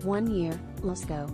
1 year, let's go.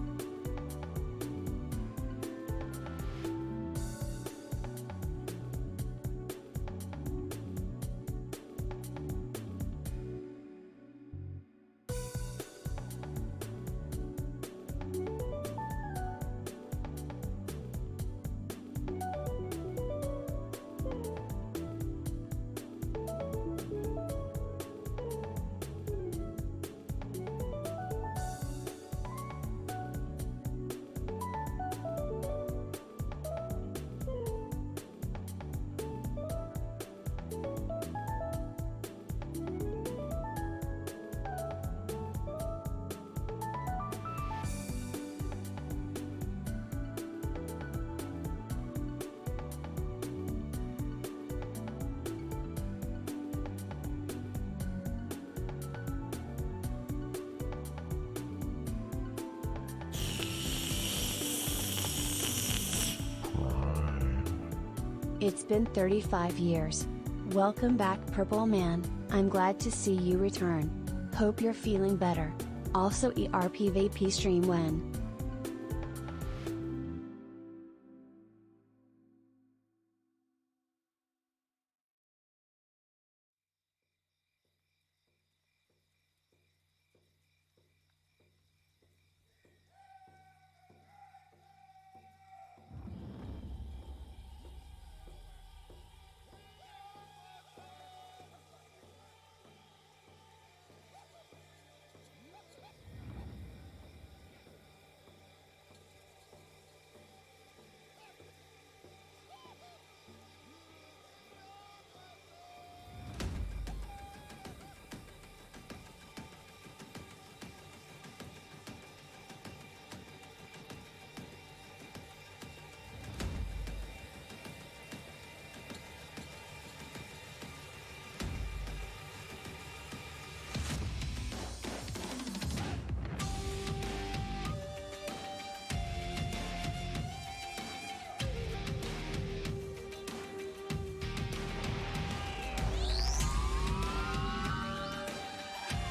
It's been 35 years. Welcome back, Purple Man, I'm glad to see you return. Hope you're feeling better. Also ERPVP stream when?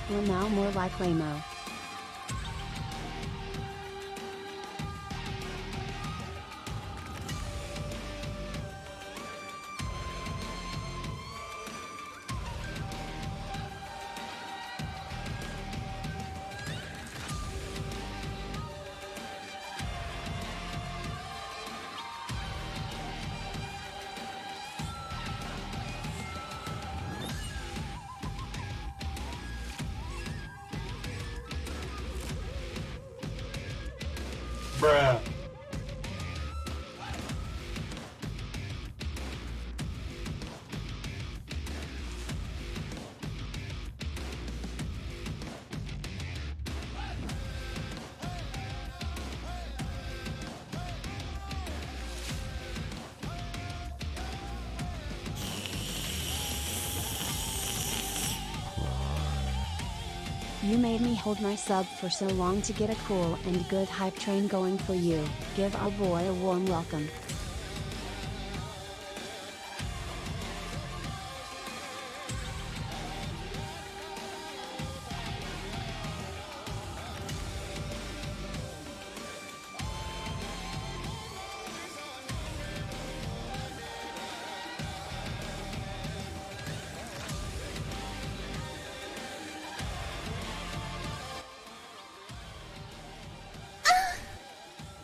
Well, now more like Lamo. Bruh. You made me hold my sub for so long to get a cool and good hype train going for you. Give our boy a warm welcome.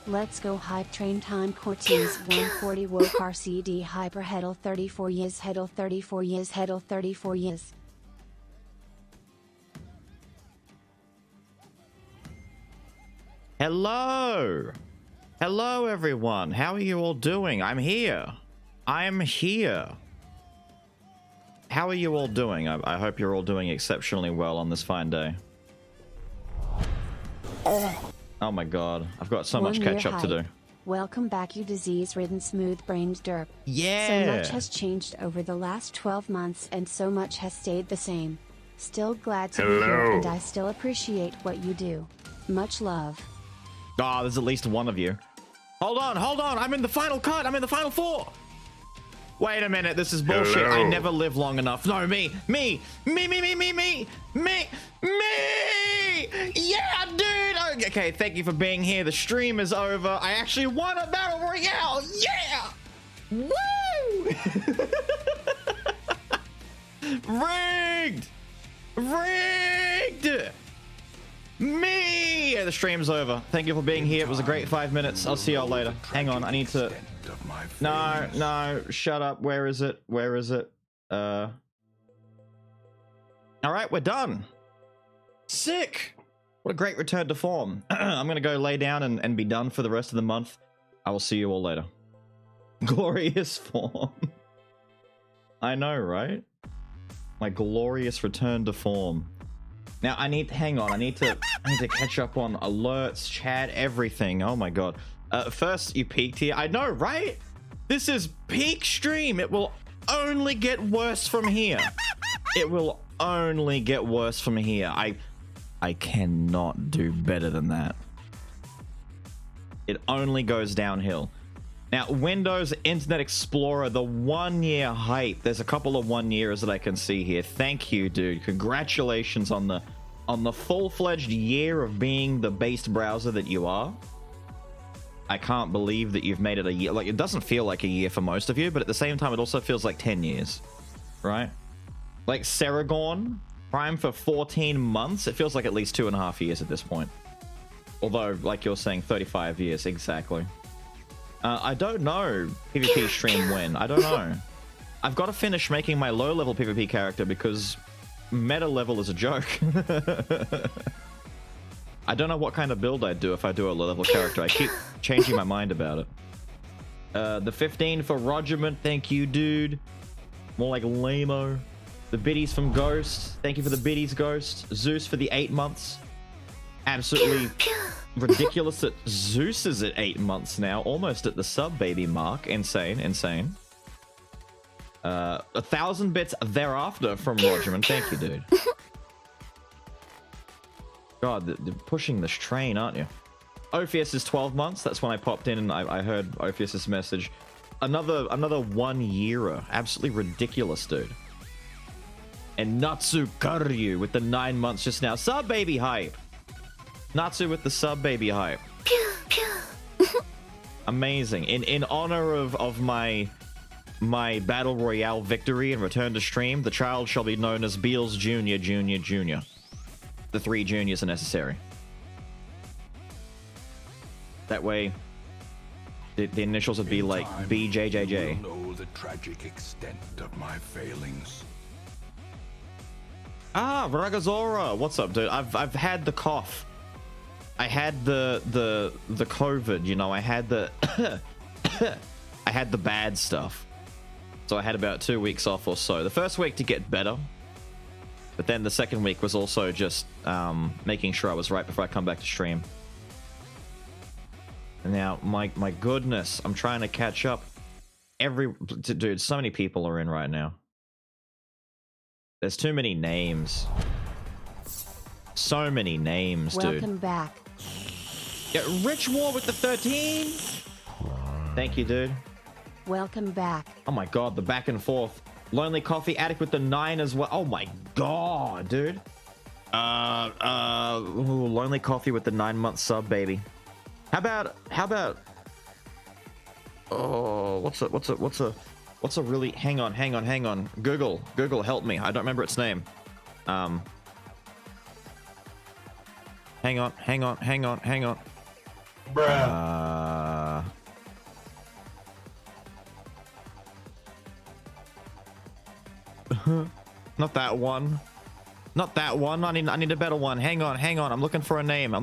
Let's go hype train time Cortez 140 Wokar CD Hyper Heddle 34 years Heddle 34 years Heddle 34 years. Hello! Hello everyone, how are you all doing? I'm here. I'm here. How are you all doing? I hope you're all doing exceptionally well on this fine day. Oh my god, I've got so much catch up to do. Welcome back, you disease-ridden smooth-brained derp. Yeah! So much has changed over the last 12 months and so much has stayed the same. Still glad to be here and I still appreciate what you do. Much love. Ah, there's at least one of you. Hold on, I'm in the final cut, I'm in the final four! Wait a minute, this is bullshit. Hello. I never live long enough. No, me! Yeah, dude! Okay, thank you for being here. The stream is over. I actually won a battle royale. Yeah! Woo! Rigged! Rigged! Me! Yeah, the stream's over. Thank you for being here. It was a great 5 minutes. I'll see y'all later. Hang on, I need to... No, shut up. Where is it? Where is it? Alright, we're done. Sick! What a great return to form. I'm gonna go lay down and be done for the rest of the month. I will see you all later. Glorious form. I know, right? My glorious return to form. Now I need, hang on, I need to catch up on alerts, chat, everything. Oh my god. First you peaked here. I know, right? This is peak stream. It will only get worse from here. It will only get worse from here. I cannot do better than that. It only goes downhill. Now, Windows Internet Explorer, the 1 year hype. There's a couple of 1 years that I can see here. Thank you, dude. Congratulations on the full-fledged year of being the based browser that you are. I can't believe that you've made it a year. Like, it doesn't feel like a year for most of you, but at the same time, it also feels like 10 years, right? Like Seragorn, Prime for 14 months. It feels like at least 2.5 years at this point. Although, like you're saying, 35 years, exactly. I don't know PvP stream when. I don't know. I've got to finish making my low-level PvP character because meta level is a joke. I don't know what kind of build I'd do if I do a low-level character. I keep changing my mind about it. The 15 for Rogerman. Thank you, dude. More like lame-o. The biddies from Ghost. Thank you for the biddies, Ghost. Zeus for the 8 months. Absolutely ridiculous that Zeus is at 8 months now. Almost at the sub-baby mark. Insane, insane. 1,000 bits thereafter from Rogerman. Thank you, dude. God, they're pushing this train, aren't you? Ophius is 12 months. That's when I popped in and I heard Ophius's message. Another 1 yearer. Absolutely ridiculous, dude. And Natsu Karyu with the 9 months just now. Sub-baby hype. Natsu with the sub-baby hype. Amazing. In honor of my battle royale victory and return to stream, the child shall be known as Beals Jr. The 3 juniors are necessary. That way, the initials would be like BJJJ. Know the tragic extent of my failings. Ah, Ragazora. What's up, dude? I've had the cough. I had the COVID, you know. I had the I had the bad stuff. So I had about 2 weeks off or so. The first week to get better, but then the second week was also just making sure I was right before I come back to stream. Now, my goodness, I'm trying to catch up. Dude, so many people are in right now. There's too many names. So many names, dude. Welcome back. Yeah, Rich War with the 13. Thank you, dude. Welcome back. Oh my god, the back and forth. Lonely Coffee Addict with the 9 as well. Oh my god, dude. Ooh, Lonely Coffee with the 9-month sub, baby. How about oh, what's a really, hang on. Google, help me. I don't remember its name. Hang on. Bruh. Not that one. I need a better one. Hang on. I'm looking for a name. Hang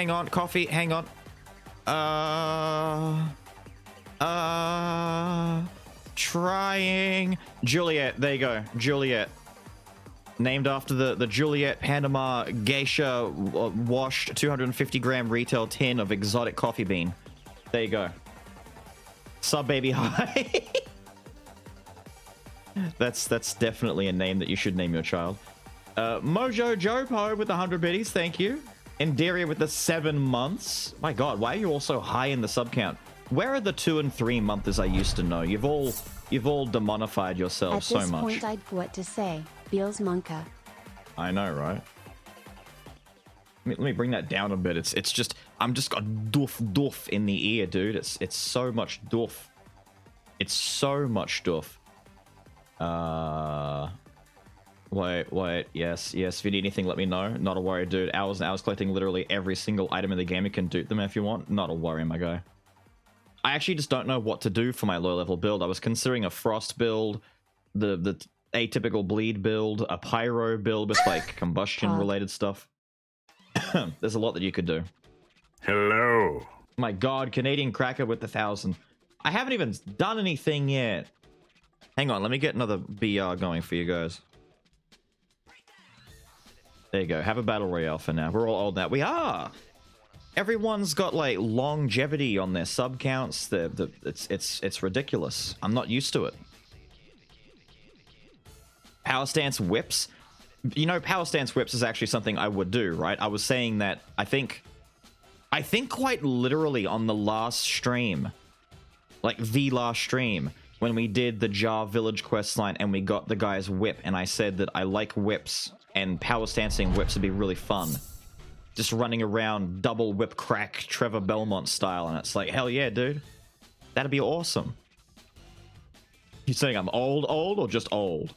on. Coffee. Hang on. Trying. Juliet. There you go. Juliet. Named after the Juliet Panama geisha washed 250 gram retail tin of exotic coffee bean. There you go. Sub baby hi. That's definitely a name that you should name your child. Mojo Jopo with the 100 biddies, thank you. Enderia with the 7 months. My god, why are you all so high in the sub count? Where are the 2 and 3 months I used to know? You've all demonified yourselves so much. At this point I'd what to say, Beals Monka. I know, right? Let me bring that down a bit. It's just I'm just got doof in the ear, dude. It's so much doof. It's so much doof. Wait. Yes. If you need anything, let me know. Not a worry, dude. Hours and hours collecting literally every single item in the game. You can dupe them if you want. Not a worry, my guy. I actually just don't know what to do for my low level build. I was considering a frost build, the atypical bleed build, a pyro build with like combustion related stuff. There's a lot that you could do. Hello. My god, Canadian Cracker with the 1,000. I haven't even done anything yet. Hang on, let me get another BR going for you guys. There you go. Have a battle royale for now. We're all old now. We are. Everyone's got like longevity on their sub counts. It's ridiculous. I'm not used to it. Power stance whips. You know, power stance whips is actually something I would do, right? I was saying that I think quite literally on the last stream, like the last stream, when we did the Jar Village questline and we got the guy's whip, and I said that I like whips and power stancing whips would be really fun. Just running around double whip crack Trevor Belmont style, and it's like, hell yeah, dude. That'd be awesome. You saying I'm old or just old?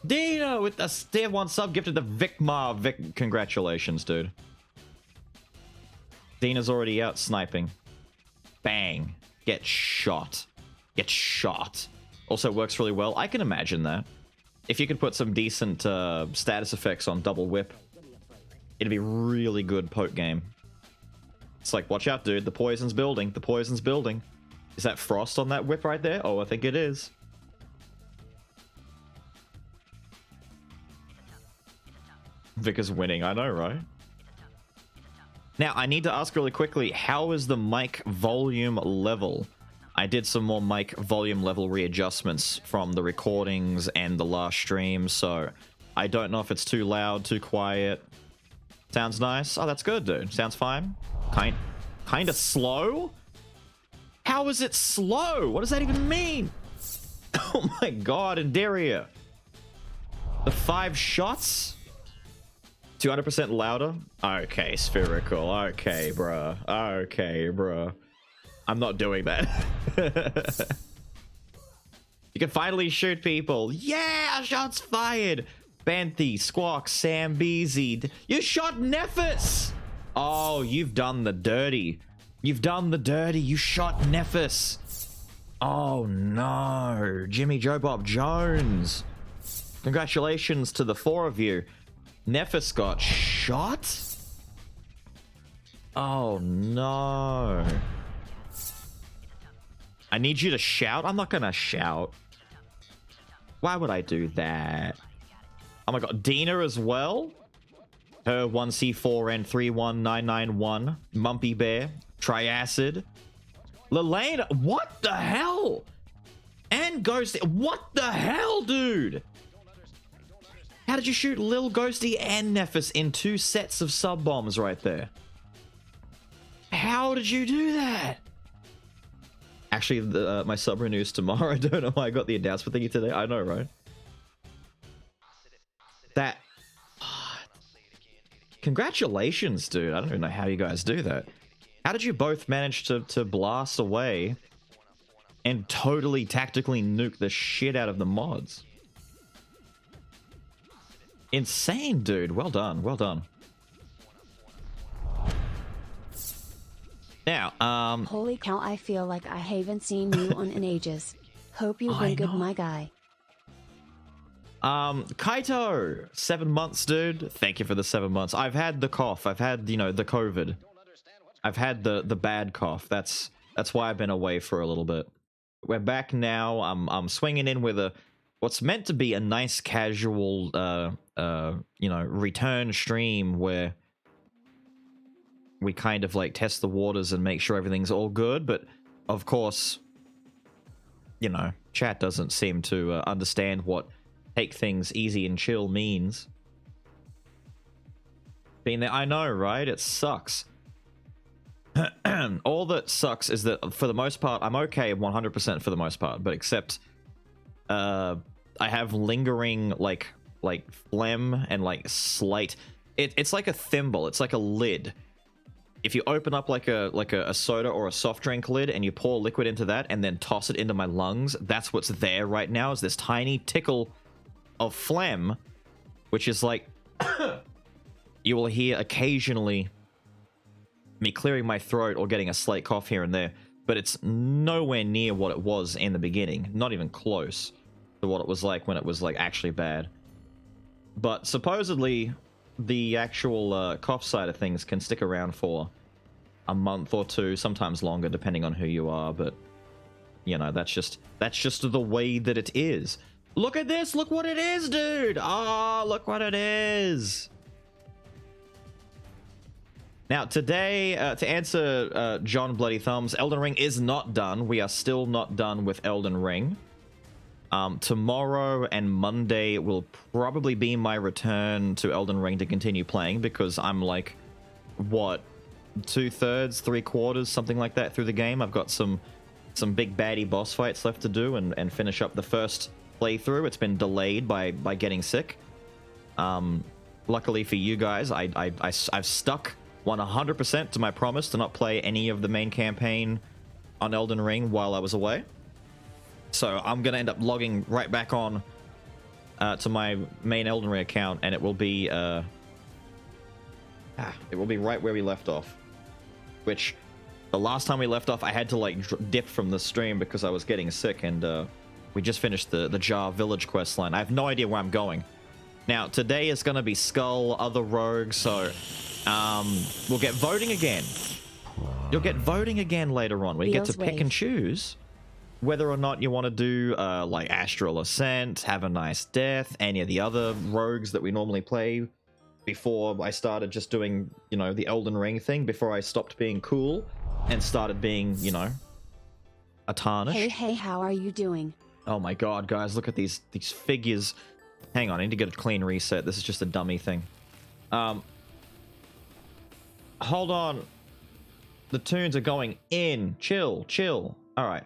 Dino with the tier 1 sub gifted the Vic. Congratulations, dude. Dina's already out sniping. Bang. Get shot. Get shot. Also works really well. I can imagine that. If you could put some decent status effects on double whip, it'd be really good poke game. It's like, watch out, dude. The poison's building. The poison's building. Is that frost on that whip right there? Oh, I think it is. Vic is winning. I know, right? Now, I need to ask really quickly, how is the mic volume level? I did some more mic volume level readjustments from the recordings and the last stream, so I don't know if it's too loud, too quiet. Sounds nice. Oh, that's good, dude. Sounds fine. Kind of slow? How is it slow? What does that even mean? Oh my god, Inderia. The 5 shots? 200% louder? Okay, spherical. Okay, bruh. Okay, bruh. I'm not doing that. You can finally shoot people. Yeah, shots fired. Banthy, Squawk, Sambeezy. You shot Nephis. Oh, you've done the dirty. You've done the dirty. You shot Nephis. Oh, no. Jimmy Joe Bob Jones. Congratulations to the 4 of you. Nephis got shot? Oh, no. I need you to shout? I'm not gonna shout. Why would I do that? Oh my god, Dina as well? Her 1C4N 31991. Mumpy Bear. Triacid. Lelaine, what the hell? And Ghost, what the hell, dude? How did you shoot Lil Ghosty and Nephis in 2 sets of sub bombs right there? How did you do that? Actually, my sub renews tomorrow. I don't know why I got the announcement thingy today. I know, right? That... Congratulations, dude. I don't even know how you guys do that. How did you both manage to blast away and totally tactically nuke the shit out of the mods? Insane, dude. Well done. Well done. Now, Holy cow, I feel like I haven't seen you on in ages. Hope you've been good, my guy. Kaito, 7 months, dude. Thank you for the 7 months. I've had the cough. I've had, you know, the COVID. I've had the bad cough. That's why I've been away for a little bit. We're back now. I'm swinging in with what's meant to be a nice casual, you know, return stream where we kind of like test the waters and make sure everything's all good. But of course, you know, chat doesn't seem to understand what take things easy and chill means. Being there, I know, right? It sucks. all that sucks is that for the most part, I'm okay 100% for the most part, but except I have lingering like phlegm and like slight. It's like a thimble. It's like a lid. If you open up like a soda or a soft drink lid and you pour liquid into that and then toss it into my lungs, that's what's there right now, is this tiny tickle of phlegm, which is like you will hear occasionally me clearing my throat or getting a slight cough here and there, but it's nowhere near what it was in the beginning. Not even close to what it was like when it was like actually bad. But supposedly the actual cough side of things can stick around for a month or two, sometimes longer depending on who you are, but you know, that's just the way that it is. Look at this, look what it is, dude. Oh, look what it is. Now today, to answer John Bloody Thumbs, Elden Ring is not done. We are still not done with Elden Ring. Tomorrow and Monday will probably be my return to Elden Ring to continue playing, because I'm like, what, 2/3, 3/4, something like that through the game. I've got some big baddie boss fights left to do and finish up the first playthrough. It's been delayed by getting sick. Luckily for you guys, I've stuck 100% to my promise to not play any of the main campaign on Elden Ring while I was away. So I'm going to end up logging right back on to my main Elden Ring account, and it will be right where we left off. Which, the last time we left off, I had to like dip from the stream because I was getting sick, and we just finished the Jar Village quest line. I have no idea where I'm going. Now, today is going to be Skul, other rogues, so we'll get voting again. You'll get voting again later on. We get to pick and choose whether or not you want to do like Astral Ascent, Have a Nice Death, any of the other rogues that we normally play before I started just doing, you know, the Elden Ring thing, before I stopped being cool and started being, you know, a tarnish. Hey, how are you doing? Oh my god, guys, look at these figures. Hang on, I need to get a clean reset. This is just a dummy thing. Hold on. The tunes are going in. Chill. All right.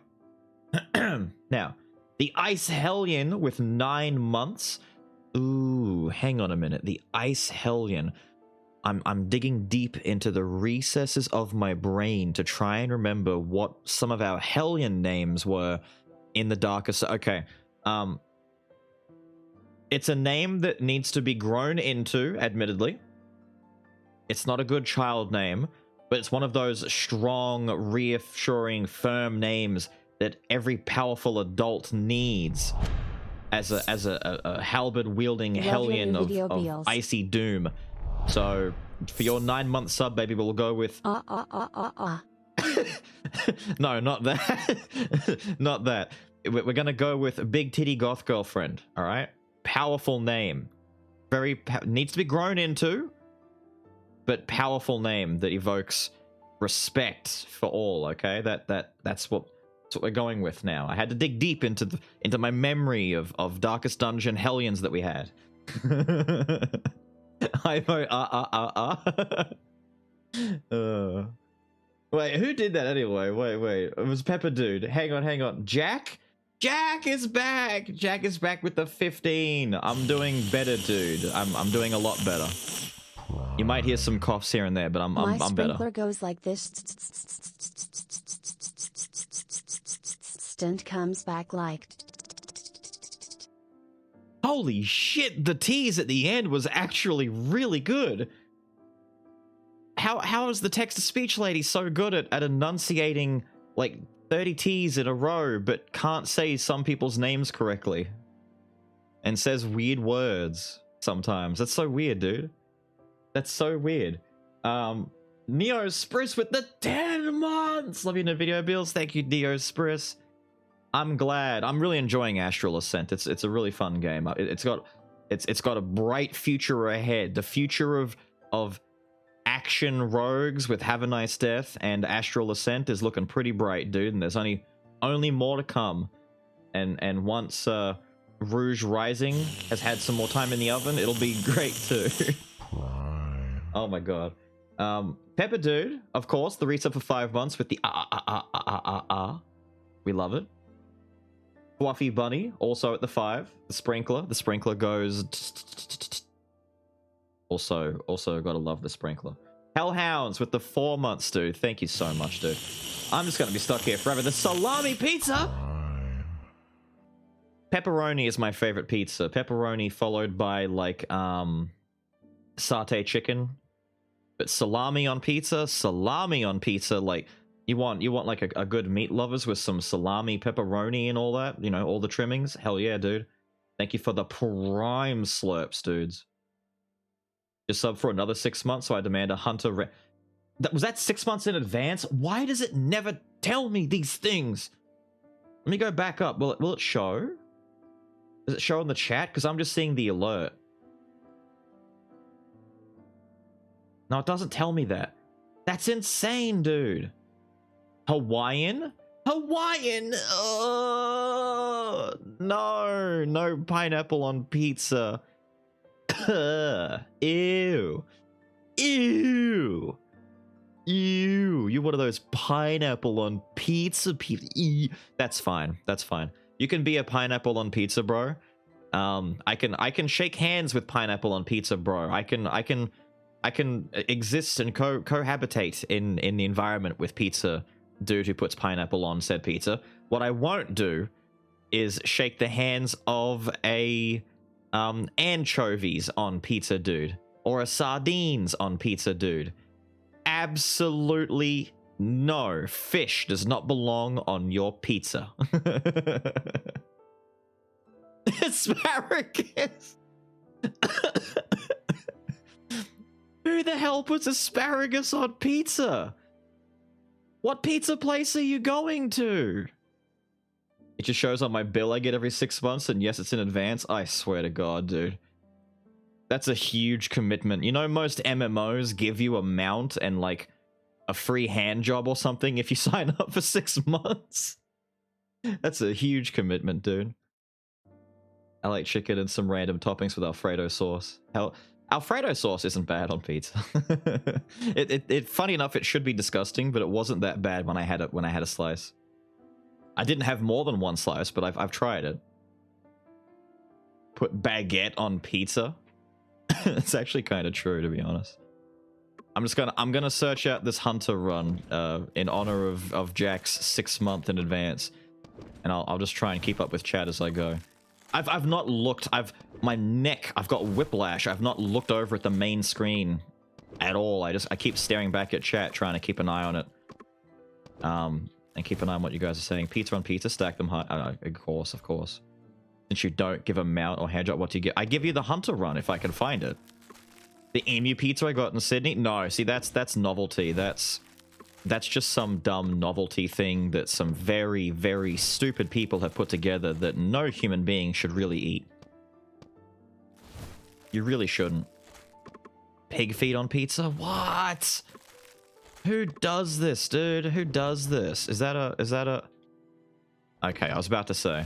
Now, the Ice Hellion with 9 months. Ooh, hang on a minute. The Ice Hellion. I'm digging deep into the recesses of my brain to try and remember what some of our Hellion names were in the darkest. Okay. It's a name that needs to be grown into, admittedly. It's not a good child name, but it's one of those strong, reassuring, firm names that every powerful adult needs as a halberd-wielding Hellion of icy doom. So, for your 9-month sub, baby, we'll go with... No, not that. Not that. We're gonna go with Big Titty Goth Girlfriend, alright? Powerful name. Needs to be grown into, but powerful name that evokes respect for all, okay? That's what we're going with now. I had to dig deep into my memory of Darkest Dungeon Hellions that we had. I vote Wait, who did that anyway? Wait. It was Pepper Dude. Hang on. Jack is back. Jack is back with the 15. I'm doing better, dude. I'm doing a lot better. You might hear some coughs here and there, but I'm better. My sprinkler goes like this. And comes back like... Holy shit, the tease at the end was actually really good. How is the text-to-speech lady so good at enunciating like 30 T's in a row, but can't say some people's names correctly? And says weird words sometimes. That's so weird, dude. That's so weird. Neo Spris with the 10 months! Love you, no video bills. Thank you, Neo Spris. I'm glad. I'm really enjoying Astral Ascent. It's a really fun game. It's got a bright future ahead. The future of action rogues with Have a Nice Death and Astral Ascent is looking pretty bright, dude. And there's only more to come. And once Rouge Rising has had some more time in the oven, it'll be great too. Oh my god. Pepper Dude, of course, the reset for 5 months with the We love it. Fluffy Bunny, also at the 5. The sprinkler goes. Also gotta love the sprinkler. Hellhounds with the 4 months, dude. Thank you so much, dude. I'm just gonna be stuck here forever. The salami pizza. Pepperoni is my favorite pizza. Pepperoni followed by like satay chicken. But salami on pizza, like you want like a good meat lovers with some salami, pepperoni, and all that. You know, all the trimmings. Hell yeah, dude. Thank you for the prime slurps, dudes. Just sub for another 6 months, so I demand a hunter. Was that 6 months in advance? Why does it never tell me these things? Let me go back up. Will it show? Does it show in the chat? Because I'm just seeing the alert. No, it doesn't tell me that. That's insane, dude. Hawaiian? Hawaiian! No pineapple on pizza. Ew. Ew. You one of those pineapple on pizza people. That's fine. That's fine. You can be a pineapple on pizza, bro. I can shake hands with pineapple on pizza, bro. I can exist and cohabitate in the environment with pizza dude who puts pineapple on said pizza. What I won't do is shake the hands of a anchovies on pizza dude or a sardines on pizza dude. Absolutely no. Fish does not belong on your pizza. Asparagus. Who the hell puts asparagus on pizza? What pizza place are you going to? It just shows on my bill I get every 6 months, and yes, it's in advance. I swear to God, dude. That's a huge commitment. You know, most MMOs give you a mount and, like, a free hand job or something if you sign up for 6 months. That's a huge commitment, dude. I like chicken and some random toppings with Alfredo sauce. Hell, Alfredo sauce isn't bad on pizza. It funny enough, it should be disgusting, but it wasn't that bad when I had a slice. I didn't have more than one slice, but I've tried it. Put baguette on pizza. It's actually kind of true, to be honest. I'm gonna search out this hunter run in honor of Jack's 6 month in advance, and I'll just try and keep up with chat as I go. I've not looked. I've got whiplash. I've not looked over at the main screen at all. I keep staring back at chat, trying to keep an eye on it. And keep an eye on what you guys are saying. Pizza on pizza, stack them high. Of course. Since you don't give a mount or hand job, what do you get? I give you the hunter run if I can find it. The emu pizza I got in Sydney? No, see, that's novelty. That's just some dumb novelty thing that some very, very stupid people have put together that no human being should really eat. You really shouldn't. Pig feet on pizza? What? Who does this, dude? Who does this? Is that a... Okay, I was about to say.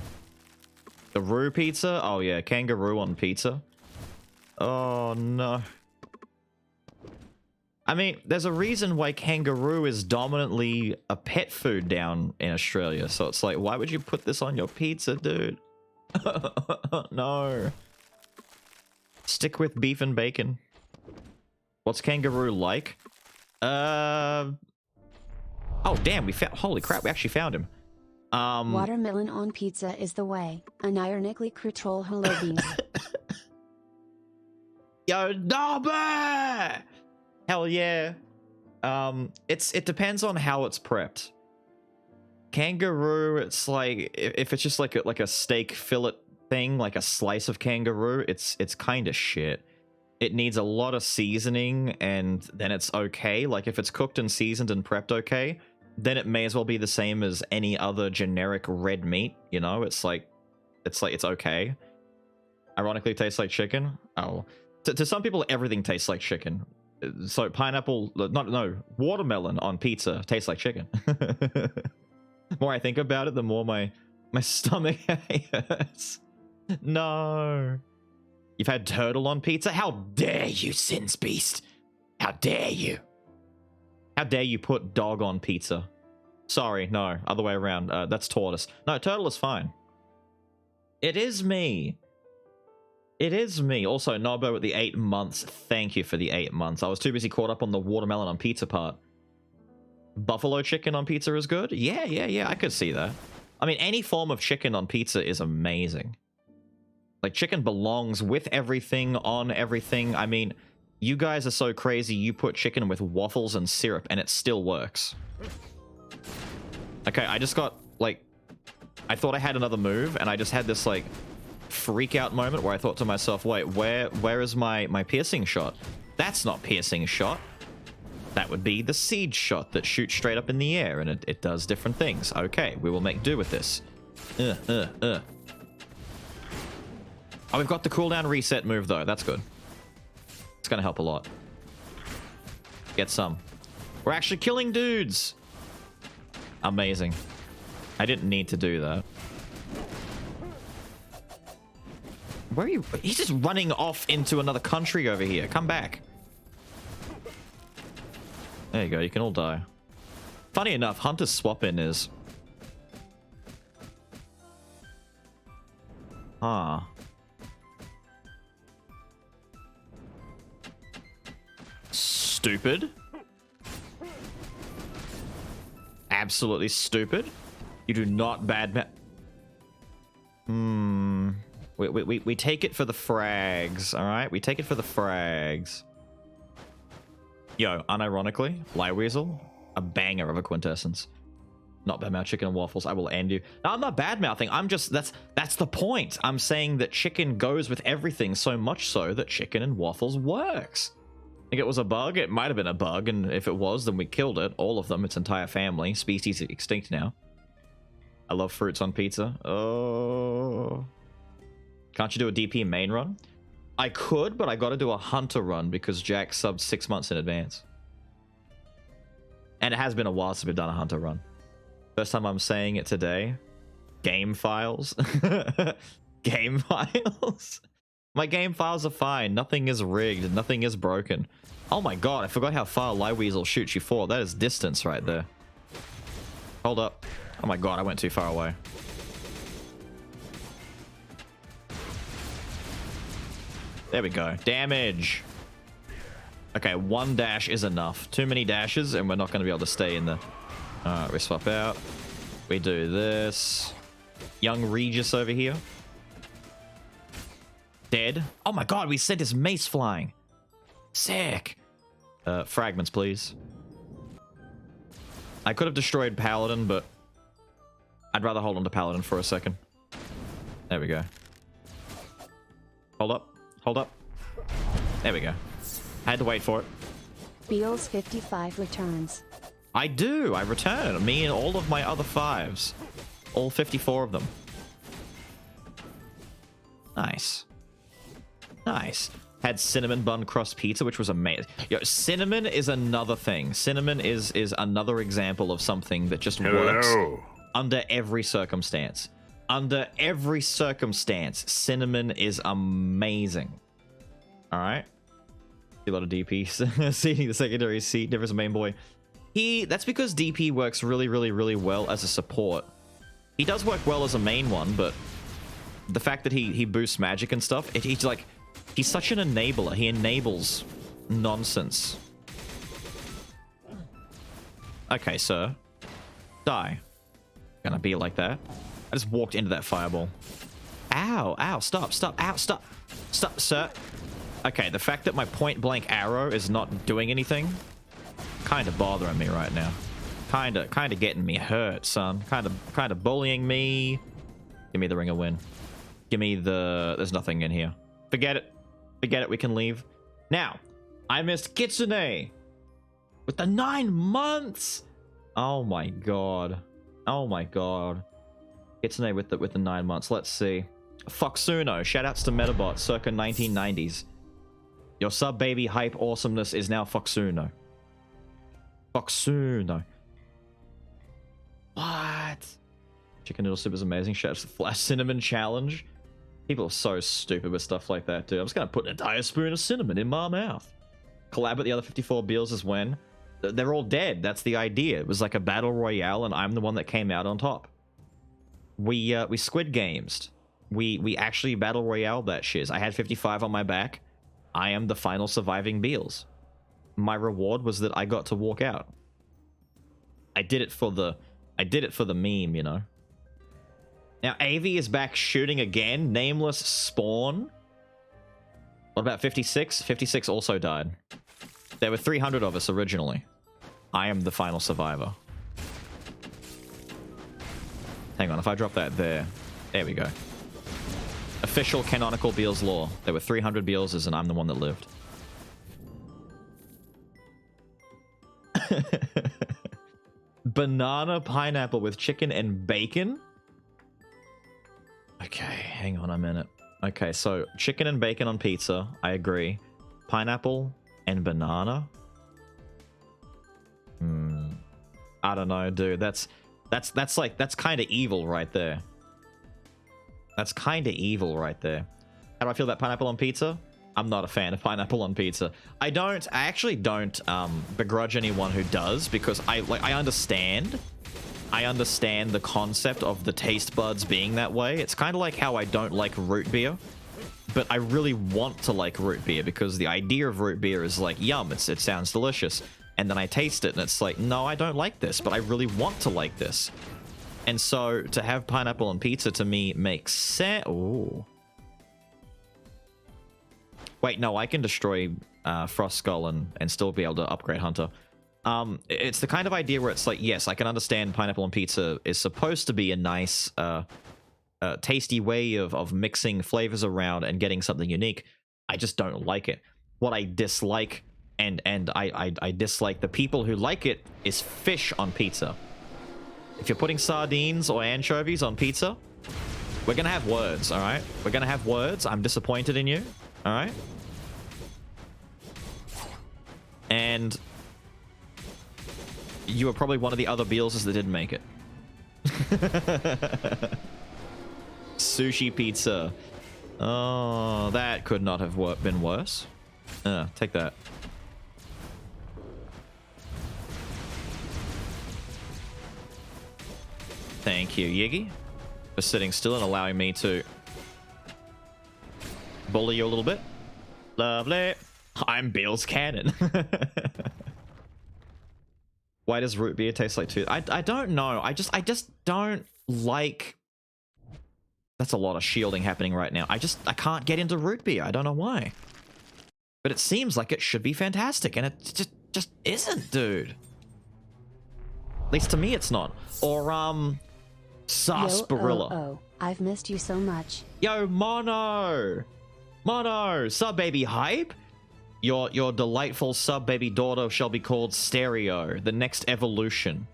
The roux pizza? Oh yeah, kangaroo on pizza. Oh no. I mean, there's a reason why kangaroo is dominantly a pet food down in Australia. So it's like, why would you put this on your pizza, dude? No. Stick with beef and bacon. What's kangaroo like? Oh damn, we found, holy crap, we actually found him. Watermelon on pizza is the way. Unironically control hello beans. Yo, Dobby! Hell yeah. It depends on how it's prepped. Kangaroo, it's like, if it's just like a steak fillet thing, like a slice of kangaroo, it's kind of shit. It needs a lot of seasoning, and then it's okay. Like, if it's cooked and seasoned and prepped okay, then it may as well be the same as any other generic red meat, you know? It's okay. Ironically, it tastes like chicken. Oh. To some people, everything tastes like chicken. So pineapple, no, watermelon on pizza tastes like chicken. The more I think about it, the more my stomach hurts. No. You've had turtle on pizza? How dare you, Sins Beast? How dare you? How dare you put dog on pizza? Sorry, no, other way around. That's tortoise. No, turtle is fine. It is me. It is me. Also, Nobbo with the 8 months. Thank you for the 8 months. I was too busy caught up on the watermelon on pizza part. Buffalo chicken on pizza is good? Yeah, I could see that. I mean, any form of chicken on pizza is amazing. Like, chicken belongs with everything, on everything. I mean, you guys are so crazy, you put chicken with waffles and syrup, and it still works. Okay, I just got, like... I thought I had another move, and I just had this, like, freak out moment where I thought to myself, wait, where is my piercing shot? That's not piercing shot. That would be the siege shot that shoots straight up in the air, and it does different things. Okay, we will make do with this. Oh, we've got the cooldown reset move, though. That's good. It's gonna help a lot. Get some. We're actually killing dudes! Amazing. I didn't need to do that. Where are you? He's just running off into another country over here. Come back. There you go. You can all die. Funny enough, Hunter's swap-in is... Ah. Stupid. Absolutely stupid. You do not badmouth. We take it for the frags, alright? We take it for the frags. Yo, unironically, Lieweasel, a banger of a quintessence. Not badmouth chicken and waffles, I will end you. No, I'm not badmouthing, I'm just, that's the point. I'm saying that chicken goes with everything so much so that chicken and waffles works. I think it was a bug, it might have been a bug, and if it was, then we killed it. All of them, its entire family. Species extinct now. I love fruits on pizza. Oh. Can't you do a DP main run? I could, but I gotta do a hunter run because Jack subbed 6 months in advance. And it has been a while since we've done a hunter run. First time I'm saying it today. Game files. Game files. My game files are fine. Nothing is rigged. Nothing is broken. Oh my god, I forgot how far Lieweasel shoots you for. That is distance right there. Hold up. Oh my god, I went too far away. There we go. Damage. Okay, 1 dash is enough. Too many dashes and we're not going to be able to stay in the... Alright, we swap out. We do this. Young Regis over here. Dead. Oh my god, we sent his mace flying. Sick. Fragments, please. I could have destroyed Paladin, but I'd rather hold on to Paladin for a second. There we go. Hold up. Hold up. There we go. I had to wait for it. Beals 55 returns. I do. I return. Me and all of my other 5s. All 54 of them. Nice. Nice. Had cinnamon bun crust pizza, which was amazing. Yo, cinnamon is another thing. Cinnamon is another example of something that just works under every circumstance. Under every circumstance, cinnamon is amazing. Alright. A lot of DP. Seeing the secondary seat, difference main boy. That's because DP works really, really, really well as a support. He does work well as a main one, but the fact that he boosts magic and stuff, he's like... He's such an enabler. He enables nonsense. Okay, sir. Die. Gonna be like that. I just walked into that fireball. Ow, ow, stop, stop, ow, stop. Stop, sir. Okay, the fact that my point blank arrow is not doing anything, kind of bothering me right now. Kind of getting me hurt, son. Kind of bullying me. Give me the ring of win. Give me the... There's nothing in here. Forget it. Forget it, we can leave. Now, I missed Kitsune with the 9 months. Oh my god. Oh my god. Kitsune with the 9 months. Let's see. Foxuno. Shoutouts to Metabot circa 1990s. Your sub baby hype awesomeness is now Foxuno. Foxuno. What? Chicken noodle soup is amazing. Shoutouts to Flash Cinnamon Challenge. People are so stupid with stuff like that, dude. I'm just gonna put an entire spoon of cinnamon in my mouth. Collab with the other 54 Beals is when They're all dead. That's the idea. It was like a battle royale, and I'm the one that came out on top. We Squid Games'd. We actually battle royale that shiz. I had 55 on my back. I am the final surviving Beals. My reward was that I got to walk out. I did it for the meme, you know. Now Avi is back shooting again. Nameless spawn. What about 56? 56 also died. There were 300 of us originally. I am the final survivor. Hang on, if I drop that there. There we go. Official canonical Beals lore. There were 300 Bealses and I'm the one that lived. Banana pineapple with chicken and bacon? Okay, hang on a minute. Okay, so chicken and bacon on pizza, I agree. Pineapple and banana? I don't know, dude. That's kind of evil right there. That's kind of evil right there. How do I feel about pineapple on pizza? I'm not a fan of pineapple on pizza. I actually don't begrudge anyone who does, because I understand the concept of the taste buds being that way. It's kind of like how I don't like root beer, but I really want to like root beer because the idea of root beer is like, yum, it sounds delicious. And then I taste it and it's like, no, I don't like this, but I really want to like this. And so to have pineapple on pizza to me makes sense. Ooh. Wait, no, I can destroy Frost Skull and still be able to upgrade Hunter. It's the kind of idea where it's like, yes, I can understand pineapple on pizza is supposed to be a nice, tasty way of mixing flavors around and getting something unique. I just don't like it. What I dislike, and I dislike the people who like it, is fish on pizza. If you're putting sardines or anchovies on pizza, we're gonna have words, all right? We're gonna have words. I'm disappointed in you, all right? And you were probably one of the other Bealses that didn't make it. Sushi pizza. Oh, that could not have been worse. Take that. Thank you, Yiggy, for sitting still and allowing me to bully you a little bit. Lovely. I'm Beals Cannon. Why does root beer taste like tooth? I don't know. I just don't like. That's a lot of shielding happening right now. I can't get into root beer. I don't know why. But it seems like it should be fantastic, and it just isn't, dude. At least to me, it's not. Or sarsaparilla. Oh, I've missed you so much. Yo, Mono, sub baby hype. Your delightful sub baby daughter shall be called Stereo. The next evolution.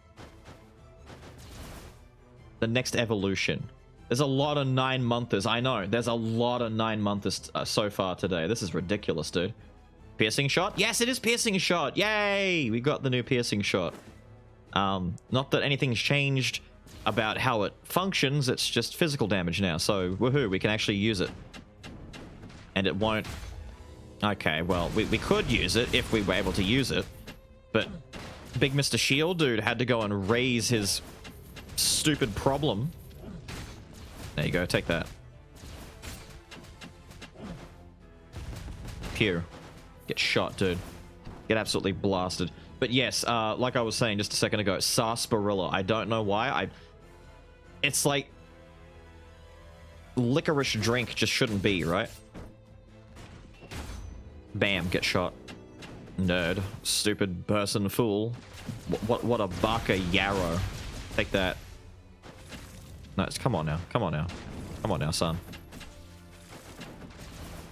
The next evolution. There's a lot of 9-monthers. I know. There's a lot of 9-monthers so far today. This is ridiculous, dude. Piercing shot? Yes, it is piercing shot. Yay! We got the new piercing shot. Not that anything's changed about how it functions. It's just physical damage now. So, woohoo, we can actually use it. And it won't... Okay, well, we could use it if we were able to use it. But Big Mr. Shield Dude had to go and raise his stupid problem. There you go, take that. Pew. Get shot, dude. Get absolutely blasted. But yes, like I was saying just a second ago, sarsaparilla. I don't know why. It's like... licorice drink just shouldn't be, right? Bam, get shot. Nerd. Stupid person fool. What a baka yarrow. Take that. No, come on now. Come on now. Come on now, son.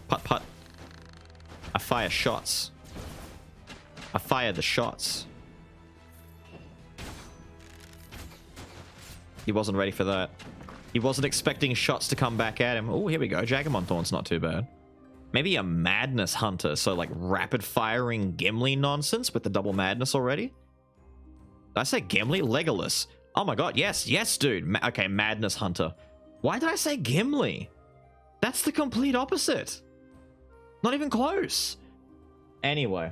Putt putt. I fire shots. I fire the shots. He wasn't ready for that. He wasn't expecting shots to come back at him. Oh, here we go. Jagamon Thorn's not too bad. Maybe a Madness Hunter, so like rapid-firing Gimli nonsense with the double Madness already? Did I say Gimli? Legolas. Oh my god, yes, yes, dude. Okay, Madness Hunter. Why did I say Gimli? That's the complete opposite. Not even close. Anyway.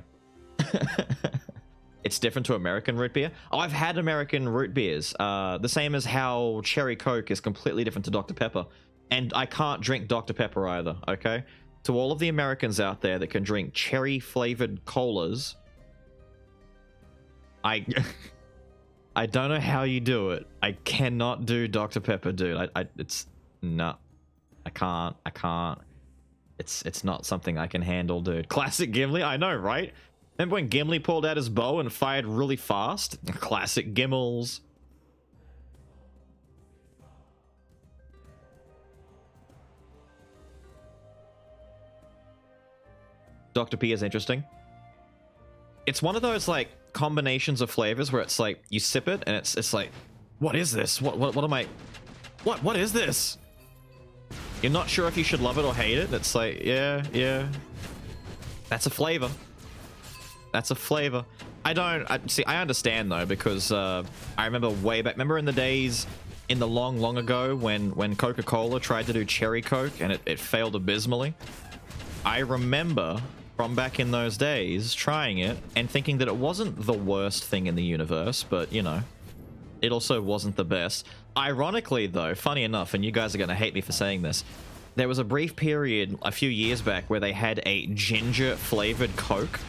it's different to American root beer. Oh, I've had American root beers. The same as how cherry Coke is completely different to Dr. Pepper. And I can't drink Dr. Pepper either, okay? To all of the Americans out there that can drink cherry-flavored colas, I don't know how you do it. I cannot do Dr. Pepper, dude. No. I can't. It's not something I can handle, dude. Classic Gimli, I know, right? Remember when Gimli pulled out his bow and fired really fast? Classic Gimmels. Dr. P is interesting. It's one of those like combinations of flavors where it's like you sip it and it's like, what is this? What am I? What is this? You're not sure if you should love it or hate it. It's like, yeah. That's a flavor. That's a flavor. I understand though, because I remember way back. Remember in the days, in the long ago, when Coca-Cola tried to do cherry Coke and it failed abysmally. I remember from back in those days trying it and thinking that it wasn't the worst thing in the universe, but you know, it also wasn't the best. Ironically though, funny enough, and you guys are gonna hate me for saying this, there was a brief period a few years back where they had a ginger flavored Coke.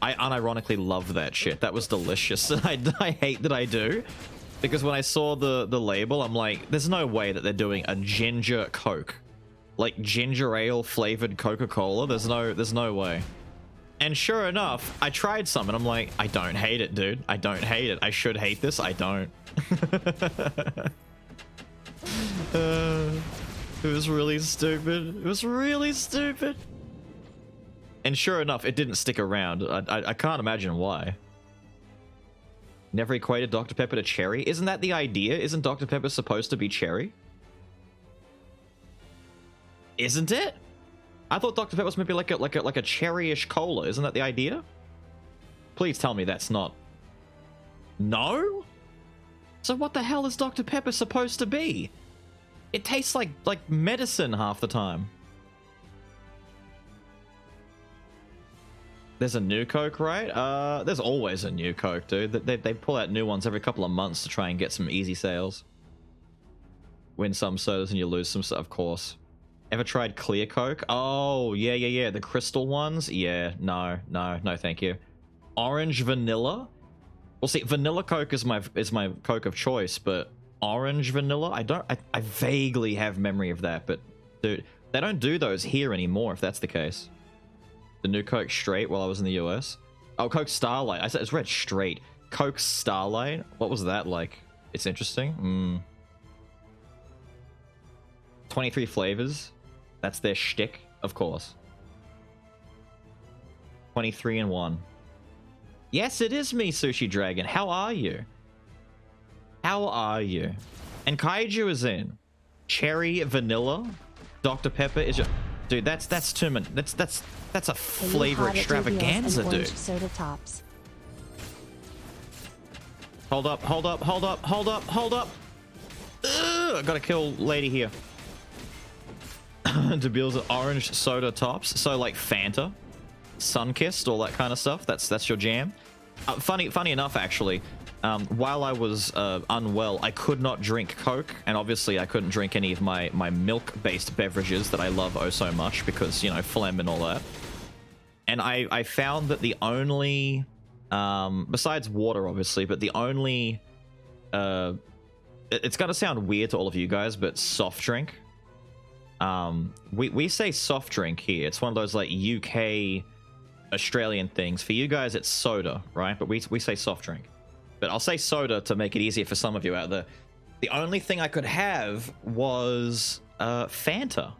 I unironically love that shit. That was delicious. And I hate that I do, because when I saw the label, I'm like, there's no way that they're doing a ginger Coke. Like ginger ale flavored Coca-Cola. There's no way. And sure enough, I tried some and I'm like, I don't hate it, dude. I don't hate it. I should hate this. I don't. It was really stupid. It was really stupid. And sure enough, it didn't stick around. I can't imagine why. Never equated Dr. Pepper to cherry. Isn't that the idea? Isn't Dr. Pepper supposed to be cherry? Isn't it? I thought Dr. Pepper was maybe like a cherry-ish cola. Isn't that the idea? Please tell me that's not. No? So what the hell is Dr. Pepper supposed to be? It tastes like medicine half the time. There's a new Coke, right? There's always a new Coke, dude. They pull out new ones every couple of months to try and get some easy sales. Win some sodas and you lose some, of course. Ever tried clear Coke? Oh, yeah. The crystal ones? Yeah, no, thank you. Orange vanilla? Well, see, vanilla Coke is my Coke of choice, but orange vanilla? I vaguely have memory of that, but dude, they don't do those here anymore, if that's the case. The new Coke Straight while I was in the US. Oh, Coke Starlight. I said it's read Straight. Coke Starlight? What was that like? It's interesting. 23 flavors. That's their shtick, of course. 23 and 1. Yes, it is me, Sushi Dragon. How are you? How are you? And Kaiju is in. Cherry vanilla. Dr. Pepper is your... Dude, that's too many. That's a flavor extravaganza, dude. Soda tops. Hold up. Ugh, I gotta kill lady here. DeBille's orange soda tops. So like Fanta, Sunkissed, all that kind of stuff. That's your jam. Funny enough, actually, while I was unwell, I could not drink Coke, and obviously I couldn't drink any of my milk-based beverages that I love oh so much because, you know, phlegm and all that. And I found that the only, besides water, obviously, but the only, it's gonna sound weird to all of you guys, but soft drink. We say soft drink here. It's one of those like UK Australian things. For you guys, it's soda, right? But we say soft drink. But I'll say soda to make it easier for some of you out there. The only thing I could have was Fanta.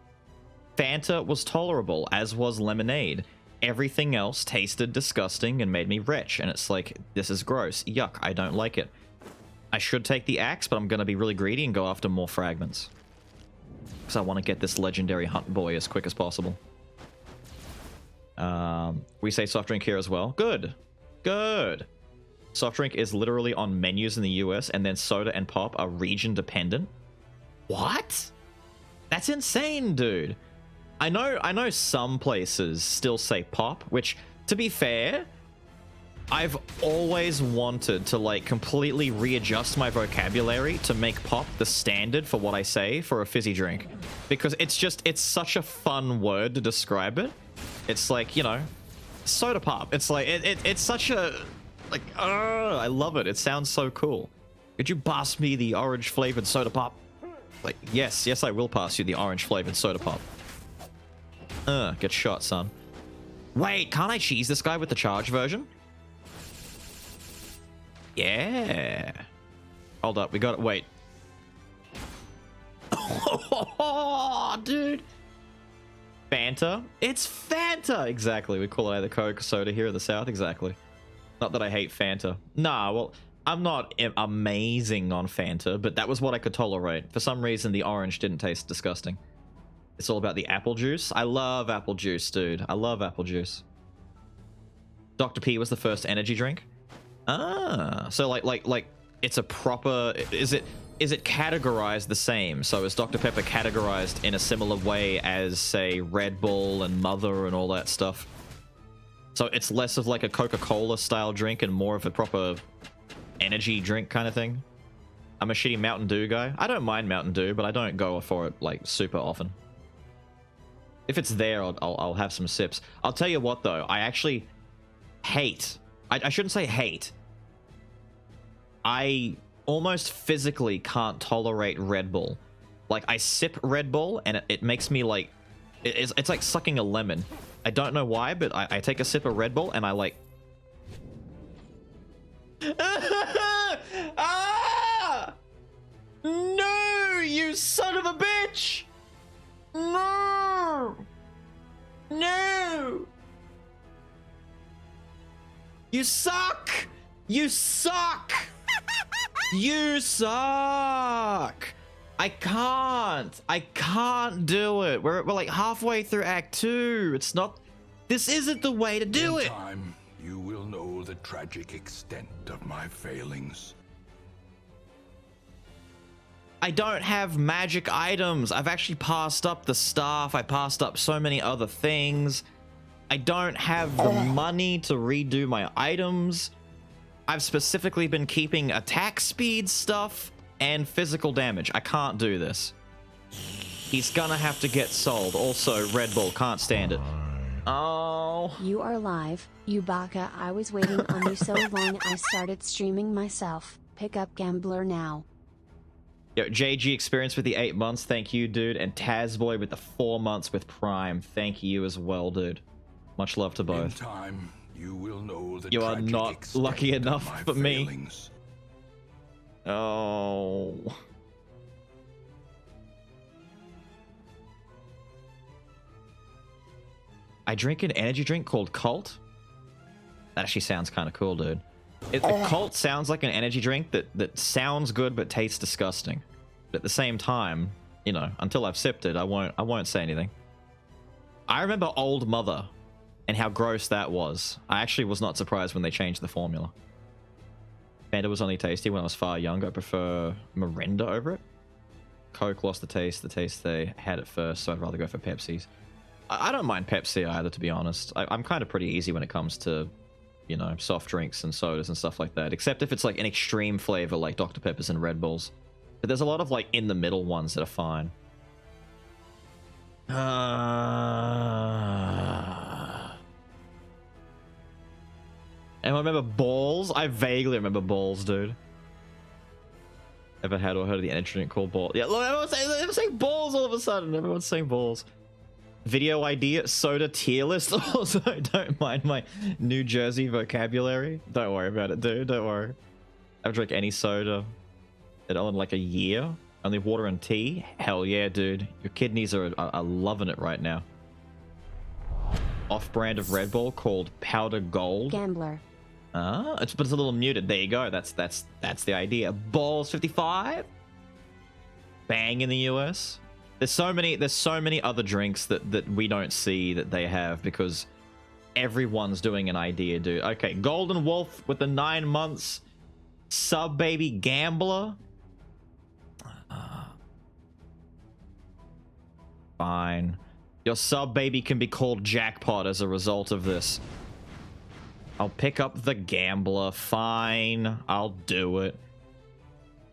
Fanta was tolerable, as was lemonade. Everything else tasted disgusting and made me retch. And it's like, this is gross. Yuck, I don't like it. I should take the axe, but I'm going to be really greedy and go after more fragments. Because I want to get this legendary hunt boy as quick as possible. We say soft drink here as well. Good. Soft drink is literally on menus in the US, and then soda and pop are region dependent. What? That's insane, dude. I know some places still say pop, which, to be fair, I've always wanted to like completely readjust my vocabulary to make pop the standard for what I say for a fizzy drink, because it's such a fun word to describe it. It's like, you know, soda pop. It's like it's such a like I love it. It sounds so cool. Could you pass me the orange flavored soda pop? Like, yes, I will pass you the orange flavored soda pop. Get shot, son. Wait, can't I cheese this guy with the charged version? Yeah. Hold up, we got it. Wait. Oh, dude. Fanta? It's Fanta! Exactly. We call it either Coke or soda here in the South. Exactly. Not that I hate Fanta. Nah, well, I'm not amazing on Fanta, but that was what I could tolerate. For some reason, the orange didn't taste disgusting. It's all about the apple juice. I love apple juice, dude. I love apple juice. Dr. P was the first energy drink. Ah, so like it's a proper, is it categorized the same? So is Dr. Pepper categorized in a similar way as, say, Red Bull and Mother and all that stuff? So it's less of like a Coca-Cola style drink and more of a proper energy drink kind of thing? I'm a shitty Mountain Dew guy. I don't mind Mountain Dew, but I don't go for it like super often. If it's there, I'll have some sips. I'll tell you what though, I actually hate, I shouldn't say hate, I almost physically can't tolerate Red Bull. Like, I sip Red Bull and it makes me like, it's like sucking a lemon. I don't know why, but I take a sip of Red Bull and I like... Ah! No, you son of a bitch! No! No! You suck! You suck! You suck! I can't do it. We're like halfway through Act 2. It's not... This isn't the way to do it. In time, you will know the tragic extent of my failings. I don't have magic items. I've actually passed up the staff. I passed up so many other things. I don't have the money to redo my items. I've specifically been keeping attack speed stuff and physical damage. I can't do this. He's gonna have to get sold. Also, Red Bull, can't stand it. Oh. You are live, you baka. I was waiting on you so long I started streaming myself. Pick up Gambler now. Yo, JG experience with the 8 months. Thank you, dude. And Tazboy with the 4 months with Prime. Thank you as well, dude. Much love to both. In time, you will know the You are tragic not extent lucky of enough my for me. failings. Oh. I drink an energy drink called Cult. That actually sounds kind of cool, dude. Cult sounds like an energy drink that sounds good but tastes disgusting. But at the same time, you know, until I've sipped it, I won't say anything. I remember Old Mother and how gross that was. I actually was not surprised when they changed the formula. Fanta was only tasty when I was far younger. I prefer Mirinda over it. Coke lost the taste they had at first, so I'd rather go for Pepsi's. I don't mind Pepsi either, to be honest. I'm kind of pretty easy when it comes to, you know, soft drinks and sodas and stuff like that. Except if it's like an extreme flavor like Dr. Peppers and Red Bulls. But there's a lot of like in the middle ones that are fine. And I remember Balls. I vaguely remember Balls, dude. Ever had or heard of the energy drink called Balls? Yeah, look, everyone's saying Balls all of a sudden. Everyone's saying Balls. Video idea, soda tier list. Also, don't mind my New Jersey vocabulary. Don't worry about it, dude. Don't worry. I've drank any soda in like a year. Only water and tea. Hell yeah, dude. Your kidneys are loving it right now. Off-brand of Red Bull called Powder Gold. Gambler. But it's a little muted. There you go. That's the idea. Balls 55. Bang in the US. There's so many other drinks that we don't see that they have because everyone's doing an idea, dude. Okay, Golden Wolf with the 9 months. Sub Baby Gambler. Fine. Your sub baby can be called Jackpot as a result of this. I'll pick up the Gambler. Fine. I'll do it.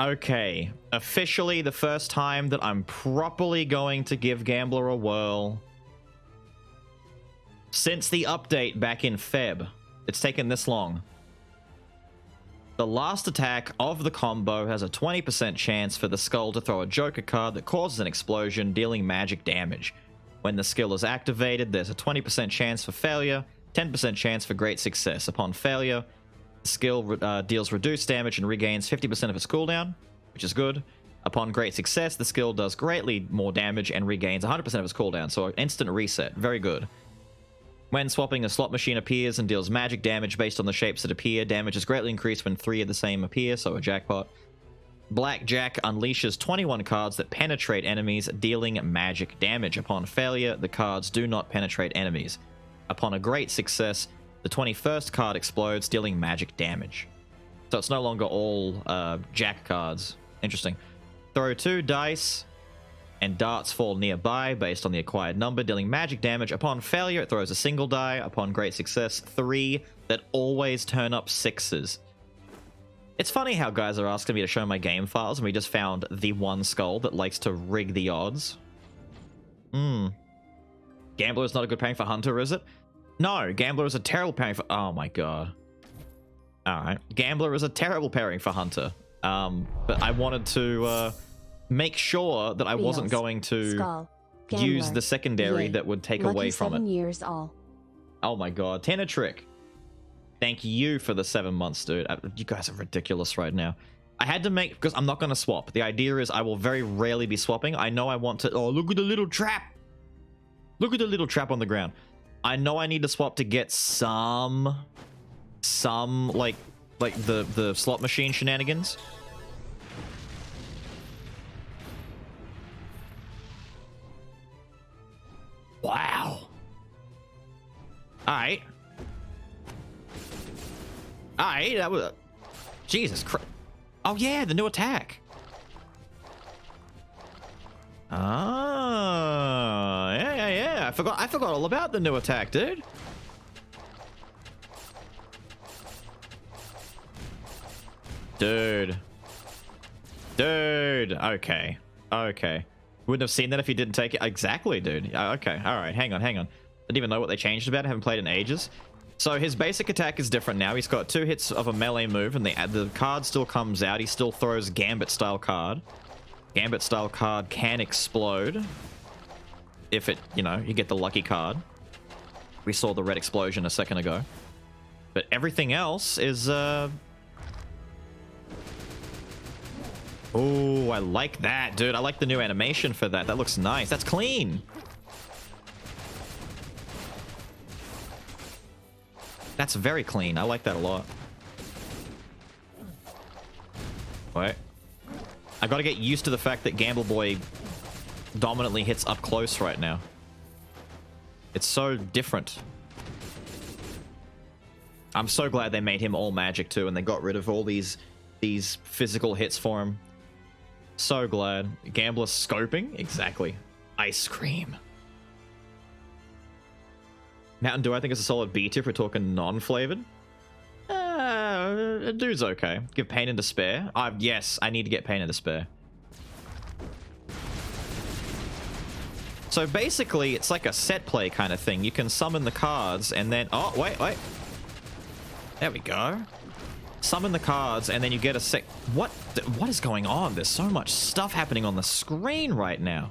Okay. Officially the first time that I'm properly going to give Gambler a whirl. Since the update back in Feb. It's taken this long. The last attack of the combo has a 20% chance for the Skul to throw a Joker card that causes an explosion, dealing magic damage. When the skill is activated, there's a 20% chance for failure, 10% chance for great success. Upon failure, the skill deals reduced damage and regains 50% of its cooldown, which is good. Upon great success, the skill does greatly more damage and regains 100% of its cooldown, so an instant reset. Very good. When swapping, a slot machine appears and deals magic damage based on the shapes that appear. Damage is greatly increased when 3 of the same appear, so a jackpot. Blackjack unleashes 21 cards that penetrate enemies, dealing magic damage. Upon failure, the cards do not penetrate enemies. Upon a great success, the 21st card explodes, dealing magic damage. So it's no longer all jack cards. Interesting. Throw 2 dice, and darts fall nearby based on the acquired number, dealing magic damage. Upon failure, it throws a single die. Upon great success, 3 that always turn up 6s. It's funny how guys are asking me to show my game files, and we just found the one Skul that likes to rig the odds. Gambler is not a good pairing for Hunter, is it? No, Gambler is a terrible pairing for... Oh my god. Alright. Gambler is a terrible pairing for Hunter. But I wanted to make sure that I wasn't going to Skul, use Gambler, the secondary Yay. that would take Lucky away from 7 it. years all. Oh my god. Tenetrick. Thank you for the 7 months, dude. You guys are ridiculous right now. I had to make... Because I'm not going to swap. The idea is I will very rarely be swapping. I know I want to... Oh, look at the little trap. Look at the little trap on the ground. I know I need to swap to get some like the slot machine shenanigans. Wow. Alright. Alright, that was... Jesus Christ. Oh yeah, the new attack. Ah, yeah. I forgot all about the new attack, dude. Dude. Okay. Wouldn't have seen that if you didn't take it. Exactly, dude. Okay. All right. Hang on. Didn't even know what they changed about it. Haven't played in ages. So his basic attack is different now. He's got 2 hits of a melee move, and the card still comes out. He still throws Gambit-style card. Gambit-style card can explode if it, you get the lucky card. We saw the red explosion a second ago. But everything else is, Oh, I like that, dude. I like the new animation for that. That looks nice. That's clean. That's very clean. I like that a lot. Wait. I gotta get used to the fact that Gamble Boy dominantly hits up close right now. It's so different. I'm so glad they made him all magic too, and they got rid of all these physical hits for him. So glad. Gambler scoping? Exactly. Ice cream. Mountain Dew, I think, is a solid B tier if we're talking non-flavored. Dude's okay. Give Pain and Despair. Yes, I need to get Pain and Despair. So basically, it's like a set play kind of thing. You can summon the cards and then... Oh, wait. There we go. Summon the cards and then you get a sec... What is going on? There's so much stuff happening on the screen right now.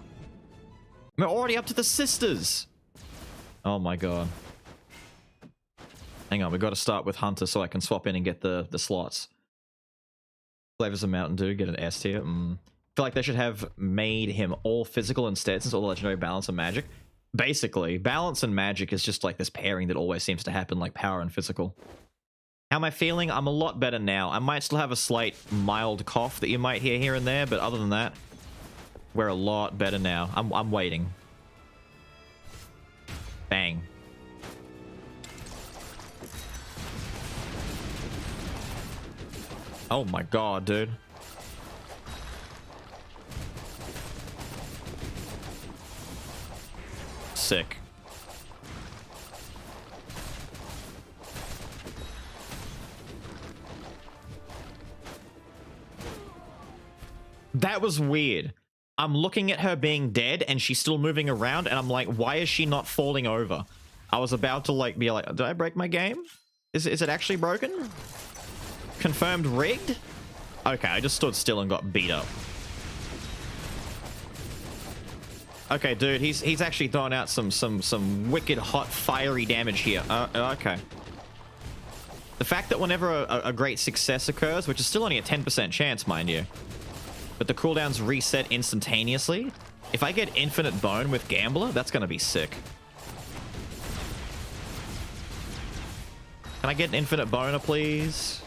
We're already up to the sisters. Oh my god. Hang on, we got to start with Hunter so I can swap in and get the slots. Flavors of Mountain Dew, get an S tier. Feel like they should have made him all physical instead, since all the legendary balance and magic. Basically, balance and magic is just like this pairing that always seems to happen, like power and physical. How am I feeling? I'm a lot better now. I might still have a slight mild cough that you might hear here and there, but other than that, we're a lot better now. I'm waiting. Bang. Oh my god, dude. Sick. That was weird. I'm looking at her being dead and she's still moving around and I'm like, why is she not falling over? I was about to like be like, did I break my game? Is it actually broken? Confirmed rigged? Okay, I just stood still and got beat up. Okay, dude, he's actually throwing out some wicked hot fiery damage here. Okay. The fact that whenever a great success occurs, which is still only a 10% chance, mind you, but the cooldowns reset instantaneously. If I get infinite bone with Gambler, that's gonna be sick. Can I get an infinite boner, please?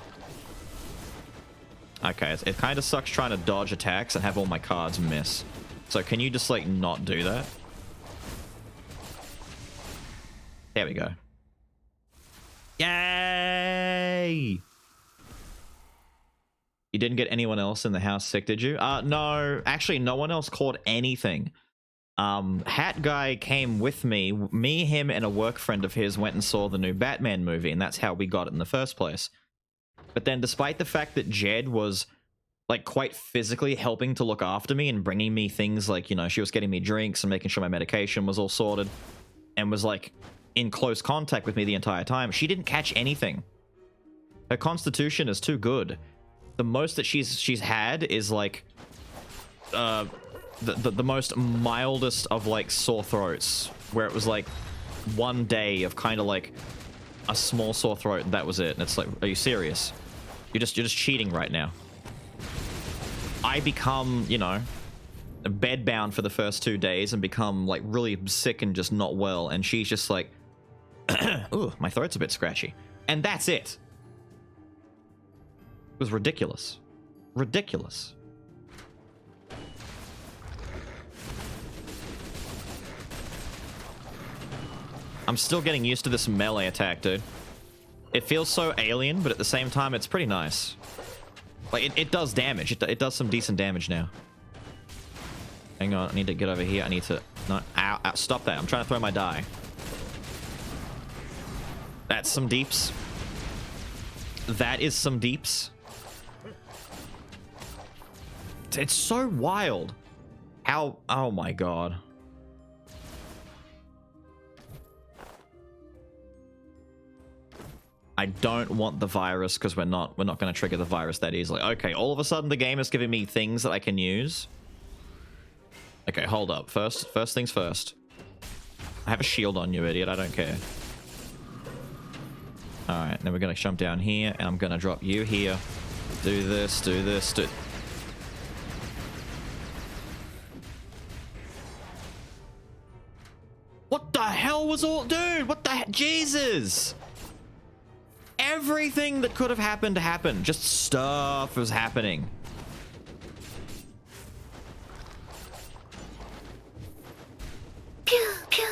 Okay, it kind of sucks trying to dodge attacks and have all my cards miss. So can you just, like, not do that? There we go. Yay! You didn't get anyone else in the house sick, did you? No. Actually, no one else caught anything. Hat Guy came with me. Me, him, and a work friend of his went and saw the new Batman movie, and that's how we got it in the first place. But then, despite the fact that Jed was, like, quite physically helping to look after me and bringing me things like, you know, she was getting me drinks and making sure my medication was all sorted and was, like, in close contact with me the entire time, she didn't catch anything. Her constitution is too good. The most that she's had is, like, the most mildest of, like, sore throats, where it was, like, one day of kind of, like, a small sore throat, and that was it. And it's like, are you serious? You're just cheating right now. I become, you know, bedbound for the first 2 days and become, like, really sick and just not well, and she's just like, ooh, my throat's a bit scratchy. And that's it. It was ridiculous. Ridiculous. I'm still getting used to this melee attack, dude. It feels so alien, but at the same time, it's pretty nice. Like, it does damage. It does some decent damage now. Hang on, I need to get over here. I need to... No, ow, ow, stop that. I'm trying to throw my die. That's some deeps. That is some deeps. It's so wild. How... Oh my god. I don't want the virus because we're not going to trigger the virus that easily. Okay, all of a sudden the game is giving me things that I can use. Okay, hold up. First things first. I have a shield on you, idiot. I don't care. Alright, then we're going to jump down here, and I'm going to drop you here. Do this, do this, do... What the hell was all... Dude, what the heck? Jesus! Everything that could have happened happened. Just stuff was happening. Pew, pew.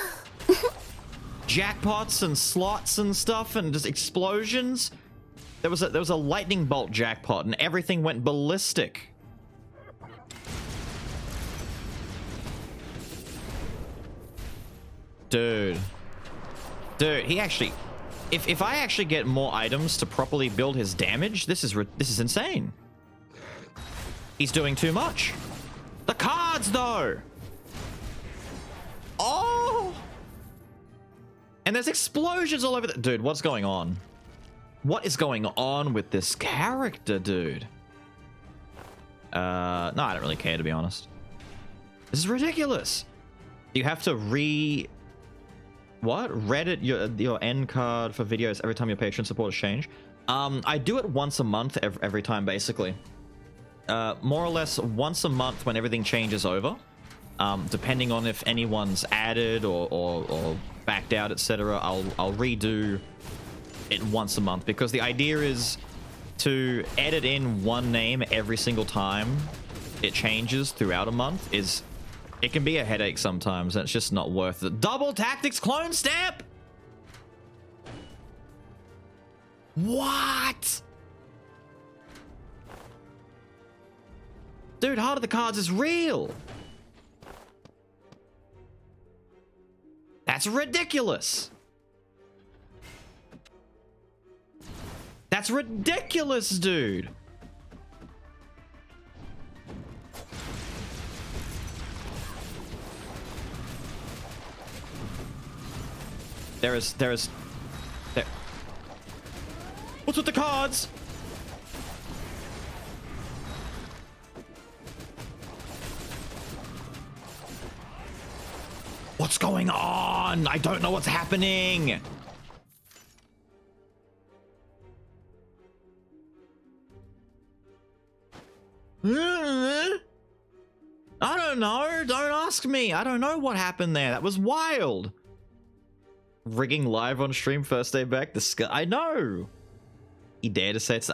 Jackpots and slots and stuff and just explosions. There was a lightning bolt jackpot and everything went ballistic. Dude, he actually... If I actually get more items to properly build his damage, this is insane. He's doing too much. The cards, though. Oh! And there's explosions all over the... Dude, what's going on? What is going on with this character, dude? No, I don't really care, to be honest. This is ridiculous. You have to What? Reddit your end card for videos every time your patron support is changed. I do it once a month every time, basically. More or less once a month when everything changes over. Depending on if anyone's added or backed out, etc. I'll redo it once a month because the idea is to edit in one name every single time it changes throughout a month. It can be a headache sometimes, and it's just not worth it. Double Tactics Clone Stamp! What? Dude, Heart of the Cards is real! That's ridiculous! That's ridiculous, dude! There. What's with the cards? What's going on? I don't know what's happening. I don't know. Don't ask me. I don't know what happened there. That was wild. Rigging live on stream first day back. I know. He dared to say it's...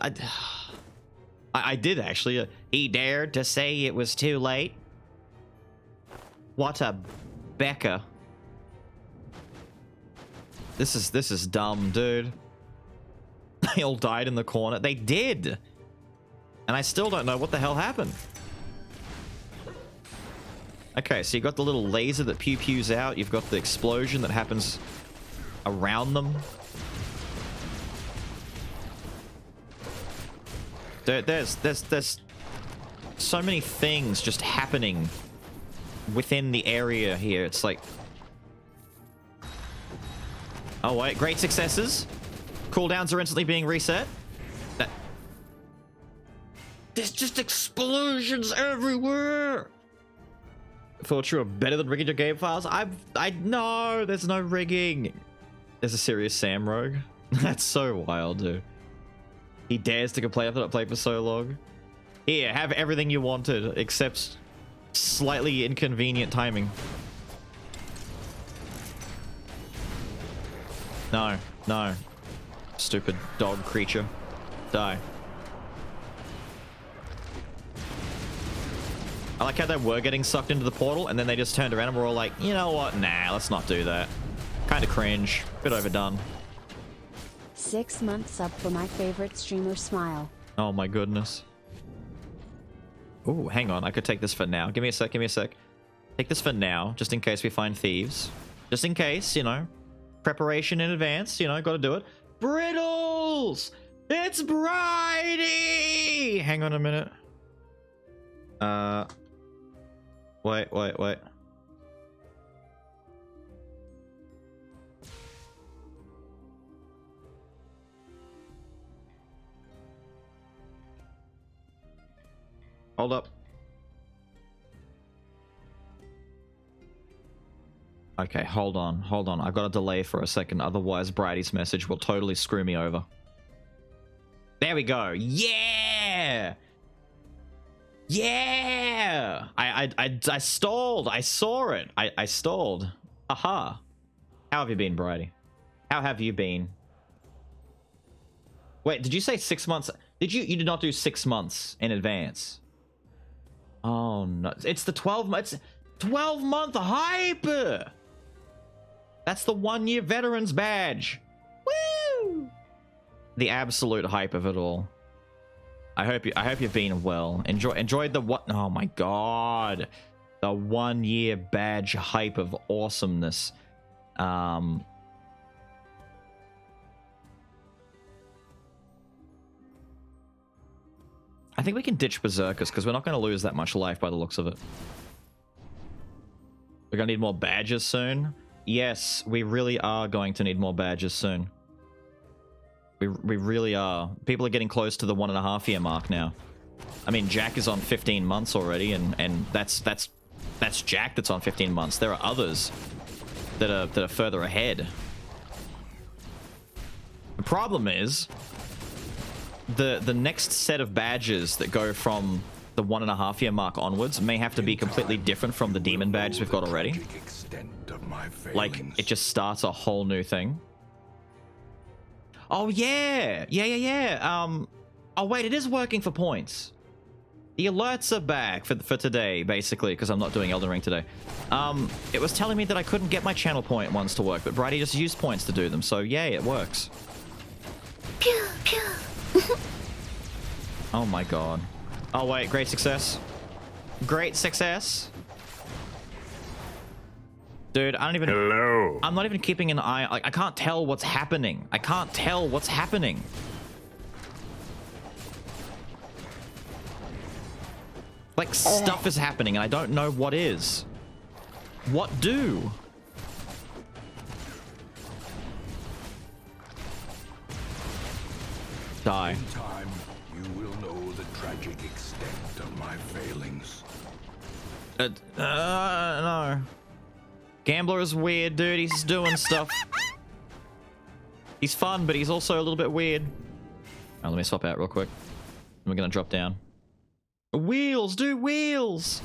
I did actually. He dared to say it was too late. What a Becca. This is dumb, dude. They all died in the corner. They did. And I still don't know what the hell happened. Okay, so you got the little laser that pew-pews out. You've got the explosion that happens around them. There's so many things just happening within the area here. It's like... Oh, wait. Great successes. Cooldowns are instantly being reset. There's just explosions everywhere. Thought you were better than rigging your game files. No, there's no rigging. There's a serious Sam rogue. That's so wild, dude. He dares to complain after not playing for so long. Here, have everything you wanted, except slightly inconvenient timing. No, no. Stupid dog creature. Die. I like how they were getting sucked into the portal, and then they just turned around and were all like, you know what? Nah, let's not do that. Kind of cringe. Bit overdone. 6 months up for my favorite streamer, Smile. Oh my goodness. Ooh, hang on. I could take this for now. Give me a sec, give me a sec. Take this for now, just in case we find thieves. Just in case, you know. Preparation in advance, you know, gotta do it. Brittles! It's Bridie! Hang on a minute. Wait. Hold up. Okay, hold on. I've got a delay for a second, otherwise Bridie's message will totally screw me over. There we go. Yeah! Yeah! I stalled. I saw it. I stalled. Aha. How have you been, Bridie? How have you been? Wait, did you say 6 months? You did not do 6 months in advance? Oh no. It's the 12-month hype! That's the 1-year veterans badge. Woo! The absolute hype of it all. I hope you've been well. Enjoyed the what? Oh my god, the 1-year badge hype of awesomeness. I think we can ditch berserkers because we're not going to lose that much life by the looks of it. We're going to need more badges soon. Yes, we really are going to need more badges soon. We really are. People are getting close to the 1.5 year mark now. I mean, Jack is on 15 months already, and that's Jack that's on 15 months. There are others that are further ahead. The problem is the next set of badges that go from the 1.5 year mark onwards may have to be completely different from the demon badges we've got already. Like, it just starts a whole new thing. Oh, yeah. Oh, wait, it is working for points. The alerts are back for today, basically, because I'm not doing Elden Ring today. It was telling me that I couldn't get my channel point ones to work, but Bridie just used points to do them, so yay, it works. Pew, pew. Oh, my God. Oh, wait, great success. Great success. Dude, I don't even... Hello. I'm not even keeping an eye... Like, I can't tell what's happening. I can't tell what's happening. Like, stuff is happening, and I don't know what is. What do? Die. In time, you will know the tragic extent of my failings. No. Gambler is weird, dude. He's doing stuff. He's fun, but he's also a little bit weird. Let me swap out real quick. We're gonna drop down. Wheels, dude, wheels!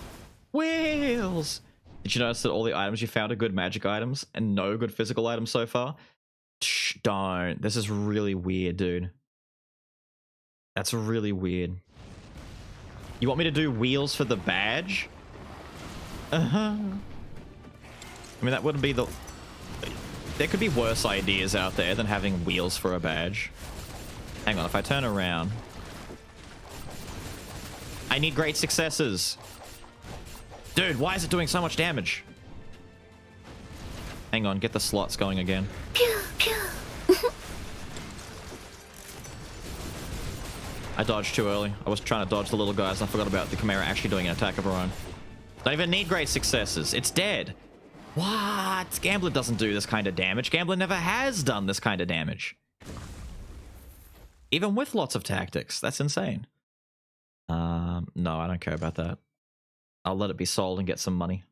Wheels! Did you notice that all the items you found are good magic items and no good physical items so far? Shh, don't. This is really weird, dude. That's really weird. You want me to do wheels for the badge? Uh-huh. I mean, that wouldn't be the... There could be worse ideas out there than having wheels for a badge. Hang on, if I turn around... I need great successes. Dude, why is it doing so much damage? Hang on, get the slots going again. Pew, pew. I dodged too early. I was trying to dodge the little guys and I forgot about the Chimera actually doing an attack of her own. Don't even need great successes. It's dead. What? Gambler doesn't do this kind of damage. Gambler never has done this kind of damage. Even with lots of tactics. That's insane. No, I don't care about that. I'll let it be sold and get some money.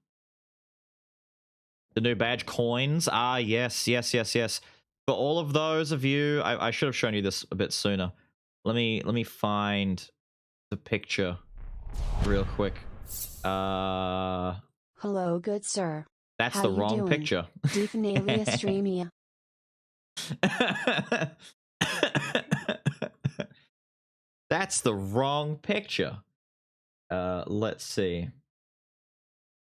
The new badge coins. Ah, yes, yes, yes, yes. For all of those of you, I should have shown you this a bit sooner. Let me find the picture real quick. Hello, good sir. That's How the you wrong doing? picture. Deepnalia streamia. That's the wrong picture. Let's see.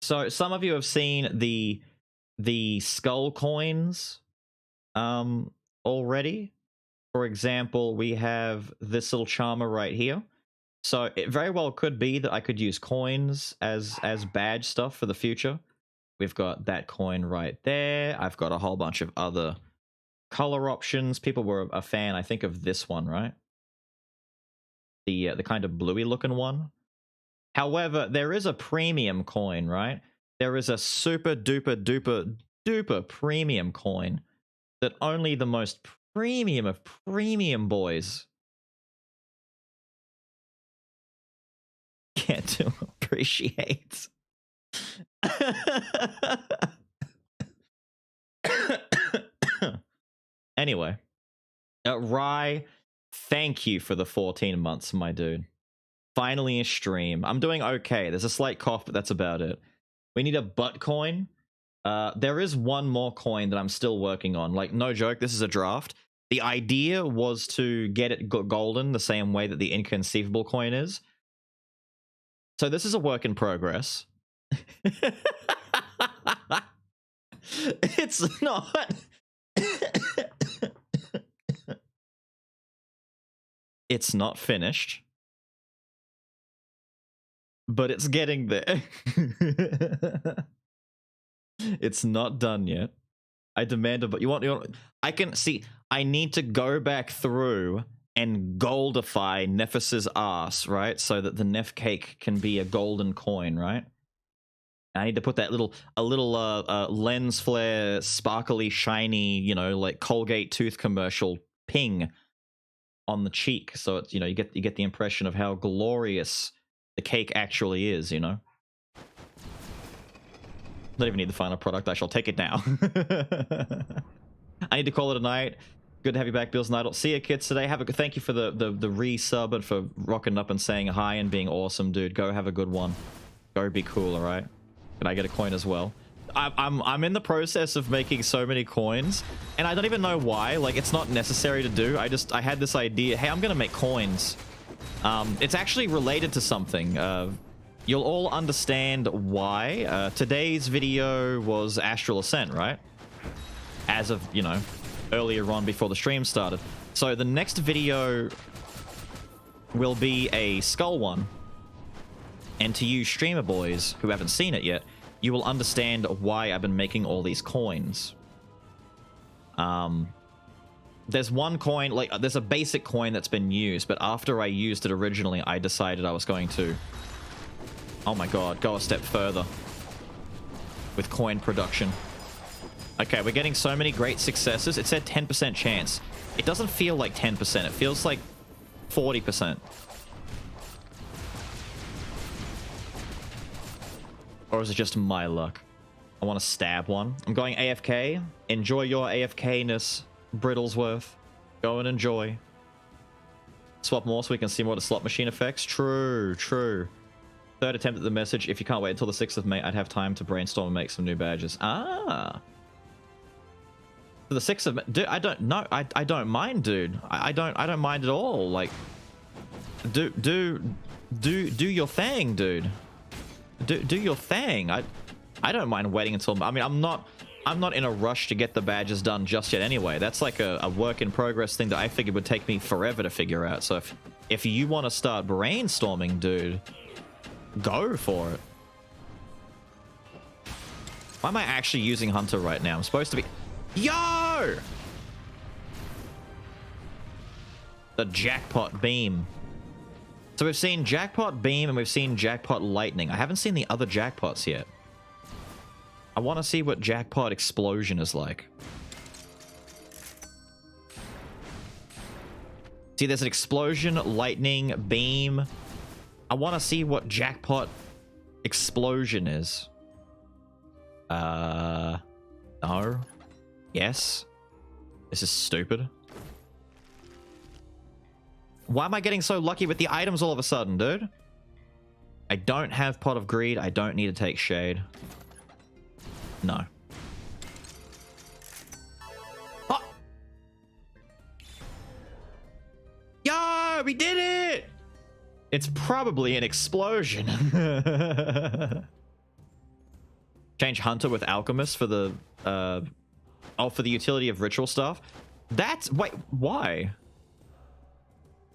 So some of you have seen the Skul coins already. For example, we have this little charmer right here. So it very well could be that I could use coins as badge stuff for the future. We've got that coin right there. I've got a whole bunch of other color options. People were a fan, I think, of this one, right? The kind of bluey looking one. However, there is a premium coin, right? There is a super duper duper duper premium coin that only the most premium of premium boys get to appreciate. Anyway, Rye, thank you for the 14 months, my dude. Finally a stream. I'm doing okay. There's a slight cough, but that's about it. We need a butt coin. There is one more coin that I'm still working on. Like, no joke, this is a draft. The idea was to get it golden the same way that the inconceivable coin is. So this is a work in progress. It's not... It's not finished. But it's getting there. It's not done yet. I demand a... But you want... I can see... I need to go back through and goldify Nephus's ass, right? So that the Neph cake can be a golden coin, right? I need to put that a little lens flare, sparkly, shiny, you know, like Colgate tooth commercial ping on the cheek, so it's, you know, you get the impression of how glorious the cake actually is, you know. Don't even need the final product. I shall take it now. I need to call it a night. Good to have you back, Bills Night. See you, kids, today. Have a good... Thank you for the resub and for rocking up and saying hi and being awesome, dude. Go have a good one. Go be cool, all right? Can I get a coin as well? I'm in the process of making so many coins, and I don't even know why. Like, it's not necessary to do. I had this idea. Hey, I'm gonna make coins. It's actually related to something. You'll all understand why. Today's video was Astral Ascent, right? As of, you know, earlier on before the stream started. So the next video will be a Skul one. And to you streamer boys who haven't seen it yet, you will understand why I've been making all these coins. There's one coin, like, there's a basic coin that's been used, but after I used it originally, I decided I was going to, oh my god, go a step further with coin production. Okay, we're getting so many great successes. It said 10% chance. It doesn't feel like 10%. It feels like 40%. Or is it just my luck? I want to stab one. I'm going AFK. Enjoy your AFK-ness, Brittlesworth. Go and enjoy. Swap more so we can see more of the slot machine effects. True, true. Third attempt at the message. If you can't wait until the 6th of May, I'd have time to brainstorm and make some new badges. Ah. For the 6th of May. Dude, I don't know. I don't mind, dude. I don't mind at all. Like, do your thing, dude. Do your thing. I don't mind waiting until... I mean, I'm not in a rush to get the badges done just yet anyway. That's like a work in progress thing that I figured would take me forever to figure out. So if you want to start brainstorming, dude, go for it. Why am I actually using Hunter right now? I'm supposed to be... Yo! The Jackpot Beam. So we've seen Jackpot Beam and we've seen Jackpot Lightning. I haven't seen the other Jackpots yet. I want to see what Jackpot Explosion is like. See, there's an Explosion, Lightning, Beam. I want to see what Jackpot Explosion is. No. Yes. This is stupid. Why am I getting so lucky with the items all of a sudden, dude? I don't have Pot of Greed. I don't need to take Shade. No. Oh! Yo, we did it! It's probably an explosion. Change Hunter with Alchemist for the for the utility of ritual stuff. That's... Wait, why?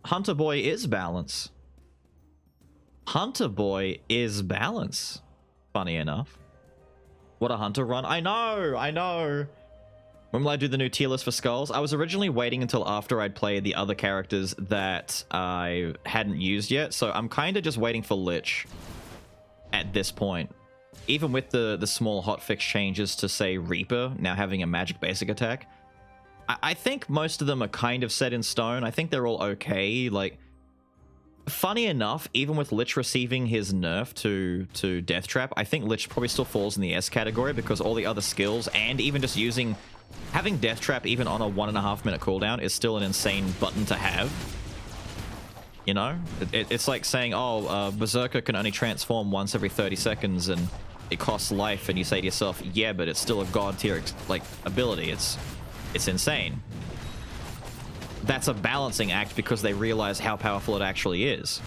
Hunter Boy is balance. Hunter Boy is balance. Funny enough. What a Hunter run. I know. When will I do the new tier list for Skulls? I was originally waiting until after I'd played the other characters that I hadn't used yet. So I'm kind of just waiting for Lich at this point. Even with the small hotfix changes to, say, Reaper now having a magic basic attack. I think most of them are kind of set in stone. I think they're all okay. Like, funny enough, even with Lich receiving his nerf to Death Trap, I think Lich probably still falls in the S category because all the other skills and even just having Death Trap even on a 1.5 minute cooldown is still an insane button to have. You know? It's like saying, oh, Berserker can only transform once every 30 seconds and it costs life, and you say to yourself, yeah, but it's still a god tier like ability. It's insane. That's a balancing act because they realize how powerful it actually is.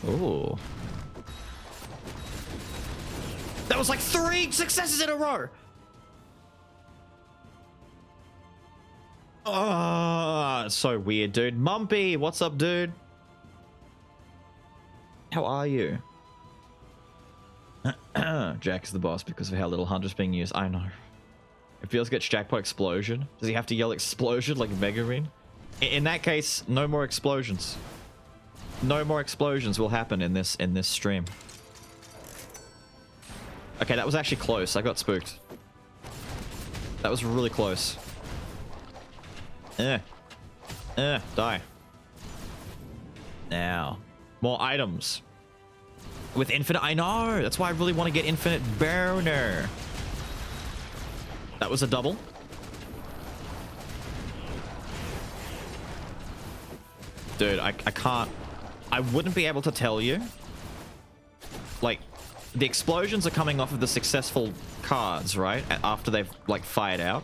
Ooh. That was like 3 successes in a row! Oh, it's so weird, dude. Mumpy, what's up, dude? How are you? Jack is the boss because of how little Hunter's being used. I know. If Feels gets Jackpot Explosion, does he have to yell explosion like Megarine? In that case, no more explosions. No more explosions will happen in this stream. Okay, that was actually close. I got spooked. That was really close. Die. Now, more items. With infinite, I know. That's why I really want to get infinite burner. That was a double. Dude, I can't... I wouldn't be able to tell you. Like, the explosions are coming off of the successful cards, right? After they've, like, fired out.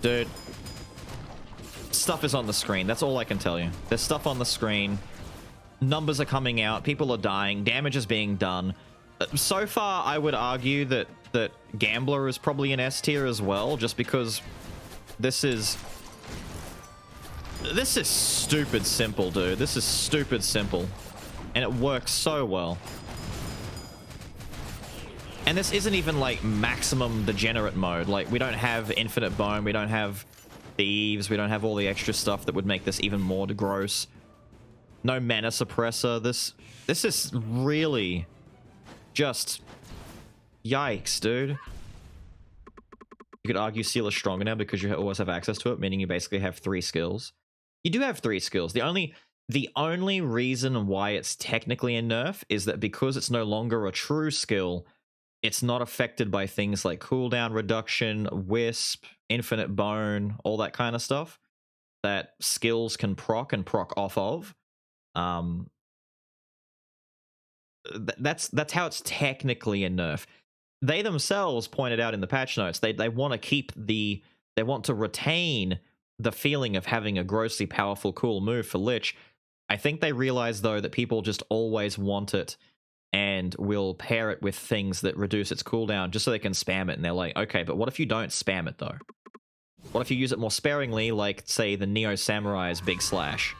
Dude. Stuff is on the screen. That's all I can tell you. There's stuff on the screen. Numbers are coming out. People are dying. Damage is being done. So far, I would argue that Gambler is probably an S tier as well, just because this is stupid simple, dude. This is stupid simple. And it works so well. And this isn't even like maximum degenerate mode. Like, we don't have infinite bone, we don't have thieves, we don't have all the extra stuff that would make this even more gross. No mana suppressor. This is really Just yikes, dude. You could argue Seal is stronger now because you always have access to it, meaning you basically have 3 skills. You do have 3 skills. The only reason why it's technically a nerf is that because it's no longer a true skill, it's not affected by things like cooldown reduction, wisp, infinite bone, all that kind of stuff that skills can proc and proc off of. That's how it's technically a nerf. They themselves pointed out in the patch notes they want to keep they want to retain the feeling of having a grossly powerful cool move for Lich. I think they realize though that people just always want it and will pair it with things that reduce its cooldown just so they can spam it, and they're like, okay, but what if you don't spam it though? What if you use it more sparingly, like say the Neo Samurai's Big Slash?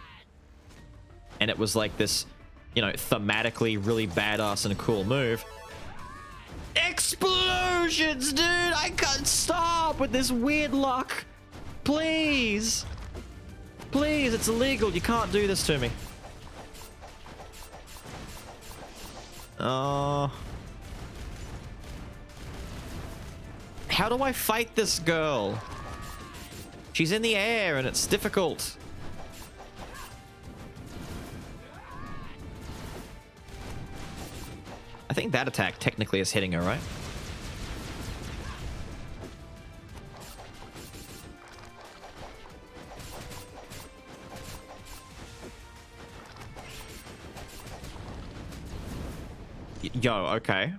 And it was like this, you know, thematically really badass and cool move. Explosions, dude! I can't stop with this weird luck. Please. Please, it's illegal. You can't do this to me. How do I fight this girl? She's in the air and it's difficult. I think that attack technically is hitting her, right? Yo, okay.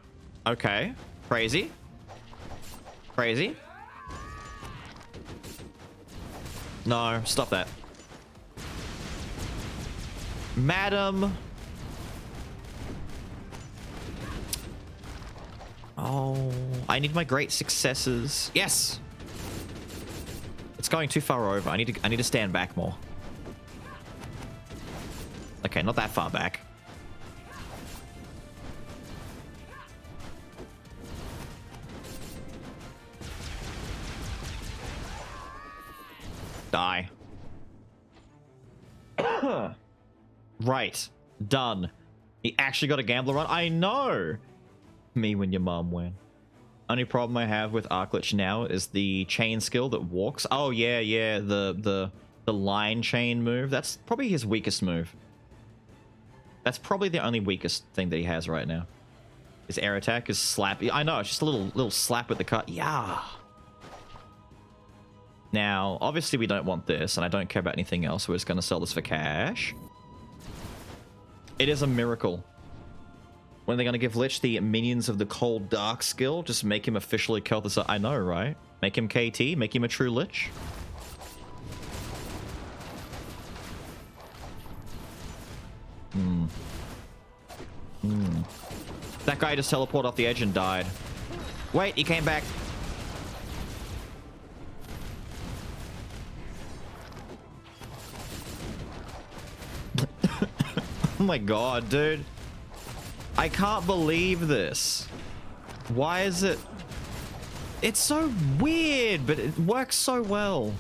Okay. Crazy. Crazy. No, stop that. Madam. Oh, I need my great successes. Yes. It's going too far over. I need to stand back more. Okay, not that far back. Die. Right. Done. He actually got a gambler run. I know. Me when your mom win. Only problem I have with Arclich now is the chain skill that walks. Oh yeah, yeah, the line chain move. That's probably his weakest move. That's probably the only weakest thing that he has right now. His air attack is slap. I know, it's just a little slap with the cut. Yeah. Now, obviously we don't want this, and I don't care about anything else, so we're just going to sell this for cash. It is a miracle. When are they going to give Lich the Minions of the Cold Dark skill? Just make him officially kill this. I know, right? Make him KT, make him a true Lich. That guy just teleported off the edge and died. Wait, he came back. Oh my god, dude. I can't believe this. Why is it... It's so weird, but it works so well.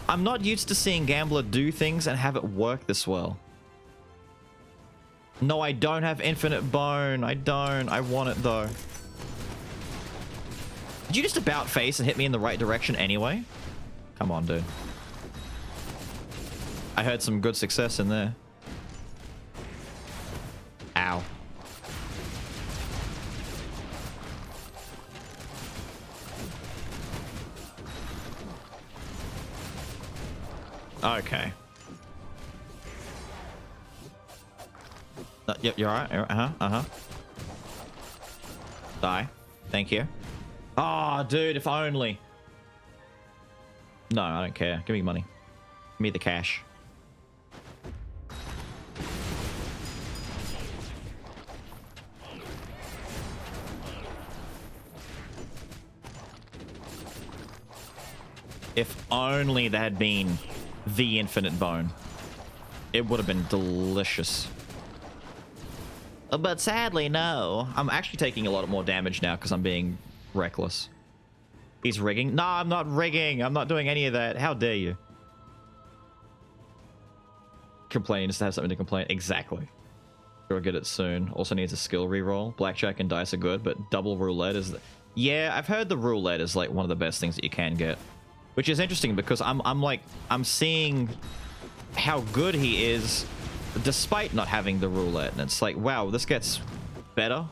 I'm not used to seeing Gambler do things and have it work this well. No, I don't have infinite bone. I don't. I want it, though. Did you just about face and hit me in the right direction anyway? Come on, dude. I heard some good success in there. Ow. Okay. Yep, you're alright. Die. Thank you. Oh, dude, if only. No, I don't care. Give me money. Give me the cash. If only there had been the infinite bone. It would have been delicious. But sadly, no. I'm actually taking a lot more damage now because I'm being reckless. He's rigging. No, I'm not rigging. I'm not doing any of that. How dare you? Complain just to have something to complain. Exactly. Sure, I'll get it soon. Also needs a skill reroll. Blackjack and dice are good, but double roulette is... Yeah, I've heard the roulette is like one of the best things that you can get. Which is interesting because I'm seeing how good he is despite not having the roulette. And it's like, wow, this gets better.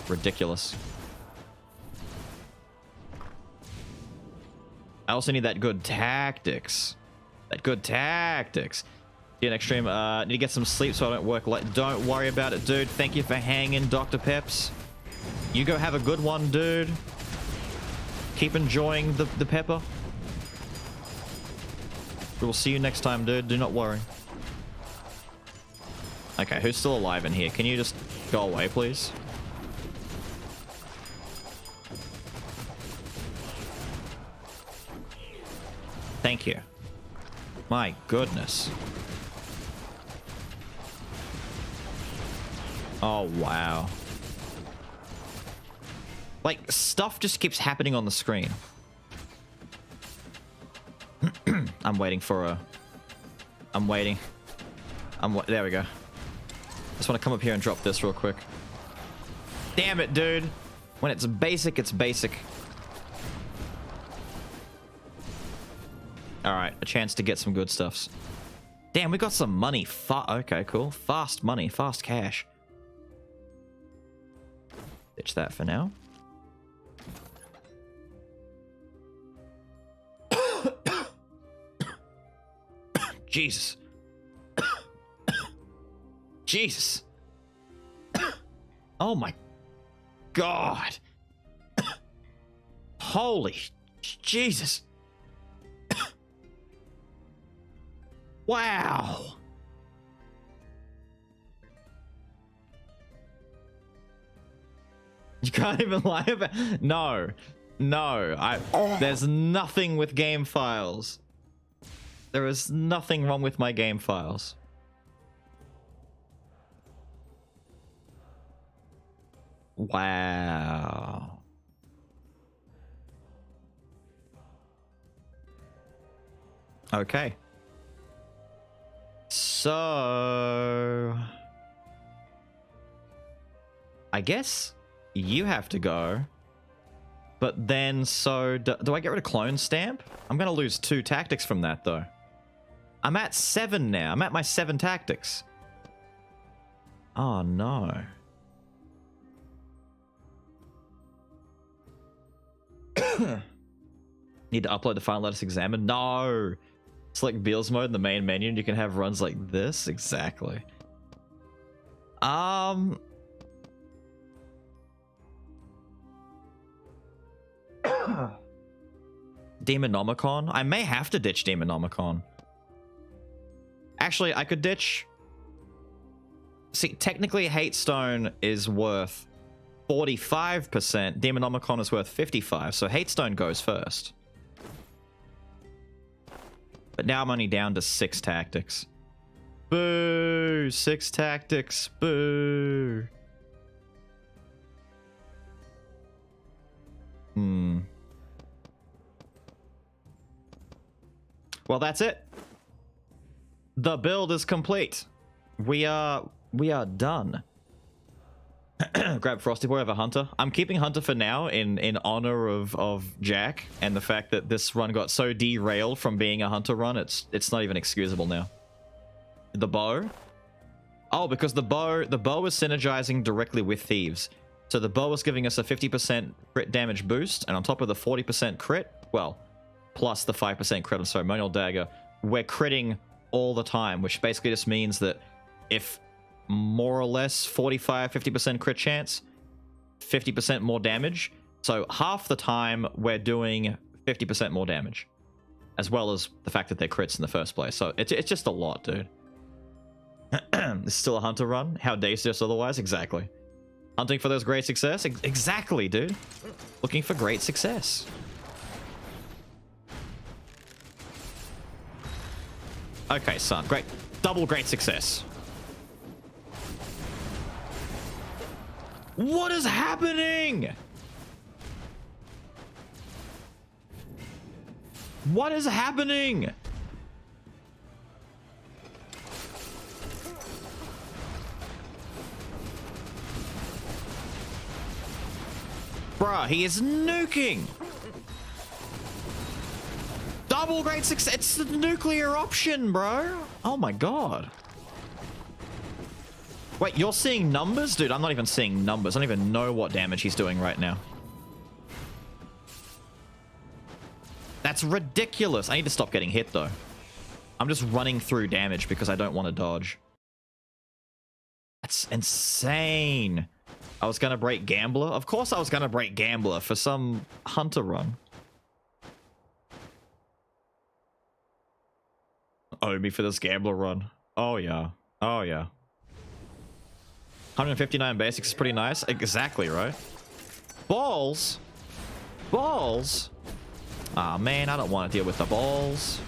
Ridiculous. I also need that good tactics. That good tactics. See you next stream. Need to get some sleep so I don't work late. Don't worry about it, dude. Thank you for hanging, Dr. Peps. You go have a good one, dude. Keep enjoying the pepper. We'll see you next time, dude. Do not worry. Okay, who's still alive in here? Can you just go away, please? Thank you. My goodness. Oh, wow. Like, stuff just keeps happening on the screen. I'm waiting for a... I'm waiting. There we go. Just want to come up here and drop this real quick. Damn it, dude. When it's basic, it's basic. Alright, a chance to get some good stuffs. Damn, we got some money. Okay, cool. Fast money, fast cash. Ditch that for now. Jesus. Jesus. Oh my God. Holy Jesus. Wow. You can't even lie about... No. No. There's nothing with game files. There is nothing wrong with my game files. Wow. Okay. So... I guess you have to go. But then, so... Do I get rid of Clone Stamp? I'm going to lose 2 tactics from that, though. I'm at 7 now. I'm at my 7 tactics. Oh, no. Need to upload the file and let us examine? No! Select Beals mode in the main menu and you can have runs like this? Exactly. Demonomicon? I may have to ditch Demonomicon. Actually, I could ditch... See, technically Hatestone is worth 45%. Demonomicon is worth 55%, so Hatestone goes first. But now I'm only down to 6 tactics. Boo! 6 tactics. Boo! Well, that's it. The build is complete. We are done. Grab Frosty Boy over Hunter. I'm keeping Hunter for now in honor of Jack and the fact that this run got so derailed from being a Hunter run. It's not even excusable now. The bow. Oh, because the bow is synergizing directly with Thieves. So the bow is giving us a 50% crit damage boost, and on top of the 40% crit, well, plus the 5% crit on Ceremonial Dagger, we're critting all the time, which basically just means that if more or less 45-50% crit chance, 50% more damage, so half the time we're doing 50% more damage, as well as the fact that they're crits in the first place. So it's just a lot, dude. It's still a Hunter run. How dare you suggest otherwise? Exactly. Hunting for those great success? Exactly, dude. Looking for great success. Okay, son. Great. Double great success. What is happening? What is happening? Bruh, he is nuking. Double great success. It's the nuclear option, bro. Oh my god. Wait, you're seeing numbers? Dude, I'm not even seeing numbers. I don't even know what damage he's doing right now. That's ridiculous. I need to stop getting hit, though. I'm just running through damage because I don't want to dodge. That's insane. I was going to break Gambler. Of course I was going to break Gambler for some Hunter run. Owe me for this Gambler run. Oh, yeah. Oh, yeah. 159 basics is pretty nice. Exactly, right? Balls? Balls? Aw, man, I don't want to deal with the balls.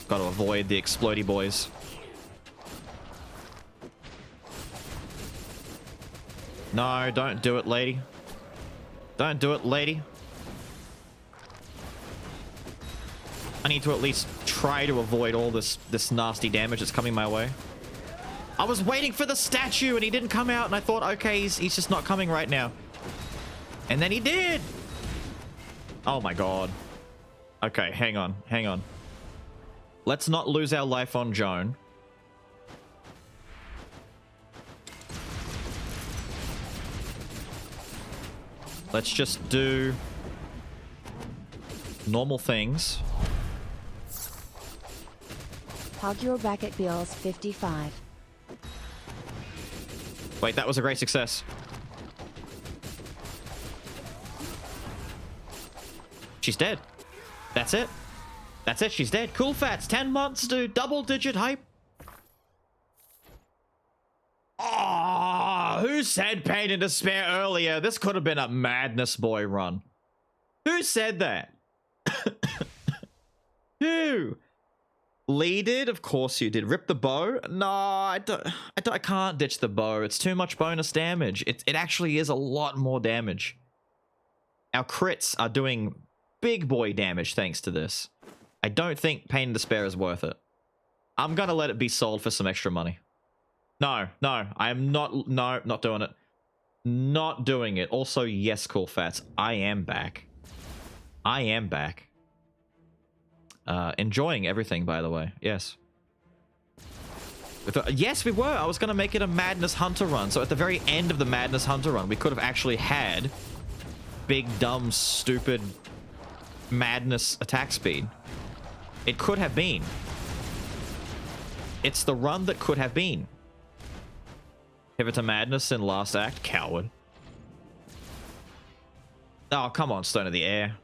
Got to avoid the explodey boys. No, don't do it, lady. Don't do it, lady. I need to at least try to avoid all this nasty damage that's coming my way. I was waiting for the statue and he didn't come out and I thought, okay, he's just not coming right now. And then he did. Oh my god. Okay, hang on, hang on. Let's not lose our life on Joan. Let's just do normal things. Hog your back at Bill's 55. Wait, that was a great success. She's dead. That's it. That's it, she's dead. Cool Fats, 10 months, dude. Double-digit hype. Oh, who said Pain and Despair earlier? This could have been a Madness Boy run. Who said that? Who? Lee did? Of course you did. Rip the bow? No, I can't ditch the bow. It's too much bonus damage. It actually is a lot more damage. Our crits are doing big boy damage thanks to this. I don't think Pain and Despair is worth it. I'm gonna let it be sold for some extra money. No, I am not. No, not doing it. Not doing it. Also, yes, Cool Fats. I am back. I am back. Enjoying everything, by the way. Yes. Yes, we were. I was going to make it a Madness Hunter run. So at the very end of the Madness Hunter run, we could have actually had big, dumb, stupid Madness attack speed. It could have been. It's the run that could have been. Pivot to Madness in last act. Coward. Oh, come on, Stone of the Air.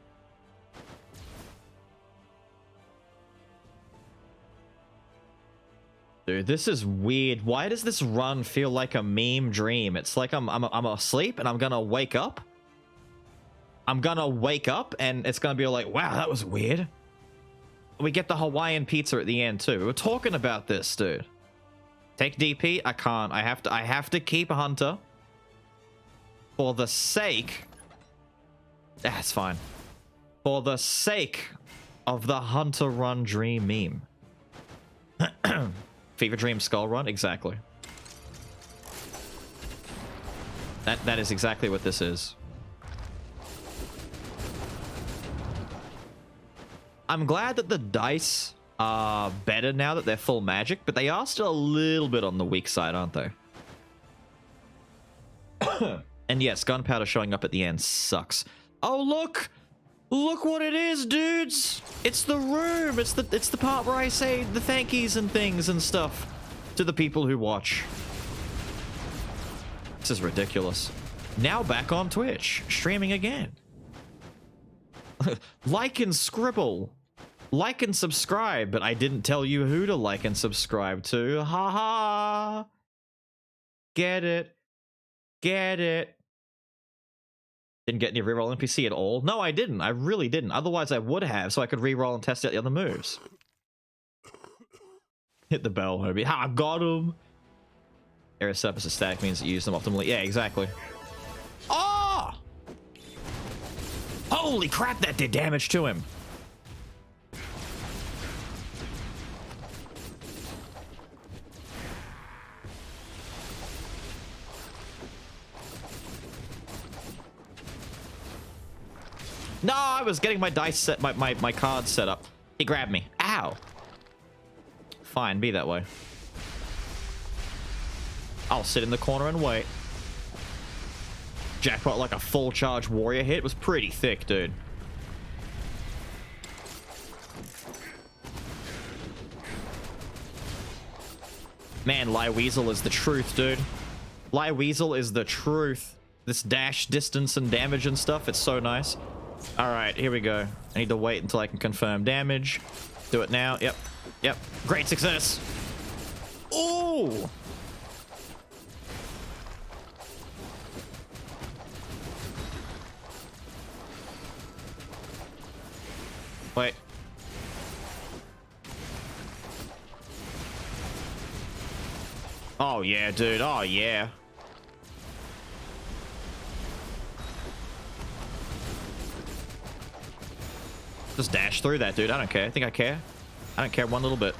Dude, this is weird. Why does this run feel like a meme dream? It's like I'm asleep and I'm gonna wake up. I'm gonna wake up and it's gonna be like, wow, that was weird. We get the Hawaiian pizza at the end too. We were talking about this, dude. Take DP? I can't. I have to keep a Hunter. For the sake... That's fine. For the sake of the Hunter Run Dream meme. Fever Dream Skull Run? Exactly. That is exactly what this is. I'm glad that the dice are better now that they're full magic, but they are still a little bit on the weak side, aren't they? And yes, gunpowder showing up at the end sucks. Oh, look! Look what it is, dudes! It's the room! It's the part where I say the thankies and things and stuff to the people who watch. This is ridiculous. Now back on Twitch, streaming again. Like and scribble. Like and subscribe, but I didn't tell you who to like and subscribe to. Ha ha! Get it. Get it. Didn't get any reroll NPC at all? No, I didn't. I really didn't. Otherwise, I would have, so I could reroll and test out the other moves. Hit the bell, Hobie. Ha! Got him! Area surface of static means that you use them optimally. Yeah, exactly. Oh! Holy crap, that did damage to him. No, I was getting my dice set, my cards set up. He grabbed me. Ow. Fine, be that way. I'll sit in the corner and wait. Jackpot like a full charge warrior hit was pretty thick, dude. Man, Weasel is the truth, dude. Weasel is the truth. This dash distance and damage and stuff, it's so nice. All right, here we go. I need to wait until I can confirm damage. Do it now. Yep. Yep. Great success. Ooh. Wait. Oh, yeah, dude. Oh, yeah. Just dash through that, dude. I don't care. I think I care. I don't care one little bit.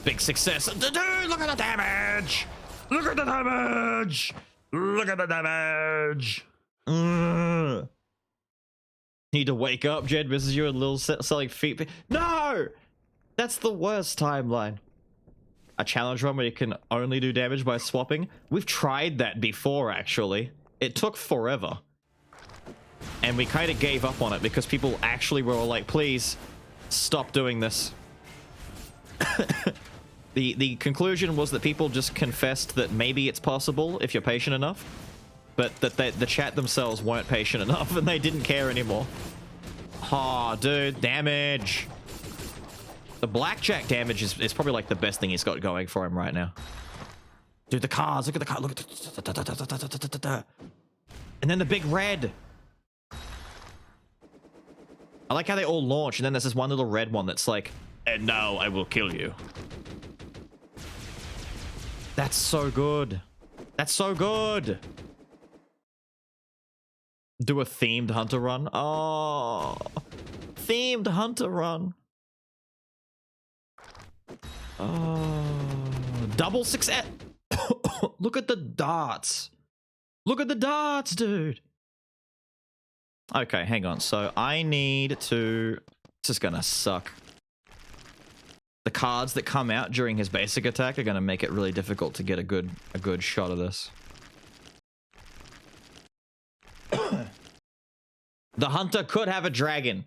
Big success. Dude, look at the damage. Look at the damage. Look at the damage. Need to wake up, Jed. Misses you a little selling feet. No! That's the worst timeline. A challenge run where you can only do damage by swapping. We've tried that before, actually. It took forever. And we kind of gave up on it because people actually were all like, please, stop doing this. The conclusion was that people just confessed that maybe it's possible if you're patient enough, but that the chat themselves weren't patient enough and they didn't care anymore. Aw, dude, damage. The blackjack damage is probably like the best thing he's got going for him right now. Dude, the cards, look at the card, look at the... And then the big red. I like how they all launch, and then there's this one little red one that's like, and now I will kill you. That's so good. That's so good. Do a themed hunter run. Oh, themed hunter run. Oh, double success. Look at the darts. Look at the darts, dude. Okay, hang on. So I need to... This is gonna suck. The cards that come out during his basic attack are gonna make it really difficult to get a good shot of this. The hunter could have a dragon.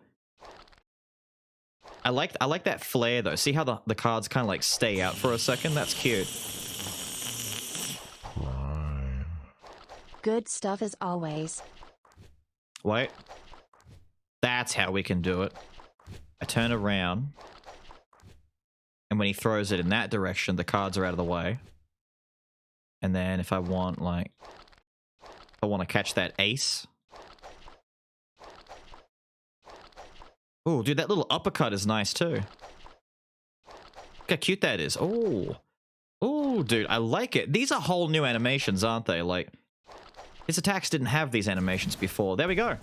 I like that flare though. See how the cards kind of like stay out for a second? That's cute. Good stuff as always. Wait. That's how we can do it. I turn around. And when he throws it in that direction, the cards are out of the way. And then if I want, like... I want to catch that ace. Oh, dude, that little uppercut is nice too. Look how cute that is. Oh. Oh, dude, I like it. These are whole new animations, aren't they? Like... His attacks didn't have these animations before. There we go.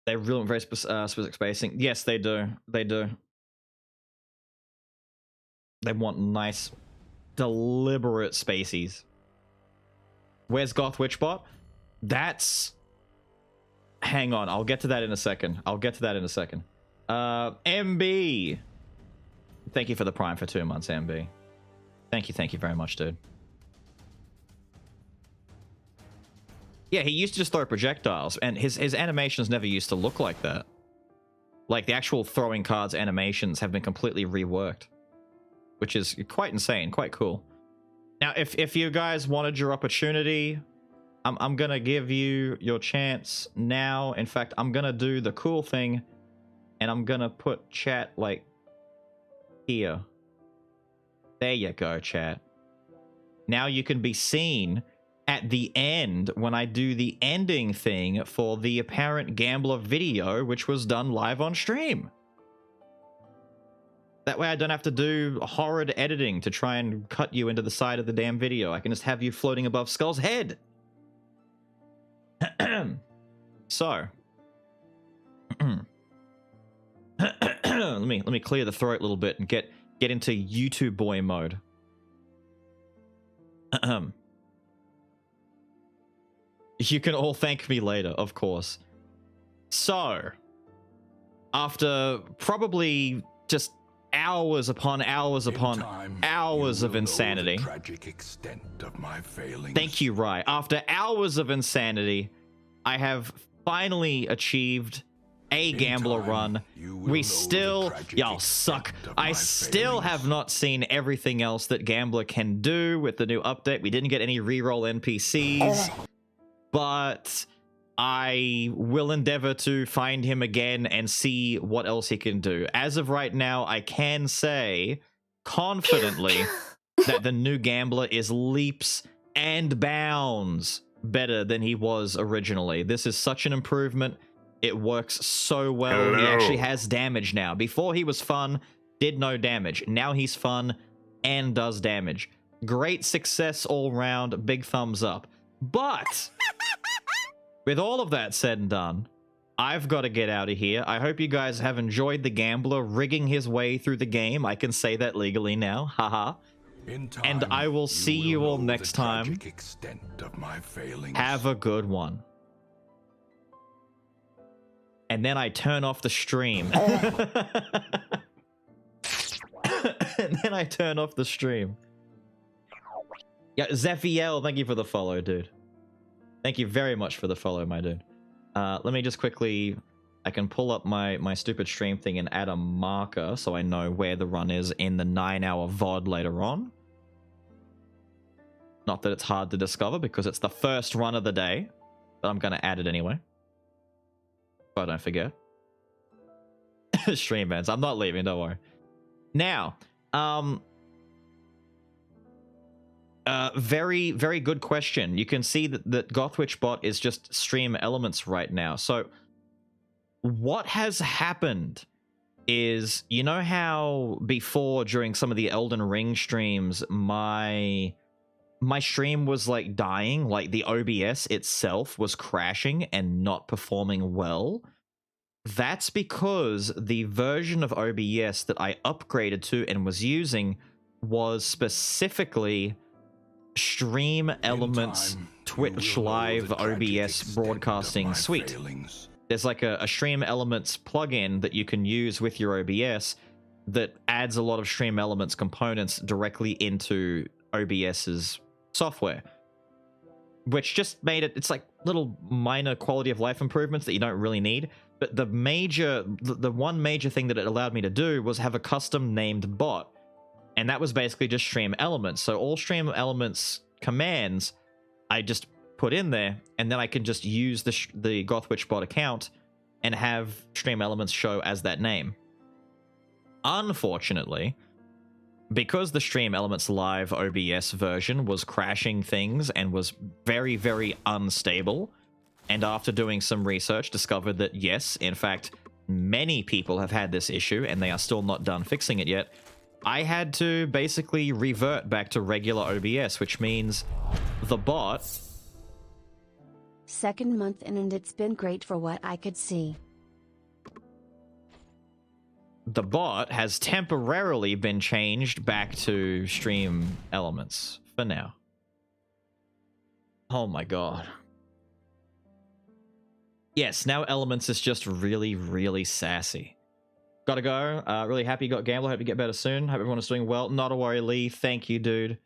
They really want very specific spacing. Yes, they do. They do. They want nice, deliberate spacies. Where's Goth Witchbot? That's... Hang on. I'll get to that in a second. MB. Thank you for the Prime for 2 months, MB. Thank you very much, dude. Yeah, he used to just throw projectiles, and his animations never used to look like that. Like, the actual throwing cards animations have been completely reworked. Which is quite insane, quite cool. Now, if you guys wanted your opportunity, I'm gonna give you your chance now. In fact, I'm gonna do the cool thing, and I'm gonna put chat, like, here. There you go, chat. Now you can be seen... at the end when I do the ending thing for the Apparent Gambler video, which was done live on stream. That way I don't have to do horrid editing to try and cut you into the side of the damn video. I can just have you floating above Skull's head. So. let me clear the throat a little bit and get into YouTube boy mode. You can all thank me later, of course. So, after probably just hours upon hours upon hours of insanity. The tragic extent of my failings. Thank you, Rye. After hours of insanity, I have finally achieved a gambler run. We still, y'all suck. I still have not seen everything else that Gambler can do with the new update. We didn't get any reroll NPCs, but I will endeavor to find him again and see what else he can do. As of right now, I can say confidently that the new Gambler is leaps and bounds better than he was originally. This is such an improvement. It works so well. He actually has damage now. Before he was fun, did no damage. Now he's fun and does damage. Great success all round. Big thumbs up. But with all of that said and done, I've got to get out of here. I hope you guys have enjoyed the Gambler rigging his way through the game. I can say that legally now. Haha. And I will see you all next time. Have a good one. And then I turn off the stream. And then I turn off the stream. Yeah, Zephiel, thank you for the follow, dude. Thank you very much for the follow, my dude. Let me just quickly... I can pull up my stupid stream thing and add a marker so I know where the run is in the 9-hour VOD later on. Not that it's hard to discover because it's the first run of the day, but I'm going to add it anyway. So I don't forget. Stream bans. I'm not leaving, don't worry. Now, very, very good question. You can see that Gothwitchbot is just stream elements right now. So what has happened is, you know how before during some of the Elden Ring streams, my stream was like dying, like the OBS itself was crashing and not performing well? That's because the version of OBS that I upgraded to and was using was specifically Stream Elements Twitch Live OBS broadcasting suite. There's like a Stream Elements plugin that you can use with your OBS that adds a lot of Stream Elements components directly into OBS's software, which just made it, it's like little minor quality of life improvements that you don't really need. But the one major thing that it allowed me to do was have a custom named bot. And that was basically just Stream Elements. So all Stream Elements commands, I just put in there, and then I can just use the Gothwitchbot account and have Stream Elements show as that name. Unfortunately, because the Stream Elements Live OBS version was crashing things and was very, very unstable, and after doing some research, discovered that yes, in fact, many people have had this issue and they are still not done fixing it yet, I had to basically revert back to regular OBS, which means the bot... Second month in and it's been great for what I could see. The bot has temporarily been changed back to Stream Elements for now. Oh my god. Yes, now Elements is just really, really sassy. Gotta go. Really happy you got Gambler. Hope you get better soon. Hope everyone is doing well. Not a worry, Lee. Thank you, dude.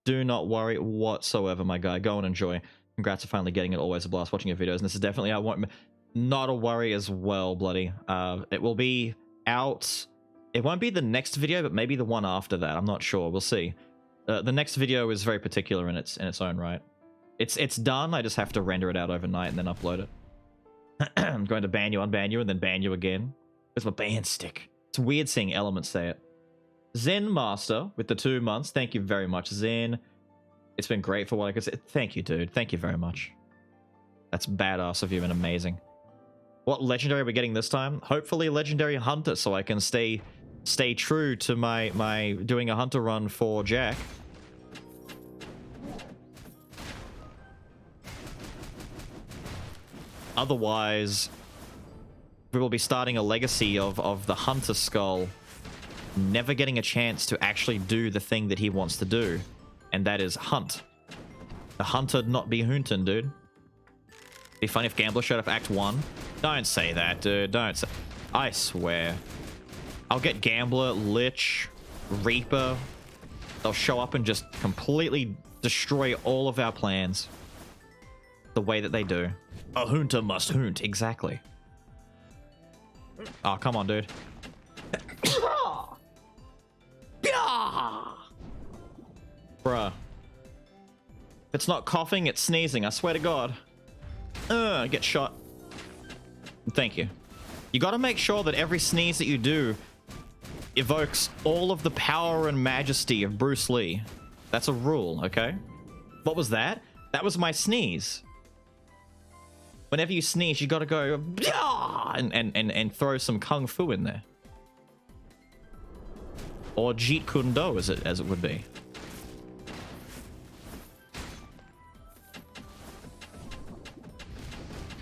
Do not worry whatsoever, my guy. Go and enjoy. Congrats on finally getting it. Always a blast watching your videos. And this is definitely, I want... Not a worry as well, bloody. It will be out... It won't be the next video, but maybe the one after that. I'm not sure. We'll see. The next video is very particular in its own right. It's done. I just have to render it out overnight and then upload it. I'm going to ban you, unban you, and then ban you again. Where's my ban stick? It's weird seeing Elements say it. Zen Master with the 2 months. Thank you very much, Zen. It's been great for what I could say. Thank you, dude. Thank you very much. That's badass of you and amazing. What legendary are we getting this time? Hopefully Legendary Hunter, so I can stay true to my doing a Hunter run for Jack. Otherwise, we will be starting a legacy of the Hunter Skull never getting a chance to actually do the thing that he wants to do, and that is hunt. The hunter not be hunting, dude. Be funny if Gambler showed up Act 1. Don't say that, dude. Don't say... I swear. I'll get Gambler, Lich, Reaper. They'll show up and just completely destroy all of our plans. The way that they do. A hunter must hunt. Exactly. Oh, come on, dude. Bruh. If it's not coughing, it's sneezing. I swear to God. Get shot. Thank you. You gotta make sure that every sneeze that you do evokes all of the power and majesty of Bruce Lee. That's a rule, okay? What was that? That was my sneeze. Whenever you sneeze, you gotta go and throw some kung fu in there. Or Jeet Kune Do, as it would be.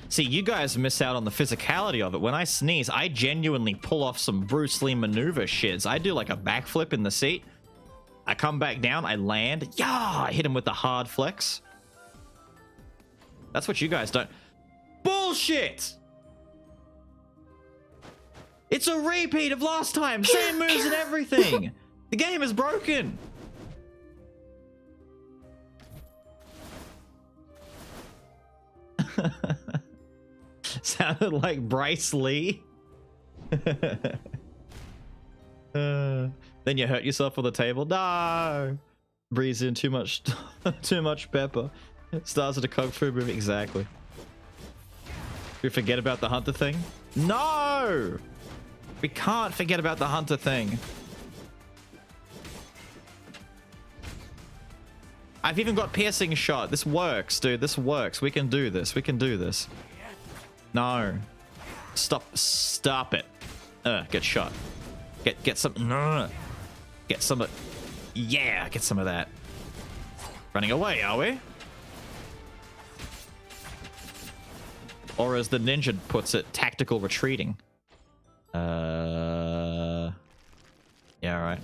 See, you guys miss out on the physicality of it. When I sneeze, I genuinely pull off some Bruce Lee maneuver shits. I do like a backflip in the seat. I come back down, I land. Yeah, I hit him with the hard flex. That's what you guys don't. Bullshit! It's a repeat of last time. Same moves and everything. The game is broken. Sounded like Bryce Lee. Then you hurt yourself on the table. No. Breathes in too much, too much pepper. Stars at a kung fu movie. Exactly. We forget about the hunter thing? No! We can't forget about the hunter thing. I've even got piercing shot. This works, dude. This works. We can do this. We can do this. No. Stop it. Get shot. Get some. Get some of. Yeah, get some of that. Running away, are we? Or as the ninja puts it, tactical retreating. Yeah, alright.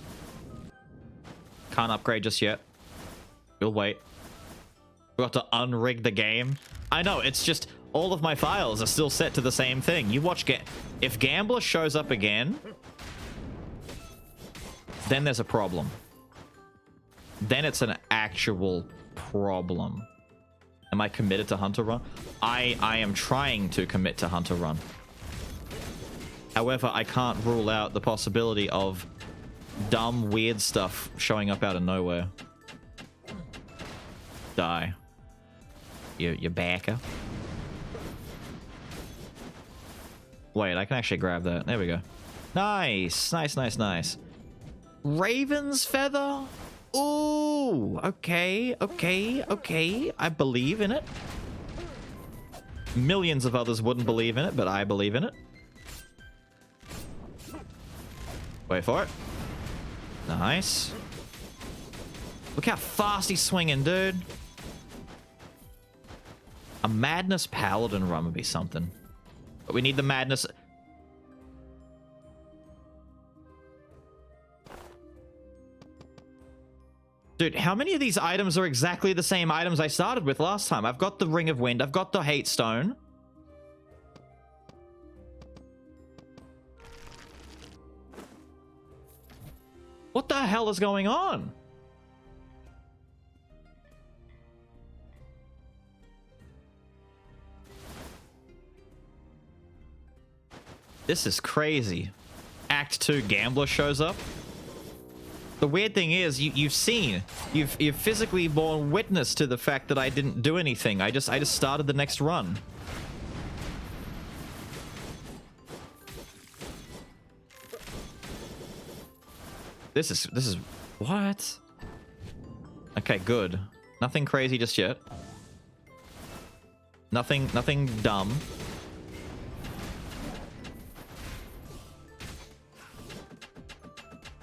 Can't upgrade just yet. We'll wait. We got to unrig the game. I know, it's just all of my files are still set to the same thing. You watch if Gambler shows up again, then there's a problem. Then it's an actual problem. Am I committed to Hunter Run? I am trying to commit to Hunter Run. However, I can't rule out the possibility of dumb, weird stuff showing up out of nowhere. Die. You backer. Wait, I can actually grab that. There we go. Nice. Nice, nice, nice. Raven's Feather? Ooh, okay, okay, okay. I believe in it. Millions of others wouldn't believe in it, but I believe in it. Wait for it. Nice. Look how fast he's swinging, dude. A Madness Paladin run would be something. But we need the Madness... Dude, how many of these items are exactly the same items I started with last time? I've got the Ring of Wind. I've got the Hate Stone. What the hell is going on? This is crazy. Act 2 Gambler shows up. The weird thing is, you've physically borne witness to the fact that I didn't do anything. I just started the next run. This is what? Okay, good. Nothing crazy just yet. Nothing dumb.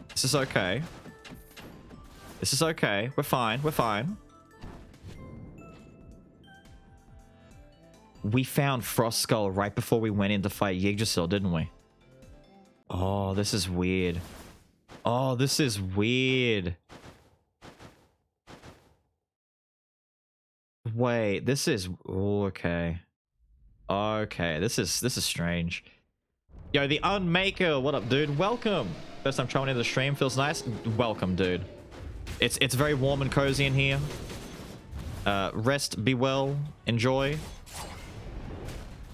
This is okay. This is okay. We're fine. We're fine. We found Frost Skull right before we went in to fight Yggdrasil, didn't we? Oh, this is weird. Oh, this is weird. Wait, this is... Oh, okay. Okay, this is strange. Yo, the Unmaker, what up, dude? Welcome. First time trying into the stream, feels nice. Welcome, dude. It's very warm and cozy in here. Rest, be well, enjoy.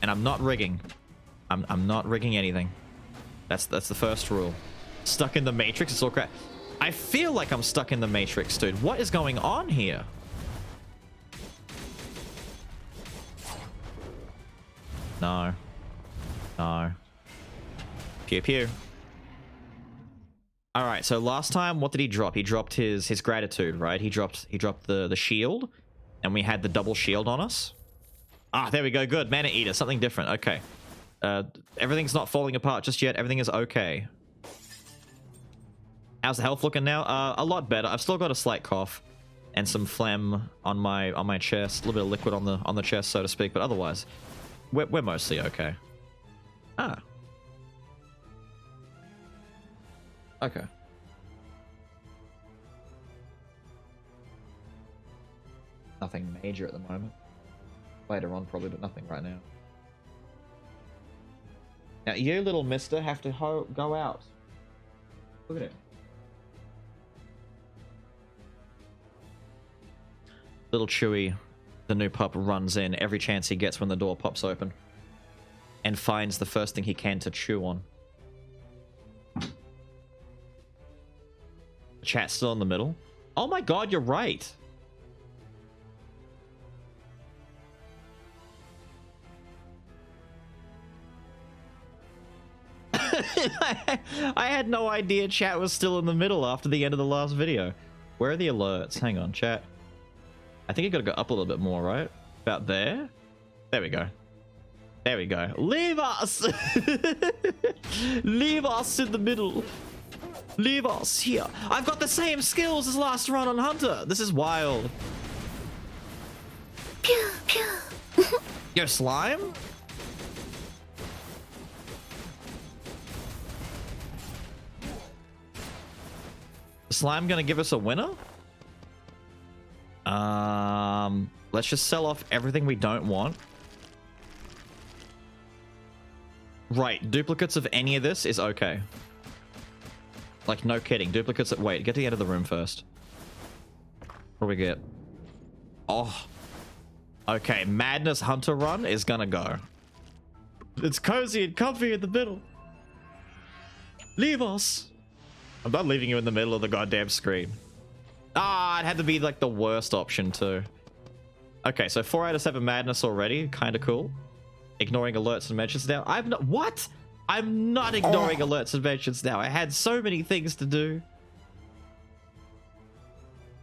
And I'm not rigging. I'm not rigging anything. That's the first rule. Stuck in the Matrix, it's all crap. I feel like I'm stuck in the Matrix, dude. What is going on here? No. No. Pew pew. All right, so last time, what did he drop? He dropped his gratitude, right? He dropped the shield, and we had the double shield on us. Ah, there we go. Good. Mana Eater, something different. Okay. Everything's not falling apart just yet. Everything is okay. How's the health looking now? A lot better. I've still got a slight cough and some phlegm on my chest, a little bit of liquid on the chest, so to speak. But otherwise, we're mostly okay. Ah. Okay. Nothing major at the moment. Later on, probably, but nothing right now. Now, you little mister have to go out. Look at it. Little Chewy, the new pup, runs in every chance he gets when the door pops open and finds the first thing he can to chew on. The chat's still in the middle. Oh my god, you're right. I had no idea chat was still in the middle after the end of the last video. Where are the alerts? Hang on, chat. I think you gotta go up a little bit more, right? About there? There we go. There we go. Leave us! Leave us in the middle. Leave us here. I've got the same skills as last run on Hunter. This is wild. Pew, pew. Yo, slime? Slime gonna give us a winner? Let's just sell off everything we don't want. Right, duplicates of any of this is okay. Like, no kidding. Duplicates at... Wait, get to the end of the room first. What do we get? Oh. Okay, Madness Hunter Run is gonna go. It's cozy and comfy in the middle. Leave us. I'm not leaving you in the middle of the goddamn screen. Ah, it had to be like the worst option too. Okay, so 4 out of 7 Madness already. Kind of cool. Ignoring alerts and mentions now. I'm not... What? I'm not ignoring alerts and mentions now. I had so many things to do.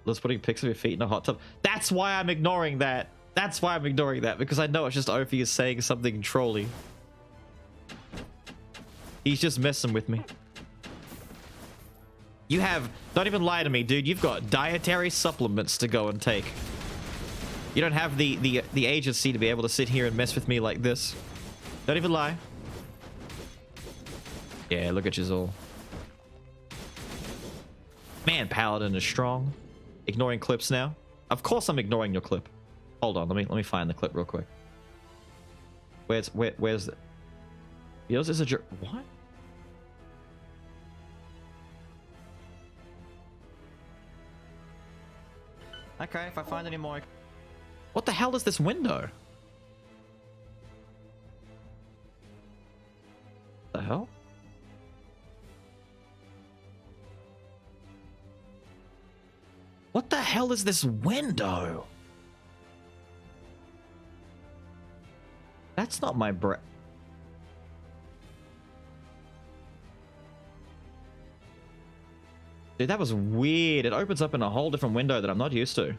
Let's putting pics of your feet in a hot tub. That's why I'm ignoring that. That's why I'm ignoring that. Because I know it's just Ophi is saying something trolly. He's just messing with me. You have... Don't even lie to me, dude. You've got dietary supplements to go and take. You don't have the agency to be able to sit here and mess with me like this. Don't even lie. Yeah, look at you all. Man, Paladin is strong. Ignoring clips now. Of course I'm ignoring your clip. Hold on, let me find the clip real quick. Where's the... Yours is a jerk. What? Okay, if I find any more... What the hell is this window? The hell? What the hell is this window? That's not my breath. Dude, that was weird. It opens up in a whole different window that I'm not used to.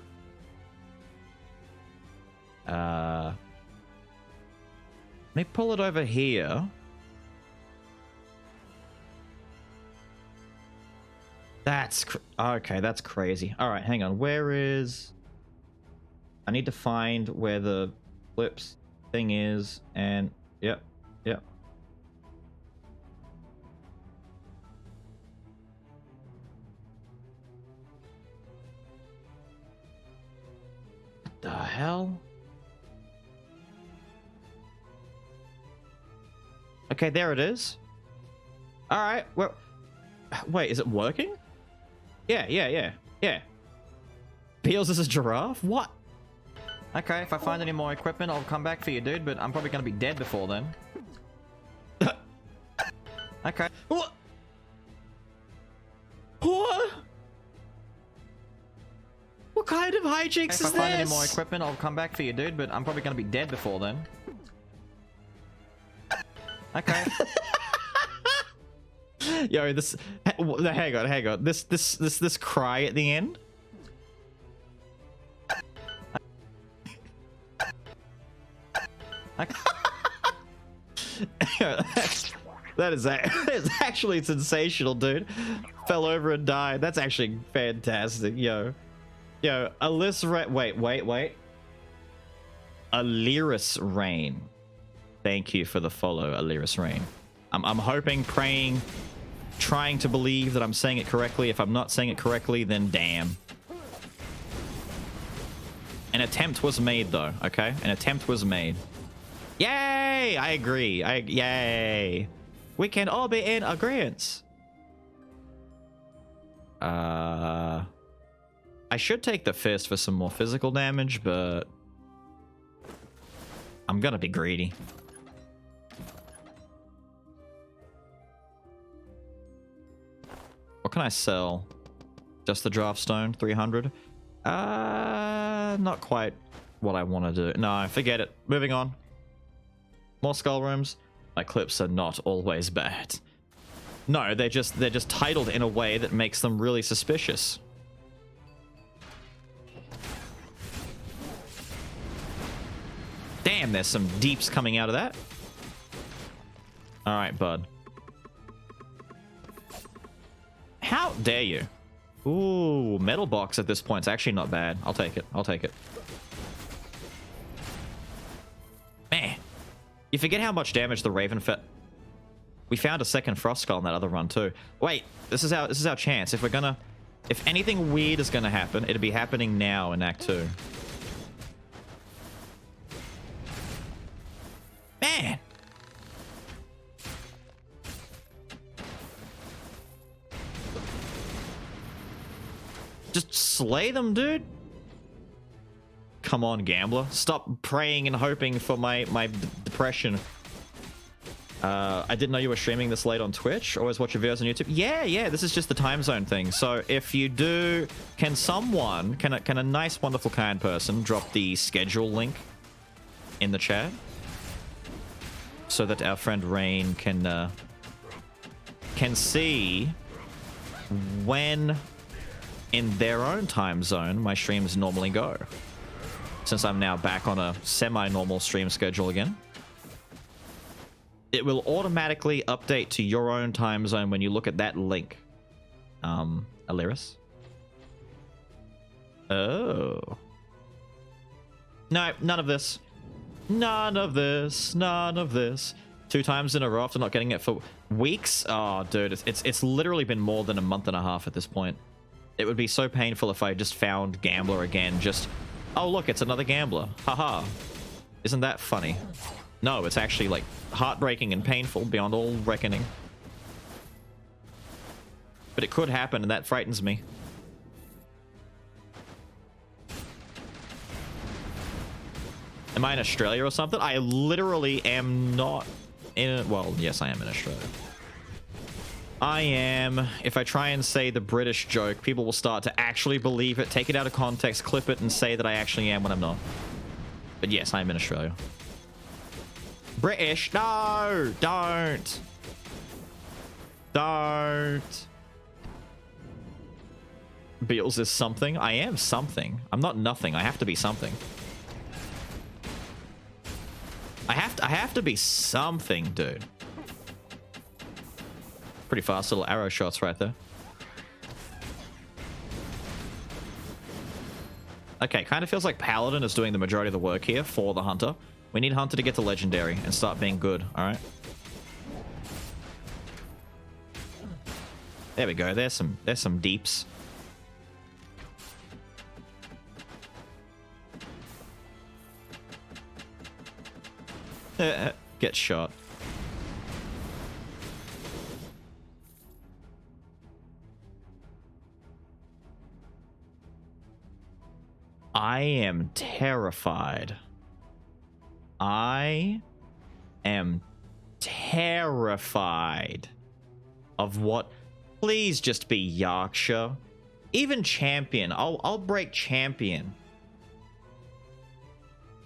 Let me pull it over here. That's okay, that's crazy. All right, hang on. Where is... I need to find where the flips thing is, and... Yep, yep. What the hell? Okay, there it is. All right. Well, wait, is it working? Yeah. Peels as a giraffe? What? Okay, if I find any more equipment, I'll come back for you, dude, but I'm probably gonna be dead before then. Okay. What? What? What kind of hijinks is this? If I find any more equipment, I'll come back for you, dude, but I'm probably gonna be dead before then. Okay. Yo, this... Hang on. This cry at the end? That is actually sensational, dude. Fell over and died. That's actually fantastic, yo. Alyssa... Wait. Aliris Rain. Thank you for the follow, Aliris Rain. I'm hoping, praying, trying to believe that I'm saying it correctly. If I'm not saying it correctly, then damn. An attempt was made, though, okay? An attempt was made. Yay! I agree. Yay! We can all be in agreement. I should take the fist for some more physical damage, but I'm gonna be greedy. What can I sell? Just the draft stone, 300. Not quite what I want to do. No, forget it. Moving on. More skull rooms. My clips are not always bad. No, they're just titled in a way that makes them really suspicious. Damn, there's some deeps coming out of that. All right, bud. How dare you? Ooh, metal box at this point is actually not bad. I'll take it. Man, you forget how much damage the Raven fed. We found a second Frost Skull in that other run too. Wait, this is our chance. If anything weird is gonna happen, it'll be happening now in Act 2. Man. Just slay them, dude. Come on, gambler. Stop praying and hoping for my depression. I didn't know you were streaming this late on Twitch. Always watch your videos on YouTube. Yeah. This is just the time zone thing. So if you do, can a nice, wonderful, kind person drop the schedule link in the chat so that our friend Rain can see when in their own time zone my streams normally go, since I'm now back on a semi-normal stream schedule again. It will automatically update to your own time zone when you look at that link. Aliris? Oh. No, none of this. 2 times in a row after not getting it for weeks? Oh, dude, it's literally been more than a month and a half at this point. It would be so painful if I just found Gambler again. Oh, look, it's another Gambler. Haha. Isn't that funny? No, it's actually, like, heartbreaking and painful beyond all reckoning. But it could happen, and that frightens me. Am I in Australia or something? I literally am not in... Well, yes, I am in Australia. I am. If I try and say the British joke, people will start to actually believe it, take it out of context, clip it, and say that I actually am when I'm not. But yes, I am in Australia. British? No! Don't! Beals is something? I am something. I'm not nothing. I have to be something. I have to be something, dude. Pretty fast little arrow shots right there. Okay, kind of feels like Paladin is doing the majority of the work here for the Hunter. We need Hunter to get to Legendary and start being good, alright? There we go, there's some deeps. Get shot. I am terrified. I am terrified of what. Please just be Yorkshire. Even champion. I'll break champion.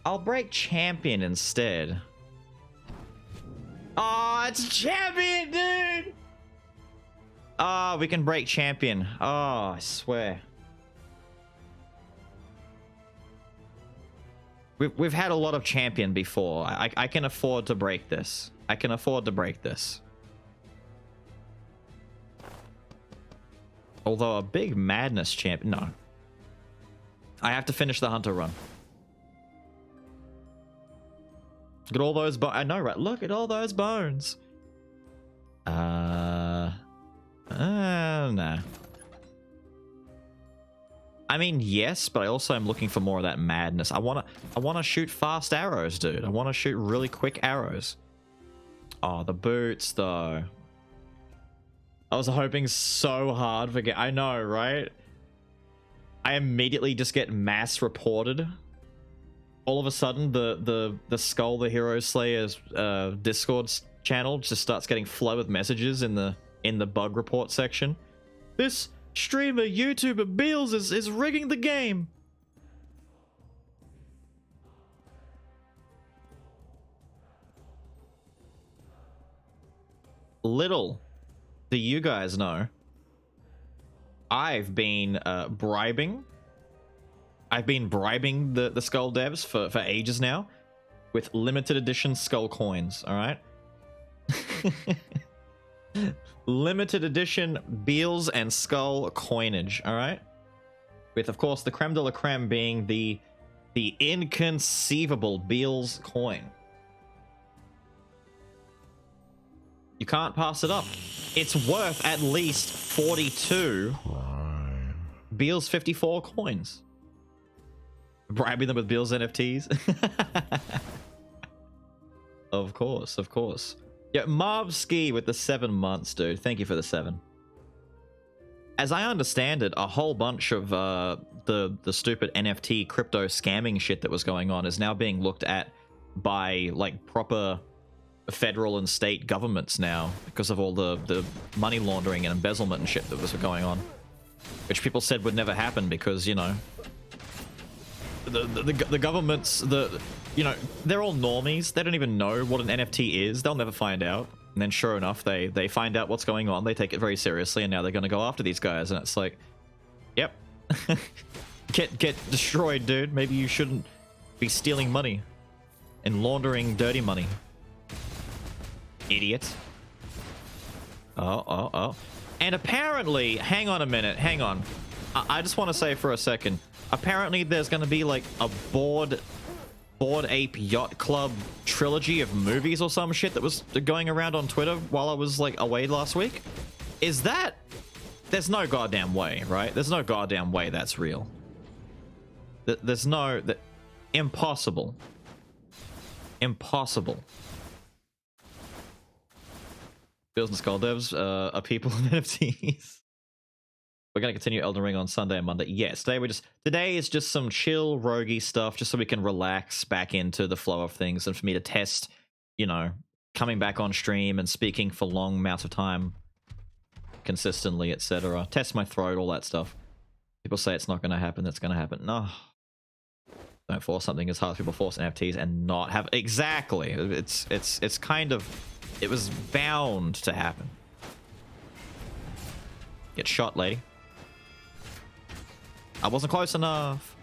I'll break champion instead. Oh, it's champion, dude. Oh, we can break champion. Oh, I swear. We've had a lot of champion before. I can afford to break this. I can afford to break this. Although a big madness champion... No. I have to finish the hunter run. Look at all those bones. I know, right? Look at all those bones. No. I mean, yes, but I also am looking for more of that madness. I wanna shoot fast arrows, dude. I wanna shoot really quick arrows. Oh, the boots, though. I was hoping so hard for I know, right? I immediately just get mass reported. All of a sudden, the Skul the Hero Slayer's Discord channel just starts getting flooded with messages in the bug report section. This streamer, YouTuber, Beals is rigging the game. Little do you guys know, I've been bribing the Skul devs for ages now with limited edition Skul coins, all right? Limited edition Beals and Skul coinage, all right? With, of course, the creme de la creme being the inconceivable Beals coin. You can't pass it up. It's worth at least 42 Beals 54 coins. Bribing them with Beals NFTs. Of course, of course. Yeah, Marv Ski with the 7 months, dude. Thank you for the 7. As I understand it, a whole bunch of the stupid NFT crypto scamming shit that was going on is now being looked at by like proper federal and state governments now because of all the money laundering and embezzlement and shit that was going on, which people said would never happen because, you know, the governments, you know, they're all normies. They don't even know what an NFT is. They'll never find out. And then sure enough, they find out what's going on. They take it very seriously, and now they're going to go after these guys. And it's like, yep. Get destroyed, dude. Maybe you shouldn't be stealing money and laundering dirty money. Idiot. Oh. And apparently, hang on a minute, hang on. I just want to say for a second, apparently there's going to be like a Bored Ape Yacht Club trilogy of movies or some shit that was going around on Twitter while I was like away last week. Is that... There's no goddamn way, right? There's no goddamn way that's real. There's no... Impossible. Impossible. Beals and Skul devs are people in NFTs. We're going to continue Elden Ring on Sunday and Monday. Yes, today is just some chill, roguey stuff, just so we can relax back into the flow of things and for me to test, you know, coming back on stream and speaking for long amounts of time consistently, etc. Test my throat, all that stuff. People say it's not going to happen, that's going to happen. No. Don't force something as hard as people force NFTs and not have... Exactly. It's kind of... It was bound to happen. Get shot, lady. I wasn't close enough.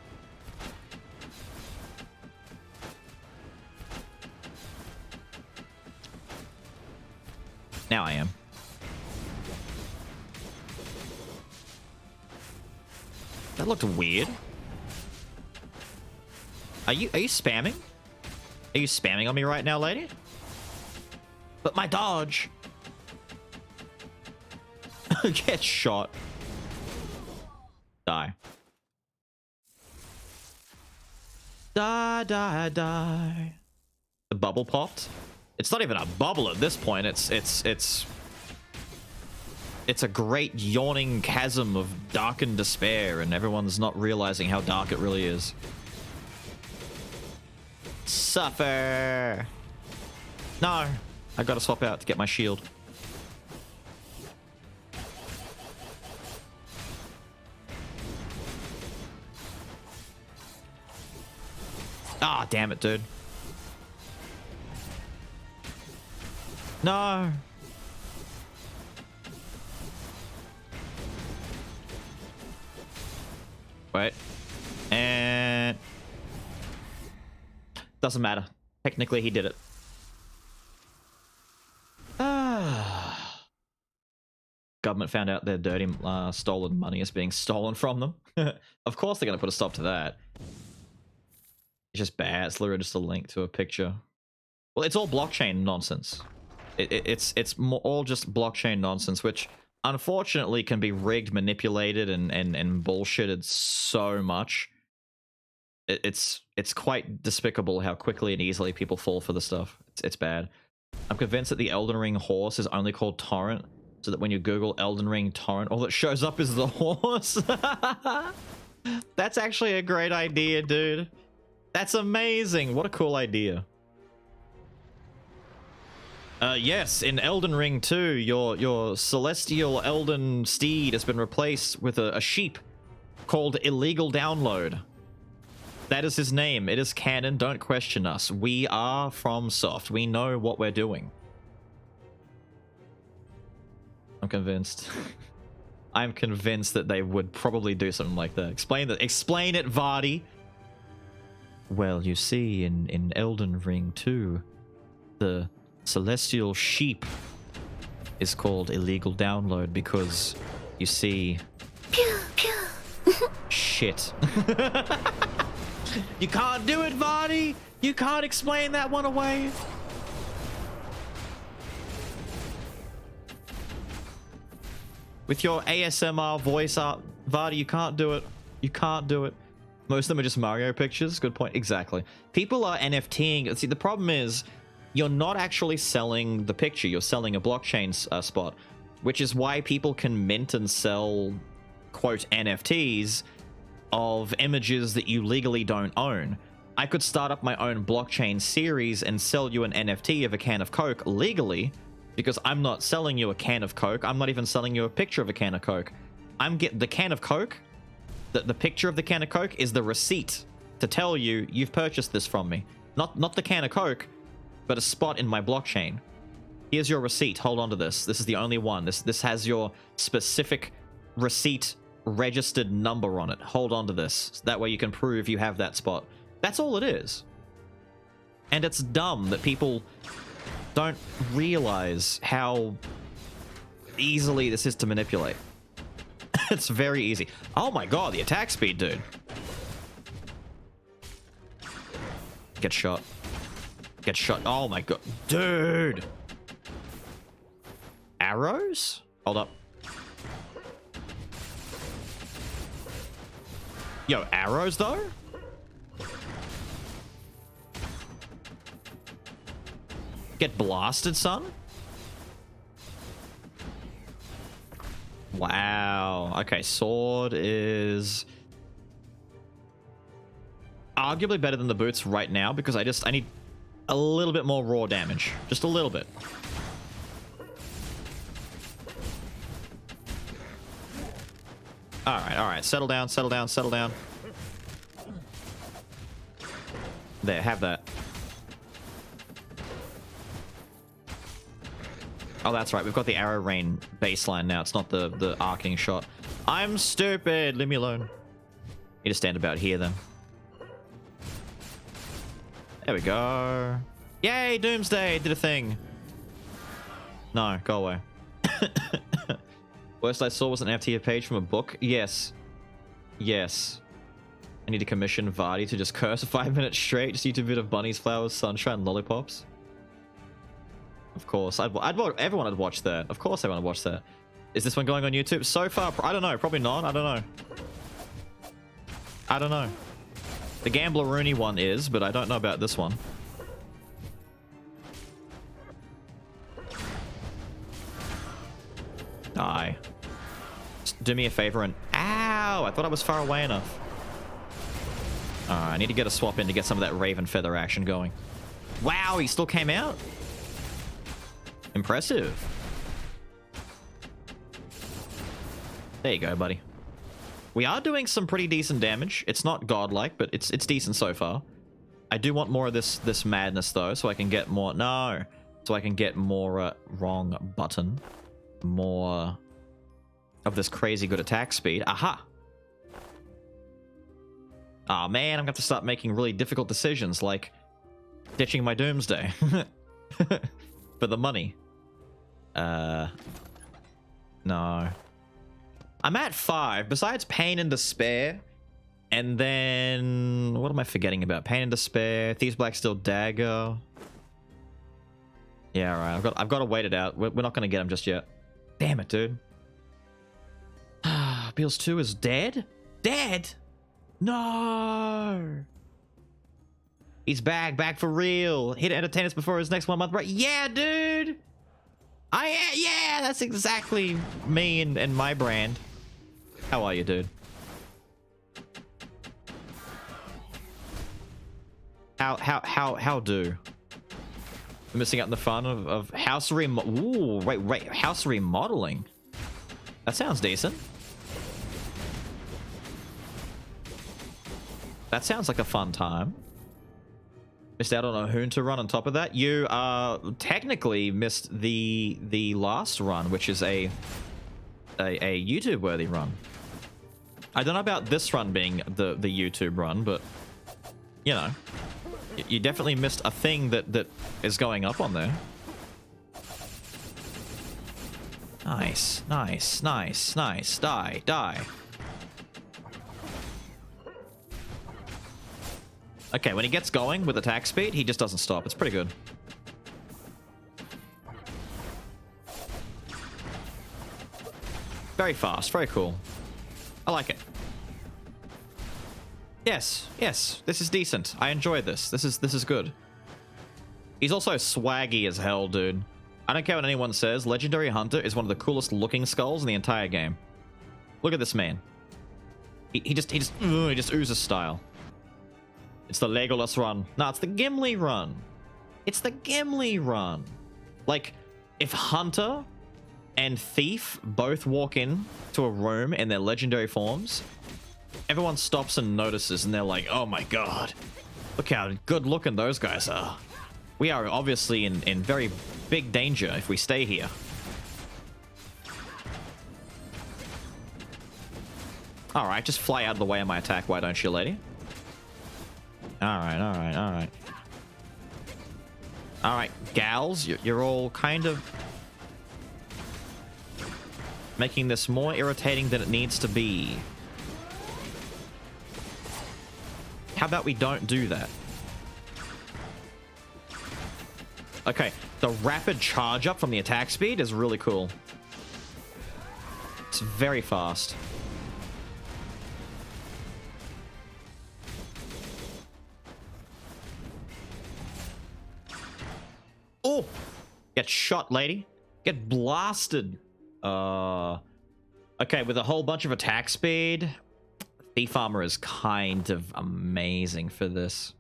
Now I am. That looked weird. Are you spamming? Are you spamming on me right now, lady? But my dodge. Get shot. Die. Die. The bubble popped. It's not even a bubble at this point. It's it's a great yawning chasm of darkened despair, and everyone's not realizing how dark it really is. Suffer! No! I gotta swap out to get my shield. Ah, damn it, dude. No! Wait. And... doesn't matter. Technically, he did it. Government found out their dirty, stolen money is being stolen from them. Of course they're going to put a stop to that. It's just bad. It's literally just a link to a picture. Well, it's all blockchain nonsense. It's all just blockchain nonsense, which unfortunately can be rigged, manipulated, and bullshitted so much. It's quite despicable how quickly and easily people fall for the stuff. It's bad. I'm convinced that the Elden Ring horse is only called Torrent, so that when you Google Elden Ring Torrent, all that shows up is the horse. That's actually a great idea, dude. That's amazing. What a cool idea. Yes, in Elden Ring 2, your celestial Elden steed has been replaced with a sheep called Illegal Download. That is his name. It is canon. Don't question us. We are FromSoft. We know what we're doing. I'm convinced. I'm convinced that they would probably do something like that. Explain that. Explain it, Vardy. Well, you see, in Elden Ring 2, the celestial sheep is called Illegal Download because, you see... Pew, pew. Shit. You can't do it, Vardy! You can't explain that one away! With your ASMR voice art, Vardy, you can't do it. You can't do it. Most of them are just Mario pictures. Good point. Exactly. People are NFTing. See, the problem is you're not actually selling the picture. You're selling a blockchain spot, which is why people can mint and sell, quote, NFTs of images that you legally don't own. I could start up my own blockchain series and sell you an NFT of a can of Coke legally, because I'm not selling you a can of Coke. I'm not even selling you a picture of a can of Coke. I'm getting the can of Coke. The picture of the can of Coke is the receipt to tell you you've purchased this from me. Not the can of Coke, but a spot in my blockchain. Here's your receipt. Hold on to this. This is the only one. This has your specific receipt registered number on it. Hold on to this. That way you can prove you have that spot. That's all it is. And it's dumb that people don't realize how easily this is to manipulate. It's very easy. Oh my god, the attack speed, dude. Get shot. Get shot. Oh my god. Dude. Arrows? Hold up. Yo, arrows though? Get blasted, son? Wow. Okay, sword is arguably better than the boots right now because I need a little bit more raw damage. Just a little bit. Alright. Settle down, settle down, settle down. There, have that. Oh, that's right. We've got the arrow rain baseline now. It's not the arcing shot. I'm stupid. Leave me alone. Need to stand about here, then. There we go. Yay, Doomsday did a thing. No, go away. Worst I saw was an FTA page from a book. Yes. Yes. I need to commission Vardy to just curse for 5 minutes straight. Just eat a bit of bunnies, flowers, sunshine, lollipops. Of course. Everyone would watch that. Of course everyone would watch that. Is this one going on YouTube? So far, I don't know. Probably not. I don't know. I don't know. The Gambler Rooney one is, but I don't know about this one. Die. Just do me a favor and... Ow! I thought I was far away enough. I need to get a swap in to get some of that Raven Feather action going. Wow, he still came out? Impressive. There you go, buddy. We are doing some pretty decent damage. It's not godlike, but it's decent so far. I do want more of this madness, though, so I can get more... No! So I can get more... wrong button. More of this crazy good attack speed. Aha! Aw, man, I'm gonna have to start making really difficult decisions, like ditching my Doomsday. For the money. No. I'm at 5. Besides Pain and Despair, and then... What am I forgetting about? Pain and Despair, Thieves Black Steel Dagger. Yeah, alright. I've got to wait it out. We're not going to get him just yet. Damn it, dude. Beals 2 is dead? Dead? No! He's back for real. Here to entertain us before his next 1 month break. Yeah, dude! Yeah, that's exactly me and my brand. How are you, dude? How do? I'm missing out on the fun of house Ooh, wait, house remodeling. That sounds decent. That sounds like a fun time. Missed out on a Junta run on top of that. You technically missed the last run, which is a YouTube worthy run. I don't know about this run being the YouTube run, but you know, you definitely missed a thing that is going up on there. Nice. Die. Okay, when he gets going with attack speed, he just doesn't stop. It's pretty good. Very fast, very cool. I like it. Yes, this is decent. I enjoy this. This is good. He's also swaggy as hell, dude. I don't care what anyone says. Legendary Hunter is one of the coolest looking skulls in the entire game. Look at this man. He just oozes style. It's the Legolas run. No, it's the Gimli run. It's the Gimli run. Like, if Hunter and Thief both walk in to a room in their legendary forms, everyone stops and notices, and they're like, oh my god, look how good looking those guys are. We are obviously in very big danger if we stay here. Alright, just fly out of the way of my attack, why don't you, lady? Alright. Alright, gals, you're all kind of making this more irritating than it needs to be. How about we don't do that? Okay, the rapid charge up from the attack speed is really cool. It's very fast. Oh! Get shot, lady. Get blasted. Okay, with a whole bunch of attack speed, Thief Armor is kind of amazing for this.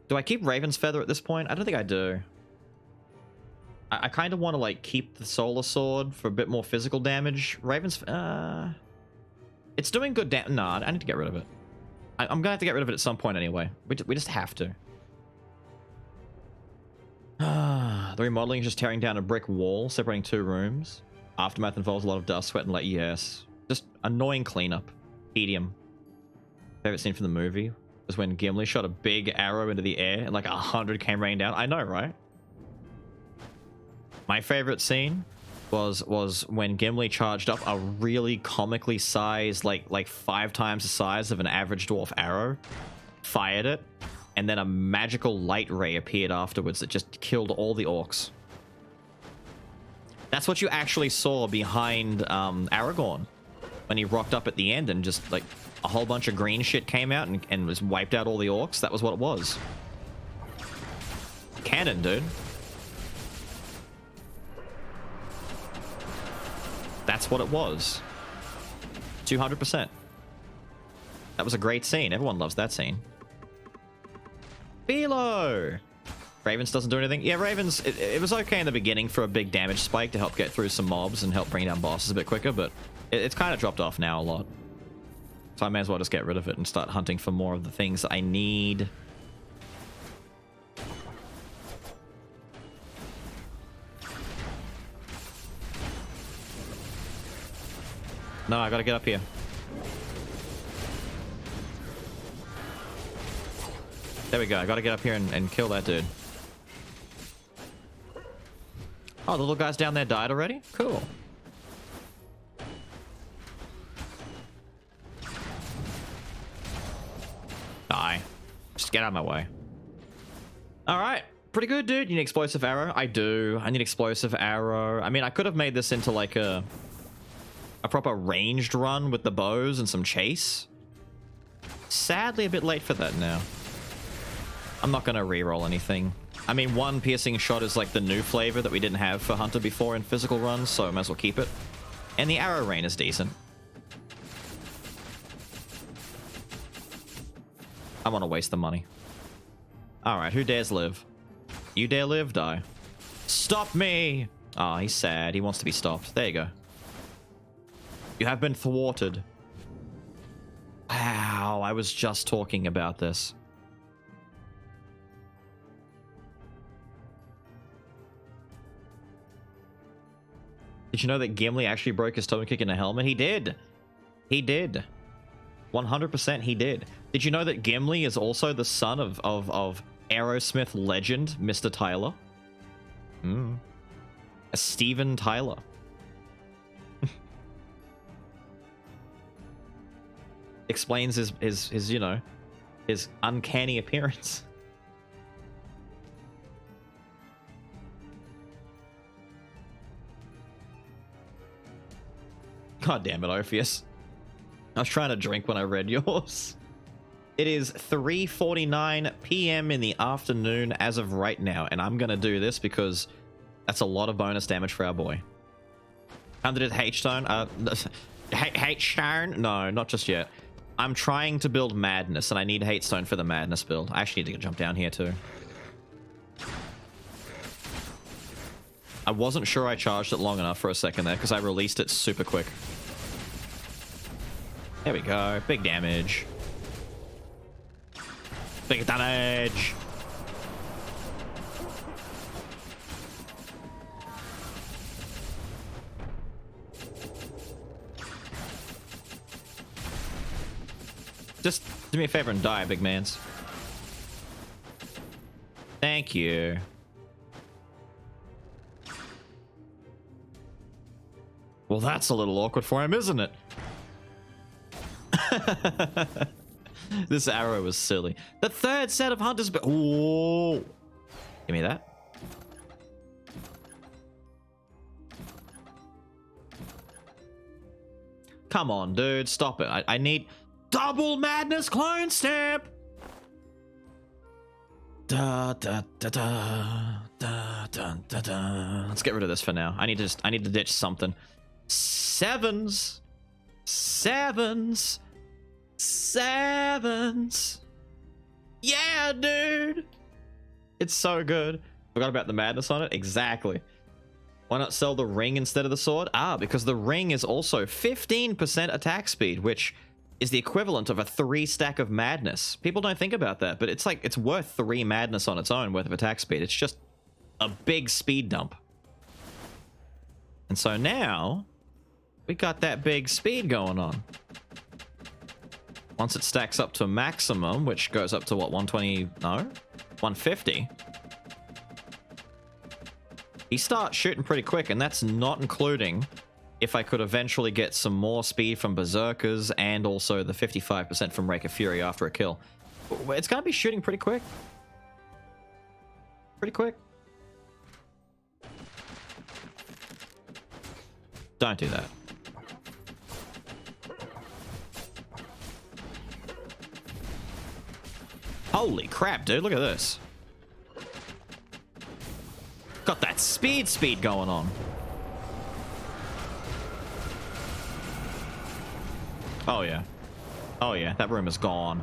Do I keep Raven's Feather at this point? I don't think I do. I kind of want to, like, keep the Solar Sword for a bit more physical damage. Raven's... It's doing good damage. No, I need to get rid of it. I'm gonna have to get rid of it at some point anyway. We just have to. The remodeling is just tearing down a brick wall, separating 2 rooms. Aftermath involves a lot of dust, sweat, and light. Yes. Just annoying cleanup. Tedium. Favorite scene from the movie was when Gimli shot a big arrow into the air and like 100 came raining down. I know, right? My favorite scene was when Gimli charged up a really comically sized, like 5 times the size of an average dwarf arrow, fired it, and then a magical light ray appeared afterwards that just killed all the orcs. That's what you actually saw behind Aragorn when he rocked up at the end and just like a whole bunch of green shit came out and just wiped out all the orcs. That was what it was. Canon, dude. That's what it was. 200%. That was a great scene. Everyone loves that scene. Philo! Ravens doesn't do anything. Yeah, Ravens, it was okay in the beginning for a big damage spike to help get through some mobs and help bring down bosses a bit quicker, but it's kind of dropped off now a lot. So I may as well just get rid of it and start hunting for more of the things that I need. No, I gotta get up here. There we go. I gotta get up here and kill that dude. Oh, the little guys down there died already? Cool. Die. Just get out of my way. Alright. Pretty good, dude. You need explosive arrow? I do. I need explosive arrow. I mean, I could have made this into like a proper ranged run with the bows and some chase. Sadly, a bit late for that now. I'm not gonna reroll anything. I mean, one piercing shot is like the new flavor that we didn't have for Hunter before in physical runs, so I might as well keep it. And the arrow rain is decent. I want to waste the money. Alright, who dares live? You dare live? Die. Stop me! Ah, oh, he's sad. He wants to be stopped. There you go. You have been thwarted. Wow, I was just talking about this. Did you know that Gimli actually broke his toe kick in a helmet? He did. He did. 100% he did. Did you know that Gimli is also the son of Aerosmith legend, Mr. Tyler? A Steven Tyler. Explains his, you know, his uncanny appearance. God damn it, Orpheus. I was trying to drink when I read yours. It is 3:49 p.m. in the afternoon as of right now, and I'm gonna do this because that's a lot of bonus damage for our boy. Under it H-Stone? H-Stone? No, not just yet. I'm trying to build Madness, and I need Hate-Stone for the Madness build. I actually need to jump down here too. I wasn't sure I charged it long enough for a second there, because I released it super quick. There we go. Big damage. Big damage! Just do me a favor and die, big mans. Thank you. Well, that's a little awkward for him, isn't it? This arrow was silly. The third set of hunters. Ooh. Give me that. Come on, dude. Stop it. I need double Madness clone stamp. Da, da, da, da, da, da, da, da. Let's get rid of this for now. I need to ditch something. Sevens. Yeah, dude. It's so good. Forgot about the madness on it. Exactly. Why not sell the ring instead of the sword? Ah, because the ring is also 15% attack speed, which is the equivalent of a 3 stack of madness. People don't think about that, but it's like it's worth 3 madness on its own worth of attack speed. It's just a big speed dump. And so now we got that big speed going on. Once it stacks up to maximum, which goes up to what, 120? No? 150. He starts shooting pretty quick, and that's not including if I could eventually get some more speed from Berserkers and also the 55% from Rake of Fury after a kill. It's going to be shooting pretty quick. Pretty quick. Don't do that. Holy crap, dude. Look at this. Got that speed going on. Oh, yeah. Oh, yeah. That room is gone.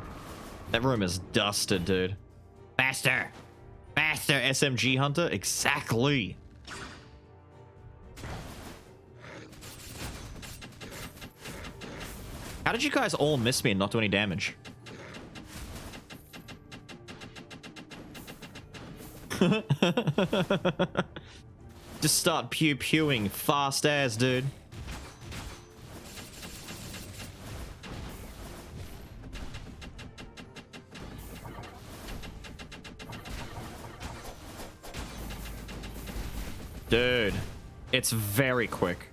That room is dusted, dude. Faster! Faster, SMG Hunter! Exactly! How did you guys all miss me and not do any damage? Just start pew-pewing fast as, dude. Dude, it's very quick.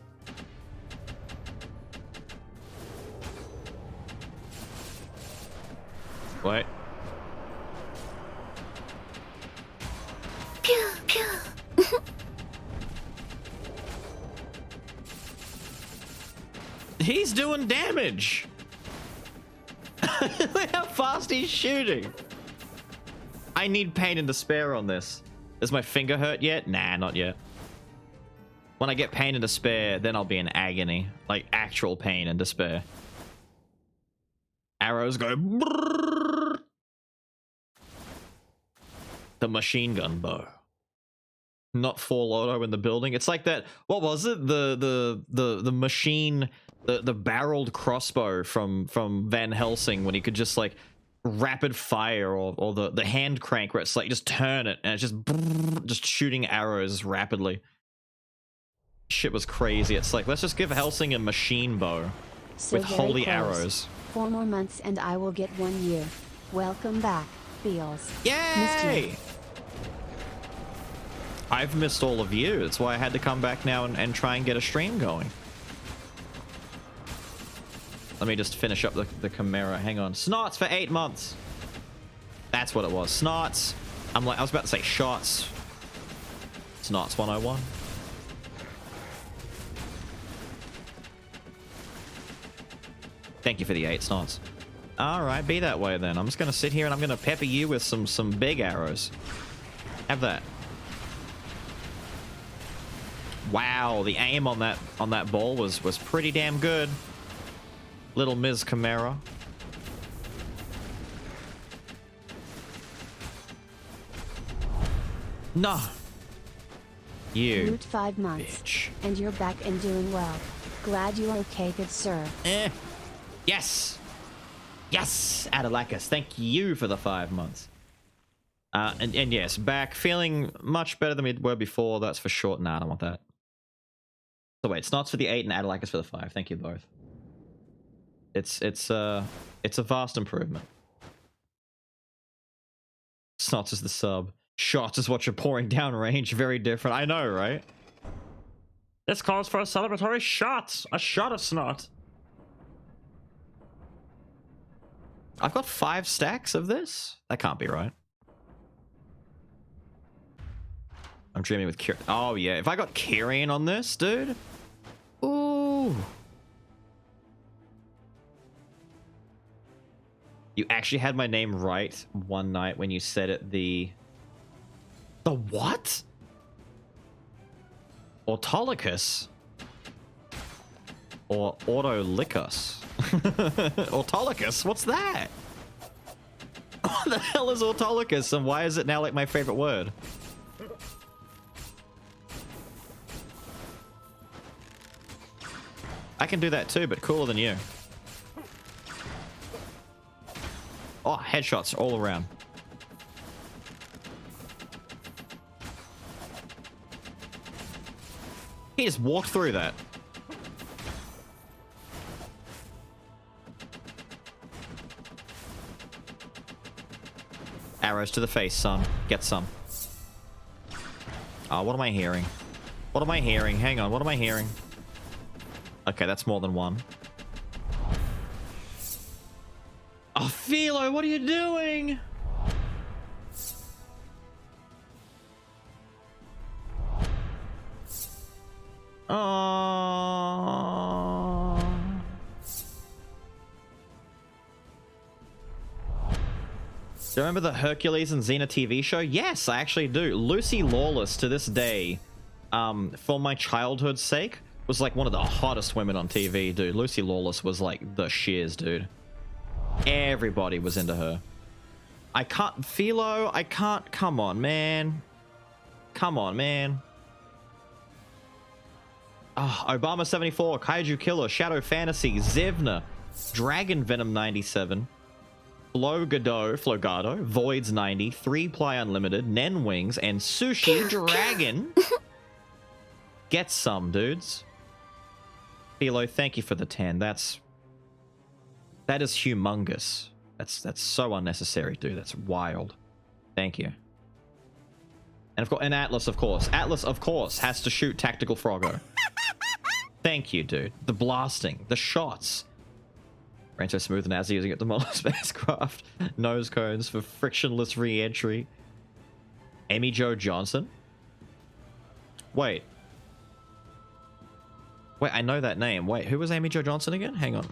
Wait. Pew, pew. He's doing damage. Look how fast he's shooting. I need pain and despair on this. Does my finger hurt yet? Nah, not yet. When I get pain and despair, then I'll be in agony. Like actual pain and despair. Arrows go. Brrr. The machine gun bow. Not full auto in the building. It's like that. What was it? The machine, the barreled crossbow from Van Helsing, when he could just like rapid fire, or the hand crank where it's like just turn it and it's just shooting arrows rapidly. Shit was crazy. It's like, let's just give Helsing a machine bow So with very holy close. arrows. 4 more months and I will get 1 year. Welcome back, Beals. Missed Yay! you. I've missed all of you. That's why I had to come back now and try and get a stream going. Let me just finish up the Chimera. Hang on. Snots for 8 months. That's what it was. Snots. I was about to say shots. Snots 101. Thank you for the 8 snots. Alright, be that way then. I'm just gonna sit here and I'm gonna pepper you with some big arrows. Have that. Wow, the aim on that ball was pretty damn good. Little Ms. Chimera. No. You. Root 5 months. Bitch. And you're back and doing well. Glad you're okay, good sir. Yes. Yes, Adalakis. Thank you for the 5 months. And yes, back feeling much better than we were before. That's for short. Nah, I don't want that. So wait, Snots for the 8 and Adalakis for the 5. Thank you both. It's a vast improvement. Snots is the sub. Shots is what you're pouring down range. Very different. I know, right? This calls for a celebratory shot. A shot of Snot. I've got 5 stacks of this? That can't be right. I'm dreaming with Kieran. Oh, yeah. If I got Kieran on this, dude. Ooh. You actually had my name right one night when you said it. The what? Autolycus? Or Autolycus? Autolycus? What's that? What the hell is Autolycus, and why is it now like my favorite word? I can do that too, but cooler than you. Oh, headshots all around. He just walked through that. Arrows to the face, son. Get some. Oh, what am I hearing? What am I hearing? Hang on, what am I hearing? Okay, that's more than one. Oh, Philo, what are you doing? Oh. Do you remember the Hercules and Xena TV show? Yes, I actually do. Lucy Lawless, to this day, for my childhood's sake, Was like one of the hottest women on TV, dude. Lucy Lawless was like the shiz, dude. Everybody was into her. I can't, Philo, I can't, come on, man. Come on, man. Oh, Obama 74, Kaiju Killer, Shadow Fantasy, Zevna, Dragon Venom 97, Flogado, Voids 90, 3-Ply Unlimited, Nen Wings, and Sushi Dragon. Get some, dudes. Philo, thank you for the 10. That is humongous. That's so unnecessary, dude. That's wild. Thank you. And of course, and Atlas, of course. Atlas, of course, has to shoot Tactical Froggo. Thank you, dude. The blasting, the shots. Ran so smooth and as using it to model spacecraft. Nose cones for frictionless re-entry. Amy Jo Johnson. Wait, I know that name. Wait, who was Amy Jo Johnson again? Hang on.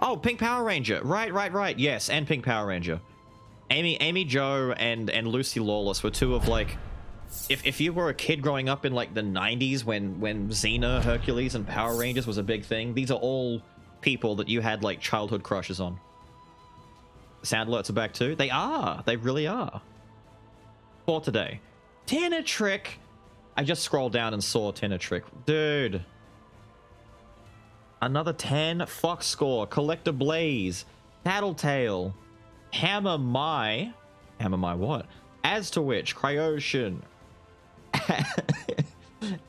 Oh, Pink Power Ranger. Right. Yes, and Pink Power Ranger. Amy Jo and Lucy Lawless were two of like, if you were a kid growing up in like the 90s when Xena, Hercules, and Power Rangers was a big thing, these are all people that you had like childhood crushes on. Sound alerts are back too. They are. They really are. For today, Tina Trick. I just scrolled down and saw Tina Trick, dude. Another 10. Fox Score, Collector Blaze, Tattletale, Hammer My what? As to which, Cryocean,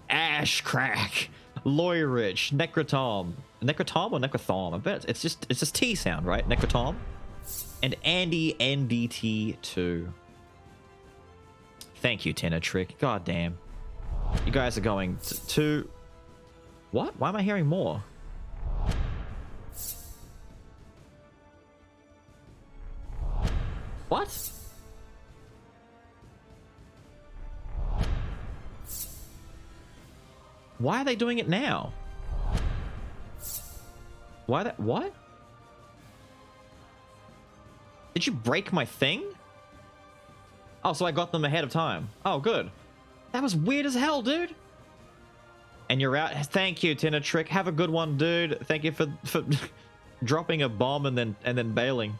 Ash Crack, Loyrich, Necrotom or Necrothom? I bet it's just T sound, right? Necrotom, and Andy NDT2. Thank you, Tina Trick. God damn, you guys are going to what? Why am I hearing more? What? Why are they doing it now? Why that? What? Did you break my thing? Oh, so I got them ahead of time. Oh, good. That was weird as hell, dude. And you're out. Thank you, Tina Trick. Have a good one, dude. Thank you for dropping a bomb and then bailing.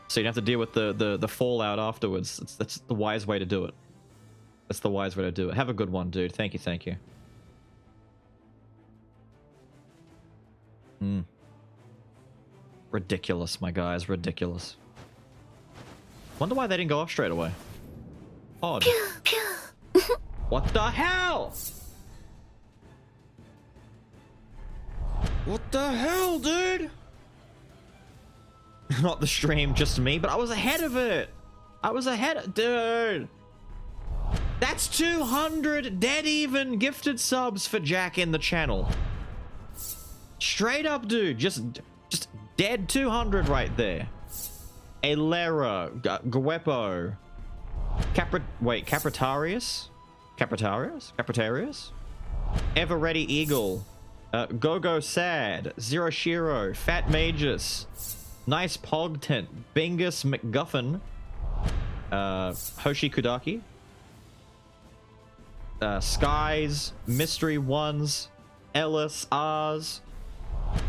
So you don't have to deal with the fallout afterwards. That's the wise way to do it. That's the wise way to do it. Have a good one, dude. Thank you. Ridiculous, my guys. Ridiculous. Wonder why they didn't go off straight away. Odd. Pew, pew. What the hell? What the hell, dude? Not the stream, just me, but I was ahead of it. Dude. That's 200 dead even gifted subs for Jack in the channel. Straight up, dude. Just dead 200 right there. Elera, Guepo, Capritarius? Ever Ready Eagle, Go Sad, Zero Shiro, Fat Magus, Nice Pog Tent, Bingus McGuffin, Hoshi Kudaki, Skies, Mystery Ones, Ellis Ars,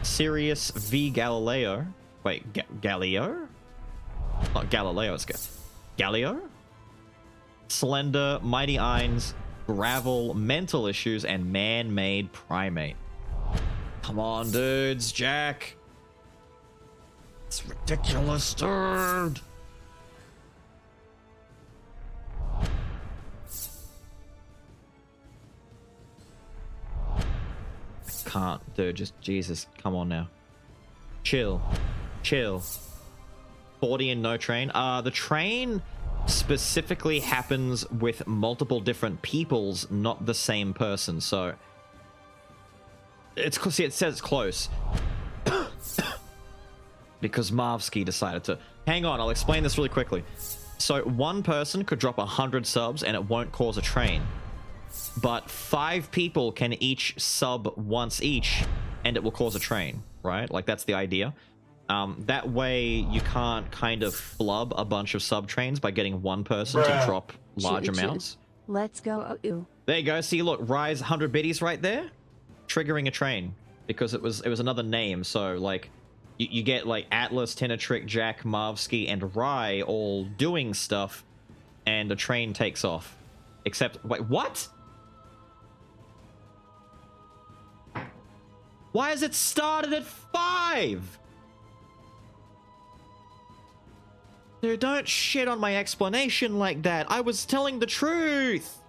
Sirius V Galileo. Wait, Galileo? Not Galileo, it's Galileo? Slender, Mighty Eins, Gravel, Mental Issues, and Man-Made Primate. Come on, dudes, Jack. It's ridiculous, dude. I can't, dude. Just Jesus, come on now. Chill. 40 and no train. The train specifically happens with multiple different peoples, not the same person. So it's see, it says close. Because Marvsky decided to. Hang on, I'll explain this really quickly. So one person could drop 100 subs and it won't cause a train. But 5 people can each sub once each and it will cause a train, right? Like that's the idea. That way you can't kind of flub a bunch of sub trains by getting one person to drop large amounts. Let's go. Ooh. There you go. See, look, Rise 100 biddies right there. triggering a train because it was another name. So like you get like Atlas, Tenetrick, Jack, Marvsky, and Rye all doing stuff, and a train takes off. Except, wait, what? Why is it started at 5? Dude, don't shit on my explanation like that. I was telling the truth.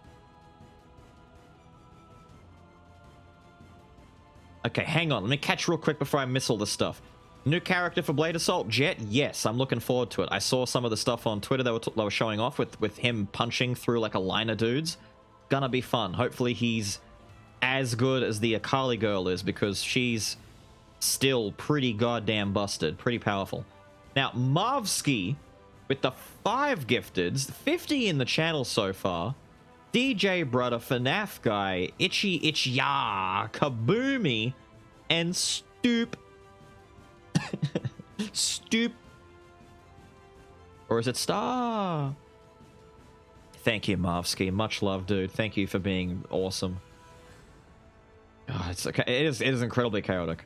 Okay, hang on. Let me catch real quick before I miss all this stuff. New character for Blade Assault, Jet? Yes, I'm looking forward to it. I saw some of the stuff on Twitter they were showing off with him punching through like a line of dudes. Gonna be fun. Hopefully he's as good as the Akali girl is, because she's still pretty goddamn busted. Pretty powerful. Now, Marvsky, with the 5 gifteds, 50 in the channel so far. DJ Brother, FNAF Guy, Itchy Itch Ya, Kaboomy, and Stoop. Stoop. Or is it Star? Thank you, Marvsky. Much love, dude. Thank you for being awesome. Oh, it's okay. It is incredibly chaotic.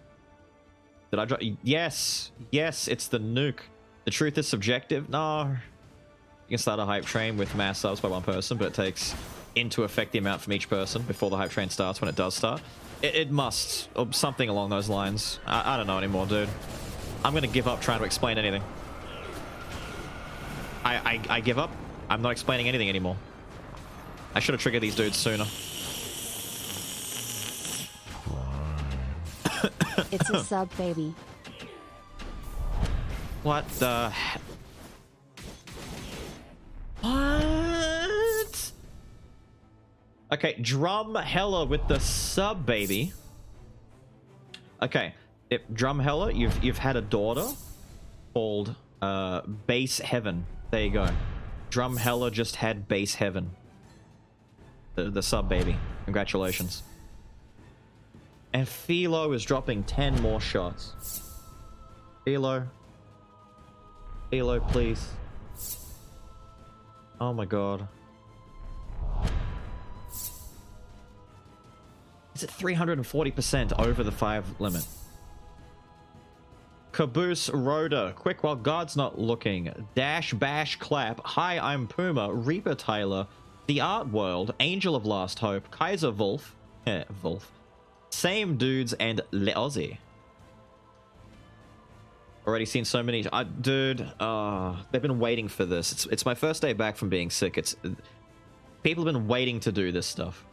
Did I drop? Yes. Yes, it's the nuke. The truth is subjective. No. You can start a hype train with mass subs by one person, but it takes into effect the amount from each person before the hype train starts, when it does start. It must. Or something along those lines. I don't know anymore, dude. I'm gonna give up trying to explain anything. I give up. I'm not explaining anything anymore. I should have triggered these dudes sooner. It's a sub, baby. What the... What? Okay, Drum Hella with the sub, baby. Okay, Drum Hella, you've had a daughter called Base Heaven. There you go. Drum Hella just had Base Heaven. The sub, baby. Congratulations. And Philo is dropping 10 more shots. Philo. Philo, please. Oh my god. Is it 340% over the 5 limit? Caboose Rhoda. Quick while God's not looking. Dash Bash Clap. Hi, I'm Puma. Reaper Tyler. The Art World. Angel of Last Hope. Kaiser Wolf. Wolf. Same Dudes and Le Aussie. Already seen so many. Dude, they've been waiting for this. It's my first day back from being sick. People have been waiting to do this stuff.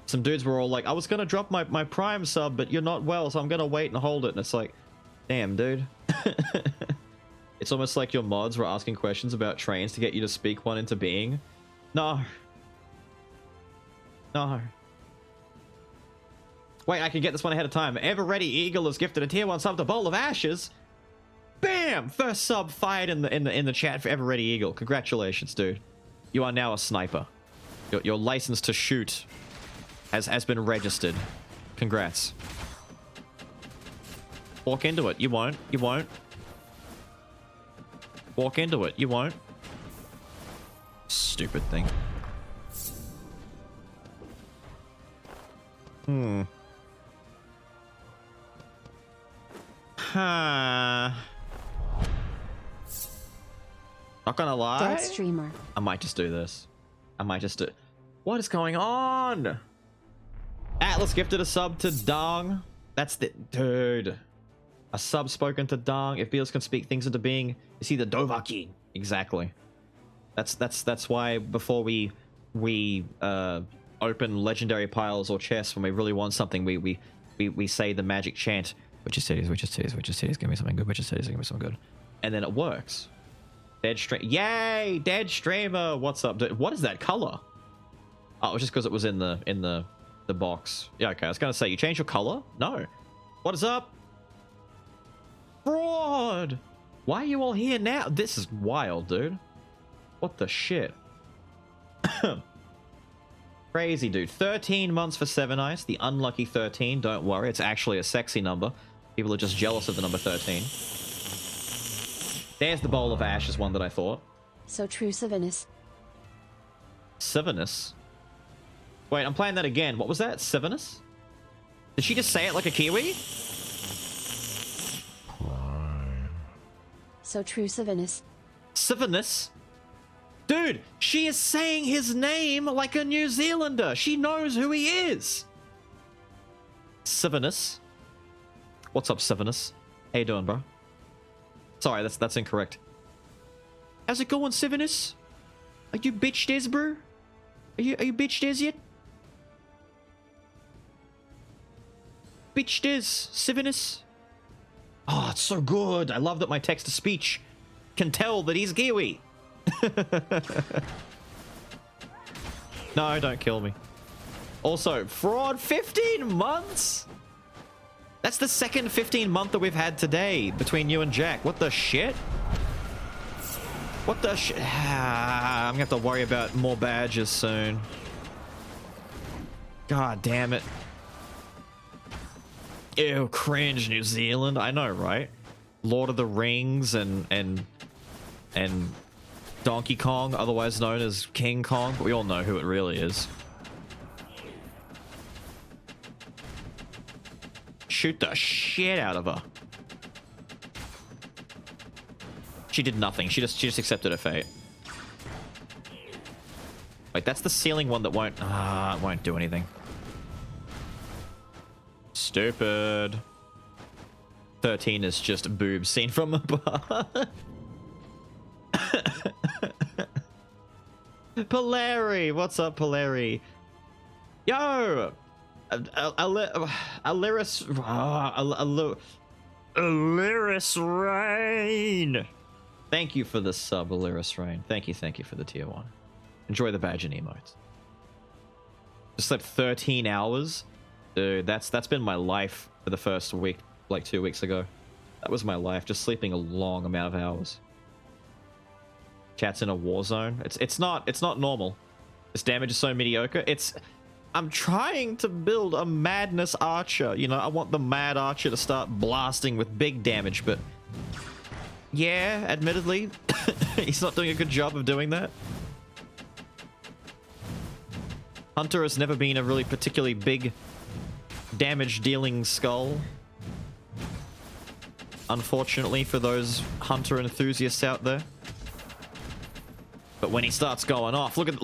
Some dudes were all like, I was gonna drop my Prime sub, but you're not well, so I'm gonna wait and hold it. And it's like, damn, dude. It's almost like your mods were asking questions about trains to get you to speak one into being. No. No. Wait, I can get this one ahead of time. Ever Ready Eagle has gifted a tier 1 sub to Bowl of Ashes. Bam! First sub fired in the chat for Ever Ready Eagle. Congratulations, dude. You are now a sniper. Your license to shoot has been registered. Congrats. Walk into it. You won't. You won't. Walk into it. You won't. Stupid thing. Huh. Not gonna lie. Dead streamer. I might just do this. I might just do... What is going on? Atlas gifted a sub to Dong. That's the... Dude. A sub spoken to Dong. If Beals can speak things into being, is he the Dovahkiin? Exactly. That's why before we open legendary piles or chests, when we really want something, we say the magic chant. Witches titties, witches titties, witches titties, give me something good, witches titties, give me something good. And then it works. Dead stream. Yay! Dead streamer! What's up? What is that color? Oh, it was just because it was in the box. Yeah, okay. I was gonna say, you changed your color? No. What is up? Fraud! Why are you all here now? This is wild, dude. What the shit? Crazy, dude. 13 months for Seven Ice. The unlucky 13. Don't worry. It's actually a sexy number. People are just jealous of the number 13. There's the Bowl of Ashes one that I thought. So true, Savinus. Sevenus? Wait, I'm playing that again. What was that? Sivernus? Did she just say it like a Kiwi? So true, Savinus. Sivernus? Dude, she is saying his name like a New Zealander. She knows who he is. Sivernus. What's up, Sivernus? How you doing, bro? Sorry, that's incorrect. How's it going, Sivernus? Are you bitch des, bro? Are you bitch des yet? Bitch des, Sivernus. Oh, it's so good. I love that my text-to-speech can tell that he's Kiwi. No, don't kill me. Also, fraud 15 months? That's the second 15 month that we've had today between you and Jack. What the shit? What the shit? I'm gonna have to worry about more badges soon. God damn it. Ew, cringe, New Zealand. I know, right? Lord of the Rings and Donkey Kong, otherwise known as King Kong, but we all know who it really is. Shoot the shit out of her. She did nothing. She just accepted her fate. Wait, that's the ceiling one that won't do anything. Stupid. 13 is just boobs seen from above. Polari, what's up, Polari? Yo, Aliris Rain. Thank you for the sub, Aliris Rain. Thank you for the tier 1. Enjoy the badge and emotes. Just slept 13 hours. Dude, that's been my life for the first week, like 2 weeks ago. That was my life, just sleeping a long amount of hours. Chat's in a war zone. It's not normal. This damage is so mediocre. I'm trying to build a madness archer. You know, I want the mad archer to start blasting with big damage, but yeah, admittedly, he's not doing a good job of doing that. Hunter has never been a really particularly big damage dealing skull. Unfortunately for those Hunter enthusiasts out there. But when he starts going off, look at.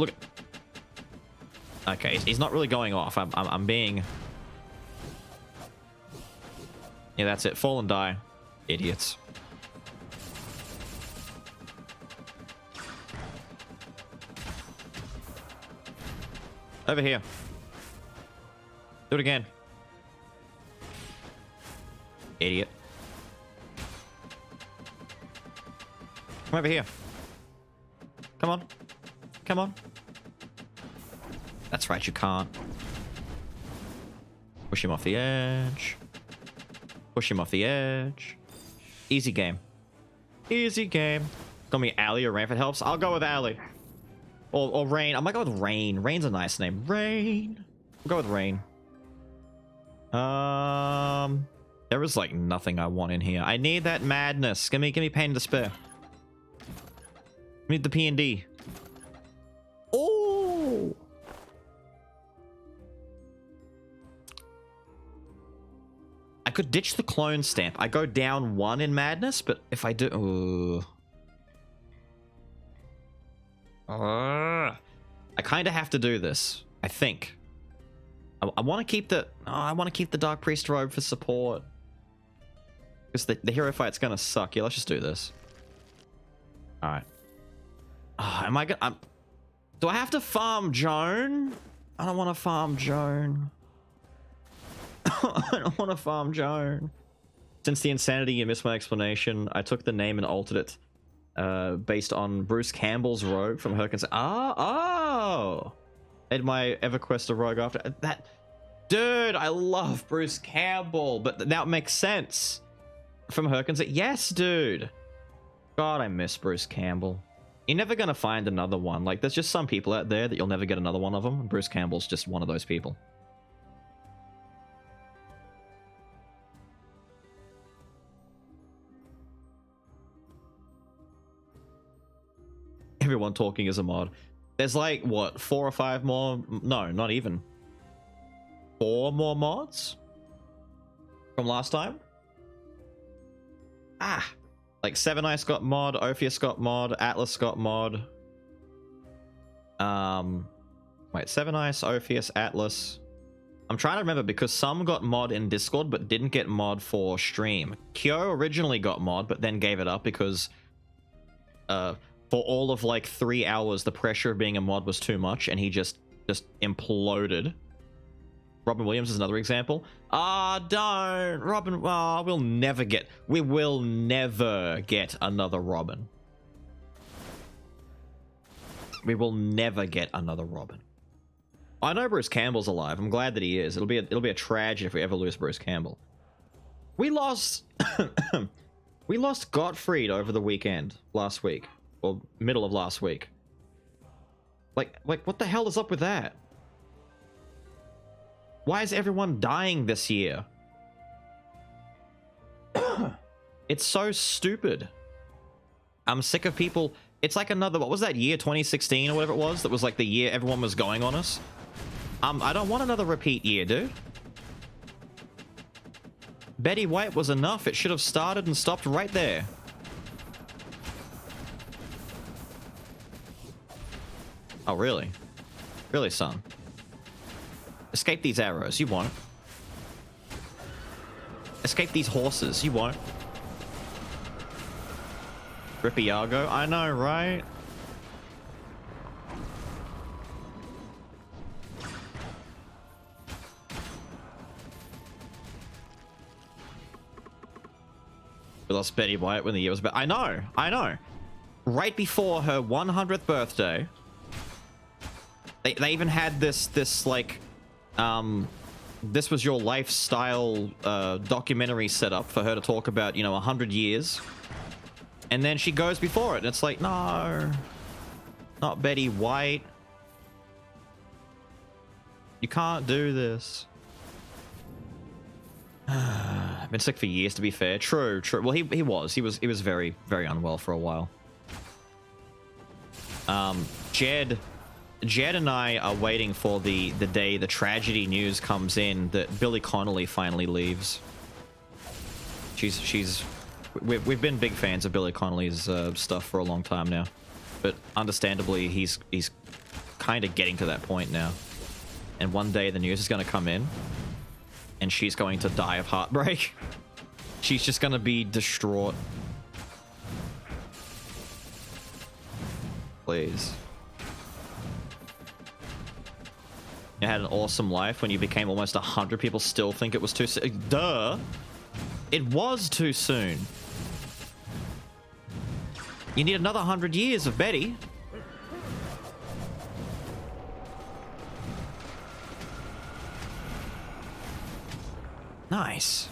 Okay, he's not really going off. I'm being. Yeah, that's it. Fall and die, idiots. Over here. Do it again. Idiot. Come over here. Come on. Come on. That's right, you can't. Push him off the edge. Push him off the edge. Easy game. Easy game. Gonna be Ali or Rain if it helps. I'll go with Ali. Or Rain. I might go with Rain. Rain's a nice name. Rain. We'll go with Rain. There is like nothing I want in here. I need that madness. Give me pain and despair. I need the P&D. Oh! I could ditch the clone stamp. I go down 1 in madness, but if I do... Ooh. I kind of have to do this, I think. I want to keep the... Oh, I want to keep the Dark Priest robe for support. Because the hero fight's gonna suck. Yeah, let's just do this. Alright. Am I gonna... Do I have to farm Joan? I don't want to farm Joan. I don't want to farm Joan. Since the insanity, you missed my explanation. I took the name and altered it based on Bruce Campbell's rogue from Hercules. Oh! Made my EverQuest a rogue after that. Dude, I love Bruce Campbell, but now it makes sense. From Hercules. Yes, dude. God, I miss Bruce Campbell. You're never gonna find another one. Like, there's just some people out there that you'll never get another one of them. Bruce Campbell's just one of those people. Everyone talking is a mod. There's like, what, 4 or 5 more? No, not even. 4 more mods? From last time? Ah! Like, Seven Ice got mod, Ophius got mod, Atlas got mod. Wait, Seven Ice, Ophius, Atlas. I'm trying to remember because some got mod in Discord but didn't get mod for stream. Kyo originally got mod but then gave it up because for all of like 3 hours the pressure of being a mod was too much and he just imploded. Robin Williams is another example. Don't Robin. We will never get another Robin. We will never get another Robin. I know Bruce Campbell's alive. I'm glad that he is. It'll be a tragedy if we ever lose Bruce Campbell. We lost we lost Gottfried over the weekend last week, or middle of last week. Like what the hell is up with that? Why is everyone dying this year? It's so stupid. I'm sick of people. It's like another, what was that year, 2016 or whatever it was, that was like the year everyone was going on us. I don't want another repeat year, dude. Betty White was enough. It should have started and stopped right there. Oh, really? Really, son? Escape these arrows. You won't. Escape these horses. You won't. Rip Iago. I know, right? We lost Betty White when the year was about. I know. Right before her 100th birthday, they even had this like, this was your lifestyle documentary set up for her to talk about, 100 years. And then she goes before it, and it's like, no, not Betty White. You can't do this. I've been sick for years, to be fair. True. Well, he was very, very unwell for a while. Jed and I are waiting for the day the tragedy news comes in that Billy Connolly finally leaves. We've been big fans of Billy Connolly's stuff for a long time now, but understandably he's kind of getting to that point now. And one day the news is going to come in, and she's going to die of heartbreak. She's just going to be distraught. Please. You had an awesome life when you became almost 100. People still think it was too soon. Duh. It was too soon. You need another 100 years of Betty. Nice.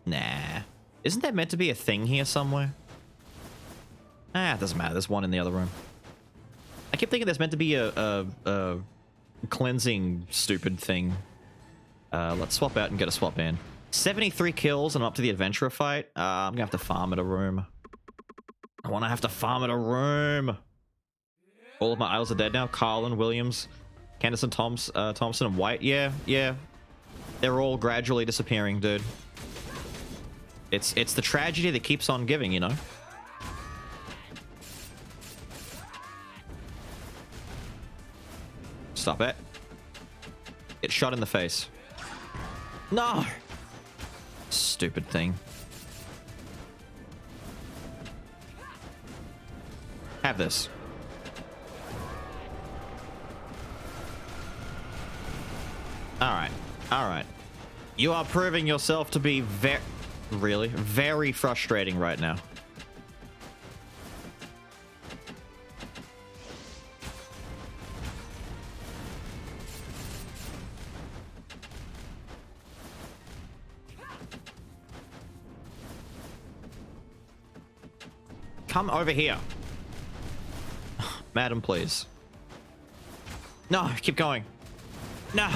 Nah. Isn't that meant to be a thing here somewhere? Ah, it doesn't matter. There's one in the other room. I keep thinking there's meant to be a cleansing stupid thing. Let's swap out and get a swap in. 73 kills and I'm up to the adventurer fight. I'm gonna have to farm at a room. I want to have to farm at a room. All of my idols are dead now. Carlin, Williams, Candace, Thompson, and White. Yeah. They're all gradually disappearing, dude. It's the tragedy that keeps on giving, you know? Stop it. Get shot in the face. No! Stupid thing. Have this. Alright. You are proving yourself to be very frustrating right now. Come over here. Madam, please. No, keep going. No.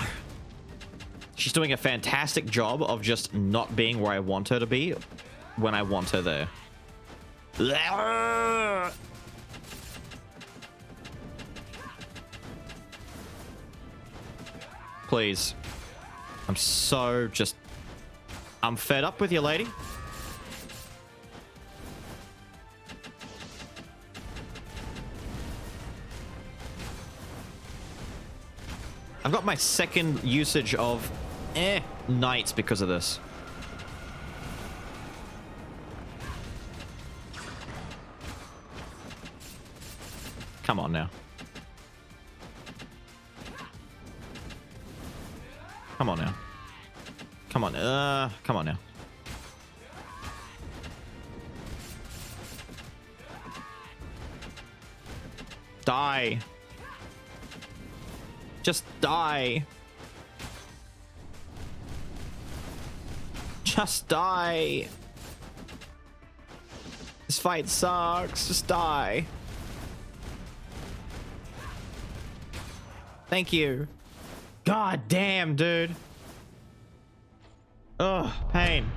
She's doing a fantastic job of just not being where I want her to be when I want her there. Please. I'm so just... I'm fed up with you, lady. I've got my second usage of knights because of this. Come on now. Come on now. Come on. Come on now. Die. Just die. Just die. This fight sucks. Just die. Thank you. God damn, dude. Ugh, pain.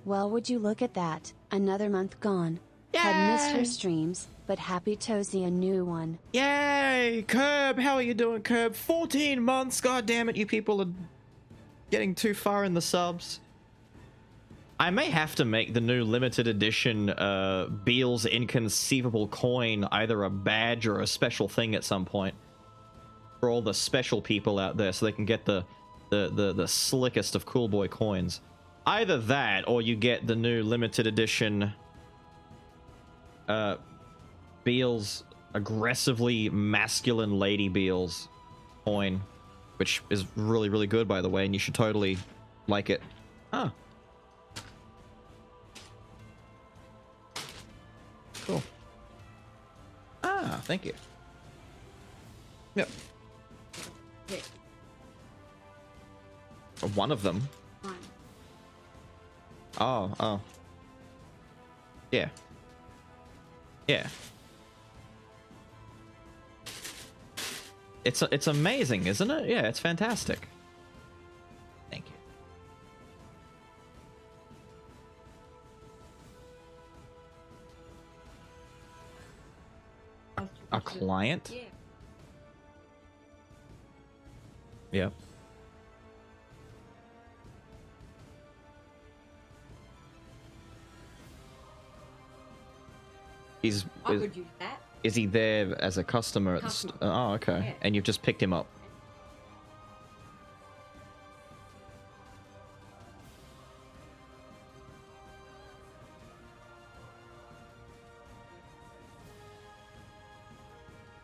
Well, would you look at that? Another month gone. Had missed her streams, but happy to see a new one. Yay! Curb, how are you doing, Curb? 14 months! God damn it, you people are getting too far in the subs. I may have to make the new limited edition Beal's Inconceivable Coin either a badge or a special thing at some point for all the special people out there so they can get the slickest of cool boy coins. Either that or you get the new limited edition Beal's aggressively masculine lady Beal's coin, which is really, really good, by the way, and you should totally like it. Ah. Cool. Ah, thank you. Yep. One of them. Oh. Yeah. Yeah. It's amazing, isn't it? Yeah, it's fantastic. Thank you. A client? Yeah. Yep. I could use that. Is he there as a customer at the oh, okay. Yeah. And you've just picked him up.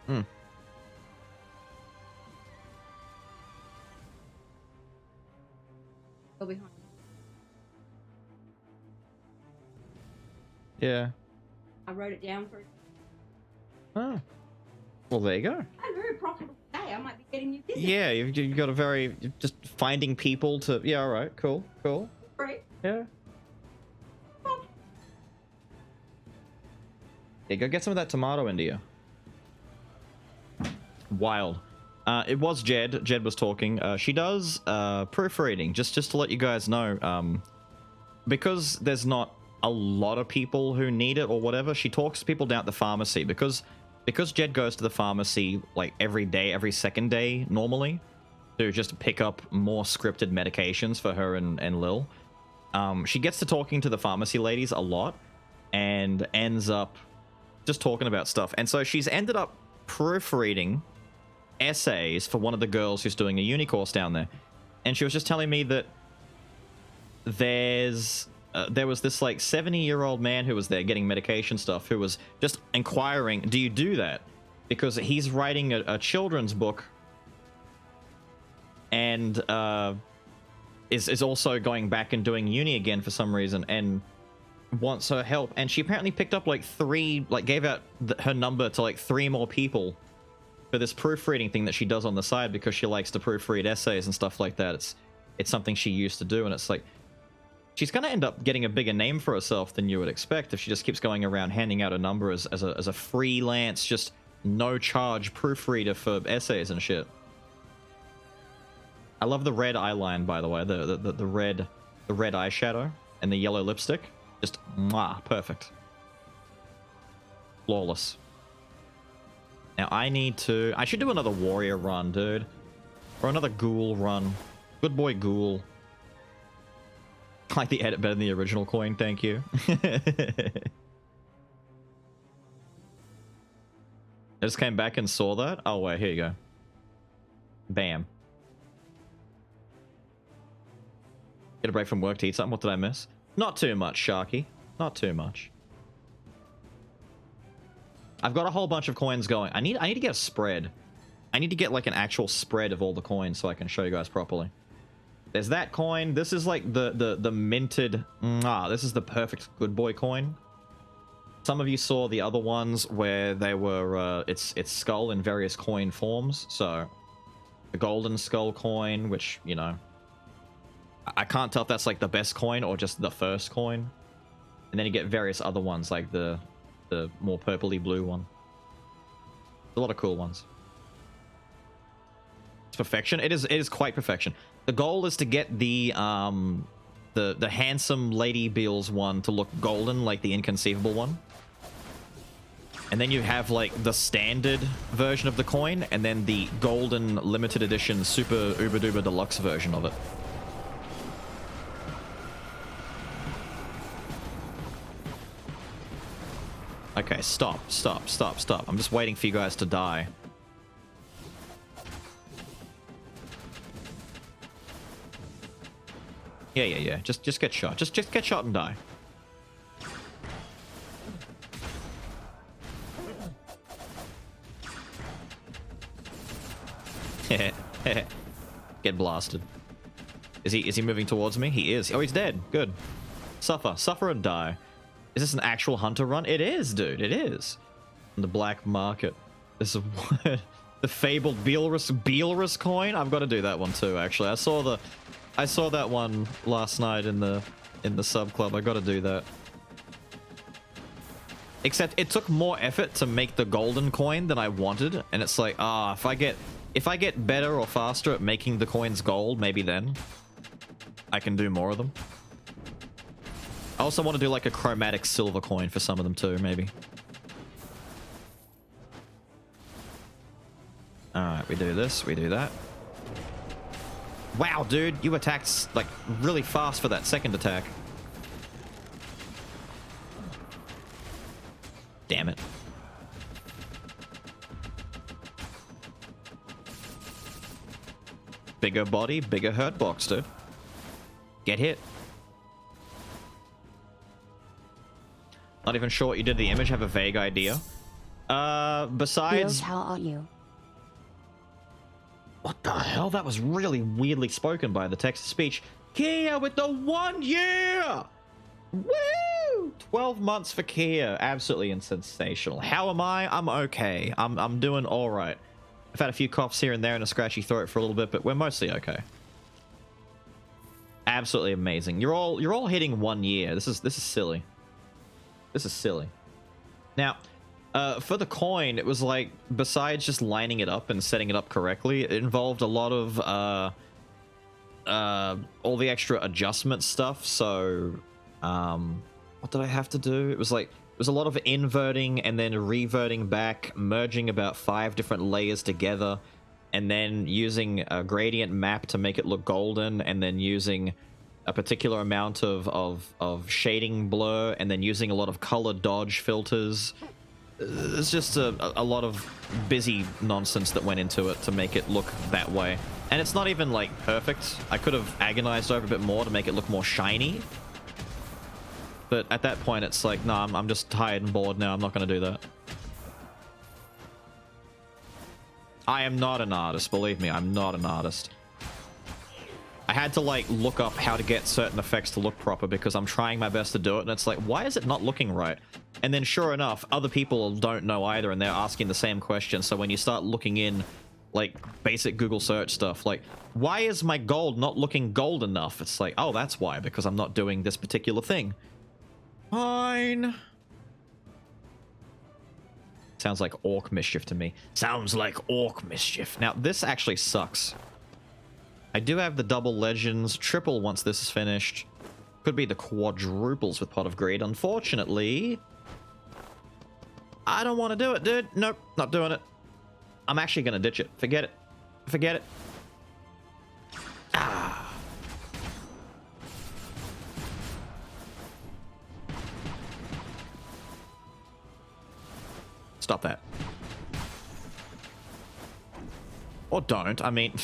Hmm. Go behind. Yeah. I wrote it down for. Oh. Well, there you go. I'm very profitable today. I might be getting you business. Yeah, you've got a very... Just finding people to... Yeah, all right. Cool. Cool. Great. Yeah. Yeah, go get some of that tomato into you. Wild. It was Jed. Jed was talking. She does proofreading, just to let you guys know. Because there's not a lot of people who need it or whatever, she talks to people down at the pharmacy. Because Jed goes to the pharmacy like every day, every second day normally, to just pick up more scripted medications for her and Lil. She gets to talking to the pharmacy ladies a lot and ends up just talking about stuff. And so she's ended up proofreading essays for one of the girls who's doing a uni course down there. And she was just telling me that there was this like 70-year-old man who was there getting medication stuff who was just inquiring, do you do that? Because he's writing a children's book and is also going back and doing uni again for some reason and wants her help. And she apparently picked up like gave out her number to like 3 more people for this proofreading thing that she does on the side because she likes to proofread essays and stuff like that. It's something she used to do, and it's like she's going to end up getting a bigger name for herself than you would expect if she just keeps going around handing out a number as a freelance, just no charge proofreader for essays and shit. I love the red eyeline, by the way, the red eyeshadow and the yellow lipstick. Just, mwah, perfect. Flawless. Now I need to... I should do another warrior run, dude. Or another ghoul run. Good boy ghoul. I like the edit better than the original coin, thank you. I just came back and saw that. Oh wait, here you go. Bam. Get a break from work to eat something. What did I miss? Not too much, Sharky. Not too much. I've got a whole bunch of coins going. I need to get a spread. I need to get like an actual spread of all the coins so I can show you guys properly. There's that coin. This is like the minted... this is the perfect good boy coin. Some of you saw the other ones where they were... it's Skul in various coin forms. So, the golden Skul coin, which, you know... I can't tell if that's like the best coin or just the first coin. And then you get various other ones like the more purpley blue one. A lot of cool ones. It's perfection. It is quite perfection. The goal is to get the handsome Lady Beals one to look golden like the inconceivable one. And then you have like the standard version of the coin and then the golden limited edition super uber duper deluxe version of it. Okay, stop. I'm just waiting for you guys to die. Yeah. Just get shot. Just get shot and die. Get blasted. Is he moving towards me? He is. Oh, he's dead. Good. Suffer and die. Is this an actual hunter run? It is, dude. It is. On the black market. This is what the fabled Beelrus coin. I've got to do that one too. Actually, I saw that one last night in the sub club. I got to do that. Except it took more effort to make the golden coin than I wanted, and it's like, if I get better or faster at making the coins gold, maybe then I can do more of them. I also want to do like a chromatic silver coin for some of them too, maybe. Alright, we do this, we do that. Wow, dude, you attacked like really fast for that second attack. Damn it. Bigger body, bigger hurt box, dude. Get hit. Not even sure what you did to the image, have a vague idea. Besides... How are you? What the hell? That was really weirdly spoken by the text-to-speech. Kia with the 1 year! Woo! 12 months for Kia. Absolutely sensational. How am I? I'm okay. I'm doing alright. I've had a few coughs here and there and a scratchy throat for a little bit, but we're mostly okay. Absolutely amazing. You're all hitting 1 year. This is silly. This is silly. Now, for the coin, it was like, besides just lining it up and setting it up correctly, it involved a lot of all the extra adjustment stuff. So, what did I have to do? It was a lot of inverting and then reverting back, merging about 5 different layers together, and then using a gradient map to make it look golden, and then using a particular amount of shading blur, and then using a lot of color dodge filters. There's just a lot of busy nonsense that went into it to make it look that way. And it's not even like perfect. I could have agonized over a bit more to make it look more shiny. But at that point it's like, nah, I'm just tired and bored now. I'm not going to do that. I am not an artist, believe me, I'm not an artist. I had to like look up how to get certain effects to look proper because I'm trying my best to do it, and it's like, why is it not looking right? And then sure enough, other people don't know either, and they're asking the same question. So when you start looking in like basic Google search stuff, like, why is my gold not looking gold enough? It's like, oh, that's why, because I'm not doing this particular thing. Fine. Sounds like orc mischief to me. Sounds like orc mischief. Now, this actually sucks. I do have the double legends, triple once this is finished. Could be the quadruples with Pot of Greed. Unfortunately, I don't want to do it, dude. Nope, not doing it. I'm actually going to ditch it. Forget it. Forget it. Ah. Stop that. Or don't. I mean,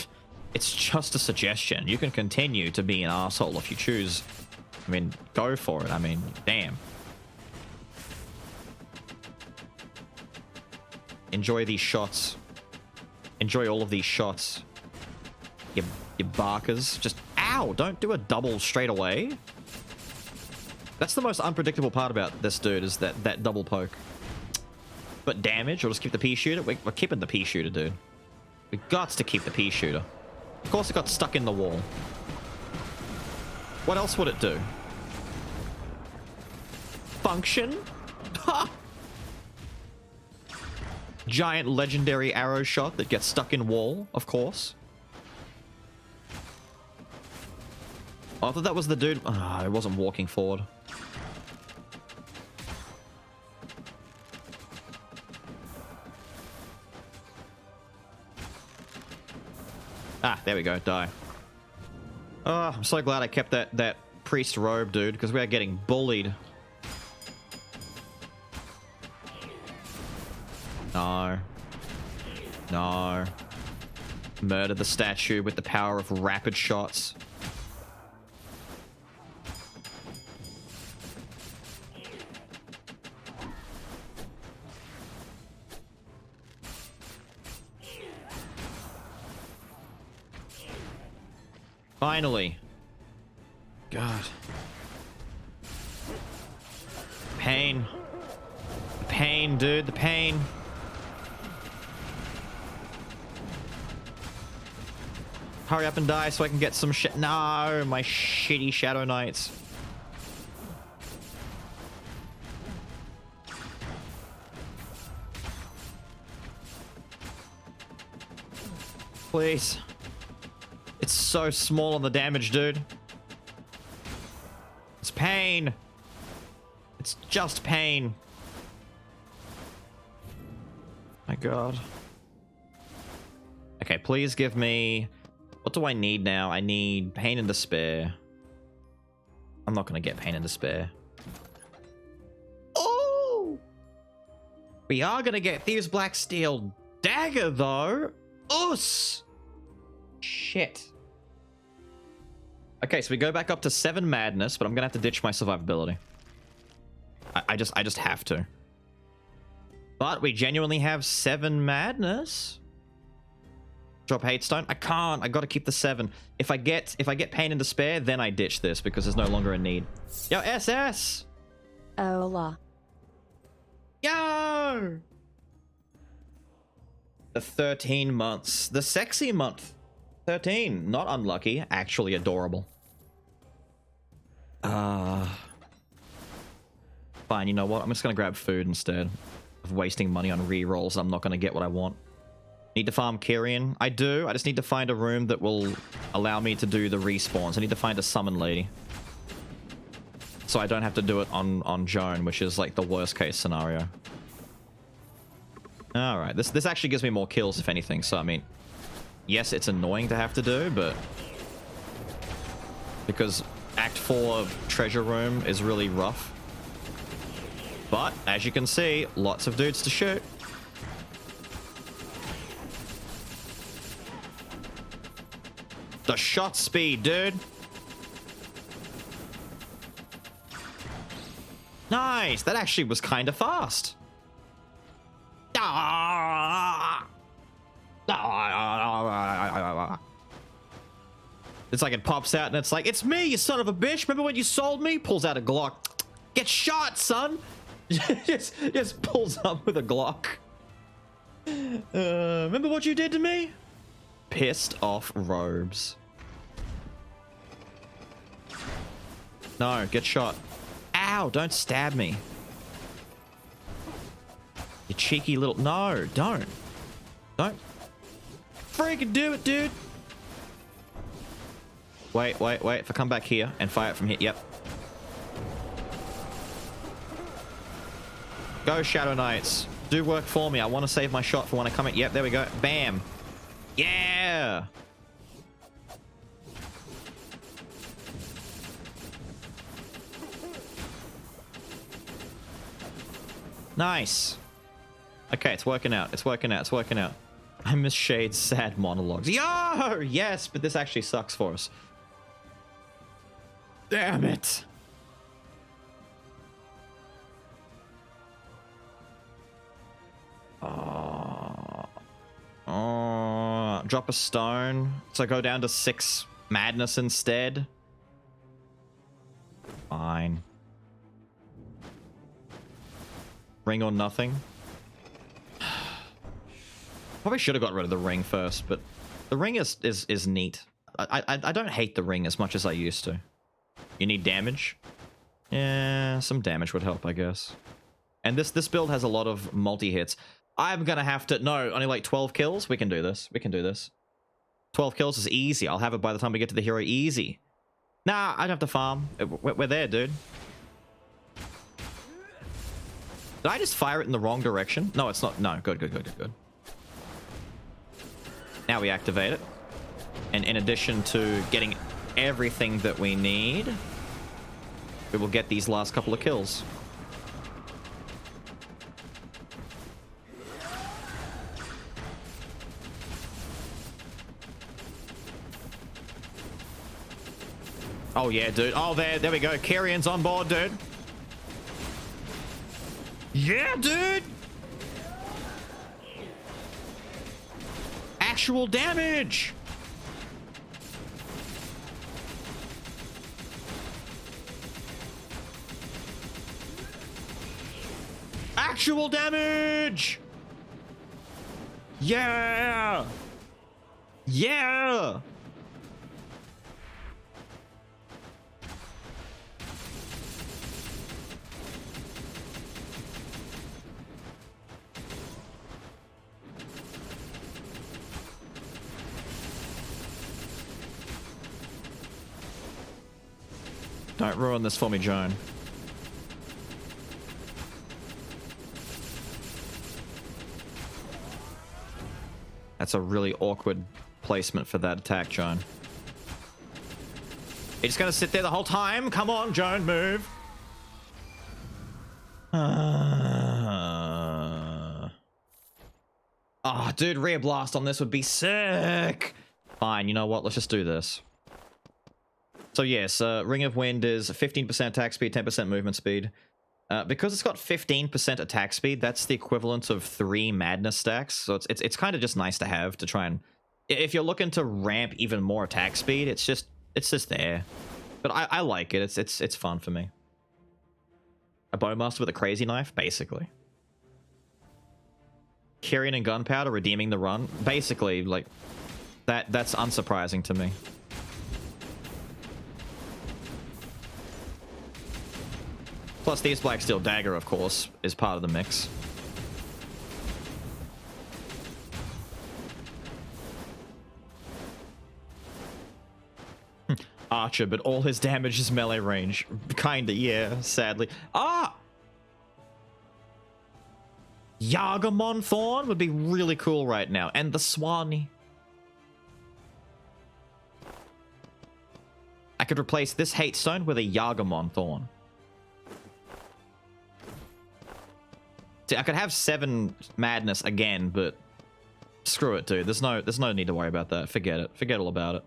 it's just a suggestion. You can continue to be an asshole if you choose. I mean, go for it. I mean, damn. Enjoy these shots. Enjoy all of these shots. You barkers. Just, ow! Don't do a double straight away. That's the most unpredictable part about this dude, is that double poke. But damage, we'll just keep the pea shooter. We're keeping the pea shooter, dude. We got to keep the pea shooter. Of course it got stuck in the wall. What else would it do? Function? Ha! Giant legendary arrow shot that gets stuck in wall, of course. Oh, I thought that was the dude. Oh, it wasn't walking forward. Ah, there we go. Die. Oh, I'm so glad I kept that priest robe, dude, because we are getting bullied. No. No. Murder the statue with the power of rapid shots. Finally. God. Pain. The pain, dude. The pain. Hurry up and die so I can get some shit. No, my shitty Shadow Knights. Please. It's so small on the damage, dude. It's pain. It's just pain. My God. Okay, please give me... What do I need now? I need Pain and Despair. I'm not going to get Pain and Despair. Oh! We are going to get Thieves' Black Steel Dagger, though. Us! Shit. Okay, so we go back up to 7 madness, but I'm gonna have to ditch my survivability. I just have to. But we genuinely have 7 madness. Drop hate stone. I can't. I gotta keep the 7. If I get Pain and Despair, then I ditch this because there's no longer a need. Yo, SS. Hola. Yo. The 13 months. The sexy month. 13. Not unlucky. Actually adorable. Fine, you know what? I'm just gonna grab food instead of wasting money on re-rolls. I'm not gonna get what I want. Need to farm Kyrian? I do. I just need to find a room that will allow me to do the respawns. I need to find a summon lady. So I don't have to do it on Joan, which is like the worst case scenario. Alright, this actually gives me more kills, if anything. So, I mean, yes, it's annoying to have to do, but... Because Act 4 Treasure Room is really rough. But, as you can see, lots of dudes to shoot. The shot speed, dude. Nice! That actually was kind of fast. It's like it pops out and it's like, it's me, you son of a bitch. Remember when you sold me? Pulls out a Glock. Get shot, son. just pulls up with a Glock. Remember what you did to me? Pissed off robes. No, get shot. Ow, don't stab me. You cheeky little... No, don't. Don't. Freaking do it, dude. Wait. If I come back here and fire it from here. Yep. Go, Shadow Knights. Do work for me. I want to save my shot for when I come in. Yep, there we go. Bam. Yeah. Nice. Okay, it's working out. It's working out. It's working out. I miss Shade's sad monologues. Yo! Yes, but this actually sucks for us. Damn it. Drop a stone. So go down to 6 madness instead. Fine. Ring or nothing. Probably should have got rid of the ring first, but the ring is neat. I don't hate the ring as much as I used to. You need damage? Yeah, some damage would help, I guess. And this build has a lot of multi-hits. I'm gonna have to... No, only like 12 kills? We can do this. We can do this. 12 kills is easy. I'll have it by the time we get to the hero easy. Nah, I don't have to farm. We're there, dude. Did I just fire it in the wrong direction? No, it's not. No, good, good, good, good, good. Now we activate it. And in addition to getting everything that we need, we will get these last couple of kills. Oh, yeah, dude. Oh, there we go. Carrion's on board, dude. Yeah, dude. Actual damage. Actual damage. Yeah. Yeah. Don't ruin this for me, Joan. That's a really awkward placement for that attack, Joan. You're just gonna sit there the whole time? Come on, Joan, move. Oh, dude, rear blast on this would be sick. Fine, you know what? Let's just do this. So yes, Ring of Wind is 15% attack speed, 10% movement speed. Because it's got 15% attack speed, that's the equivalent of 3 madness stacks. So it's kind of just nice to have to try and... If you're looking to ramp even more attack speed, it's just there. But I like it. It's fun for me. A Bowmaster with a crazy knife, basically. Carrion and Gunpowder redeeming the run, basically, like that's unsurprising to me. Plus, Thieves' Black Steel Dagger, of course, is part of the mix. Archer, but all his damage is melee range. Kinda, yeah, sadly. Ah! Yagamon Thorn would be really cool right now. And the Swanee. I could replace this Hate Stone with a Yagamon Thorn. See, I could have 7 madness again, but screw it, dude. There's no need to worry about that. Forget it. Forget all about it.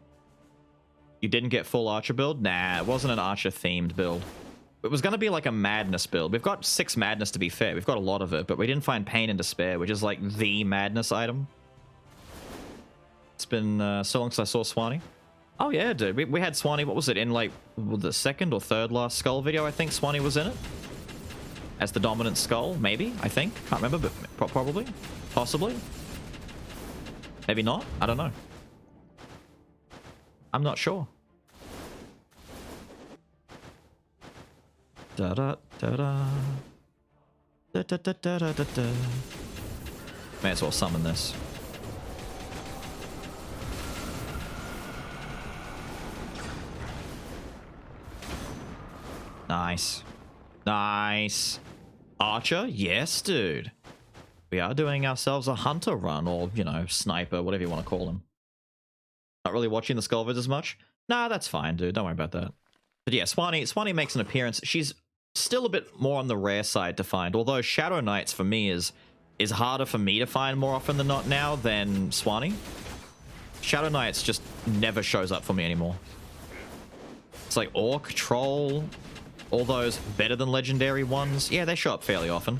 You didn't get full Archer build? Nah, it wasn't an Archer themed build. It was going to be like a madness build. We've got 6 madness, to be fair. We've got a lot of it, but we didn't find Pain and Despair, which is like the madness item. It's been so long since I saw Swanee. Oh yeah, dude. We had Swanee, what was it, in like the 2nd or 3rd last Skul video, I think Swanee was in it. As the dominant Skul, maybe, I think. Can't remember, but probably. Possibly. Maybe not. I don't know. I'm not sure. Da da da da. Da da da da da da. May as well summon this. Nice. Nice. Archer? Yes, dude. We are doing ourselves a hunter run, or, you know, sniper, whatever you want to call him. Not really watching the Skull vids as much? Nah, that's fine, dude. Don't worry about that. But yeah, Swanee makes an appearance. She's still a bit more on the rare side to find, although Shadow Knights for me is harder for me to find more often than not now than Swanee. Shadow Knights just never shows up for me anymore. It's like Orc, Troll, all those better than legendary ones. Yeah, they show up fairly often.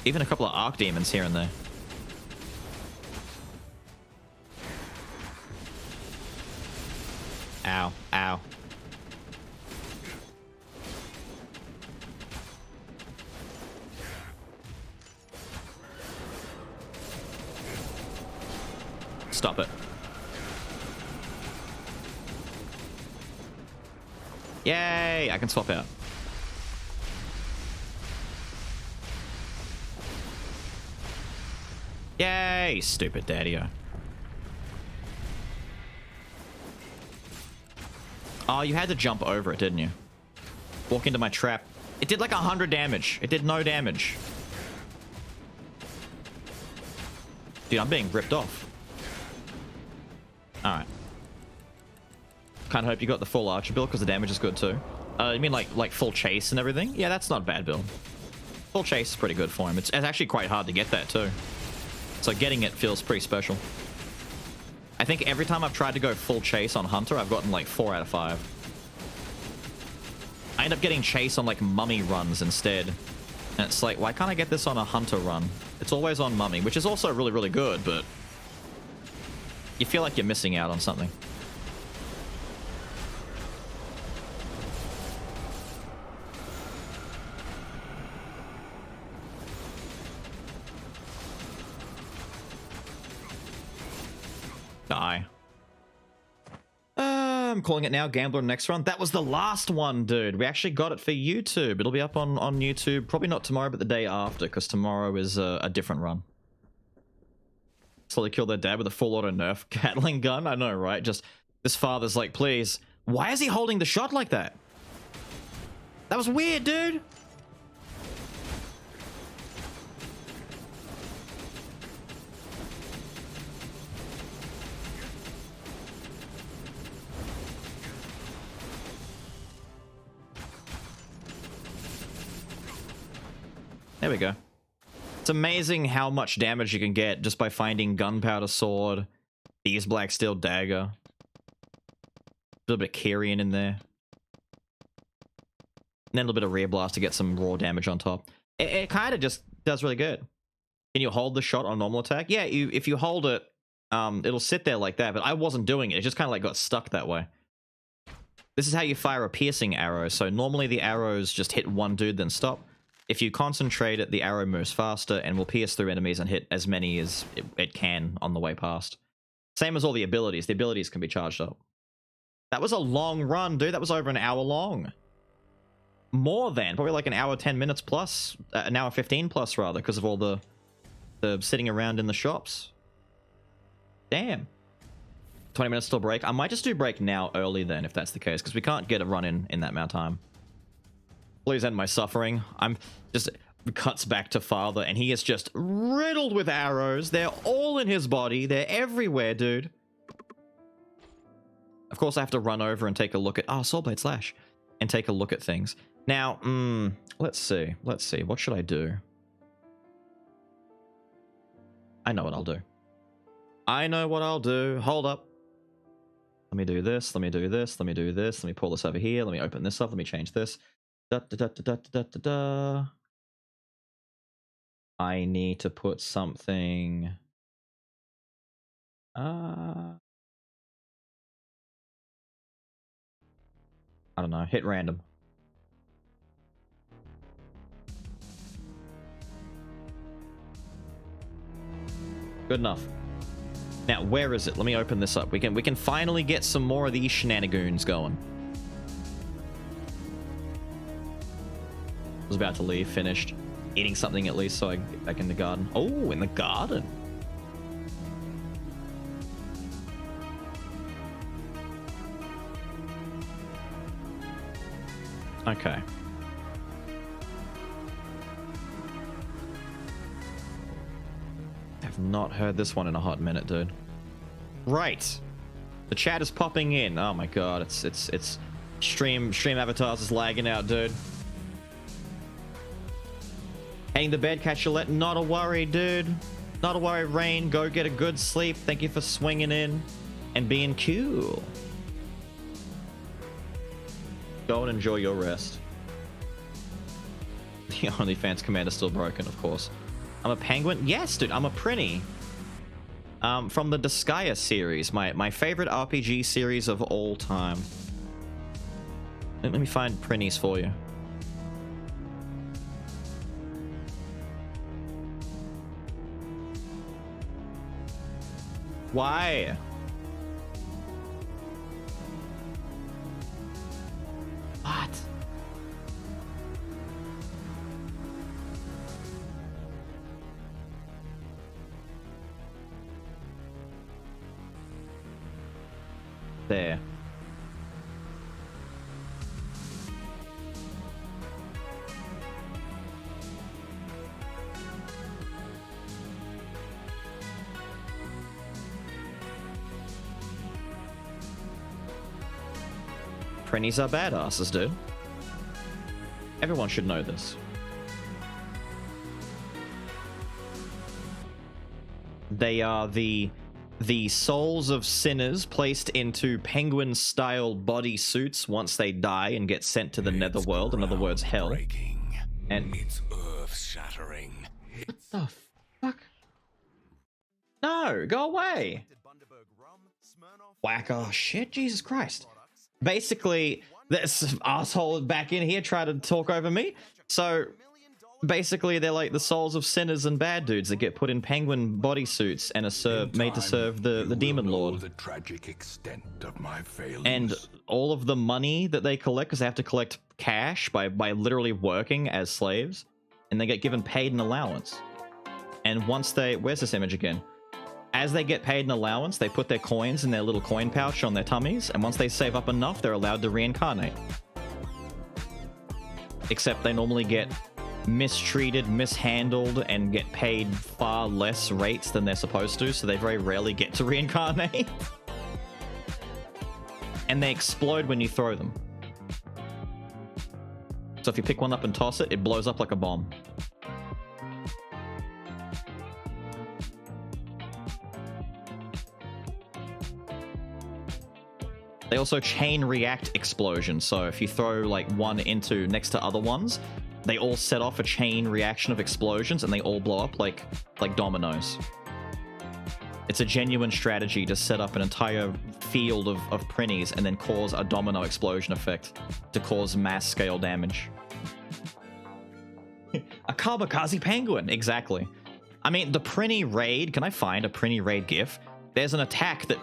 Even a couple of Archdemons here and there. Ow, ow. Stop it. Yay, I can swap out. Yay, stupid daddy-o. Oh, you had to jump over it, didn't you? Walk into my trap. It did like 100 damage. It did no damage. Dude, I'm being ripped off. Alright. Kinda hope you got the full archer build because the damage is good too. You mean like full chase and everything? Yeah, that's not a bad build. Full chase is pretty good for him. It's actually quite hard to get that too. So getting it feels pretty special. I think every time I've tried to go full chase on Hunter, I've gotten like 4 out of 5. I end up getting chase on like mummy runs instead. And it's like, why can't I get this on a Hunter run? It's always on mummy, which is also really, really good, but you feel like you're missing out on something. Die. I'm calling it now. Gambler next run. That was the last one, dude. We actually got it for YouTube. It'll be up on YouTube. Probably not tomorrow, but the day after, because tomorrow is a different run. Slowly kill their dad with a full auto nerf Gatling gun. I know, right? Just this father's like, please. Why is he holding the shot like that? That was weird, dude. There we go. It's amazing how much damage you can get just by finding gunpowder sword, these black steel dagger, a little bit of Kyrian in there, and then a little bit of rear blast to get some raw damage on top. It kind of just does really good. Can you hold the shot on normal attack? Yeah, if you hold it, it'll sit there like that, but I wasn't doing it. It just kind of like got stuck that way. This is how you fire a piercing arrow. So normally the arrows just hit one dude, then stop. If you concentrate it, the arrow moves faster and will pierce through enemies and hit as many as it can on the way past. Same as all the abilities. The abilities can be charged up. That was a long run, dude. That was over an hour long. More than. Probably like an hour 10 minutes plus. An hour 15 plus, rather, because of all the sitting around in the shops. Damn. 20 minutes till break. I might just do break now early then, if that's the case, because we can't get a run in that amount of time. Please end my suffering. I'm just cuts back to father, and he is just riddled with arrows. They're all in his body. They're everywhere, dude. Of course, I have to run over and take a look at Soulblade Slash and take a look at things. Now, let's see. Let's see. What should I do? I know what I'll do. I know what I'll do. Hold up. Let me do this. Let me do this. Let me do this. Let me pull this over here. Let me open this up. Let me change this. Da, da, da, da, da, da, da. I need to put something. I don't know. Hit random. Good enough. Now, where is it? Let me open this up. We can finally get some more of these shenanigans going. I was about to leave, finished. Eating something at least so I get back in the garden. Oh, in the garden. Okay. I've not heard this one in a hot minute, dude. Right. The chat is popping in. Oh my god, it's stream avatars is lagging out, dude. Heading to bed, catch your let. Not a worry, dude. Not a worry, Rain. Go get a good sleep. Thank you for swinging in and being cool. Go and enjoy your rest. The OnlyFans command is still broken, of course. I'm a penguin? Yes, dude, I'm a Prinny. From the Disgaea series, my favorite RPG series of all time. Let me find Prinnies for you. Why? What? There. Prinnies are badasses, dude. Everyone should know this. They are the souls of sinners placed into penguin-style body suits once they die and get sent to the netherworld, in other words, hell. And it's earth-shattering. What the fuck? No, go away. Whack, oh shit, Jesus Christ. Basically, this asshole back in here tried to talk over me. So basically, they're like the souls of sinners and bad dudes that get put in penguin bodysuits and are made to serve the demon lord. The tragic extent of my failings. And all of the money that they collect, because they have to collect cash by literally working as slaves, and they get given paid an allowance. And once they, where's this image again? As they get paid an allowance, they put their coins in their little coin pouch on their tummies, and once they save up enough, they're allowed to reincarnate. Except they normally get mistreated, mishandled, and get paid far less rates than they're supposed to, so they very rarely get to reincarnate. And they explode when you throw them. So if you pick one up and toss it, it blows up like a bomb. They also chain react explosions, so if you throw like one into next to other ones, they all set off a chain reaction of explosions and they all blow up like dominoes. It's a genuine strategy to set up an entire field of Prinnies and then cause a domino explosion effect to cause mass scale damage. A kamikaze penguin, exactly. I mean, the Prinny raid, can I find a Prinny raid gif? There's an attack that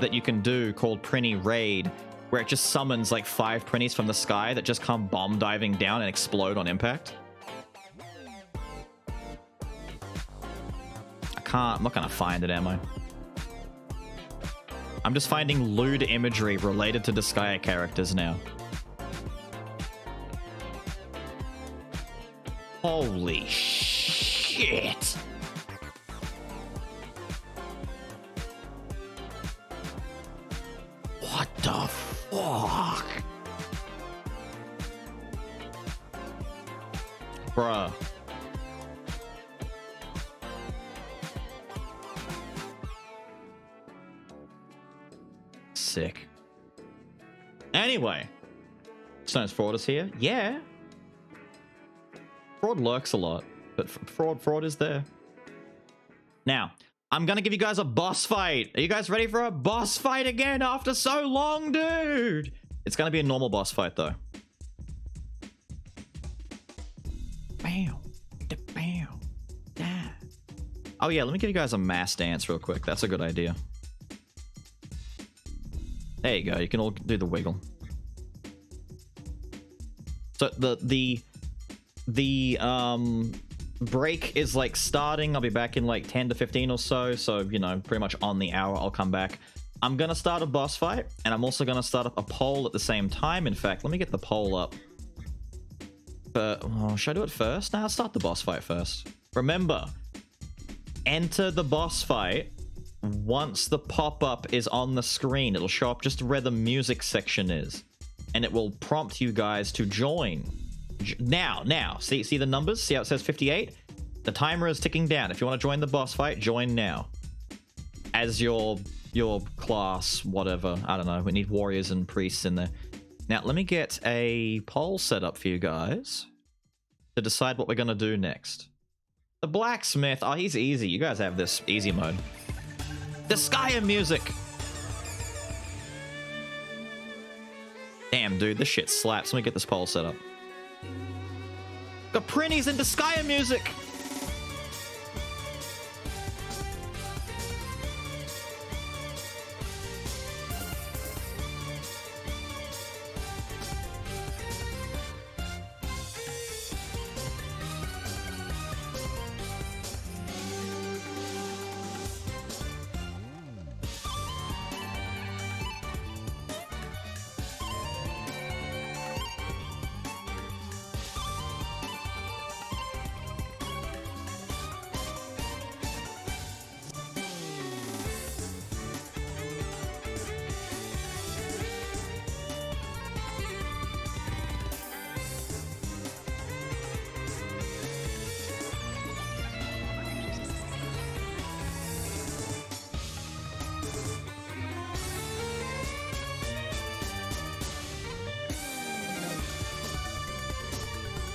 that you can do called Prinny Raid, where it just summons like 5 Prinnies from the sky that just come bomb diving down and explode on impact. I'm not gonna find it, am I? I'm just finding lewd imagery related to Disgaea characters now. Holy shit! What the fuck? Bruh. Sick. Anyway. Stone's Fraud is here? Yeah. Fraud lurks a lot, but fraud is there. Now, I'm gonna give you guys a boss fight. Are you guys ready for a boss fight again after so long, dude? It's gonna be a normal boss fight, though. Bam. Bam. Yeah. Oh, yeah, let me give you guys a mass dance real quick. That's a good idea. There you go. You can all do the wiggle. So the break is like starting. I'll be back in like 10 to 15 or so. So, you know, pretty much on the hour, I'll come back. I'm going to start a boss fight, and I'm also going to start up a poll at the same time. In fact, let me get the poll up But oh, should I do it first? Nah, I'll start the boss fight first. Remember, enter the boss fight once the pop-up is on the screen. It'll show up just where the music section is, and it will prompt you guys to join. Now. See the numbers? See how it says 58? The timer is ticking down. If you want to join the boss fight, join now. As your class, whatever. I don't know. We need warriors and priests in there. Now, let me get a poll set up for you guys to decide what we're going to do next. The blacksmith. Oh, he's easy. You guys have this easy mode. Disgaea music. Damn, dude. This shit slaps. Let me get this poll set up. Got Prinnies and Disgaea music.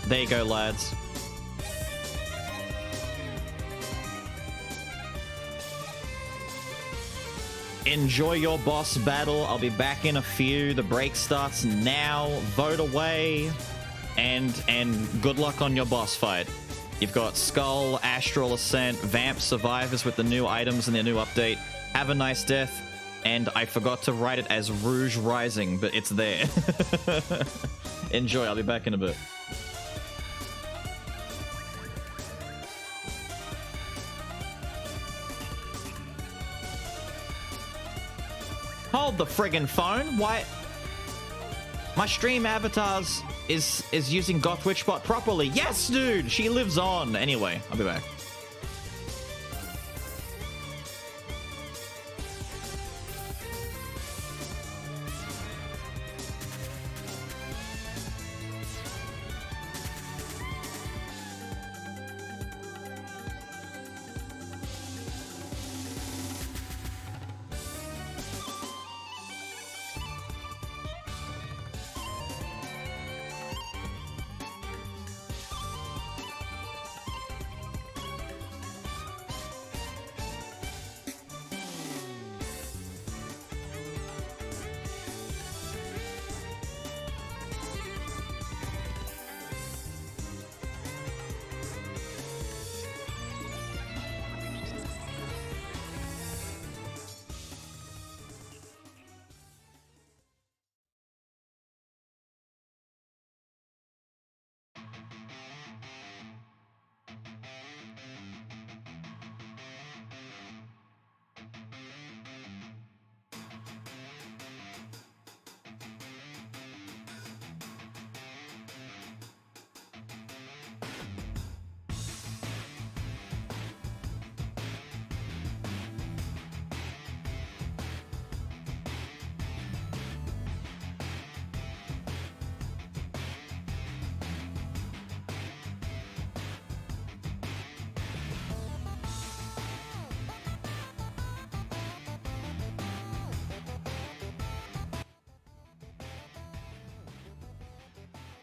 There you go, lads. Enjoy your boss battle. I'll be back in a few. The break starts now. Vote away. And good luck on your boss fight. You've got Skul, Astral Ascent, Vamp Survivors with the new items and their new update. Have a nice death. And I forgot to write it as Rouge Rising, but it's there. Enjoy. I'll be back in a bit. Hold the friggin' phone. Why? My stream avatars is using GothWitchBot properly. Yes, dude. She lives on. Anyway, I'll be back.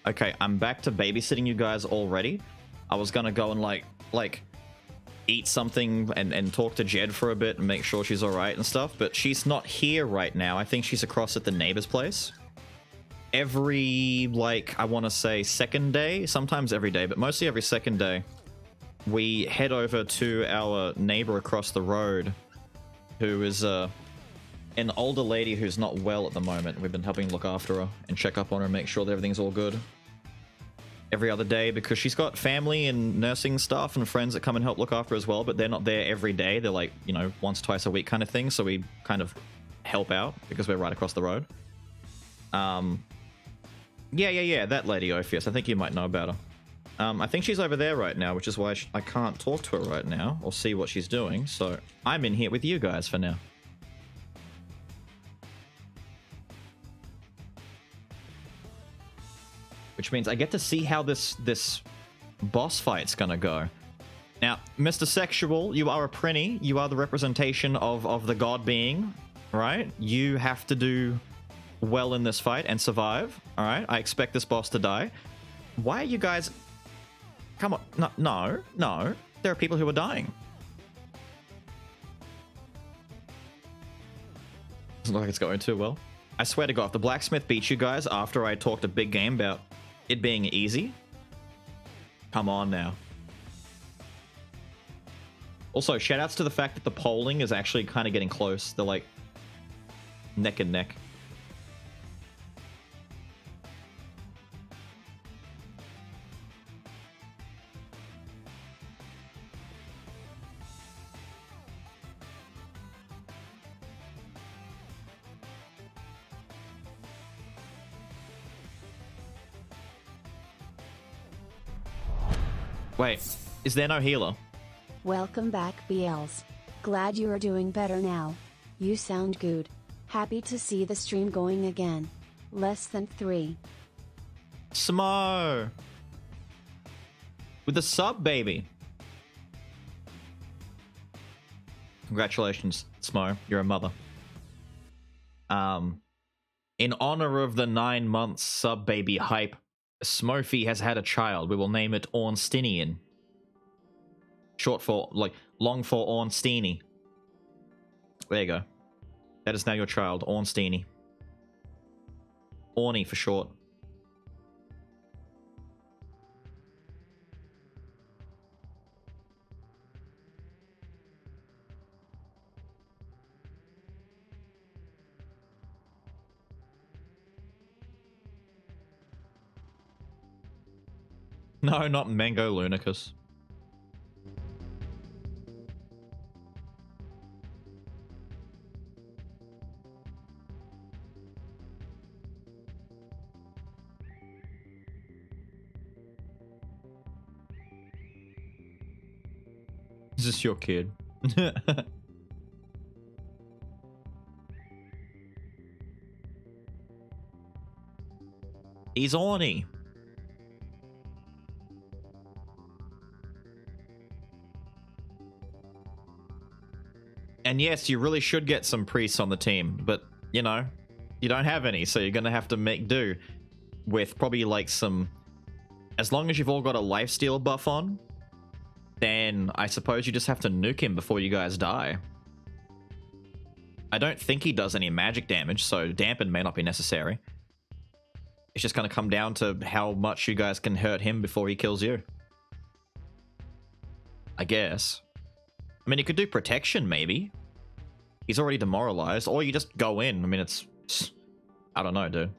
Okay, I'm back to babysitting you guys already. I was gonna go and like eat something and talk to Jed for a bit and make sure she's alright and stuff, but she's not here right now. I think she's across at the neighbor's place. Every, like, I want to say second day, sometimes every day, but mostly every second day, we head over to our neighbor across the road, who is an older lady who's not well at the moment. We've been helping look after her and check up on her and make sure that everything's all good every other day, because she's got family and nursing staff and friends that come and help look after her as well, but they're not there every day. They're like, you know, once, twice a week kind of thing, so we kind of help out because we're right across the road. Yeah, that lady, Ophius. I think you might know about her. I think she's over there right now, which is why I can't talk to her right now or see what she's doing. So I'm in here with you guys for now. Which means I get to see how this boss fight's gonna go. Now, Mr. Sexual, you are a Prinny. You are the representation of the god being, right? You have to do well in this fight and survive, all right? I expect this boss to die. Why are you guys... Come on. No. There are people who are dying. Doesn't look like it's going too well. I swear to God, if the blacksmith beats you guys after I talked a big game about it being easy, come on now. Also, shoutouts to the fact that the polling is actually kind of getting close. They're like neck and neck. Wait, is there no healer? Welcome back, BLs. Glad you are doing better now. You sound good. Happy to see the stream going again. Less than 3. Smo! With the sub, baby. Congratulations, Smo. You're a mother. In honor of the 9 months sub baby hype, Smurfy has had a child. We will name it Ornstinian. Short for, like, long for Ornstini. There you go. That is now your child, Ornstini. Orny for short. No, not Mango Lunicus. Is this your kid? He's horny. And yes, you really should get some priests on the team, but, you know, you don't have any, so you're gonna have to make do with probably, like, some... As long as you've all got a lifesteal buff on, then I suppose you just have to nuke him before you guys die. I don't think he does any magic damage, so dampen may not be necessary. It's just gonna come down to how much you guys can hurt him before he kills you. I guess. I mean, you could do protection, maybe. He's already demoralized, or you just go in. I mean, it's... I don't know, dude.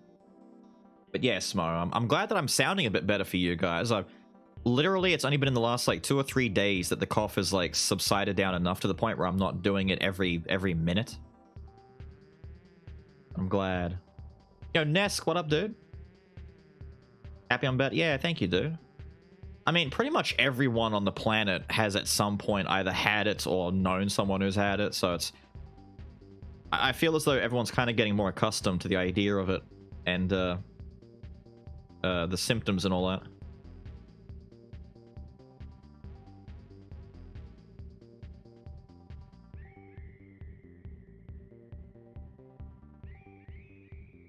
But yeah, Smo, I'm glad that I'm sounding a bit better for you guys. Literally, it's only been in the last, like, 2 or 3 days that the cough has, like, subsided down enough to the point where I'm not doing it every minute. I'm glad. Yo, Nesk, what up, dude? Happy I'm better? Yeah, thank you, dude. I mean, pretty much everyone on the planet has at some point either had it or known someone who's had it, so it's... I feel as though everyone's kind of getting more accustomed to the idea of it, and the symptoms and all that.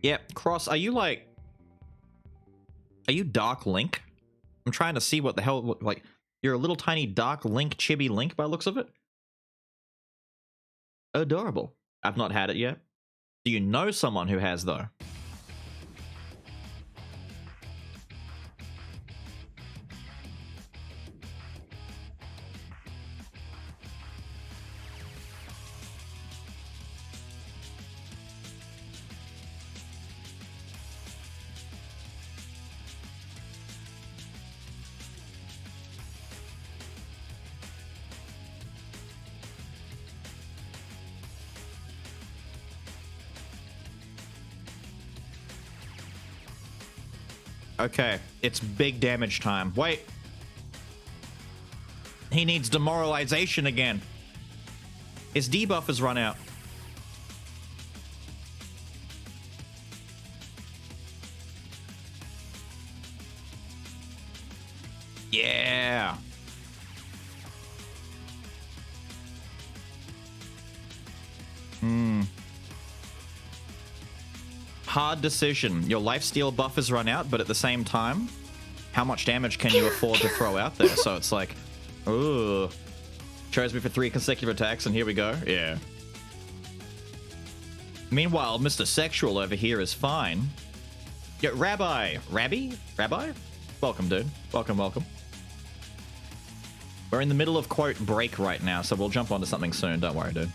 Yeah, Cross, are you like... Are you Dark Link? I'm trying to see what the hell... Like, you're a little tiny Dark Link, chibi Link by the looks of it? Adorable. I've not had it yet. Do you know someone who has, though? Okay, it's big damage time. Wait, He needs demoralization again. His debuff has run out. Yeah. Hard decision. Your lifesteal buff has run out, but at the same time, how much damage can you afford to throw out there? So it's like, ooh. Chose me for 3 consecutive attacks, and here we go. Yeah. Meanwhile, Mr. Sexual over here is fine. Yo, Rabbi? Welcome, dude. Welcome. We're in the middle of, quote, break right now, so we'll jump onto something soon. Don't worry, dude.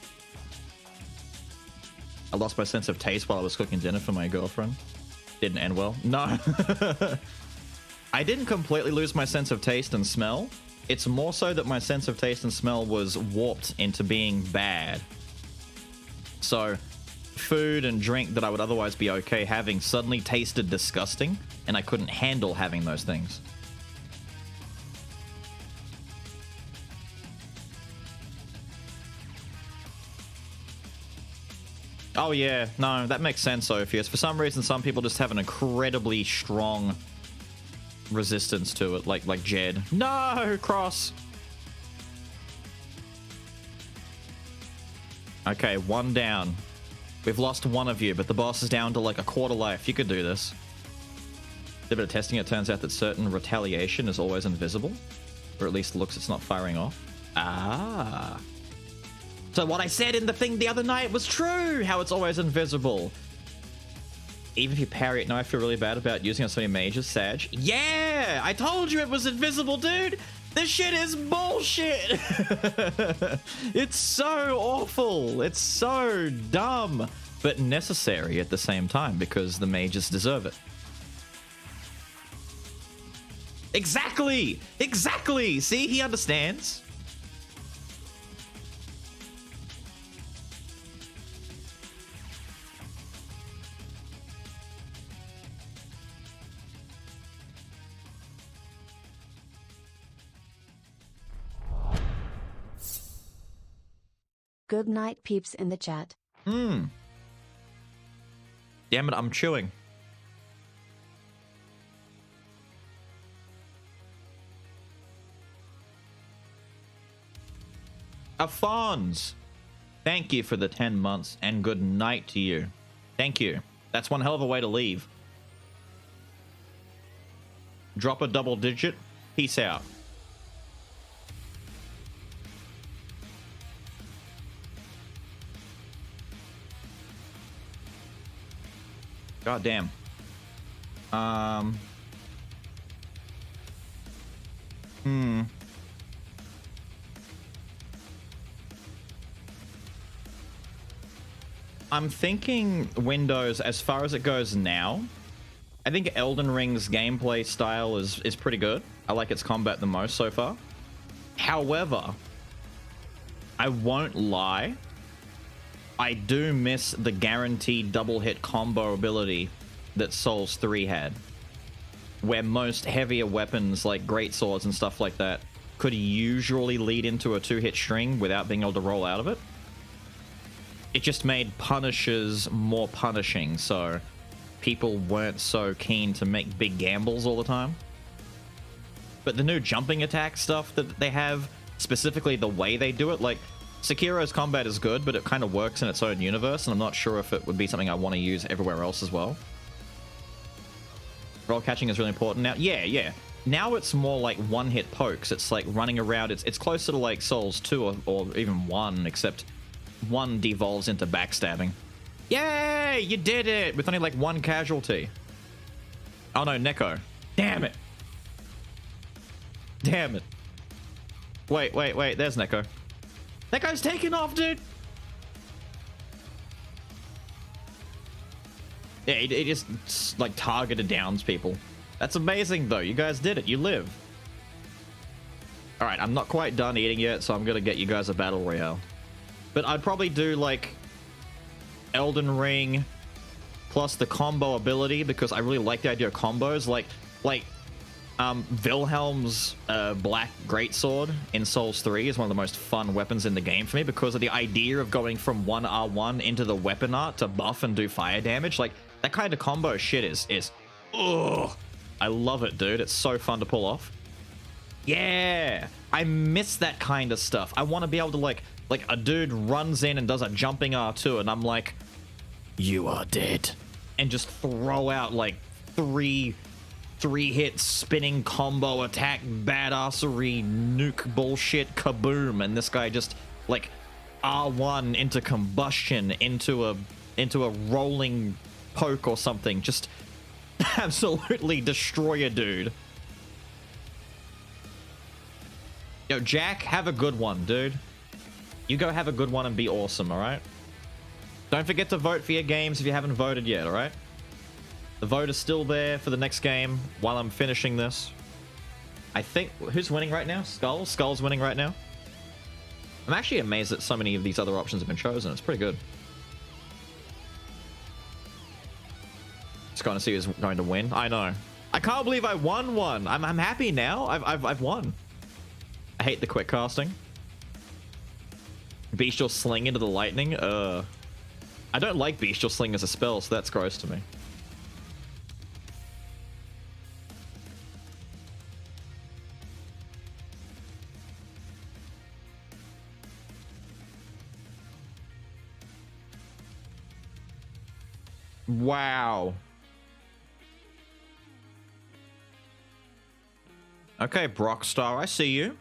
I lost my sense of taste while I was cooking dinner for my girlfriend. Didn't end well. No. I didn't completely lose my sense of taste and smell. It's more so that my sense of taste and smell was warped into being bad. So, food and drink that I would otherwise be okay having suddenly tasted disgusting, and I couldn't handle having those things. Oh yeah, no, that makes sense, Ophius. For some reason, some people just have an incredibly strong resistance to it, like Jed. No, Cross! Okay, 1 down. We've lost 1 of you, but the boss is down to like a quarter life. You could do this. A bit of testing, it turns out that certain retaliation is always invisible. Or at least looks it's not firing off. Ah. So what I said in the thing the other night was true! How it's always invisible. Even if you parry it, now I feel really bad about using it on so many mages, Sag. Yeah! I told you it was invisible, dude! This shit is bullshit! It's so awful! It's so dumb! But necessary at the same time, because the mages deserve it. Exactly! Exactly! See, he understands. Good night, peeps in the chat. Damn it, I'm chewing. Afons, thank you for the 10 months and good night to you. Thank you. That's one hell of a way to leave. Drop a double digit. Peace out. God damn. I'm thinking Windows, as far as it goes now, I think Elden Ring's gameplay style is pretty good. I like its combat the most so far. However, I won't lie, I do miss the guaranteed double hit combo ability that Souls 3 had, where most heavier weapons like great swords and stuff like that could usually lead into a 2-hit string without being able to roll out of it. It just made punishes more punishing, so people weren't so keen to make big gambles all the time. But the new jumping attack stuff that they have, specifically the way they do it, like Sekiro's combat is good, but it kind of works in its own universe, and I'm not sure if it would be something I want to use everywhere else as well. Roll catching is really important now. Yeah. Now it's more like one-hit pokes. It's like running around. It's closer to like Souls 2 or even 1, except 1 devolves into backstabbing. Yay! You did it! With only like 1 casualty. Oh no, Neko. Damn it! Damn it. Wait. There's Neko. That guy's taking off, dude! Yeah, he just like targeted downs people. That's amazing though. You guys did it. You live. Alright, I'm not quite done eating yet, so I'm gonna get you guys a battle royale. But I'd probably do like Elden Ring plus the combo ability, because I really like the idea of combos. Like Wilhelm's black greatsword in Souls 3 is one of the most fun weapons in the game for me because of the idea of going from 1R1 into the weapon art to buff and do fire damage. Like, that kind of combo shit is ugh. I love it, dude. It's so fun to pull off. Yeah, I miss that kind of stuff. I want to be able to, like a dude runs in and does a jumping R2 and I'm like, you are dead. And just throw out, like, three hit spinning combo attack badassery nuke bullshit kaboom, and this guy just like R1 into combustion into a rolling poke or something, just absolutely destroy a dude. Yo, Jack, have a good one, dude. You go have a good one and be awesome, all right? Don't forget to vote for your games if you haven't voted yet, all right? The vote is still there for the next game while I'm finishing this. I think... Who's winning right now? Skul? Skul's winning right now. I'm actually amazed that so many of these other options have been chosen. It's pretty good. Just going to see who's going to win. I know. I can't believe I won one. I'm happy now. I've won. I hate the quick casting. Bestial Sling into the lightning. I don't like Bestial Sling as a spell, so that's gross to me. Wow. Okay, Brockstar, I see you.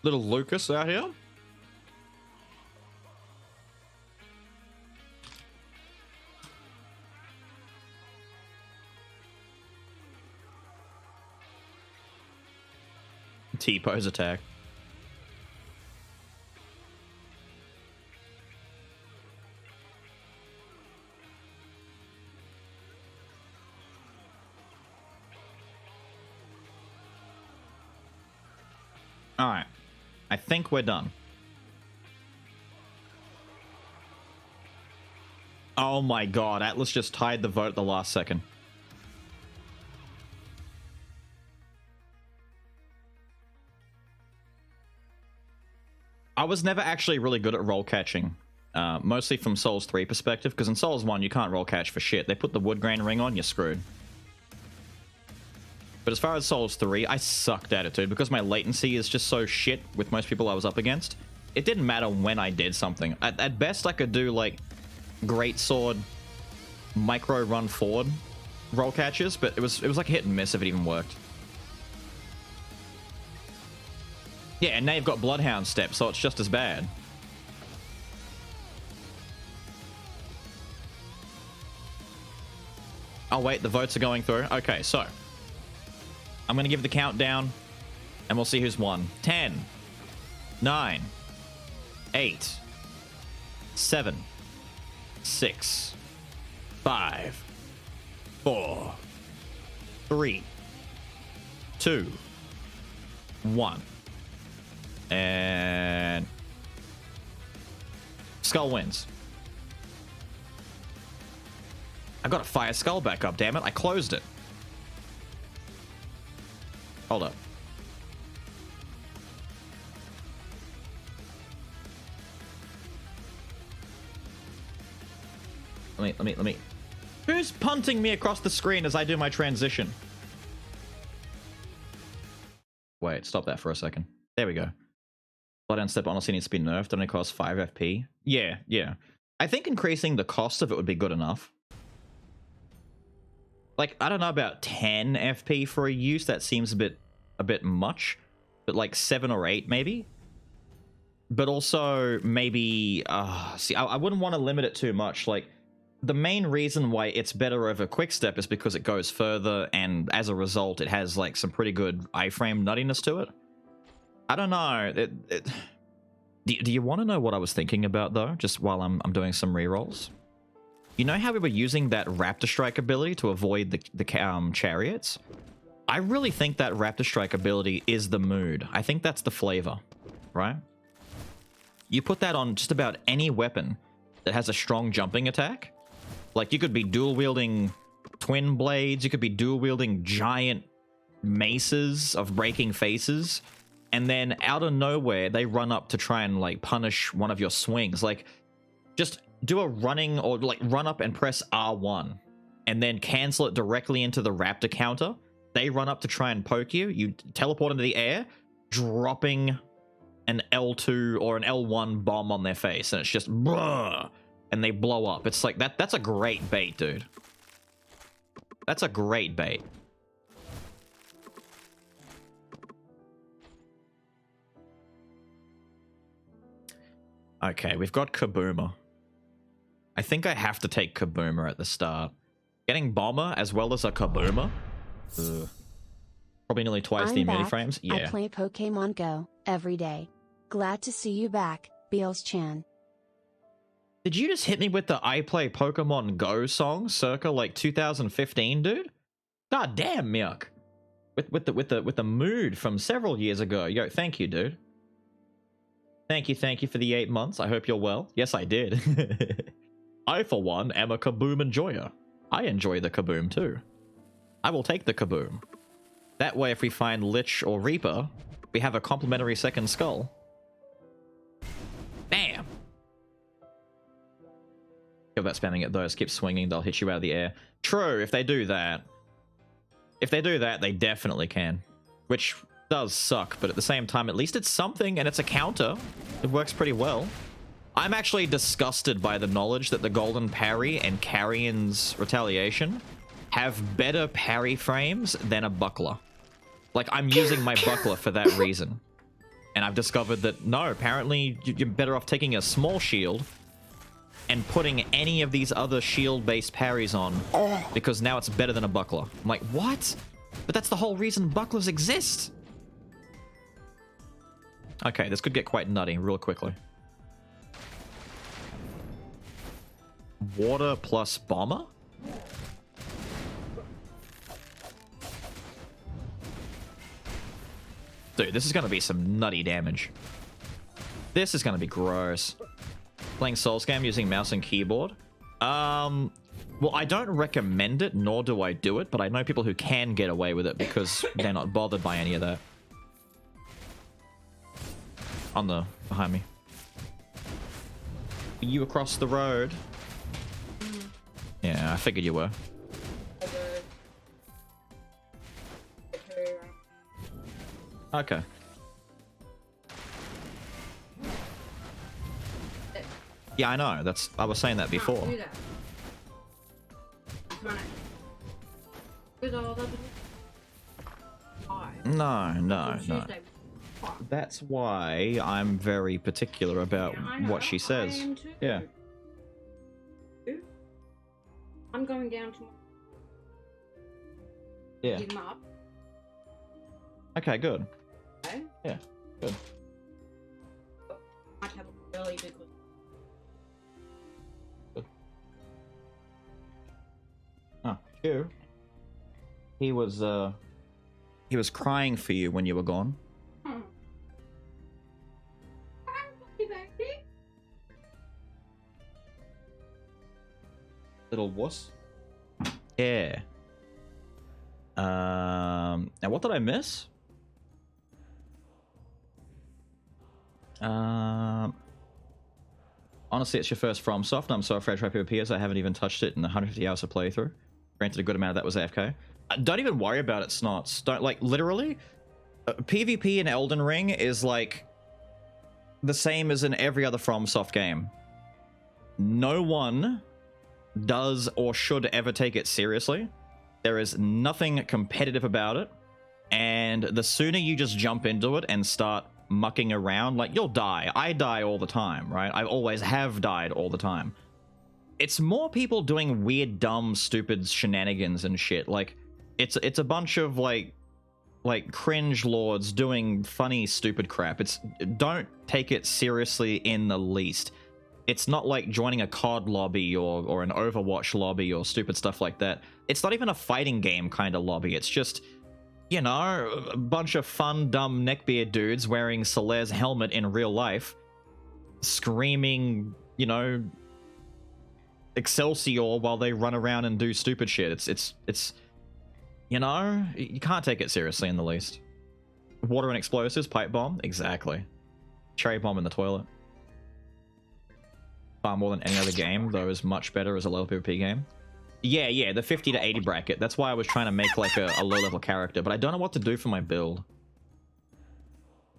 Little Lucas out here. T-pose attack. All right, I think we're done. Oh my god, Atlas just tied the vote at the last second. I was never actually really good at roll catching, mostly from Souls 3 perspective, because in Souls 1 you can't roll catch for shit. They put the wood grain ring on, you're screwed. But as far as Souls 3, I sucked at it, dude, because my latency is just so shit with most people I was up against. It didn't matter when I did something. At best, I could do, like, greatsword, micro run forward roll catches, but it was like hit and miss if it even worked. Yeah, and now you've got Bloodhound Step, so it's just as bad. Oh, wait, the votes are going through. Okay, so I'm going to give the countdown, and we'll see who's won. 10, 9, 8, 7, 6, 5, 4, 3, 2, 1. And Skul wins. I gotta fire Skul back up, damn it. I closed it. Hold up. Let me. Who's punting me across the screen as I do my transition? Wait, stop that for a second. There we go. Bloodhound Step honestly needs to be nerfed. It only costs 5 FP. Yeah. I think increasing the cost of it would be good enough. Like, I don't know about 10 FP for a use. That seems a bit much. But like 7 or 8 maybe. But also maybe... see, I wouldn't want to limit it too much. Like, the main reason why it's better over Quickstep is because it goes further, and as a result, it has like some pretty good iframe nuttiness to it. I don't know. Do you want to know what I was thinking about, though, just while I'm doing some rerolls? You know how we were using that Raptor Strike ability to avoid the chariots? I really think that Raptor Strike ability is the mood. I think that's the flavor, right? You put that on just about any weapon that has a strong jumping attack. Like, you could be dual-wielding twin blades. You could be dual-wielding giant maces of breaking faces, and then out of nowhere they run up to try and like punish one of your swings. Like, just do a running or like run up and press R1 and then cancel it directly into the raptor counter. They run up to try and poke you. You teleport into the air, dropping an L2 or an L1 bomb on their face, and it's just bruh, and they blow up. It's like that's a great bait, dude. That's a great bait. Okay, we've got Kaboomer. I think I have to take Kaboomer at the start. Getting Bomber as well as a Kaboomer? Ugh. Probably nearly twice the mini frames. Yeah. I play Pokemon Go every day. Glad to see you back, Beals-chan. Did you just hit me with the I Play Pokemon Go song circa like 2015, dude? God damn, Miuk. With the mood from several years ago. Yo, thank you, dude. Thank you for the 8 months. I hope you're well. Yes, I did. I, for one, am a Kaboom enjoyer. I enjoy the Kaboom, too. I will take the Kaboom. That way, if we find Lich or Reaper, we have a complimentary second skull. Damn! Feel about spamming it, though. Just keep swinging, they'll hit you out of the air. True, if they do that. If they do that, they definitely can. Which does suck, but at the same time, at least it's something, and it's a counter. It works pretty well. I'm actually disgusted by the knowledge that the Golden Parry and Carrion's Retaliation have better parry frames than a Buckler. Like, I'm using my Buckler for that reason. And I've discovered that, no, apparently you're better off taking a small shield and putting any of these other shield-based parries on, because now it's better than a Buckler. I'm like, what? But that's the whole reason Bucklers exist! Okay, this could get quite nutty real quickly. Water plus Bomber? Dude, this is going to be some nutty damage. This is going to be gross. Playing Soulscam using mouse and keyboard? Well, I don't recommend it, nor do I do it, but I know people who can get away with it because they're not bothered by any of that. On the... behind me. You across the road? Yeah, I figured you were. Okay. Yeah, I know. That's... I was saying that before. No. That's why I'm very particular about what she says. Yeah. I'm going down to Yeah. give them up. Okay, good. Okay. Yeah, good. Might have a early because Oh, Q. He was crying for you when you were gone. Little wuss. Yeah. Now what did I miss? Honestly, it's your first FromSoft, and I'm so afraid to try PvP as I haven't even touched it in 150 hours of playthrough. Granted, a good amount of that was AFK. Don't even worry about it, Snots. Don't, like, literally, PvP in Elden Ring is, like, the same as in every other FromSoft game. No one does or should ever take it seriously. There is nothing competitive about it, and the sooner you just jump into it and start mucking around, like, you'll die. I die all the time, right? I always have died all the time. It's more people doing weird, dumb, stupid shenanigans and shit. Like, it's a bunch of like cringe lords doing funny, stupid crap. Don't take it seriously in the least. It's not like joining a COD lobby or an Overwatch lobby or stupid stuff like that. It's not even a fighting game kind of lobby. It's just, you know, a bunch of fun, dumb neckbeard dudes wearing Solaire's helmet in real life, screaming, you know, Excelsior while they run around and do stupid shit. It's You know, you can't take it seriously in the least. Water and explosives, pipe bomb, exactly. Cherry bomb in the toilet. Far more than any other game, though is much better as a level PvP game. Yeah, the 50 to 80 bracket. That's why I was trying to make like a low-level character, but I don't know what to do for my build.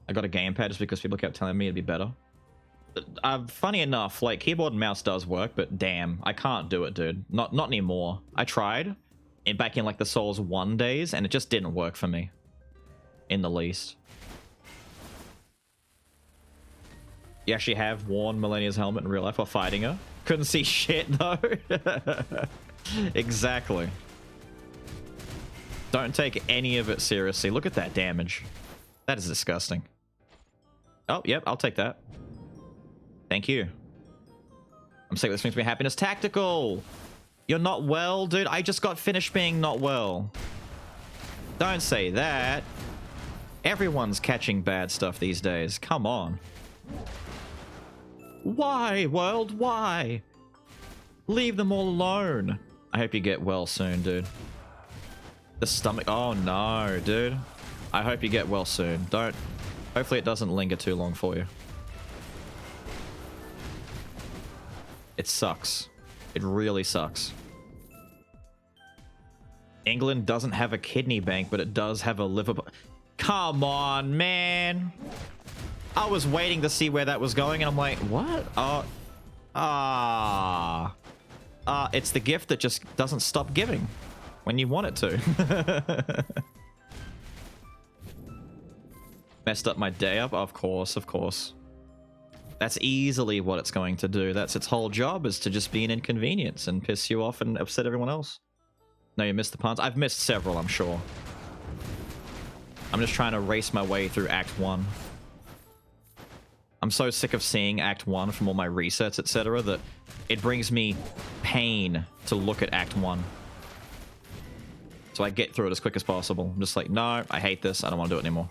I got a gamepad just because people kept telling me it'd be better. Funny enough, like, keyboard and mouse does work, but damn, I can't do it, dude. Not anymore. I tried back in like the Souls 1 days, and it just didn't work for me in the least. You actually have worn Millennia's helmet in real life while fighting her? Couldn't see shit, though. Exactly. Don't take any of it seriously. Look at that damage. That is disgusting. Oh, yep, I'll take that. Thank you. I'm sick. This makes me happiness. Tactical! You're not well, dude. I just got finished being not well. Don't say that. Everyone's catching bad stuff these days. Come on. Why, world? Why? Leave them all alone. I hope you get well soon, dude. The stomach. Oh, no, dude. I hope you get well soon. Don't. Hopefully it doesn't linger too long for you. It sucks. It really sucks. England doesn't have a kidney bank, but it does have a liver... Come on, man. I was waiting to see where that was going, and I'm like, what? It's the gift that just doesn't stop giving when you want it to. Messed up my day up? Of course, of course. That's easily what it's going to do. That's its whole job, is to just be an inconvenience and piss you off and upset everyone else. No, you missed the puns? I've missed several, I'm sure. I'm just trying to race my way through Act 1. I'm so sick of seeing Act 1 from all my resets, etc., that it brings me pain to look at Act 1. So I get through it as quick as possible. I'm just like, no, I hate this. I don't want to do it anymore.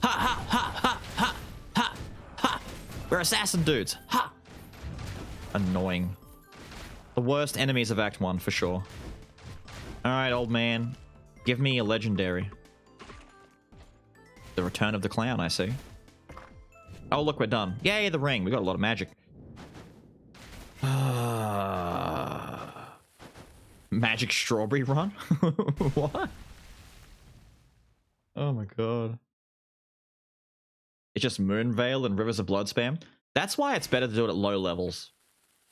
Ha ha ha ha ha ha ha! We're assassin dudes. Ha! Annoying. The worst enemies of Act 1 for sure. Alright, old man. Give me a legendary. The Return of the Clown, I see. Oh, look, we're done. Yay, the ring. We got a lot of magic. Magic strawberry run? What? Oh my god. It's just Moonveil and Rivers of Blood spam. That's why it's better to do it at low levels.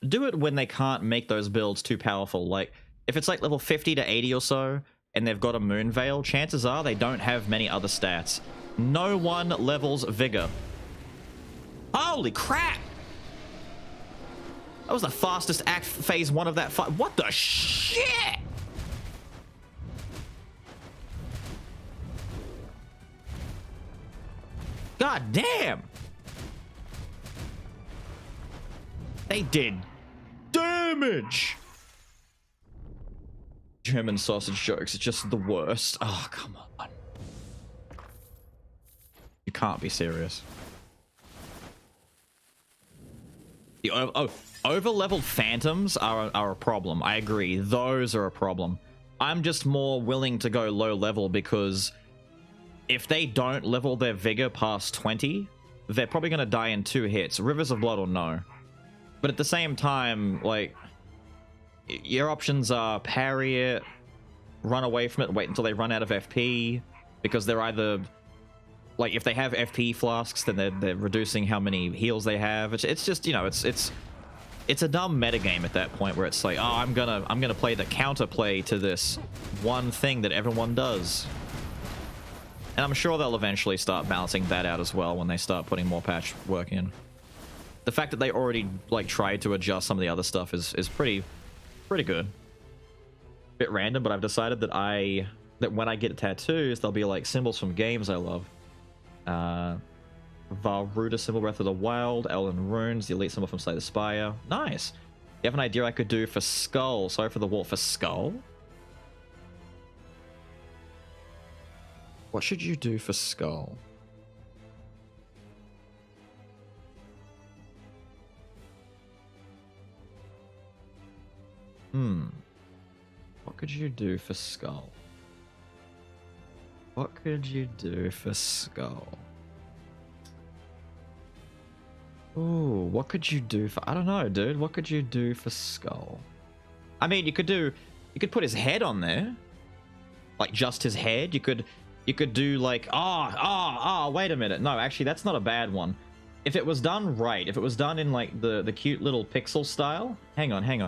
Do it when they can't make those builds too powerful. Like, if it's like level 50 to 80 or so, and they've got a Moonveil, chances are they don't have many other stats. No one levels Vigor. Holy crap! That was the fastest phase 1 of that fight. What the shit? God damn! They did damage! German sausage jokes are just the worst. Oh, come on. You can't be serious. The over-leveled phantoms are a problem. I agree. Those are a problem. I'm just more willing to go low level because if they don't level their vigor past 20, they're probably going to die in 2 hits. Rivers of Blood or no. But at the same time, like, your options are parry it, run away from it, wait until they run out of FP, because they're either, like, if they have FP flasks, then they're reducing how many heals they have. It's just, you know, it's a dumb metagame at that point where it's like, oh, I'm gonna play the counterplay to this one thing that everyone does. And I'm sure they'll eventually start balancing that out as well when they start putting more patch work in. The fact that they already, like, tried to adjust some of the other stuff is pretty good. Bit random, but I've decided that when I get tattoos, they'll be like symbols from games I love. Valruda symbol, Breath of the Wild, Elden Runes, the elite symbol from Slay the Spire. Nice. You have an idea I could do for Skul? Sorry for the wall. For Skul? What should you do for Skul? What could you do for Skul? What could you do for Skul? Ooh, what could you do for... I don't know, dude. What could you do for Skul? I mean, you could put his head on there. Like, just his head. You could do, like... wait a minute. No, actually, that's not a bad one. If it was done right, if it was done in, like, the cute little pixel style... Hang on. Hold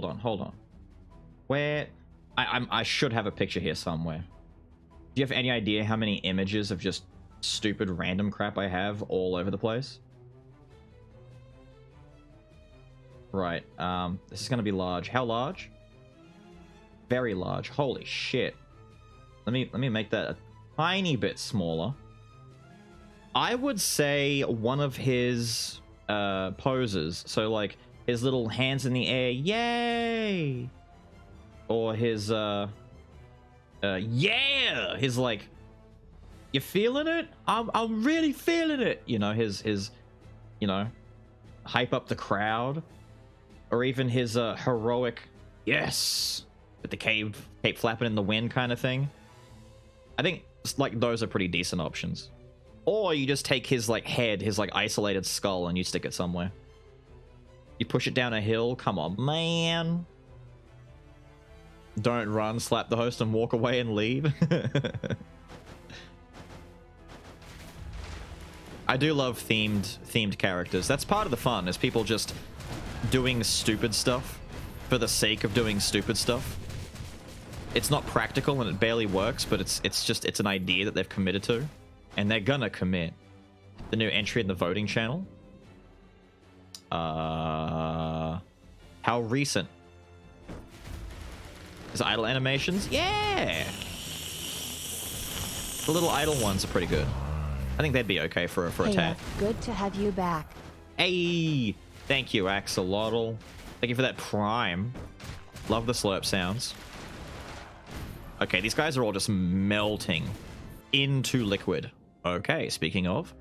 on. Where... I should have a picture here somewhere. Do you have any idea how many images of just stupid random crap I have all over the place? Right, this is gonna be large. How large? Very large. Holy shit. Let me make that a tiny bit smaller. I would say one of his poses. So like his little hands in the air, yay! Or his yeah! His like, you feeling it? I'm really feeling it. You know, his you know, hype up the crowd. Or even his heroic yes, with the cape flapping in the wind kind of thing. I think like those are pretty decent options. Or you just take his like head, his like isolated skull, and you stick it somewhere. You push it down a hill. Come on, man. Don't run, slap the host, and walk away and leave. I do love themed characters. That's part of the fun, is people just doing stupid stuff for the sake of doing stupid stuff. It's not practical and it barely works, but it's an idea that they've committed to, and they're gonna commit. The new entry in the voting channel. How recent? Is idle animations? Yeah! The little idle ones are pretty good. I think they'd be okay for a Hey, tag. good to have you back. Hey! Thank you, Axolotl. Thank you for that prime. Love the slurp sounds. Okay, these guys are all just melting into liquid. Okay, speaking of.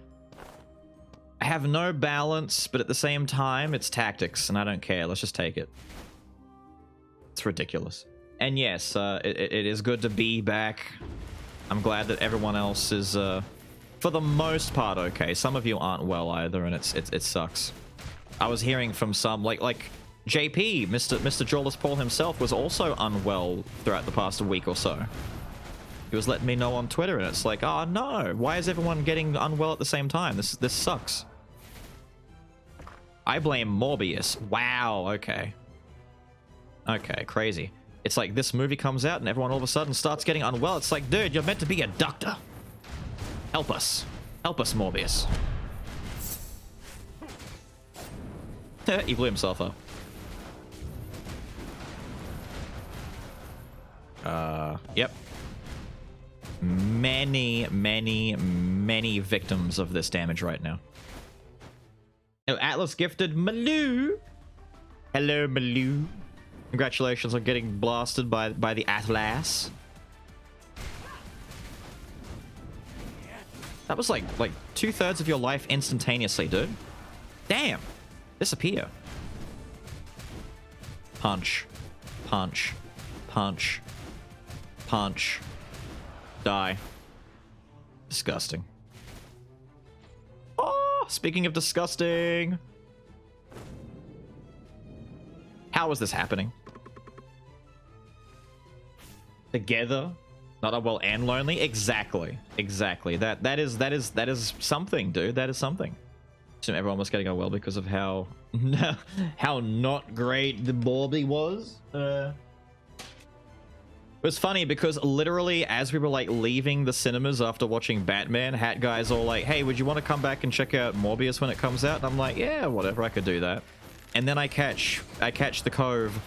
I have no balance, but at the same time, it's tactics, and I don't care. Let's just take it. It's ridiculous. And yes, it is good to be back. I'm glad that everyone else is, for the most part, okay. Some of you aren't well either, and it sucks. I was hearing from some, like JP, Mr. Jawless Paul himself, was also unwell throughout the past week or so. He was letting me know on Twitter, and it's like, oh no, why is everyone getting unwell at the same time? This sucks. I blame Morbius. Wow, okay. Okay, crazy. It's like this movie comes out and everyone all of a sudden starts getting unwell. It's like, dude, you're meant to be a doctor. Help us. Help us, Morbius. He blew himself up. Yep. Many victims of this damage right now. Oh, Atlas gifted Maloo. Hello, Maloo. Congratulations on getting blasted by the Atlas. That was like 2/3 of your life instantaneously, dude. Damn. Disappear. Punch. Punch. Punch. Punch. Die. Disgusting. Oh, speaking of disgusting. How is this happening? Together? Not unwell and lonely? Exactly. Exactly. That is something, dude. That is something. So everyone was getting unwell because of how not great the Morbi was. It was funny because literally as we were like leaving the cinemas after watching Batman, Hat Guy's all like, hey, would you want to come back and check out Morbius when it comes out? And I'm like, yeah, whatever, I could do that. And then I catch the Cove,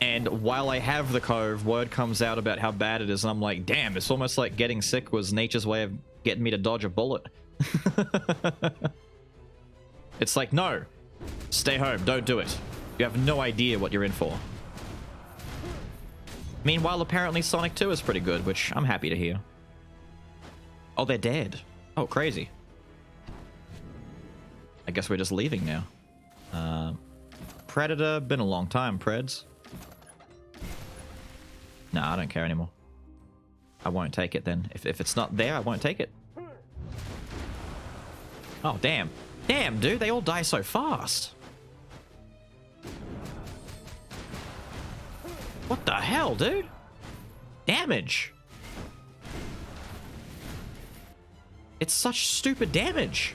and while I have the Cove, word comes out about how bad it is, and I'm like, damn, it's almost like getting sick was nature's way of getting me to dodge a bullet. It's like, no, stay home, don't do it. You have no idea what you're in for. Meanwhile, apparently Sonic 2 is pretty good, which I'm happy to hear. Oh, they're dead. Oh, crazy. I guess we're just leaving now. Predator. Been a long time, Preds. Nah, I don't care anymore. I won't take it then. If it's not there, I won't take it. Oh, damn. Damn, dude, they all die so fast. What the hell, dude? Damage. It's such stupid damage.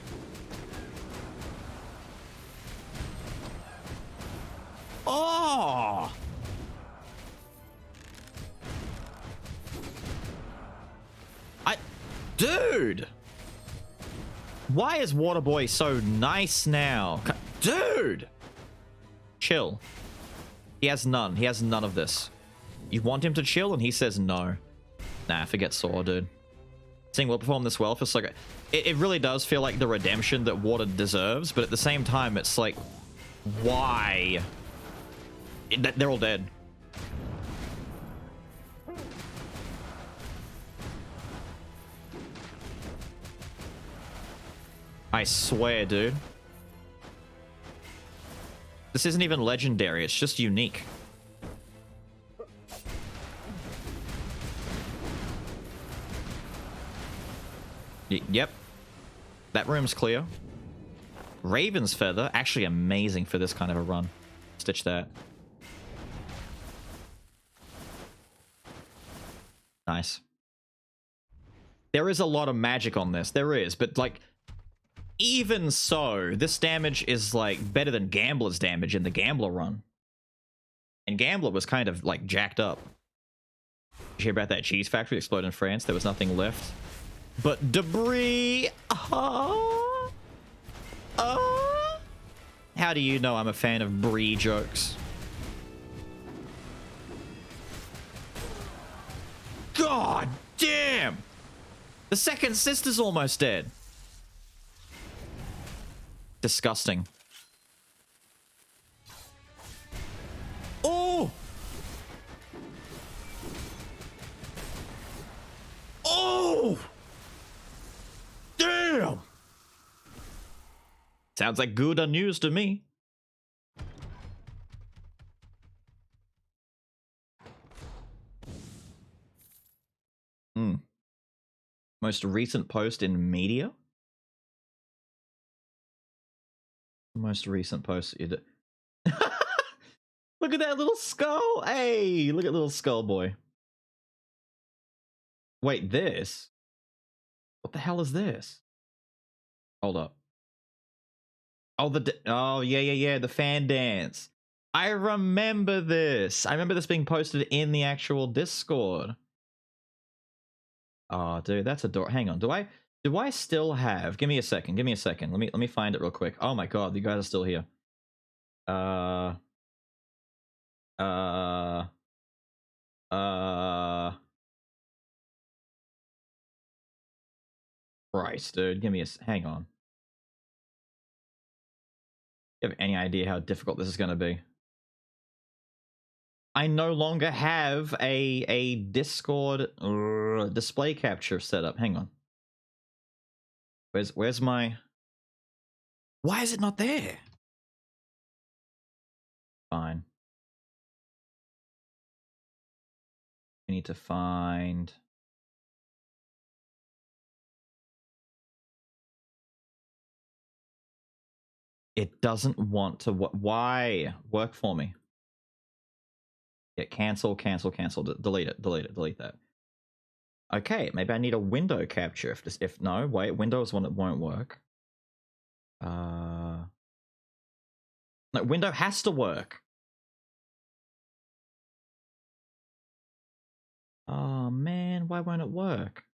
Oh! Dude! Why is Waterboy so nice now? Dude! Chill. He has none. He has none of this. You want him to chill and he says no. Nah, forget Saw, dude. Seeing Will perform this well feels like... It really does feel like the redemption that Water deserves, but at the same time, it's like... Why? They're all dead. I swear, dude. This isn't even legendary, it's just unique. Yep. That room's clear. Raven's Feather, actually amazing for this kind of a run. Stitch that. Nice. There is a lot of magic on this, there is, but like... Even so, this damage is like better than Gambler's damage in the Gambler run. And Gambler was kind of like jacked up. Did you hear about that cheese factory explode in France? There was nothing left but debris. How do you know I'm a fan of brie jokes? God damn! The second sister's almost dead. Disgusting. Oh! Oh! Damn! Sounds like good news to me. Most recent post in media? Most recent post you did. Look at that little skull. Hey, look at little skull boy. Wait, this? What the hell is this? Hold up. Oh, yeah, the fan dance. I remember this. I remember this being posted in the actual Discord. Oh, dude, that's adorable. Hang on. Do I still have... Give me a second. Give me a second. Let me find it real quick. Oh my god, you guys are still here. Christ, dude. Give me a... Hang on. You have any idea how difficult this is going to be? I no longer have a Discord display capture setup. Hang on. Where's my... Why is it not there? Fine. We need to find... It doesn't want to... Why? Work for me. Yeah, cancel. Delete it. Delete that. Okay, maybe I need a window capture. If no, wait, Windows one, it won't work. No, window has to work. Oh man, why won't it work?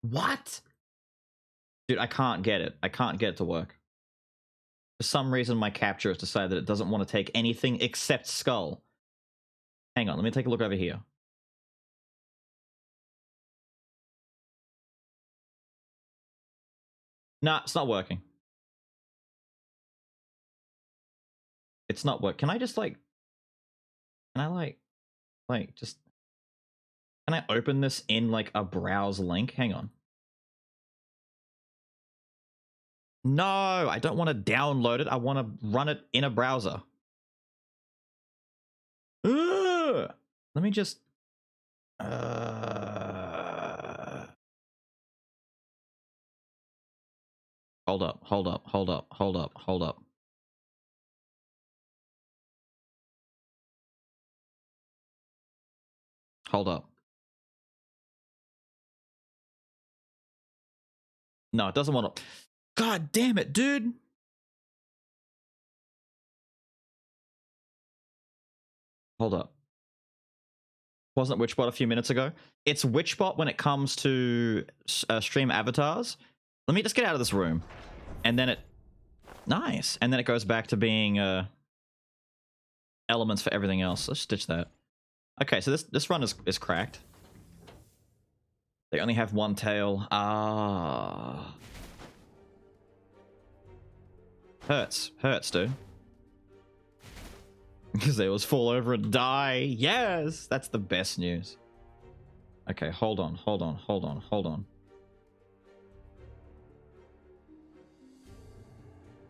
What? Dude, I can't get it. I can't get it to work. For some reason, my capture has decided that it doesn't want to take anything except Skull. Hang on, let me take a look over here. Nah, it's not working. It's not work. Can I just like... Can I like just... Can I open this in like a browse link? Hang on. No, I don't want to download it. I want to run it in a browser. Ugh! Let me just... Hold up, hold up, hold up, hold up, hold up. Hold up. No, it doesn't want to... God damn it, dude! Hold up. Wasn't Witchbot a few minutes ago? It's Witchbot when it comes to stream avatars. Let me just get out of this room. And then it... Nice. And then it goes back to being elements for everything else. Let's stitch that. Okay, so this run is cracked. They only have one tail. Ah. Hurts. Hurts, dude. Because they always fall over and die. Yes! That's the best news. Okay, hold on, hold on, hold on, hold on.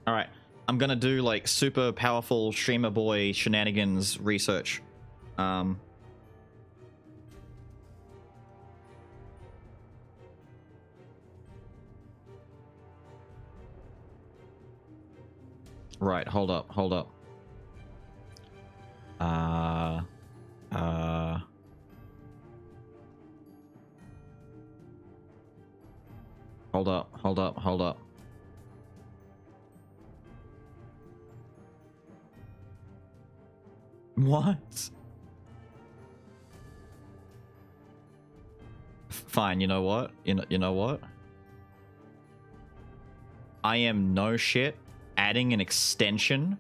Alright, I'm gonna do like super powerful streamer boy shenanigans research. Right, hold up, hold up. Hold up, hold up, hold up. What? Fine, you know what? You know what? I am no shit adding an extension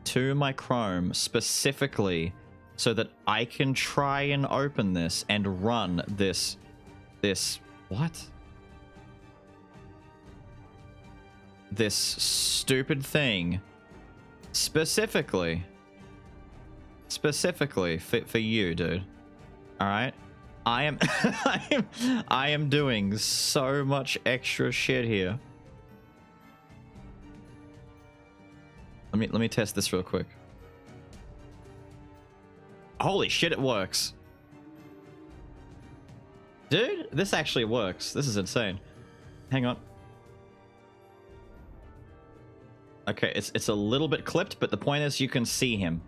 to my Chrome specifically so that I can try and open this and run this what? This stupid thing specifically for you, dude. All right? I am I am doing so much extra shit here. Let me test this real quick. Holy shit, it works. Dude, this actually works. This is insane. Hang on. Okay, it's a little bit clipped, but the point is you can see him.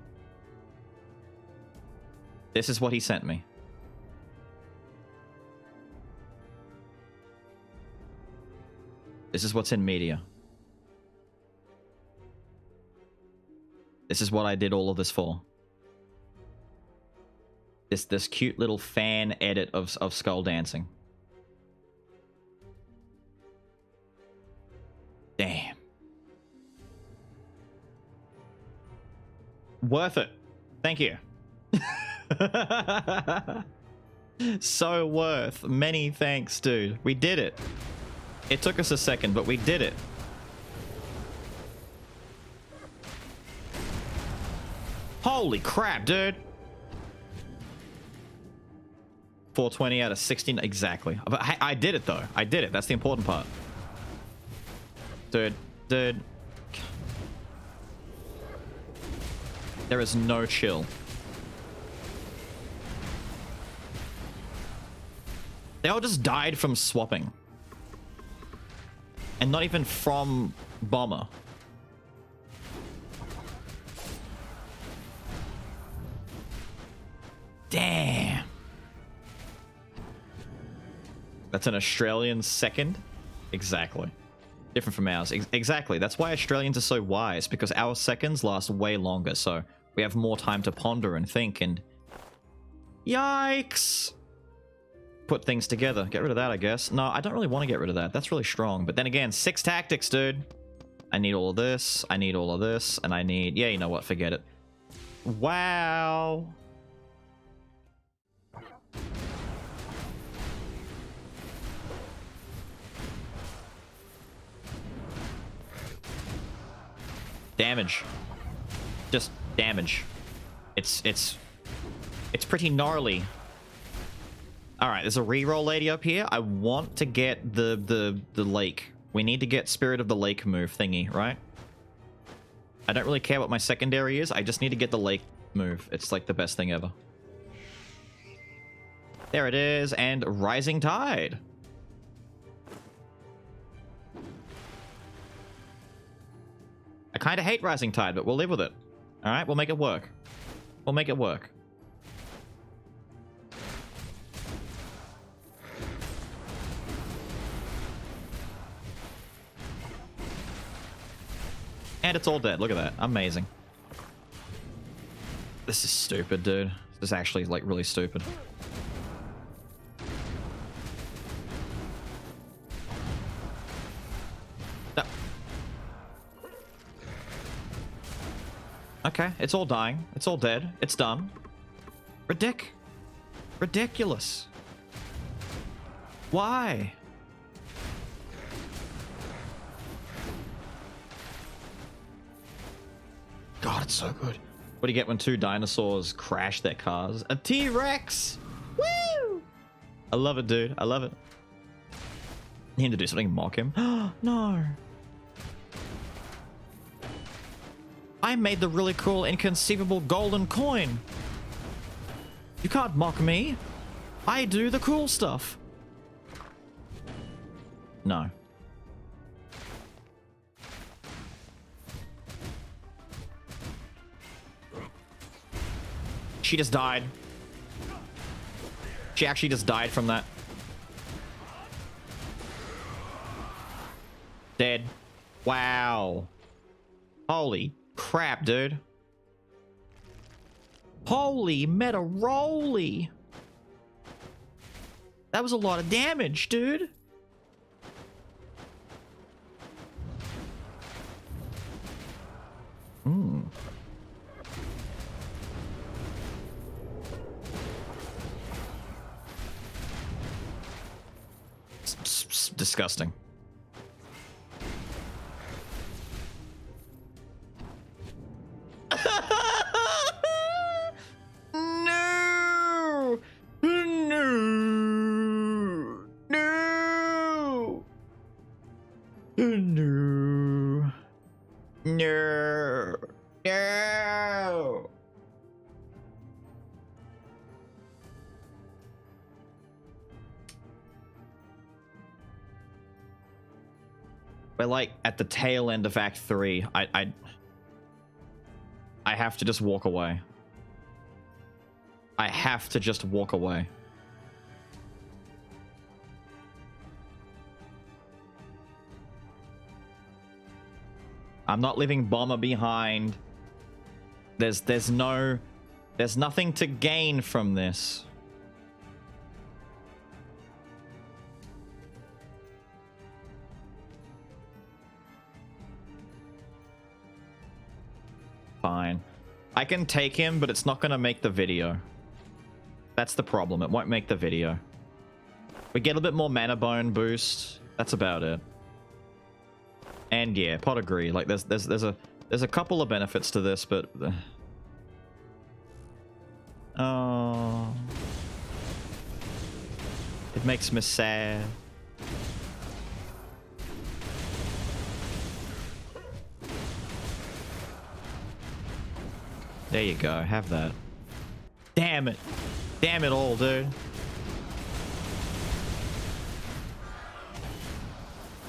This is what he sent me. This is what's in media. This is what I did all of this for. This cute little fan edit of Skull dancing. Damn. Worth it. Thank you. So worth. Many thanks, dude. We did it. It took us a second, but we did it. Holy crap, dude. 420 out of 16. Exactly. But I did it, though. I did it. That's the important part. Dude. There is no chill. They all just died from swapping. And not even from Bomber. Damn. That's an Australian second? Exactly. Different from ours. Exactly. That's why Australians are so wise, because our seconds last way longer, so we have more time to ponder and think and... Yikes! Put things together. Get rid of that, I guess. No, I don't really want to get rid of that. That's really strong. But then again, 6 tactics, dude. I need all of this. I need all of this. And I need... Yeah, you know what? Forget it. Wow. Damage. Just damage. It's pretty gnarly. All right, there's a reroll lady up here. I want to get the lake We need to get Spirit of the Lake move thingy, right? I don't really care what my secondary is. I just need to get the lake move. It's like the best thing ever. There it is, and Rising Tide. I kind of hate Rising Tide, but we'll live with it. All right, we'll make it work. We'll make it work. And it's all dead. Look at that. Amazing. This is stupid, dude. This is actually, like, really stupid. No. Okay, it's all dying. It's all dead. It's done. Ridiculous. Why? God, it's so good. What do you get when two dinosaurs crash their cars? A T-Rex! Woo! I love it, dude. I love it. Need to do something, mock him. No. I made the really cool, inconceivable golden coin. You can't mock me. I do the cool stuff. No. She just died. She actually just died from that. Dead. Wow. Holy crap, dude. Holy meta-roly. That was a lot of damage, dude. Disgusting. No! No! No! No! No! No! We're like at the tail end of Act 3. I have to just walk away. I have to just walk away. I'm not leaving Bomber behind. There's nothing to gain from this. Fine. I can take him, but it's not going to make the video. That's the problem. It won't make the video. We get a bit more mana bone boost. That's about it. And yeah, Pot agree. Like there's a couple of benefits to this, but oh, it makes me sad. There you go. Have that. Damn it. Damn it all, dude.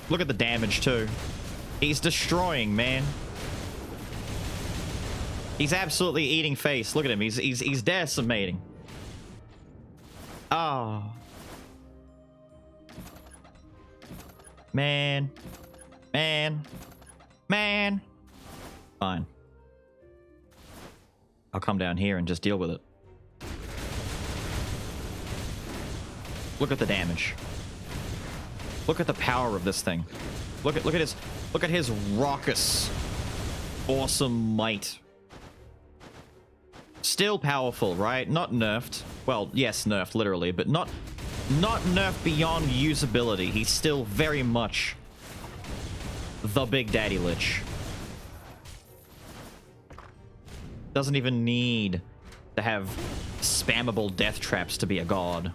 Look at the damage, too. He's destroying, man. He's absolutely eating face. Look at him. He's decimating. Oh. Man. Man. Man. Fine. I'll come down here and just deal with it. Look at the damage. Look at the power of this thing. Look at his raucous, awesome might. Still powerful, right? Not nerfed. Well, yes, nerfed literally, but not nerfed beyond usability. He's still very much the Big Daddy Lich. Doesn't even need to have spammable death traps to be a god.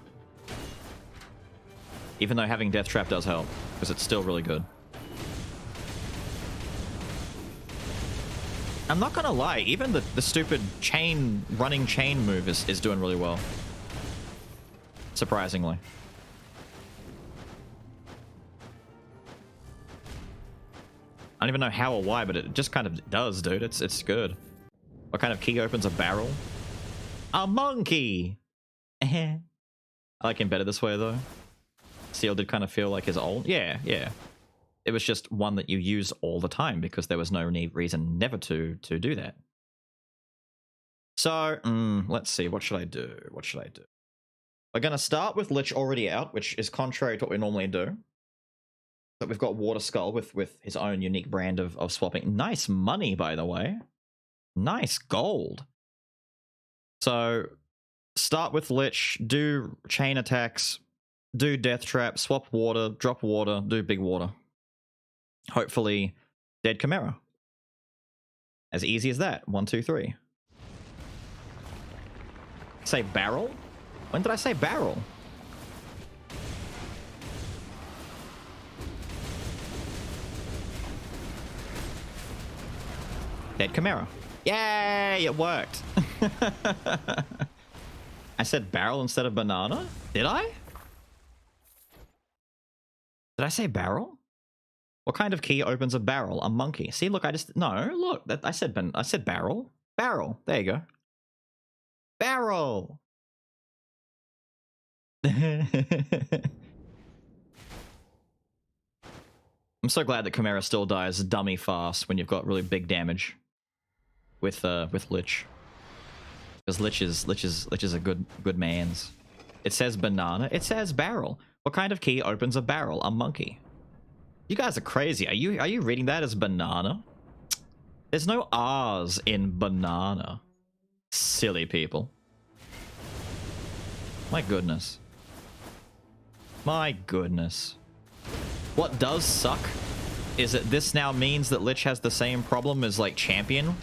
Even though having death trap does help, because it's still really good. I'm not gonna lie, even the stupid running chain move is doing really well. Surprisingly. I don't even know how or why, but it just kind of does, dude. It's good. What kind of key opens a barrel? A monkey! I like him better this way, though. Seal did kind of feel like his old. Yeah, yeah. It was just one that you use all the time because there was no reason never to do that. So, let's see. What should I do? What should I do? We're going to start with Lich already out, which is contrary to what we normally do. But we've got Water Skull with his own unique brand of swapping. Nice money, by the way. Nice gold. So, start with Lich, do chain attacks, do Death Trap, swap water, drop water, do big water. Hopefully, dead Chimera. As easy as that. 1, 2, 3. Say barrel? When did I say barrel? Dead Chimera. Yay! It worked. I said barrel instead of banana? Did I? Did I say barrel? What kind of key opens a barrel? A monkey. See, look, no, look, I said barrel. Barrel. There you go. Barrel. I'm so glad that Chimera still dies dummy fast when you've got really big damage with Lich. Because Lich is a good man's. It says banana. It says barrel. What kind of key opens a barrel? A monkey. You guys are crazy. Are you reading that as banana? There's no R's in banana. Silly people. My goodness. My goodness. What does suck is that this now means that Lich has the same problem as like Champion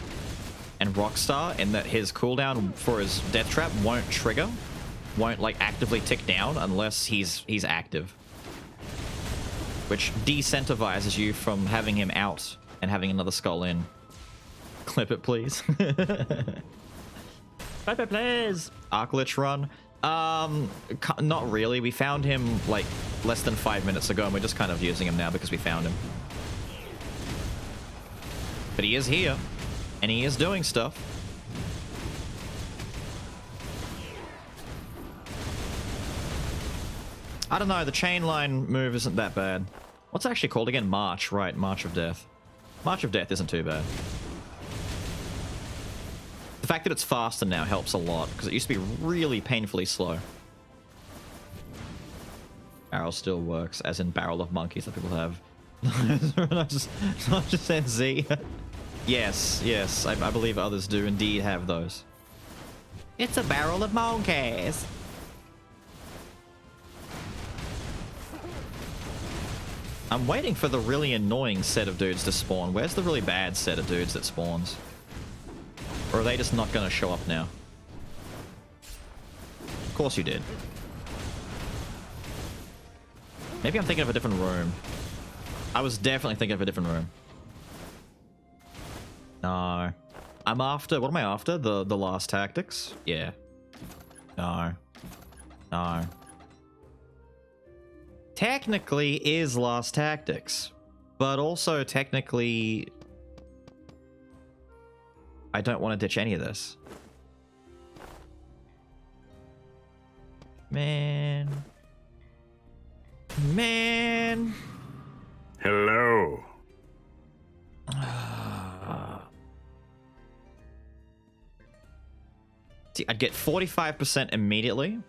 and Rockstar, in that his cooldown for his Death Trap won't trigger, won't like actively tick down unless he's active. Which decentivizes you from having him out and having another skull in. Clip it, please. Clip it, please. Arc Lich run. Not really. We found him like less than 5 minutes ago, and we're just kind of using him now because we found him. But he is here, and he is doing stuff. I don't know, the chain line move isn't that bad. What's it actually called again? March, right, March of Death. March of Death isn't too bad. The fact that it's faster now helps a lot, because it used to be really painfully slow. Barrel still works, as in barrel of monkeys that people have. not just saying Z. Yes, I believe others do indeed have those. It's a barrel of monkeys. I'm waiting for the really annoying set of dudes to spawn. Where's the really bad set of dudes that spawns? Or are they just not going to show up now? Of course you did. Maybe I'm thinking of a different room. I was definitely thinking of a different room. No. I'm after... What am I after? The last tactics? Yeah. No. No. Technically is last tactics. But also technically... I don't want to ditch any of this. Man. Hello. See, I'd get 45% immediately.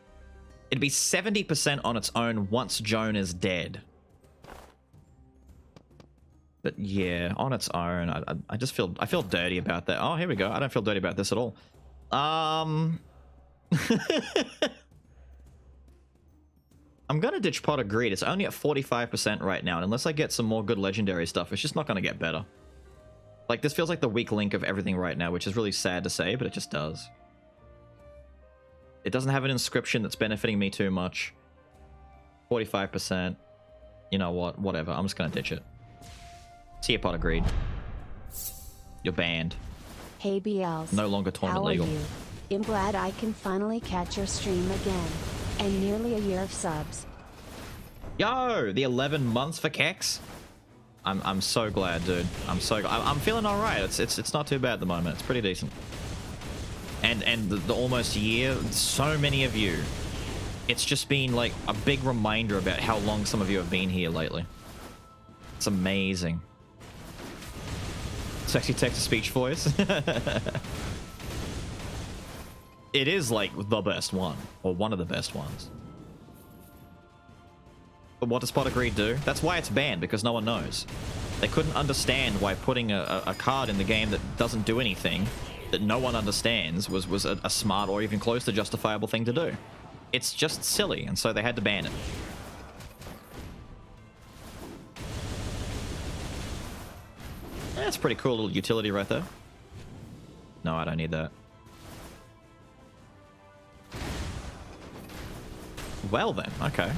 It'd be 70% on its own once Joan is dead. But yeah, on its own, I just feel dirty about that. Oh, here we go. I don't feel dirty about this at all. I'm gonna ditch Pot of Greed. It's only at 45% right now, and unless I get some more good legendary stuff, it's just not gonna get better. Like, this feels like the weak link of everything right now, which is really sad to say, but it just does. It doesn't have an inscription that's benefiting me too much. 45%. You know what? Whatever. I'm just gonna ditch it. See you, Pot of Greed. You're banned. Hey BLs. No longer tournament How are legal. you? I'm glad I can finally catch your stream again. And nearly a year of subs. Yo, the 11 months for Kex. I'm so glad, dude. I'm feeling all right. It's not too bad at the moment. It's pretty decent. And the almost year, so many of you. It's just been like a big reminder about how long some of you have been here lately. It's amazing. Sexy text-to-speech voice. It is like the best one, or one of the best ones. But what does Pot Greed do? That's why it's banned, because no one knows. They couldn't understand why putting a card in the game that doesn't do anything, that no one understands, was a smart or even close to justifiable thing to do. It's just silly, and so they had to ban it. That's a pretty cool little utility right there. No, I don't need that. Well then, okay.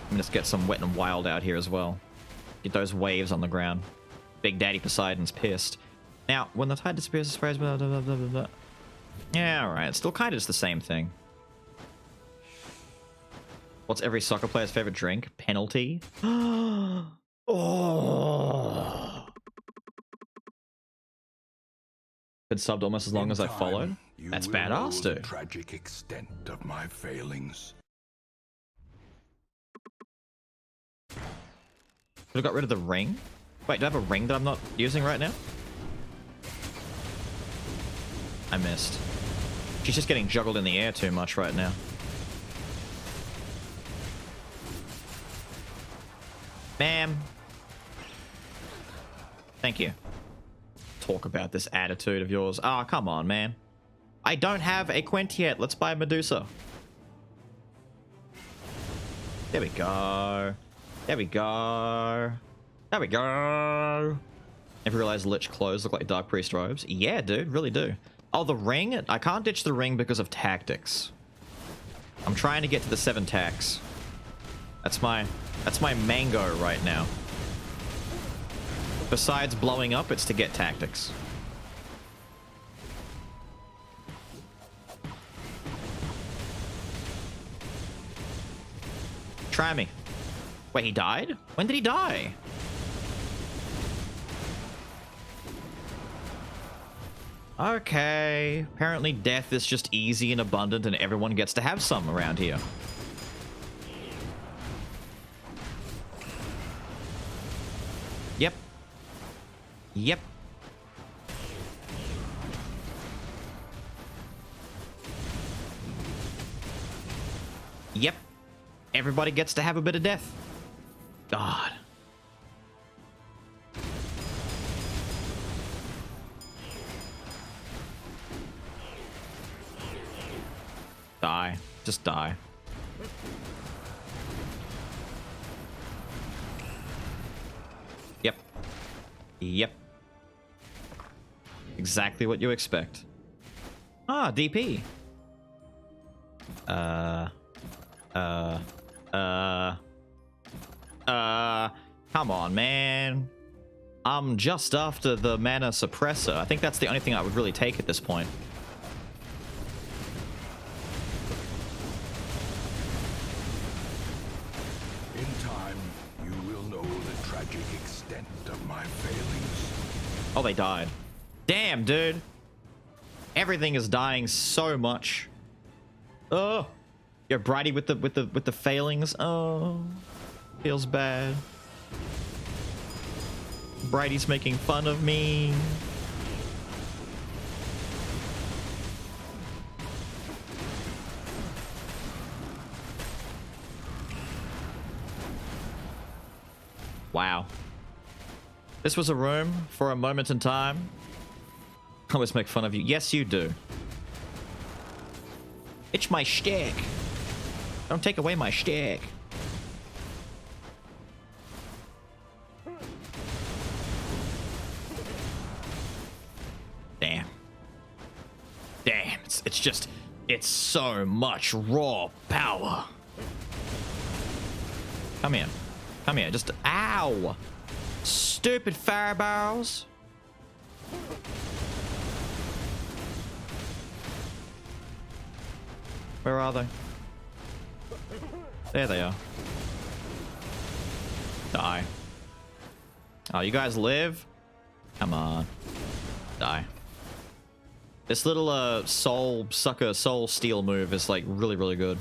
Let me just get some wet and wild out here as well. Get those waves on the ground. Big Daddy Poseidon's pissed. Now, when the tide disappears, it sprays, blah, blah, blah, blah, blah. Yeah, alright. It's still kind of just the same thing. What's every soccer player's favorite drink? Penalty? Oh. Been subbed almost as long as I followed. That's badass, dude. The tragic extent of my failings. Could have got rid of the ring. Wait, do I have a ring that I'm not using right now? I missed. She's just getting juggled in the air too much right now. Ma'am. Thank you. Talk about this attitude of yours. Oh, come on, man. I don't have a Quint yet. Let's buy Medusa. There we go. There we go. There we go. Ever realized Lich clothes look like Dark Priest robes? Yeah, dude, really do. Oh, the ring? I can't ditch the ring because of tactics. I'm trying to get to the 7 tax. That's my mango right now. Besides blowing up, it's to get tactics. Try me. Wait, he died? When did he die? Okay. Apparently death is just easy and abundant and everyone gets to have some around here. Yep. Yep. Yep. Everybody gets to have a bit of death. God. Die. Just die. Yep. Yep. Exactly what you expect. Ah, DP. Come on, man. I'm just after the mana suppressor. I think that's the only thing I would really take at this point. In time, you will know the tragic extent of my failings. Oh, they died. Damn, dude. Everything is dying so much. Oh, you're Bridie with the failings. Oh, feels bad. Bridie's making fun of me. Wow. This was a room for a moment in time. I always make fun of you. Yes, you do. It's my shtick. Don't take away my shtick. Damn. Damn. It's just... It's so much raw power. Come here. Come here. Just... Ow! Stupid fireballs. Where are they? There they are. Die. Oh, you guys live? Come on. Die. This little soul sucker soul steal move is like really, really good.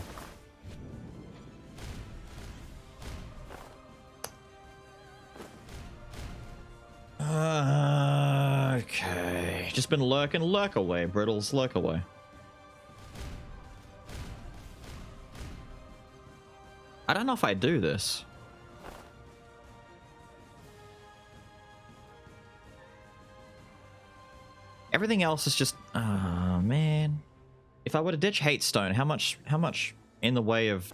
Okay. Just been lurking. Lurk away, Brittles. Lurk away. I don't know if I do this. Everything else is just, oh man. If I were to ditch Hate Stone, how much in the way of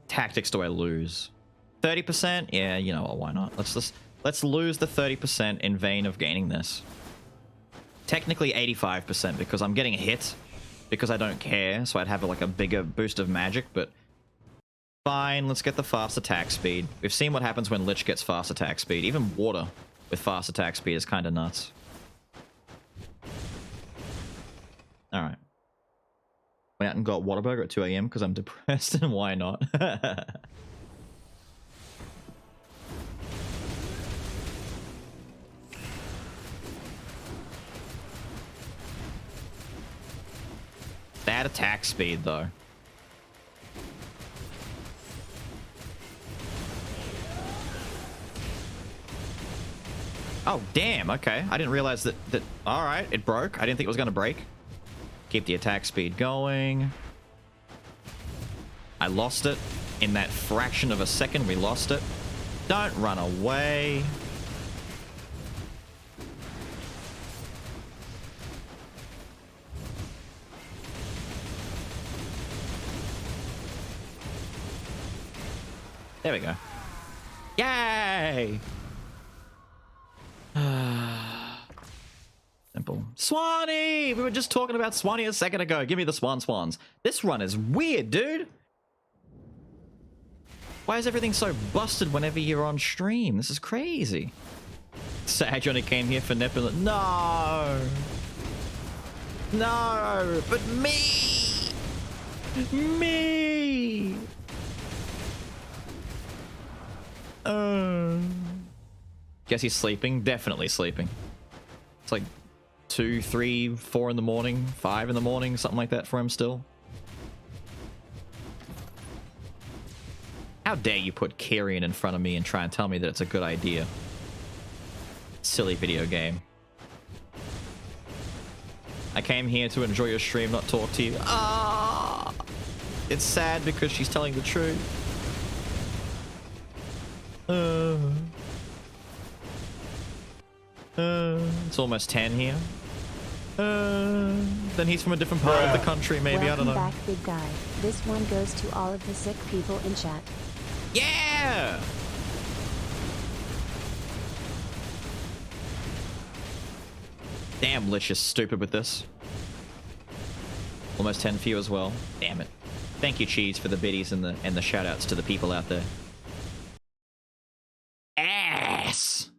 tactics do I lose? 30%? Yeah, you know what, why not? Let's lose the 30% in vain of gaining this. Technically 85% because I'm getting hit because I don't care, so I'd have like a bigger boost of magic, but fine, let's get the fast attack speed. We've seen what happens when Lich gets fast attack speed. Even water with fast attack speed is kind of nuts. Alright. Went out and got Whataburger at 2 AM because I'm depressed, and why not? Bad attack speed, though. Oh, damn, okay. I didn't realize that... Alright, it broke. I didn't think it was going to break. Keep the attack speed going. I lost it. In that fraction of a second, we lost it. Don't run away. There we go. Yay! Simple. Swanee! We were just talking about Swanee a second ago. Give me the swans. This run is weird, dude. Why is everything so busted whenever you're on stream? This is crazy. Sad Johnny came here for Nephilim. No! No! But me! Me! Guess he's sleeping. Definitely sleeping. It's like 2, 3, 4 in the morning, 5 in the morning, something like that for him still. How dare you put Kyrian in front of me and try and tell me that it's a good idea. Silly video game. I came here to enjoy your stream, not talk to you. Ah! It's sad because she's telling the truth. It's almost 10 here. Then he's from a different part of the country, maybe. Welcome I don't know. back, big guy. This one goes to all of the sick people in chat. Yeah! Damn, Lich is stupid with this. Almost 10 for you as well. Damn it. Thank you, Cheese, for the biddies and the shout-outs to the people out there. Ass!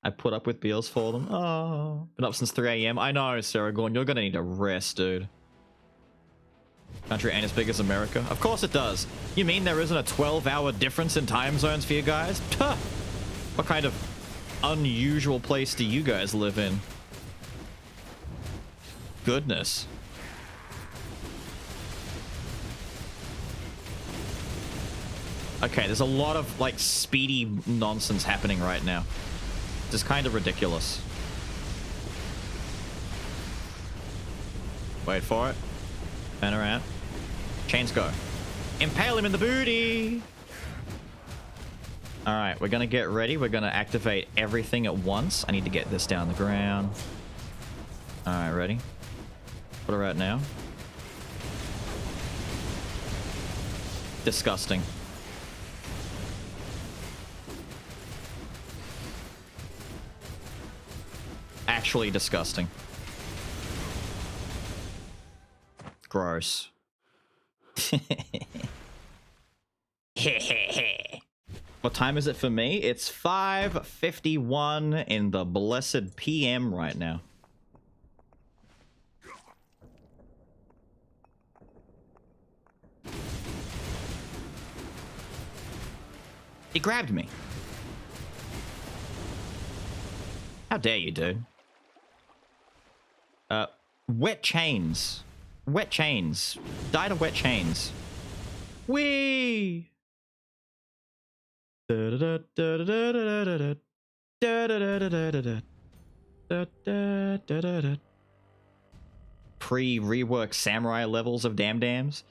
I put up with Beals for them. Oh, been up since 3 AM. I know, Sarah Gorn, you're gonna need a rest, dude. Country ain't as big as America. Of course it does. You mean there isn't a 12-hour difference in time zones for you guys? Tuh. What kind of unusual place do you guys live in? Goodness. Okay, there's a lot of, like, speedy nonsense happening right now. It's kind of ridiculous. Wait for it. Turn around. Chains go. Impale him in the booty! Alright, we're gonna get ready. We're gonna activate everything at once. I need to get this down the ground. Alright, ready? Put her out now. Disgusting. Actually disgusting. Gross. What time is it for me? It's 5:51 in the blessed PM right now. He grabbed me. How dare you, dude? Wet chains. Wet chains. Die to wet chains. Whee! Pre-rework samurai levels of Dams.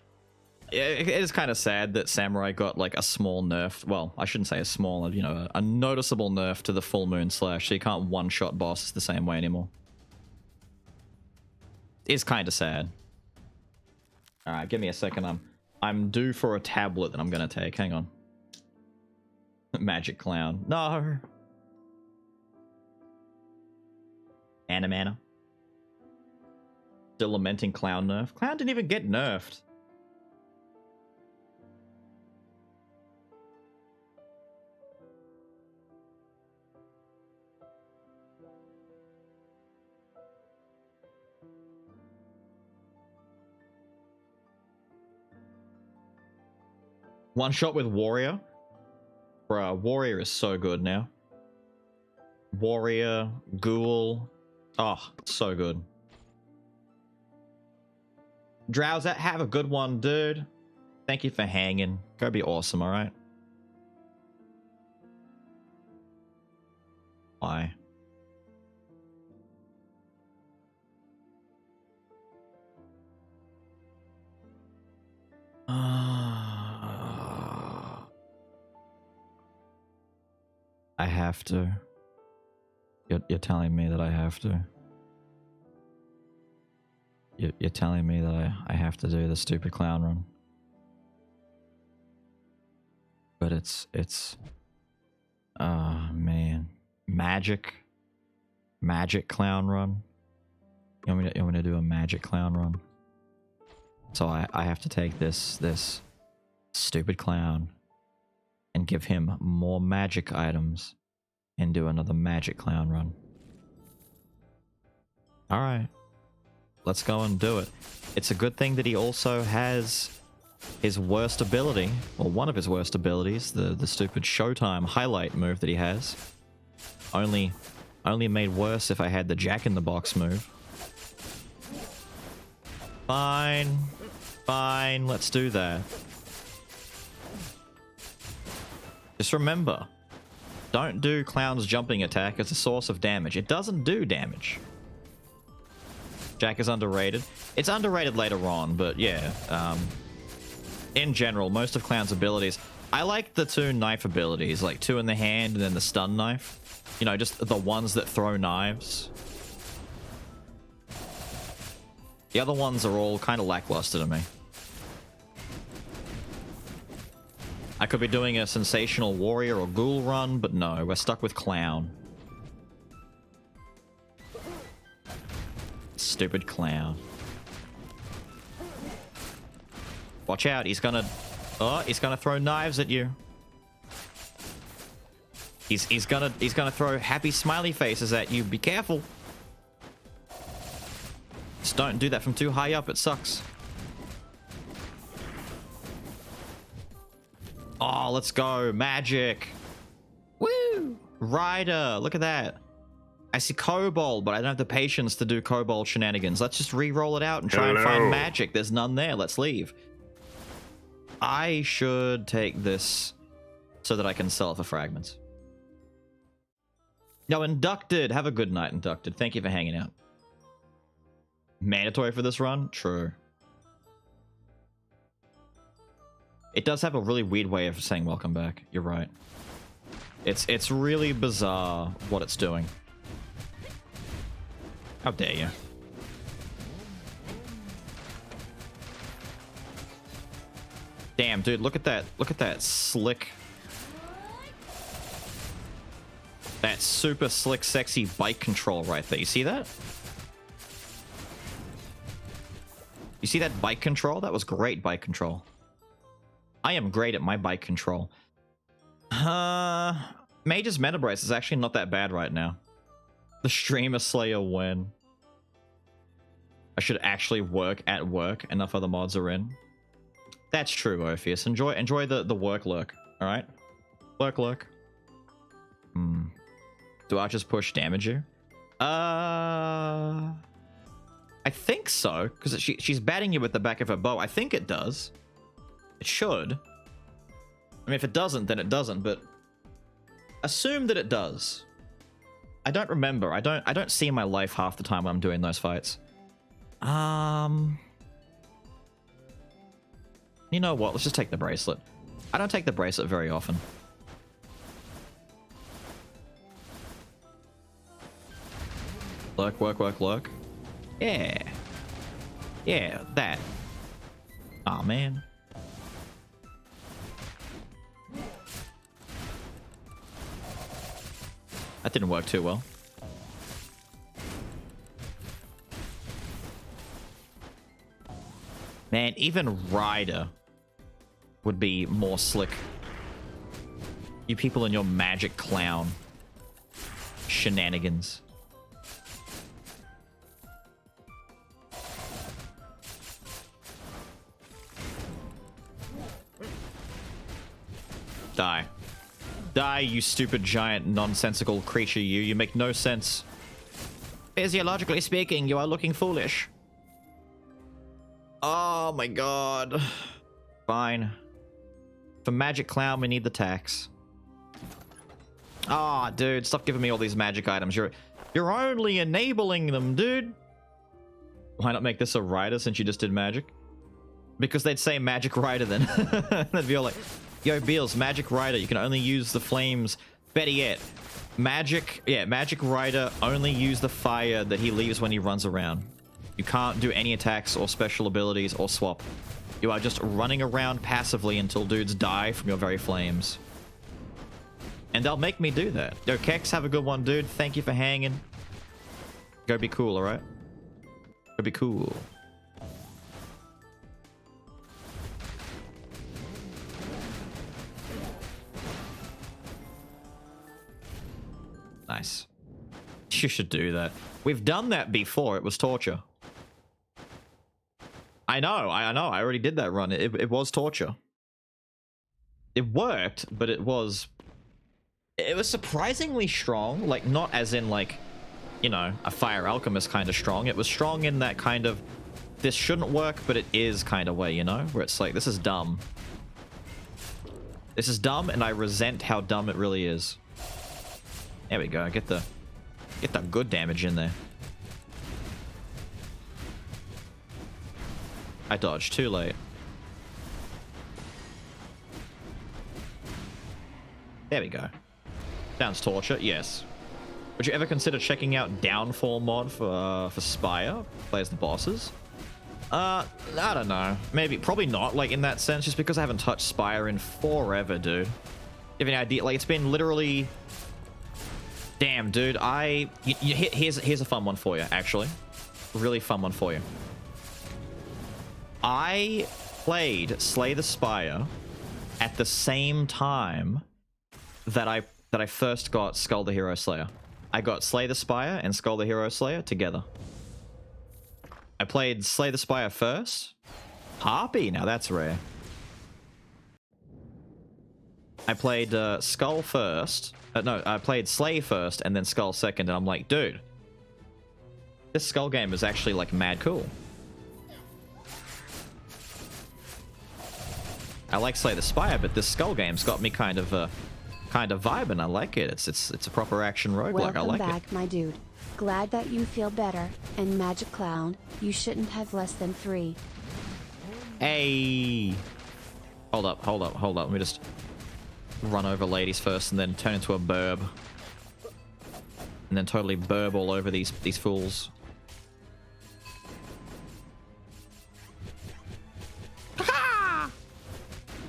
It is kind of sad that samurai got like a small nerf. Well, I shouldn't say a small, you know, a noticeable nerf to the full moon slash, so you can't one-shot bosses the same way anymore. It's kind of sad. All right, give me a second. I'm due for a tablet that I'm gonna take. Hang on. Magic clown. No. Anna. Still lamenting clown nerf. Clown didn't even get nerfed. One shot with Warrior. Bruh, Warrior is so good now. Warrior, Ghoul. Oh, so good. Drowser, have a good one, dude. Thank you for hanging. Go be awesome, alright? Bye. I have to. You're telling me that I have to. You're telling me that I have to do the stupid clown run. But it's man. Magic clown run. You want me to do a magic clown run? So I have to take this stupid clown and give him more magic items and do another magic clown run. Alright. Let's go and do it. It's a good thing that he also has his worst ability, or one of his worst abilities, the stupid Showtime highlight move that he has. Only made worse if I had the Jack-in-the-Box move. Fine, let's do that. Just remember, don't do Clown's jumping attack as a source of damage. It doesn't do damage. Jack is underrated. It's underrated later on, but yeah. In general, most of Clown's abilities... I like the two knife abilities, like two in the hand and then the stun knife. You know, just the ones that throw knives. The other ones are all kind of lackluster to me. I could be doing a sensational warrior or ghoul run, but no, we're stuck with clown. Stupid clown. Watch out, he's gonna throw knives at you. He's gonna throw happy smiley faces at you. Be careful. Just don't do that from too high up, it sucks. Oh, let's go. Magic. Woo! Rider, look at that. I see Kobold, but I don't have the patience to do Kobold shenanigans. Let's just re-roll it out and try and find magic. There's none there. Let's leave. I should take this so that I can sell it for fragments. No, Inducted. Have a good night, Inducted. Thank you for hanging out. Mandatory for this run? True. It does have a really weird way of saying welcome back. You're right. It's really bizarre what it's doing. How dare you? Damn, dude, look at that. Look at that slick. That super slick, sexy bike control right there. You see that? You see that bike control? That was great bike control. I am great at my bike control. Mage's Meta Brace is actually not that bad right now. The Streamer Slayer win. I should actually work at work. Enough other mods are in. That's true, Orpheus. Enjoy the work lurk. Alright? Lurk. Do I just push damage you? I think so. Because she's batting you with the back of her bow. I think it does. It should. I mean, if it doesn't, then it doesn't, but assume that it does. I don't remember. I don't see my life half the time when I'm doing those fights. You know what? Let's just take the bracelet. I don't take the bracelet very often. Lurk. Yeah. Yeah, that. Aw, man. That didn't work too well. Man, even Ryder would be more slick. You people and your magic clown shenanigans. Die. Die, you stupid giant nonsensical creature, you. You make no sense. Physiologically speaking, you are looking foolish. Oh my god. Fine. For Magic Clown, we need the tax. Ah, dude, stop giving me all these magic items. You're only enabling them, dude. Why not make this a rider since you just did magic? Because they'd say magic rider then. They'd be all like, yo, Beals, magic rider, you can only use the flames. Better yet, magic rider, only use the fire that he leaves when he runs around. You can't do any attacks or special abilities or swap. You are just running around passively until dudes die from your very flames. And they'll make me do that. Yo, Kex, have a good one, dude. Thank you for hanging. Go be cool, alright? Go be cool. Nice. You should do that. We've done that before. It was torture. I know. I already did that run. It was torture. It worked, but it was surprisingly strong. Like, not as in, like, you know, a fire alchemist kind of strong. It was strong in that kind of, this shouldn't work, but it is kind of way, you know? Where it's like, this is dumb. This is dumb, and I resent how dumb it really is. There we go. Get the good damage in there. I dodged too late. There we go. Sounds torture. Yes. Would you ever consider checking out Downfall mod for Spire? Plays the bosses. I don't know. Maybe, probably not. Like in that sense, just because I haven't touched Spire in forever, dude. You have any idea? Like it's been literally. Damn, dude. Here's a fun one for you. Actually, really fun one for you. I played Slay the Spire at the same time that I first got Skul the Hero Slayer. I got Slay the Spire and Skul the Hero Slayer together. I played Slay the Spire first. Harpy, now that's rare. I played Skul first. No, I played Slay first and then Skul second, and I'm like, dude, this Skul game is actually like mad cool. I like Slay the Spire, but this Skul game's got me kind of vibing. I like it. It's a proper action roguelike. I like it. Welcome back, my dude. Glad that you feel better. And Magic Clown, you shouldn't have less than 3. Hey. Hold up. Let me just run over ladies first and then turn into a burb. And then totally burb all over these fools.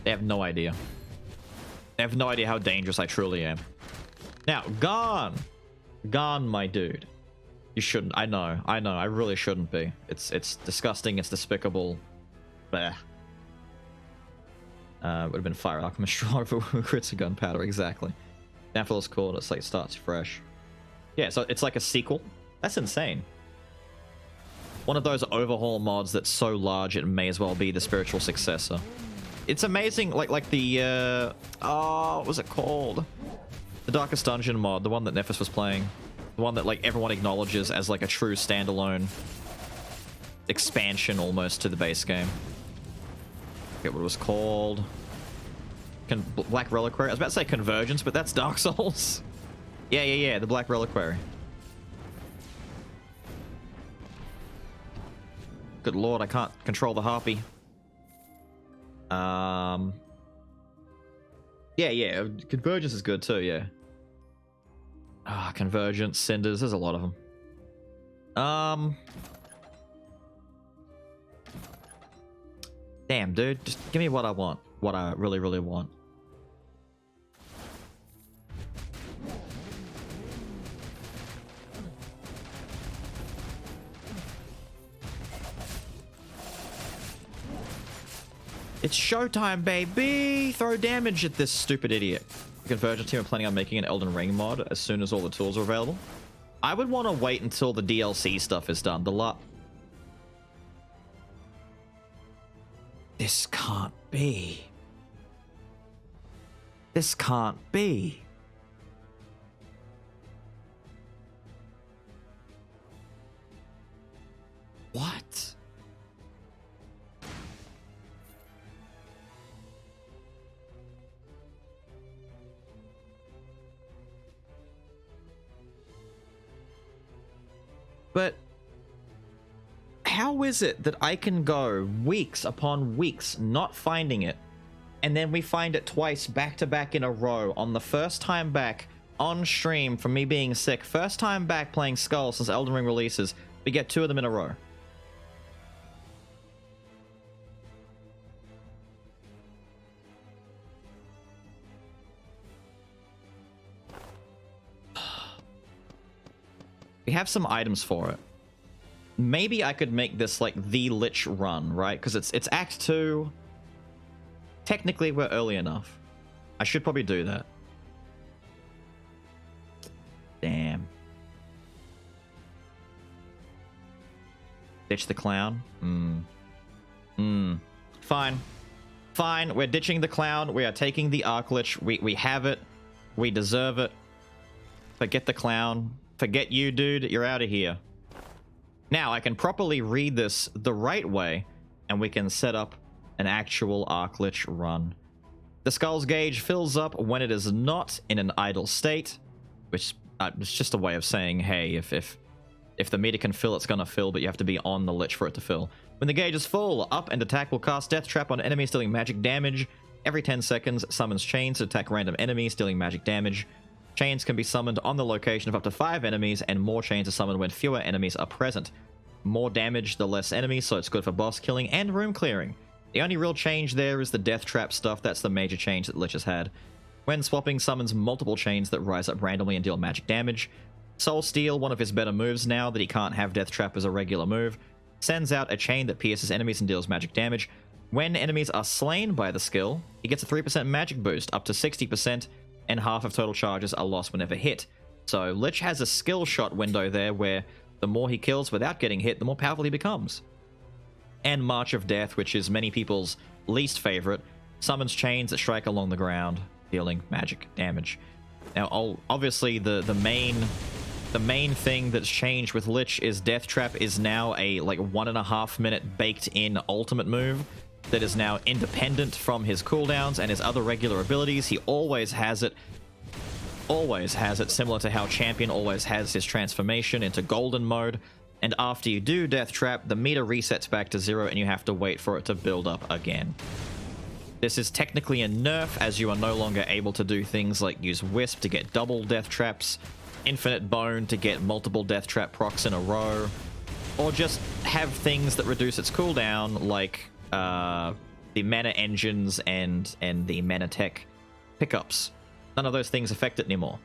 They have no idea. They have no idea how dangerous I truly am. Now, gone, my dude. You shouldn't. I know. I really shouldn't be. It's disgusting. It's despicable. Bleh. Would have been Fire Alchemist Straw if it were crits of Gunpowder, exactly. Downfall is cool, it's like starts fresh. Yeah, so it's like a sequel. That's insane. One of those overhaul mods that's so large it may as well be the spiritual successor. It's amazing, like the, what was it called? The Darkest Dungeon mod, the one that Nephis was playing. The one that, like, everyone acknowledges as, like, a true standalone expansion, almost, to the base game. I forget what it was called. Black Reliquary? I was about to say Convergence, but that's Dark Souls. Yeah, the Black Reliquary. Good lord, I can't control the harpy. Yeah, Convergence is good too, yeah. Convergence, Cinders, there's a lot of them. Damn, dude, just give me what I want. What I really, really want. It's showtime, baby! Throw damage at this stupid idiot. The Convergence team are planning on making an Elden Ring mod as soon as all the tools are available. I would want to wait until the DLC stuff is done. This can't be. This can't be. What? But how is it that I can go weeks upon weeks not finding it, and then we find it twice back to back in a row on the first time back on stream from me being sick, first time back playing Skul since Elden Ring releases, we get 2 of them in a row. We have some items for it. Maybe I could make this like the Lich run, right? Because it's Act 2. Technically, we're early enough. I should probably do that. Damn. Ditch the clown? Fine. Fine, we're ditching the clown. We are taking the Arc Lich. We have it. We deserve it. Forget the clown. Forget you, dude. You're out of here. Now, I can properly read this the right way, and we can set up an actual Arc Lich run. The Skull's gauge fills up when it is not in an idle state, which is just a way of saying, hey, if the meter can fill, it's gonna fill, but you have to be on the Lich for it to fill. When the gauge is full, up and attack will cast Death Trap on enemies dealing magic damage. Every 10 seconds, summons chains to attack random enemies dealing magic damage. Chains can be summoned on the location of up to 5 enemies, and more chains are summoned when fewer enemies are present. More damage, the less enemies, so it's good for boss killing and room clearing. The only real change there is the Death Trap stuff. That's the major change that Lich has had. When swapping, summons multiple chains that rise up randomly and deal magic damage. Soul Steal, one of his better moves now that he can't have Death Trap as a regular move, sends out a chain that pierces enemies and deals magic damage. When enemies are slain by the skill, he gets a 3% magic boost, up to 60%, and half of total charges are lost whenever hit. So Lich has a skill shot window there where the more he kills without getting hit, the more powerful he becomes. And March of Death, which is many people's least favorite, summons chains that strike along the ground, dealing magic damage. Now, obviously, the main thing that's changed with Lich is Death Trap is now a like 1.5 minute baked-in ultimate move that is now independent from his cooldowns and his other regular abilities. He always has it. Always has it, similar to how Champion always has his transformation into golden mode. And after you do Death Trap, the meter resets back to 0 and you have to wait for it to build up again. This is technically a nerf, as you are no longer able to do things like use Wisp to get double Death Traps, Infinite Bone to get multiple Death Trap procs in a row, or just have things that reduce its cooldown, like the mana engines and the mana tech pickups. None of those things affect it anymore.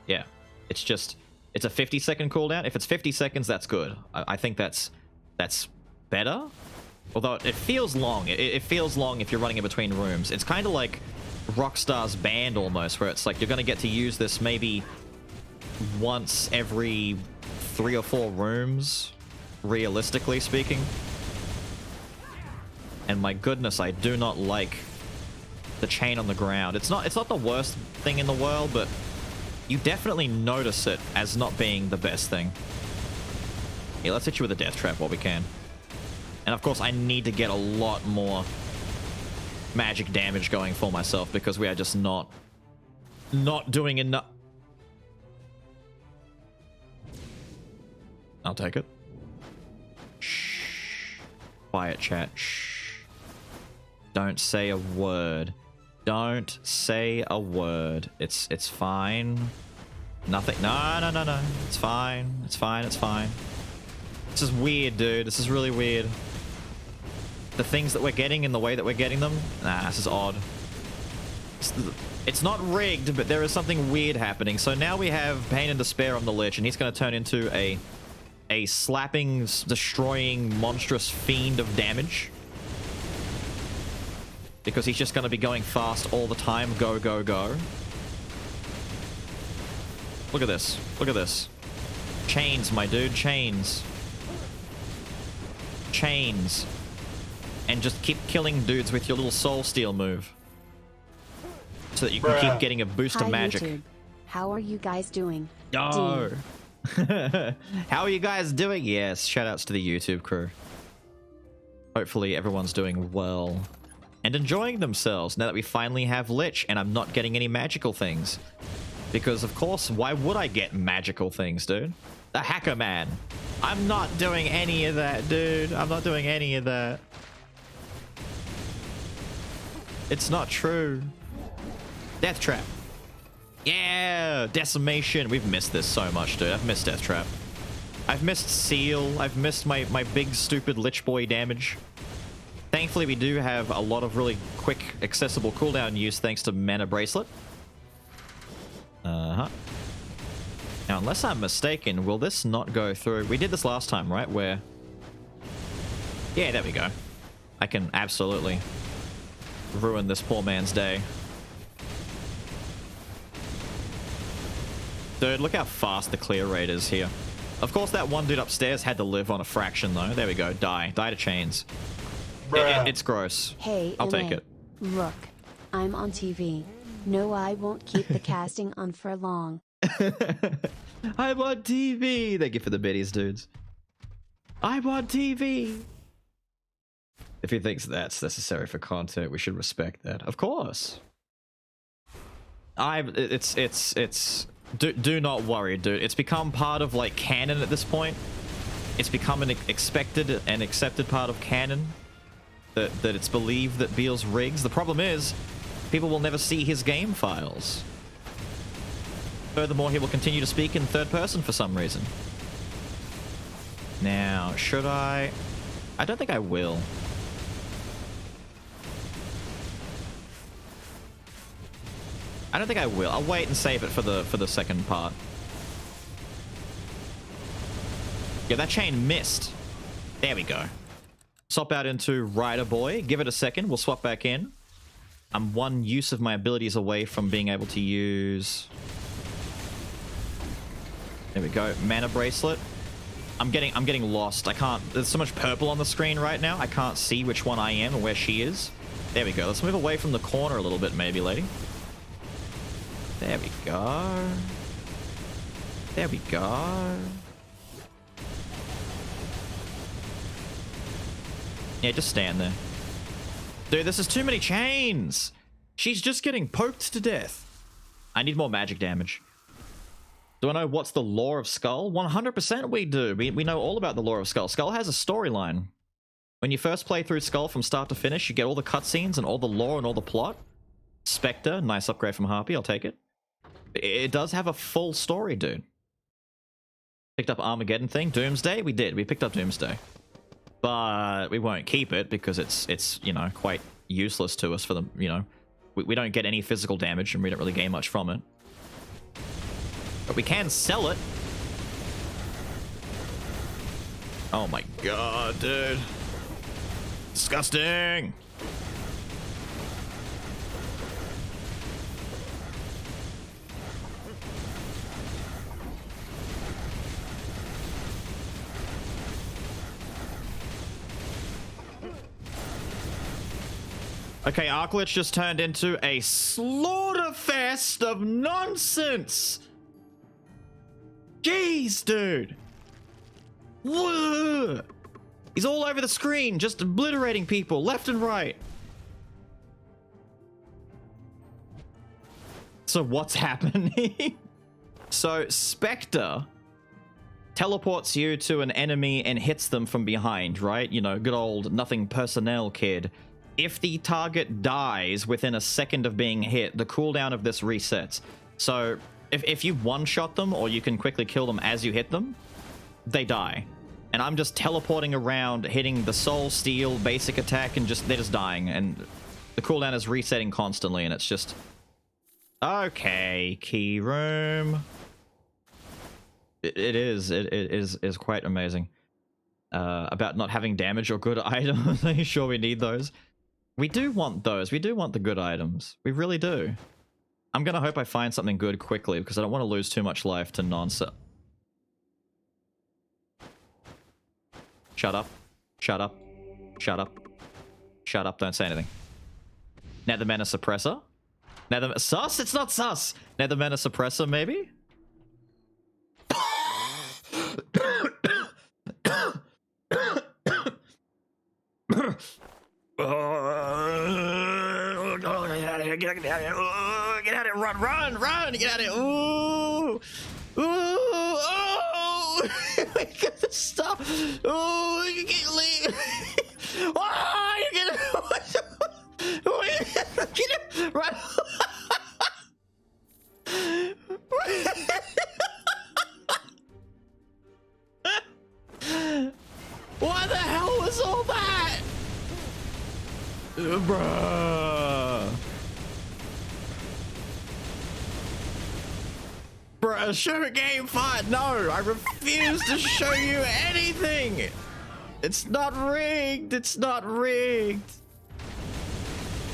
Yeah, it's a 50-second cooldown. If it's 50 seconds, that's good. I think that's better. Although it feels long. It feels long if you're running in between rooms. It's kind of like Rockstar's Band almost, where it's like you're going to get to use this maybe once every 3 or 4 rooms, realistically speaking. And my goodness, I do not like the chain on the ground. It's not the worst thing in the world, but you definitely notice it as not being the best thing. Yeah, let's hit you with a death trap while we can. And of course, I need to get a lot more magic damage going for myself because we are just not doing enough. I'll take it. Shh. Quiet chat. Shh. Don't say a word. Don't say a word. It's fine. Nothing. No. It's fine. It's fine. It's fine. This is weird, dude. This is really weird. The things that we're getting and the way that we're getting them. Nah, this is odd. It's not rigged, but there is something weird happening. So now we have Pain and Despair on the Lich, and he's going to turn into a slapping, destroying, monstrous fiend of damage. Because he's just going to be going fast all the time. Go, go, go. Look at this. Look at this. Chains, my dude. Chains. Chains. And just keep killing dudes with your little soul steal move. So that you can keep getting a boost of magic. YouTube. How are you guys doing? Oh. How are you guys doing? Yes, shout outs to the YouTube crew. Hopefully everyone's doing well. And enjoying themselves now that we finally have Lich and I'm not getting any magical things. Because of course, why would I get magical things, dude? The hacker man. I'm not doing any of that, dude. I'm not doing any of that. It's not true. Death Trap. Yeah, Decimation. We've missed this so much, dude. I've missed Death Trap. I've missed Seal. I've missed my big, stupid Lich Boy damage. Thankfully, we do have a lot of really quick, accessible cooldown use thanks to Mana Bracelet. Now, unless I'm mistaken, will this not go through? We did this last time, right? Where... Yeah, there we go. I can absolutely ruin this poor man's day. Dude, look how fast the clear rate is here. Of course, that one dude upstairs had to live on a fraction, though. There we go. Die. Die to chains. It's gross. Hey, I'll take it. Look, I'm on TV. No, I won't keep the casting on for long. I'm on TV. Thank you for the biddies, dudes. I'm on TV. If he thinks that's necessary for content, we should respect that. Of course. Do not worry, dude. It's become part of like canon at this point. It's become an expected and accepted part of canon that it's believed that Beals rigs. The problem is, people will never see his game files. Furthermore, he will continue to speak in third person for some reason. Now, should I? I don't think I will. I don't think I will. I'll wait and save it for the second part. Yeah, that chain missed. There we go. Swap out into Rider Boy. Give it a second. We'll swap back in. I'm one use of my abilities away from being able to use... There we go. Mana Bracelet. I'm getting lost. I can't... There's so much purple on the screen right now. I can't see which one I am and where she is. There we go. Let's move away from the corner a little bit, maybe, lady. There we go. There we go. Yeah, just stand there. Dude, this is too many chains. She's just getting poked to death. I need more magic damage. Do I know what's the lore of Skul? 100% we do. We know all about the lore of Skul. Skul has a storyline. When you first play through Skul from start to finish, you get all the cutscenes and all the lore and all the plot. Spectre, nice upgrade from Harpy, I'll take it. It does have a full story, dude. Picked up Armageddon thing. Doomsday? We did. We picked up Doomsday. But we won't keep it because it's you know, quite useless to us for the, you know, we don't get any physical damage and we don't really gain much from it. But we can sell it. Oh my god, dude. Disgusting. Okay, Arclich just turned into a slaughter fest of nonsense. Jeez, dude. Whoa. He's all over the screen, just obliterating people left and right. So what's happening? So Spectre teleports you to an enemy and hits them from behind, right? You know, good old nothing personnel kid. If the target dies within a second of being hit, the cooldown of this resets. So if you one-shot them, or you can quickly kill them as you hit them, they die. And I'm just teleporting around, hitting the soul steal basic attack, and they're just dying. And the cooldown is resetting constantly, and it's just... Okay, key room. It is quite amazing. About not having damage or good items. Are you sure we need those? We do want those. We do want the good items. We really do. I'm gonna hope I find something good quickly, because I don't want to lose too much life to nonsense. Shut up. Shut up. Shut up. Shut up. Don't say anything. Nether Mana Suppressor? Nether... Sus? It's not sus! Nether Mana Suppressor, maybe? Get out of here, run, get out of here, ooh, oh, we gotta stop, oh, you can't leave, oh, you get it, run, what the hell was all that? Bruh. Bruh, show game fight. No, I refuse to show you anything. It's not rigged. It's not rigged.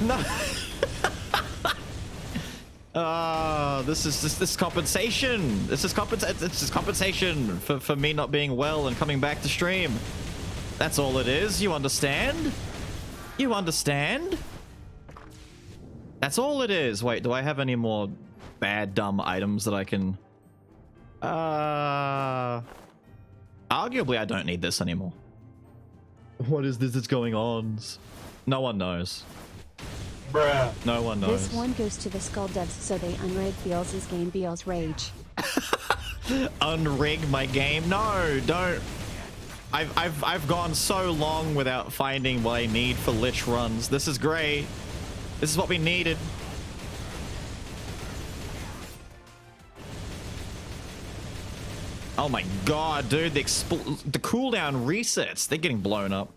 No. This is compensation. This is compensation for me not being well and coming back to stream. That's all it is. You understand? You understand? That's all it is. Wait, do I have any more bad, dumb items that I can... Arguably, I don't need this anymore. What is this that's going on? No one knows. Bruh. No one knows. This one goes to the Skul devs so they unrig Beals' game Beals Rage. Unrig my game? No, don't. I've gone so long without finding what I need for Lich runs. This is great. This is what we needed. Oh my god, dude, the cooldown resets. They're getting blown up.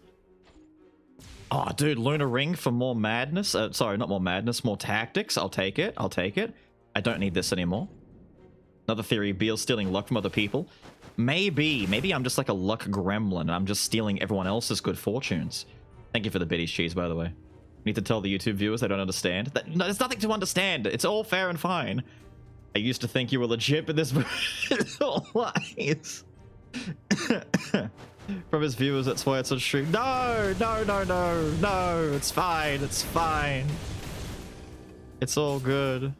Oh, dude, Lunar Ring for more madness. Sorry, not more madness, more tactics. I'll take it. I'll take it. I don't need this anymore. Another theory, Beal's stealing luck from other people. Maybe I'm just like a luck gremlin and I'm just stealing everyone else's good fortunes. Thank you for the Betty's cheese, by the way. Need to tell the YouTube viewers they don't understand. No, there's nothing to understand. It's all fair and fine. I used to think you were legit, but this is all lies. From his viewers, that's why it's on stream. No, it's fine, it's fine. It's all good.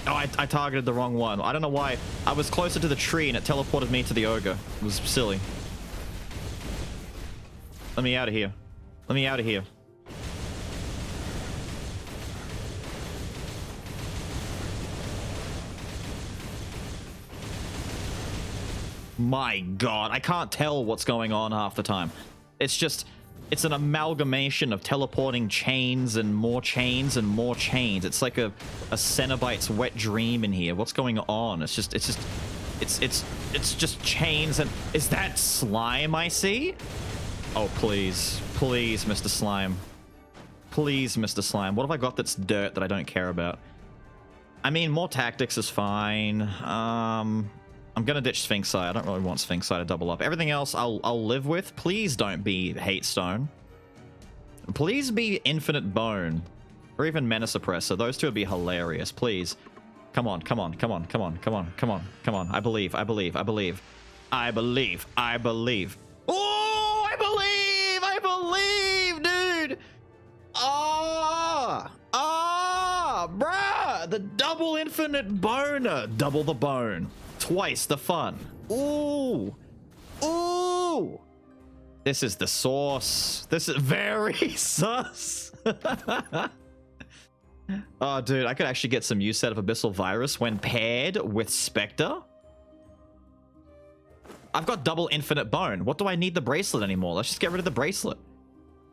Oh, I targeted the wrong one. I don't know why. I was closer to the tree and it teleported me to the ogre. It was silly. Let me out of here. Let me out of here. My god, I can't tell what's going on half the time. It's just... It's an amalgamation of teleporting chains and more chains and more chains. It's like a Cenobite's wet dream in here. What's going on? It's just chains. And is that slime I see? Oh, please, please, Mr. Slime. Please, Mr. Slime. What have I got that's dirt that I don't care about? I mean, more tactics is fine. I'm gonna ditch Sphinx Eye. I don't really want Sphinx Eye to double up. Everything else I'll live with. Please don't be Hate Stone. Please be Infinite Bone. Or even Menace Suppressor. Those two would be hilarious. Please. Come on, come on, come on, come on, come on, come on, come on. I believe, I believe, I believe. I believe, I believe. Oh, I believe, dude! Bruh! The double Infinite Boner. Double the bone. Twice the fun. Ooh! Ooh! This is the sauce. This is very sus. Oh, dude, I could actually get some use out of Abyssal Virus when paired with Spectre. I've got double Infinite Bone. What do I need the bracelet anymore? Let's just get rid of the bracelet.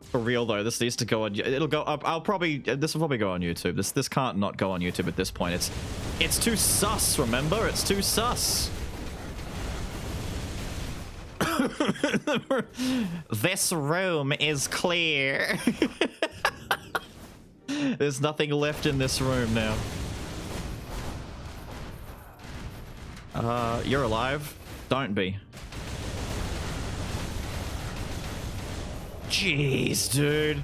For real, though, this needs to go on... It'll go up. This will probably go on YouTube. This can't not go on YouTube at this point. It's too sus, remember? It's too sus. This room is clear. There's nothing left in this room now. You're alive? Don't be. Jeez, dude.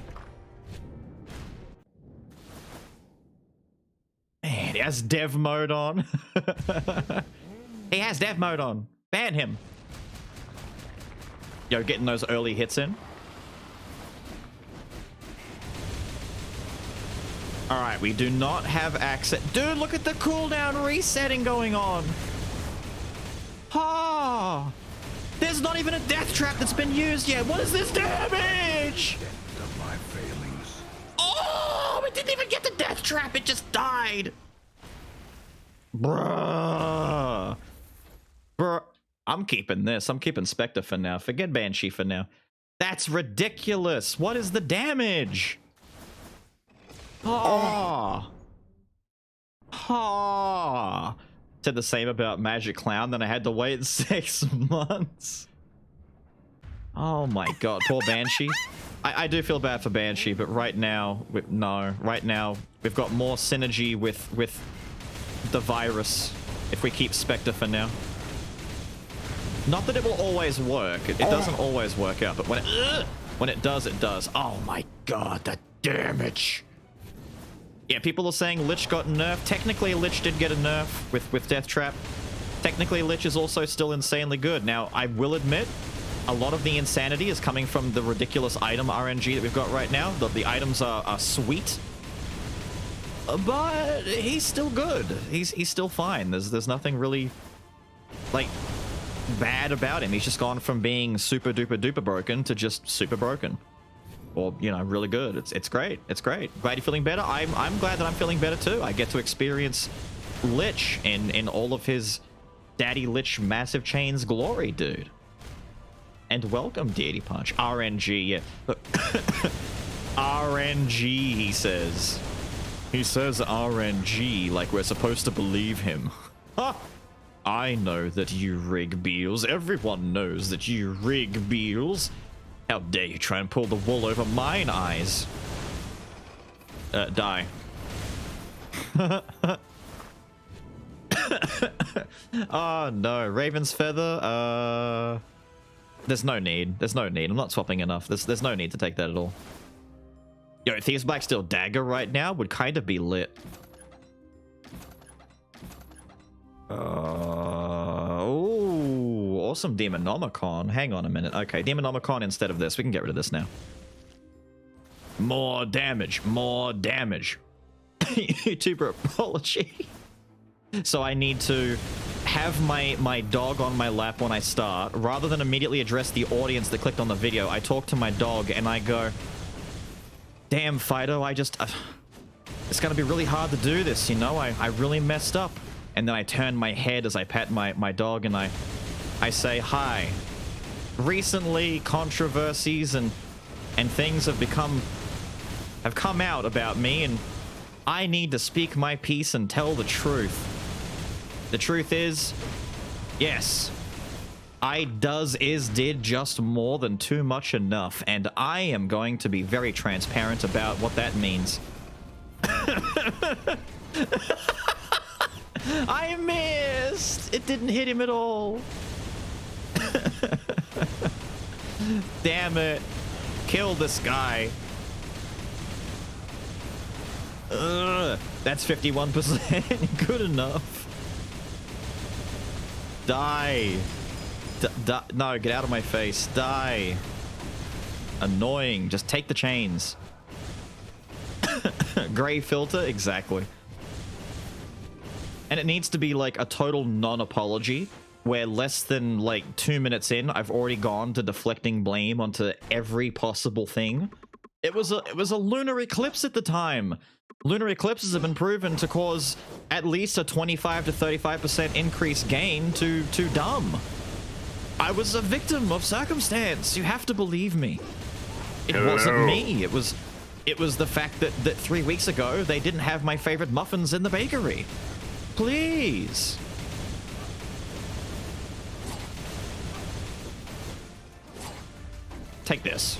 Man, he has dev mode on. He has dev mode on. Ban him. Yo, getting those early hits in. Alright, we do not have access. Dude, look at the cooldown resetting going on. Ah! There's not even a death trap that's been used yet. What is this damage? Of my failings. Oh, we didn't even get the death trap. It just died. Bruh. Bruh. I'm keeping this. I'm keeping Spectre for now. Forget Banshee for now. That's ridiculous. What is the damage? Oh. Oh. Said the same about Magic Clown, then I had to wait 6 months. Oh my god, poor Banshee. I do feel bad for Banshee, but right now, right now we've got more synergy with the virus if we keep Spectre for now. Not that it will always work. It doesn't always work out, but when it does, it does. Oh my god, the damage. Yeah, people are saying Lich got nerfed. Technically, Lich did get a nerf with Death Trap. Technically, Lich is also still insanely good. Now, I will admit, a lot of the insanity is coming from the ridiculous item RNG that we've got right now. The items are sweet. But he's still good. He's still fine. There's nothing really, like, bad about him. He's just gone from being super duper duper broken to just super broken. Or, you know, really good. It's great. It's great. Glad you're feeling better. I'm glad that I'm feeling better too. I get to experience Lich in all of his Daddy Lich Massive Chains glory, dude. And welcome, Deity Punch. RNG, yeah. RNG, he says. He says RNG like we're supposed to believe him. Ha! I know that you rig Beals. Everyone knows that you rig Beals. How dare you try and pull the wool over mine eyes? Die. Oh no, Raven's Feather. There's no need. There's no need. I'm not swapping enough. There's no need to take that at all. Yo, Thieves Blacksteel Dagger right now would kind of be lit. Oh, awesome Demonomicon. Hang on a minute. Okay, Demonomicon instead of this. We can get rid of this now. More damage. More damage. YouTuber apology. So I need to have my dog on my lap when I start. Rather than immediately address the audience that clicked on the video, I talk to my dog and I go, damn, Fido, it's going to be really hard to do this, you know? I really messed up. And then I turn my head as I pet my dog and I say, hi. Recently, controversies and things have come out about me, and I need to speak my piece and tell the truth. The truth is, yes, I did just more than too much enough, and I am going to be very transparent about what that means. I missed! It didn't hit him at all. Damn it. Kill this guy. Ugh, that's 51%. Good enough. Die. No, get out of my face. Die. Annoying. Just take the chains. Gray filter? Exactly. And it needs to be like a total non-apology, where less than like 2 minutes in, I've already gone to deflecting blame onto every possible thing. It was a lunar eclipse at the time. Lunar eclipses have been proven to cause at least a 25 to 35% increased gain to dumb. I was a victim of circumstance. You have to believe me. It wasn't me. It was the fact that 3 weeks ago they didn't have my favorite muffins in the bakery. Please. Take this.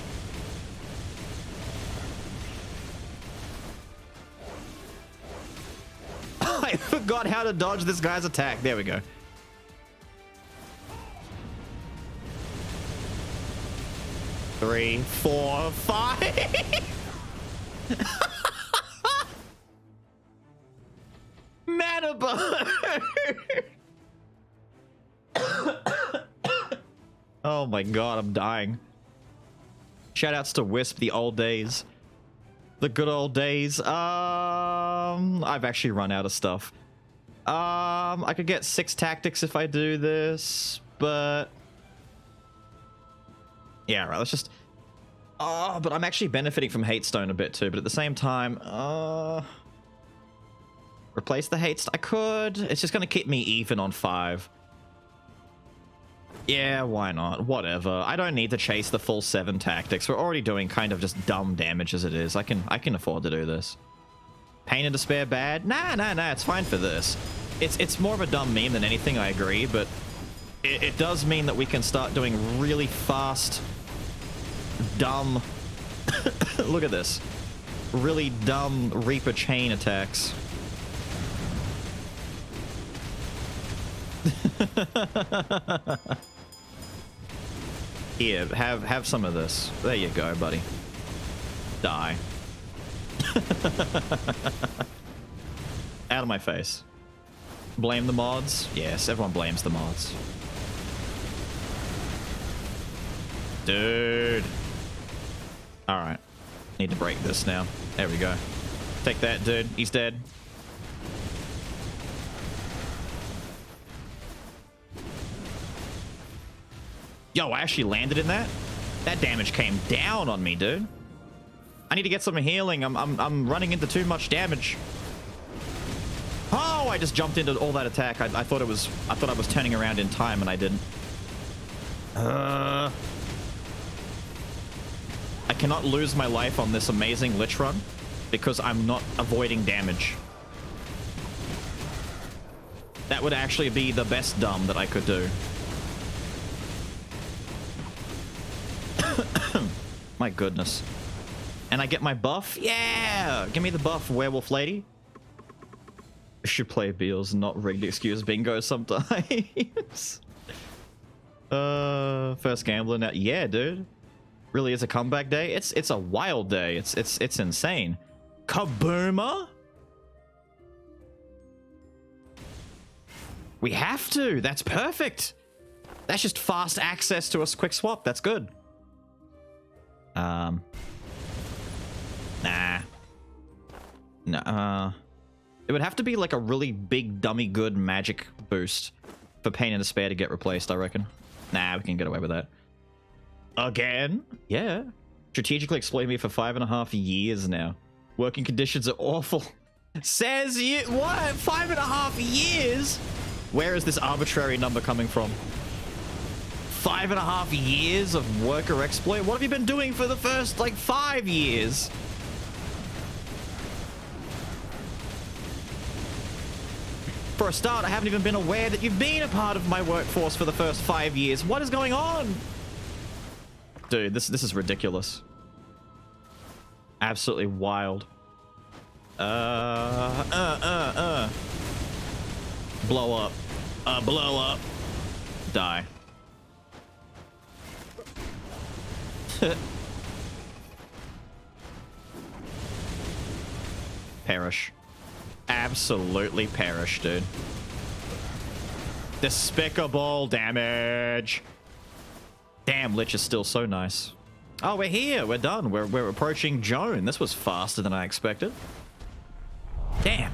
I forgot how to dodge this guy's attack. There we go. Three, 4, 5. Mana burn. Oh my god, I'm dying. Shoutouts to Wisp, the old days. The good old days. I've actually run out of stuff. I could get 6 tactics if I do this, but yeah, right, let's just but I'm actually benefiting from hate stone a bit too, but at the same time, replace the hate stone. I could. It's just gonna keep me even on 5. Yeah, why not? Whatever. I don't need to chase the full 7 tactics. We're already doing kind of just dumb damage as it is. I can afford to do this. Pain and Despair bad? Nah, it's fine for this. It's more of a dumb meme than anything, I agree, but it does mean that we can start doing really fast, dumb... Look at this. Really dumb Reaper chain attacks. Here, have some of this. There you go, buddy. Die. Out of my face. Blame the mods? Yes, everyone blames the mods. Dude. Alright. Need to break this now. There we go. Take that, dude. He's dead. Yo, I actually landed in that? That damage came down on me, dude. I need to get some healing. I'm running into too much damage. Oh, I just jumped into all that attack. I thought I was turning around in time and I didn't. I cannot lose my life on this amazing Lich run because I'm not avoiding damage. That would actually be the best dumb that I could do. My goodness. And I get my buff? Yeah! Give me the buff, werewolf lady. I should play Beals, not rigged excuse bingo sometimes. First gambler now. Yeah, dude. Really is a comeback day. It's a wild day. It's insane. Kabooma? We have to. That's perfect. That's just fast access to a quick swap. That's good. Nah. Nah. It would have to be like a really big dummy good magic boost for Pain and Despair to get replaced, I reckon. Nah, we can get away with that. Again? Yeah. Strategically exploit me for 5.5 years now. Working conditions are awful. Says you. What? 5.5 years? Where is this arbitrary number coming from? 5.5 years of worker exploit? What have you been doing for the first, like, 5 years? For a start, I haven't even been aware that you've been a part of my workforce for the first 5 years. What is going on? Dude, this is ridiculous. Absolutely wild. Blow up. Blow up. Die. Perish. Absolutely perish, dude. Despicable damage. Damn, Lich is still so nice. Oh, we're here. We're done. We're approaching Joan. This was faster than I expected. Damn.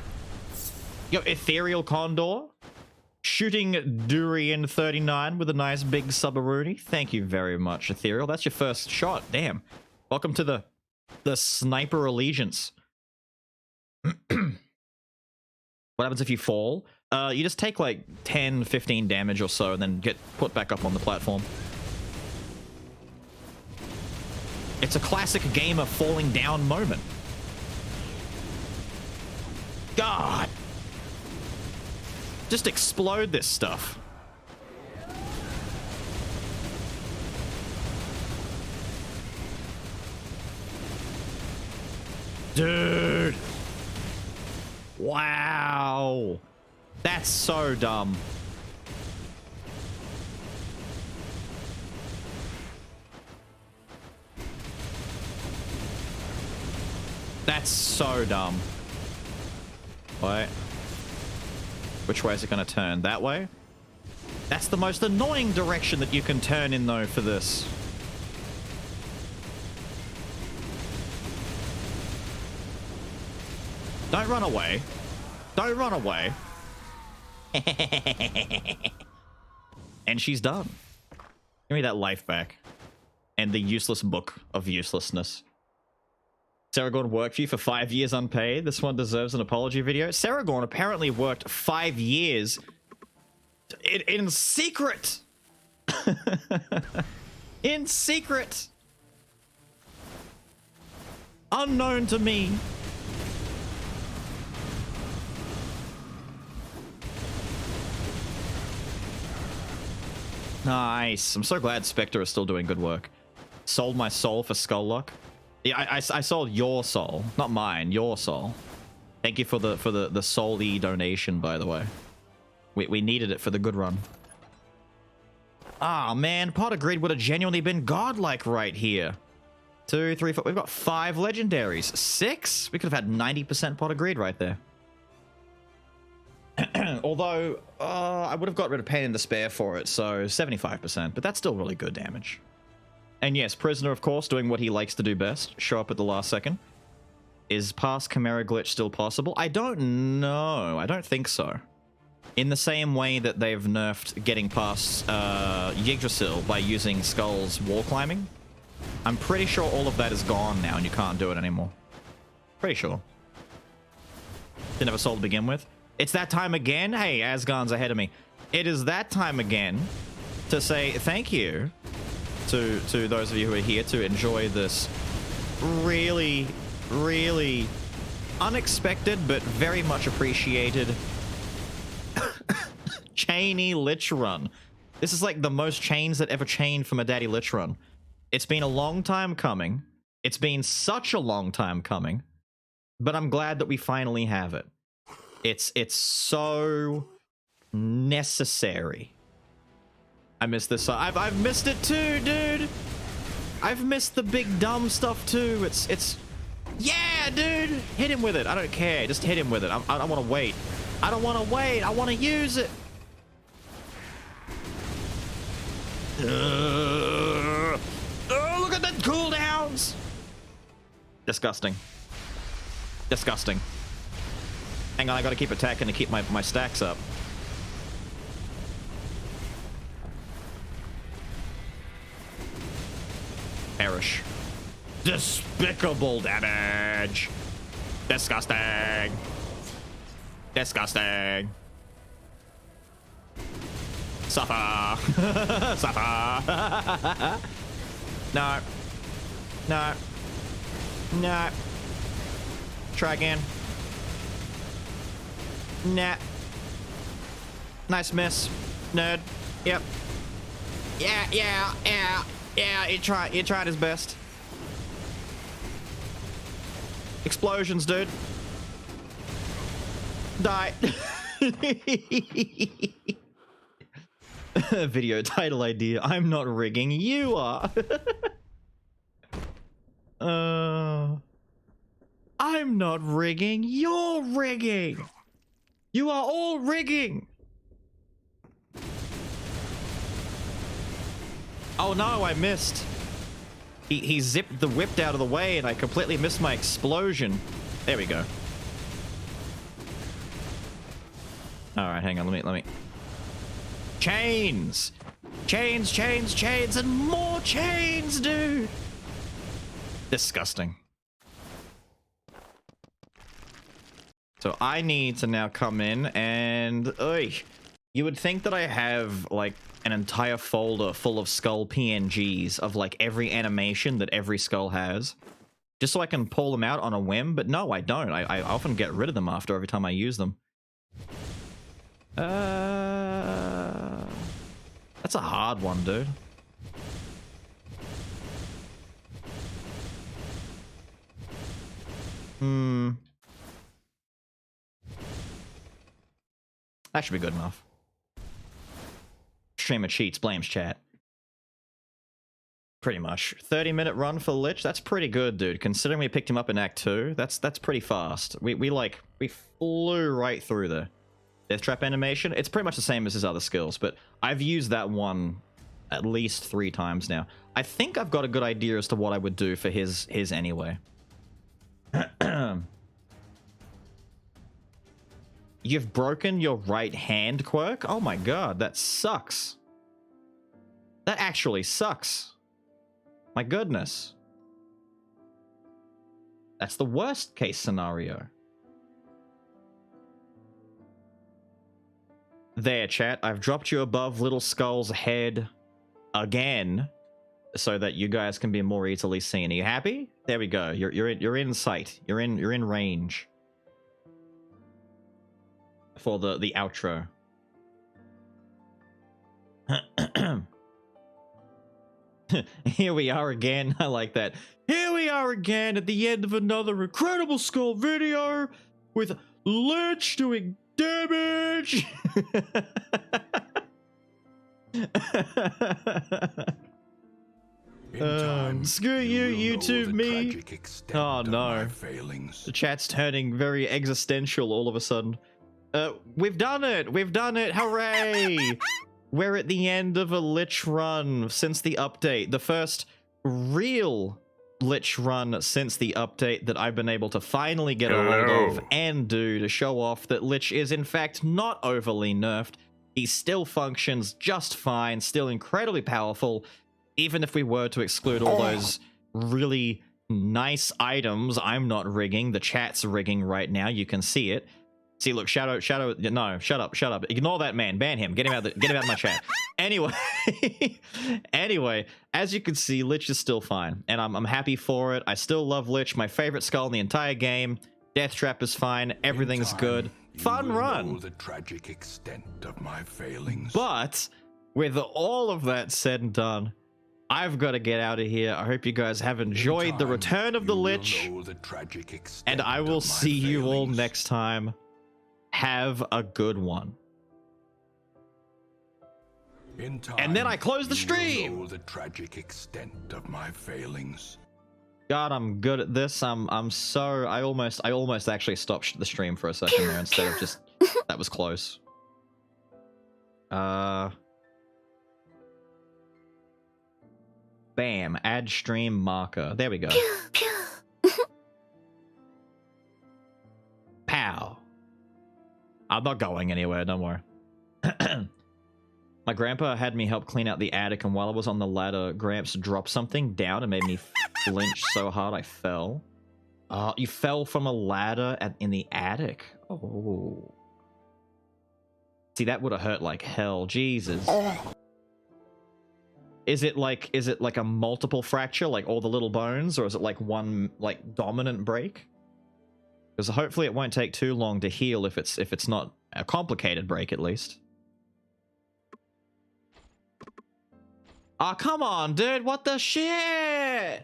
Yo, Ethereal Condor. Shooting Durian 39 with a nice big Subaruni. Thank you very much, Ethereal. That's your first shot. Damn. Welcome to the Sniper Allegiance. What happens if you fall? You just take like 10, 15 damage or so and then get put back up on the platform. It's a classic gamer falling down moment. God! Just explode this stuff. Dude! Wow! That's so dumb. That's so dumb. Wait. Which way is it going to turn? That way? That's the most annoying direction that you can turn in, though, for this. Don't run away. Don't run away. And she's done. Give me that life back. And the useless book of uselessness. Saragorn worked for you for 5 years unpaid. This one deserves an apology video. Saragorn apparently worked 5 years in secret. In secret. Unknown to me. Nice. I'm so glad Spectre is still doing good work. Sold my soul for Skull Lock. Yeah, I sold your soul, not mine. Your soul. Thank you for the soul-y donation, by the way. We needed it for the good run. Ah, man, Pot of Greed would have genuinely been godlike right here. 2, 3, 4. We've got 5 legendaries. 6? We could have had 90% Pot of Greed right there. Although, I would have got rid of Pain and Despair for it, so 75%. But that's still really good damage. And yes, Prisoner, of course, doing what he likes to do best. Show up at the last second. Is past Chimera Glitch still possible? I don't know. I don't think so. In the same way that they've nerfed getting past Yggdrasil by using Skull's wall climbing. I'm pretty sure all of that is gone now and you can't do it anymore. Pretty sure. Didn't have a soul to begin with. It's that time again. Hey, Asgarn's ahead of me. It is that time again to say thank you to those of you who are here to enjoy this really, really unexpected but very much appreciated chainy Lich run. This is like the most chains that ever chained from a Daddy Lich run. It's been a long time coming. It's been such a long time coming, but I'm glad that we finally have it. It's so necessary. I missed this. I've missed it too, dude. I've missed the big dumb stuff too. It's yeah, dude. Hit him with it. I don't care. Just hit him with it. I don't want to wait. I don't want to wait. I want to use it. Oh, look at the cooldowns. Disgusting. Disgusting. Hang on, I gotta keep attacking to keep my stacks up. Perish. Despicable damage. Disgusting. Disgusting. Suffer. Suffer. No. No. No. Try again. Nah. Nice miss. Nerd. Yep. Yeah, he tried his best. Explosions, dude. Die. Video title idea. I'm not rigging, you are. I'm not rigging, you're rigging. You are all rigging. Oh no, I missed. He zipped the whip out of the way and I completely missed my explosion. There we go. Alright, hang on, let me. Chains! Chains, chains, chains, and more chains, dude! Disgusting. So I need to now come in and... you would think that I have, like, an entire folder full of Skul PNGs of, like, every animation that every Skul has. Just so I can pull them out on a whim, but no, I don't. I often get rid of them after every time I use them. That's a hard one, dude. That should be good enough. Streamer cheats, blames chat. Pretty much. 30-minute run for Lich? That's pretty good, dude. Considering we picked him up in Act 2, that's pretty fast. We flew right through there. Death Trap animation, it's pretty much the same as his other skills, but I've used that one at least 3 times now. I think I've got a good idea as to what I would do for his anyway. You've broken your right hand, Quirk? Oh my god, that sucks. That actually sucks. My goodness. That's the worst case scenario. There, chat. I've dropped you above Little Skull's head again, so that you guys can be more easily seen. Are you happy? There we go. You're in sight. You're in range for the outro. Here we are again. I like that. Here we are again at the end of another incredible Skul video with Lich doing damage. Screw you, YouTube me. Oh no. The chat's turning very existential all of a sudden. We've done it! We've done it! Hooray! We're at the end of a Lich run since the update. The first real Lich run since the update that I've been able to finally get a hold of and do to show off that Lich is in fact not overly nerfed. He still functions just fine, still incredibly powerful, even if we were to exclude all those really nice items. I'm not rigging, the chat's rigging right now, you can see it. See, look, Shadow, no, shut up. Ignore that man, ban him, get him out of my chat. Anyway, as you can see, Lich is still fine, and I'm happy for it. I still love Lich, my favorite Skul in the entire game. Death Trap is fine, everything's good. Fun run. Know the tragic extent of my failings. But with all of that said and done, I've got to get out of here. I hope you guys have enjoyed the return of the Lich, and I will see you all next time. Have a good one. And then I close the stream. Know the tragic extent of my failings. God, I'm good at this. I almost actually stopped the stream for a second there instead of just that was close. Bam, add stream marker. There we go. Pow. I'm not going anywhere, don't worry. My grandpa had me help clean out the attic, and while I was on the ladder, Gramps dropped something down and made me flinch so hard I fell. You fell from a ladder in the attic? Oh. See, that would have hurt like hell. Jesus. Is it like a multiple fracture, like all the little bones, or is it like one like dominant break? Because hopefully it won't take too long to heal if it's not a complicated break, at least. Oh, come on, dude, what the shit?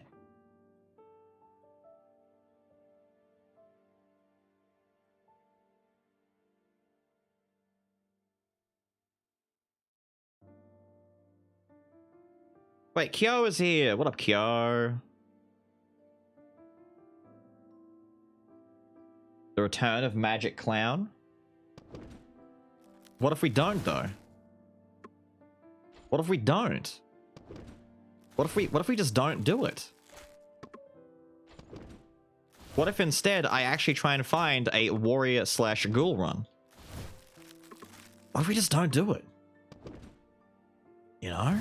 Wait, Kyo is here. What up, Kyo? The return of Magic Clown. What if we don't, though? What if we don't? What if we just don't do it? What if instead I actually try and find a warrior slash ghoul run? What if we just don't do it? You know?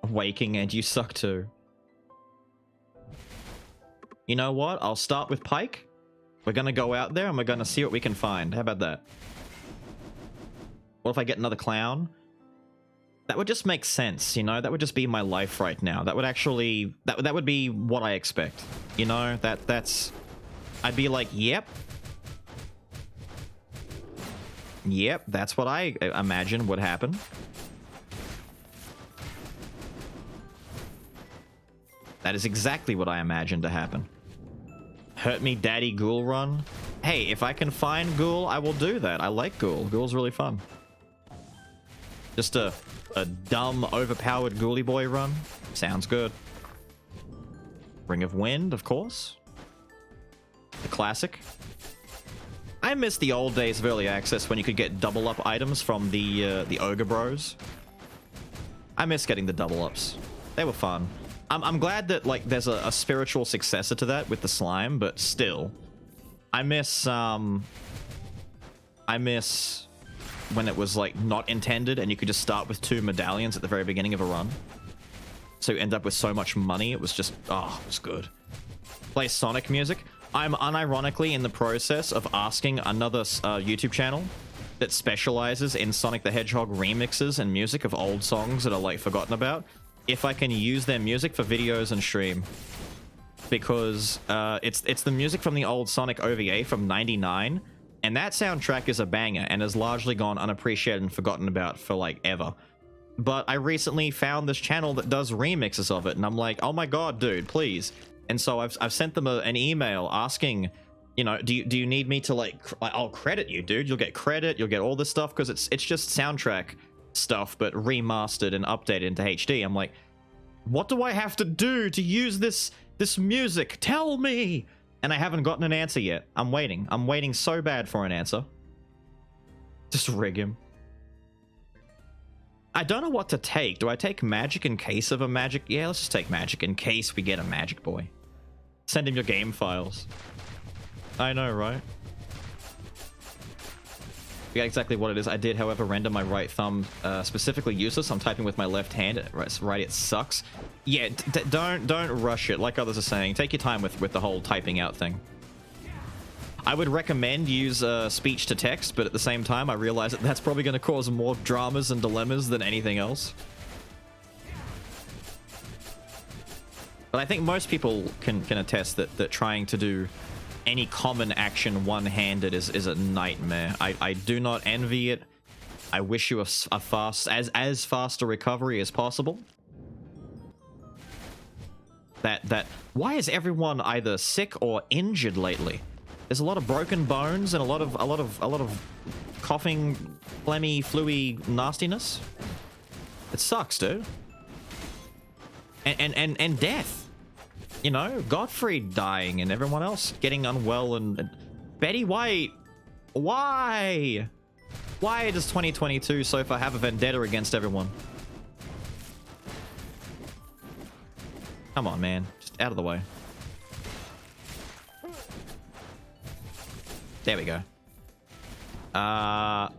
Waking and you suck too. You know what? I'll start with Pike. We're gonna go out there and we're gonna see what we can find. How about that? What if I get another clown? That would just make sense, you know? That would just be my life right now. That would actually... That would be what I expect. You know? That's... I'd be like, yep. Yep, that's what I imagine would happen. That is exactly what I imagined to happen. Hurt me daddy ghoul run? Hey, if I can find ghoul, I will do that. I like ghoul. Ghoul's really fun. Just a dumb, overpowered ghoulie boy run. Sounds good. Ring of Wind, of course. The classic. I miss the old days of early access when you could get double up items from the Ogre Bros. I miss getting the double ups. They were fun. I'm glad that like there's a spiritual successor to that with the slime, but still, I miss when it was like not intended and you could just start with 2 medallions at the very beginning of a run. So you end up with so much money. It was just, oh, it was good. Play Sonic music. I'm unironically in the process of asking another YouTube channel that specializes in Sonic the Hedgehog remixes and music of old songs that are like forgotten about, if I can use their music for videos and stream. Because it's the music from the old Sonic OVA from '99, and that soundtrack is a banger and has largely gone unappreciated and forgotten about for like ever. But I recently found this channel that does remixes of it, and I'm like, oh my god, dude, please. And so I've sent them an email asking, you know, do you need me to like, I'll credit you, dude. You'll get credit, you'll get all this stuff, because it's just soundtrack stuff, but remastered and updated into HD. I'm like, what do I have to do to use this music? Tell me! And I haven't gotten an answer yet. I'm waiting so bad for an answer. Just rig him. I don't know what to take. Do I take magic in case of a magic? Yeah, let's just take magic in case we get a magic boy. Send him your game files. I know, right? Yeah, exactly what it is. I did, however, render my right thumb specifically useless. I'm typing with my left hand. Right, it sucks. Yeah, don't rush it. Like others are saying, take your time with the whole typing out thing. I would recommend use speech to text, but at the same time, I realize that that's probably going to cause more dramas and dilemmas than anything else. But I think most people can attest that trying to do any common action one-handed is a nightmare. I do not envy it. I wish you a fast a recovery as possible. Why is everyone either sick or injured lately? There's a lot of broken bones and a lot of coughing, phlegmy, fluey nastiness. It sucks, dude. And death. You know, Gottfried dying and everyone else getting unwell and Betty White. Why? Why does 2022 so far have a vendetta against everyone? Come on, man. Just out of the way. There we go. I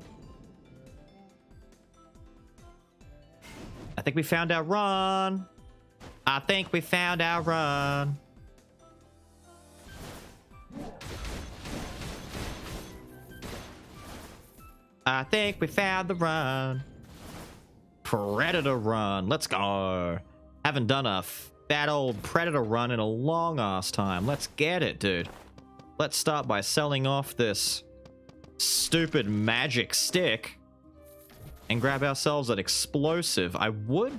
think we found our run. I think we found our run. I think we found the run. Predator run. Let's go. Haven't done a fat old Predator run in a long ass time. Let's get it, dude. Let's start by selling off this stupid magic stick and grab ourselves an explosive. I would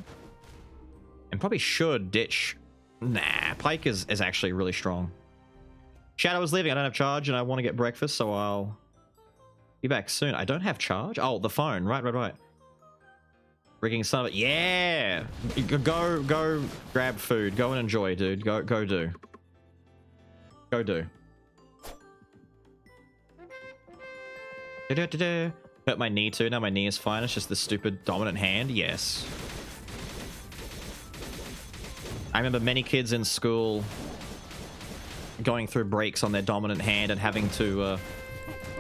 and probably should ditch. Nah, Pike is actually really strong. Shadow is leaving. I don't have charge and I want to get breakfast, so I'll be back soon. I don't have charge? Oh, the phone. Right. Rigging some of it. Yeah! Go grab food. Go and enjoy, dude. Go do. Go do. Hurt my knee too. Now my knee is fine. It's just the stupid dominant hand. Yes. I remember many kids in school going through breaks on their dominant hand and having to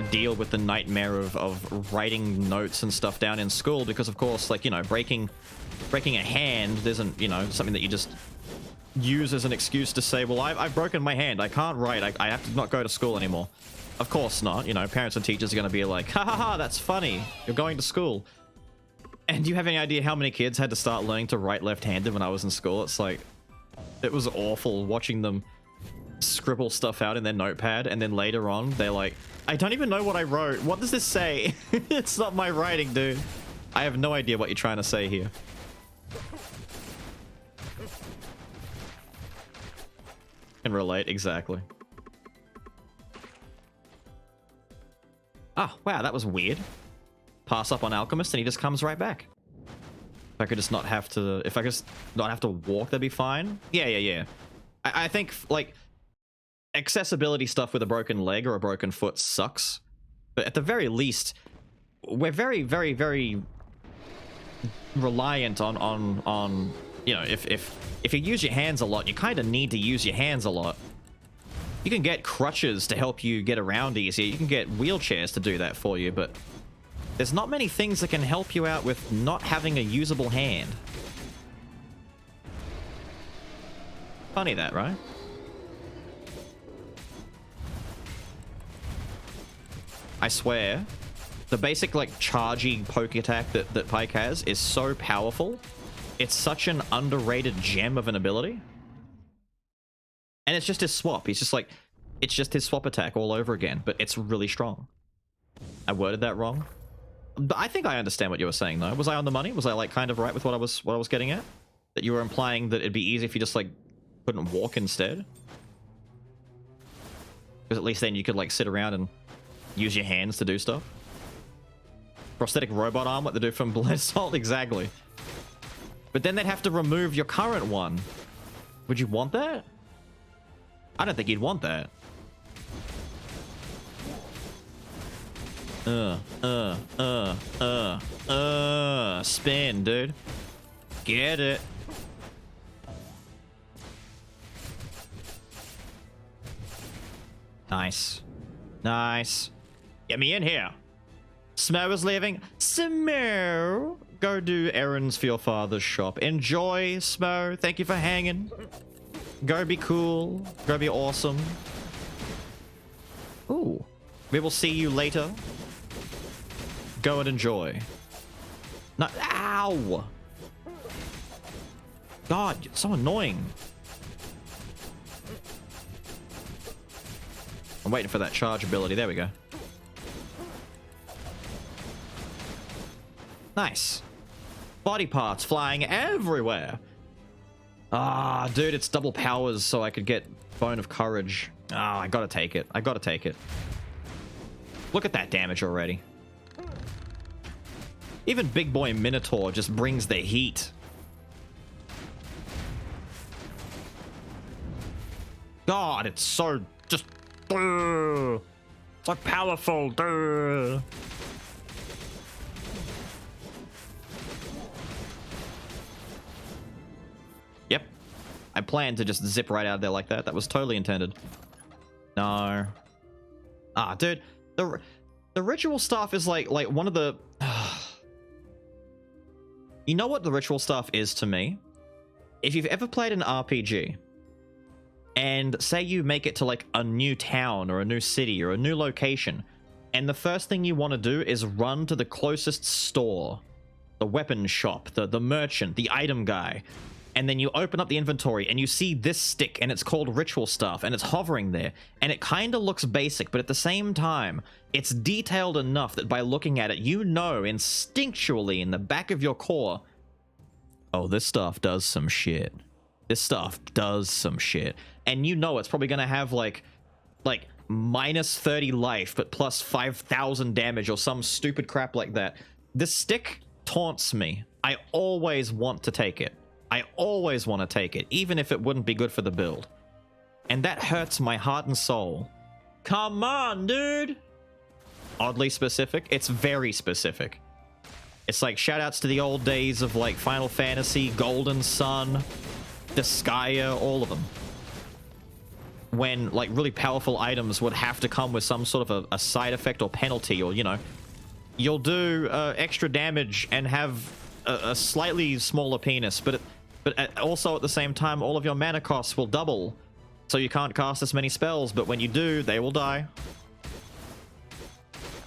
deal with the nightmare of writing notes and stuff down in school because, of course, like, you know, breaking a hand isn't, you know, something that you just use as an excuse to say, well, I've broken my hand. I can't write. I have to not go to school anymore. Of course not. You know, parents and teachers are going to be like, ha ha ha, that's funny. You're going to school. And do you have any idea how many kids had to start learning to write left-handed when I was in school? It's like, it was awful watching them scribble stuff out in their notepad, and then later on they're like, I don't even know what I wrote. What does this say? It's not my writing, dude. I have no idea what you're trying to say here. Can relate, exactly. Oh, wow, that was weird. Pass up on Alchemist and he just comes right back. If I could just not have to... If I could just not have to walk, that'd be fine. Yeah. I think, like, accessibility stuff with a broken leg or a broken foot sucks. But at the very least, we're very, very, very reliant on you know, if you use your hands a lot, you kind of need to use your hands a lot. You can get crutches to help you get around easier. You can get wheelchairs to do that for you, but there's not many things that can help you out with not having a usable hand. Funny that, right? I swear, the basic, like, chargey poke attack that Pike has is so powerful. It's such an underrated gem of an ability. And it's just his swap. He's just like, it's just his swap attack all over again, but it's really strong. I worded that wrong. But I think I understand what you were saying, though. Was I on the money? Was I, like, kind of right with what I was getting at? That you were implying that it'd be easy if you just, like, couldn't walk instead? Because at least then you could, like, sit around and use your hands to do stuff. Prosthetic robot arm, what they do from Blood Salt? Exactly. But then they'd have to remove your current one. Would you want that? I don't think you'd want that. Spin, dude. Get it. Nice. Nice. Get me in here. Smo is leaving. Smo, go do errands for your father's shop. Enjoy, Smo. Thank you for hanging. Go be cool. Go be awesome. Ooh. We will see you later. Go and enjoy. No, ow! God, it's so annoying. I'm waiting for that charge ability. There we go. Nice. Body parts flying everywhere. Ah, dude, it's double powers so I could get Bone of Courage. Ah, I gotta take it. I gotta take it. Look at that damage already. Even Big Boy Minotaur just brings the heat. God, it's so just... so powerful. Yep. I planned to just zip right out of there like that. That was totally intended. No. Ah, dude. The ritual stuff is like one of the... You know what the ritual stuff is to me? If you've ever played an RPG, and say you make it to like a new town or a new city or a new location, and the first thing you want to do is run to the closest store, the weapon shop, the merchant, the item guy, and then you open up the inventory and you see this stick and it's called ritual stuff and it's hovering there, and it kind of looks basic, but at the same time it's detailed enough that by looking at it you know instinctually in the back of your core, oh, this stuff does some shit. This stuff does some shit. And you know it's probably gonna have like minus 30 life but plus 5,000 damage or some stupid crap like that. This stick taunts me I always want to take it. I always want to take it, even if it wouldn't be good for the build. And that hurts my heart and soul. Come on, dude! Oddly specific. It's very specific. It's like shoutouts to the old days of like Final Fantasy, Golden Sun, Disgaea, all of them. When like really powerful items would have to come with some sort of a side effect or penalty, or you know, you'll do extra damage and have a slightly smaller penis, but also at the same time all of your mana costs will double, so you can't cast as many spells, but when you do, they will die.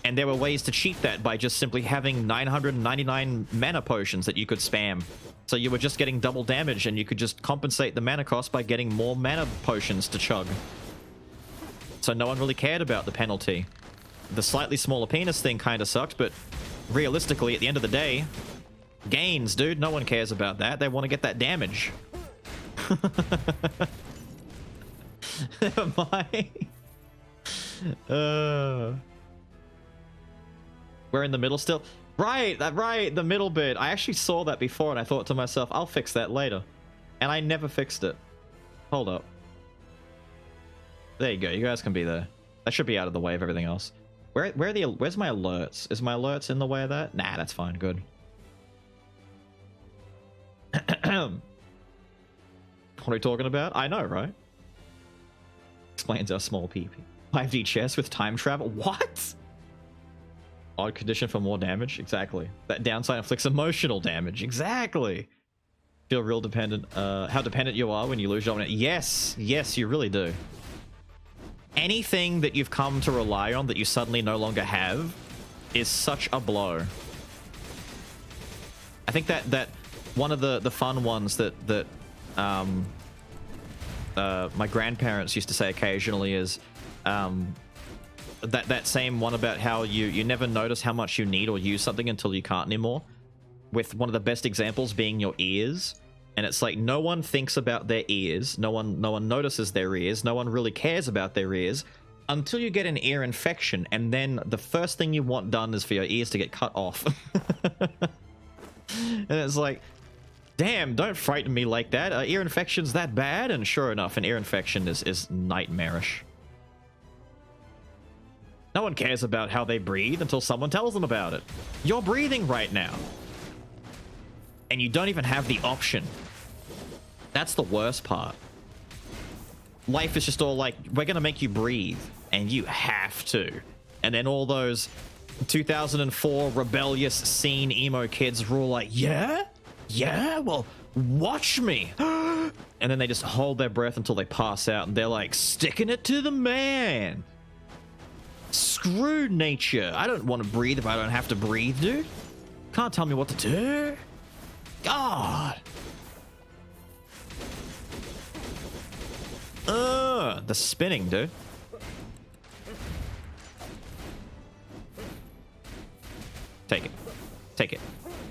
And there were ways to cheat that by just simply having 999 mana potions that you could spam. So you were just getting double damage, and you could just compensate the mana cost by getting more mana potions to chug. So no one really cared about the penalty. The slightly smaller penis thing kind of sucked, but realistically, at the end of the day, gains, dude. No one cares about that. They want to get that damage. Never mind. We're in the middle still. Right, the middle bit. I actually saw that before and I thought to myself, I'll fix that later. And I never fixed it. Hold up. There you go. You guys can be there. That should be out of the way of everything else. Where's my alerts? Is my alerts in the way of that? Nah, that's fine. Good. What are we talking about? I know, right? Explains our small PP. 5D chess with time travel. What? Odd condition for more damage? Exactly. That downside inflicts emotional damage. Exactly. Feel real dependent. How dependent you are when you lose your dominant. Yes. Yes, you really do. Anything that you've come to rely on that you suddenly no longer have is such a blow. I think that one of the fun ones that my grandparents used to say occasionally is that same one about how you never notice how much you need or use something until you can't anymore, with one of the best examples being your ears. And it's like no one thinks about their ears, no one notices their ears, no one really cares about their ears until you get an ear infection, and then the first thing you want done is for your ears to get cut off. And it's like, damn, don't frighten me like that. Ear infection's that bad? And sure enough, an ear infection is nightmarish. No one cares about how they breathe until someone tells them about it. You're breathing right now. And you don't even have the option. That's the worst part. Life is just all like, we're gonna make you breathe, and you have to. And then all those 2004 rebellious scene emo kids were all like, yeah? Yeah? Well, watch me. And then they just hold their breath until they pass out, and they're like, sticking it to the man. Screw nature. I don't want to breathe if I don't have to breathe, dude. Can't tell me what to do. God. The spinning, dude. Take it. Take it.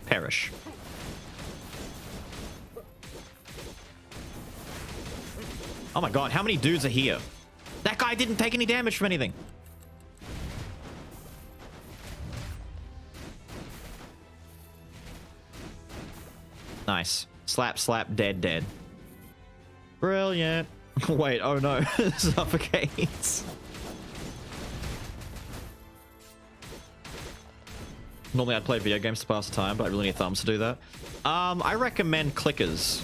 Perish. Oh my god, how many dudes are here? That guy didn't take any damage from anything. Nice. Slap, slap, dead, dead. Brilliant. Wait, oh no. Suffocates. Normally I'd play video games to pass the time, but I really need thumbs to do that. I recommend clickers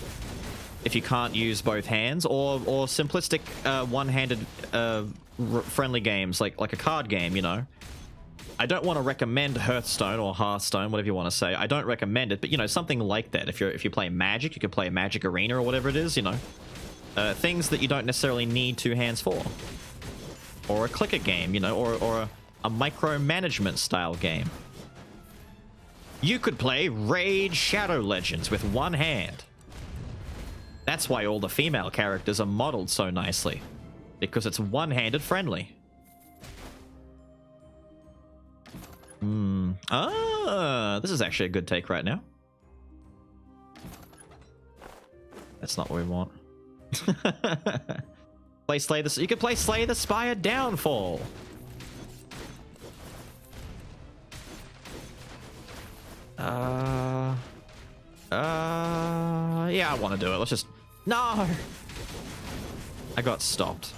if you can't use both hands, or simplistic one-handed friendly games like a card game, you know. I don't want to recommend Hearthstone or Hearthstone, whatever you want to say. I don't recommend it, but you know, something like that. If you play Magic, you could play Magic Arena or whatever it is, you know. Things that you don't necessarily need two hands for. Or a clicker game, you know, or a micromanagement style game. You could play Raid Shadow Legends with one hand. That's why all the female characters are modeled so nicely. Because it's one-handed friendly. This is actually a good take right now. That's not what we want. Play Slay the... You could play Slay the Spire Downfall. Yeah, I want to do it. Let's just... No! I got stopped.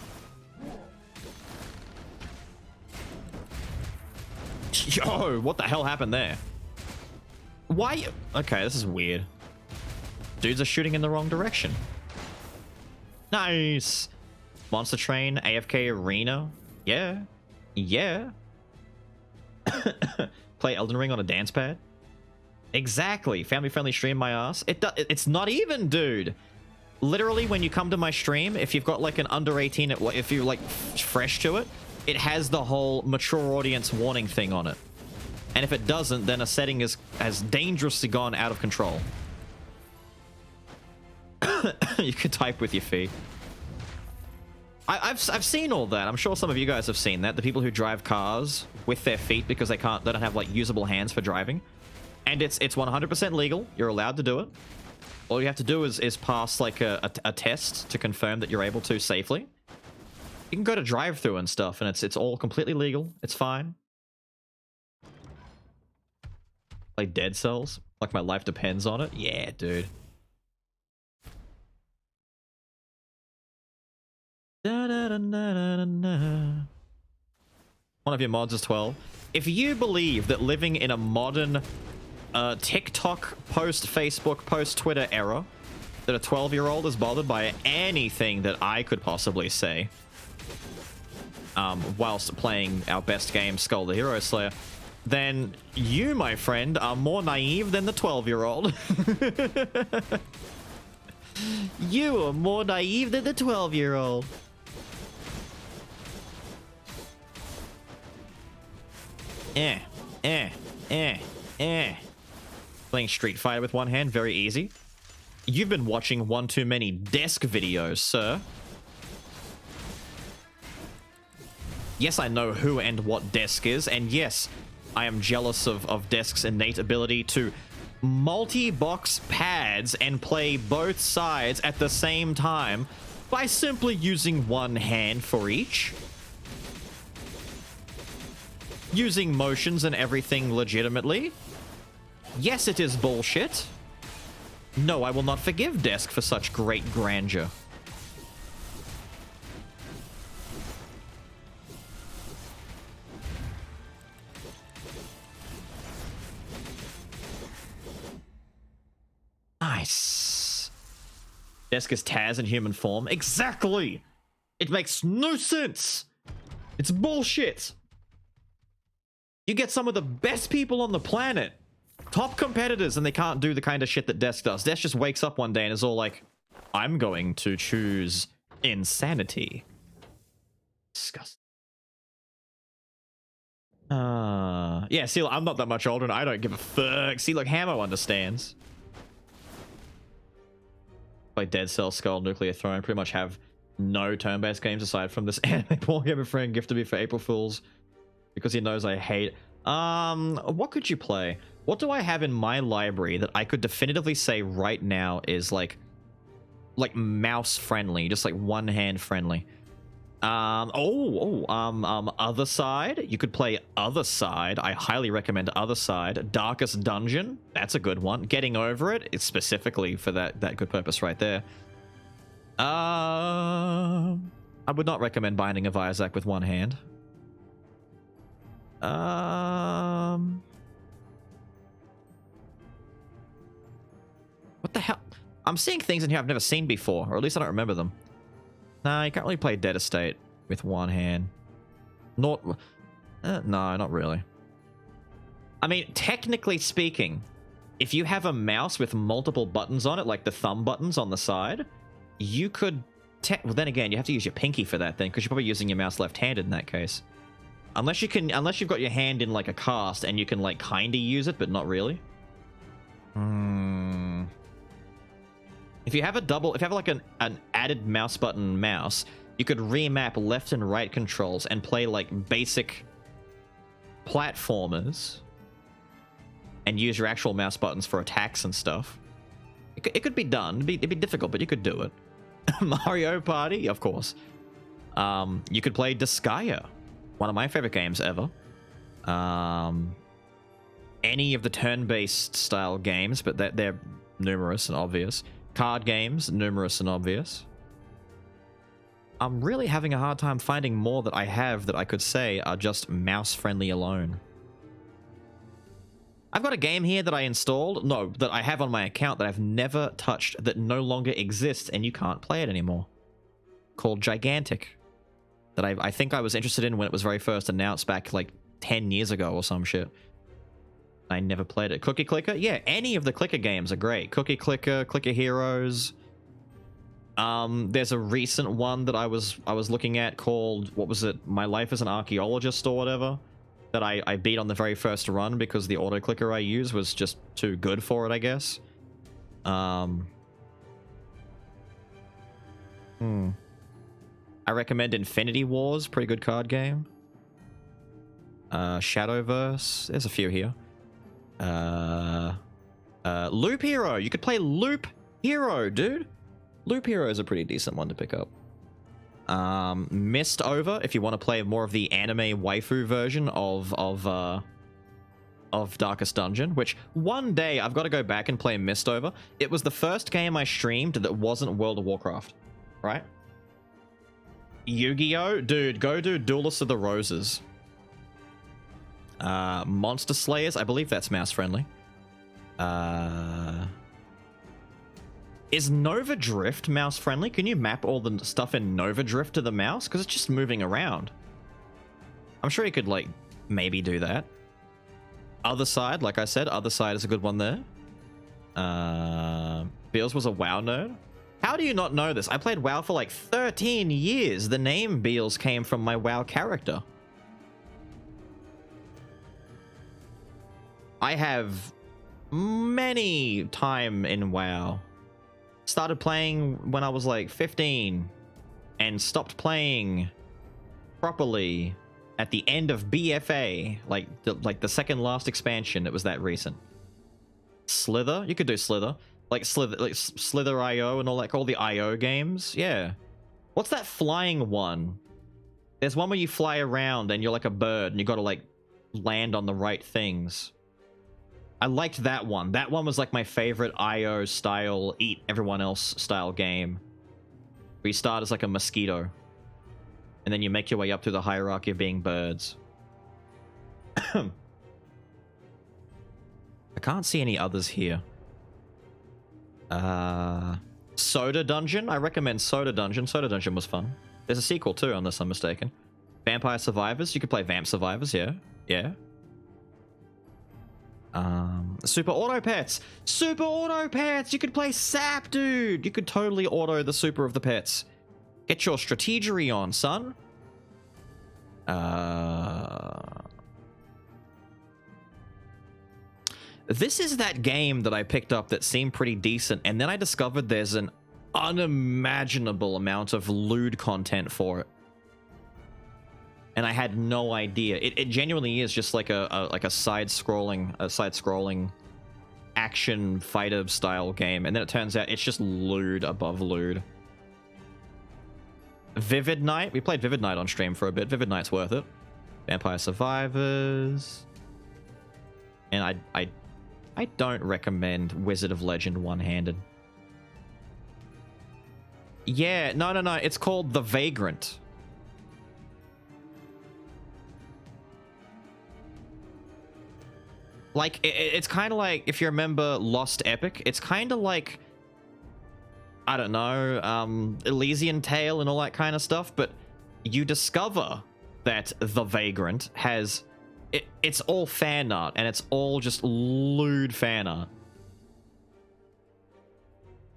Yo, what the hell happened there? Why? Okay, this is weird. Dudes are shooting in the wrong direction. Nice. Monster Train, AFK Arena. Yeah. Yeah. Play Elden Ring on a dance pad. Exactly. Family-friendly stream, my ass. It's not even, dude. Literally, when you come to my stream, if you've got like an under 18, if you're like fresh to it, it has the whole mature audience warning thing on it. And if it doesn't, then a setting has dangerously gone out of control. You could type with your feet. I've seen all that. I'm sure some of you guys have seen that. The people who drive cars with their feet because they don't have like usable hands for driving. And it's 100% legal. You're allowed to do it. All you have to do is pass like a test to confirm that you're able to safely. You can go to drive-through and stuff, and it's all completely legal. It's fine. Like Dead Cells, like my life depends on it. Yeah, dude. One of your mods is 12. If you believe that living in a modern TikTok post-Facebook post-Twitter era, that a 12-year-old is bothered by anything that I could possibly say whilst playing our best game, Skul the Hero Slayer, then you, my friend, are more naive than the 12-year-old. You are more naive than the 12-year-old. Playing Street Fighter with one hand, very easy. You've been watching one too many desk videos, sir. Yes, I know who and what desk is, and yes, I am jealous of desk's innate ability to multi-box pads and play both sides at the same time by simply using one hand for each. Using motions and everything legitimately. Yes, it is bullshit. No, I will not forgive Desk for such great grandeur. Nice. Desk is Taz in human form. Exactly! It makes no sense! It's bullshit! You get some of the best people on the planet, top competitors, and they can't do the kind of shit that Desk does. Desk just wakes up one day and is all like, I'm going to choose insanity. Disgusting. Yeah, see, I'm not that much older and I don't give a fuck. See, look, Hamo understands. Like Dead Cell, Skull, Nuclear Throne, pretty much have no turn-based games aside from this anime porn game a friend gifted me for April Fools. Because he knows I hate... what could you play? What do I have in my library that I could definitively say right now is like mouse friendly, just like one hand friendly? Other Side. You could play Other Side. I highly recommend Other Side. Darkest Dungeon. That's a good one. Getting Over It. It's specifically for that good purpose right there. I would not recommend Binding of Isaac with one hand. What the hell? I'm seeing things in here I've never seen before, or at least I don't remember them. Nah, you can't really play Dead Estate with one hand. No, not really. I mean, technically speaking, if you have a mouse with multiple buttons on it, like the thumb buttons on the side, you could... well, then again, you have to use your pinky for that then, because you're probably using your mouse left-handed in that case. Unless you've got your hand in like a cast and you can like kinda use it, but not really. If you have like an added mouse button mouse, you could remap left and right controls and play like basic platformers and use your actual mouse buttons for attacks and stuff. It could be done. It'd be difficult, but you could do it. Mario Party, of course. You could play Disgaea. One of my favorite games ever. Any of the turn-based style games, but they're numerous and obvious. Card games, numerous and obvious. I'm really having a hard time finding more that I have that I could say are just mouse-friendly alone. I've got a game here that I installed, no, that I have on my account that I've never touched, that no longer exists, and you can't play it anymore. Called Gigantic. That I think I was interested in when it was very first announced back like 10 years ago or some shit. I never played it. Cookie Clicker? Yeah, any of the clicker games are great. Cookie Clicker, Clicker Heroes. There's a recent one that I was looking at called, what was it? My Life as an Archaeologist or whatever. That I beat on the very first run because the auto clicker I used was just too good for it, I guess. I recommend Infinity Wars, pretty good card game. Shadowverse, there's a few here. Loop Hero, you could play Loop Hero, dude. Loop Hero is a pretty decent one to pick up. Mist Over, if you want to play more of the anime waifu version of Darkest Dungeon, which one day I've got to go back and play Mist Over. It was the first game I streamed that wasn't World of Warcraft, right? Yu-Gi-Oh! Dude, go do Duelist of the Roses. Monster Slayers, I believe that's mouse-friendly. Is Nova Drift mouse-friendly? Can you map all the stuff in Nova Drift to the mouse? Because it's just moving around. I'm sure you could, like, maybe do that. Other Side, like I said, Other Side is a good one there. Beals was a WoW nerd. How do you not know this? I played WoW for like 13 years. The name Beals came from my WoW character. I have many time in WoW. Started playing when I was like 15 and stopped playing properly at the end of BFA, like the second last expansion. It was that recent. Slither, you could do Slither. Like Slither IO and all the IO games. Yeah. What's that flying one? There's one where you fly around and you're like a bird and you got to like land on the right things. I liked that one. That one was like my favorite IO style, eat everyone else style game. Where you start as like a mosquito. And then you make your way up through the hierarchy of being birds. I can't see any others here. Soda Dungeon. I recommend Soda Dungeon. Soda Dungeon was fun. There's a sequel too, unless I'm mistaken. Vampire Survivors. You could play Vamp Survivors, yeah. Yeah. Super Auto Pets. Super Auto Pets! You could play SAP, dude! You could totally auto the Super of the Pets. Get your strategery on, son. This is that game that I picked up that seemed pretty decent, and then I discovered there's an unimaginable amount of lewd content for it. And I had no idea. It genuinely is just like a side-scrolling action fighter style game, and then it turns out it's just lewd above lewd. Vivid Night. We played Vivid Night on stream for a bit. Vivid Night's worth it. Vampire Survivors. And I don't recommend Wizard of Legend one-handed. Yeah, no. It's called The Vagrant. Like, it's kind of like, if you remember Lost Epic, it's kind of like, I don't know, Elysian Tale and all that kind of stuff, but you discover that The Vagrant has... It's all fan art, and it's all just lewd fan art.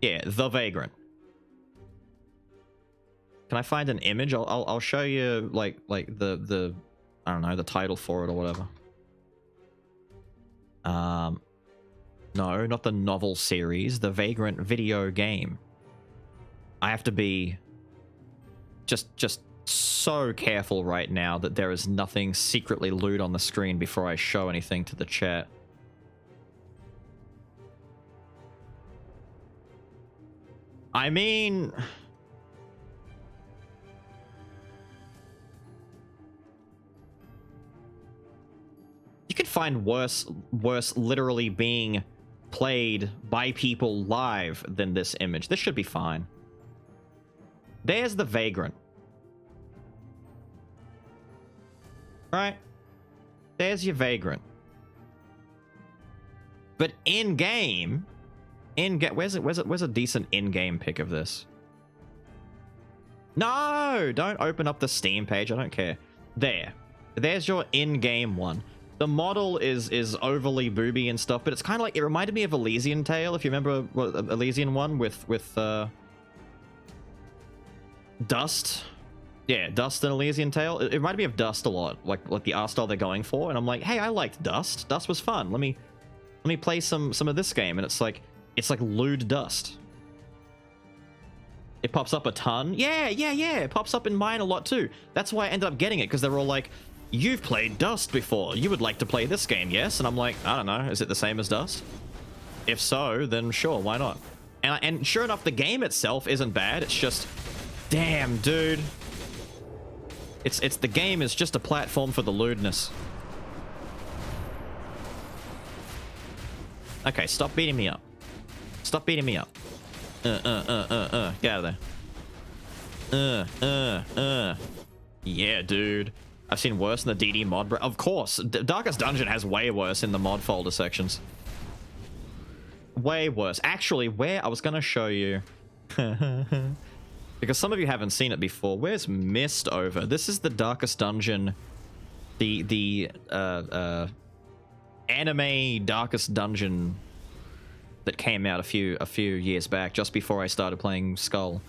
Yeah, The Vagrant. Can I find an image? I'll show you like the I don't know, the title for it or whatever. No, not the novel series, The Vagrant video game. I have to be just so careful right now that there is nothing secretly lewd on the screen before I show anything to the chat. I mean... you could find worse literally being played by people live than this image. This should be fine. There's the Vagrant. Right? There's your Vagrant. But in-game... Where's a decent in-game pic of this? No! Don't open up the Steam page. I don't care. There's your in-game one. The model is overly booby and stuff, but it's kind of like... It reminded me of Elysian Tale, if you remember Elysian one with Dust. Yeah, Dust and Elysian Tale. It reminded me of Dust a lot, like the art style they're going for. And I'm like, hey, I liked Dust. Dust was fun. Let me play some of this game. And it's like lewd Dust. It pops up a ton. Yeah. It pops up in mine a lot too. That's why I ended up getting it, because they're all like, you've played Dust before. You would like to play this game, yes? And I'm like, I don't know. Is it the same as Dust? If so, then sure, why not? And sure enough, the game itself isn't bad. It's just, damn, dude. It's the game is just a platform for the lewdness. Okay, stop beating me up. Stop beating me up. Get out of there. Yeah, dude. I've seen worse in the DD mod. Of course, Darkest Dungeon has way worse in the mod folder sections. Way worse. Actually, where I was gonna show you, because some of you haven't seen it before. Where's Mistover? This is the Darkest Dungeon, the anime Darkest Dungeon that came out a few years back, just before I started playing Skul.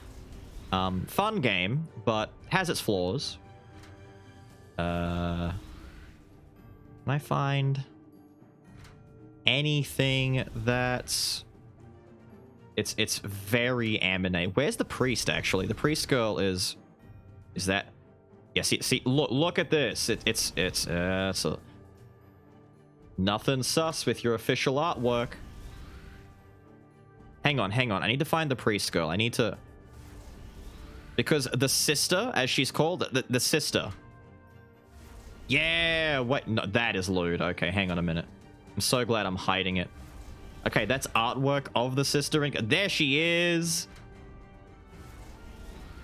Fun game, but has its flaws. Can I find anything that's... It's very anime. Where's the priest, actually? The priest girl is that... Yeah, see, look at this. It's nothing sus with your official artwork. Hang on. I need to find the priest girl. I need to... Because the sister, as she's called, the sister... Yeah, wait, no, that is lewd. Okay, hang on a minute. I'm so glad I'm hiding it. Okay, that's artwork of the sister. There she is.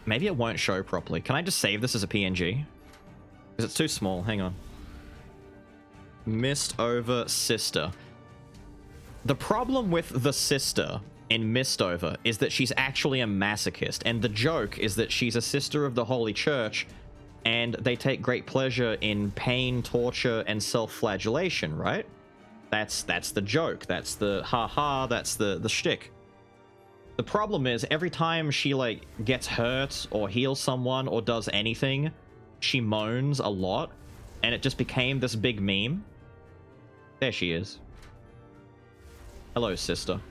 Maybe it won't show properly. Can I just save this as a PNG? Because it's too small. Hang on. Mistover sister. The problem with the sister in Mistover is that she's actually a masochist. And the joke is that she's a sister of the Holy Church, and they take great pleasure in pain, torture, and self-flagellation, right? That's the joke. That's the ha-ha. That's the shtick. The problem is, every time she, like, gets hurt or heals someone or does anything, she moans a lot, and it just became this big meme. There she is. Hello, sister.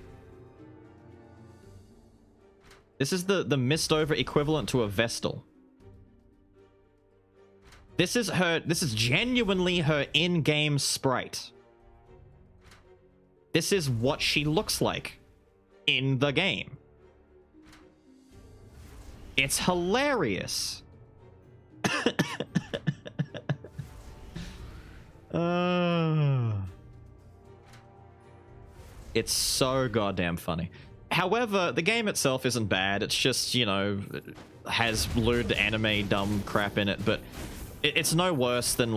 This is the Mistover equivalent to a Vestal. This is genuinely her in-game sprite. This is what she looks like in the game. It's hilarious. It's so goddamn funny. However, the game itself isn't bad. It's just, you know, has lewd anime dumb crap in it, but it's no worse than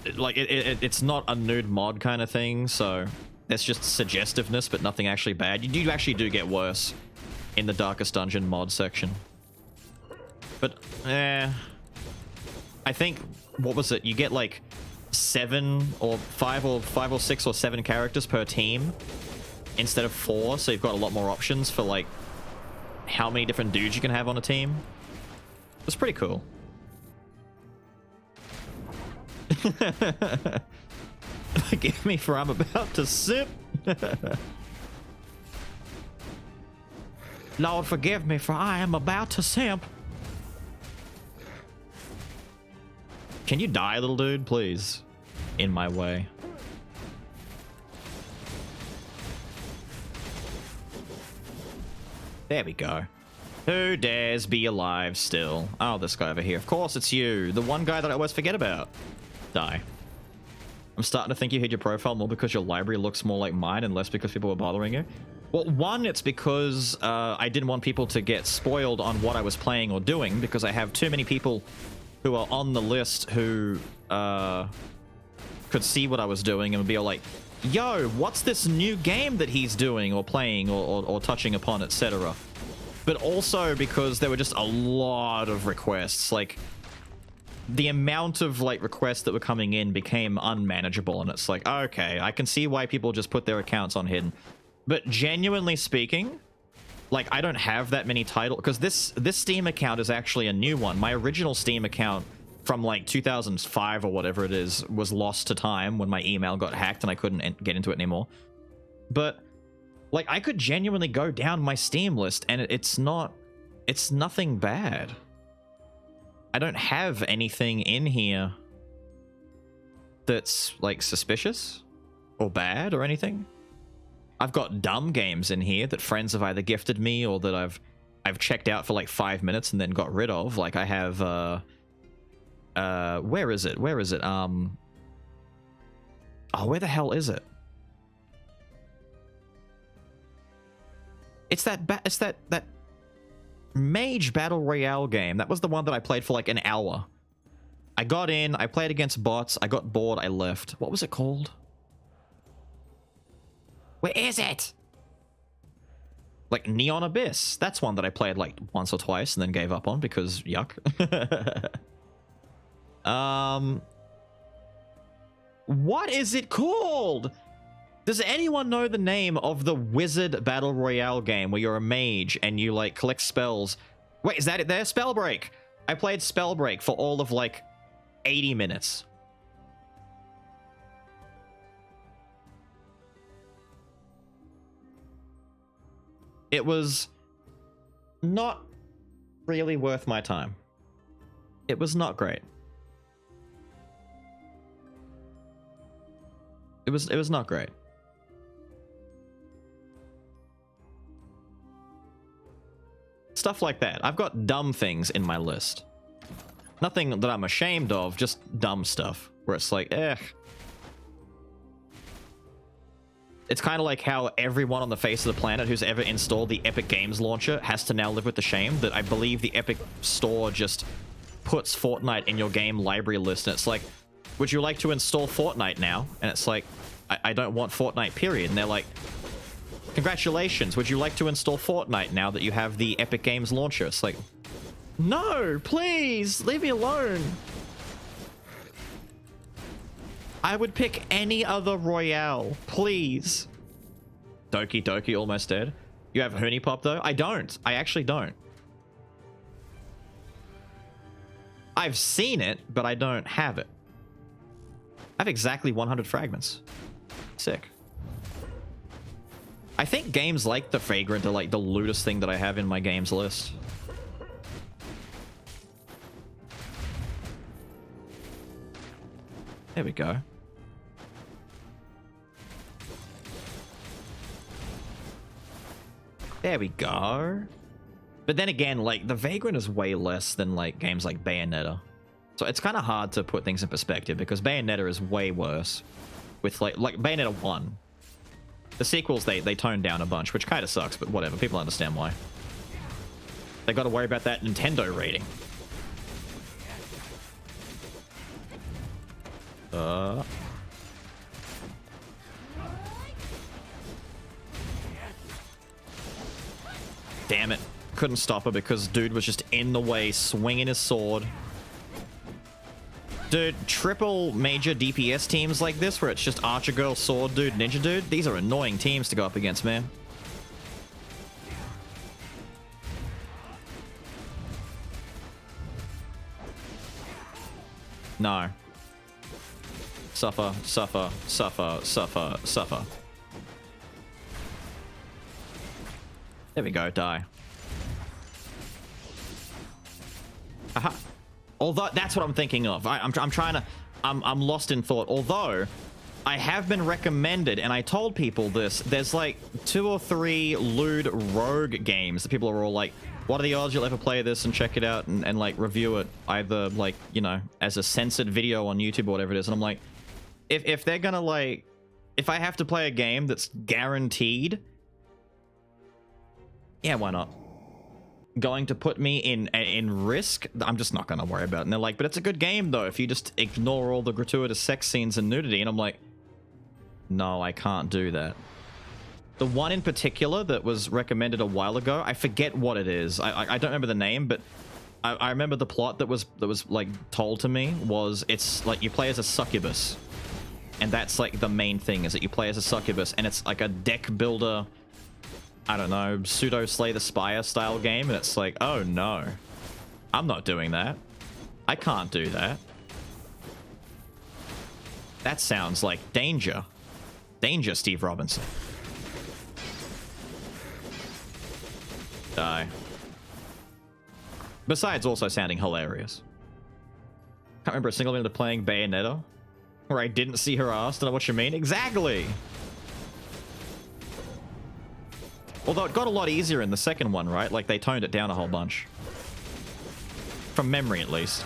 it's not a nude mod kind of thing, so it's just suggestiveness, but nothing actually bad. You actually do get worse in the Darkest Dungeon mod section. But, I think, what was it? You get like 5 or 6 or 7 characters per team instead of 4, so you've got a lot more options for like how many different dudes you can have on a team. It's pretty cool. Forgive me for I'm about to sip. Lord, forgive me for I am about to simp. Can you die, little dude, please? In my way. There we go. Who dares be alive still? Oh, this guy over here. Of course it's you. The one guy that I always forget about. Die. I'm starting to think you hid your profile more because your library looks more like mine and less because people were bothering you. Well, one, it's because I didn't want people to get spoiled on what I was playing or doing, because I have too many people who are on the list who could see what I was doing and would be all like, yo, what's this new game that he's doing or playing or touching upon, etc. But also because there were just a lot of requests. Like, the amount of like requests that were coming in became unmanageable, and it's like, okay, I can see why people just put their accounts on hidden. But genuinely speaking, like, I don't have that many titles, because this Steam account is actually a new one. My original Steam account from like 2005 or whatever it is was lost to time when my email got hacked and I couldn't get into it anymore. But like, I could genuinely go down my Steam list and it's nothing bad. I don't have anything in here that's like suspicious or bad or anything. I've got dumb games in here that friends have either gifted me or that I've checked out for like 5 minutes and then got rid of. Like, I have where is it? Oh, where the hell is it? It's that Mage Battle Royale game. That was the one that I played for like an hour. I got in, I played against bots, I got bored, I left. What was it called? Where is it? Like Neon Abyss. That's one that I played like once or twice and then gave up on because yuck. What is it called? Does anyone know the name of the Wizard Battle Royale game where you're a mage and you like collect spells? Wait, is that it there? Spellbreak. I played Spellbreak for all of like 80 minutes. It was not really worth my time. It was not great. It was not great. Stuff like that. I've got dumb things in my list. Nothing that I'm ashamed of, just dumb stuff. Where it's like, eh. It's kind of like how everyone on the face of the planet who's ever installed the Epic Games launcher has to now live with the shame that I believe the Epic Store just puts Fortnite in your game library list. And it's like, would you like to install Fortnite now? And it's like, I don't want Fortnite, period. And they're like, congratulations, would you like to install Fortnite now that you have the Epic Games launcher? It's like, no, please, leave me alone. I would pick any other Royale, please. Doki Doki almost dead. You have Hoonie Pop though? I don't. I actually don't. I've seen it, but I don't have it. I have exactly 100 fragments. Sick. I think games like the Vagrant are like the lootest thing that I have in my games list. There we go. There we go. But then again, like, the Vagrant is way less than like games like Bayonetta. So it's kind of hard to put things in perspective because Bayonetta is way worse. With like Bayonetta 1. The sequels, they toned down a bunch, which kind of sucks, but whatever. People understand why. They got to worry about that Nintendo rating. Damn it. Couldn't stop her because dude was just in the way, swinging his sword. Dude, triple major DPS teams like this, where it's just Archer Girl, Sword Dude, Ninja Dude, these are annoying teams to go up against, man. No. Suffer, suffer, suffer, suffer, suffer. There we go, die. Aha. Although, that's what I'm thinking of. I'm trying to... I'm lost in thought. Although, I have been recommended, and I told people this, there's like 2 or 3 lewd rogue games that people are all like, what are the odds you'll ever play this and check it out and like review it, either like, you know, as a censored video on YouTube or whatever it is. And I'm like, if they're gonna like, if I have to play a game that's guaranteed, yeah, why not? Going to put me in risk, I'm just not gonna worry about it. And they're like, but it's a good game though if you just ignore all the gratuitous sex scenes and nudity. And I'm like, no, I can't do that. The one in particular that was recommended a while ago, I forget what it is. I don't remember the name, but I remember the plot that was like told to me was it's like you play as a succubus, and that's like the main thing is that you play as a succubus, and it's like a deck builder, I don't know, pseudo Slay the Spire style game, and it's like, oh no, I'm not doing that. I can't do that. That sounds like danger. Danger, Steve Robinson. Die. Besides also sounding hilarious. Can't remember a single minute of playing Bayonetta where I didn't see her ass. Don't know what you mean. Exactly! Although it got a lot easier in the second one, right? Like, they toned it down a whole bunch. From memory, at least.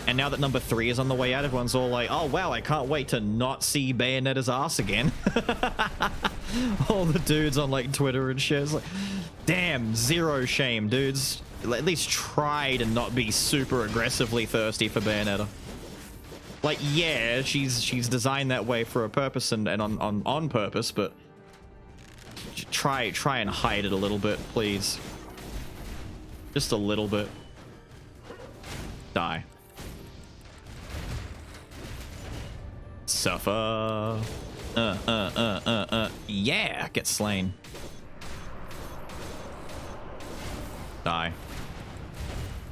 And now that number 3 is on the way out, everyone's all like, oh, wow, I can't wait to not see Bayonetta's ass again. All the dudes on, like, Twitter and shit. It's like, damn, zero shame, dudes. At least try to not be super aggressively thirsty for Bayonetta. Like, yeah, she's designed that way for a purpose and on purpose, but try and hide it a little bit, please. Just a little bit. Die. Suffer. Yeah, get slain. Die.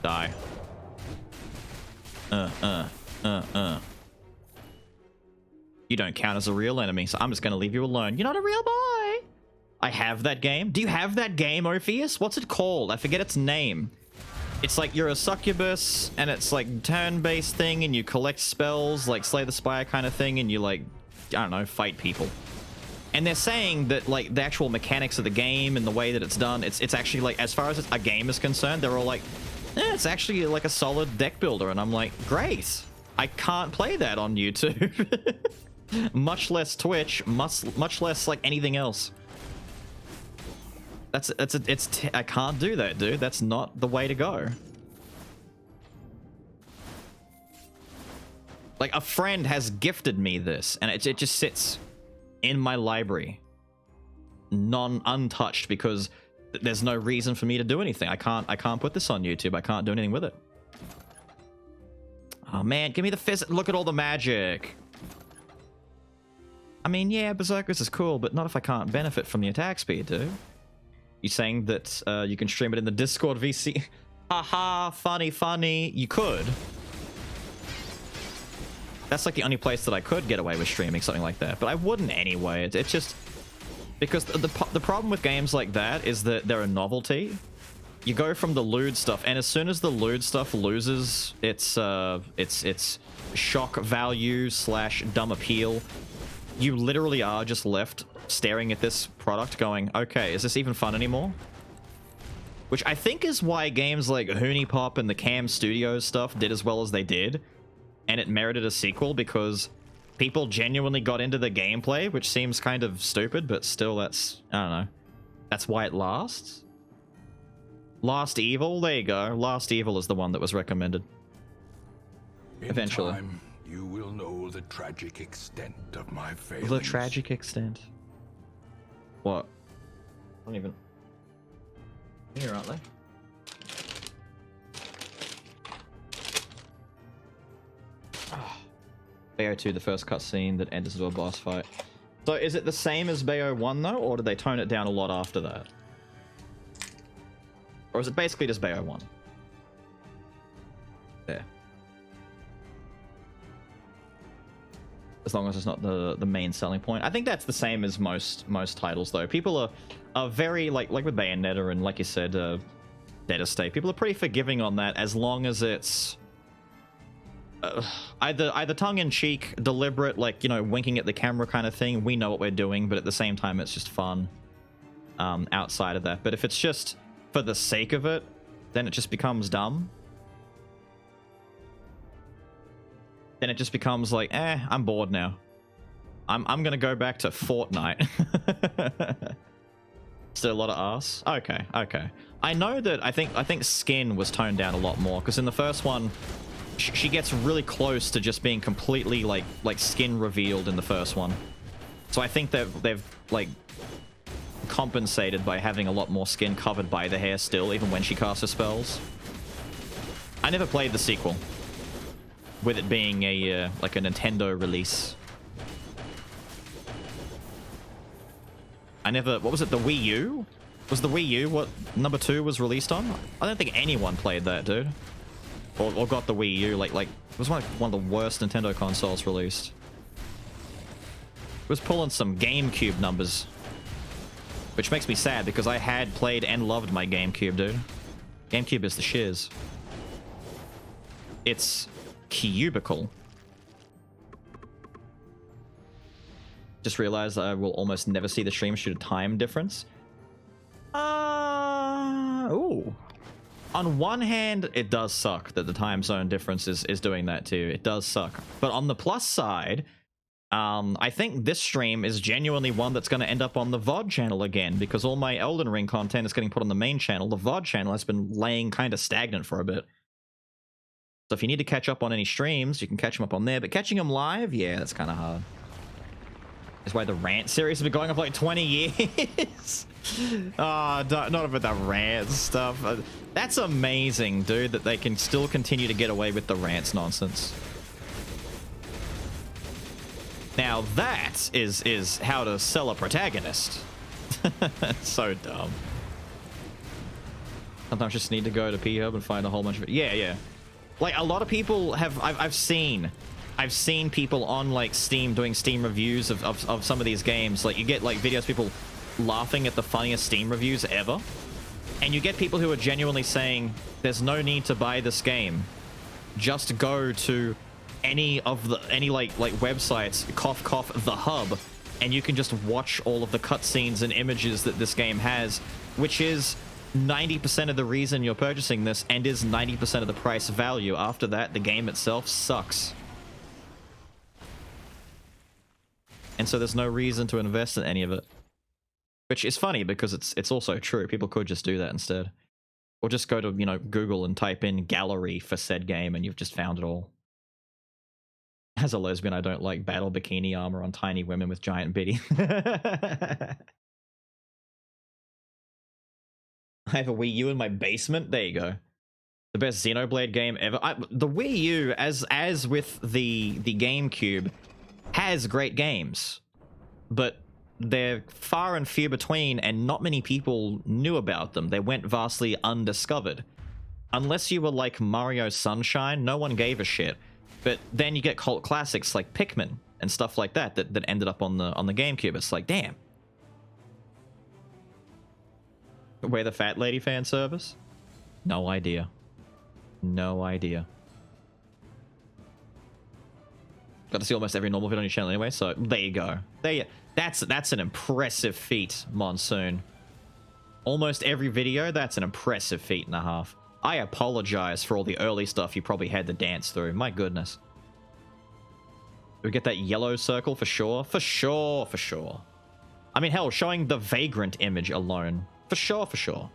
Die. You don't count as a real enemy, so I'm just gonna leave you alone. You're not a real boy. I have that game. Do you have that game, Orpheus? What's it called? I forget its name. It's like you're a succubus, and it's like turn-based thing, and you collect spells, like Slay the Spire kind of thing, and you like, I don't know, fight people. And they're saying that like the actual mechanics of the game and the way that it's done, it's actually like, as far as a game is concerned, they're all like, it's actually like a solid deck builder. And I'm like, great. I can't play that on YouTube. Much less Twitch, much less like anything else. I can't do that, dude. That's not the way to go. Like, a friend has gifted me this, and it just sits in my library, untouched, because there's no reason for me to do anything. I can't put this on YouTube. I can't do anything with it. Oh man, give me the fizz. Look at all the magic. I mean, yeah, Berserkers is cool, but not if I can't benefit from the attack speed, dude. You saying that you can stream it in the Discord VC? Haha, funny. You could. That's like the only place that I could get away with streaming something like that, but I wouldn't anyway. It's just because the problem with games like that is that they're a novelty. You go from the lewd stuff, and as soon as the lewd stuff loses its shock value / dumb appeal, you literally are just left staring at this product going, okay, is this even fun anymore? Which I think is why games like Hooney Pop and the Cam Studios stuff did as well as they did, and it merited a sequel, because people genuinely got into the gameplay, which seems kind of stupid, but still, that's, I don't know, that's why it lasts. Last Evil, there you go. Last Evil is the one that was recommended. Eventually. In time, you will know the tragic extent of my failings. The tragic extent. What? I don't even... Here, aren't they? Bayo 2, the first cutscene that enters into a boss fight. So is it the same as Bayo 1 though, or did they tone it down a lot after that? Or is it basically just Bayo 1? There. As long as it's not the main selling point. I think that's the same as most titles though. People are very, like with Bayonetta and like you said, Dead Estate, people are pretty forgiving on that as long as it's either tongue-in-cheek, deliberate, like, you know, winking at the camera kind of thing. We know what we're doing, but at the same time it's just fun outside of that. But if it's just for the sake of it, then it just becomes dumb. Then it just becomes like, I'm bored now. I'm gonna go back to Fortnite. Still a lot of ass. Okay, okay. I know that I think Skin was toned down a lot more because in the first one, she gets really close to just being completely like skin revealed in the first one. So I think that they've like compensated by having a lot more skin covered by the hair still, even when she casts her spells. I never played the sequel, with it being a like a Nintendo release. I never... What was it? The Wii U? Was the Wii U what number 2 was released on? I don't think anyone played that, dude. Or got the Wii U. Like it was one of the worst Nintendo consoles released. It was pulling some GameCube numbers. Which makes me sad because I had played and loved my GameCube, dude. GameCube is the shiz. It's cubical. Just realized I will almost never see the stream due to time difference. Ooh. On one hand, it does suck that the time zone difference is doing that too. It does suck. But on the plus side, I think this stream is genuinely one that's going to end up on the VOD channel again, because all my Elden Ring content is getting put on the main channel. The VOD channel has been laying kind of stagnant for a bit. So if you need to catch up on any streams, you can catch them up on there. But catching them live, yeah, that's kind of hard. That's why the rant series has been going on for like 20 years. Oh, not about that rant stuff. That's amazing, dude, that they can still continue to get away with the rants nonsense. Now that is how to sell a protagonist. So dumb. Sometimes you just need to go to P-Hub and find a whole bunch of it. Yeah, yeah. Like a lot of people have... I've seen people on like Steam doing Steam reviews of some of these games. Like you get like videos of people laughing at the funniest Steam reviews ever, and you get people who are genuinely saying there's no need to buy this game, just go to any like websites, cough the hub, and you can just watch all of the cutscenes and images that this game has, which is 90% of the reason you're purchasing this and is 90% of the price value. After that, the game itself sucks. And so there's no reason to invest in any of it. Which is funny because it's also true. People could just do that instead. Or just go to, you know, Google and type in gallery for said game and you've just found it all. As a lesbian, I don't like battle bikini armor on tiny women with giant bitty. I have a Wii U in my basement. There you go. The best Xenoblade game ever. The Wii U, as with the GameCube, has great games, but they're far and few between, and not many people knew about them. They went vastly undiscovered. Unless you were like Mario Sunshine, no one gave a shit. But then you get cult classics like Pikmin and stuff like that that ended up on the GameCube. It's like, damn. Where the fat lady fan service? No idea. No idea. Got to see almost every normal video on your channel anyway, so there you go. That's an impressive feat, Monsoon. Almost every video, that's an impressive feat and a half. I apologize for all the early stuff you probably had to dance through. My goodness. Do we get that yellow circle for sure? For sure, for sure. I mean, hell, showing the Vagrant image alone. For sure, for sure.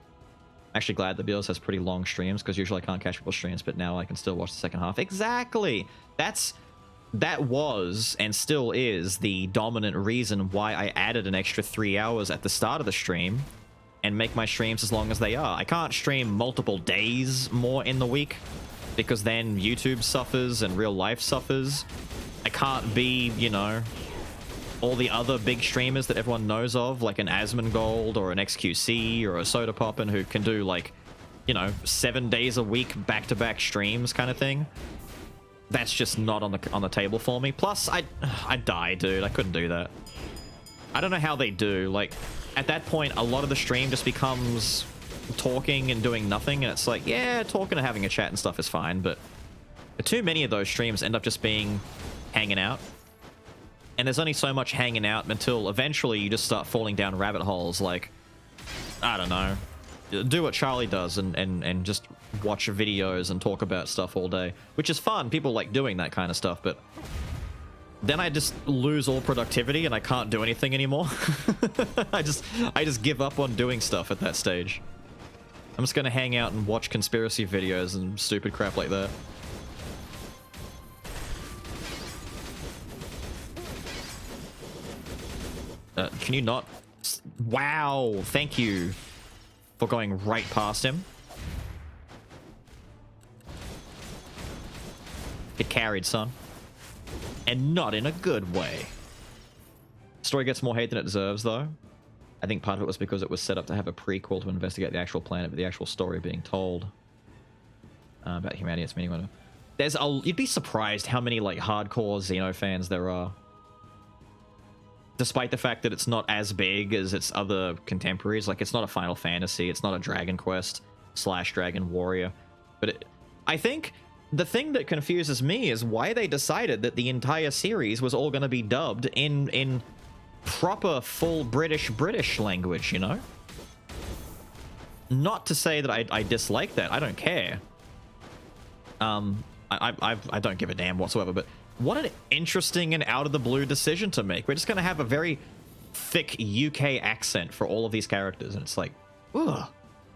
Actually glad that Beals has pretty long streams, because usually I can't catch people's streams, but now I can still watch the second half. Exactly! That was, and still is, the dominant reason why I added an extra 3 hours at the start of the stream, and make my streams as long as they are. I can't stream multiple days more in the week, because then YouTube suffers and real life suffers. I can't be, you know, all the other big streamers that everyone knows of, like an Asmongold or an XQC or a Soda Poppin, who can do, like, you know, 7 days a week back-to-back streams kind of thing. That's just not on the table for me. Plus, I died, dude. I couldn't do that. I don't know how they do. Like, at that point, a lot of the stream just becomes talking and doing nothing, and it's like, yeah, talking and having a chat and stuff is fine, but too many of those streams end up just being hanging out. And there's only so much hanging out until eventually you just start falling down rabbit holes, like, I don't know, do what Charlie does and just watch videos and talk about stuff all day, which is fun. People like doing that kind of stuff, but then I just lose all productivity and I can't do anything anymore. I just give up on doing stuff at that stage. I'm just gonna hang out and watch conspiracy videos and stupid crap like that. Can you not? Wow, thank you for going right past him. Get carried, son. And not in a good way. Story gets more hate than it deserves, though. I think part of it was because it was set up to have a prequel to investigate the actual planet, but the actual story being told about humanity, its meaning. You'd be surprised how many like hardcore Xeno fans there are. Despite the fact that it's not as big as its other contemporaries, like it's not a Final Fantasy, it's not a Dragon Quest / Dragon Warrior, but I think the thing that confuses me is why they decided that the entire series was all going to be dubbed in proper full British language, you know? Not to say that I dislike that. I don't care. I don't give a damn whatsoever, but what an interesting and out of the blue decision to make. We're just going to have a very thick UK accent for all of these characters, and it's like, ugh.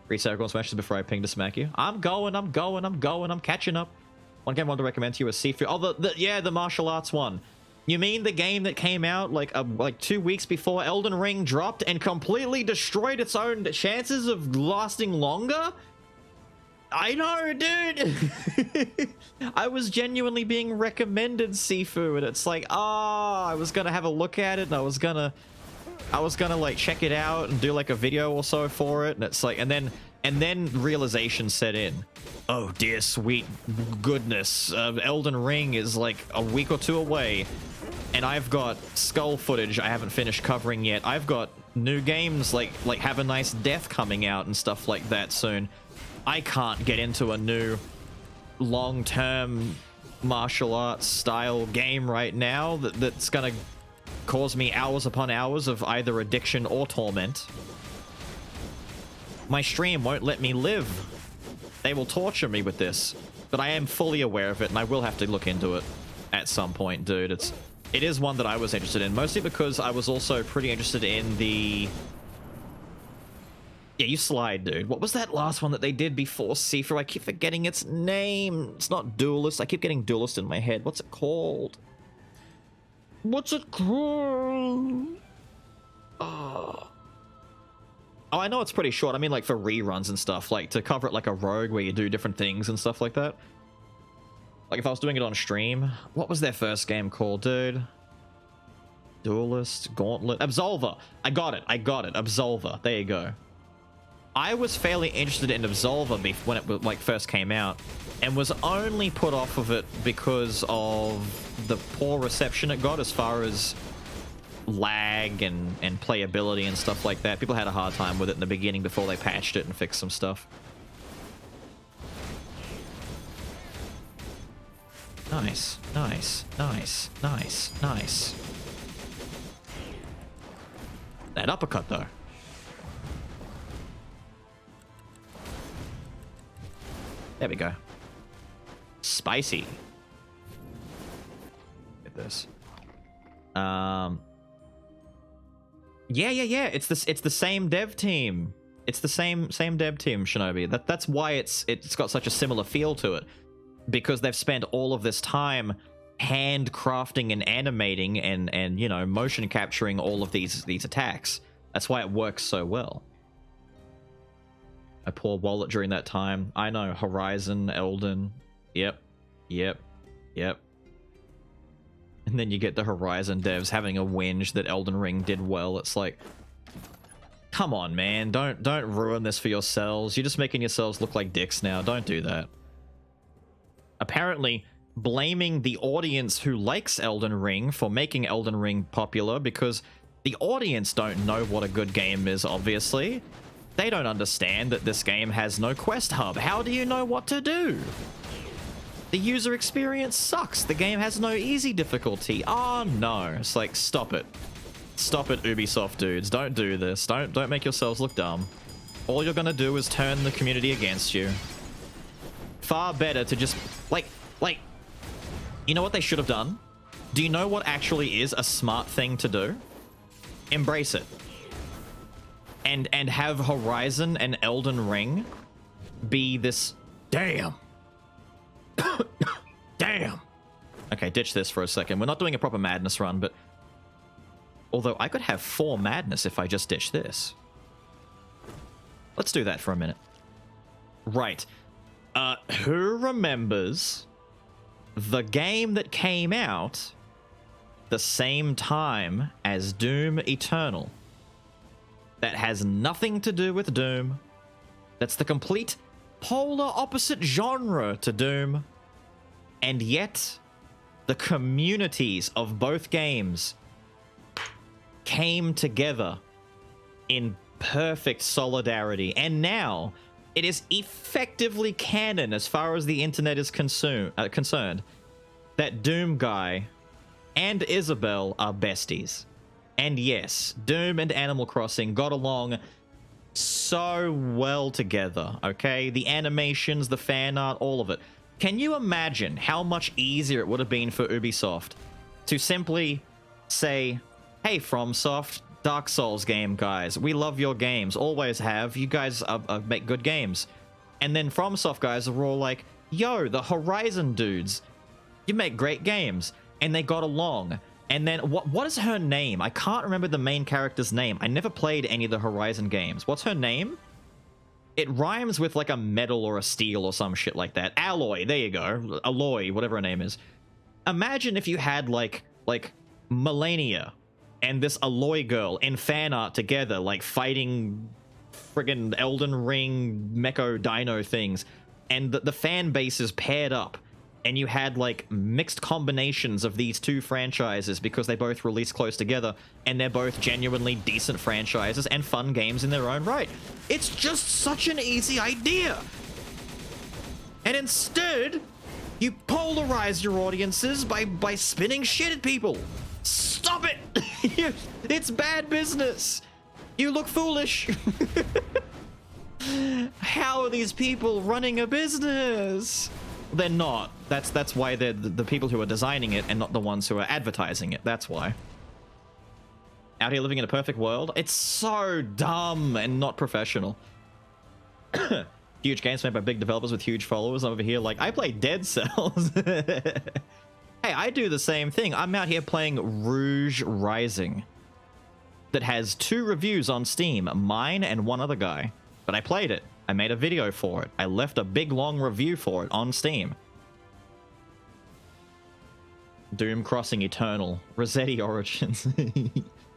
Reset goal smashes before I ping to smack you. I'm catching up. One game I want to recommend to you is Sifu. Oh, the martial arts one. You mean the game that came out like 2 weeks before Elden Ring dropped and completely destroyed its own chances of lasting longer? I know, dude. I was genuinely being recommended Sifu, and it's like, I was gonna have a look at it, and I was gonna like check it out and do like a video or so for it, and it's like, and then realization set in. Oh dear sweet goodness, Elden Ring is like a week or two away, and I've got Skul footage I haven't finished covering yet. I've got new games like Have a Nice Death coming out and stuff like that soon. I can't get into a new long-term martial arts style game right now that's gonna cause me hours upon hours of either addiction or torment. My stream won't let me live. They will torture me with this, but I am fully aware of it, and I will have to look into it at some point, dude. It is one that I was interested in, mostly because I was also pretty interested in the... Yeah, you slide, dude. What was that last one that they did before Sifu? I keep forgetting its name. It's not Duelist. I keep getting Duelist in my head. What's it called? What's it called? Oh, I know it's pretty short. I mean, like, for reruns and stuff. Like, to cover it like a rogue where you do different things and stuff like that. Like, if I was doing it on stream. What was their first game called, dude? Duelist, Gauntlet, Absolver. I got it. Absolver. There you go. I was fairly interested in Absolver when it like first came out, and was only put off of it because of the poor reception it got as far as lag and playability and stuff like that. People had a hard time with it in the beginning before they patched it and fixed some stuff. Nice. That uppercut though. There we go. Spicy. Get this. Yeah. It's the same dev team. It's the same dev team, Shinobi. That's why it's got such a similar feel to it, because they've spent all of this time handcrafting and animating and you know, motion capturing all of these attacks. That's why it works so well. A poor wallet during that time. I know. Horizon, Elden. Yep. And then you get the Horizon devs having a whinge that Elden Ring did well. It's like, come on, man. Don't ruin this for yourselves. You're just making yourselves look like dicks now. Don't do that. Apparently, blaming the audience who likes Elden Ring for making Elden Ring popular, because the audience don't know what a good game is, obviously. They don't understand that this game has no quest hub. How do you know what to do? The user experience sucks. The game has no easy difficulty. Oh no. It's like, stop it. Stop it, Ubisoft dudes. Don't do this. Don't make yourselves look dumb. All you're gonna do is turn the community against you. Far better to just, like, you know what they should have done? Do you know what actually is a smart thing to do? Embrace it. And have Horizon and Elden Ring be this... Damn. Damn. Okay, ditch this for a second. We're not doing a proper madness run, but... Although I could have 4 madness if I just ditch this. Let's do that for a minute. Right. Who remembers the game that came out the same time as Doom Eternal? That has nothing to do with Doom. That's the complete polar opposite genre to Doom. And yet, the communities of both games came together in perfect solidarity. And now, it is effectively canon as far as the internet is concerned that Doom Guy and Isabel are besties. And yes, Doom and Animal Crossing got along so well together, okay? The animations, the fan art, all of it. Can you imagine how much easier it would have been for Ubisoft to simply say, hey, FromSoft, Dark Souls game guys, we love your games, always have, you guys make good games. And then FromSoft guys are all like, yo, the Horizon dudes, you make great games. And they got along. And then, what is her name? I can't remember the main character's name. I never played any of the Horizon games. What's her name? It rhymes with like a metal or a steel or some shit like that. Alloy, there you go. Aloy, whatever her name is. Imagine if you had like Melania and this Aloy girl in fan art together, like fighting friggin' Elden Ring mecha dino things. And the fan base is paired up. And you had, like, mixed combinations of these two franchises because they both released close together, and they're both genuinely decent franchises and fun games in their own right. It's just such an easy idea! And instead, you polarize your audiences by spinning shit at people! Stop it! It's bad business! You look foolish! How are these people running a business? They're not. That's why they're the people who are designing it and not the ones who are advertising it. That's why. Out here living in a perfect world. It's so dumb and not professional. Huge games made by big developers with huge followers. I'm over here like, I play Dead Cells. Hey, I do the same thing. I'm out here playing Rouge Rising. That has 2 reviews on Steam. Mine and one other guy. But I played it. I made a video for it. I left a big long review for it on Steam. Doom Crossing Eternal. Rossetti Origins.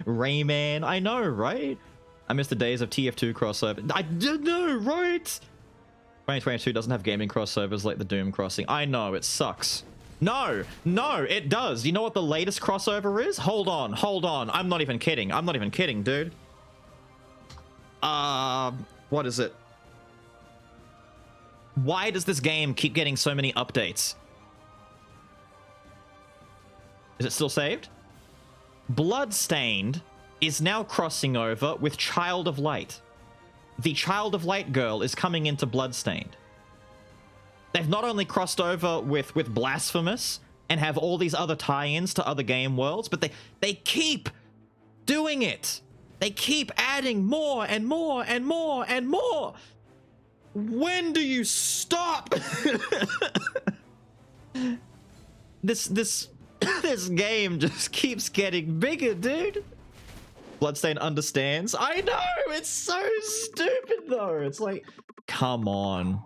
Rayman. I know, right? I miss the days of TF2 crossover. I did know, right? 2022 doesn't have gaming crossovers like the Doom Crossing. I know, it sucks. No, it does. You know what the latest crossover is? Hold on. I'm not even kidding. Dude. What is it? Why does this game keep getting so many updates? Is it still saved? Bloodstained is now crossing over with Child of Light. The Child of Light girl is coming into Bloodstained. They've not only crossed over with Blasphemous and have all these other tie-ins to other game worlds, but they keep doing it. They keep adding more and more and more and more. When do you stop? This game just keeps getting bigger, dude. Bloodstained understands. I know, it's so stupid though. It's like, come on.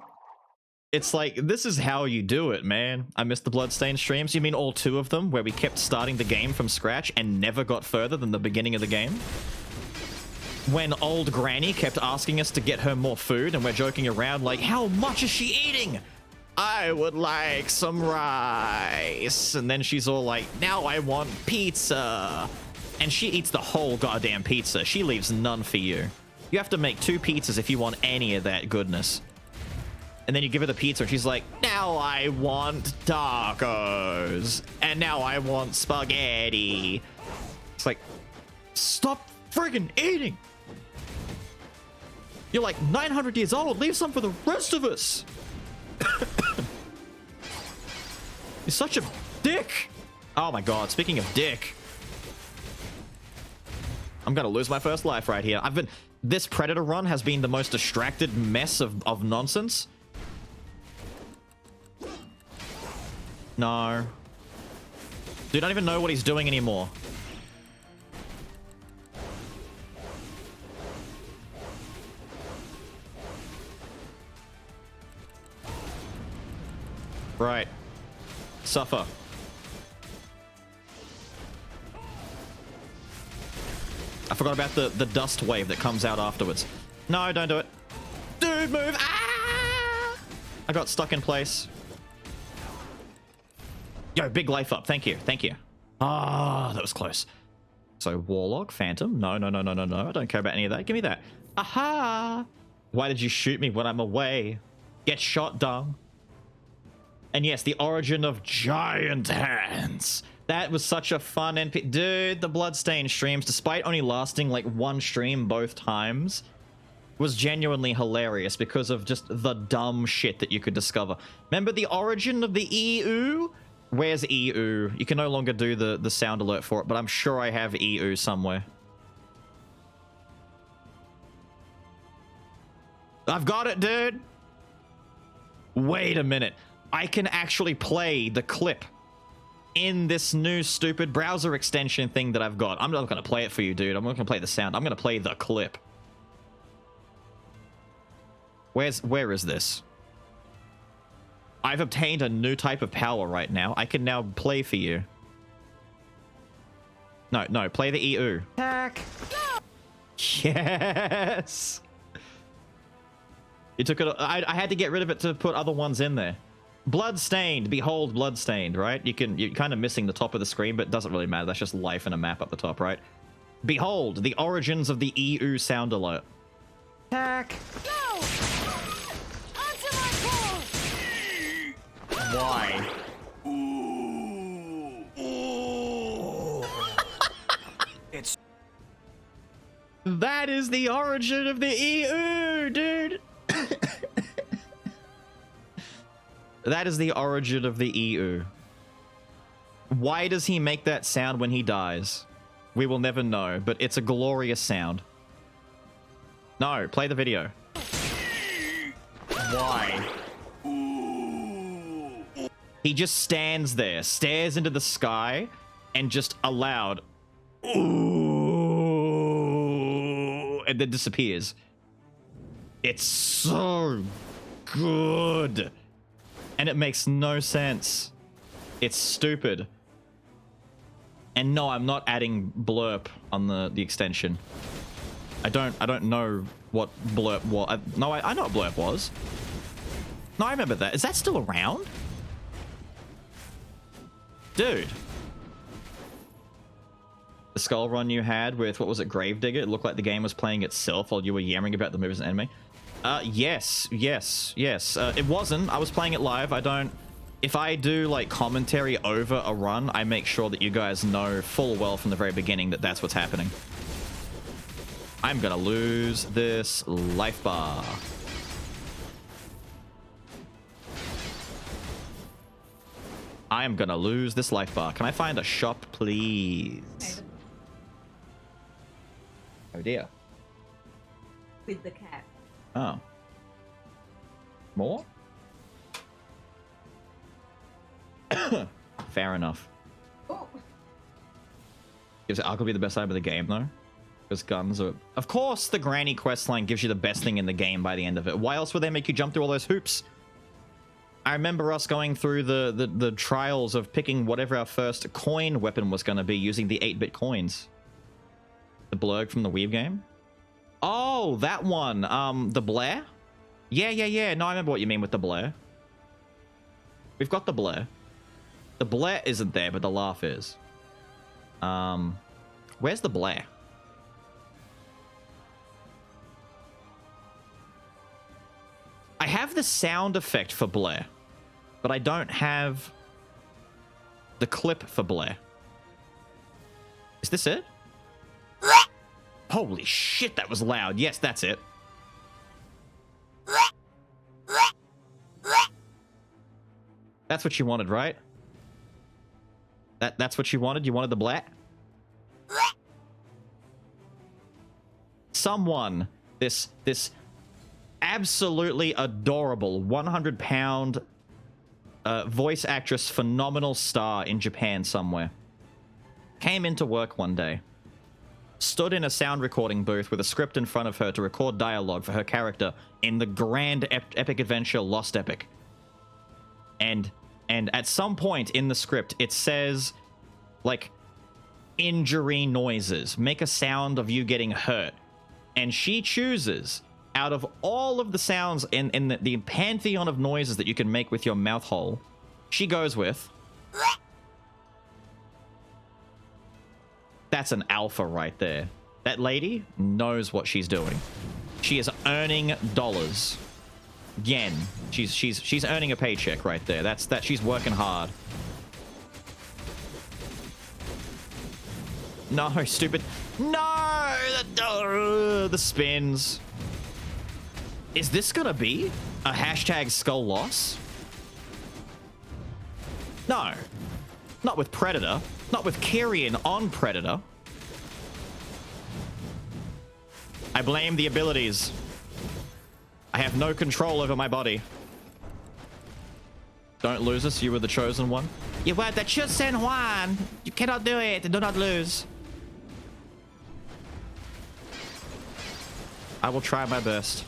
It's like, this is how you do it, man. I missed the Bloodstained streams. You mean all 2 of them, where we kept starting the game from scratch and never got further than the beginning of the game? When old granny kept asking us to get her more food and we're joking around like, how much is she eating? I would like some rice. And then she's all like, now I want pizza. And she eats the whole goddamn pizza. She leaves none for you. You have to make 2 pizzas if you want any of that goodness. And then you give her the pizza and she's like, now I want tacos. And now I want spaghetti. It's like, stop friggin' eating. You're like 900 years old. Leave some for the rest of us. You're such a dick. Oh my god, speaking of dick. I'm gonna lose my first life right here. This Predator run has been the most distracted mess of nonsense. No. Dude, I don't even know what he's doing anymore. Right. Suffer. I forgot about the dust wave that comes out afterwards. No, don't do it. Dude, move! Ah! I got stuck in place. Yo, big life up. Thank you. Thank you. Ah, that was close. So, Warlock, Phantom. No, no, no, no, no, no. I don't care about any of that. Give me that. Aha! Why did you shoot me when I'm away? Get shot, dung. And yes, the origin of giant hands. That was such a fun NP. Dude, the Bloodstained streams, despite only lasting like one stream both times, was genuinely hilarious because of just the dumb shit that you could discover. Remember the origin of the EU? Where's EU? You can no longer do the sound alert for it, but I'm sure I have EU somewhere. I've got it, dude. Wait a minute. I can actually play the clip in this new stupid browser extension thing that I've got. I'm not going to play it for you, dude. I'm not going to play the sound. I'm going to play the clip. Where is this? I've obtained a new type of power right now. I can now play for you. No, play the EU. Attack! Yes! You took it. I had to get rid of it to put other ones in there. Bloodstained. Behold, Bloodstained, right? You're kind of missing the top of the screen, but it doesn't really matter. That's just life and a map up the top, right? Behold, the origins of the EU sound alert. Attack! Go! Onto my pole! Why? It's That is the origin of the EU, dude! That is the origin of the EU. Why does he make that sound when he dies? We will never know, but it's a glorious sound. No, play the video. Why? He just stands there, stares into the sky, and just a loud ooh, and then disappears. It's so good. And it makes no sense. It's stupid. And no, I'm not adding blurp on the extension. I don't know what blurp was. No, I know what blurp was. No, I remember that. Is that still around? Dude. The skull run you had with, what was it, Gravedigger? It looked like the game was playing itself while you were yammering about the movies and anime. Yes. It wasn't. I was playing it live. If I do like commentary over a run, I make sure that you guys know full well from the very beginning that that's what's happening. I'm gonna lose this life bar. I am gonna lose this life bar. Can I find a shop, please? Oh dear. With the cat. Oh. More? Fair enough. Oh. Gives it arguably the best item of the game, though. Because guns are... Of course, the Granny questline gives you the best thing in the game by the end of it. Why else would they make you jump through all those hoops? I remember us going through the trials of picking whatever our first coin weapon was going to be using the 8-bit coins. The blurg from the Weave game. Oh, that one. The Blair? Yeah. No, I remember what you mean with the Blair. We've got the Blair. The Blair isn't there, but the laugh is. Where's the Blair? I have the sound effect for Blair, but I don't have the clip for Blair. Is this it? Holy shit, that was loud. Yes, that's it. That's what you wanted, right? That's what you wanted? You wanted the blat? Someone, this absolutely adorable 100-pound voice actress, phenomenal star in Japan somewhere, came into work one day, stood in a sound recording booth with a script in front of her to record dialogue for her character in the grand epic adventure Lost Epic. And at some point in the script, it says, like, injury noises. Make a sound of you getting hurt. And she chooses, out of all of the sounds in the pantheon of noises that you can make with your mouth hole, she goes with... That's an alpha right there. That lady knows what she's doing. She is earning dollars. Yen. She's earning a paycheck right there. That she's working hard. No, stupid. No! The spins. Is this gonna be a hashtag skull loss? No. Not with Predator. Not with Kyrian on Predator. I blame the abilities. I have no control over my body. Don't lose us. You were the chosen one. You were the chosen one. You cannot do it. Do not lose. I will try my best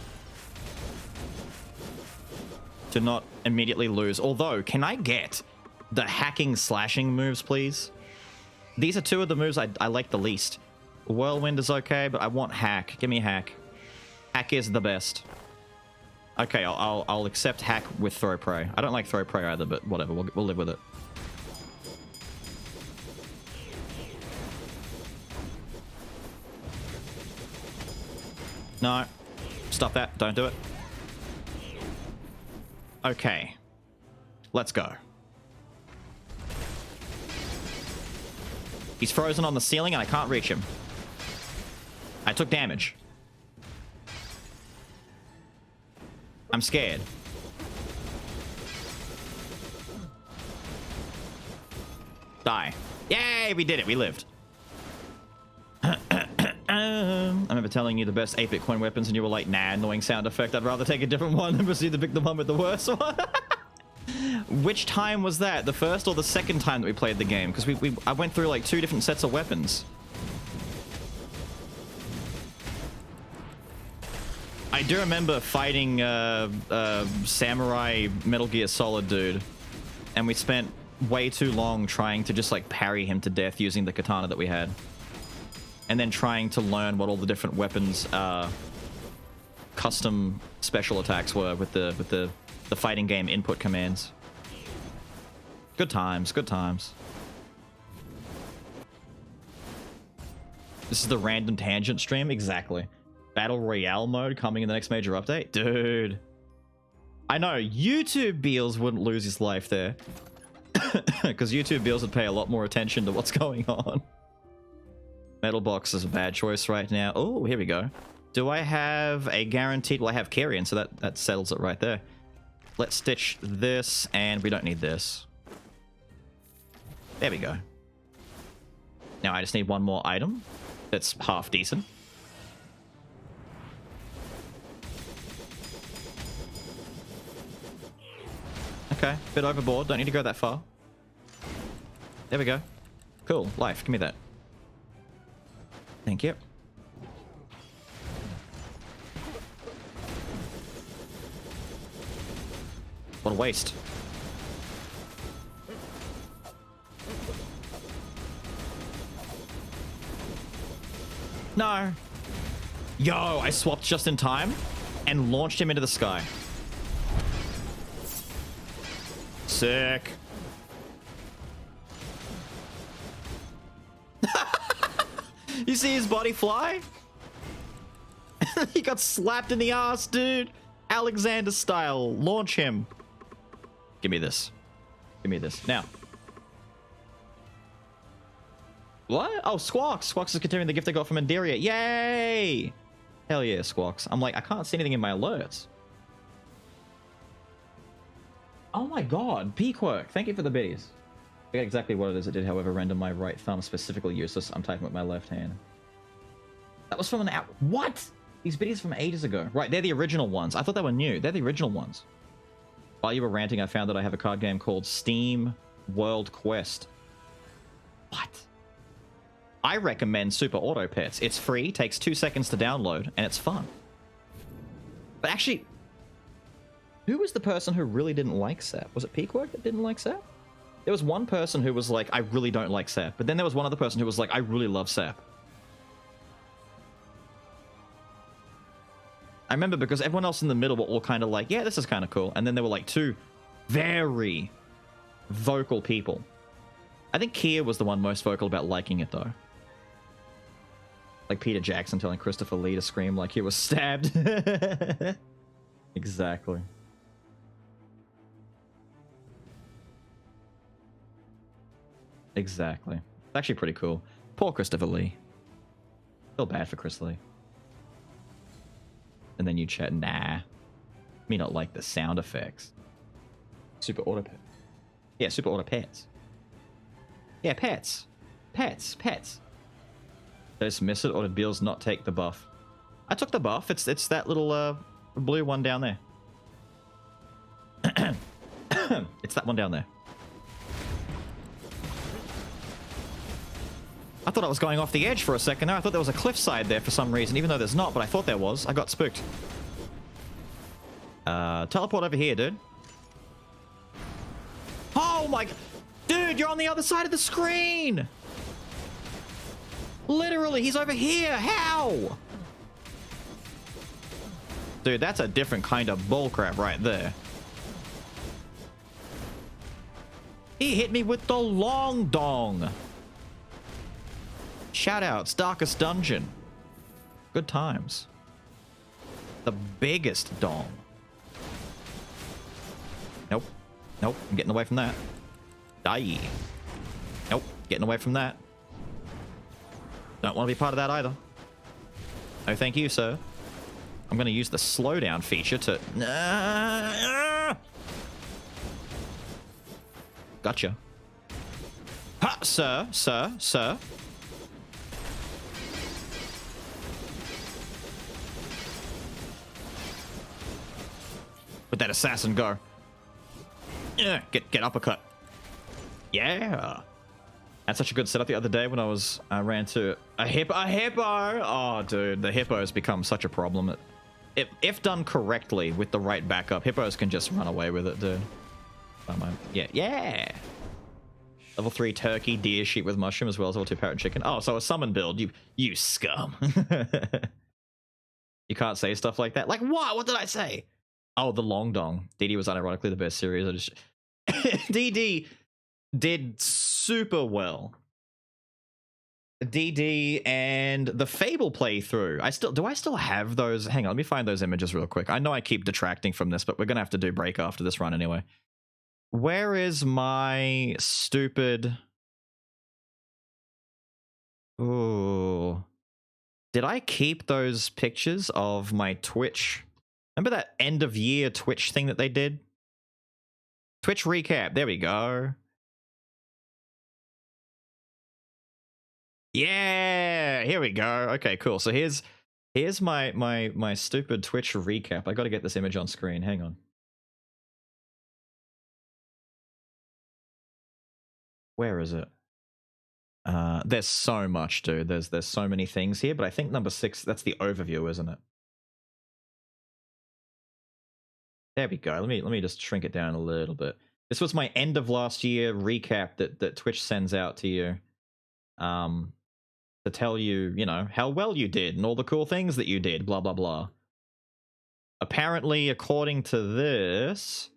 to not immediately lose. Although, can I get the hacking slashing moves, please? These are two of the moves I like the least. Whirlwind is okay, but I want hack. Give me hack. Hack is the best. Okay, I'll accept hack with throw prey. I don't like throw prey either, but whatever. We'll live with it. No. Stop that. Don't do it. Okay. Let's go. He's frozen on the ceiling and I can't reach him. I took damage. I'm scared. Die. Yay, we did it. We lived. I remember telling you the best 8-bit coin weapons and you were like, nah, annoying sound effect. I'd rather take a different one than proceed to pick the one with the worst one. Which time was that? The first or the second time that we played the game? Because I went through like 2 different sets of weapons. I do remember fighting samurai Metal Gear Solid dude, and we spent way too long trying to just like parry him to death using the katana that we had, and then trying to learn what all the different weapons custom special attacks were with the fighting game input commands. Good times, good times. This is the random tangent stream? Exactly. Battle Royale mode coming in the next major update? Dude. I know, YouTube Beals wouldn't lose his life there. Because YouTube Beals would pay a lot more attention to what's going on. Metal Box is a bad choice right now. Oh, here we go. Do I have a guaranteed... Well, I have Kyrian, so that settles it right there. Let's stitch this, and we don't need this. There we go. Now I just need one more item that's half decent. Okay, bit overboard. Don't need to go that far. There we go. Cool. Life, give me that. Thank you. What a waste. No. Yo, I swapped just in time and launched him into the sky. Sick. You see his body fly? He got slapped in the ass, dude. Alexander style. Launch him. Give me this. Give me this. Now. What? Oh, Squawks. Squawks is continuing the gift I got from Enderia. Yay! Hell yeah, Squawks. I'm like, I can't see anything in my alerts. Oh my god. P-Quirk. Thank you for the biddies. forget exactly what it is it did, however, render my right thumb specifically useless. I'm typing with my left hand. That was from an out. What? These videos from ages ago. Right, they're the original ones. I thought they were new. They're the original ones. While you were ranting, I found that I have a card game called Steam World Quest. What? I recommend Super Auto Pets. It's free, takes 2 seconds to download, and it's fun. But actually, who was the person who really didn't like SAP? Was it Peakwork that didn't like SAP? There was one person who was like, I really don't like SAP. But then there was one other person who was like, I really love SAP. I remember because everyone else in the middle were all kind of like, yeah, this is kind of cool. And then there were like two very vocal people. I think Kia was the one most vocal about liking it, though. Like Peter Jackson telling Christopher Lee to scream like he was stabbed. Exactly. Exactly. It's actually pretty cool. Poor Christopher Lee. Feel bad for Chris Lee. And then you chat, nah. Me not like the sound effects. Super Auto Pet. Yeah, Super Auto Pets. Yeah, pets. Pets. Pets. Did I just miss it, or did Beals not take the buff? I took the buff. It's that little blue one down there. It's that one down there. I thought I was going off the edge for a second there. I thought there was a cliffside there for some reason, even though there's not, but I thought there was. I got spooked. Teleport over here, dude. Oh my... Dude, you're on the other side of the screen! Literally, he's over here! How? Dude, that's a different kind of bullcrap right there. He hit me with the long dong. Shoutouts, Darkest Dungeon. Good times. The biggest dong. Nope. Nope, I'm getting away from that. Die. Nope, getting away from that. Don't want to be part of that either. No thank you, sir. I'm going to use the slowdown feature to... Gotcha. Ha, sir, sir, sir. With that assassin go. Yeah, get uppercut. Yeah. That's such a good setup the other day when I ran to a hippo. Oh, dude, the hippo has become such a problem. If done correctly with the right backup, hippos can just run away with it, dude. Yeah. Level 3 turkey, deer, sheep with mushroom, as well as level 2 parrot chicken. Oh, so a summon build. You scum. You can't say stuff like that. Like what? What did I say? Oh, the long dong. DD was unironically the best series. DD did super well. DD and the Fable playthrough. Do I still have those? Hang on, let me find those images real quick. I know I keep detracting from this, but we're gonna have to do break after this run anyway. Where is my stupid... Ooh. Did I keep those pictures of my Twitch? Remember that end of year Twitch thing that they did? Twitch recap. There we go. Yeah, here we go. Okay, cool. So here's my stupid Twitch recap. I got to get this image on screen. Hang on. Where is it? There's so much, dude. There's so many things here, but I think number 6, that's the overview, isn't it? There we go. Let me just shrink it down a little bit. This was my end of last year recap that Twitch sends out to you, to tell you, you know, how well you did and all the cool things that you did, blah blah blah. Apparently, according to this,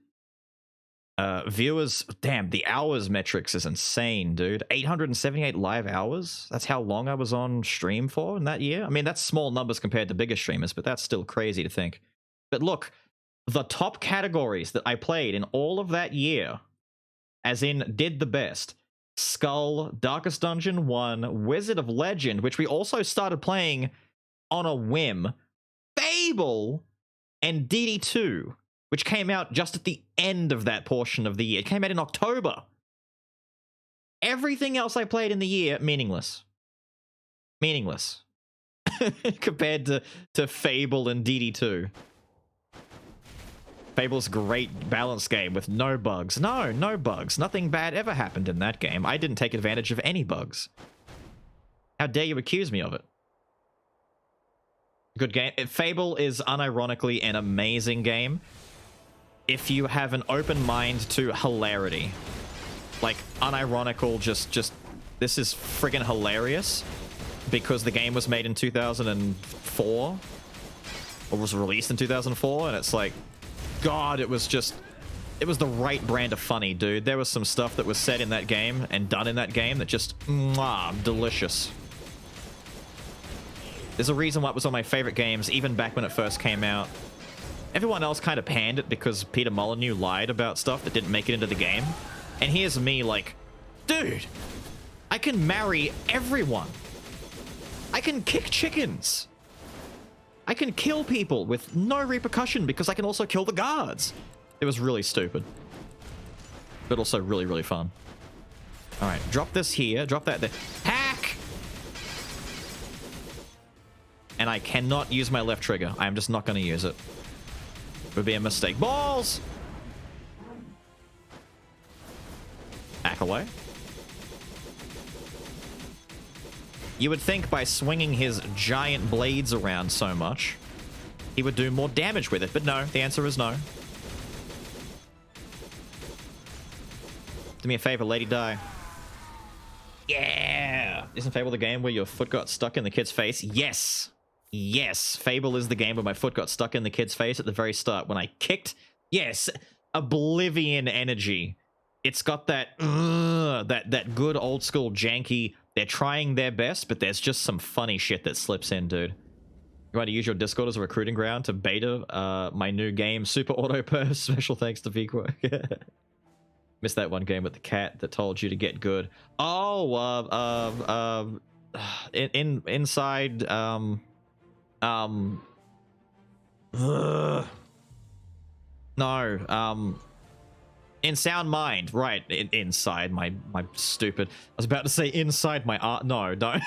viewers, damn, the hours metrics is insane, dude. 878 live hours. That's how long I was on stream for in that year. I mean, that's small numbers compared to bigger streamers, but that's still crazy to think. But look. The top categories that I played in all of that year, as in did the best: Skul, Darkest Dungeon 1, Wizard of Legend, which we also started playing on a whim, Fable, and DD2, which came out just at the end of that portion of the year. It came out in October. Everything else I played in the year, meaningless. Meaningless. Compared to Fable and DD2. Fable's a great balanced game with no bugs. No bugs. Nothing bad ever happened in that game. I didn't take advantage of any bugs. How dare you accuse me of it? Good game. Fable is unironically an amazing game if you have an open mind to hilarity. Like, unironical, just this is friggin' hilarious because the game was made in 2004 or was released in 2004, and it's like, God, it was the right brand of funny, dude. There was some stuff that was said in that game and done in that game that just, mwah, delicious. There's a reason why it was one of my favorite games, even back when it first came out. Everyone else kind of panned it because Peter Molyneux lied about stuff that didn't make it into the game. And here's me like, dude, I can marry everyone. I can kick chickens. I can kill people with no repercussion because I can also kill the guards. It was really stupid. But also really, really fun. Alright, drop this here, drop that there. Hack! And I cannot use my left trigger. I am just not going to use it. It would be a mistake. Balls! Hack away. You would think by swinging his giant blades around so much, he would do more damage with it, but no, the answer is no. Do me a favor, lady, die. Yeah! Isn't Fable the game where your foot got stuck in the kid's face? Yes! Yes, Fable is the game where my foot got stuck in the kid's face at the very start when I kicked. Yes, Oblivion energy. It's got that, that good old school janky. They're trying their best, but there's just some funny shit that slips in, dude. You want to use your Discord as a recruiting ground to beta my new game, Super Auto Perf. Special thanks to Vico. Missed that one game with the cat that told you to get good. Oh, inside, no, in Sound Mind, right? Inside my stupid. I was about to say inside my art. No, don't.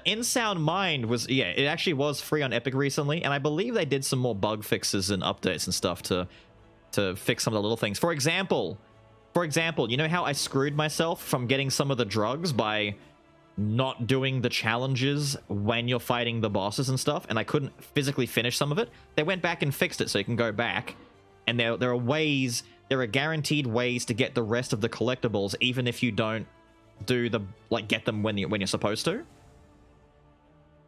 In Sound Mind was, yeah, it actually was free on Epic recently, and I believe they did some more bug fixes and updates and stuff to fix some of the little things. For example, you know how I screwed myself from getting some of the drugs by not doing the challenges when you're fighting the bosses and stuff, and I couldn't physically finish some of it? They went back and fixed it so you can go back. And there are ways, there are guaranteed ways to get the rest of the collectibles, even if you don't do the, like, get them when you're supposed to.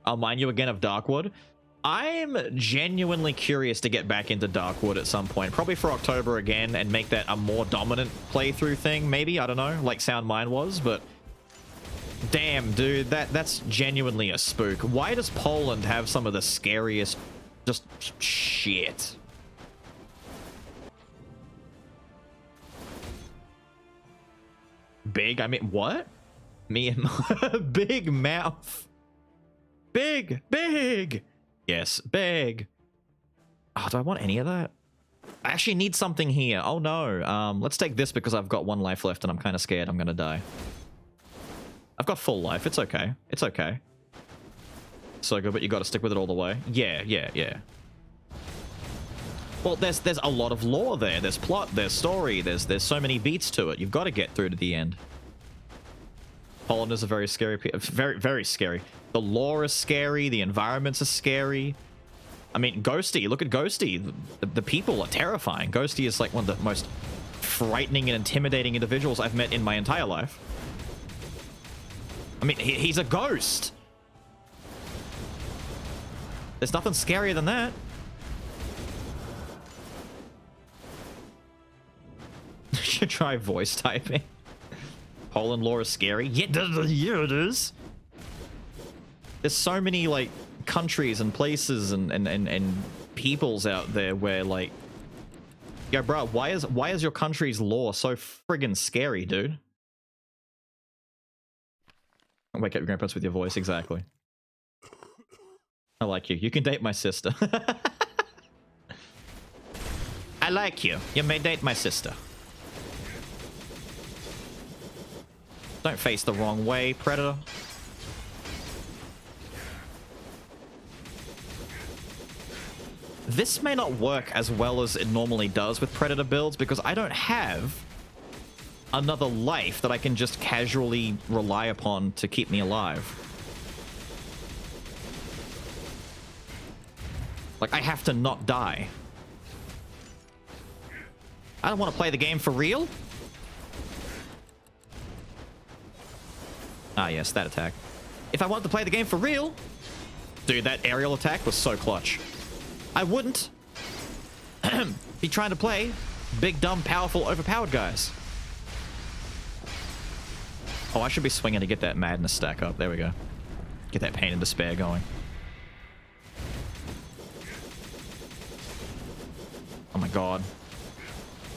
I'll mind you again of Darkwood. I'm genuinely curious to get back into Darkwood at some point, probably for October again, and make that a more dominant playthrough thing, maybe, I don't know, like Sound Mind was, but damn, dude, that's genuinely a spook. Why does Poland have some of the scariest just shit? Big, I mean, what? Me and big mouth. Big. Yes, big. Oh, do I want any of that? I actually need something here. Oh no. Let's take this because I've got one life left and I'm kind of scared I'm gonna die. I've got full life. It's okay. It's okay. So good, but you gotta stick with it all the way. Yeah. Well, there's a lot of lore there. There's plot, there's story, there's so many beats to it. You've got to get through to the end. Poland is a very scary, very scary. The lore is scary. The environments are scary. I mean, Ghosty. Look at Ghosty. The people are terrifying. Ghosty is like one of the most frightening and intimidating individuals I've met in my entire life. I mean, he's a ghost. There's nothing scarier than that. Should try voice typing. Poland lore is scary. Yeah, it is. There's so many like countries and places and peoples out there where like, yo, bro, why is your country's lore so friggin' scary, dude? Wake up your grandparents with your voice, exactly. I like you. You can date my sister. I like you. You may date my sister. Don't face the wrong way, Predator. This may not work as well as it normally does with Predator builds because I don't have another life that I can just casually rely upon to keep me alive. Like, I have to not die. I don't want to play the game for real. Ah, yes, that attack. If I wanted to play the game for real... Dude, that aerial attack was so clutch. I wouldn't be trying to play big, dumb, powerful, overpowered guys. Oh, I should be swinging to get that madness stack up. There we go. Get that pain and despair going. Oh my god.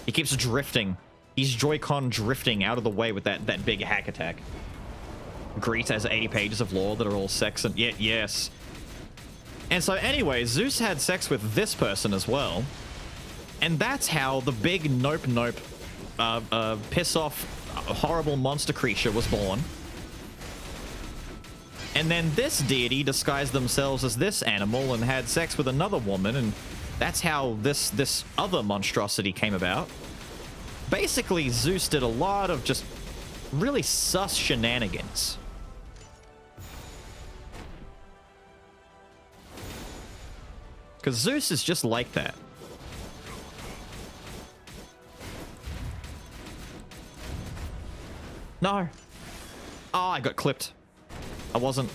He keeps drifting. He's Joy-Con drifting out of the way with that big hack attack. Greet has 80 pages of lore that are all sex and... Yeah, yes. And so anyway, Zeus had sex with this person as well. And that's how the big nope piss off horrible monster creature was born. And then this deity disguised themselves as this animal and had sex with another woman, and that's how this other monstrosity came about. Basically, Zeus did a lot of just really sus shenanigans. Because Zeus is just like that. No. Oh, I got clipped. I wasn't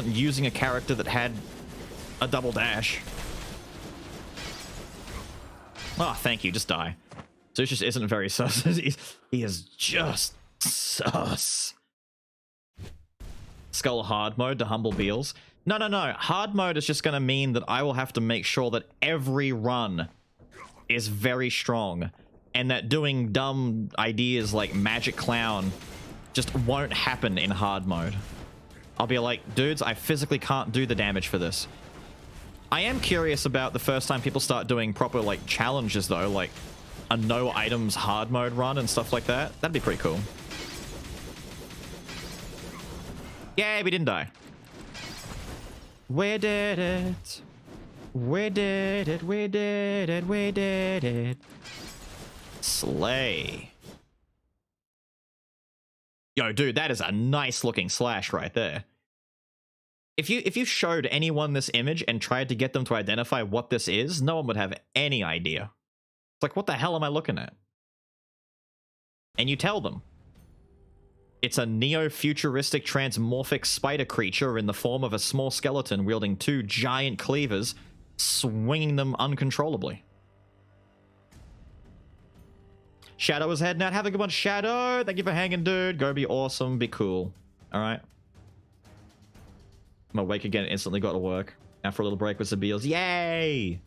using a character that had a double dash. Oh, thank you. Just die. Zeus just isn't very sus. He is just sus. Skull hard mode to humble Beals. No. Hard mode is just going to mean that I will have to make sure that every run is very strong. And that doing dumb ideas like Magic Clown just won't happen in hard mode. I'll be like, dudes, I physically can't do the damage for this. I am curious about the first time people start doing proper, like, challenges, though. Like, a no items hard mode run and stuff like that. That'd be pretty cool. Yay, we didn't die. We did it. We did it. We did it. We did it. Slay. Yo, dude, that is a nice looking slash right there. If you showed anyone this image and tried to get them to identify what this is, no one would have any idea. It's like, what the hell am I looking at? And you tell them. It's a neo-futuristic transmorphic spider creature in the form of a small skeleton wielding 2 giant cleavers, swinging them uncontrollably. Shadow is heading out. Have a good one, Shadow. Thank you for hanging, dude. Go be awesome. Be cool. All right. I'm awake again. Instantly got to work. Now for a little break with some Beals. Yay!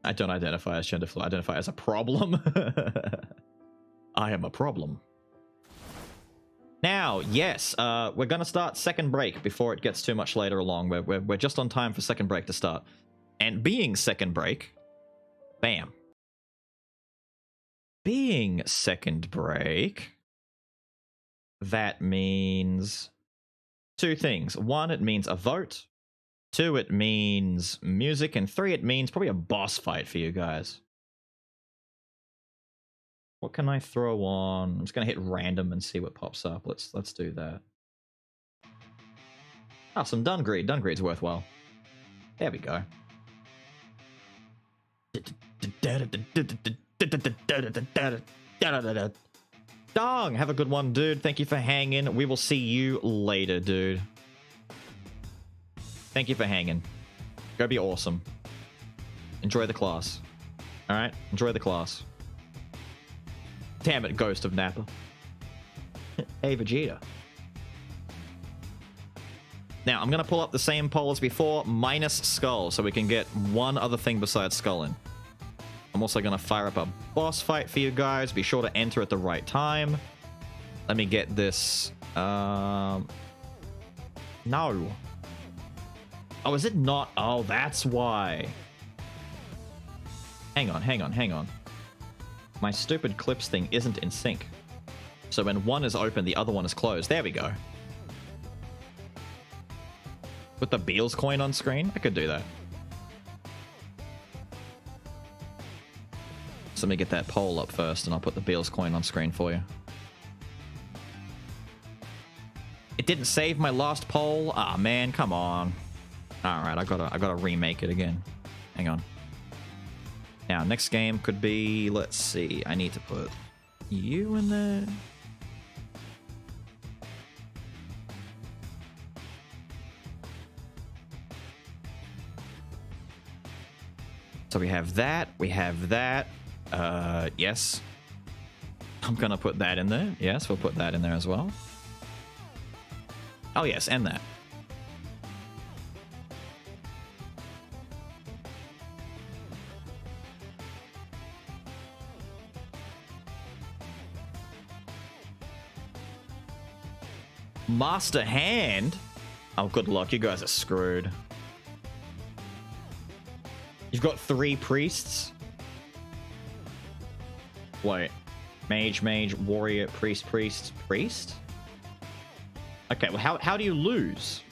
I don't identify as gender fluid. I identify as a problem. I am a problem. Now, yes, we're going to start second break before it gets too much later along. We're just on time for second break to start. And being second break, bam. Being second break, that means 2 things. 1, it means a vote. 2, it means music. And 3, it means probably a boss fight for you guys. What can I throw on? I'm just gonna hit random and see what pops up. Let's do that. Oh, some Dungreed. Dungreed's worthwhile. There we go. Dong, have a good one, dude. Thank you for hanging. We will see you later, dude. Thank you for hanging. Go be awesome. Enjoy the class. All right, enjoy the class. Damn it, Ghost of Nappa. Hey, Vegeta. Now, I'm going to pull up the same poll as before, minus Skull, so we can get one other thing besides Skull in. I'm also going to fire up a boss fight for you guys. Be sure to enter at the right time. Let me get this. No. Oh, is it not? Oh, that's why. Hang on, hang on, hang on. My stupid clips thing isn't in sync. So when one is open, the other one is closed. There we go. Put the Beals coin on screen? I could do that. So let me get that poll up first, and I'll put the Beals coin on screen for you. It didn't save my last poll? Ah, man, come on. Alright, I gotta remake it again. Hang on. Now, next game could be, let's see, I need to put you in there. So we have that, yes. I'm gonna put that in there. Yes, we'll put that in there as well. Oh yes, and that. Master Hand? Oh, good luck. You guys are screwed. You've got 3 priests? Wait. Mage, mage, warrior, priest, priest, priest? Okay, well, how do you lose?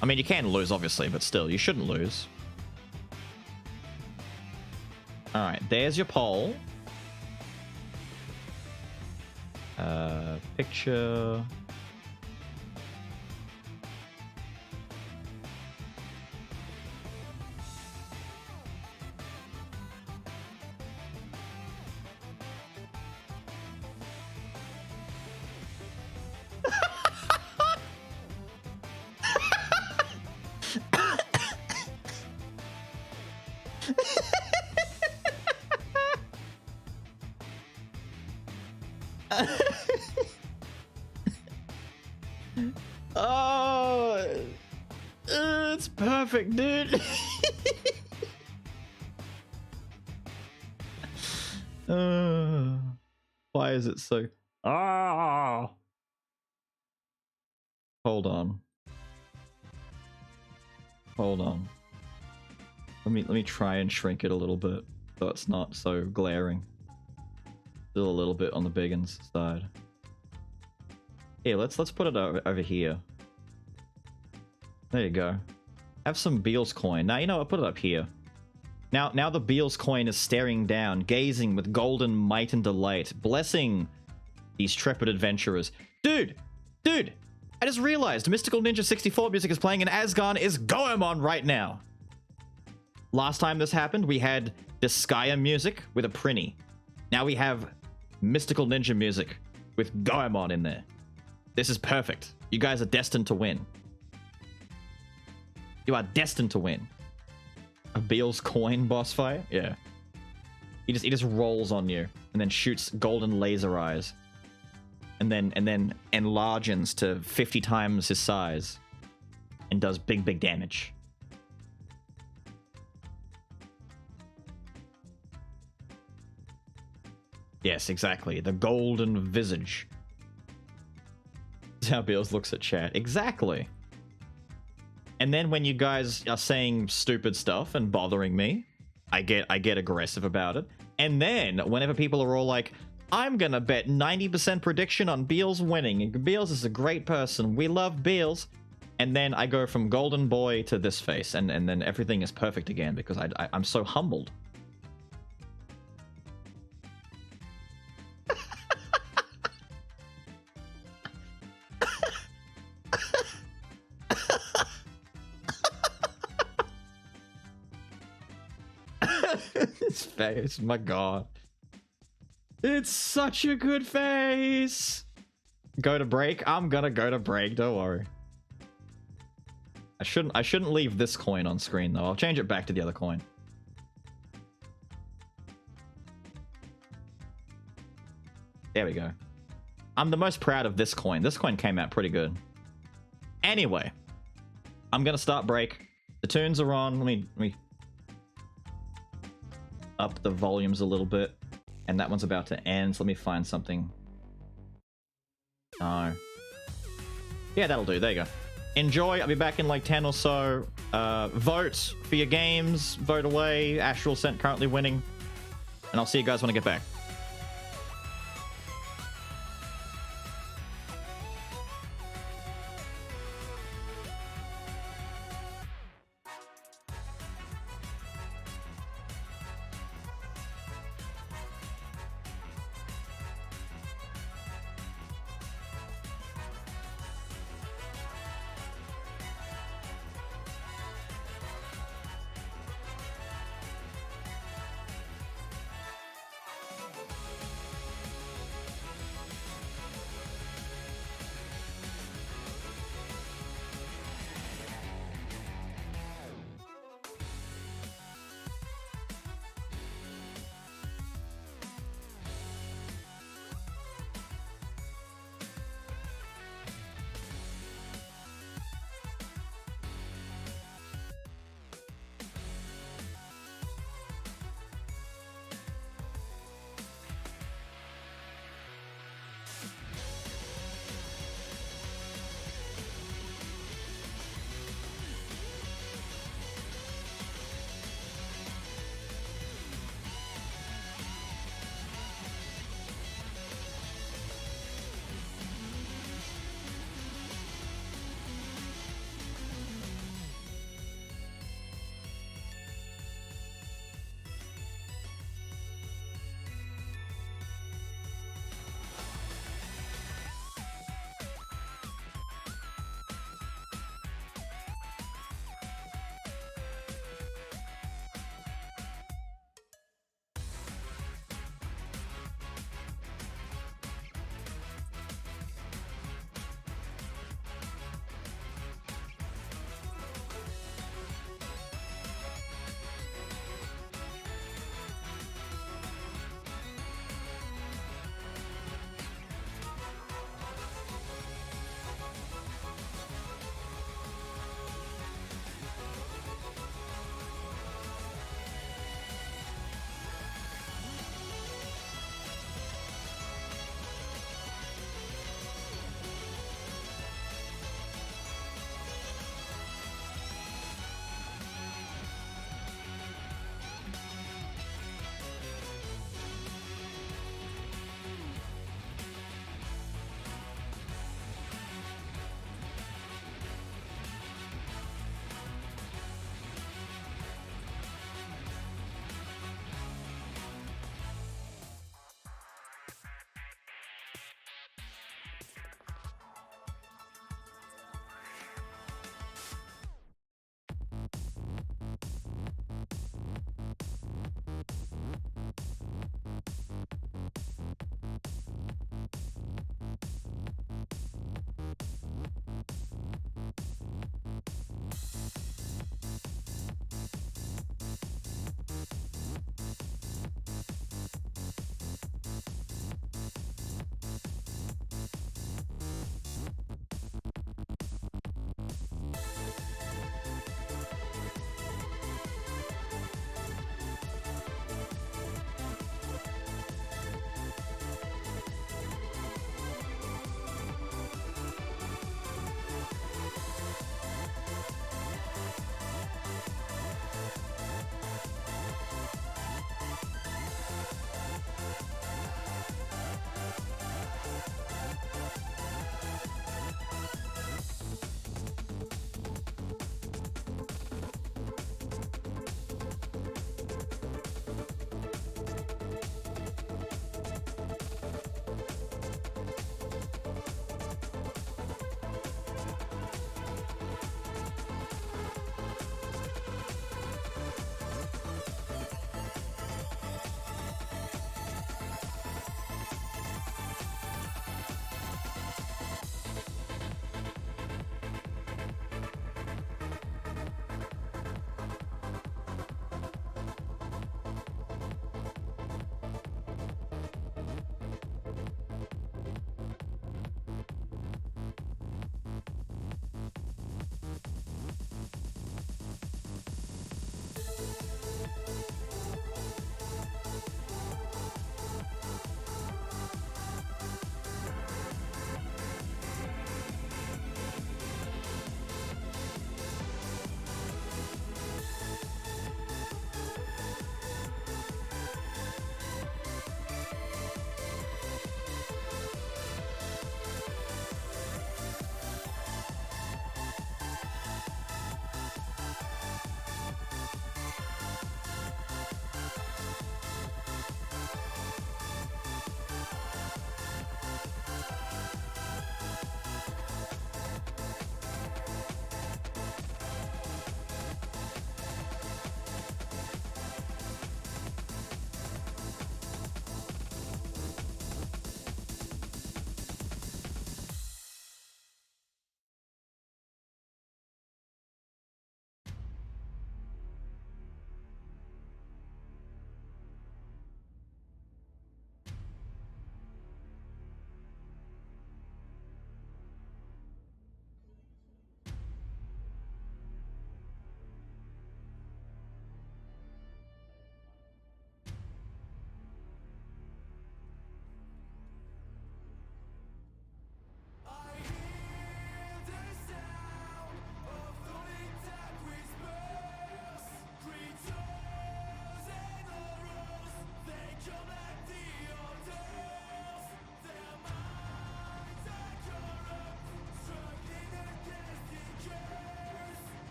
I mean, you can lose, obviously, but still, you shouldn't lose. Alright, there's your poll. Picture... Oh, it's perfect, dude. Why is it so? Ah, hold on. Hold on. Let me try and shrink it a little bit so it's not so glaring. Still a little bit on the biggins side. Here, let's put it over here. There you go. Have some Beals coin. Now, you know what? Put it up here. Now the Beals coin is staring down, gazing with golden might and delight, blessing these trepid adventurers. Dude! I just realized Mystical Ninja 64 music is playing and Asgarn is Goemon right now. Last time this happened, we had Disgaea music with a Prinny. Now we have Mystical Ninja music with Goemon in there. This is perfect. You guys are destined to win. You are destined to win. A Beals coin boss fight? Yeah. He just rolls on you and then shoots golden laser eyes. And then enlarges to 50 times his size. And does big damage. Yes, exactly. The golden visage. That's how Beals looks at chat. Exactly. And then when you guys are saying stupid stuff and bothering me, I get aggressive about it. And then whenever people are all like, I'm gonna bet 90% prediction on Beals winning. Beals is a great person. We love Beals. And then I go from golden boy to this face, and then everything is perfect again because I'm so humbled. His face, my god. It's such a good face. Go to break? I'm gonna go to break, don't worry. I shouldn't leave this coin on screen though. I'll change it back to the other coin. There we go. I'm the most proud of this coin. This coin came out pretty good. Anyway, I'm gonna start break. The tunes are on. Let me up the volumes a little bit. And that one's about to end, so let me find something. No. Yeah, that'll do. There you go. enjoy. I'll be back in like 10 or so. Vote for your games. Vote away. Astral Ascent currently winning. And I'll see you guys when I get back.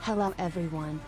Hello everyone.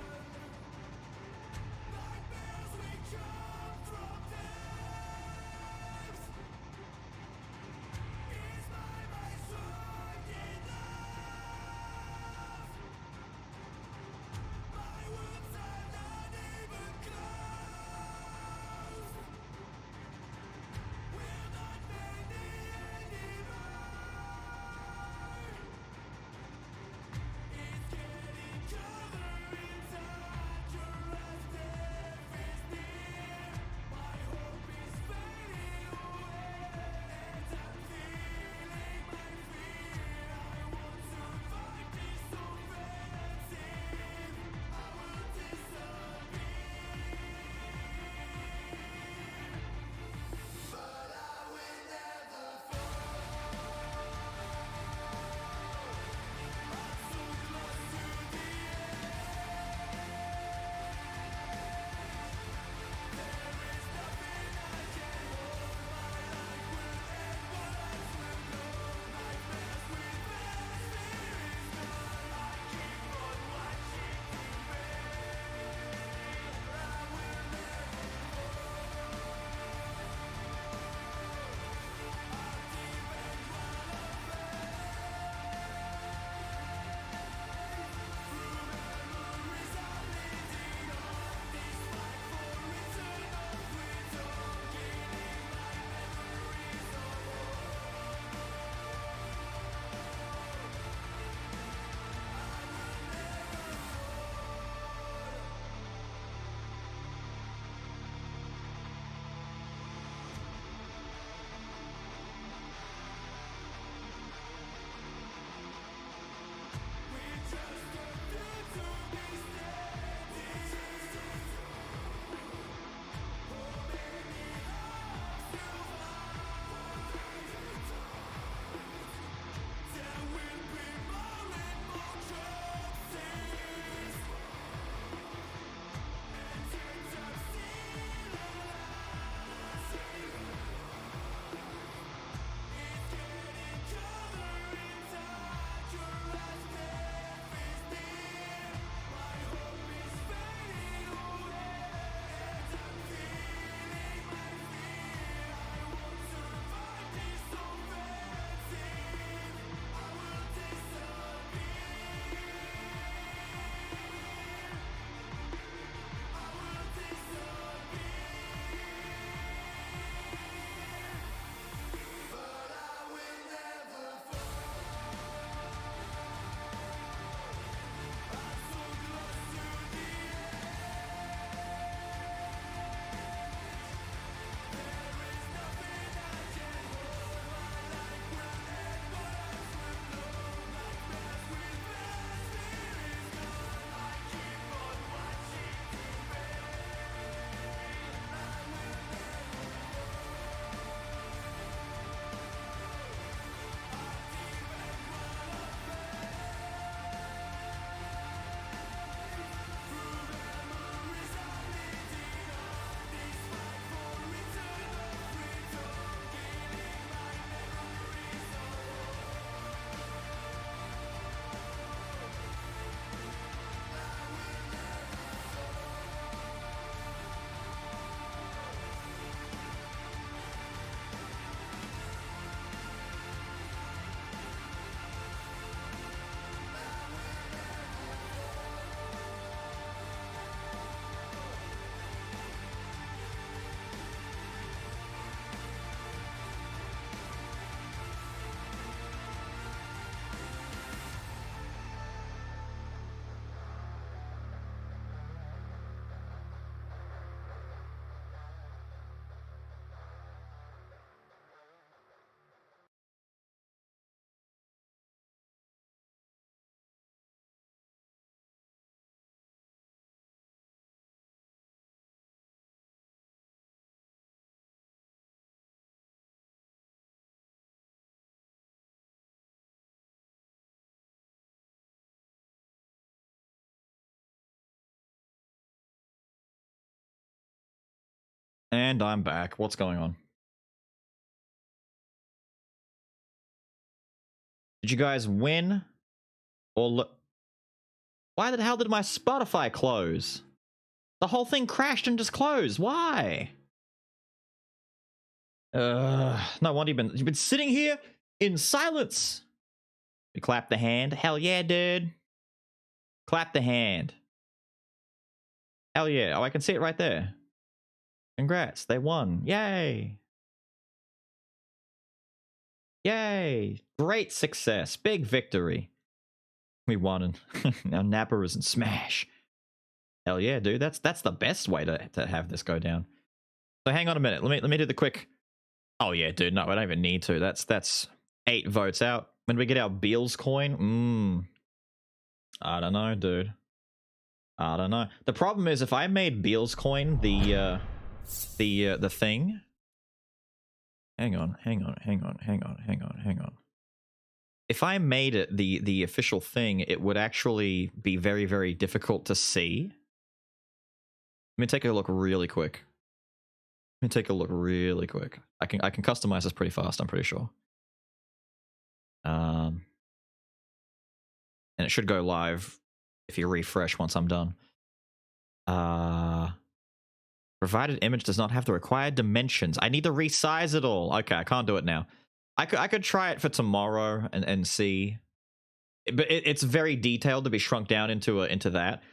And I'm back. What's going on? Did you guys win? Or Why the hell did my Spotify close? The whole thing crashed and just closed. Why? No wonder you've been sitting here in silence. You clap the hand. Hell yeah, dude. Clap the hand. Hell yeah. Oh, I can see it right there. Congrats. They won. Yay. Yay. Great success. Big victory. We won, and now Nappa is in Smash. Hell yeah, dude. That's the best way to have this go down. So hang on a minute. Let me do the quick. Oh yeah, dude. No, I don't even need to. That's 8 votes out. When we get our Beals coin, I don't know, dude. I don't know. The problem is if I made Beals coin the thing. Hang on. If I made it the official thing, it would actually be very, very difficult to see. Let me take a look really quick. I can customize this pretty fast, I'm pretty sure. And it should go live if you refresh once I'm done. Provided image does not have the required dimensions. I need to resize it all. Okay, I can't do it now. I could try it for tomorrow and see. But it's very detailed to be shrunk down into that.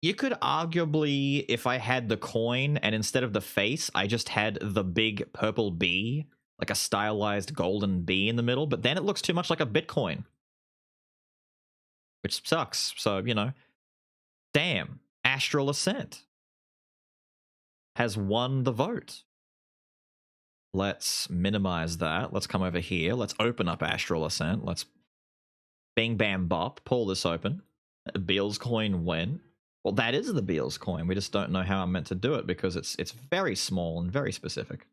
You could arguably, if I had the coin and instead of the face, I just had the big purple bee, like a stylized golden bee in the middle, but then it looks too much like a Bitcoin. Which sucks. So, you know. Damn. Astral Ascent has won the vote. Let's minimize that. Let's come over here. Let's open up Astral Ascent. Let's bing bam bop. Pull this open. Beals coin win. Well, that is the Beals coin. We just don't know how I'm meant to do it because it's very small and very specific.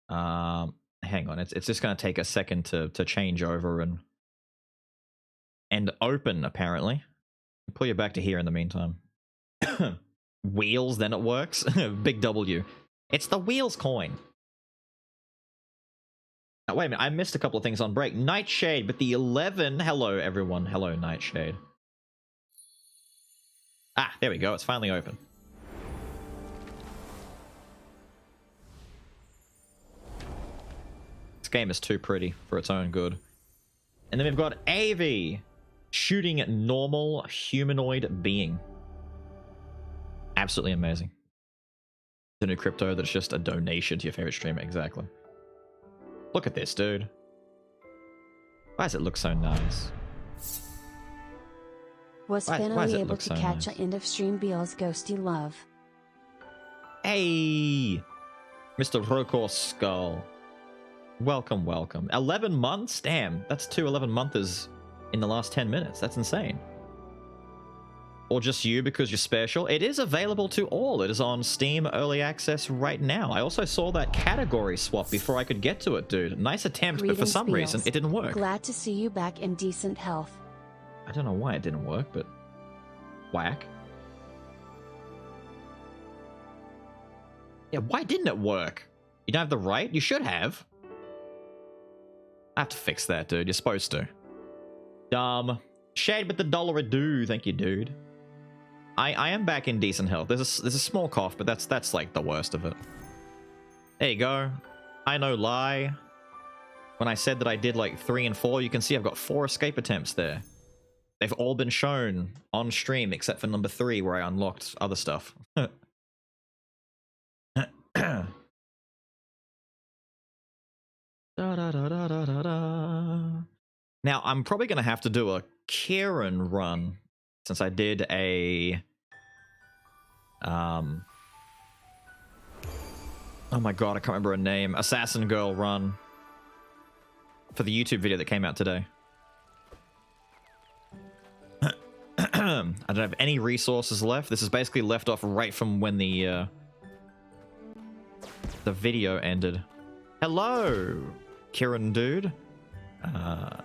Hang on. It's just going to take a second to change over and open, apparently. I'll pull you back to here in the meantime. Wheels, then it works. Big W. It's the Wheels coin. Now, wait a minute. I missed a couple of things on break. Nightshade, but the 11... Hello, everyone. Hello, Nightshade. Ah, there we go. It's finally open. This game is too pretty for its own good. And then we've got AV. Shooting normal humanoid being. Absolutely amazing. The new crypto that's just a donation to your favorite streamer. Exactly. Look at this, dude. Why does it look so nice? Was finally able to catch an end of stream Beals ghosty love. Hey! Mr. Rokor Skull. Welcome, welcome. 11 months? Damn, that's 2 11-monthers in the last 10 minutes. That's insane. Or just you because you're special. It is available to all. It is on Steam Early Access right now. I also saw that category swap before I could get to it, dude. Nice attempt, but for some reason, it didn't work. Glad to see you back in decent health. I don't know why it didn't work, but whack. Yeah, why didn't it work? You don't have the right? You should have. I have to fix that, dude. You're supposed to. Dumb. Shade with the $1 thank you, dude. I am back in decent health. There's a small cough, but that's like the worst of it. There you go. I no lie. When I said that I did like 3 and 4, you can see I've got 4 escape attempts there. They've all been shown on stream except for number 3 where I unlocked other stuff. Now, I'm probably going to have to do a Kieran run since I did a... oh my god, I can't remember her name. Assassin Girl run. For the YouTube video that came out today. I don't have any resources left. This is basically left off right from when the video ended. Hello, Kieran dude.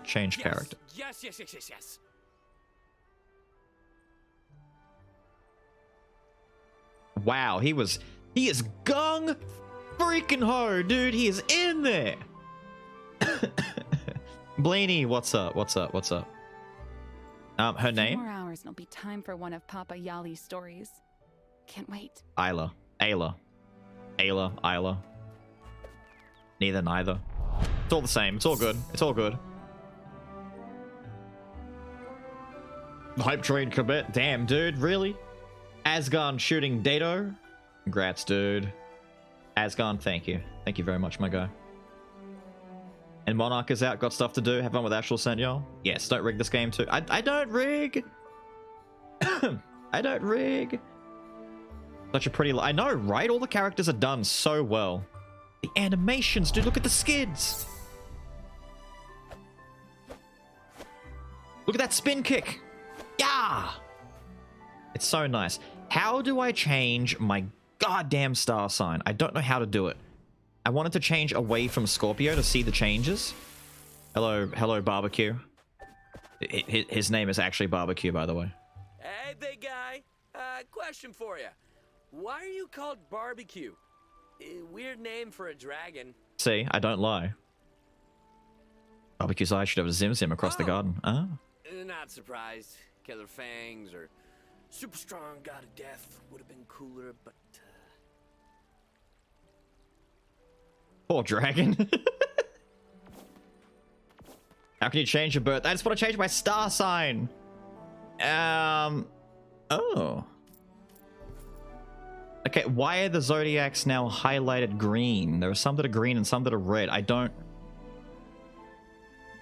Change character. Yes. Wow, he is gung freaking ho, dude. He is in there. Blaney, what's up? Her 2 name? more hours and it'll be time for one of Papa Yali's stories. Can't wait. Isla. Ayla. Ayla. Isla. Neither. It's all the same. It's all good. It's all good. Hype train commit. Damn, dude. Really? Asgon shooting Dato. Congrats, dude. Asgon, thank you. Thank you very much, my guy. And Monarch is out. Got stuff to do. Have fun with Astral Ascent, y'all. Yes, don't rig this game too. I don't rig. I don't rig. Such a pretty... I know, right? All the characters are done so well. The animations, dude. Look at the skids. Look at that spin kick. Yeah. It's so nice. How do I change my goddamn star sign? I don't know how to do it. I wanted to change away from Scorpio to see the changes. Hello, Barbecue. His name is actually Barbecue, by the way. Hey, big guy. Question for you. Why are you called Barbecue? Weird name for a dragon. See, I don't lie. Barbecue's eyes should have a Zim across the garden. Ah. Not surprised. Killer fangs or super strong god of death would have been cooler, but... Poor dragon. How can you change your birth? I just want to change my star sign. Oh. Okay, why are the zodiacs now highlighted green? There are some that are green and some that are red. I don't...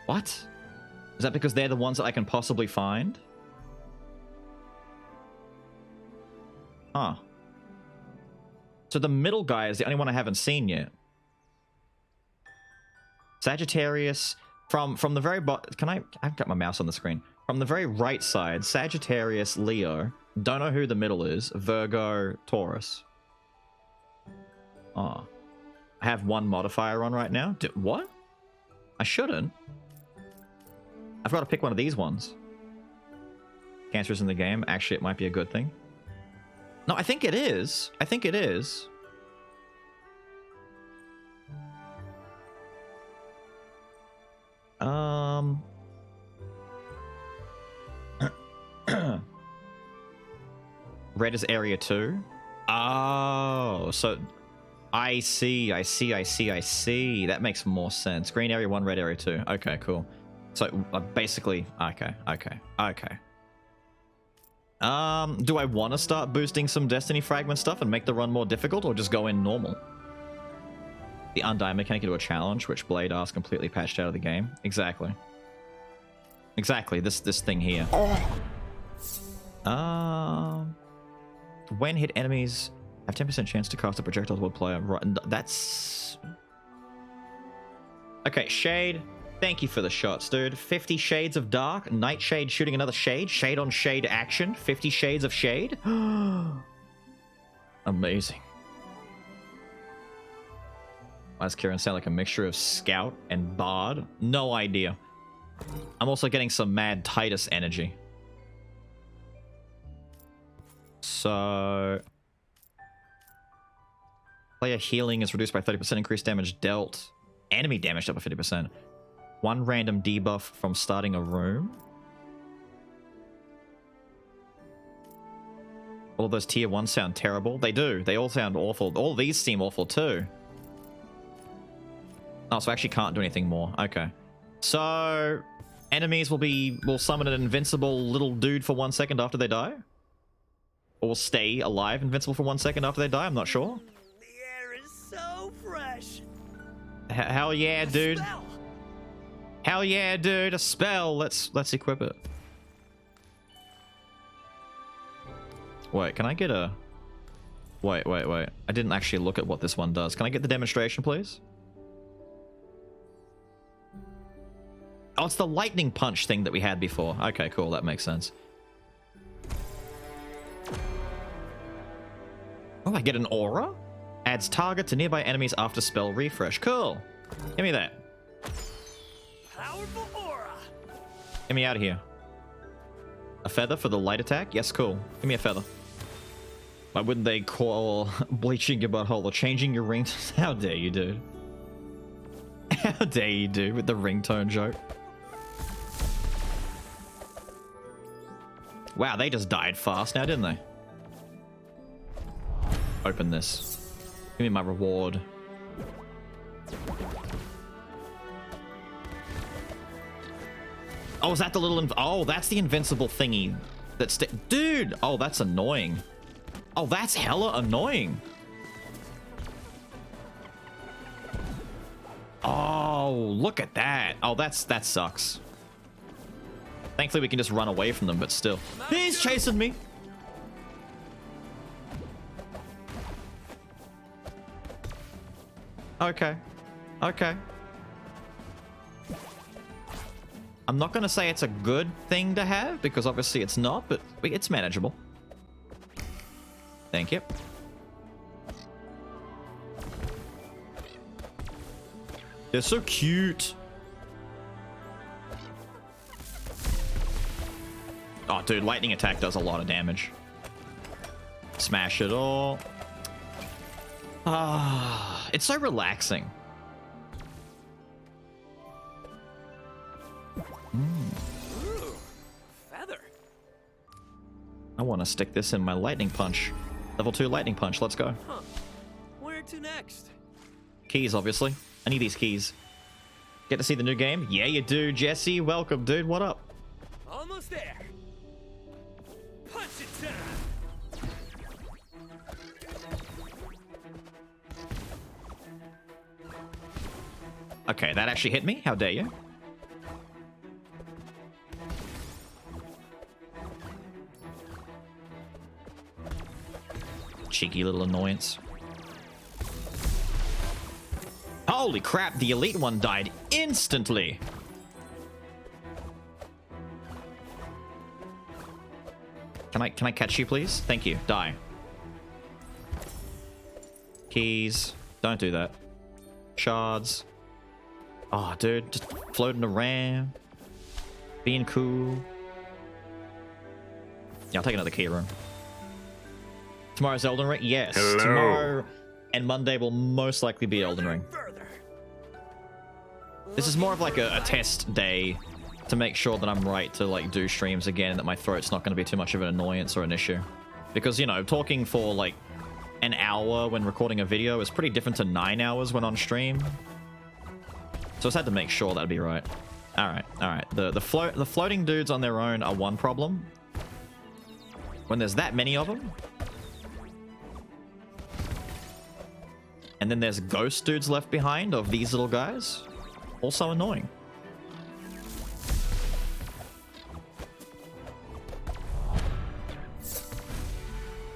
What? Is that because they're the ones that I can possibly find? Huh. So the middle guy is the only one I haven't seen yet. Sagittarius, from the very bottom... I've got my mouse on the screen. From the very right side, Sagittarius, Leo. Don't know who the middle is. Virgo, Taurus. Oh. I have one modifier on right now. What? I shouldn't. I've got to pick one of these ones. Cancer is in the game. Actually, it might be a good thing. No, I think it is. I think it is. Red is area 2. Oh, so I see. That makes more sense. Green area 1, red area 2. Okay, cool. So basically, okay. Do I want to start boosting some Destiny Fragment stuff and make the run more difficult, or just go in normal? The Undying mechanic into a challenge, which Blade asked completely patched out of the game. Exactly. This thing here. When hit enemies have 10% chance to cast a projectile toward player. Right, that's... Okay, Shade. Thank you for the shots, dude. 50 Shades of Dark. Nightshade shooting another Shade. Shade on Shade action. 50 Shades of Shade. Amazing. Why does Kieran sound like a mixture of Scout and Bard? No idea. I'm also getting some Mad Titus energy. So... Player healing is reduced by 30%, increased damage dealt. Enemy damage up by 50%. One random debuff from starting a room. All of those tier 1s sound terrible. They do. They all sound awful. All these seem awful too. Oh, so I actually can't do anything more. Okay. So, enemies will summon an invincible little dude for 1 second after they die? Or stay alive invincible for 1 second after they die? I'm not sure. The air is so fresh. Hell yeah, dude. Hell yeah, dude. A spell. Let's equip it. Wait, can I get a... Wait. I didn't actually look at what this one does. Can I get the demonstration, please? Oh, it's the lightning punch thing that we had before. Okay, cool. That makes sense. Oh, I get an aura? Adds target to nearby enemies after spell refresh. Cool. Give me that. Powerful aura. Get me out of here. A feather for the light attack? Yes, cool. Give me a feather. Why wouldn't they call bleaching your butthole or changing your ring? How dare you, dude? How dare you, dude, with the ringtone joke? Wow, they just died fast now, didn't they? Open this. Give me my reward. Oh, is that the little... Oh, that's the invincible thingy. That's... Dude! Oh, that's annoying. Oh, that's hella annoying. Oh, look at that. Oh, that sucks. Thankfully, we can just run away from them, but still. He's chasing me. Okay. Okay. I'm not going to say it's a good thing to have, because obviously it's not, but it's manageable. Thank you. They're so cute. Oh, dude, lightning attack does a lot of damage. Smash it all. Ah, it's so relaxing. Ooh, feather. I want to stick this in my lightning punch. Level 2 lightning punch. Let's go. Huh. Where to next? Keys, obviously. I need these keys. Get to see the new game? Yeah, you do, Jesse. Welcome, dude. What up? Almost there. Punch it down. Okay, that actually hit me. How dare you? Cheeky little annoyance. Holy crap, the elite one died instantly. Can I catch you, please? Thank you. Die. Keys. Don't do that. Shards. Oh, dude, just floating around. Being cool. Yeah, I'll take another key room. Tomorrow's Elden Ring? Yes. Hello. Tomorrow and Monday will most likely be Elden Ring. Further. This is more of like a test day to make sure that I'm right to like do streams again, and that my throat's not going to be too much of an annoyance or an issue. Because, you know, talking for like an hour when recording a video is pretty different to 9 hours when on stream. So I just had to make sure that'd be right. Alright, alright. The floating dudes on their own are one problem. When there's that many of them, and then there's ghost dudes left behind of these little guys, also annoying.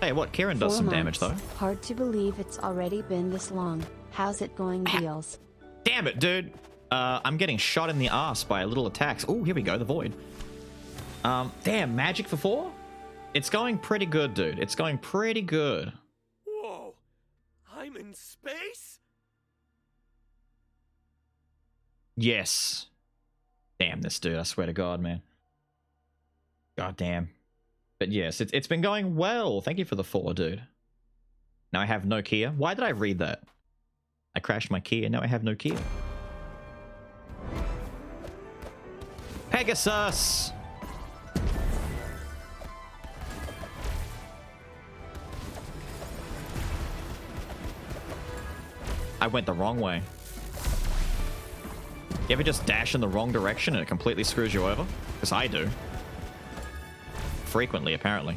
Hey, what? Kieran does 4 some damage, though. months. Hard to believe it's already been this long. How's it going, Deals? Damn it, dude. I'm getting shot in the ass by little attacks. Oh, here we go, the void. Damn, magic for 4? It's going pretty good, dude. It's going pretty good. Whoa. I'm in space? Yes. Damn this dude, I swear to God, man. God damn. But yes, it's been going well. Thank you for the 4, dude. Now I have no Kia. Why did I read that? I crashed my Kia, now I have no Kia. Pegasus! I went the wrong way. You ever just dash in the wrong direction and it completely screws you over? Because I do. Frequently, apparently.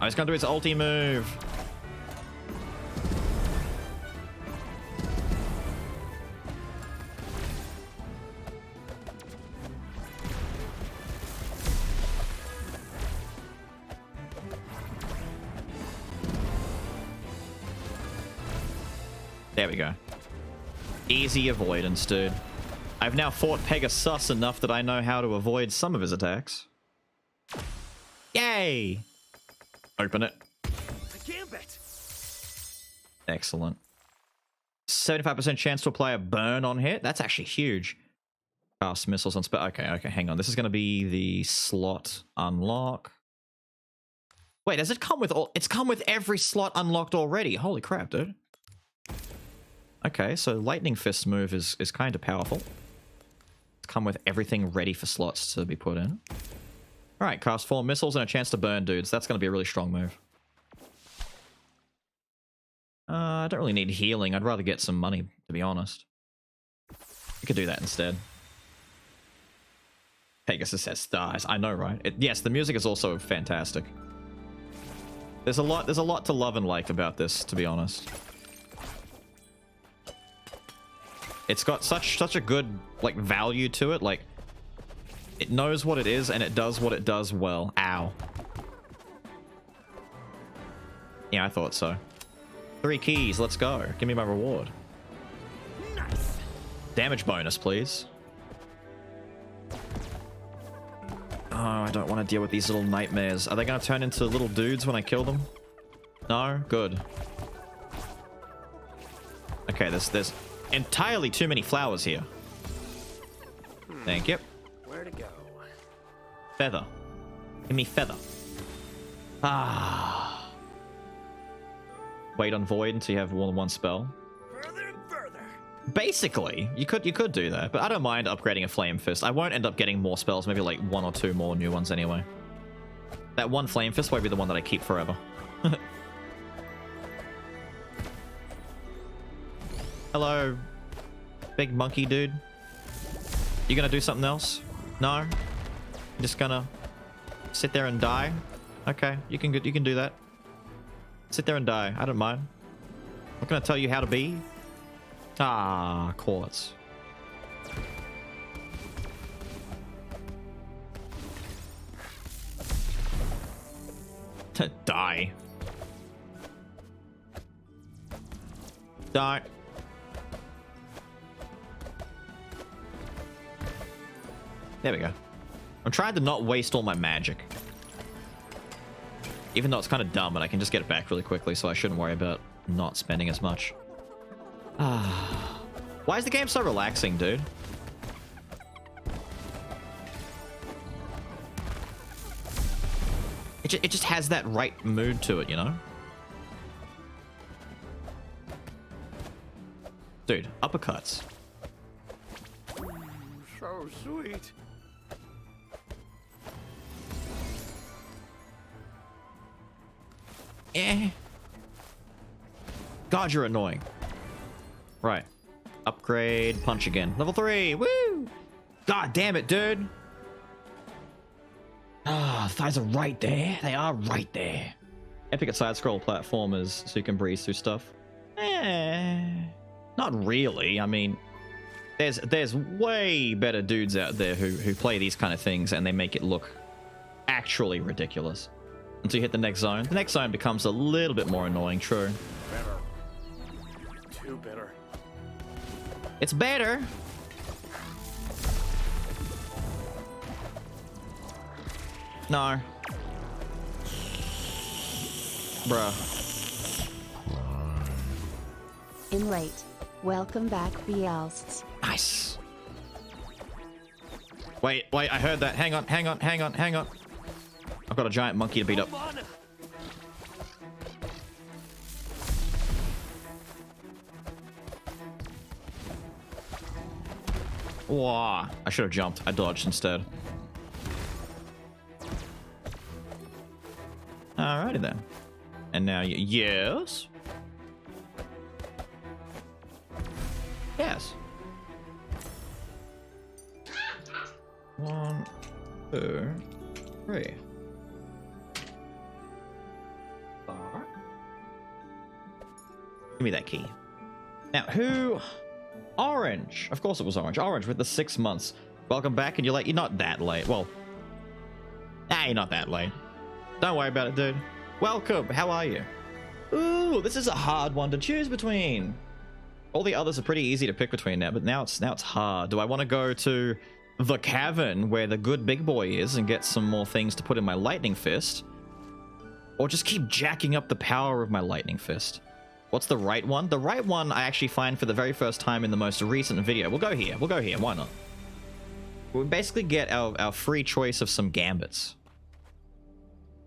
Oh, he's gonna do his ulti move. There we go. Easy avoidance, dude. I've now fought Pegasus enough that I know how to avoid some of his attacks. Yay! Open it. A gambit. Excellent. 75% chance to apply a burn on hit. That's actually huge. Cast missiles on okay, hang on. This is going to be the slot unlock. Wait, does it come with all... It's come with every slot unlocked already. Holy crap, dude. Okay, so Lightning Fist move is kind of powerful. come with everything ready for slots to be put in. Alright, cast 4 missiles and a chance to burn dudes. That's going to be a really strong move. I don't really need healing. I'd rather get some money, to be honest. You could do that instead. Pegasus says stars. I know, right? Yes, the music is also fantastic. There's a lot to love and like about this, to be honest. It's got such a good like value to it. Like, it knows what it is and it does what it does well. Ow. Yeah, I thought so. 3 keys, let's go. Give me my reward. Nice. Damage bonus, please. Oh, I don't want to deal with these little nightmares. Are they going to turn into little dudes when I kill them? No? Good. Okay, there's entirely too many flowers here. Thank you. Where to go? Feather. Give me feather. Ah. Wait on void until you have more than one spell. Further and further. Basically, you could do that, but I don't mind upgrading a flame fist. I won't end up getting more spells, maybe like 1 or 2 more new ones anyway. That one flame fist won't be the one that I keep forever. Hello, big monkey dude. You gonna do something else? No? You're just gonna sit there and die? Okay, you can do that. Sit there and die. I don't mind. I'm not gonna tell you how to be. Ah, quartz. Die. Die. There we go. I'm trying to not waste all my magic. Even though it's kind of dumb and I can just get it back really quickly, so I shouldn't worry about not spending as much. Ah. Why is the game so relaxing, dude? It just has that right mood to it, you know? Dude, uppercuts. So sweet. Eh. God, you're annoying. Right. Upgrade, punch again. Level 3, woo! God damn it, dude. Ah, the thighs are right there. They are right there. Epic side-scroll platformers so you can breeze through stuff. Not really. I mean, there's way better dudes out there who play these kind of things and they make it look actually ridiculous. Until you hit the next zone. The next zone becomes a little bit more annoying, true. Better. Too bitter. It's better. No. Bruh. In late. Welcome back, Bielsts. Nice. Wait, I heard that. Hang on. I've got a giant monkey to beat up. Whoa. I should have jumped. I dodged instead. Alrighty then. And now you... Yes? Yes. 1, 2, 3. Give me that key. Now, who... Orange. Of course it was Orange. Orange with the 6 months. Welcome back, and you're late. You're not that late. Well, you're not that late. Don't worry about it, dude. Welcome. How are you? Ooh, this is a hard one to choose between. All the others are pretty easy to pick between now, but now it's hard. Do I want to go to the cavern where the good big boy is and get some more things to put in my lightning fist? Or just keep jacking up the power of my lightning fist? What's the right one? The right one I actually find for the very first time in the most recent video. We'll go here. Why not? We basically get our free choice of some gambits.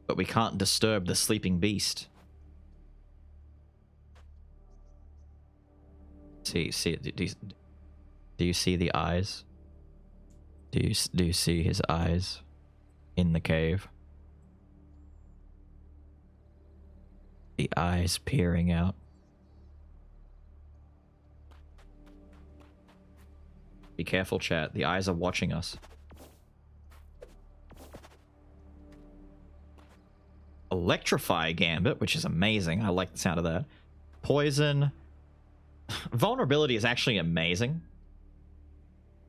But we can't disturb the sleeping beast. Do you see the eyes? Do you see his eyes in the cave? The eyes peering out. Be careful, chat. The eyes are watching us. Electrify Gambit, which is amazing. I like the sound of that. Poison. Vulnerability is actually amazing.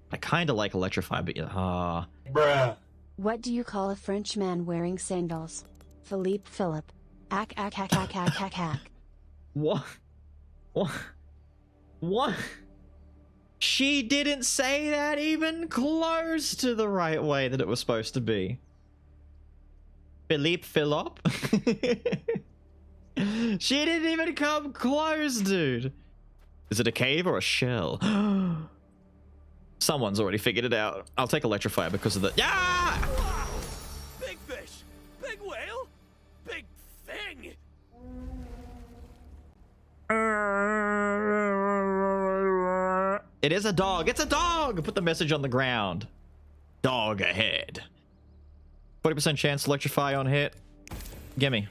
I kind of like Electrify, but Bruh. What do you call a Frenchman wearing sandals? Philippe Philip. Ack ack ack ack ack ack ack. What? What? What? She didn't say that even close to the right way that it was supposed to be. Philippe Philip? She didn't even come close, dude. Is it a cave or a shell? Someone's already figured it out. I'll take Electrify because of the... Yeah! Wow! Big fish! Big whale! Big thing! It is a dog. It's a dog! Put the message on the ground. Dog ahead. 40% chance to Electrify on hit. Gimme.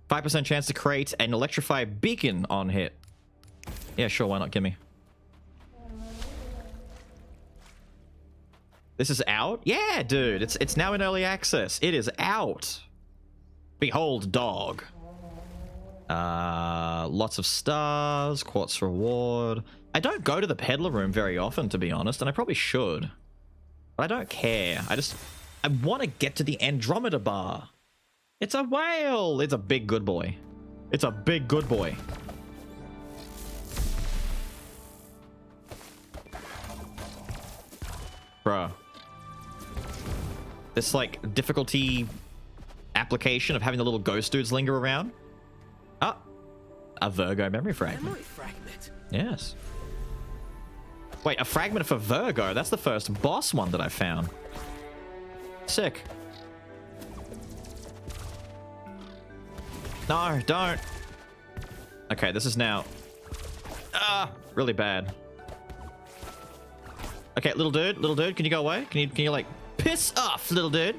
5% chance to create an Electrify beacon on hit. Yeah, sure, why not? Gimme. This is out? Yeah, dude. It's now in early access. It is out. Behold, dog. Lots of stars, quartz reward. I don't go to the peddler room very often, to be honest, and I probably should. But I don't care. I want to get to the Andromeda bar. It's a whale. It's a big good boy. It's a big good boy. Bro. This, like, difficulty application of having the little ghost dudes linger around. Ah, a Virgo memory fragment. Memory fragment. Yes. Wait, a fragment for Virgo. That's the first boss one that I found. Sick. No, don't. Okay, this is now... really bad. Okay, little dude, can you go away? Can you like, piss off, little dude?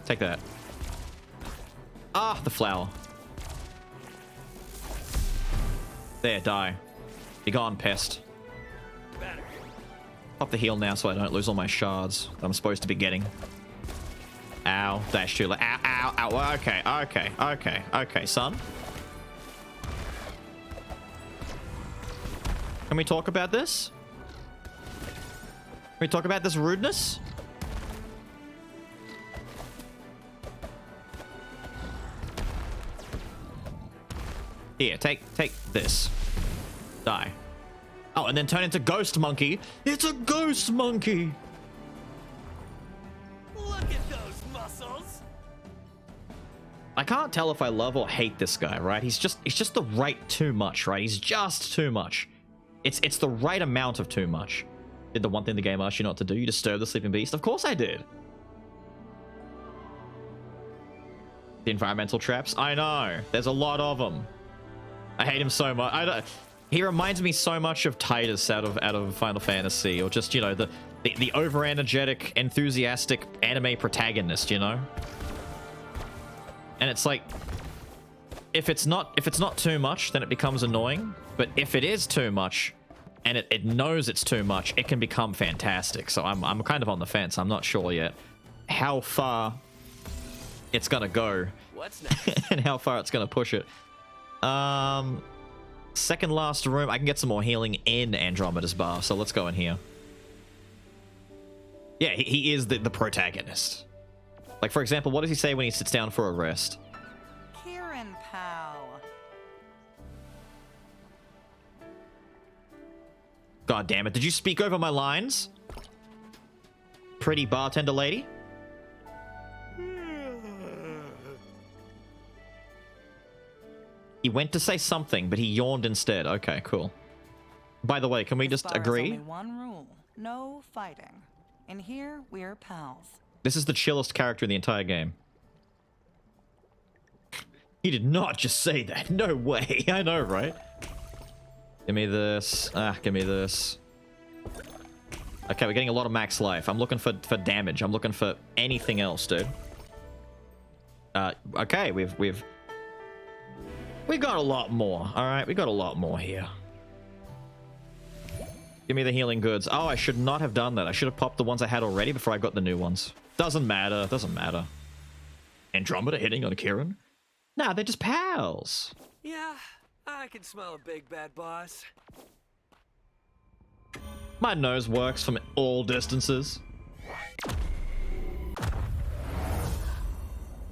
Take that. Ah, the flower. There, die. Be gone, pest. Better. Pop the heal now so I don't lose all my shards that I'm supposed to be getting. Ow. Dash too late. Ow, ow, ow. Okay, son. Can we talk about this? Can we talk about this rudeness? Here, take this. Die. Oh, and then turn into Ghost Monkey. It's a Ghost Monkey! Look at those muscles! I can't tell if I love or hate this guy, right? He's just the right too much, right? He's just too much. It's the right amount of too much. Did the one thing the game asked you not to do? You disturb the sleeping beast? Of course I did. The environmental traps? I know. There's a lot of them. I hate him so much. He reminds me so much of Titus out of Final Fantasy, or just, you know, the over-energetic, enthusiastic anime protagonist, you know? And it's like, if it's not too much, then it becomes annoying. But if it is too much, and it knows it's too much, it can become fantastic. So I'm kind of on the fence. I'm not sure yet how far it's gonna go. What's next? And how far it's gonna push it. Second last room. I can get some more healing in Andromeda's bar, so let's go in here. Yeah, he is the protagonist. Like, for example, what does he say when he sits down for a rest? Kieran, pal. God damn it. Did you speak over my lines? Pretty bartender lady? He went to say something, but he yawned instead. Okay, cool. By the way, can we just agree? Only one rule: no fighting. In here, we're pals. This is the chillest character in the entire game. He did not just say that. No way. I know, right? Give me this. Give me this. Okay, we're getting a lot of max life. I'm looking for damage. I'm looking for anything else, dude. Okay, we got a lot more. All right, we got a lot more here. Give me the healing goods. Oh, I should not have done that. I should have popped the ones I had already before I got the new ones. Doesn't matter. Doesn't matter. Andromeda hitting on Kieran? Nah, they're just pals. Yeah, I can smell a big bad boss. My nose works from all distances.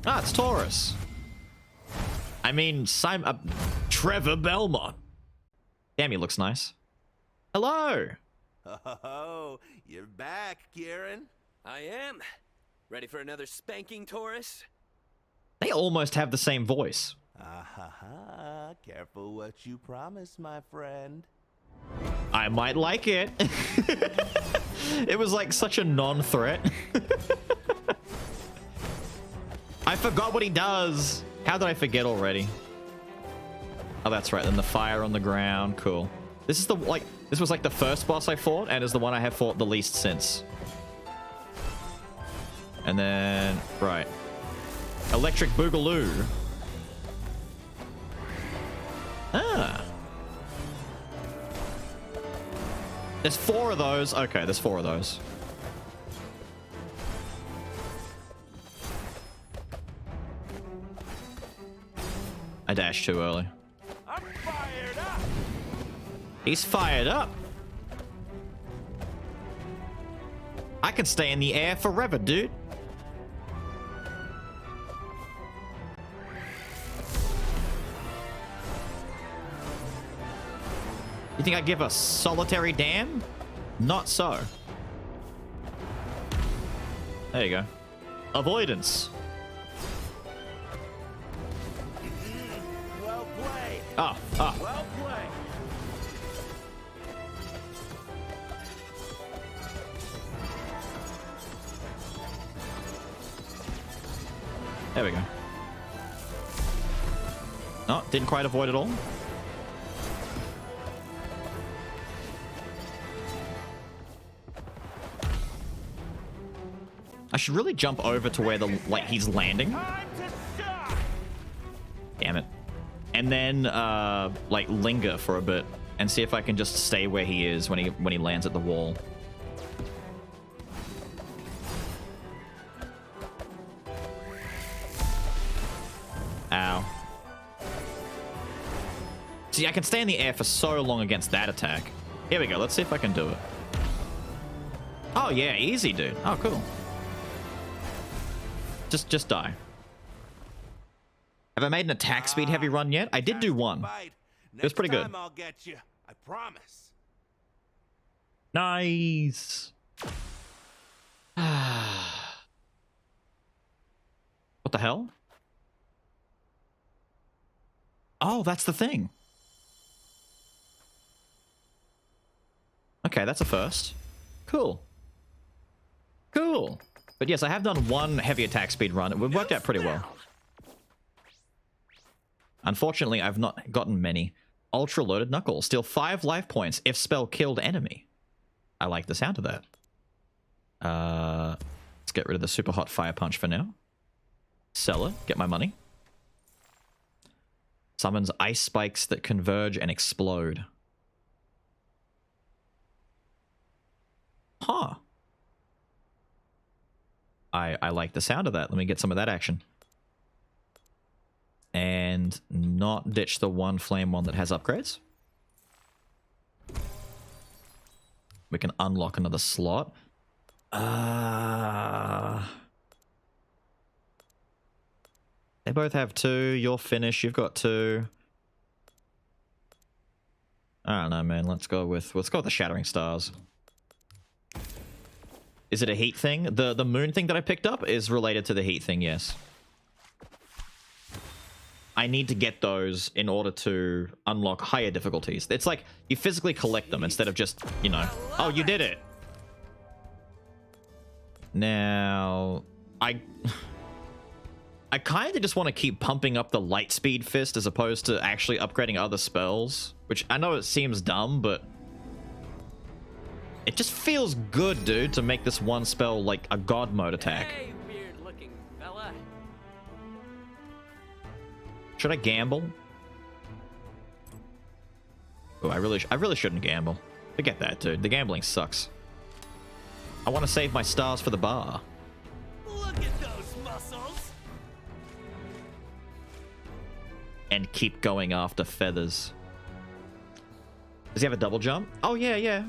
Ah, it's Taurus. I mean, Trevor Belmont. Damn, he looks nice. Hello. Oh, you're back, Kieran. I am. Ready for another spanking, Taurus? They almost have the same voice. Careful what you promise, my friend. I might like it. It was like such a non-threat. I forgot what he does. How did I forget already? Oh, that's right. Then the fire on the ground. Cool. This is this was like the first boss I fought, and is the one I have fought the least since. And then, right. Electric Boogaloo. Ah. There's 4 of those. Okay, there's 4 of those. I dashed too early. I'm fired up. He's fired up. I can stay in the air forever, dude. You think I'd give a solitary dam? Not so. There you go. Avoidance. Well played. Oh. Well played. There we go. Oh, didn't quite avoid it all. I should really jump over to where he's landing. Damn it. And then linger for a bit and see if I can just stay where he is when he lands at the wall. Ow. See, I can stay in the air for so long against that attack. Here we go. Let's see if I can do it. Oh yeah, easy, dude. Oh, cool. Just die. Have I made an attack speed heavy run yet? I did do one. It was pretty good. I'll get you. I promise. Nice. What the hell? Oh, that's the thing. Okay, that's a first. Cool. Cool. But yes, I have done one heavy attack speed run. It worked out pretty well. Unfortunately, I've not gotten many. Ultra loaded knuckles. Steal 5 life points if spell killed enemy. I like the sound of that. Let's get rid of the super hot fire punch for now. Sell it. Get my money. Summons ice spikes that converge and explode. Huh. I like the sound of that. Let me get some of that action. And not ditch the one flame one that has upgrades. We can unlock another slot. They both have 2. You're finished. You've got 2. I don't know, man. Let's go with the Shattering Stars. Is it a heat thing? The moon thing that I picked up is related to the heat thing, yes. I need to get those in order to unlock higher difficulties. It's like you physically collect them instead of just, you know, oh, you did it. Now, I kind of just want to keep pumping up the light speed fist as opposed to actually upgrading other spells, which I know it seems dumb, but it just feels good, dude, to make this one spell like a god mode attack. Hey, weird-looking fella. Should I gamble? Oh, I really shouldn't gamble. Forget that, dude. The gambling sucks. I want to save my stars for the bar. Look at those muscles. And keep going after feathers. Does he have a double jump? Oh, yeah, yeah.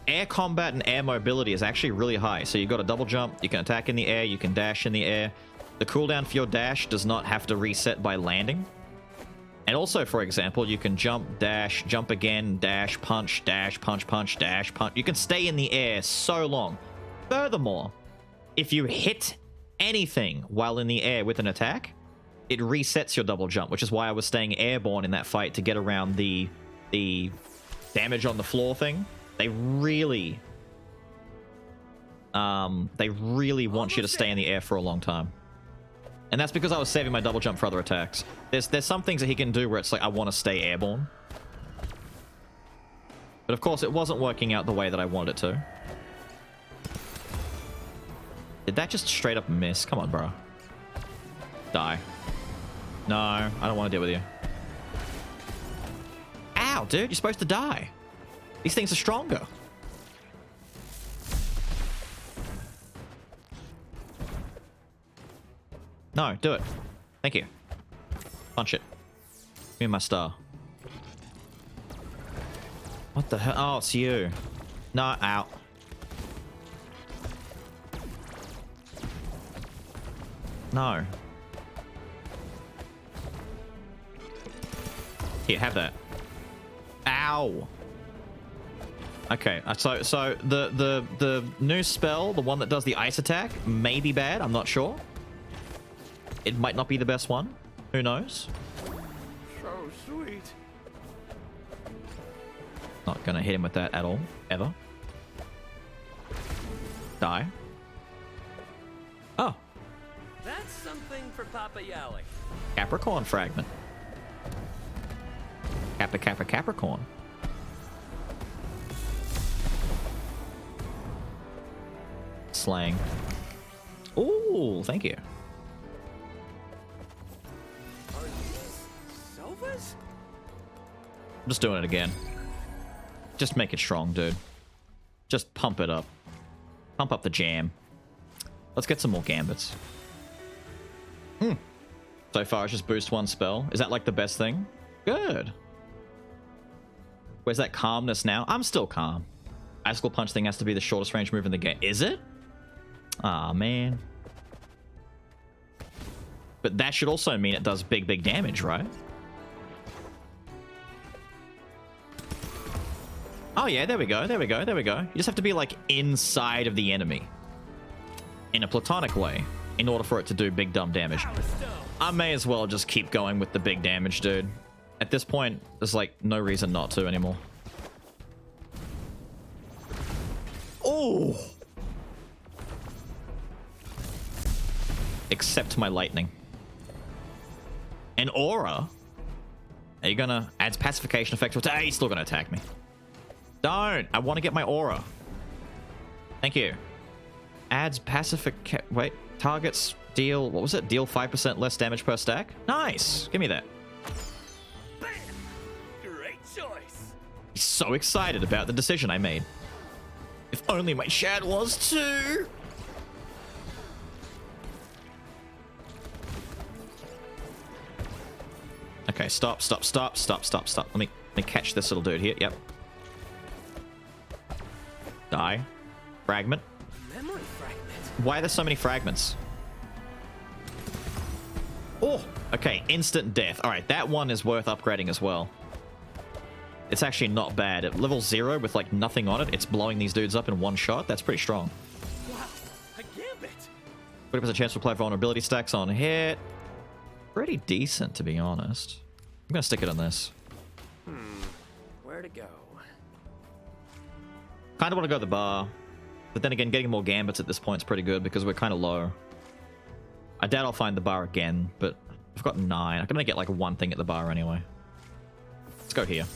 Air combat and air mobility is actually really high. So you've got a double jump, you can attack in the air, you can dash in the air. The cooldown for your dash does not have to reset by landing. And also, for example, you can jump, dash, jump again, dash, punch, punch, dash, punch. You can stay in the air so long. Furthermore, if you hit anything while in the air with an attack, it resets your double jump, which is why I was staying airborne in that fight to get around the damage on the floor thing. They really want you to stay in the air for a long time. And that's because I was saving my double jump for other attacks. There's some things that he can do where it's like, I want to stay airborne. But of course, it wasn't working out the way that I wanted it to. Did that just straight up miss? Come on, bro. Die. No, I don't want to deal with you. Ow, dude, you're supposed to die. These things are stronger. No, do it. Thank you. Punch it. Give me my star. What the hell? Oh, it's you. No, out. No. Here, have that. Ow. Okay, so the new spell, the one that does the ice attack, may be bad. I'm not sure. It might not be the best one. Who knows? So sweet. Not gonna hit him with that at all, ever. Die. Oh, That's something for Papa Yali. Capricorn fragment. Capricorn. Slang. Ooh, thank you. Are these sofas? I'm just doing it again. Just make it strong, dude. Just pump it up. Pump up the jam. Let's get some more gambits. So far, it's just boost one spell. Is that like the best thing? Good. Where's that calmness now? I'm still calm. Icicle Punch thing has to be the shortest range move in the game. Is it? Aw, man. But that should also mean it does big damage, right? Oh yeah, there we go. You just have to be like inside of the enemy. In a platonic way. In order for it to do big dumb damage. I may as well just keep going with the big damage, dude. At this point, there's like no reason not to anymore. Oh! Except my lightning. An aura? Are you gonna... Adds pacification effect to attack? He's still gonna attack me. Don't! I want to get my aura. Thank you. Adds pacification... Wait. Targets deal... What was it? Deal 5% less damage per stack? Nice! Give me that. Bam! Great choice. He's so excited about the decision I made. If only my chat was too! Okay, stop. Let me catch this little dude here. Yep. Die. Fragment. Memory fragment. Why are there so many fragments? Oh, okay. Instant death. All right, that one is worth upgrading as well. It's actually not bad. At level 0 with like nothing on it, it's blowing these dudes up in one shot. That's pretty strong. Wow, a gambit. 40% chance to apply vulnerability stacks on hit. Pretty decent, to be honest. I'm gonna stick it on this. Where to go? Kind of want to go to the bar. But then again, getting more gambits at this point is pretty good because we're kind of low. I doubt I'll find the bar again, but I've got 9. I can only get like one thing at the bar anyway. Let's go here.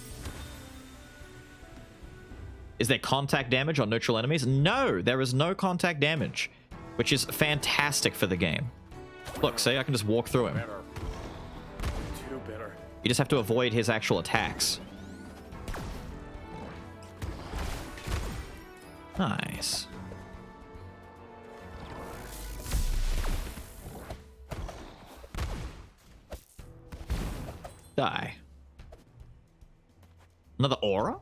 Is there contact damage on neutral enemies? No, there is no contact damage, which is fantastic for the game. Look, see, I can just walk through him. Bitter. Too bitter. You just have to avoid his actual attacks. Nice. Die. Another aura?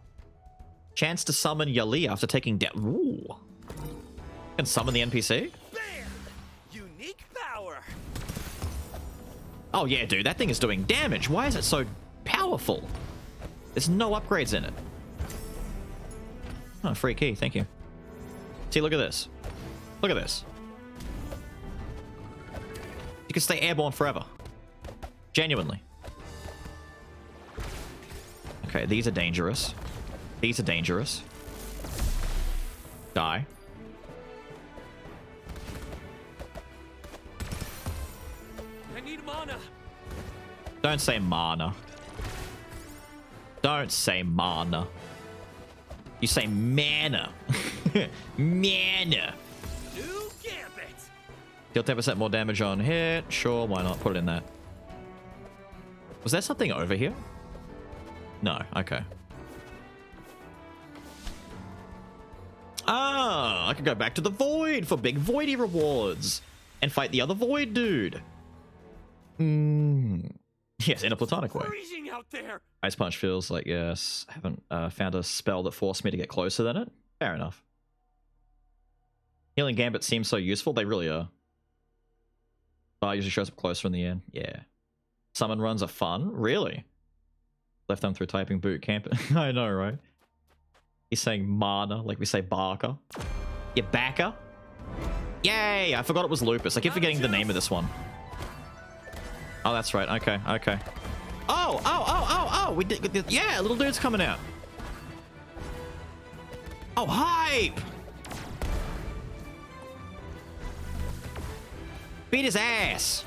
Chance to summon Yali after taking down. Ooh. Can summon the NPC? Bam! Unique power. Oh yeah, dude, that thing is doing damage. Why is it so powerful? There's no upgrades in it. Oh, free key, thank you. See, look at this. Look at this. You can stay airborne forever. Genuinely. Okay, these are dangerous. These are dangerous. Die. I need mana. Don't say mana. Don't say mana. You say mana. Mana. New gambit. Deal 10% more damage on hit. Sure, why not? Put it in that. Was there something over here? No, okay. Ah, I could go back to the void for big voidy rewards and fight the other void dude. Yes, in a platonic way. Freezing out there. Ice Punch feels like, yes, haven't found a spell that forced me to get closer than it. Fair enough. Healing Gambit seems so useful. They really are. Usually shows up closer in the end. Yeah. Summon runs are fun. Really? Left them through typing boot camp. I know, right? He's saying mana, like we say Barker. You backer? Yay! I forgot it was Lupus. I keep forgetting the name of this one. Oh, that's right. Okay, okay. Oh! We did. Yeah, little dude's coming out. Oh, hype! Beat his ass.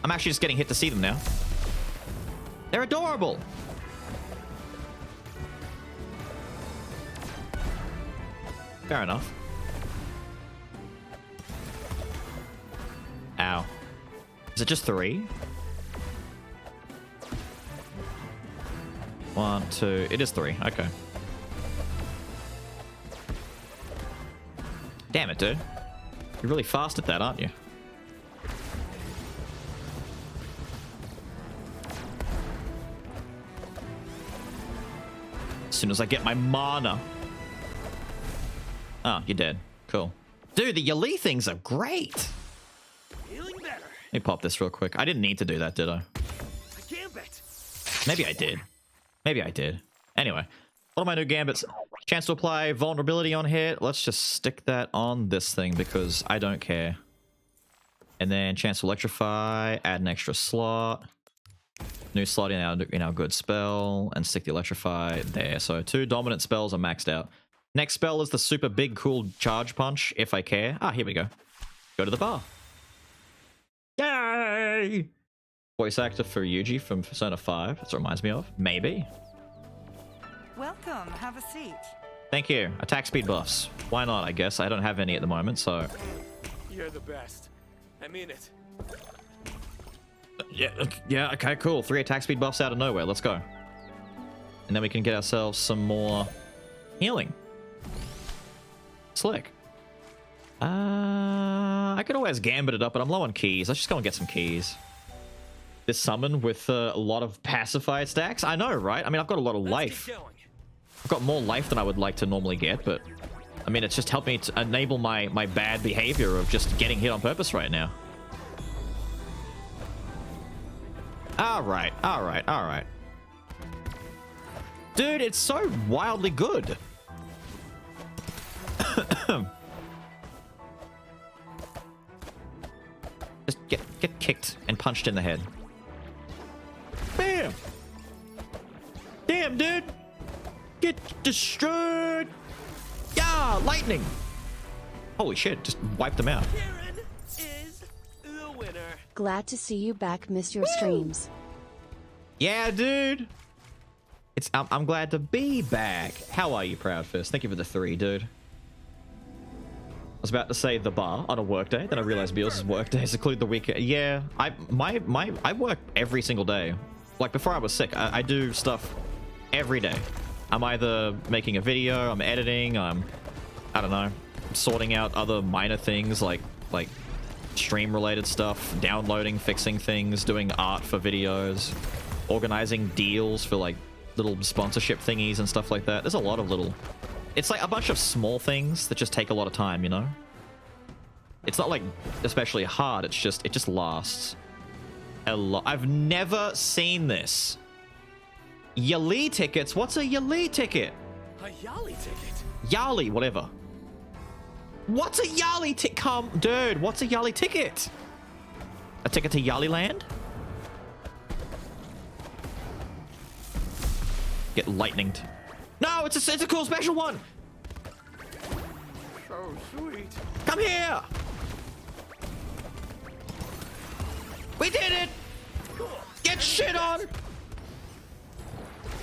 I'm actually just getting hit to see them now. They're adorable. Fair enough. Ow. Is it just 3? 1, 2. It is 3. Okay. Damn it, dude. You're really fast at that, aren't you? As soon as I get my mana. Oh, you're dead. Cool. Dude, the Yali things are great. Feeling better. Let me pop this real quick. I didn't need to do that, did I? A gambit. Maybe I did. Maybe I did. Anyway, what are my new gambits? Chance to apply vulnerability on hit. Let's just stick that on this thing because I don't care. And then chance to electrify. Add an extra slot. New slot in our good spell. And stick the electrify there. So 2 dominant spells are maxed out. Next spell is the super big cool charge punch, if I care. Ah, here we go. Go to the bar. Yay! Voice actor for Yuji from Persona 5. That's what it reminds me of. Maybe. Welcome. Have a seat. Thank you. Attack speed buffs. Why not, I guess. I don't have any at the moment, so... You're the best. I mean it. Yeah, okay, cool. 3 attack speed buffs out of nowhere. Let's go. And then we can get ourselves some more healing. Slick. I could always gambit it up, but I'm low on keys. Let's just go and get some keys. This summon with a lot of pacified stacks. I know, right? I mean, I've got a lot of life. I've got more life than I would like to normally get, but... I mean, it's just helped me to enable my bad behavior of just getting hit on purpose right now. Alright, alright, alright. Dude, it's so wildly good. Just get kicked and punched in the head. Bam! Damn, dude! Get destroyed! Yeah, lightning. Holy shit, just wiped them out. Karen is the winner. Glad to see you back, miss your streams. Yeah, dude. I'm glad to be back. How are you, Proudfist? Thank you for the 3, dude. I was about to say the bar on a work day, then I realized Beals' work days include the weekend. Yeah, I work every single day. Like before I was sick, I do stuff every day. I'm either making a video, I'm editing, I don't know, sorting out other minor things like stream related stuff, downloading, fixing things, doing art for videos, organizing deals for like little sponsorship thingies and stuff like that. There's a lot of little... It's like a bunch of small things that just take a lot of time, you know? It's not like especially hard, it just lasts a lot. I've never seen this. Yali tickets? What's a Yali ticket? A Yali ticket? Yali, whatever. What's a Yali ticket? Dude, what's a Yali ticket? A ticket to Yali Land? Get lightninged. No, it's a cool special one. So sweet. Come here. We did it. Get shit on.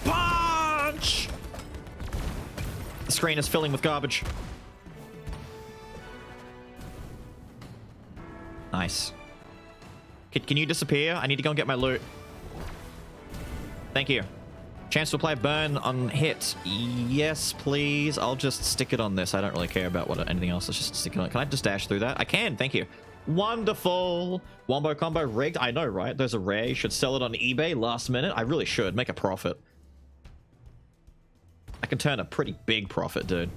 Punch. The screen is filling with garbage. Nice. Can you disappear? I need to go and get my loot. Thank you. Chance to apply burn on hit. Yes, please. I'll just stick it on this. I don't really care about anything else. Let's just stick it on. Can I just dash through that? I can. Thank you. Wonderful. Wombo combo rigged. I know, right? There's a rare. You should sell it on eBay last minute. I really should. Make a profit. I can turn a pretty big profit, dude.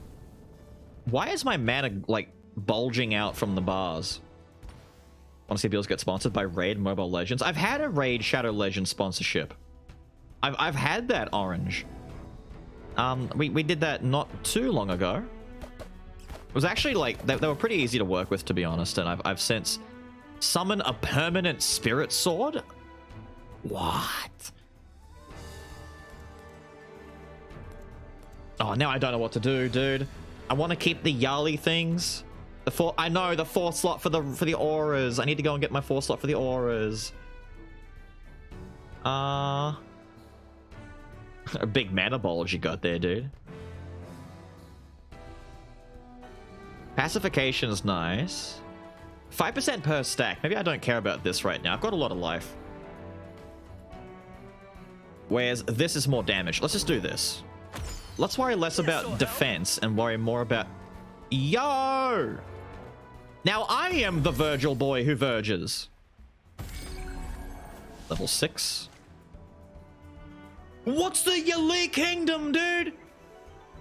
Why is my mana, like, bulging out from the bars? Want to see deals get sponsored by Raid Mobile Legends? I've had a Raid Shadow Legends sponsorship. I've had that, Orange. We did that not too long ago. It was actually like they were pretty easy to work with, to be honest, and I've since summoned a permanent spirit sword. What? Oh, now I don't know what to do, dude. I want to keep the Yali things. I know the 4 slot for the auras. I need to go and get my 4 slot for the auras. A big mana bulge you got there, dude. Pacification is nice. 5% per stack. Maybe I don't care about this right now. I've got a lot of life. Whereas this is more damage. Let's just do this. Let's worry less about defense and worry more about... Yo! Now I am the Virgil boy who verges. Level 6. What's the Yali Kingdom, dude?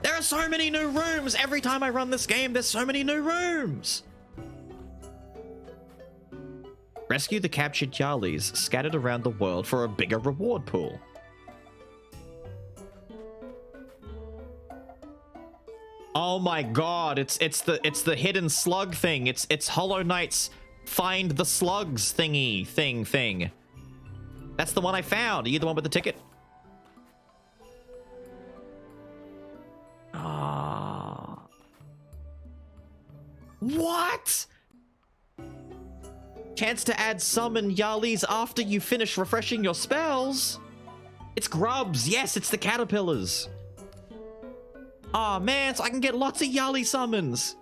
There are so many new rooms. Every time I run this game, there's so many new rooms. Rescue the captured Yalis scattered around the world for a bigger reward pool. Oh my god, it's the hidden slug thing. It's Hollow Knight's find the slugs thingy thing. That's the one I found. Are you the one with the ticket? What? Chance to add summon Yalis after you finish refreshing your spells? It's grubs. Yes, it's the caterpillars. Aw, man, so I can get lots of Yali summons.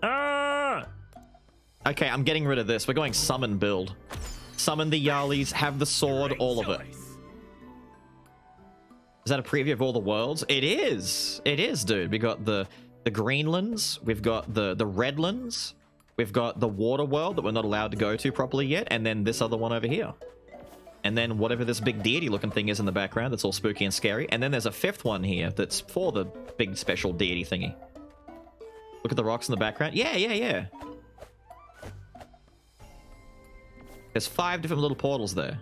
Okay, I'm getting rid of this. We're going summon build. Summon the Yalis, have the sword, all of it. Is that a preview of all the worlds? It is. It is, dude. We got the Greenlands. We've got the Redlands. We've got the water world that we're not allowed to go to properly yet. And then this other one over here. And then whatever this big deity looking thing is in the background that's all spooky and scary. And then there's a 5th one here that's for the big special deity thingy. Look at the rocks in the background. Yeah. There's 5 different little portals there.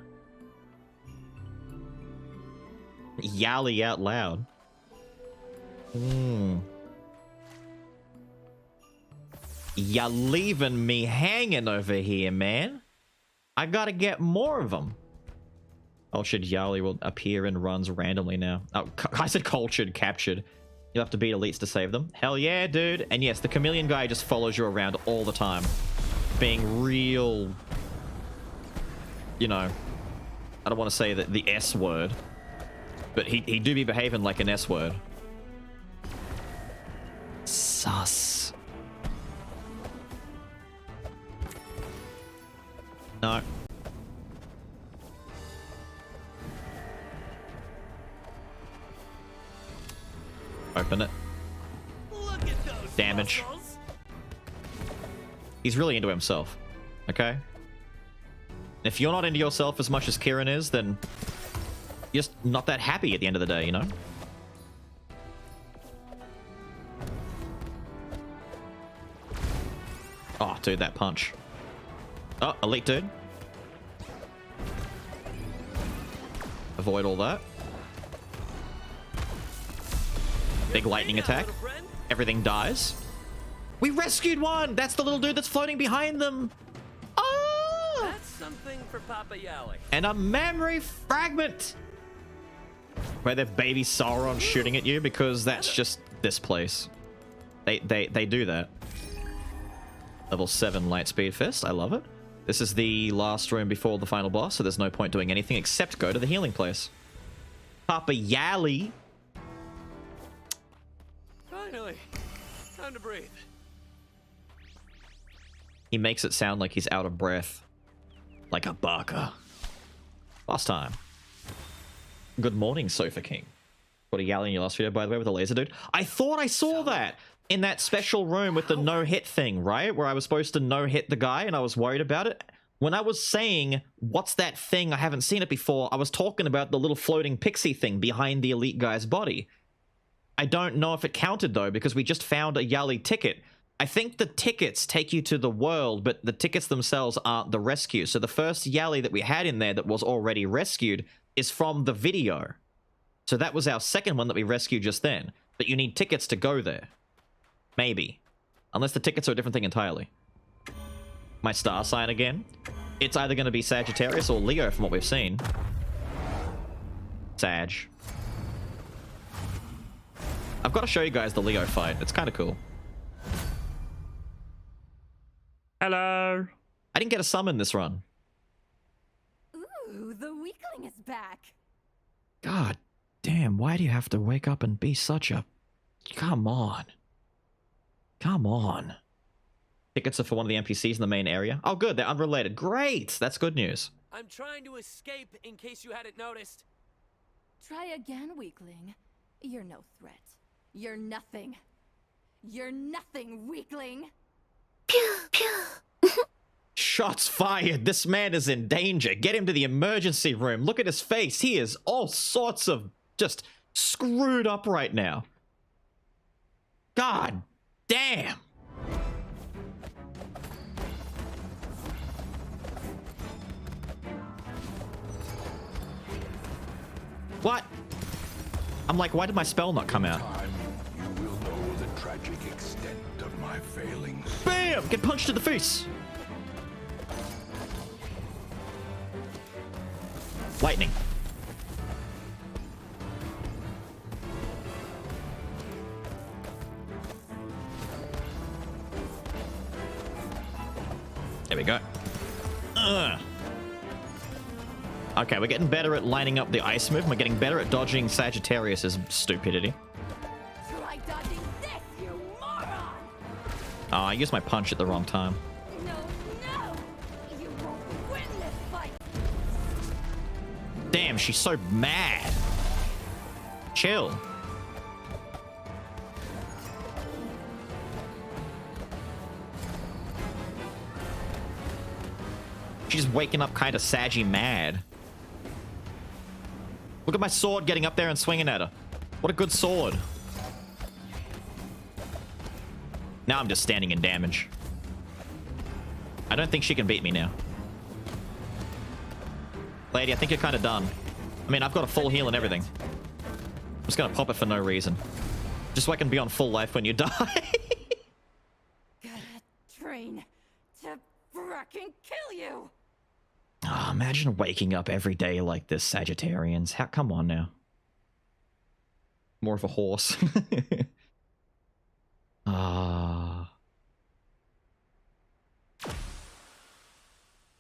Yali out loud. You're leaving me hanging over here, man. I gotta get more of them. Cultured Yali will appear in runs randomly now. Oh, I said cultured, captured. You'll have to beat elites to save them. Hell yeah, dude. And yes, the chameleon guy just follows you around all the time. Being real... You know... I don't want to say that the S word. But he do be behaving like an S word. Sus. No. Open it. Look at those Damage. muscles. He's really into himself. Okay? If you're not into yourself as much as Kieran is, then you're just not that happy at the end of the day, you know? Oh, dude, that punch. Oh, elite dude. Avoid all that. Big lightning attack. Everything dies. We rescued one! That's the little dude that's floating behind them! Oh! That's something for Papa Yali. And a memory fragment! Where they're baby Sauron shooting at you, because that's just this place. They do that. Level 7 Lightspeed Fist, I love it. This is the last room before the final boss, so there's no point doing anything except go to the healing place. Papa Yali. Finally, time to breathe. He makes it sound like he's out of breath. Like a baka. Last time. Good morning, Sofa King. What a Yali in your last video, by the way, with a laser dude. I thought I saw that in that special room with the no-hit thing, right? Where I was supposed to no-hit the guy and I was worried about it. When I was saying, what's that thing? I haven't seen it before. I was talking about the little floating pixie thing behind the elite guy's body. I don't know if it counted, though, because we just found a Yali ticket. I think the tickets take you to the world, but the tickets themselves aren't the rescue. So the first Yali that we had in there that was already rescued is from the video. So that was our second one that we rescued just then. But you need tickets to go there. Maybe. Unless the tickets are a different thing entirely. My star sign again. It's either going to be Sagittarius or Leo from what we've seen. Sag. I've got to show you guys the Leo fight. It's kind of cool. Hello. I didn't get a summon this run. Ooh, the weakling is back. God damn, why do you have to wake up and be such a... Come on. Come on. Tickets are for one of the NPCs in the main area. Oh, good. They're unrelated. Great. That's good news. I'm trying to escape in case you hadn't noticed. Try again, weakling. You're no threat. You're nothing. You're nothing, weakling. Shots fired. This man is in danger. Get him to the emergency room. Look at his face. He is all sorts of just screwed up right now. God damn. What? I'm like, why did my spell not come out? Time, you will know the tragic extent of my failings. Bam! Get punched in the face. Lightning. There we go. Okay, we're getting better at lining up the ice move, and we're getting better at dodging Sagittarius's stupidity. Try dodging this, you moron! Oh, I used my punch at the wrong time. No, no! You won't win this fight! Damn, she's so mad. Chill. She's waking up kind of saggy mad. Look at my sword getting up there and swinging at her. What a good sword. Now I'm just standing in damage. I don't think she can beat me now. Lady, I think you're kind of done. I mean, I've got a full heal and everything. I'm just gonna pop it for no reason. Just so I can be on full life when you die. Gotta train to frickin' kill you! Oh, imagine waking up every day like this, Sagittarians. Come on now. more of a horse.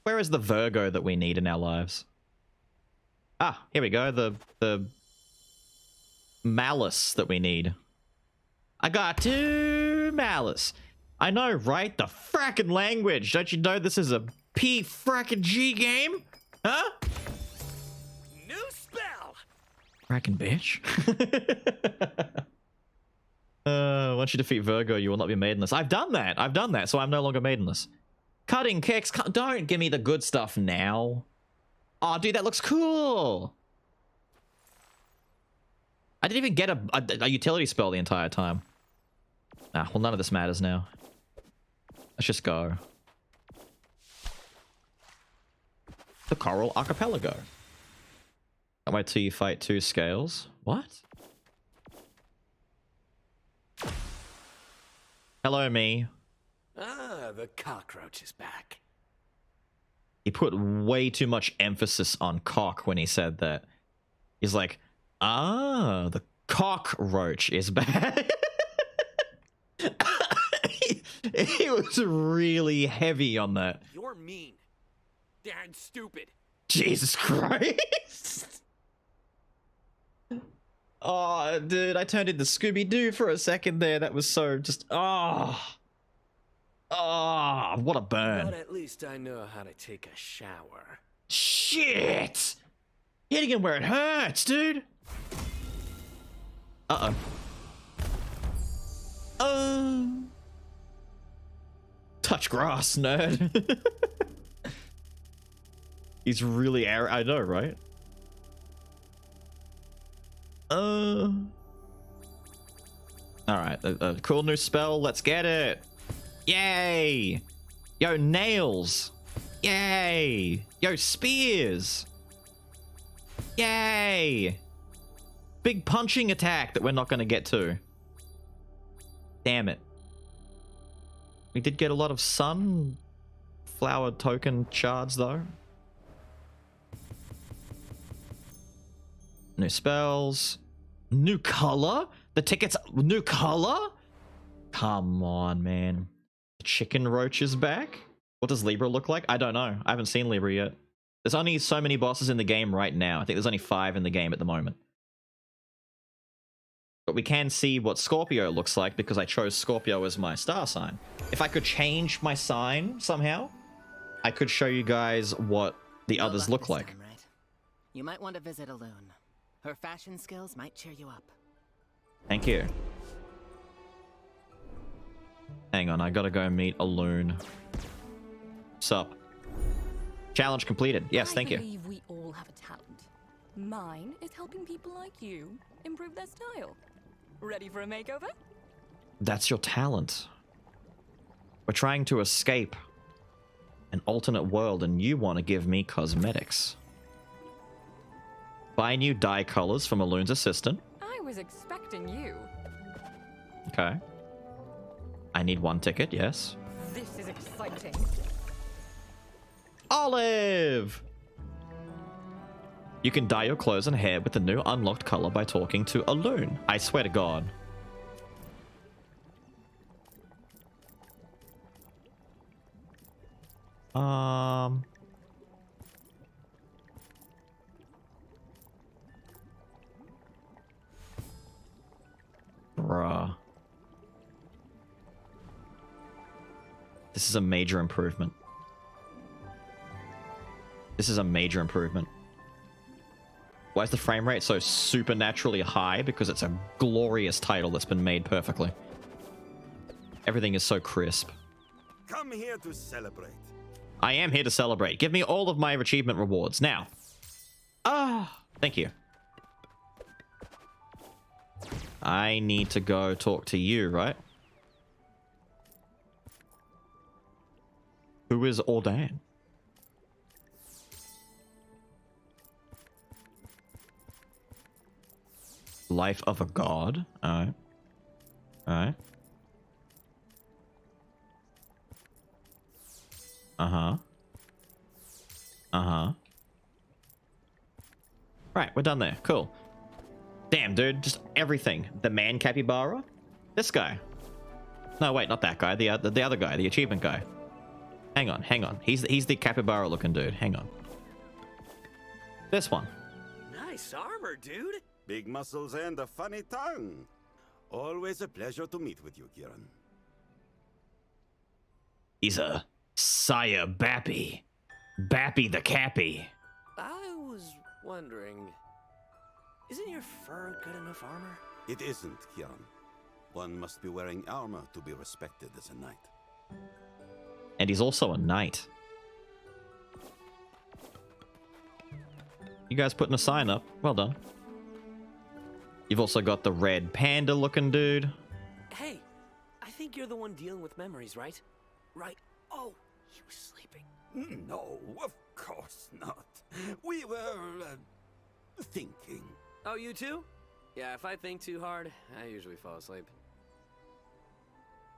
Where is the Virgo that we need in our lives? Ah, here we go. The malice that we need. I got 2 malice. I know, right? The frackin' language. Don't you know this is a P-frackin' game? Huh? New spell! Frackin' bitch. Once you defeat Virgo, you will not be maidenless. I've done that, so I'm no longer maidenless. Cutting kicks. Don't give me the good stuff now. Oh, dude, that looks cool. I didn't even get a utility spell the entire time. Ah, well, none of this matters now. Let's just go. The Coral Archipelago. Can't wait till you fight 2 scales. What? Hello, me. Ah, the cockroach is back. He put way too much emphasis on cock when he said that. He's like, ah, the cockroach is back. He was really heavy on that. You're mean. Darn stupid. Jesus Christ. Oh, dude, I turned into Scooby-Doo for a second there. That was so just, oh, what a burn. But at least I know how to take a shower. Shit. Hitting him where it hurts, dude. Uh-oh. Touch grass, nerd. He's really I know, right? Alright, a cool new spell. Let's get it. Yay. Yo, nails. Yay. Yo, spears. Yay. Big punching attack that we're not going to get to. Damn it. We did get a lot of sunflower token shards, though. New spells. New color? The tickets... New color? Come on, man. Chicken Roach is back? What does Libra look like? I don't know. I haven't seen Libra yet. There's only so many bosses in the game right now. I think there's only 5 in the game at the moment. But we can see what Scorpio looks like because I chose Scorpio as my star sign. If I could change my sign somehow, I could show you guys what the others look like. Time, right? You might want to visit Alune. Her fashion skills might cheer you up. Thank you. Hang on, I gotta go meet Alune. Sup? Challenge completed. Yes, thank you. I believe we all have a talent. Mine is helping people like you improve their style. Ready for a makeover? That's your talent. We're trying to escape an alternate world and you want to give me cosmetics. Buy new dye colors from Alune's assistant. I was expecting you. Okay. I need 1 ticket, yes. This is exciting. Olive! You can dye your clothes and hair with the new unlocked color by talking to Alune. I swear to God. Bruh. This is a major improvement. This is a major improvement. Why is the frame rate so supernaturally high? Because it's a glorious title that's been made perfectly. Everything is so crisp. Come here to celebrate. I am here to celebrate. Give me all of my achievement rewards now. Thank you. I need to go talk to you, right? Who is Ordan? Life of a god. Alright. Alright. Uh-huh. Uh-huh. Right, we're done there. Cool. Damn, dude, just everything. The man capybara. This guy. No, wait, not that guy. The other guy, the achievement guy. Hang on, hang on. He's the capybara looking dude. Hang on. This one. Nice armor, dude. Big muscles and a funny tongue. Always a pleasure to meet with you, Kieran. He's a Sire Bappy. Bappy the Cappy. I was wondering, isn't your fur good enough armor? It isn't, Kieran. One must be wearing armor to be respected as a knight. And he's also a knight. You guys putting a sign up. Well done. You've also got the red panda looking dude. Hey, I think you're the one dealing with memories, right? Right. Oh, he was sleeping. No, of course not. We were thinking. Oh, you too? Yeah, if I think too hard, I usually fall asleep.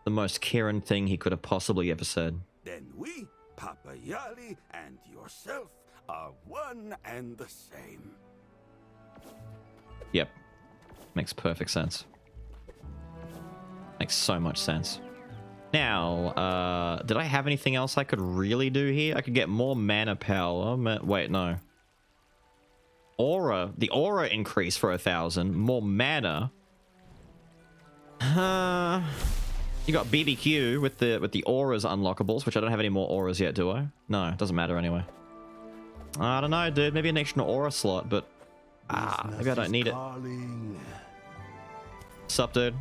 The most Kieran thing he could have possibly ever said. Then we, Papa Yali, and yourself are one and the same. Yep. Makes perfect sense. Makes so much sense. Now, did I have anything else I could really do here? I could get more mana power. Wait, no. Aura. The aura increase for 1,000. More mana. You got BBQ with the auras unlockables, which I don't have any more auras yet, do I? No, it doesn't matter anyway. I don't know, dude. Maybe an extra aura slot, but maybe I don't need it. Sup, dude?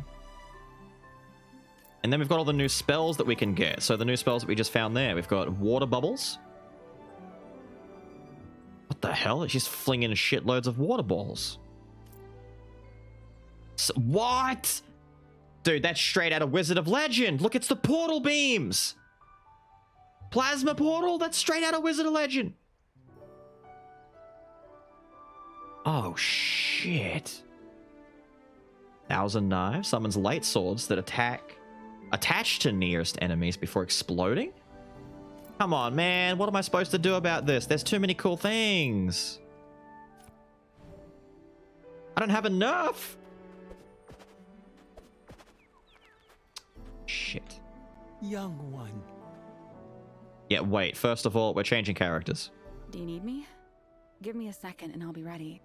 And then we've got all the new spells that we can get. So the new spells that we just found there. We've got water bubbles. What the hell? It's just flinging shitloads of water balls. So, what? Dude, that's straight out of Wizard of Legend. Look, it's the portal beams. Plasma portal? That's straight out of Wizard of Legend. Oh, shit. 1,000 knives. Summons light swords that attach to nearest enemies before exploding. Come on, man. What am I supposed to do about this? There's too many cool things. I don't have enough. Shit. Young one. Yeah, wait. First of all, we're changing characters. Do you need me? Give me a second and I'll be ready.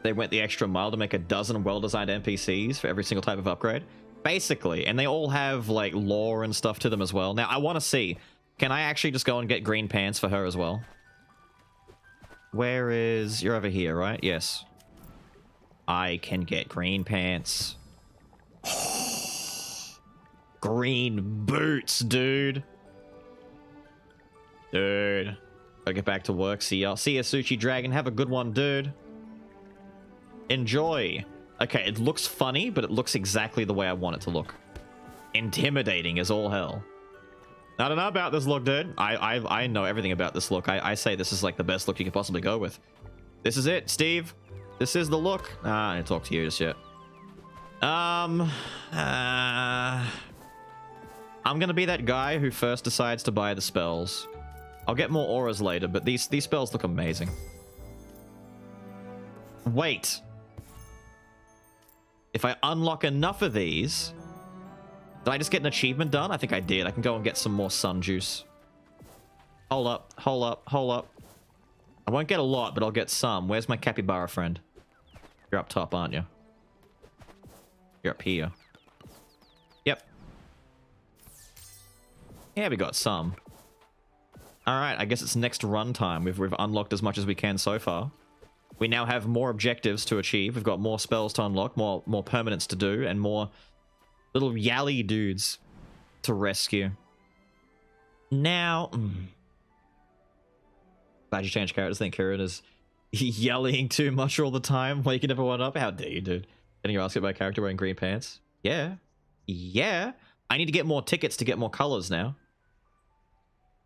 They went the extra mile to make a dozen well-designed NPCs for every single type of upgrade. Basically, and they all have, like, lore and stuff to them as well. Now, I want to see, can I actually just go and get green pants for her as well? Where is... You're over here, right? Yes. I can get green pants. Green boots, dude. Dude. Gotta get back to work. See ya. See ya, Sushi Dragon. Have a good one, dude. Enjoy. Okay, it looks funny, but it looks exactly the way I want it to look. Intimidating as all hell. I don't know about this look, dude. I know everything about this look. I say this is like the best look you could possibly go with. This is it, Steve. This is the look. I didn't talk to you just yet. I'm gonna be that guy who first decides to buy the spells. I'll get more auras later, but these spells look amazing. Wait. If I unlock enough of these... Did I just get an achievement done? I think I did. I can go and get some more sun juice. Hold up, hold up, hold up. I won't get a lot, but I'll get some. Where's my capybara friend? You're up top, aren't you? You're up here. Yep. Yeah, we got some. Alright, I guess it's next run time. We've unlocked as much as we can so far. We now have more objectives to achieve. We've got more spells to unlock, more permanents to do, and more little yally dudes to rescue. Now... Glad you changed characters. I think Kieran is yelling too much all the time, waking everyone up. How dare you, dude? Getting your ass hit by a character wearing green pants? Yeah. Yeah. I need to get more tickets to get more colors now.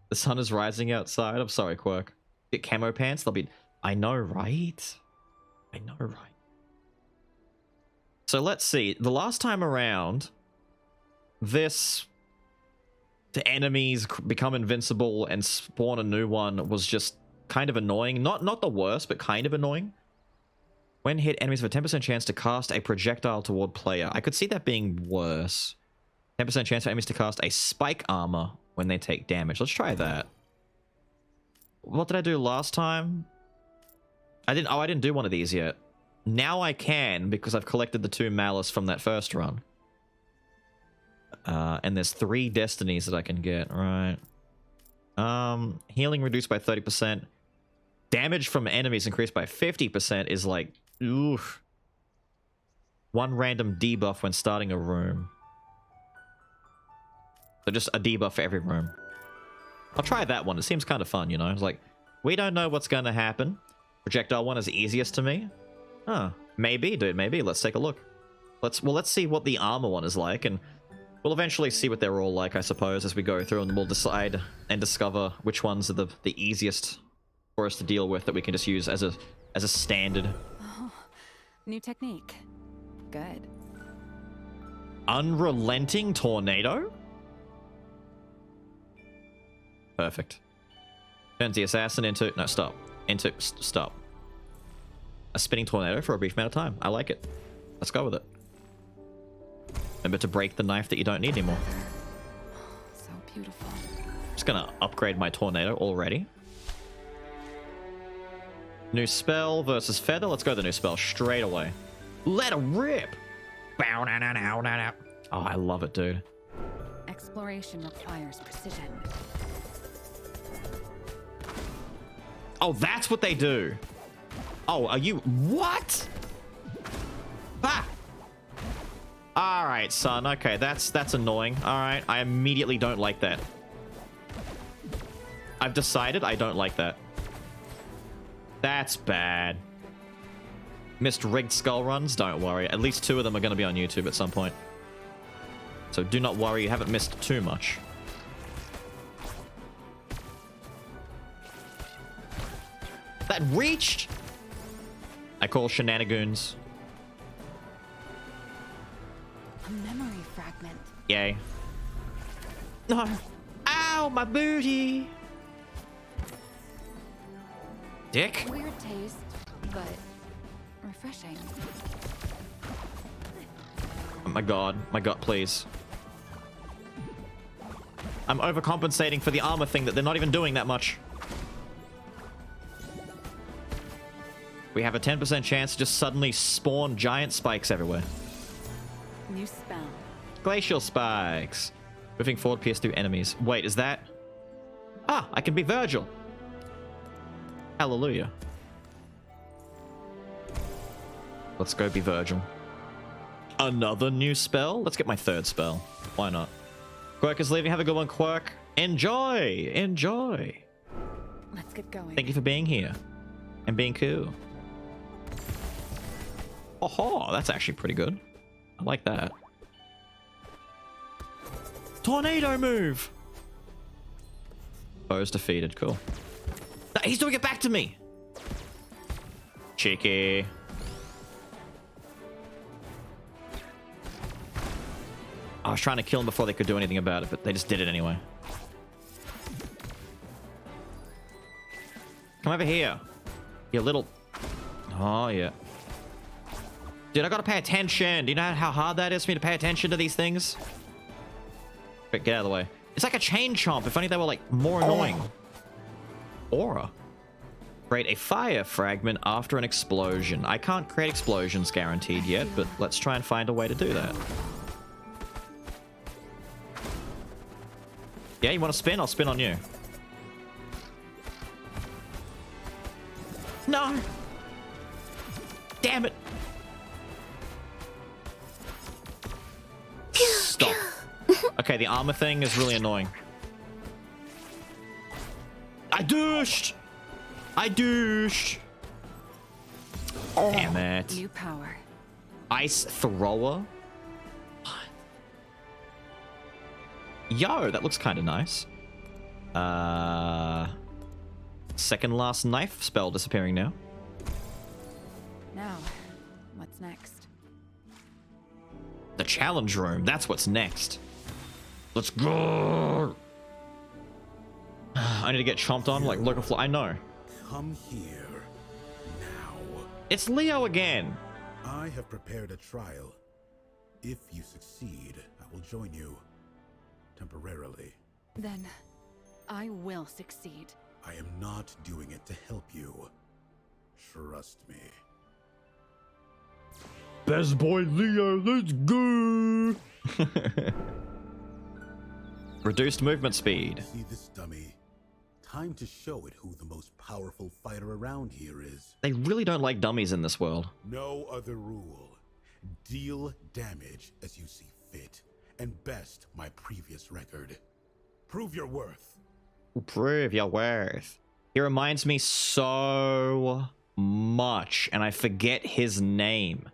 The sun is rising outside. I'm sorry, Quirk. Get camo pants? They'll be... I know, right? I know, right? So let's see. The last time around, this the enemies become invincible and spawn a new one was just kind of annoying. Not the worst, but kind of annoying. When hit, enemies have a 10% chance to cast a projectile toward player. I could see that being worse. 10% chance for enemies to cast a spike armor when they take damage. Let's try that. What did I do last time? I didn't do one of these yet. Now I can because I've collected the 2 malice from that first run. And there's 3 destinies that I can get, right? Healing reduced by 30%. Damage from enemies increased by 50% is like, oof. 1 random debuff when starting a room. So just a debuff for every room. I'll try that one. It seems kind of fun, you know? It's like, we don't know what's going to happen. Projectile one is easiest to me. Huh. Maybe, dude, maybe. Let's take a look. Let's see what the armor one is like, and we'll eventually see what they're all like, I suppose, as we go through, and we'll decide and discover which ones are the easiest for us to deal with that we can just use as a standard. Oh, new technique. Good. Unrelenting tornado? Perfect. Turns the assassin into... No, stop. Stop. A spinning tornado for a brief amount of time. I like it. Let's go with it. Remember to break the knife that you don't need anymore. So beautiful. Just gonna upgrade my tornado already. New spell versus feather. Let's go the new spell straight away. Let her rip! Oh, I love it, dude. Exploration requires precision. Oh, that's what they do. Oh, are you... What? Ah! Alright, son. Okay, that's annoying. Alright, I immediately don't like that. I've decided I don't like that. That's bad. Missed rigged skull runs? Don't worry. At least 2 of them are going to be on YouTube at some point. So do not worry, you haven't missed too much. That reached! I call shenanigans. A memory fragment. Yay. No. Ow, my booty! Dick? Weird taste, but refreshing. Oh my god, please. I'm overcompensating for the armor thing that they're not even doing that much. We have a 10% chance to just suddenly spawn giant spikes everywhere. New spell. Glacial spikes. Moving forward, pierce through enemies. Wait, is that... Ah, I can be Virgil. Hallelujah. Let's go be Virgil. Another new spell? Let's get my 3rd spell. Why not? Quirk is leaving. Have a good one, Quirk. Enjoy! Enjoy! Let's get going. Thank you for being here. And being cool. Oh, that's actually pretty good. I like that. Tornado move! Foe's defeated. Cool. No, he's doing it back to me! Cheeky. I was trying to kill him before they could do anything about it, but they just did it anyway. Come over here. You little... Oh, yeah. Dude, I gotta pay attention. Do you know how hard that is for me to pay attention to these things? Quick, get out of the way. It's like a chain chomp. If only they were, like, more annoying. Aura. Create a fire fragment after an explosion. I can't create explosions guaranteed yet, but let's try and find a way to do that. Yeah, you want to spin? I'll spin on you. No! Damn it! Stop. Okay, the armor thing is really annoying. I douched! I douched! Damn it. New power. Ice thrower? What? Yo, that looks kind of nice. Second last knife spell disappearing now. Now, what's next? The challenge room, that's what's next. Let's go. I need to get chomped on like local fly. I know. Come here now. It's Leo again. I have prepared a trial. If you succeed, I will join you temporarily. Then I will succeed. I am not doing it to help you. Trust me. Best boy Leo, let's go. Reduced movement speed. See this dummy? Time to show it who the most powerful fighter around here is. They really don't like dummies in this world. No other rule. Deal damage as you see fit, and best my previous record. Prove your worth. Prove your worth. He reminds me so much, and I forget his name,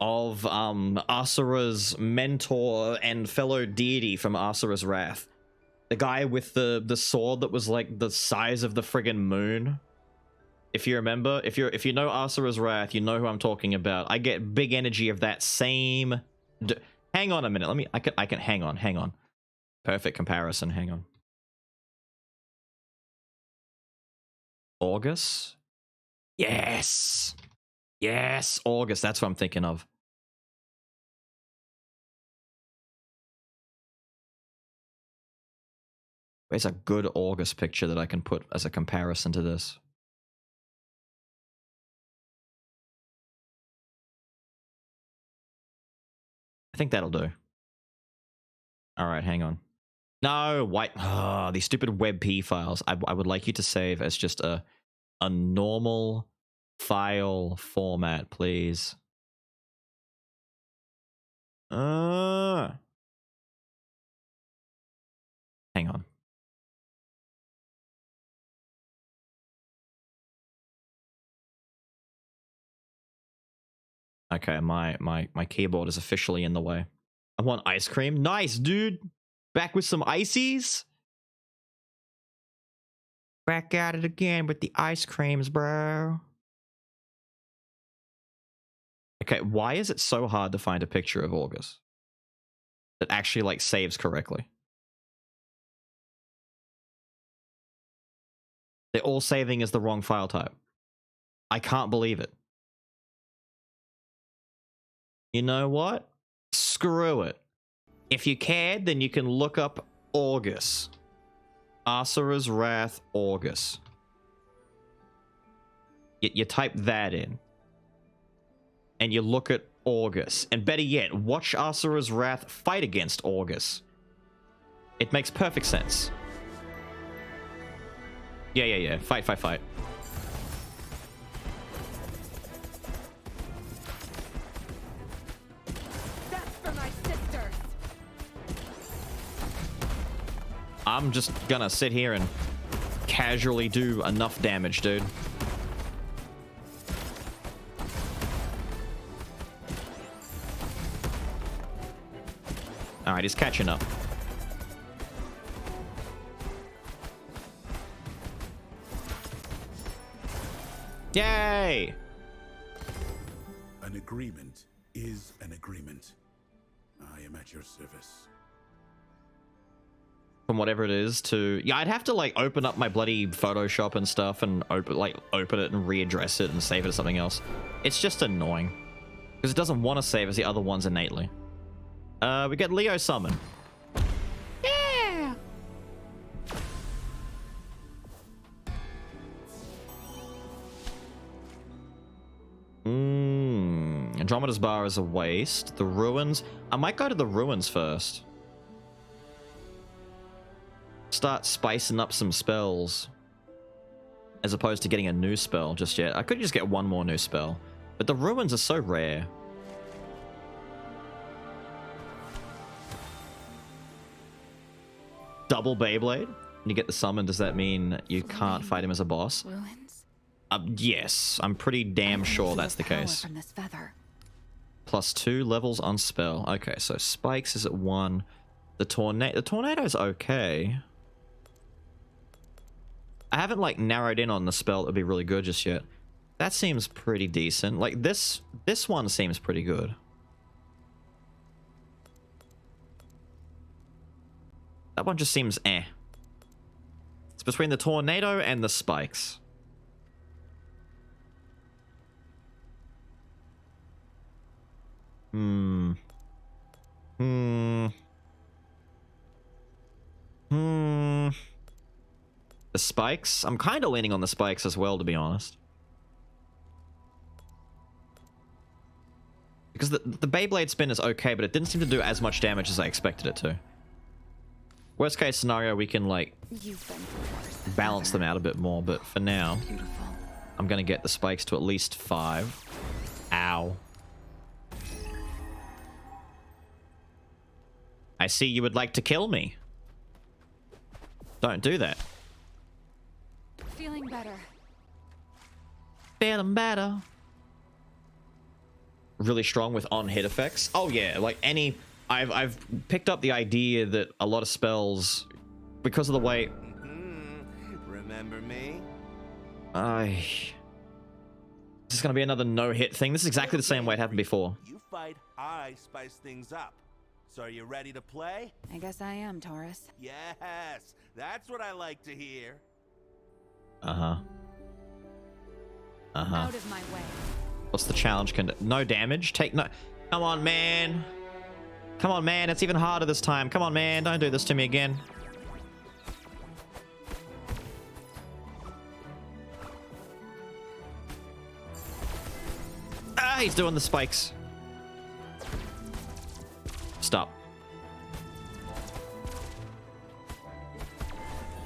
of Asura's mentor and fellow deity from Asura's Wrath. The guy with the sword that was like the size of the friggin' moon. If you remember, if you know Asura's Wrath, you know who I'm talking about. I get big energy of that same. Hang on a minute. Let me. I can. Hang on. Perfect comparison. Hang on. August. Yes. Yes, August. That's what I'm thinking of. Where's a good August picture that I can put as a comparison to this? I think that'll do. All right, hang on. No, white. Oh, these stupid WebP files. I would like you to save as just a normal file format, please. Hang on. Okay, my keyboard is officially in the way. I want ice cream. Nice, dude. Back with some ices. Back at it again with the ice creams, bro. Okay, why is it so hard to find a picture of August that actually like saves correctly? They're all saving as the wrong file type. I can't believe it. You know what? Screw it. If you cared, then you can look up August. Asura's Wrath August. You type that in. And you look at August. And better yet, watch Asura's Wrath fight against August. It makes perfect sense. Yeah. Fight. That's for my sisters. I'm just gonna sit here and casually do enough damage, dude. Alright, he's catching up. Yay! An agreement is an agreement. I am at your service. From whatever it is to... Yeah, I'd have to, like, open up my bloody Photoshop and stuff and open it and readdress it and save it as something else. It's just annoying. Because it doesn't want to save as the other ones innately. We get Leo summon. Yeah! Andromeda's bar is a waste. The ruins... I might go to the ruins first. Start spicing up some spells. As opposed to getting a new spell just yet. I could just get one more new spell. But the ruins are so rare. Double Beyblade? When you get the summon, does that mean you can't fight him as a boss? Ruins? Yes, I'm pretty damn sure that's the case. From this feather. +2 levels on spell. Okay, so spikes is at 1. The tornado's okay. I haven't like narrowed in on the spell that would be really good just yet. That seems pretty decent. Like this one seems pretty good. That one just seems eh. It's between the tornado and the spikes. The spikes? I'm kind of leaning on the spikes as well, to be honest. Because the Beyblade spin is okay, but it didn't seem to do as much damage as I expected it to. Worst case scenario, we can, like, balance them out a bit more, but for now, I'm gonna get the spikes to at least 5. Ow. I see you would like to kill me. Don't do that. Feeling better. Feeling better. Really strong with on-hit effects. Oh yeah, like any... I've picked up the idea that a lot of spells, because of the way... Remember me? This is gonna be another no-hit thing. This is exactly the same way it happened before. You fight, I spice things up. So are you ready to play? I guess I am, Taurus. Yes, that's what I like to hear. Uh-huh. Out of my way. What's the challenge? No damage? Take no... Come on, man. Come on, man. It's even harder this time. Come on, man. Don't do this to me again. Ah, he's doing the spikes. Stop.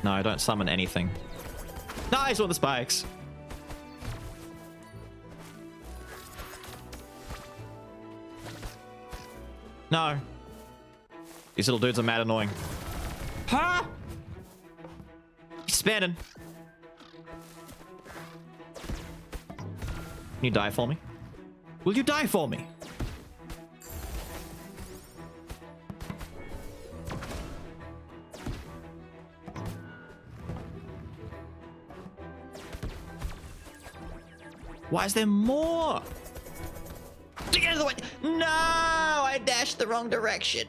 No, don't summon anything. No, he's doing the spikes. No. These little dudes are mad annoying. Huh? He's spinning. Can you die for me? Will you die for me? Why is there more? Get out of the way! No! I dashed the wrong direction.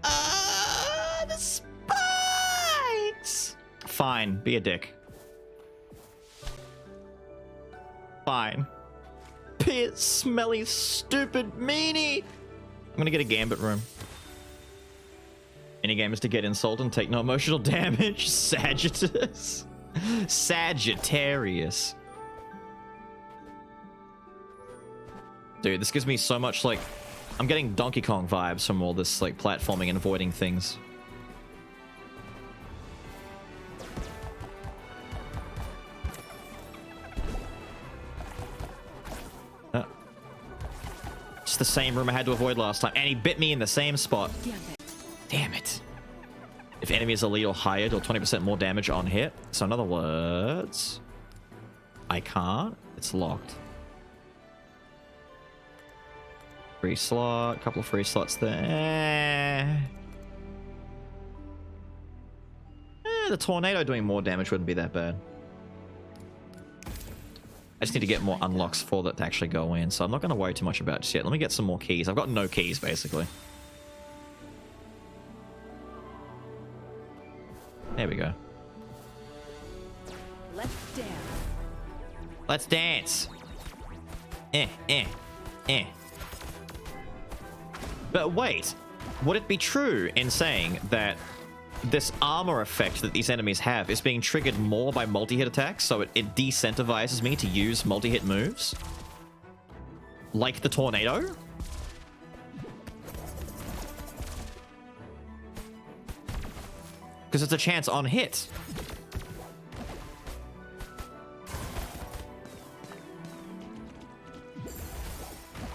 The spikes! Fine, be a dick. Fine. Be a smelly, stupid meanie! I'm gonna get a gambit room. Minigame is to get insulted and take no emotional damage. Sagittarius. Sagittarius. Dude, this gives me so much, like... I'm getting Donkey Kong vibes from all this, like, platforming and avoiding things. It's the same room I had to avoid last time, and he bit me in the same spot. Damn it. If enemies are elite or higher, deal 20% more damage on hit. So in other words... I can't. It's locked. Free slot, a couple of free slots there. The tornado doing more damage wouldn't be that bad. I just need to get more unlocks for that to actually go in, so I'm not going to worry too much about it just yet. Let me get some more keys. I've got no keys, basically. There we go. Let's dance. Let's dance. Eh. But wait, would it be true in saying that this armor effect that these enemies have is being triggered more by multi-hit attacks, so it decentivizes me to use multi-hit moves? Like the tornado? Because it's a chance on hit.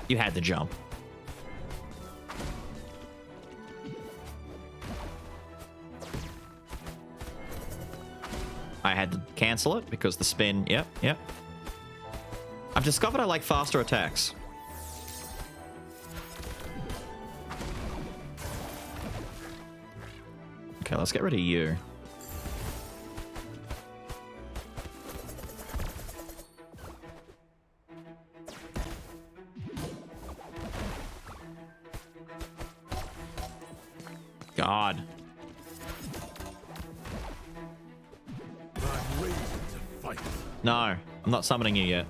You had to jump. I had to cancel it because the spin... Yep. I've discovered I like faster attacks. Okay, let's get rid of you. God. No, I'm not summoning you yet.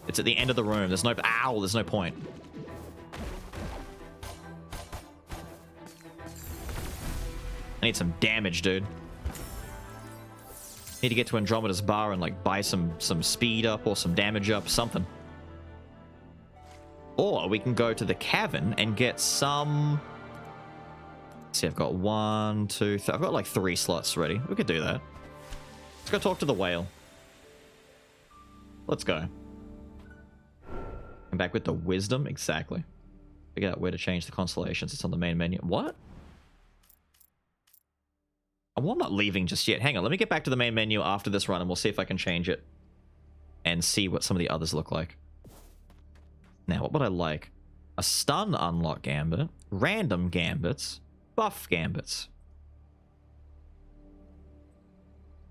It's at the end of the room. There's no... Ow, there's no point. I need some damage, dude. Need to get to Andromeda's bar and like buy some speed up or some damage up, something. Or we can go to the cavern and get some... Let's see, I've got 1, 2, 3... I've got like 3 slots ready. We could do that. Let's go talk to the whale. Let's go. I'm back with the wisdom. Exactly. Figure out where to change the constellations. It's on the main menu. What? Oh, I'm not leaving just yet. Hang on. Let me get back to the main menu after this run and we'll see if I can change it. And see what some of the others look like. Now, what would I like? A stun unlock gambit. Random gambits. Buff gambits.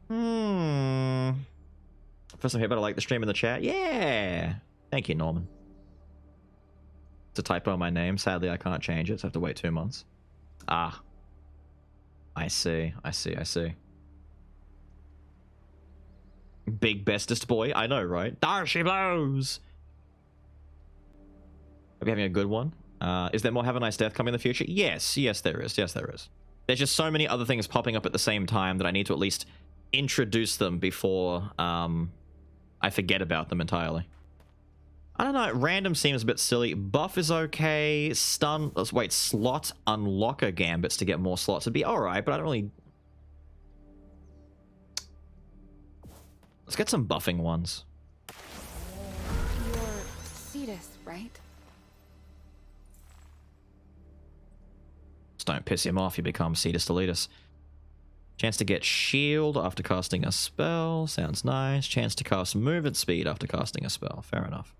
First time here, but I like the stream in the chat. Yeah! Thank you, Norman. It's a typo in my name. Sadly, I can't change it, so I have to wait 2 months. Ah. I see. I see. I see. Big bestest boy. I know, right? There she blows! Are we having a good one? Is there more Have a Nice Death coming in the future? Yes. Yes, there is. Yes, there is. There's just so many other things popping up at the same time that I need to at least introduce them before I forget about them entirely. I don't know. Random seems a bit silly. Buff is okay. Stun... Let's wait. Slot unlocker gambits to get more slots would be alright, but I don't really... Let's get some buffing ones. You're Cetus, right? Just don't piss him off. You become Cetus Deletus. Chance to get shield after casting a spell. Sounds nice. Chance to cast movement speed after casting a spell. Fair enough.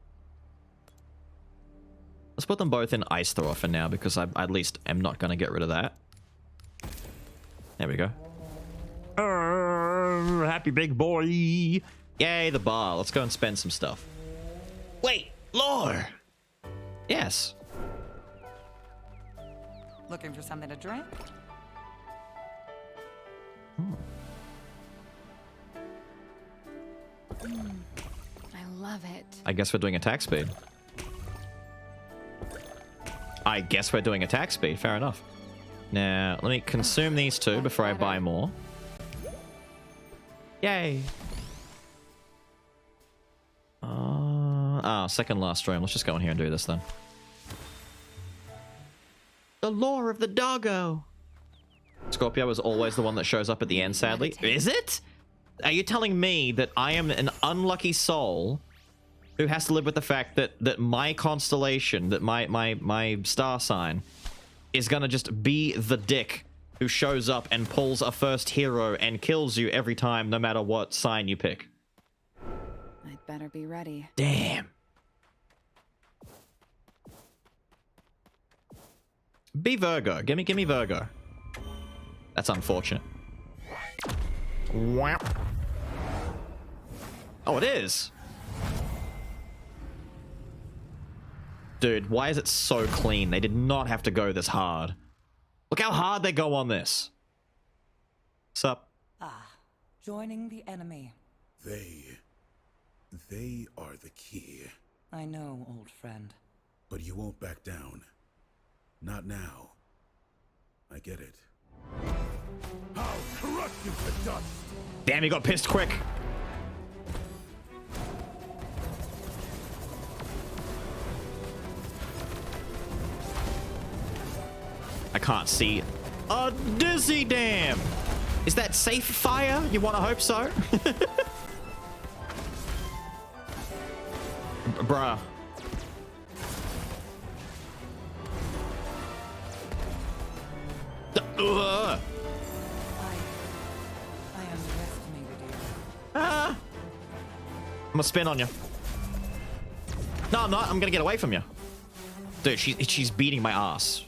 Let's put them both in Ice Thrower for now, because I at least am not going to get rid of that. There we go. Happy big boy. Yay, the bar. Let's go and spend some stuff. Wait, lore. Yes. Looking for something to drink? I love it. I guess we're doing attack speed. I guess we're doing attack speed. Fair enough. Now, let me consume these two before I buy more. Yay. Second last room. Let's just go in here and do this then. The lore of the doggo. Scorpio is always the one that shows up at the end, sadly. Is it? Are you telling me that I am an unlucky soul who has to live with the fact that my constellation, that my star sign, is gonna just be the dick who shows up and pulls a first hero and kills you every time, no matter what sign you pick? I'd better be ready. Damn. Be Virgo. Gimme Virgo. That's unfortunate. Wow. Oh, it is. Dude, why is it so clean? They did not have to go this hard. Look how hard they go on this. Sup? Joining the enemy. They are the key. I know, old friend. But you won't back down. Not now. I get it. I'll crush you to dust! Damn, he got pissed quick. I can't see a dizzy damn. Is that safe fire? You want to hope so? Bruh. I underestimated you. I'm gonna spin on you. No, I'm not. I'm gonna get away from you. Dude, she's beating my ass.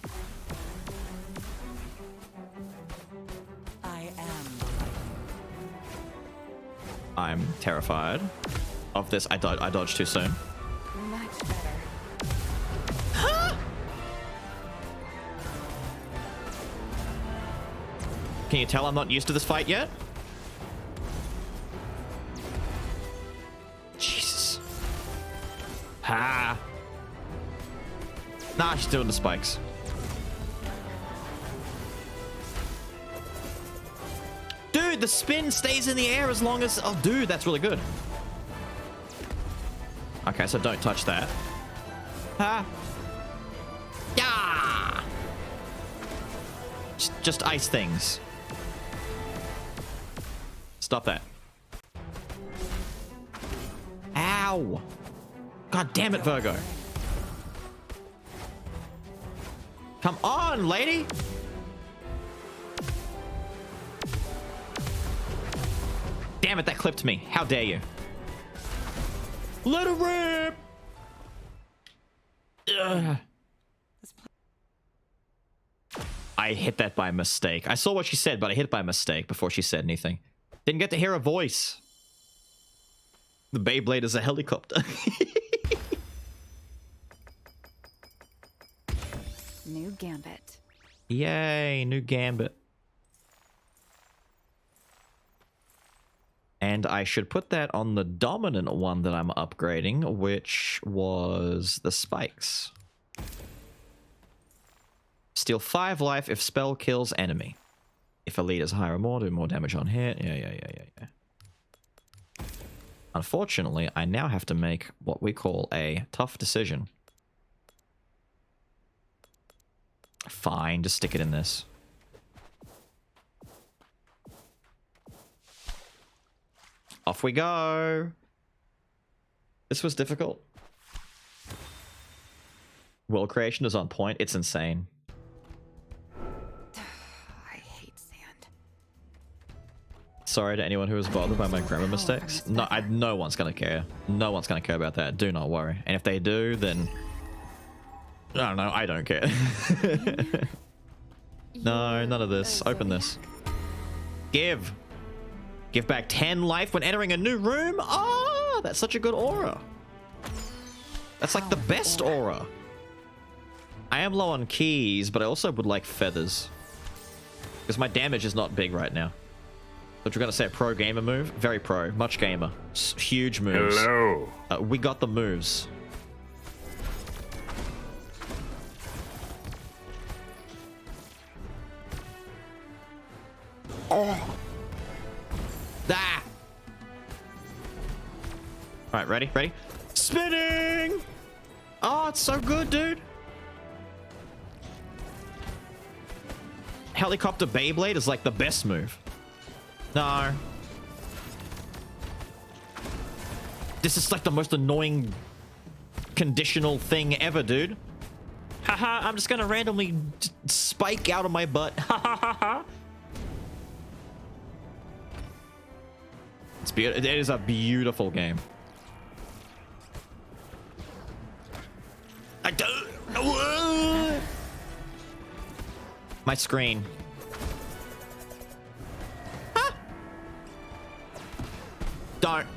I am. I'm terrified of this. I dodged too soon. Much better. Can you tell I'm not used to this fight yet? Ha! Nah, she's doing the spikes. Dude, the spin stays in the air as long as... Oh, dude, that's really good. Okay, so don't touch that. Ha! Yeah! Just ice things. Stop that. Ow! God damn it, Virgo. Come on, lady! Damn it, that clipped me. How dare you? Let it rip! Ugh. I hit that by mistake. I saw what she said, but I hit it by mistake before she said anything. Didn't get to hear her voice. The Beyblade is a helicopter. New gambit. Yay, new gambit. And I should put that on the dominant one that I'm upgrading, which was the spikes. Steal 5 life if spell kills enemy. If elite is higher or more, do more damage on hit. Yeah. Unfortunately, I now have to make what we call a tough decision. Fine, just stick it in this. Off we go. This was difficult. World creation is on point. It's insane. I hate sand. Sorry to anyone who was bothered by my grammar mistakes. No one's gonna care. No one's gonna care about that. Do not worry. And if they do, then I don't know. I don't care. No, none of this. Open this. Give. Give back 10 life when entering a new room. Oh, that's such a good aura. That's like the best aura. I am low on keys, but I also would like feathers. Because my damage is not big right now. But you're going to say a pro gamer move? Very pro. Much gamer. Huge moves. Hello. We got the moves. Oh. Ah. All right, ready? Ready? Spinning! Oh, it's so good, dude. Helicopter Beyblade is like the best move. No. This is like the most annoying conditional thing ever, dude. Haha, I'm just gonna randomly spike out of my butt. Ha ha ha ha. It's beautiful. It is a beautiful game. I don't. My screen. Huh? Don't.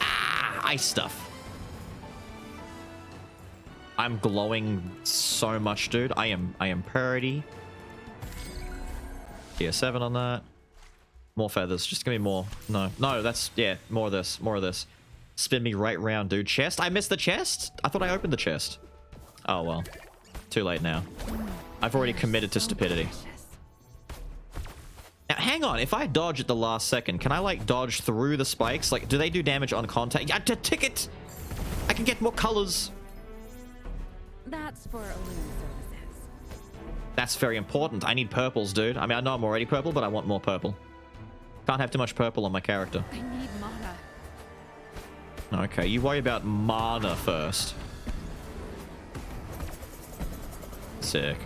Ah, ice stuff. I'm glowing so much, dude. I am purity. Tier 7 on that. More feathers. Just give me more. No, that's... Yeah, more of this. More of this. Spin me right round, dude. Chest? I missed the chest? I thought I opened the chest. Oh, well. Too late now. I've already committed to stupidity. Now, hang on. If I dodge at the last second, can I, like, dodge through the spikes? Like, do they do damage on contact? Yeah, to ticket! I can get more colors. That's for Illumin services. That's very important. I need purples, dude. I mean, I know I'm already purple, but I want more purple. Can't have too much purple on my character. I need mana. Okay, you worry about mana first. Sick.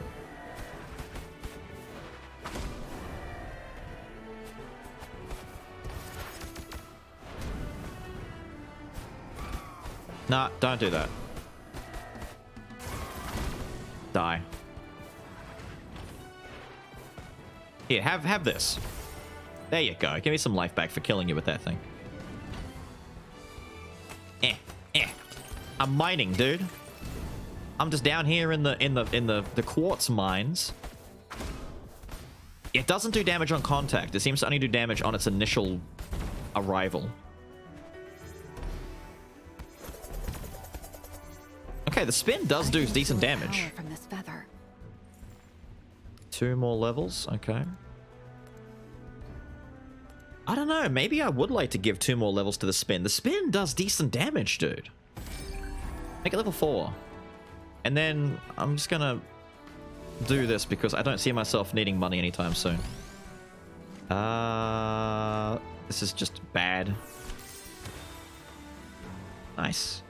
Nah, don't do that. Die. Here, have this. There you go. Give me some life back for killing you with that thing. I'm mining, dude. I'm just down here in the quartz mines. It doesn't do damage on contact. It seems to only do damage on its initial arrival. Okay, the spin does do decent damage. Power from this feather. 2 more levels. Okay. I don't know. Maybe I would like to give 2 more levels to the spin. The spin does decent damage, dude. Make it level 4. And then I'm just gonna do this because I don't see myself needing money anytime soon. This is just bad. Nice.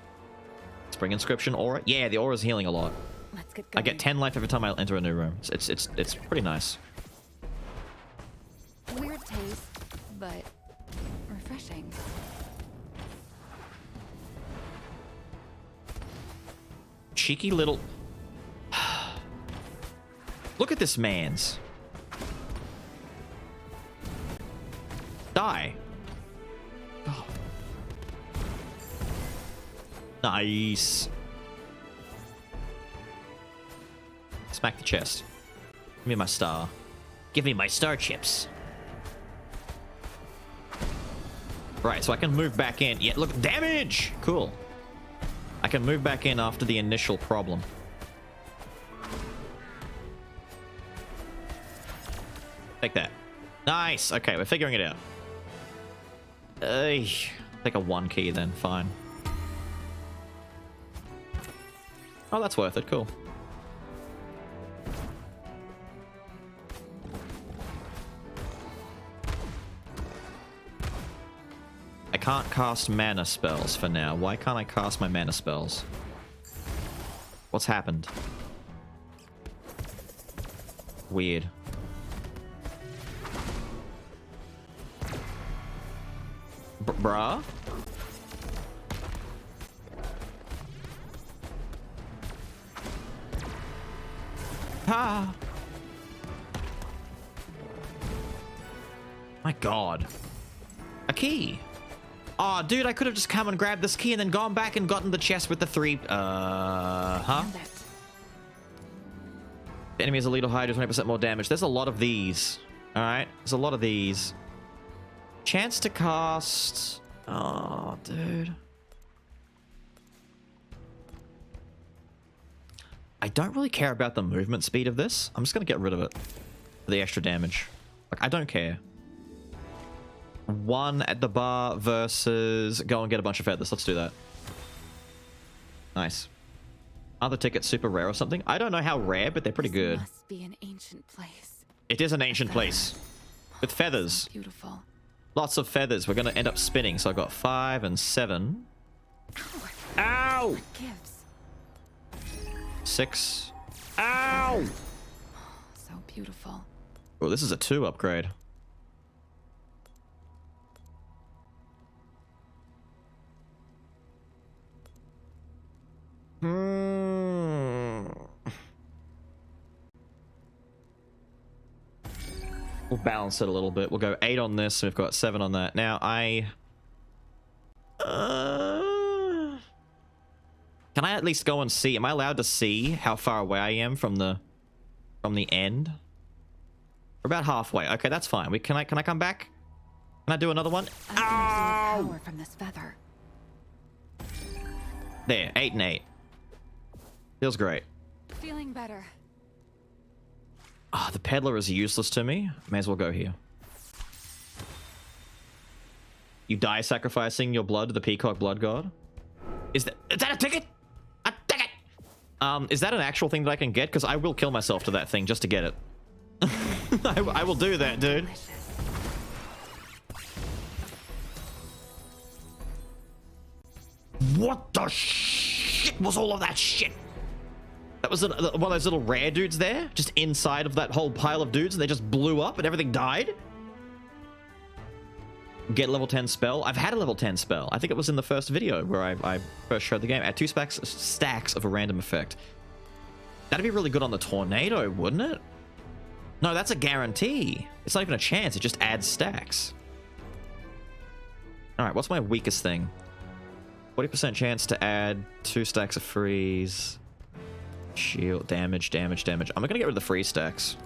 Spring inscription aura. Yeah, the aura's healing a lot. Let's get going. I get 10 life every time I enter a new room. It's pretty nice. Weird taste, but refreshing. Cheeky little... Look at this man's. Die. Oh. Nice. Smack the chest. Give me my star. Give me my star chips. Right, so I can move back in. Yeah, look, damage! Cool. I can move back in after the initial problem. Take that. Nice! Okay, we're figuring it out. Take a 1 key then, fine. Oh, that's worth it, cool. I can't cast mana spells for now. Why can't I cast my mana spells? What's happened? Weird. Bruh? Ah! My god. A key! Aw, oh, dude, I could have just come and grabbed this key and then gone back and gotten the chest with the 3... huh? The enemy is a little high, does 20% more damage. There's a lot of these. Alright? There's a lot of these. Chance to cast... Oh, dude. I don't really care about the movement speed of this. I'm just going to get rid of it. For the extra damage. Like, I don't care. 1 at the bar versus go and get a bunch of feathers. Let's do that. Nice. Are the tickets super rare or something? I don't know how rare, but they're pretty good. Must be an ancient place. It is an ancient place. With feathers. Beautiful. Lots of feathers. We're going to end up spinning. So I got 5 and 7. Ow! What gives? 6. Ow! So beautiful. Oh, this is a 2 upgrade. We'll balance it a little bit. We'll go 8 on this, and we've got 7 on that. Now, can I at least go and see? Am I allowed to see how far away I am from the end? We're about halfway. Okay, that's fine. Can I come back? Can I do another one? I can absorb power from this feather. There, 8 and 8. Feels great. Feeling better. Ah, the peddler is useless to me. May as well go here. You die sacrificing your blood to the peacock blood god? Is that a ticket? A ticket! Is that an actual thing that I can get? Because I will kill myself to that thing just to get it. I will do that, dude. What the shit was all of that shit? That was one of those little rare dudes there, just inside of that whole pile of dudes, and they just blew up and everything died? Get level 10 spell. I've had a level 10 spell. I think it was in the first video where I first showed the game. Add 2 stacks of a random effect. That'd be really good on the tornado, wouldn't it? No, that's a guarantee. It's not even a chance. It just adds stacks. All right, what's my weakest thing? 40% chance to add 2 stacks of freeze. Shield, damage. I'm gonna get rid of the freeze stacks.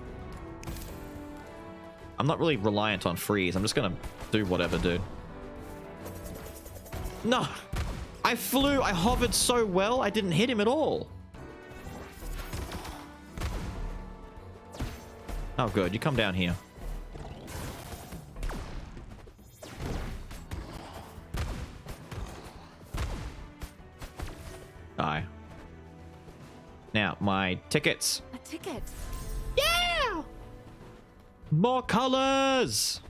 I'm not really reliant on freeze. I'm just gonna do whatever, dude. No! I hovered so well, I didn't hit him at all. Oh, good. You come down here. Die. Now, my tickets. A ticket. Yeah! More colors!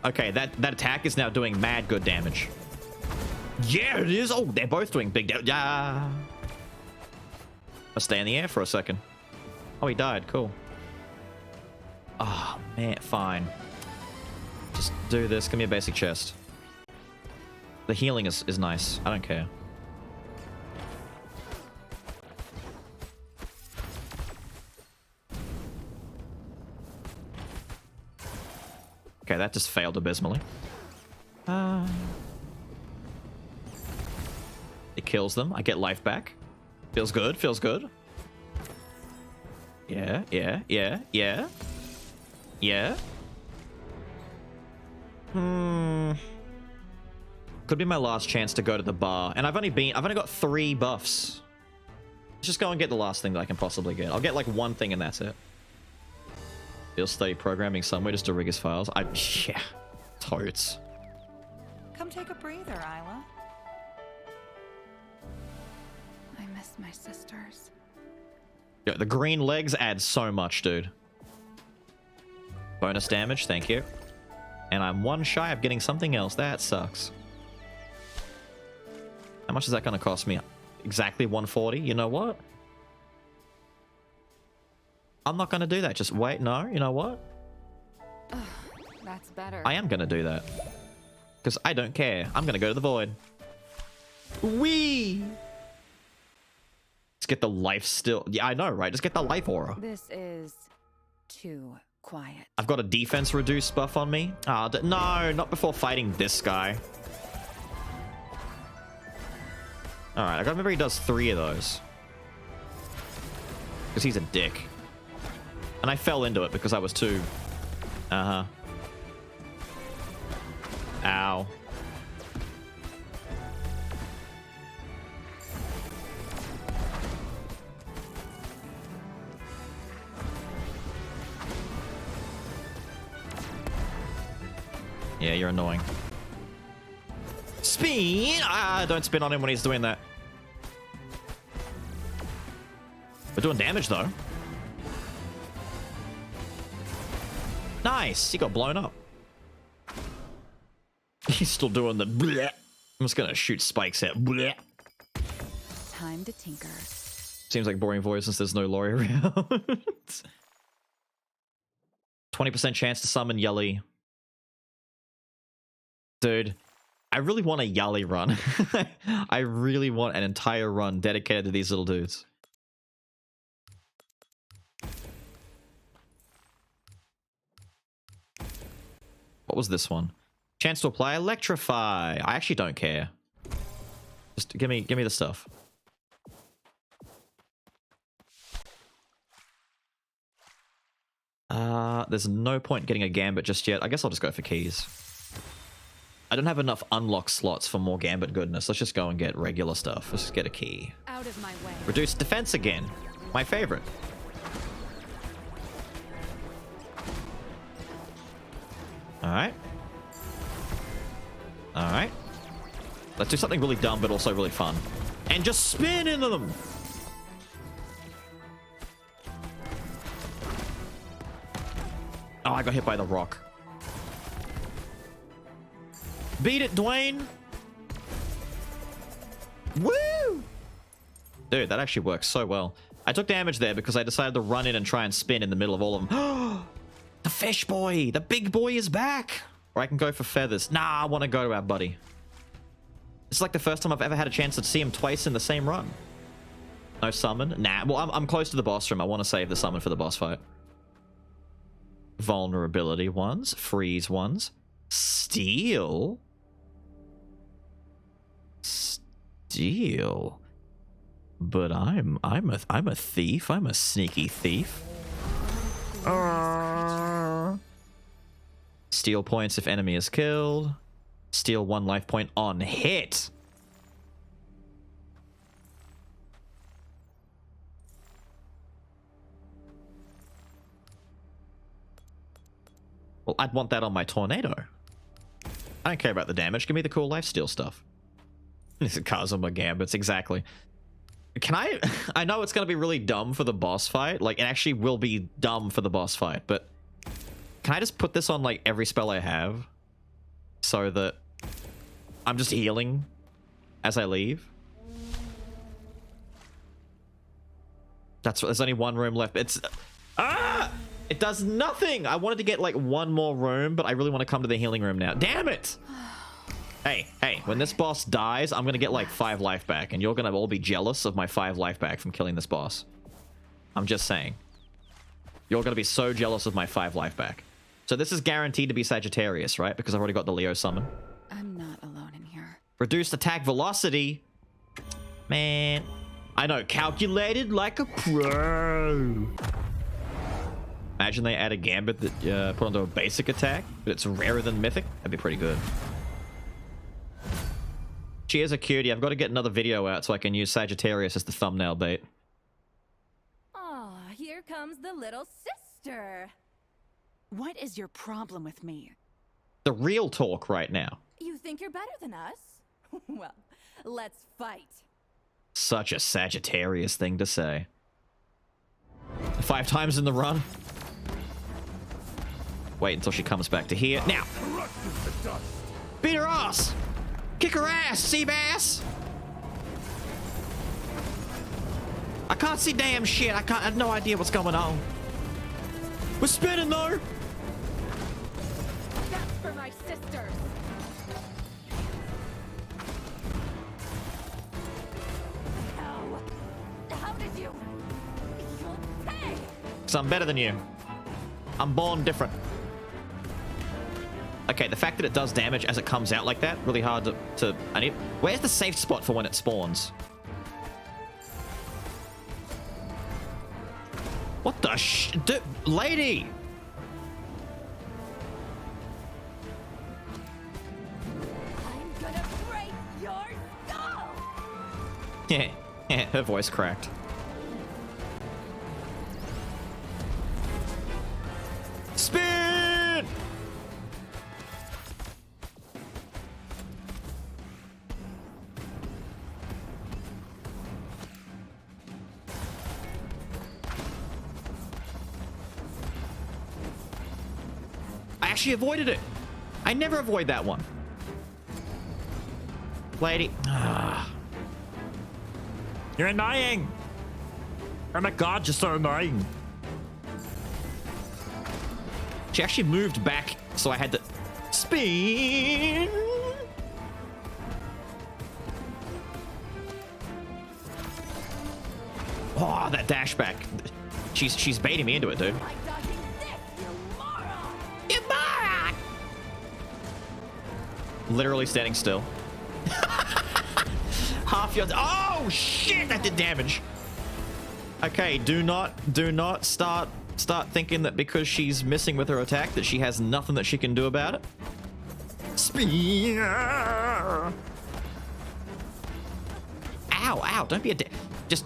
Okay, that attack is now doing mad good damage. Yeah, it is. Oh, they're both doing big damage. Yeah. I'll stay in the air for a second. Oh, he died. Cool. Oh, man. Fine. Just do this. Give me a basic chest. The healing is nice. I don't care. Okay, that just failed abysmally. It kills them. I get life back. Feels good. Feels good. Yeah, yeah, yeah, yeah. Yeah. Could be my last chance to go to the bar. And I've only got 3 buffs. Let's just go and get the last thing that I can possibly get. I'll get like one thing and that's it. He'll study programming somewhere just to rig his files. Yeah. Totes. Come take a breather, Isla. I miss my sisters. Yeah, the green legs add so much, dude. Bonus damage, thank you. And I'm 1 shy of getting something else. That sucks. How much is that going to cost me? Exactly 140. You know what? I'm not going to do that. Just wait. No, you know what? That's better. I am going to do that. Because I don't care. I'm going to go to the void. Whee! Let's get the life still. Yeah, I know, right? Just get the life aura. This is too quiet. I've got a defense reduce buff on me. No, not before fighting this guy. Alright, I gotta remember he does 3 of those. Because he's a dick. And I fell into it because I was too... Ow. Yeah, you're annoying. Spin! Don't spin on him when he's doing that. We're doing damage, though. Nice! He got blown up. He's still doing the bleh. I'm just gonna shoot spikes at bleh. Time to tinker. Seems like boring voice since there's no Lori around. 20% chance to summon Yelly. Dude, I really want a Yali run. I really want an entire run dedicated to these little dudes. What was this one? Chance to apply Electrify. I actually don't care. Just give me the stuff. There's no point getting a Gambit just yet. I guess I'll just go for keys. I don't have enough unlock slots for more Gambit goodness. Let's just go and get regular stuff. Let's just get a key. Out of my way. Reduce defense again. My favorite. Alright. Alright. Let's do something really dumb but also really fun. And just spin into them! Oh, I got hit by the rock. Beat it, Dwayne! Woo! Dude, that actually works so well. I took damage there because I decided to run in and try and spin in the middle of all of them. The fish boy! The big boy is back! Or I can go for feathers. Nah, I want to go to our buddy. It's like the first time I've ever had a chance to see him twice in the same run. No summon? Nah, well, I'm close to the boss room. I want to save the summon for the boss fight. Vulnerability ones. Freeze ones. Steal? Steal? But I'm a thief. I'm a sneaky thief. Steal points if enemy is killed. Steal 1 life point on hit. Well, I'd want that on my tornado. I don't care about the damage. Give me the cool lifesteal stuff. This is Kazuma Gambits, exactly. Can I... I know it's going to be really dumb for the boss fight. Like, it actually will be dumb for the boss fight, but... Can I just put this on, like, every spell I have? So that I'm just healing as I leave? There's only 1 room left. It's... Ah! It does nothing! I wanted to get, like, 1 more room, but I really want to come to the healing room now. Damn it! Hey, when this boss dies, I'm gonna get, like, 5 life back, and you're gonna all be jealous of my 5 life back from killing this boss. I'm just saying. You're gonna be so jealous of my 5 life back. So this is guaranteed to be Sagittarius, right? Because I've already got the Leo summon. I'm not alone in here. Reduced attack velocity. Man. I know, calculated like a pro. Imagine they add a gambit that put onto a basic attack, but it's rarer than mythic. That'd be pretty good. She is a cutie. I've got to get another video out so I can use Sagittarius as the thumbnail bait. Ah, here comes the little sister. What is your problem with me? The real talk right now. You think you're better than us? Well, let's fight. Such a Sagittarius thing to say. 5 times in the run. Wait until she comes back to here. Now! Beat her ass! Kick her ass, sea bass! I can't see damn shit. I have no idea what's going on. We're spinning though! That's for my sisters! How did you... You'll pay! Because I'm better than you. I'm born different. Okay, the fact that it does damage as it comes out like that, really hard to I need... Where's the safe spot for when it spawns? What the lady! I'm gonna break your skull! Yeah, her voice cracked. Spin! I actually avoided it. I never avoid that one. Lady. You're annoying. Oh my god, you're so annoying. She actually moved back, so I had to spin. Oh, that dash back. She's baiting me into it, dude. You moron! Literally standing still. Half your... Oh, shit! That did damage. Okay, do not start thinking that because she's missing with her attack that she has nothing that she can do about it. Spear! Ow, don't be a dick. Just...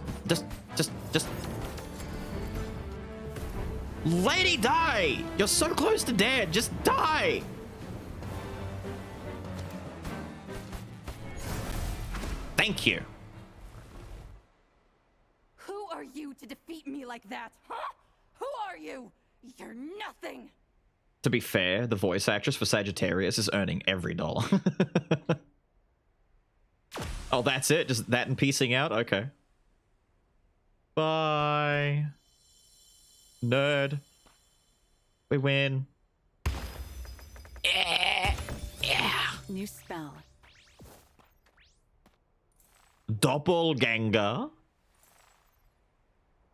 Lady, die! You're so close to dead. Just die! Thank you. Who are you to defeat me like that, huh? Who are you? You're nothing! To be fair, the voice actress for Sagittarius is earning every dollar. Oh, that's it? Just that and piecing out? Okay. Bye. Nerd. We win. Yeah. New spell. Doppelganger.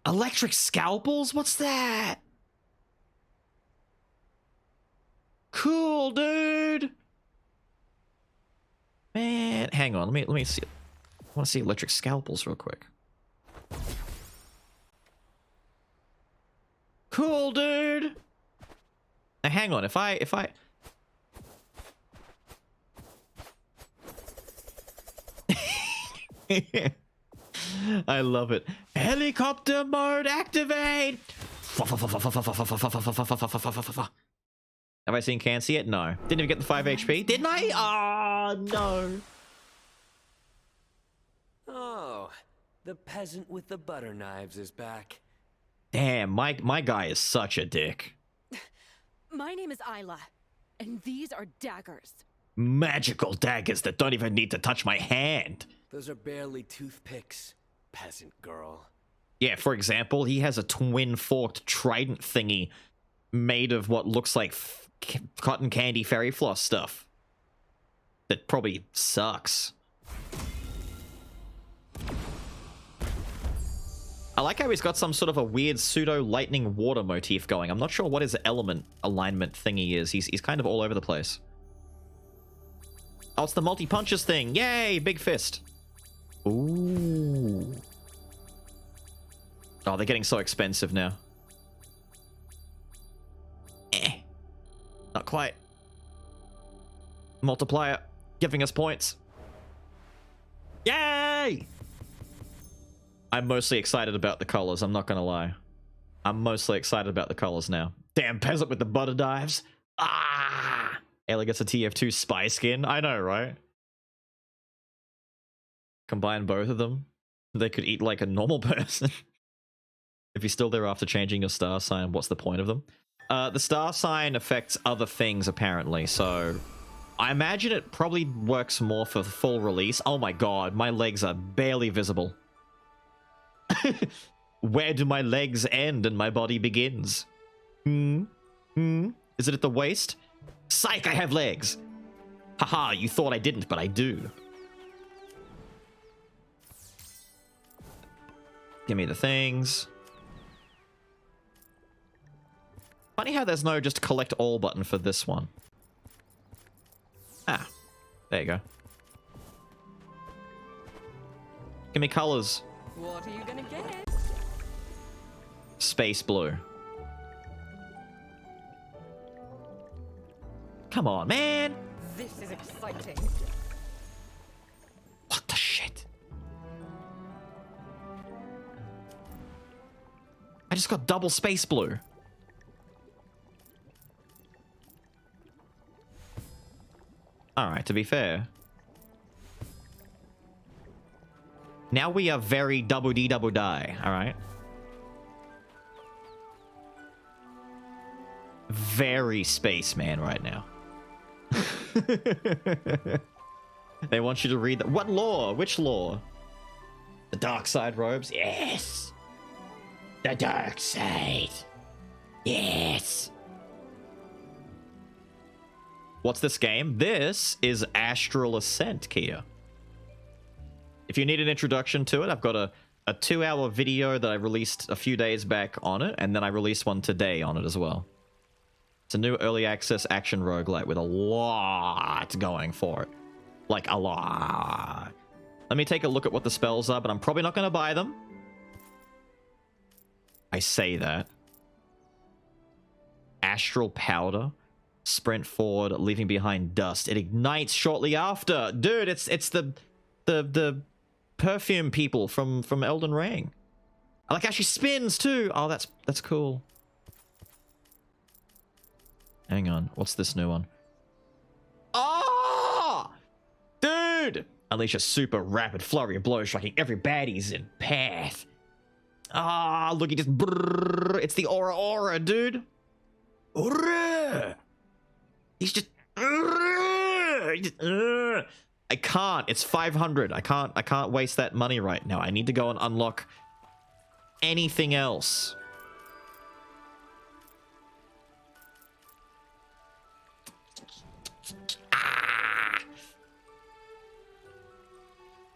Electric scalpels? What's that? Cool, dude. Man, hang on. Let me see. I want to see electric scalpels real quick. Cool, dude. Now, hang on. If I I love it. Helicopter mode activate! Have I seen Cancy yet? No. Didn't even get the 5 HP. Didn't I? Oh, no. Oh, the peasant with the butter knives is back. Damn, my guy is such a dick. My name is Isla, and these are daggers. Magical daggers that don't even need to touch my hand. Those are barely toothpicks, peasant girl. Yeah, for example, he has a twin-forked trident thingy made of what looks like cotton candy fairy floss stuff. That probably sucks. I like how he's got some sort of a weird pseudo lightning water motif going. I'm not sure what his element alignment thingy is. He's kind of all over the place. Oh, it's the multi-punches thing. Yay, big fist. Ooh. Oh, they're getting so expensive now. Not quite. Multiplier, giving us points. Yay! I'm mostly excited about the colors, I'm not gonna lie. I'm mostly excited about the colors now. Damn peasant with the butter dives. Ah! Ayla gets a TF2 spy skin. I know, right? Combine both of them. They could eat like a normal person. If you're still there after changing your star sign, what's the point of them? The star sign affects other things, apparently, so... I imagine it probably works more for the full release. Oh my god, my legs are barely visible. Where do my legs end and my body begins? Is it at the waist? Psych, I have legs! Haha, you thought I didn't, but I do. Give me the things. Funny how there's no just collect all button for this one. Ah, there you go. Give me colors. What are you gonna get? Space blue. Come on, man! This is exciting. What the shit? I just got double space blue. Alright, to be fair. Now we are very double D double die, alright? Very spaceman right now. They want you to read that. What lore? Which lore? The dark side robes? Yes! The dark side. Yes! What's this game? This is Astral Ascent, Kia. If you need an introduction to it, I've got a 2-hour video that I released a few days back on it, and then I released one today on it as well. It's a new early access action roguelite with a lot going for it. Like, a lot. Let me take a look at what the spells are, but I'm probably not going to buy them. I say that. Astral Powder. Sprint forward, leaving behind dust. It ignites shortly after. Dude, it's the perfume people from Elden Ring. I like how she spins too. Oh, that's cool. Hang on, what's this new one? Oh, dude! Unleash a super rapid flurry of blows, striking every baddie's in path. Ah, look, he just brrr, it's the aura, dude. Aura. He's just I can't. It's 500. I can't waste that money right now. I need to go and unlock anything else.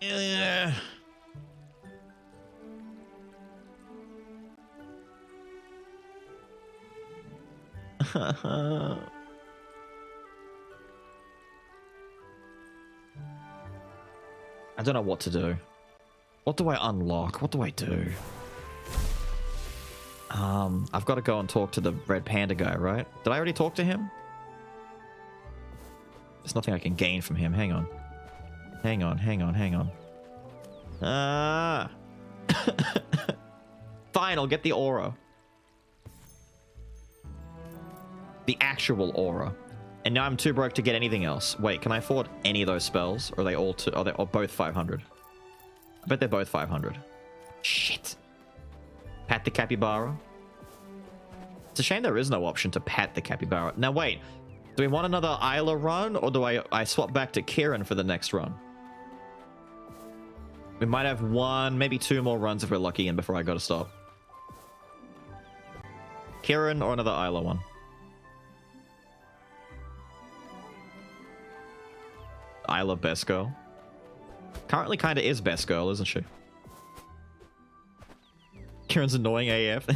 Yeah. I don't know what to do. What do I unlock? What do I do? I've got to go and talk to the Red Panda guy, right? Did I already talk to him? There's nothing I can gain from him. Hang on. Hang on. Fine, I'll get the aura. The actual aura. And now I'm too broke to get anything else. Wait, can I afford any of those spells? Or are they all are they both 500? I bet they're both 500. Shit. Pat the capybara. It's a shame there is no option to pat the capybara. Now wait, do we want another Isla run, or do I swap back to Kieran for the next run? We might have one, maybe two more runs if we're lucky and before I gotta stop. Kieran or another Isla one? Isla best girl. Currently kind of is best girl, isn't she? Kieran's annoying AF.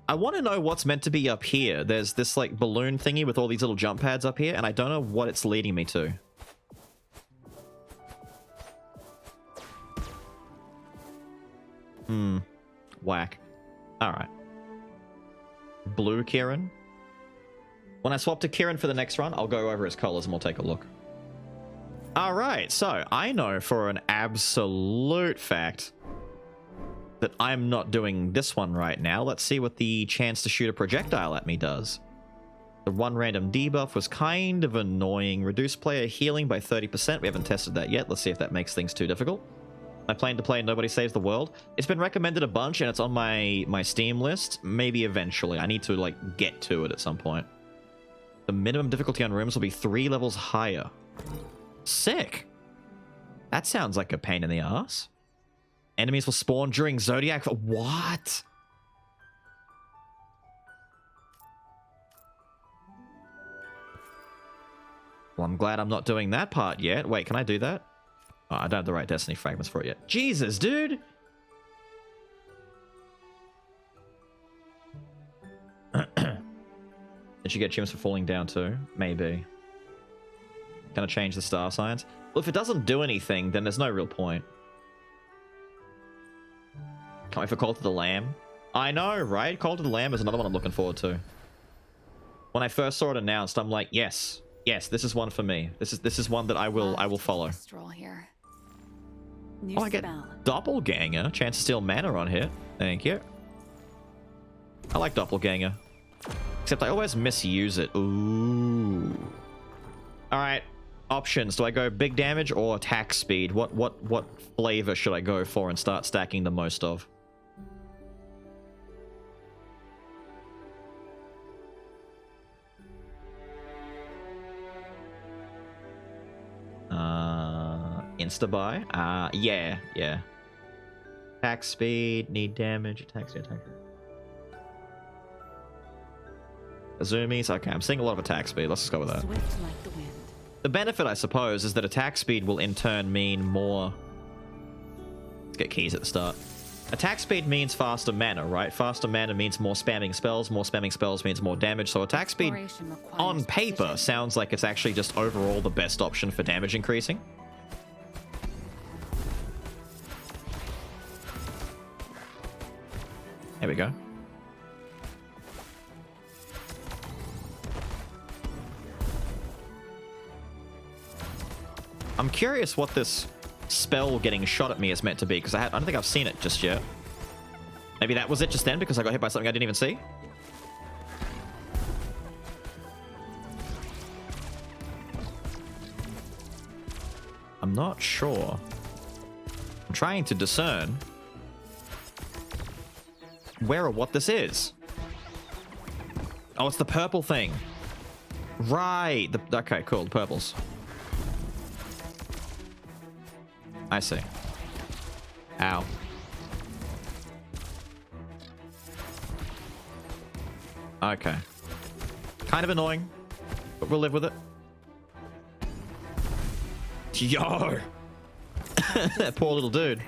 I want to know what's meant to be up here. There's this like balloon thingy with all these little jump pads up here, and I don't know what it's leading me to. Whack. Alright. Blue Kieran. When I swap to Kieran for the next run, I'll go over his colors and we'll take a look. Alright, so I know for an absolute fact that I'm not doing this one right now. Let's see what the chance to shoot a projectile at me does. The one random debuff was kind of annoying. Reduce player healing by 30%. We haven't tested that yet. Let's see if that makes things too difficult. I plan to play Nobody Saves the World. It's been recommended a bunch and it's on my Steam list. Maybe eventually. I need to like get to it at some point. The minimum difficulty on rooms will be 3 levels higher. Sick. That sounds like a pain in the ass. Enemies will spawn during Zodiac. What? Well, I'm glad I'm not doing that part yet. Wait, can I do that? Oh, I don't have the right Destiny fragments for it yet. Jesus, dude! Did you get gems for falling down too? Maybe. Gonna change the star signs? Well, if it doesn't do anything, then there's no real point. Can't wait for Call to the Lamb. I know, right? Call to the Lamb is another one I'm looking forward to. When I first saw it announced, I'm like, yes, yes, this is one for me. This is one that I will follow. Stroll here. Oh, I get Doppelganger. Chance to steal mana on here. Thank you. I like Doppelganger. Except I always misuse it. Ooh. Alright. Options. Do I go big damage or attack speed? What flavor should I go for and start stacking the most of? Insta-buy? Yeah. Attack speed, need damage, attack speed, attack. Zoomies? Okay, I'm seeing a lot of attack speed. Let's just go with that. Swift like the wind. The benefit, I suppose, is that attack speed will in turn mean more... Let's get keys at the start. Attack speed means faster mana, right? Faster mana means more spamming spells. More spamming spells means more damage. So attack speed, on paper, sounds like it's actually just overall the best option for damage increasing. There we go. I'm curious what this spell getting shot at me is meant to be, because I don't think I've seen it just yet. Maybe that was it just then, because I got hit by something I didn't even see? I'm not sure. I'm trying to discern where or what this is. Oh, it's the purple thing. Right. Okay, cool. The purples. I see. Ow. Okay. Kind of annoying, but we'll live with it. Yo! That poor little dude.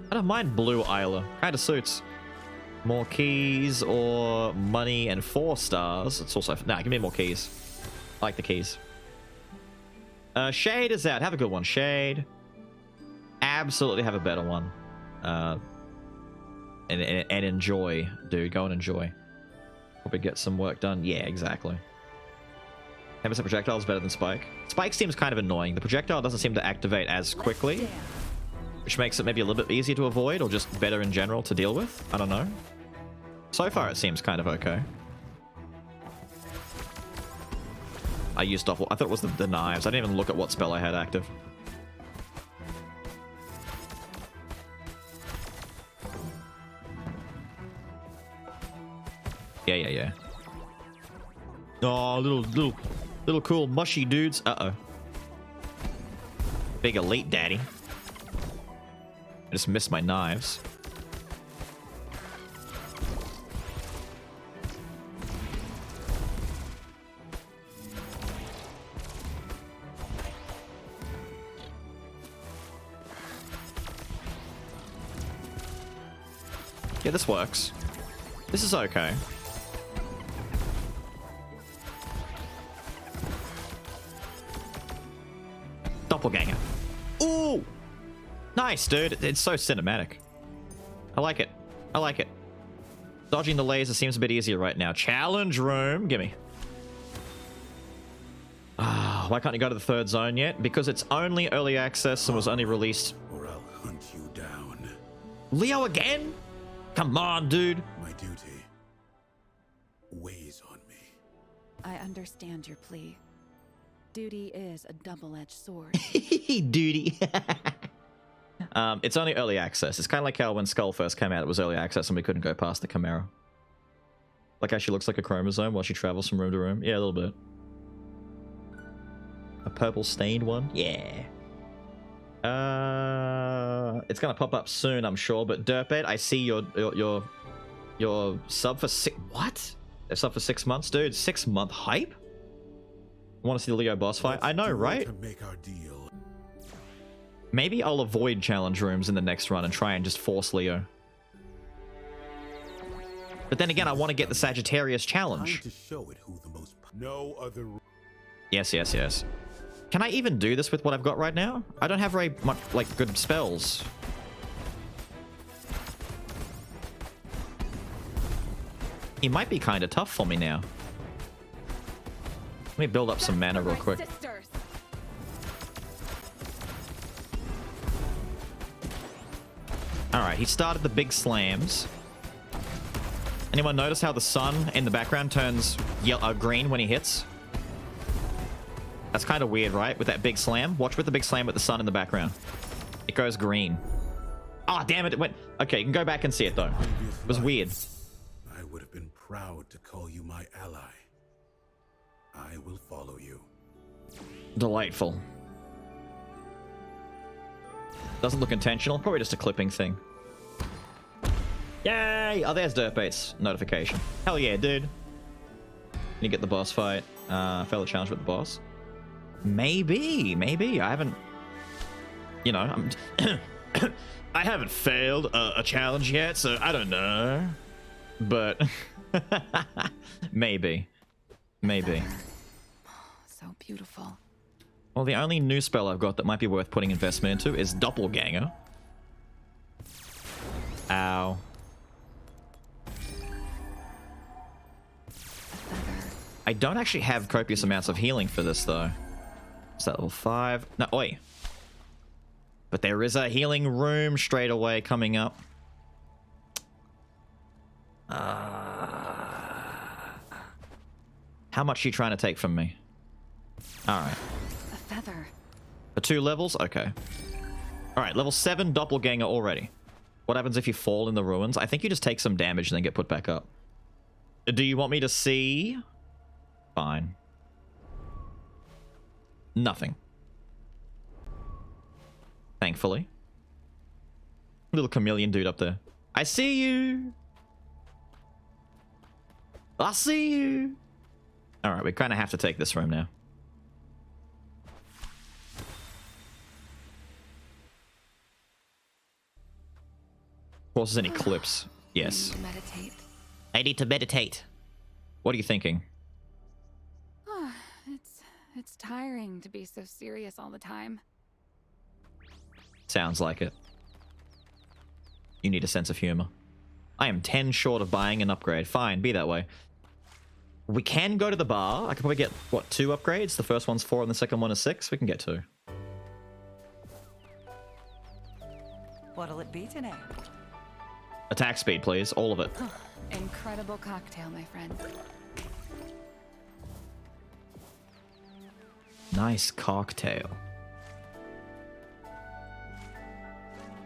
I don't mind blue Isla. Kind of suits. More keys or money and 4 stars. It's also... Nah, give me more keys. I like the keys. Shade is out. Have a good one, Shade. Absolutely have a better one. And enjoy, dude. Go and enjoy. Probably get some work done. Yeah, exactly. 10% projectile is better than Spike. Spike seems kind of annoying. The projectile doesn't seem to activate as quickly, which makes it maybe a little bit easier to avoid or just better in general to deal with. I don't know. So far, it seems kind of okay. I used off. I thought it was the knives. I didn't even look at what spell I had active. Yeah. Oh, little cool mushy dudes. Uh-oh. Big elite daddy. I just missed my knives. Yeah, this works. This is okay. Doppelganger. Ooh! Nice, dude. It's so cinematic. I like it. I like it. Dodging the laser seems a bit easier right now. Challenge room. Gimme. Why can't you go to the third zone yet? Because it's only early access and was only released. Or I'll hunt you down. Leo again? Come on, dude. My duty weighs on me. I understand your plea. Duty is a double-edged sword. Duty. It's only early access. It's kind of like how when Skul first came out, it was early access and we couldn't go past the Chimera. Like how she looks like a chromosome while she travels from room to room. Yeah, a little bit. A purple stained one? Yeah. It's gonna pop up soon, I'm sure. But Dirtbait, I see your sub for what? A sub for 6 months, dude. 6 month hype. Want to see the Leo boss fight? I know, right? To make our deal. Maybe I'll avoid challenge rooms in the next run and try and just force Leo. But then again, I want to get the Sagittarius challenge. To show it who the most no other. Yes. Can I even do this with what I've got right now? I don't have very much, like, good spells. He might be kind of tough for me now. Let me build up some mana real quick. Alright, he started the big slams. Anyone notice how the sun in the background turns green when he hits? That's kind of weird, right? With that big slam. Watch with the big slam with the sun in the background. It goes green. Ah, damn it. It went... Okay, you can go back and see it, though. It was weird. I would have been proud to call you my ally. I will follow you. Delightful. Doesn't look intentional. Probably just a clipping thing. Yay! Oh, there's Dirtbait's notification. Hell yeah, dude. You get the boss fight. Fail the challenge with the boss. Maybe. I haven't... You know, I haven't failed a challenge yet, so I don't know. But... Maybe. So beautiful. Well, the only new spell I've got that might be worth putting investment into is Doppelganger. Ow. I don't actually have copious amounts of healing for this, though. Is that level 5? No, oi. But there is a healing room straight away coming up. How much are you trying to take from me? Alright. A feather. For 2 levels? Okay. Alright, level 7 Doppelganger already. What happens if you fall in the ruins? I think you just take some damage and then get put back up. Do you want me to see? Fine. Nothing. Thankfully. Little chameleon dude up there. I see you! I see you! Alright, we kind of have to take this room now. Causes an eclipse. Yes. Meditate. I need to meditate. What are you thinking? It's tiring to be so serious all the time. Sounds like it. You need a sense of humor. I am 10 short of buying an upgrade. Fine, be that way. We can go to the bar. I could probably get, what, 2 upgrades? The first one's 4 and the second one is 6. We can get 2. What'll it be today? Attack speed, please. All of it. Incredible cocktail, my friend. Nice cocktail.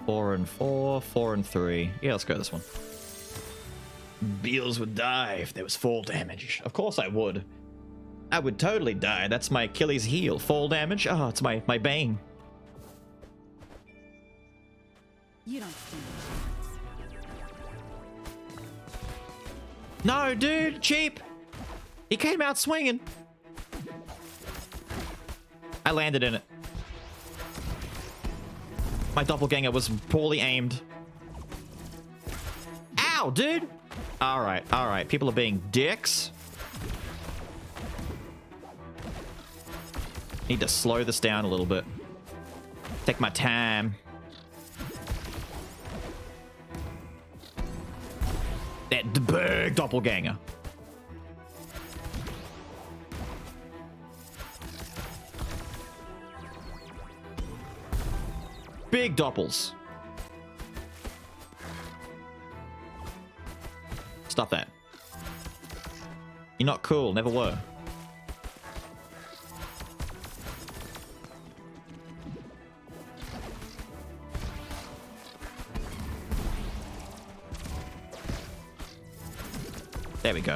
4 and 4, 4 and 3. Yeah, let's go this one. Beals would die if there was fall damage. Of course I would. I would totally die. That's my Achilles heel. Fall damage? Oh, it's my bane. You don't stand a chance. No, dude, cheap. He came out swinging. I landed in it. My doppelganger was poorly aimed. Ow, dude. All right. People are being dicks. Need to slow this down a little bit. Take my time. That big doppelganger. Big doppels. Stop that. You're not cool, never were. There we go.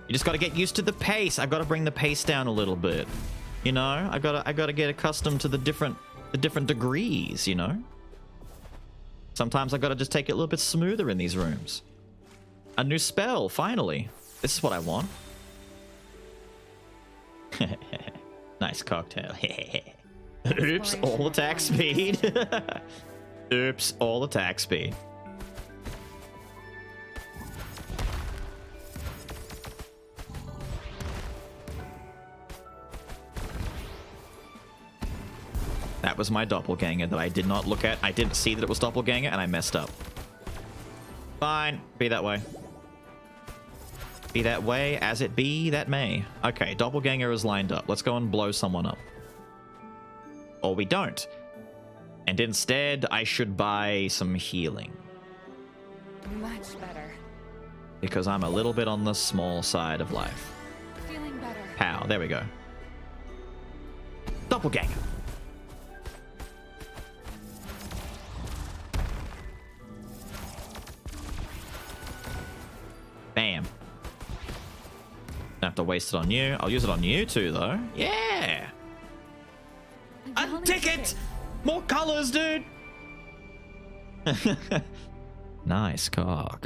You just got to get used to the pace. I've got to bring the pace down a little bit. You know, I got to get accustomed to the different degrees, you know? Sometimes I got to just take it a little bit smoother in these rooms. A new spell, finally. This is what I want. Nice cocktail. Oops, all attack speed. Oops, all attack speed. That was my doppelganger that I did not look at. I didn't see that it was doppelganger, and I messed up. Fine. Be that way. Be that way as it be that may. Okay, doppelganger is lined up. Let's go and blow someone up. Or we don't. And instead, I should buy some healing. Much better. Because I'm a little bit on the small side of life. Feeling better. Pow. There we go. Doppelganger. Bam. Don't have to waste it on you. I'll use it on you too, though. Yeah. A ticket! More colors, dude! Nice cock.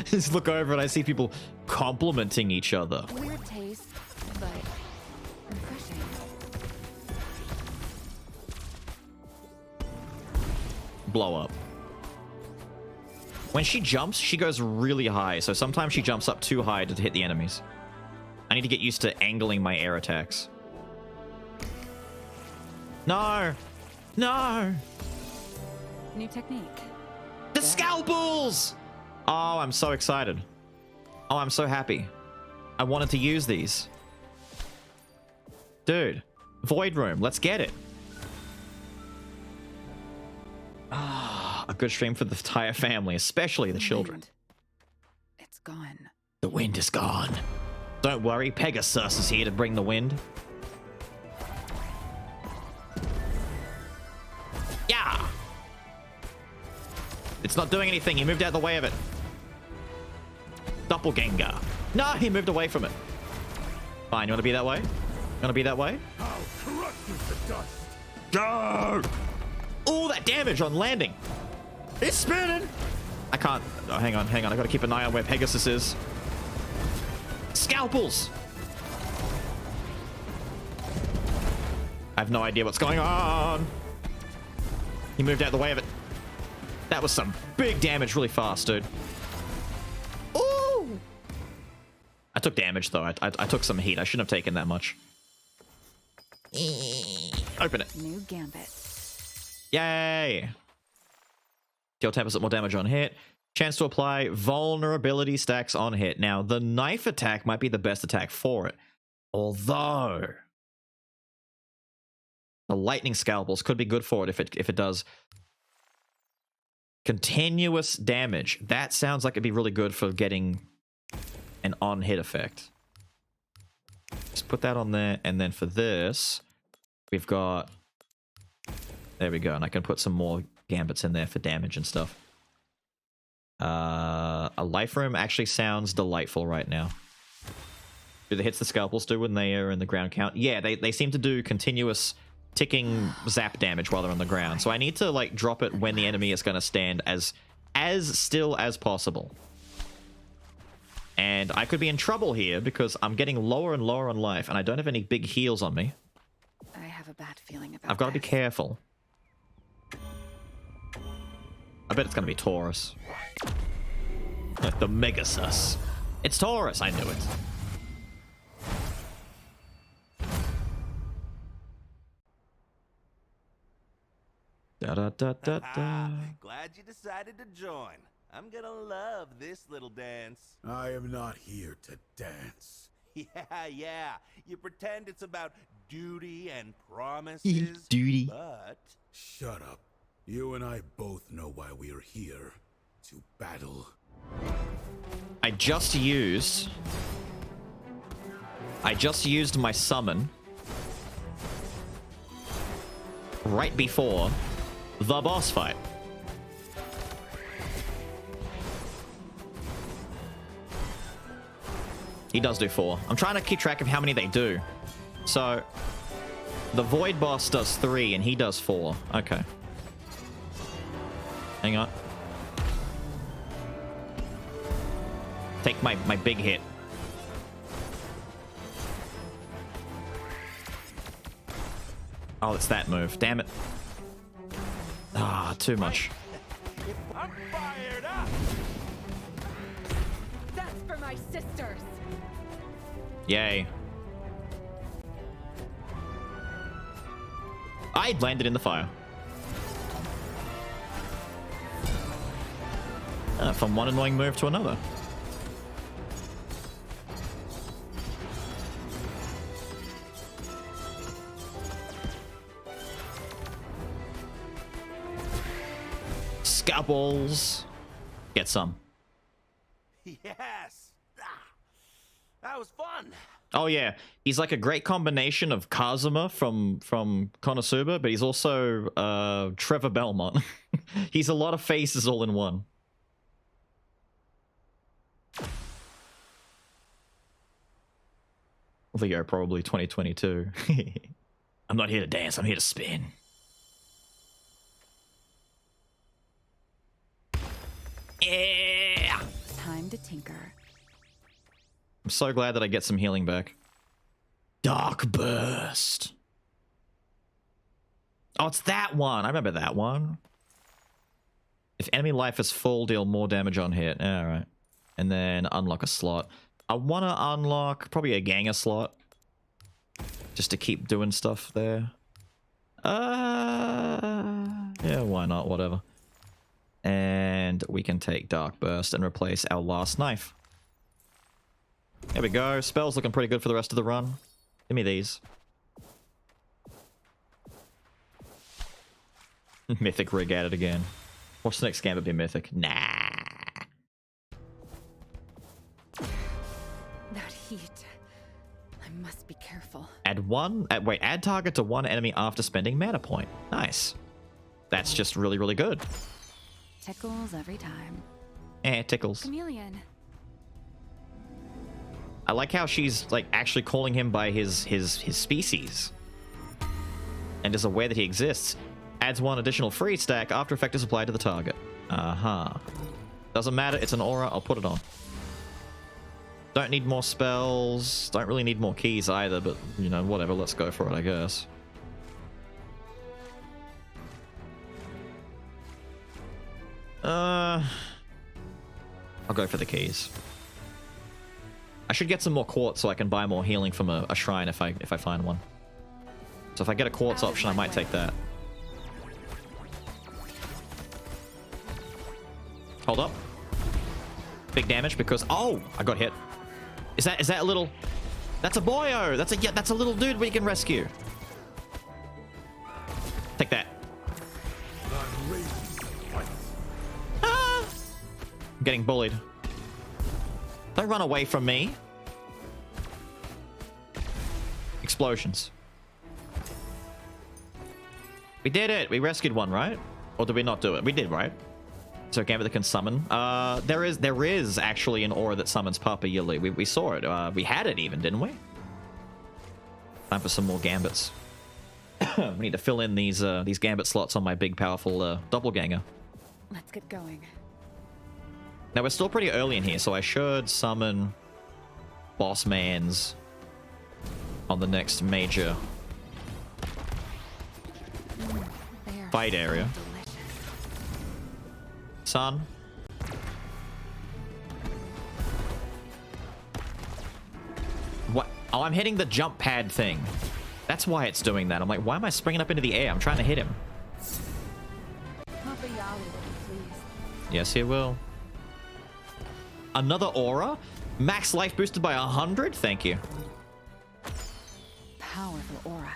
Just look over and I see people complimenting each other. Weird taste, but refreshing. Blow up. When she jumps, she goes really high, so sometimes she jumps up too high to hit the enemies. I need to get used to angling my air attacks. No! No! New technique. The scalpels! Oh, I'm so excited. Oh, I'm so happy. I wanted to use these. Dude, Void Room, let's get it. Ah, a good stream for the entire family, especially the children. It's gone. The wind is gone. Don't worry, Pegasus is here to bring the wind. Yeah! It's not doing anything. He moved out of the way of it. Doppelganger. No, he moved away from it. Fine, you want to be that way? You want to be that way? I'll crush you to dust. Go! All that damage on landing. It's spinning. I can't. Oh, hang on. I gotta keep an eye on where Pegasus is. Scalpels. I have no idea what's going on. He moved out of the way of it. That was some big damage really fast, dude. Ooh! I took damage, though. I took some heat. I shouldn't have taken that much. Open it. New gambit. Yay! Deal 10% more damage on hit. Chance to apply vulnerability stacks on hit. Now, the knife attack might be the best attack for it. Although, the lightning scalpels could be good for it if it does continuous damage. That sounds like it'd be really good for getting an on-hit effect. Just put that on there, and then for this, we've got... There we go, and I can put some more gambits in there for damage and stuff. A life room actually sounds delightful right now. Do the hits the scalpels do when they are in the ground count? Yeah, they seem to do continuous ticking zap damage while they're on the ground. So I need to like drop it when the enemy is going to stand as still as possible. And I could be in trouble here because I'm getting lower and lower on life, and I don't have any big heals on me. I have a bad feeling about I've got to be careful. I bet it's going to be Taurus. The Megasus. It's Taurus, I knew it. Da da da da da. Glad you decided to join. I'm gonna love this little dance. I am not here to dance. Yeah. You pretend it's about duty and promises. Duty. But... Shut up. You and I both know why we are here. To battle. I just used my summon right before the boss fight. He does do 4. I'm trying to keep track of how many they do. So the Void boss does 3 and he does 4. Okay. Hang on. Take my big hit. Oh, it's that move. Damn it. Ah, too much. I'm fired up. That's for my sisters. Yay. I landed in the fire. From one annoying move to another. Scalpels. Get some. Yes. That was fun. Oh yeah, he's like a great combination of Kazuma from Konosuba, but he's also Trevor Belmont. He's a lot of faces all in one. Leo probably 2022. I'm not here to dance, I'm here to spin. Yeah. Time to tinker. I'm so glad that I get some healing back. Dark Burst. Oh, it's that one. I remember that one. If enemy life is full, deal more damage on hit. Alright. And then unlock a slot. I want to unlock probably a Ganger slot. Just to keep doing stuff there. Yeah, why not? Whatever. And we can take Dark Burst and replace our last knife. There we go. Spell's looking pretty good for the rest of the run. Give me these. Mythic rig at it again. What's the next gambit be mythic? Nah. That heat. I must be careful. Add target to one enemy after spending mana point. Nice. That's just really, really good. Tickles every time. Tickles. Chameleon. I like how she's like actually calling him by his species. And is aware that he exists. Adds one additional free stack after effect is applied to the target. Doesn't matter, it's an aura, I'll put it on. Don't need more spells. Don't really need more keys either, but you know, whatever, let's go for it, I guess. I'll go for the keys. I should get some more quartz so I can buy more healing from a shrine if I find one. So if I get a quartz option, I might take that. Hold up. Big damage because... Oh, I got hit. Is that a little... That's a boyo. That's a little dude we can rescue. Take that. Ah! I'm getting bullied. Don't run away from me. Explosions. We did it. We rescued one, right? Or did we not do it? We did, right? So Gambit that can summon. There is actually an aura that summons Papa Yili. We saw it. We had it even, didn't we? Time for some more Gambits. We need to fill in these Gambit slots on my big, powerful doppelganger. Let's get going. Now, we're still pretty early in here, so I should summon Boss Mans on the next major fight area. Son. What? Oh, I'm hitting the jump pad thing. That's why it's doing that. I'm like, why am I springing up into the air? I'm trying to hit him. Papa Yali will be pleased. Yes, he will. Another aura? Max life boosted by 100? Thank you. Powerful aura.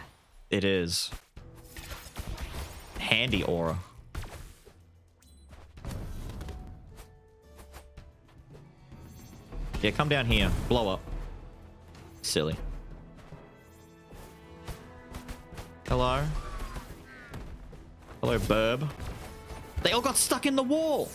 It is. Handy aura. Yeah, come down here. Blow up. Silly. Hello? Hello, burb. They all got stuck in the wall!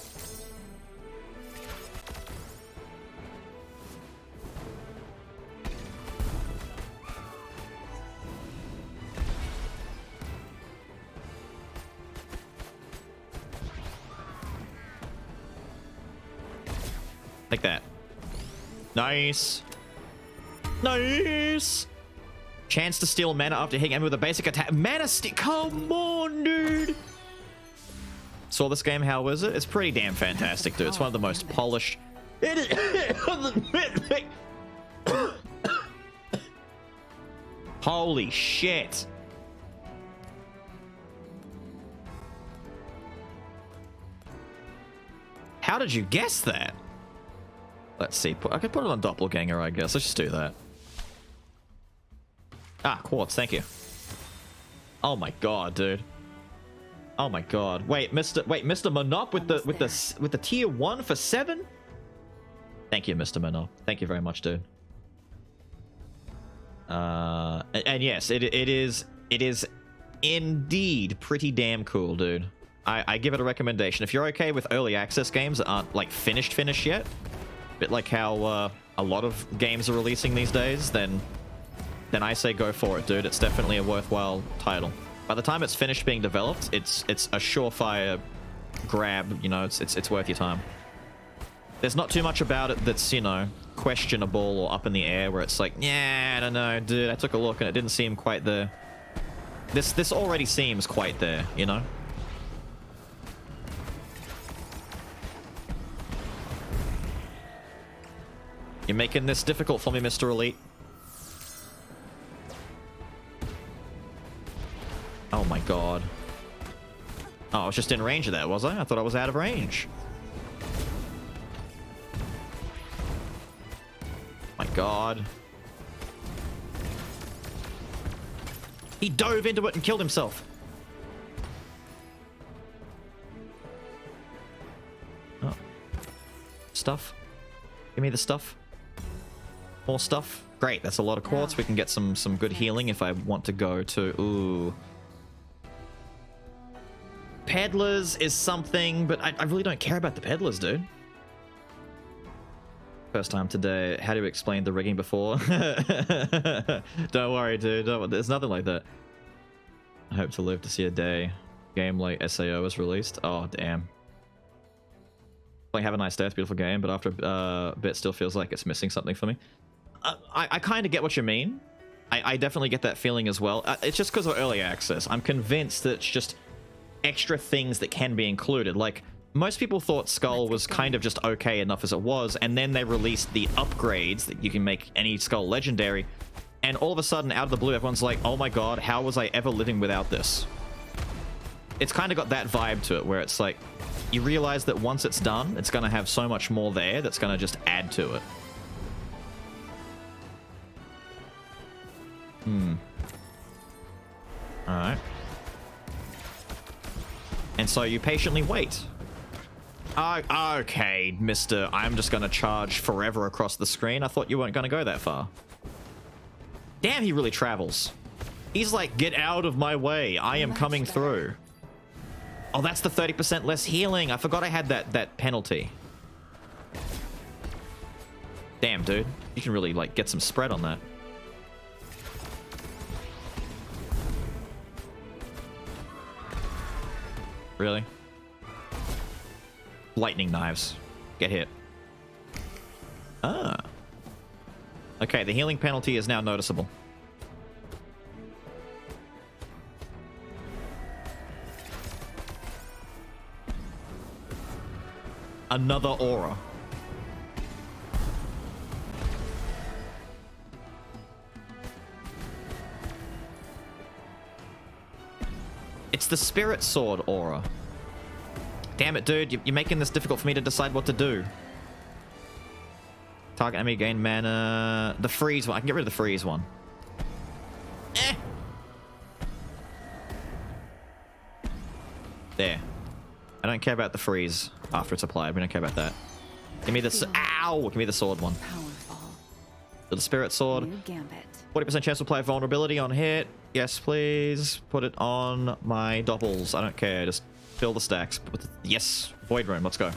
Like that. Nice. Nice. Chance to steal mana after hitting enemy with a basic attack. Mana stick. Come on, dude. Saw this game. How was it? It's pretty damn fantastic, dude. It's one of the most polished. Holy shit. How did you guess that? Let's see. I could put it on Doppelganger, I guess. Let's just do that. Ah, quartz. Thank you. Oh my god, dude. Oh my god. Wait, Mr. Monop with the tier 1 for 7? Thank you, Mr. Monop. Thank you very much, dude. And yes, it is indeed pretty damn cool, dude. I give it a recommendation. If you're okay with early access games that aren't like finished yet, a bit like how a lot of games are releasing these days, then I say go for it, dude. It's definitely a worthwhile title. By the time it's finished being developed, it's a surefire grab. You know, it's worth your time. There's not too much about it that's, you know, questionable or up in the air where it's like, yeah, I don't know, dude. I took a look and it didn't seem quite there. This already seems quite there, you know. You're making this difficult for me, Mr. Elite. Oh my god. Oh, I was just in range of that, was I? I thought I was out of range. My god. He dove into it and killed himself. Oh. Stuff. Give me the stuff. More stuff. Great, that's a lot of quartz. We can get some good healing if I want to go to... Ooh. Peddlers is something, but I really don't care about the peddlers, dude. First time today. How do you explain the rigging before? Don't worry, dude. There's nothing like that. I hope to live to see a day. Game like SAO is released. Oh, damn. Like, have a nice day. It's a beautiful game, but after a bit still feels like it's missing something for me. I kind of get what you mean. I definitely get that feeling as well. It's just because of early access. I'm convinced that it's just extra things that can be included. Like, most people thought Skul was kind of just okay enough as it was, and then they released the upgrades that you can make any Skul legendary, and all of a sudden, out of the blue, everyone's like, oh my god, how was I ever living without this? It's kind of got that vibe to it, where it's like, you realize that once it's done, it's going to have so much more there that's going to just add to it. Alright. And so you patiently wait. Okay, mister, I'm just going to charge forever across the screen. I thought you weren't going to go that far. Damn, he really travels. He's like, get out of my way. I am coming through. Oh, that's the 30% less healing. I forgot I had that penalty. Damn, dude. You can really, like, get some spread on that. Really? Lightning knives. Get hit. Ah. Okay, the healing penalty is now noticeable. Another aura. It's the spirit sword aura. Damn it, dude. You're making this difficult for me to decide what to do. Target enemy gain mana. The freeze one. I can get rid of the freeze one. There. I don't care about the freeze after it's applied. We don't care about that. Give me the... Ow! Give me the sword one. The spirit sword. 40% chance to apply vulnerability on hit. Yes, please. Put it on my doppels. I don't care. Just fill the stacks. Yes. Void Rune. Let's go.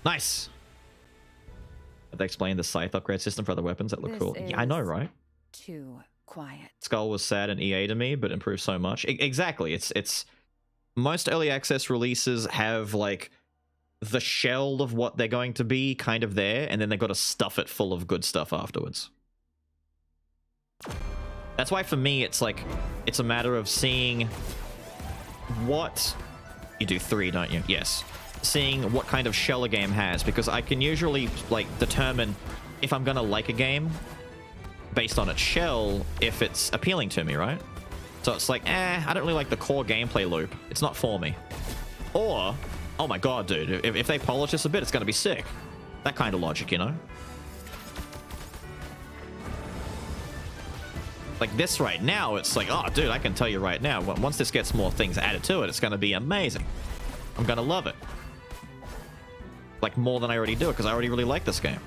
Nice. Have they explained the scythe upgrade system for other weapons that look cool? Yeah, I know, right? Too quiet. Skul was sad and EA to me, but improved so much. Exactly. It's most early access releases have like the shell of what they're going to be kind of there, and then they've got to stuff it full of good stuff afterwards. That's why for me it's like it's a matter of seeing what you do. 3, don't you? Yes. Seeing what kind of shell a game has, because I can usually like determine if I'm gonna like a game based on its shell if it's appealing to me, right? So it's like, I don't really like the core gameplay loop. It's not for me. Or, oh my god, dude, if they polish this a bit, it's gonna be sick. That kind of logic, you know? Like this right now, it's like, oh, dude, I can tell you right now, once this gets more things added to it, it's gonna be amazing. I'm gonna love it. Like more than I already do, because I already really like this game.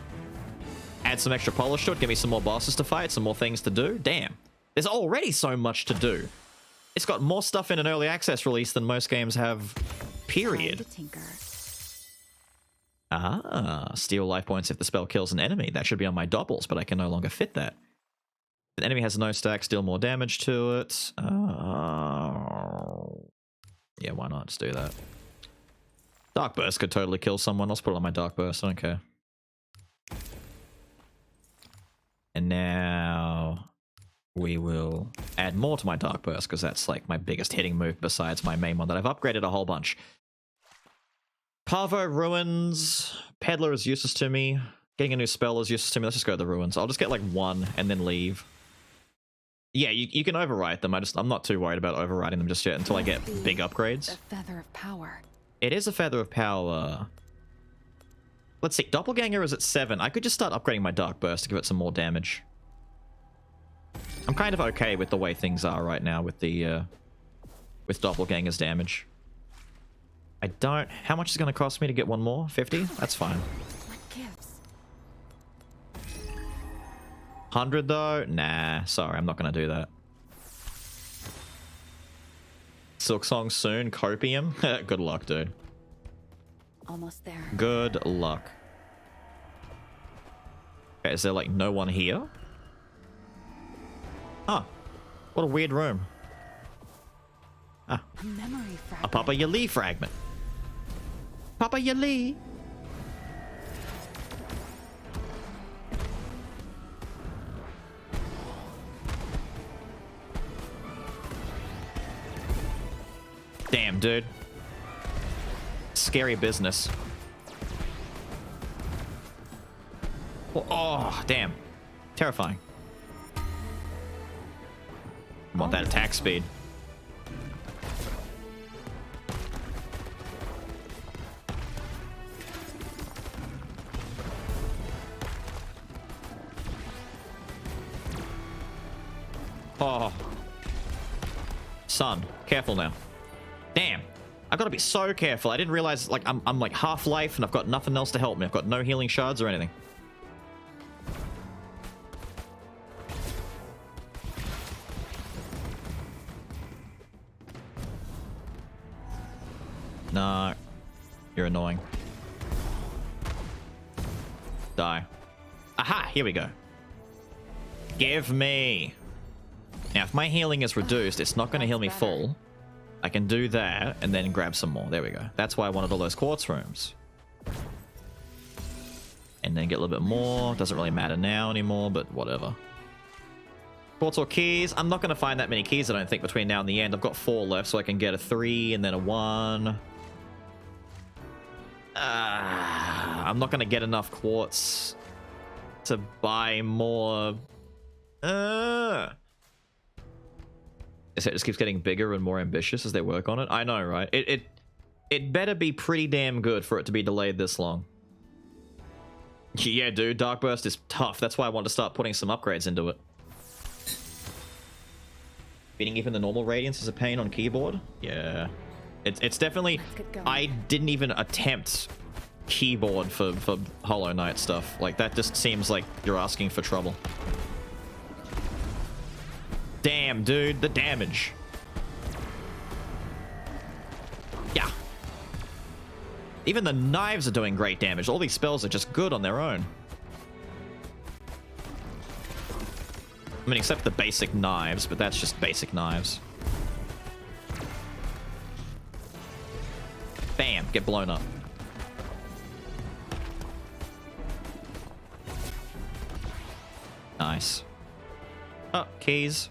Add some extra polish to it, give me some more bosses to fight, some more things to do. Damn. There's already so much to do. It's got more stuff in an early access release than most games have, period. Ah, steal life points if the spell kills an enemy. That should be on my doubles, but I can no longer fit that. The enemy has no stack, deal more damage to it. Yeah, why not? Just do that. Dark Burst could totally kill someone. Let's put it on my Dark Burst. I don't care. And now we will add more to my Dark Burst, because that's like my biggest hitting move besides my main one that I've upgraded a whole bunch. Parvo Ruins. Peddler is useless to me. Getting a new spell is useless to me. Let's just go to the Ruins. I'll just get like 1 and then leave. Yeah, you can overwrite them. I'm not too worried about overwriting them just yet until I get big upgrades. The Feather of Power. It is a Feather of Power. Let's see. Doppelganger is at 7. I could just start upgrading my Dark Burst to give it some more damage. I'm kind of okay with the way things are right now with the with Doppelganger's damage. I don't... How much is it going to cost me to get 1 more? 50? That's fine. What gives? 100 though? Nah, sorry, I'm not going to do that. Silk Song soon. Copium? Good luck, dude. Almost there. Good luck. Okay, is there like no one here? Ah, what a weird room. Ah, A memory fragment. a Papa Yali fragment. Papa Yali. Damn, dude. Scary business. Oh, damn. Terrifying. Want that attack speed. Oh. Son, careful now. Damn. I gotta be so careful. I didn't realize, like, I'm like half life and I've got nothing else to help me. I've got no healing shards or anything. No. You're annoying. Die. Aha! Here we go. Give me. Now, if my healing is reduced, it's not going to heal me full. I can do that and then grab some more. There we go. That's why I wanted all those quartz rooms. And then get a little bit more. Doesn't really matter now anymore, but whatever. Quartz or keys. I'm not going to find that many keys, I don't think, between now and the end. I've got 4 left, so I can get a 3 and then a 1. I'm not going to get enough quartz to buy more. So it just keeps getting bigger and more ambitious as they work on it. I know, right? It better be pretty damn good for it to be delayed this long. Yeah, dude, Dark Burst is tough. That's why I want to start putting some upgrades into it. Beating even the normal Radiance is a pain on keyboard. Yeah. It's definitely... I didn't even attempt keyboard for Hollow Knight stuff. Like, that just seems like you're asking for trouble. Damn, dude, the damage. Yeah. Even the knives are doing great damage. All these spells are just good on their own. I mean, except the basic knives, but that's just basic knives. Bam, get blown up. Nice. Oh, keys.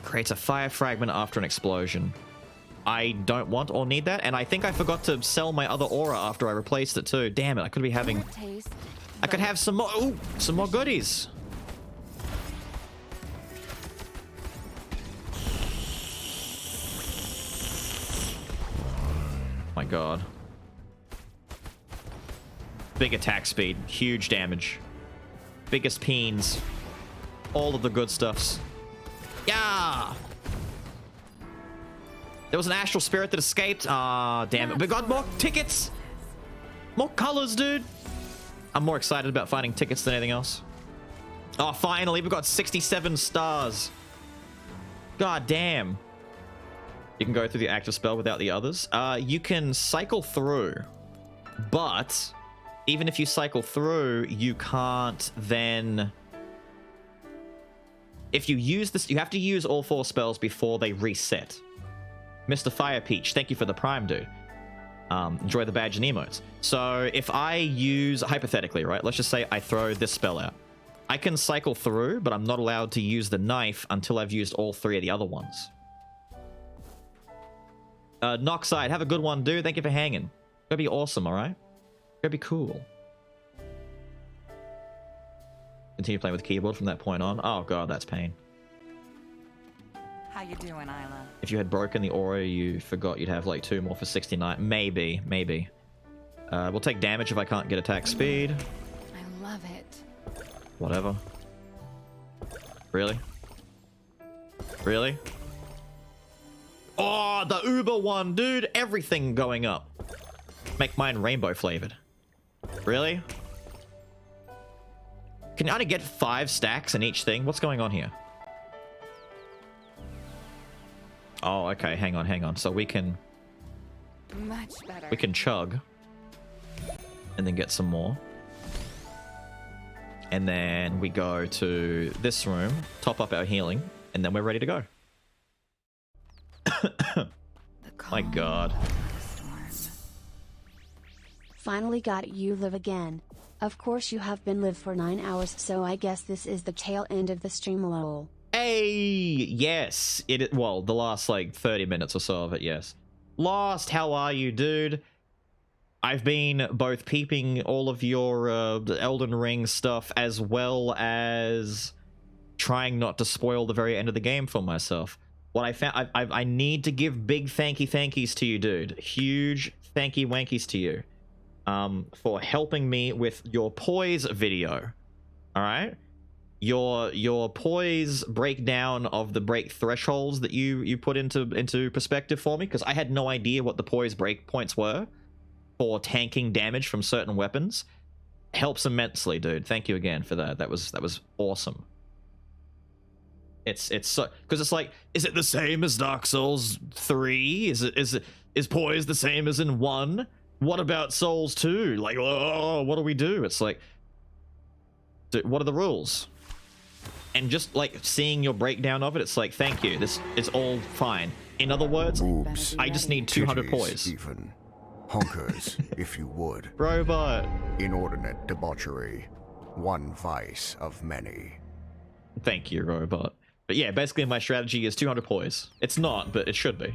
Creates a fire fragment after an explosion. I don't want or need that, and I think I forgot to sell my other aura after I replaced it too. Damn it, I could be having... I could have some more... Ooh, some more goodies. My god. Big attack speed, huge damage. Biggest peens. All of the good stuffs. Yeah! There was an astral spirit that escaped. Ah, damn it. We got more tickets! More colors, dude! I'm more excited about finding tickets than anything else. Oh, finally, we've got 67 stars. God damn. You can go through the active spell without the others. You can cycle through, but even if you cycle through, you can't then... If you use this, you have to use all 4 spells before they reset. Mr. Fire Peach, thank you for the Prime, dude. Enjoy the badge and emotes. So if I use, hypothetically, right? Let's just say I throw this spell out. I can cycle through, but I'm not allowed to use the knife until I've used all 3 of the other ones. Noxide, have a good one, dude. Thank you for hanging. Gonna be awesome, alright? Gonna be cool. Continue playing with keyboard from that point on. Oh god, that's pain. How you doing, Isla? If you had broken the aura, you forgot you'd have like 2 more for 69. Maybe, maybe. We'll take damage if I can't get attack speed. I love it. Whatever. Really? Really? Oh, the Uber one, dude! Everything going up. Make mine rainbow flavored. Really? Can I only get 5 stacks in each thing? What's going on here? Oh, okay. Hang on, hang on. So we can... Much better. We can chug. And then get some more. And then we go to this room, top up our healing, and then we're ready to go. My god. Finally got you live again. Of course you have been live for 9 hours, so I guess this is the tail end of the stream, lol. Hey, yes. Well, the last like 30 minutes or so of it, yes. Lost, how are you, dude? I've been both peeping all of your Elden Ring stuff as well as trying not to spoil the very end of the game for myself. What I found, I need to give big thankies to you, dude. Huge thanky wankies to you. For helping me with your poise video. All right? your poise breakdown of the break thresholds that you put into perspective for me, because I had no idea what the poise break points were for tanking damage from certain weapons, helps immensely, dude. Thank you again for that. That was awesome. It's so, because it's like, is it the same as Dark Souls 3? Is poise the same as in 1? What about Souls 2? Like, oh, what do we do? It's like, dude, what are the rules? And just like seeing your breakdown of it, it's like, thank you, this is all fine. In other words, Boobs, I just need 200 titties, poise. even honkers, if you would. Robot. Inordinate debauchery, one vice of many. Thank you, Robot. But yeah, basically my strategy is 200 poise. It's not, but it should be.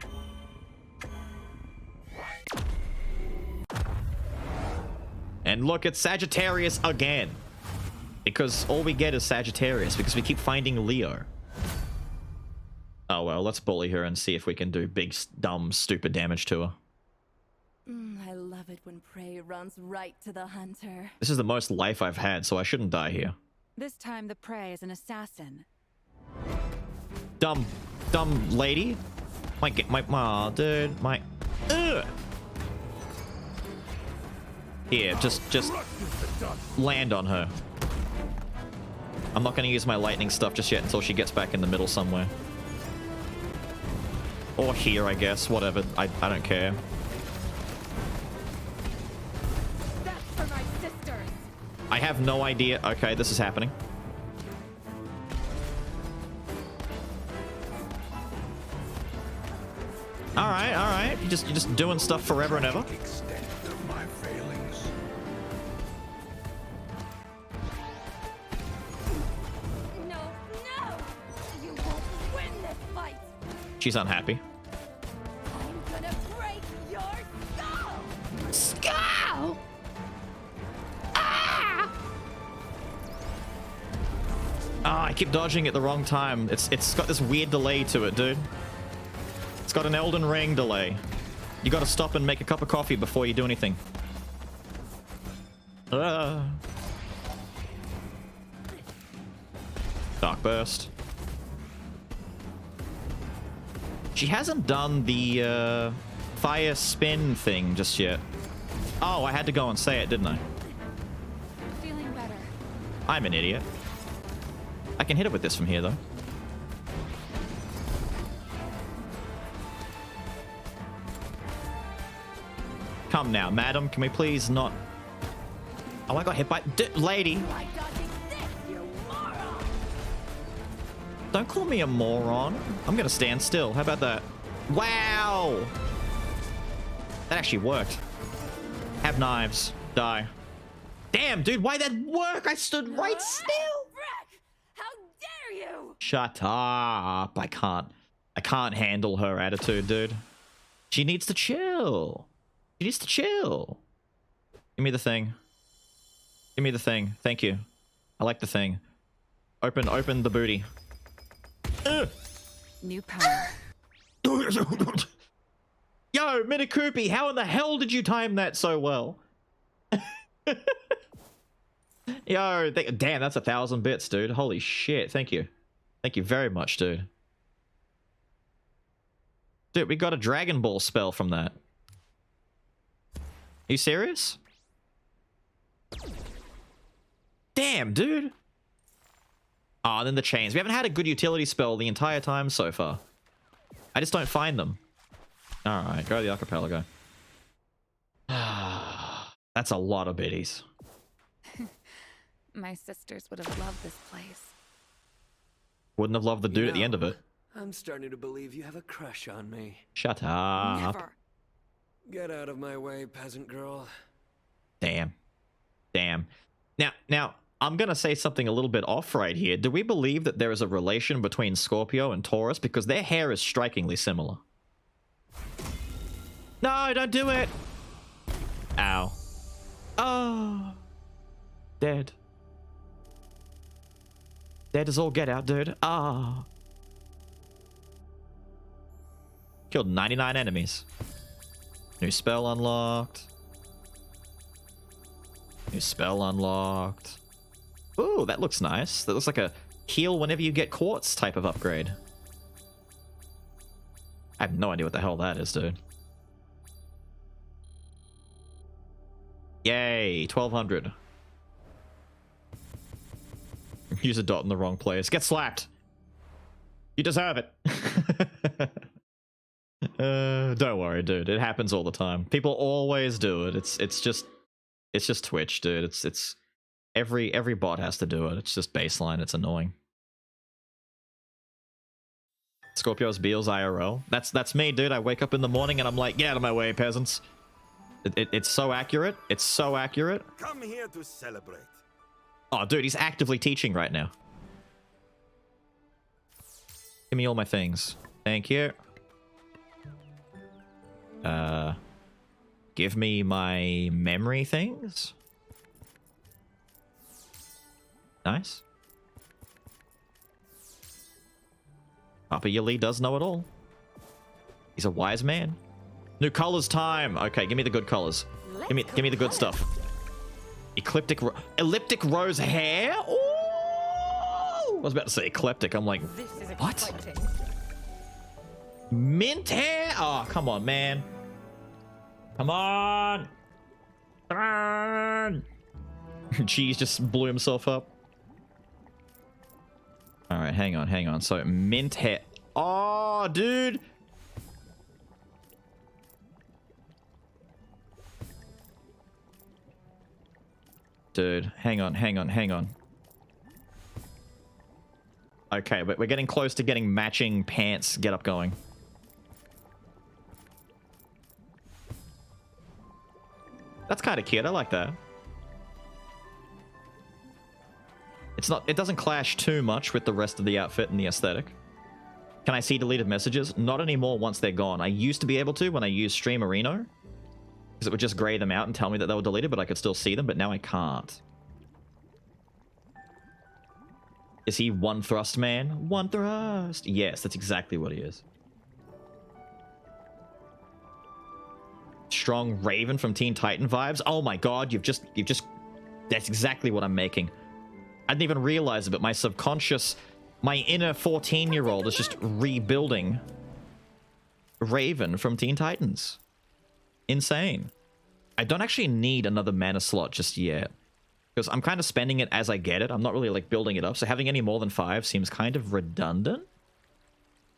And look, it's Sagittarius again. Because all we get is Sagittarius, because we keep finding Leo. Oh well, let's bully her and see if we can do big, dumb, stupid damage to her. I love it when prey runs right to the hunter. This is the most life I've had, so I shouldn't die here. This time the prey is an assassin. Dumb lady. Might get my, aw, dude, my, ugh. Here, just land on her. I'm not gonna use my lightning stuff just yet until she gets back in the middle somewhere. Or here, I guess, whatever, I don't care. That's for my sisters. I have no idea. Okay, this is happening. All right. You're just doing stuff forever and ever. Extent of my failings. No, you won't win this fight. She's unhappy. I'm gonna break your skull. Skull! Ah, I keep dodging at the wrong time. It's got this weird delay to it, dude. It's got an Elden Ring delay. You gotta stop and make a cup of coffee before you do anything. Dark Burst. She hasn't done the fire spin thing just yet. Oh, I had to go and say it, didn't I? Feeling better. I'm an idiot. I can hit it with this from here, though. Come now, madam. Can we please not... Oh, I got hit by... lady. Don't call me a moron. I'm gonna stand still. How about that? Wow! That actually worked. Have knives. Die. Damn, dude, why'd that work? I stood right still. How dare you? Shut up. I can't handle her attitude, dude. She needs to chill. She needs to chill. Give me the thing. Give me the thing. Thank you. I like the thing. Open the booty. New power. Yo, Minicoopy, how in the hell did you time that so well? Yo, damn, that's 1,000 bits, dude. Holy shit, thank you. Thank you very much, dude. Dude, we got a Dragon Ball spell from that. Are you serious? Damn, dude. Ah, and then the chains. We haven't had a good utility spell the entire time so far. I just don't find them. Alright, go to the archipelago. That's a lot of biddies. My sisters would have loved this place. Wouldn't have loved the dude at the end of it. I'm starting to believe you have a crush on me. Shut up. Never. Get out of my way, peasant girl. Damn. Damn. Now, I'm gonna say something a little bit off right here. Do we believe that there is a relation between Scorpio and Taurus? Because their hair is strikingly similar. No, don't do it! Ow. Oh. Dead. Dead as all get out, dude. Ah. Killed 99 enemies. New spell unlocked. New spell unlocked. Ooh, that looks nice. That looks like a heal whenever you get quartz type of upgrade. I have no idea what the hell that is, dude. Yay, 1200. Use a dot in the wrong place. Get slapped. You deserve it. Don't worry, dude. It happens all the time. People always do it. It's just Twitch, dude. It's every bot has to do it. It's just baseline. It's annoying. Scorpio's Beals IRL. That's me, dude. I wake up in the morning and I'm like, get out of my way, peasants. It's so accurate. It's so accurate. Come here to celebrate. Oh, dude, he's actively teaching right now. Give me all my things. Thank you. Give me my memory things. Nice. Papa Yuli does know it all. He's a wise man. New colors time. Okay, give me the good colors. Give me the good stuff. Elliptic rose hair. Oh, I was about to say eclectic. I'm like, what? Mint hair? Oh, come on, man. Come on. Come on. Cheese just blew himself up. All right, hang on. So mint hair. Oh, dude. Dude, hang on. Okay, but we're getting close to getting matching pants get up going. That's kind of cute. I like that. It doesn't clash too much with the rest of the outfit and the aesthetic. Can I see deleted messages? Not anymore once they're gone. I used to be able to when I used Stream Areno, because it would just gray them out and tell me that they were deleted, but I could still see them, but now I can't. Is he one thrust man? One thrust! Yes, that's exactly what he is. Strong Raven from Teen Titan vibes. Oh my god, you've just... That's exactly what I'm making. I didn't even realize it, but my subconscious... My inner 14-year-old is just rebuilding Raven from Teen Titans. Insane. I don't actually need another mana slot just yet, because I'm kind of spending it as I get it. I'm not really like building it up, so having any more than 5 seems kind of redundant.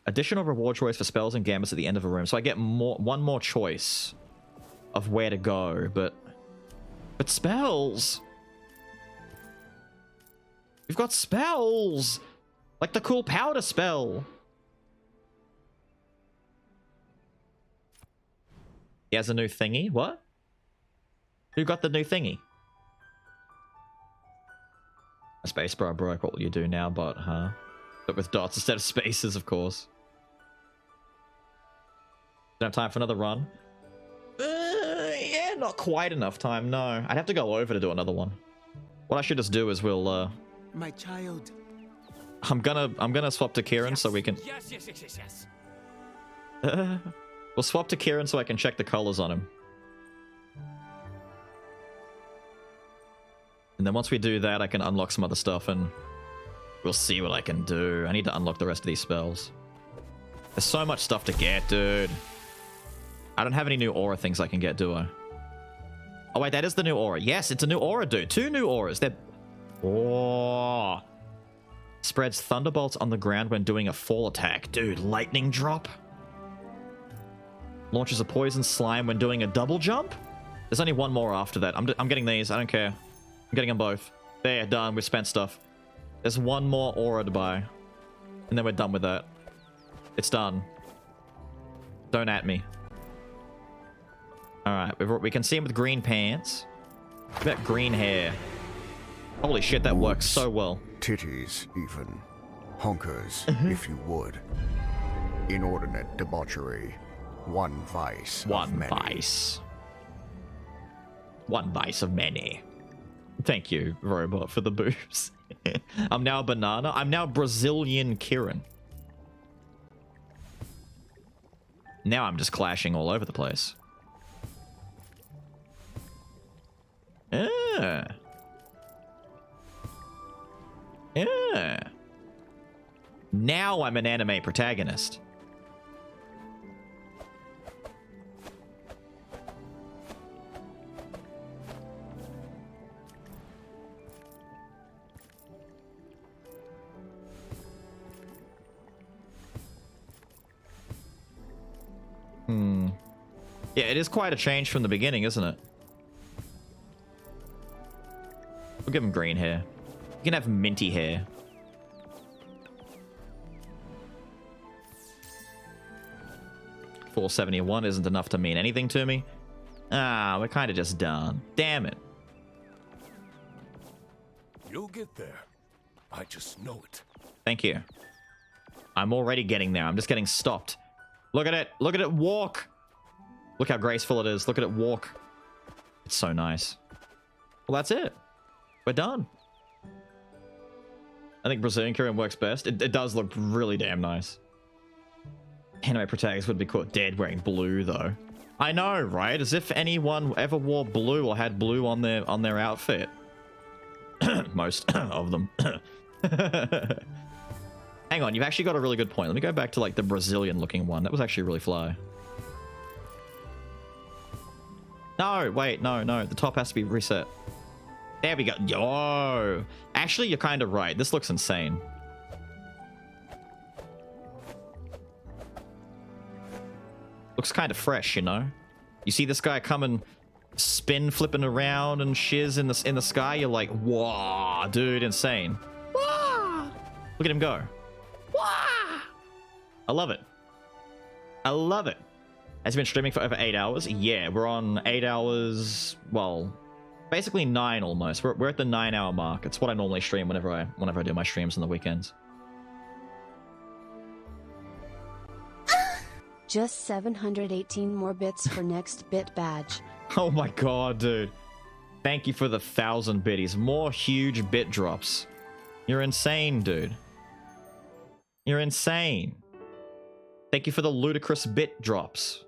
Additional reward choice for spells and gambits at the end of a room, so I get one more choice of where to go, but spells. We've got spells, like the cool powder spell. He has a new thingy. What? Who got the new thingy? A spacebar broke. What will you do now, bot, huh? But with dots instead of spaces, of course. Don't have time for another run? Yeah, not quite enough time, no. I'd have to go over to do another one. What I should just do is we'll, My child. I'm gonna swap to Kieran so we can... Yes. We'll swap to Kieran so I can check the colors on him. And then once we do that, I can unlock some other stuff and we'll see what I can do. I need to unlock the rest of these spells. There's so much stuff to get, dude. I don't have any new aura things I can get, do I? Oh, wait, that is the new aura. Yes, it's a new aura, dude. 2 new auras. They're... Oh. Spreads thunderbolts on the ground when doing a fall attack. Dude, lightning drop. Launches a poison slime when doing a double jump. There's only one more after that. I'm getting these. I don't care. I'm getting them both. There, done. We've spent stuff. There's one more aura to buy. And then we're done with that. It's done. Don't at me. Alright, we can see him with green pants. What about green hair? Holy shit, that works so well. Titties, even. Honkers, if you would. Inordinate debauchery. One vice of many. One vice of many. Thank you, robot, for the boobs. I'm now a banana. I'm now Brazilian Kieran. Now I'm just clashing all over the place. Yeah. Now I'm an anime protagonist. Yeah, it is quite a change from the beginning, isn't it? We'll give him green hair. You can have minty hair. $471 isn't enough to mean anything to me. Ah, we're kind of just done. Damn it. You'll get there. I just know it. Thank you. I'm already getting there. I'm just getting stopped. Look at it. Look at it walk. Look how graceful it is. Look at it walk. It's so nice. Well, that's it. We're done. I think Brazilian Korean works best. It does look really damn nice. Anime protagonist would be caught dead wearing blue, though. I know, right? As if anyone ever wore blue or had blue on their outfit. Most of them. Hang on, you've actually got a really good point. Let me go back to like the Brazilian looking one. That was actually really fly. No, wait, no. The top has to be reset. There we go. Yo! Actually, you're kind of right. This looks insane. Looks kind of fresh, you know? You see this guy coming, spin flipping around and shiz in the sky. You're like, whoa, dude, insane. Wah! Look at him go. Wah! I love it. I love it. Has he been streaming for over 8 hours? Yeah, we're on 8 hours. Well, basically 9 almost. We're at the 9-hour mark. It's what I normally stream whenever I do my streams on the weekends. Just 718 more bits for next bit badge. Oh my god, dude. Thank you for the 1,000 biddies. More huge bit drops. You're insane, dude. You're insane. Thank you for the ludicrous bit drops.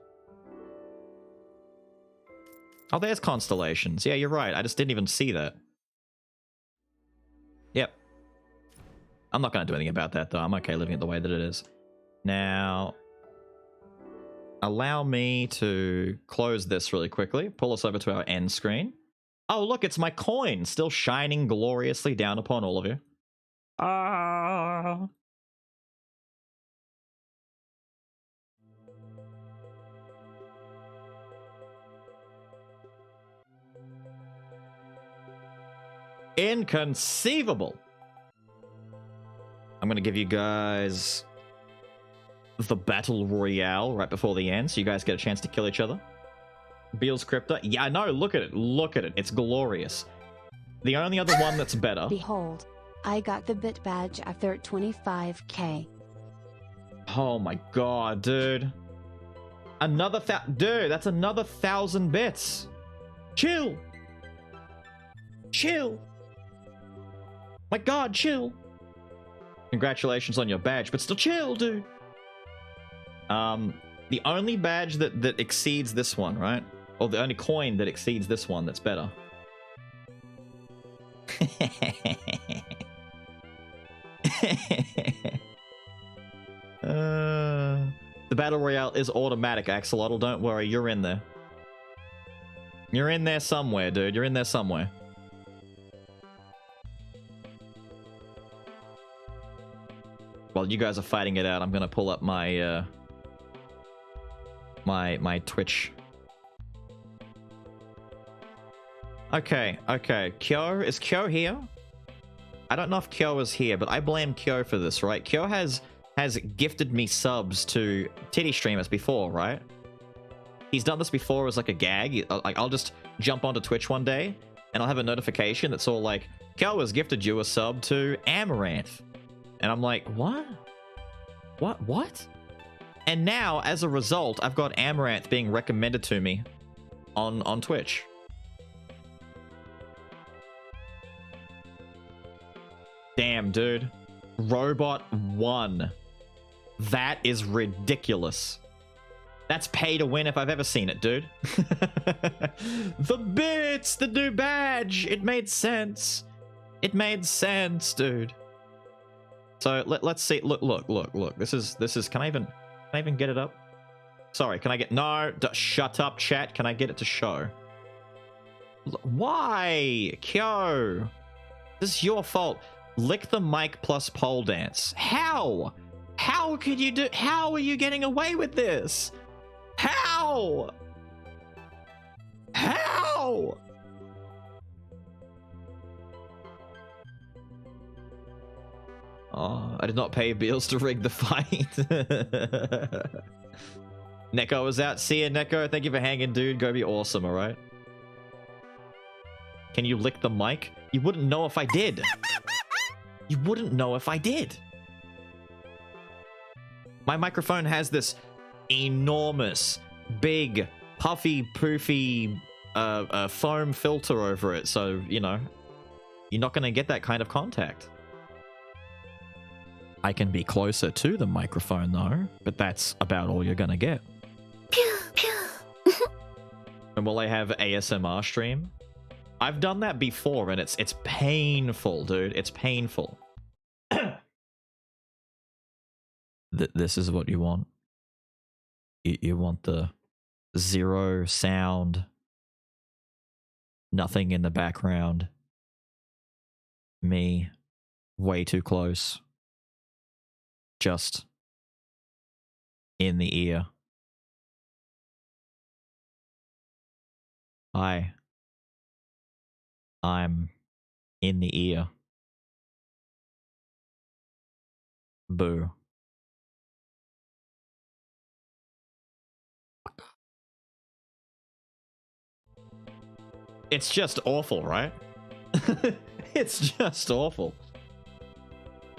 Oh, there's constellations. Yeah, you're right. I just didn't even see that. Yep. I'm not going to do anything about that, though. I'm okay leaving it the way that it is. Now, allow me to close this really quickly. Pull us over to our end screen. Oh, look, it's my coin still shining gloriously down upon all of you. Ah. Inconceivable. I'm going to give you guys the Battle Royale right before the end, so you guys get a chance to kill each other. Beel's Crypta. Yeah, I know. Look at it. Look at it. It's glorious. The only other one that's better. Behold, I got the bit badge after 25k. Oh my god, dude. Another dude, that's another 1,000 bits. Chill. Chill. My god, chill. Congratulations on your badge, but still chill, dude. The only badge that exceeds this one, right? Or the only coin that exceeds this one that's better. The Battle Royale is automatic, Axolotl. Don't worry, you're in there. You're in there somewhere, dude. You're in there somewhere. While you guys are fighting it out, I'm gonna pull up my my Twitch. Okay. Kyo, is Kyo here? I don't know if Kyo is here, but I blame Kyo for this, right? Kyo has gifted me subs to titty streamers before, right? He's done this before as like a gag. Like, I'll just jump onto Twitch one day and I'll have a notification that's all like, Kyo has gifted you a sub to Amaranth. And I'm like, what? What? And now, as a result, I've got Amaranth being recommended to me on Twitch. Damn, dude. Robot 1. That is ridiculous. That's pay to win if I've ever seen it, dude. The bits! The new badge! It made sense. It made sense, dude. So let's see. Look. This is. Can I even get it up? Sorry. Can I get? No. Shut up, chat. Can I get it to show? Why, Kyo? This is your fault. Lick the mic plus pole dance. How? How could you do? How are you getting away with this? How? How? Oh, I did not pay bills to rig the fight. Neko was out. See ya, Neko. Thank you for hanging, dude. Go be awesome, alright? Can you lick the mic? You wouldn't know if I did. You wouldn't know if I did. My microphone has this enormous, big, puffy, poofy foam filter over it, so, you know, you're not going to get that kind of contact. I can be closer to the microphone, though, but that's about all you're going to get. And will I have ASMR stream? I've done that before, and it's painful, dude. It's painful. This is what you want. You want the zero sound, nothing in the background, me way too close, just in the ear. I'm in the ear. Boo. It's just awful, right? It's just awful.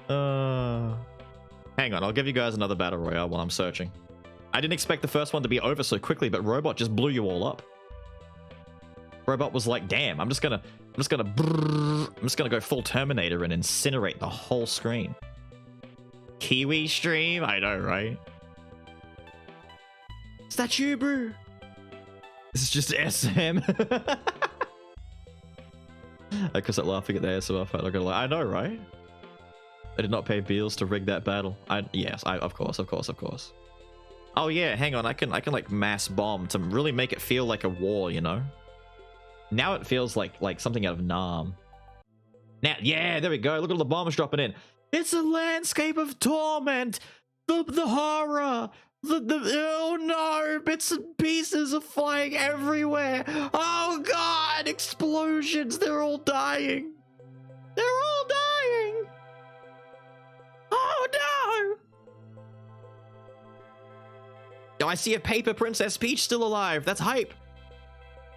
Hang on, I'll give you guys another battle royale while I'm searching. I didn't expect the first one to be over so quickly, but Robot just blew you all up. Robot was like, damn, I'm just gonna go full Terminator and incinerate the whole screen. Kiwi stream? I know, right? Is that you, bro? This is just SM. I couldn't laughing at the ASMR fight. Not gonna lie. I know, right? I did not pay bills to rig that battle. Yes, of course. Oh yeah, hang on. I can like mass bomb to really make it feel like a war, you know? Now it feels like something out of Nam. Now, yeah, there we go. Look at all the bombs dropping in. It's a landscape of torment. The horror. Oh no, bits and pieces are flying everywhere. Oh god, explosions. They're all dying. They're all dying. Oh no. Oh, I see a paper Princess Peach still alive. That's hype.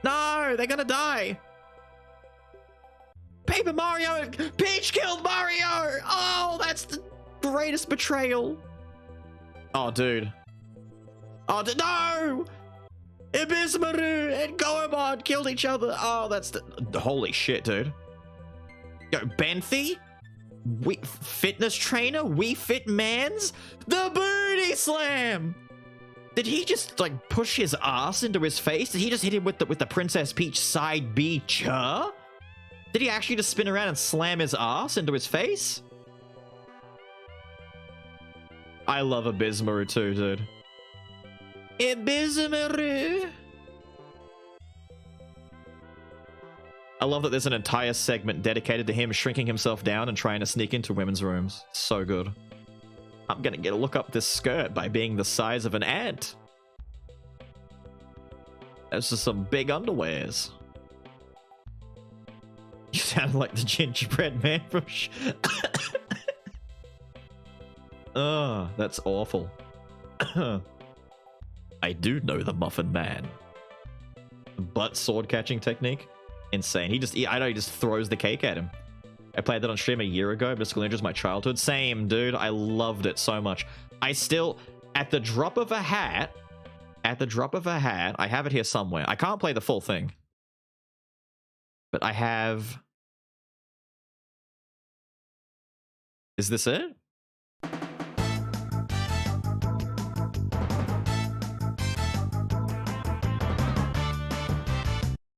No, they're gonna die. Paper Mario! Peach killed Mario! Oh, that's the greatest betrayal. Oh, dude. Oh, no! Ibismaru and Goemon killed each other. Oh, that's the... Holy shit, dude. Yo, Benthy? Fitness trainer? Wii Fit Mans? The booty slam! Did he just, like, push his ass into his face? Did he just hit him with the Princess Peach side B cha? Did he actually just spin around and slam his ass into his face? I love Ibismaru too, dude. Ibismaru! I love that there's an entire segment dedicated to him shrinking himself down and trying to sneak into women's rooms. So good. I'm gonna get a look up this skirt by being the size of an ant. Those are some big underwears. You sound like the gingerbread man from Oh, that's awful. I do know the Muffin Man. Butt sword catching technique? Insane. I know he just throws the cake at him. I played that on stream a year ago. Mystical Ninja was my childhood. Same, dude. I loved it so much. I still, at the drop of a hat, I have it here somewhere. I can't play the full thing. But I have... Is this it?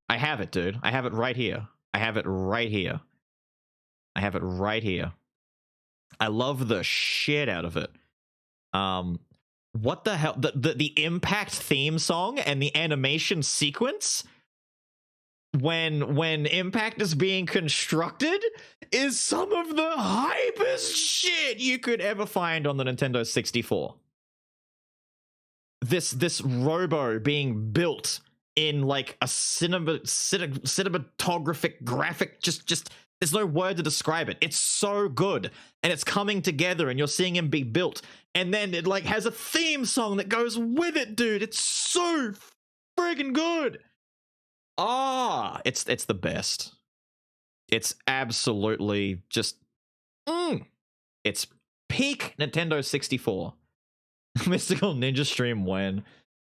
I have it, dude. I have it right here. I have it right here. I love the shit out of it. What the hell? The Impact theme song and the animation sequence when Impact is being constructed is some of the hypest shit you could ever find on the Nintendo 64. This robo being built in like a cinematographic graphic, just there's no word to describe it. It's so good, and it's coming together, and you're seeing him be built, and then it like has a theme song that goes with it, dude. It's so friggin' good. It's the best. It's absolutely just it's peak Nintendo 64. Mystical Ninja stream when.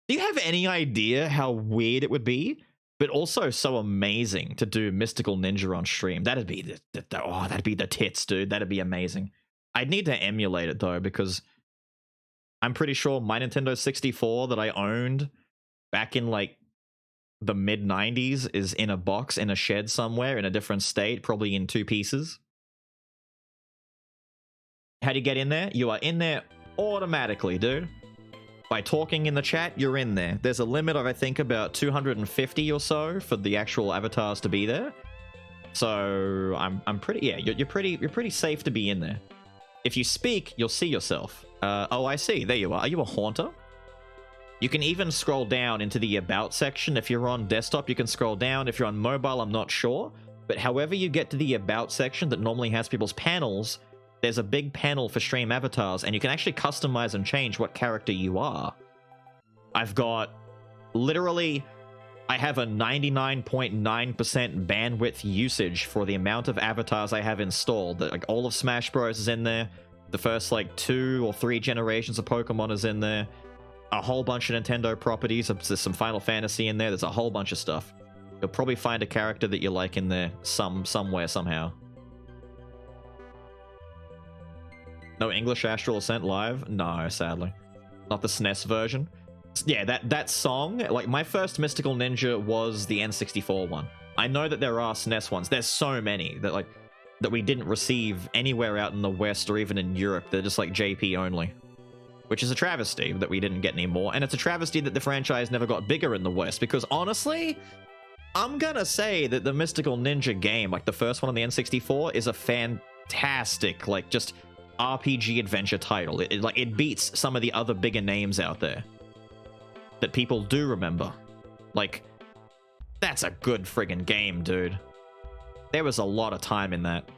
Do you have any idea how weird it would be? But also so amazing to do Mystical Ninja on stream. That'd be that'd be the tits, dude. That'd be amazing. I'd need to emulate it though, because I'm pretty sure my Nintendo 64 that I owned back in like the mid 90s is in a box in a shed somewhere in a different state, probably in 2 pieces. How do you get in there? You are in there automatically, dude. By talking in the chat, you're in there. There's a limit of, I think, about 250 or so for the actual avatars to be there. So I'm pretty, yeah, you're pretty safe to be in there. If you speak, you'll see yourself. Oh, I see. There you are. Are you a haunter? You can even scroll down into the about section. If you're on desktop, you can scroll down. If you're on mobile, I'm not sure. But however you get to the about section that normally has people's panels, there's a big panel for stream avatars, and you can actually customize and change what character you are. I've got literally, I have a 99.9% bandwidth usage for the amount of avatars I have installed. Like all of Smash Bros is in there. The first like 2 or 3 generations of Pokemon is in there. A whole bunch of Nintendo properties. There's some Final Fantasy in there. There's a whole bunch of stuff. You'll probably find a character that you like in there somewhere, somehow. No English Astral Ascent live? No, sadly. Not the SNES version. Yeah, that song, like my first Mystical Ninja was the N64 one. I know that there are SNES ones. There's so many that we didn't receive anywhere out in the West or even in Europe. They're just like JP only. Which is a travesty that we didn't get any more. And it's a travesty that the franchise never got bigger in the West. Because honestly, I'm gonna say that the Mystical Ninja game, like the first one on the N64, is a fantastic, like just RPG adventure title. It beats some of the other bigger names out there that people do remember. Like, that's a good friggin' game, dude. There was a lot of time in that.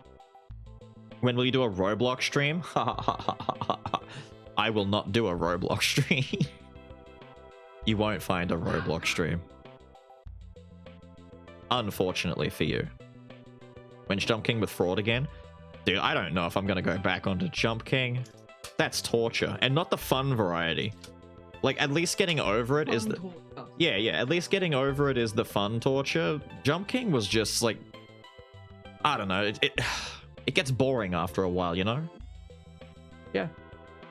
When will you do a Roblox stream? I will not do a Roblox stream. You won't find a Roblox stream. Unfortunately for you. When's Jump King with fraud again? Dude, I don't know if I'm gonna go back onto Jump King. That's torture, and not the fun variety. Like, at least getting over it is the... Yeah, at least getting over it is the fun torture. Jump King was just, like... I don't know, it gets boring after a while, you know? Yeah.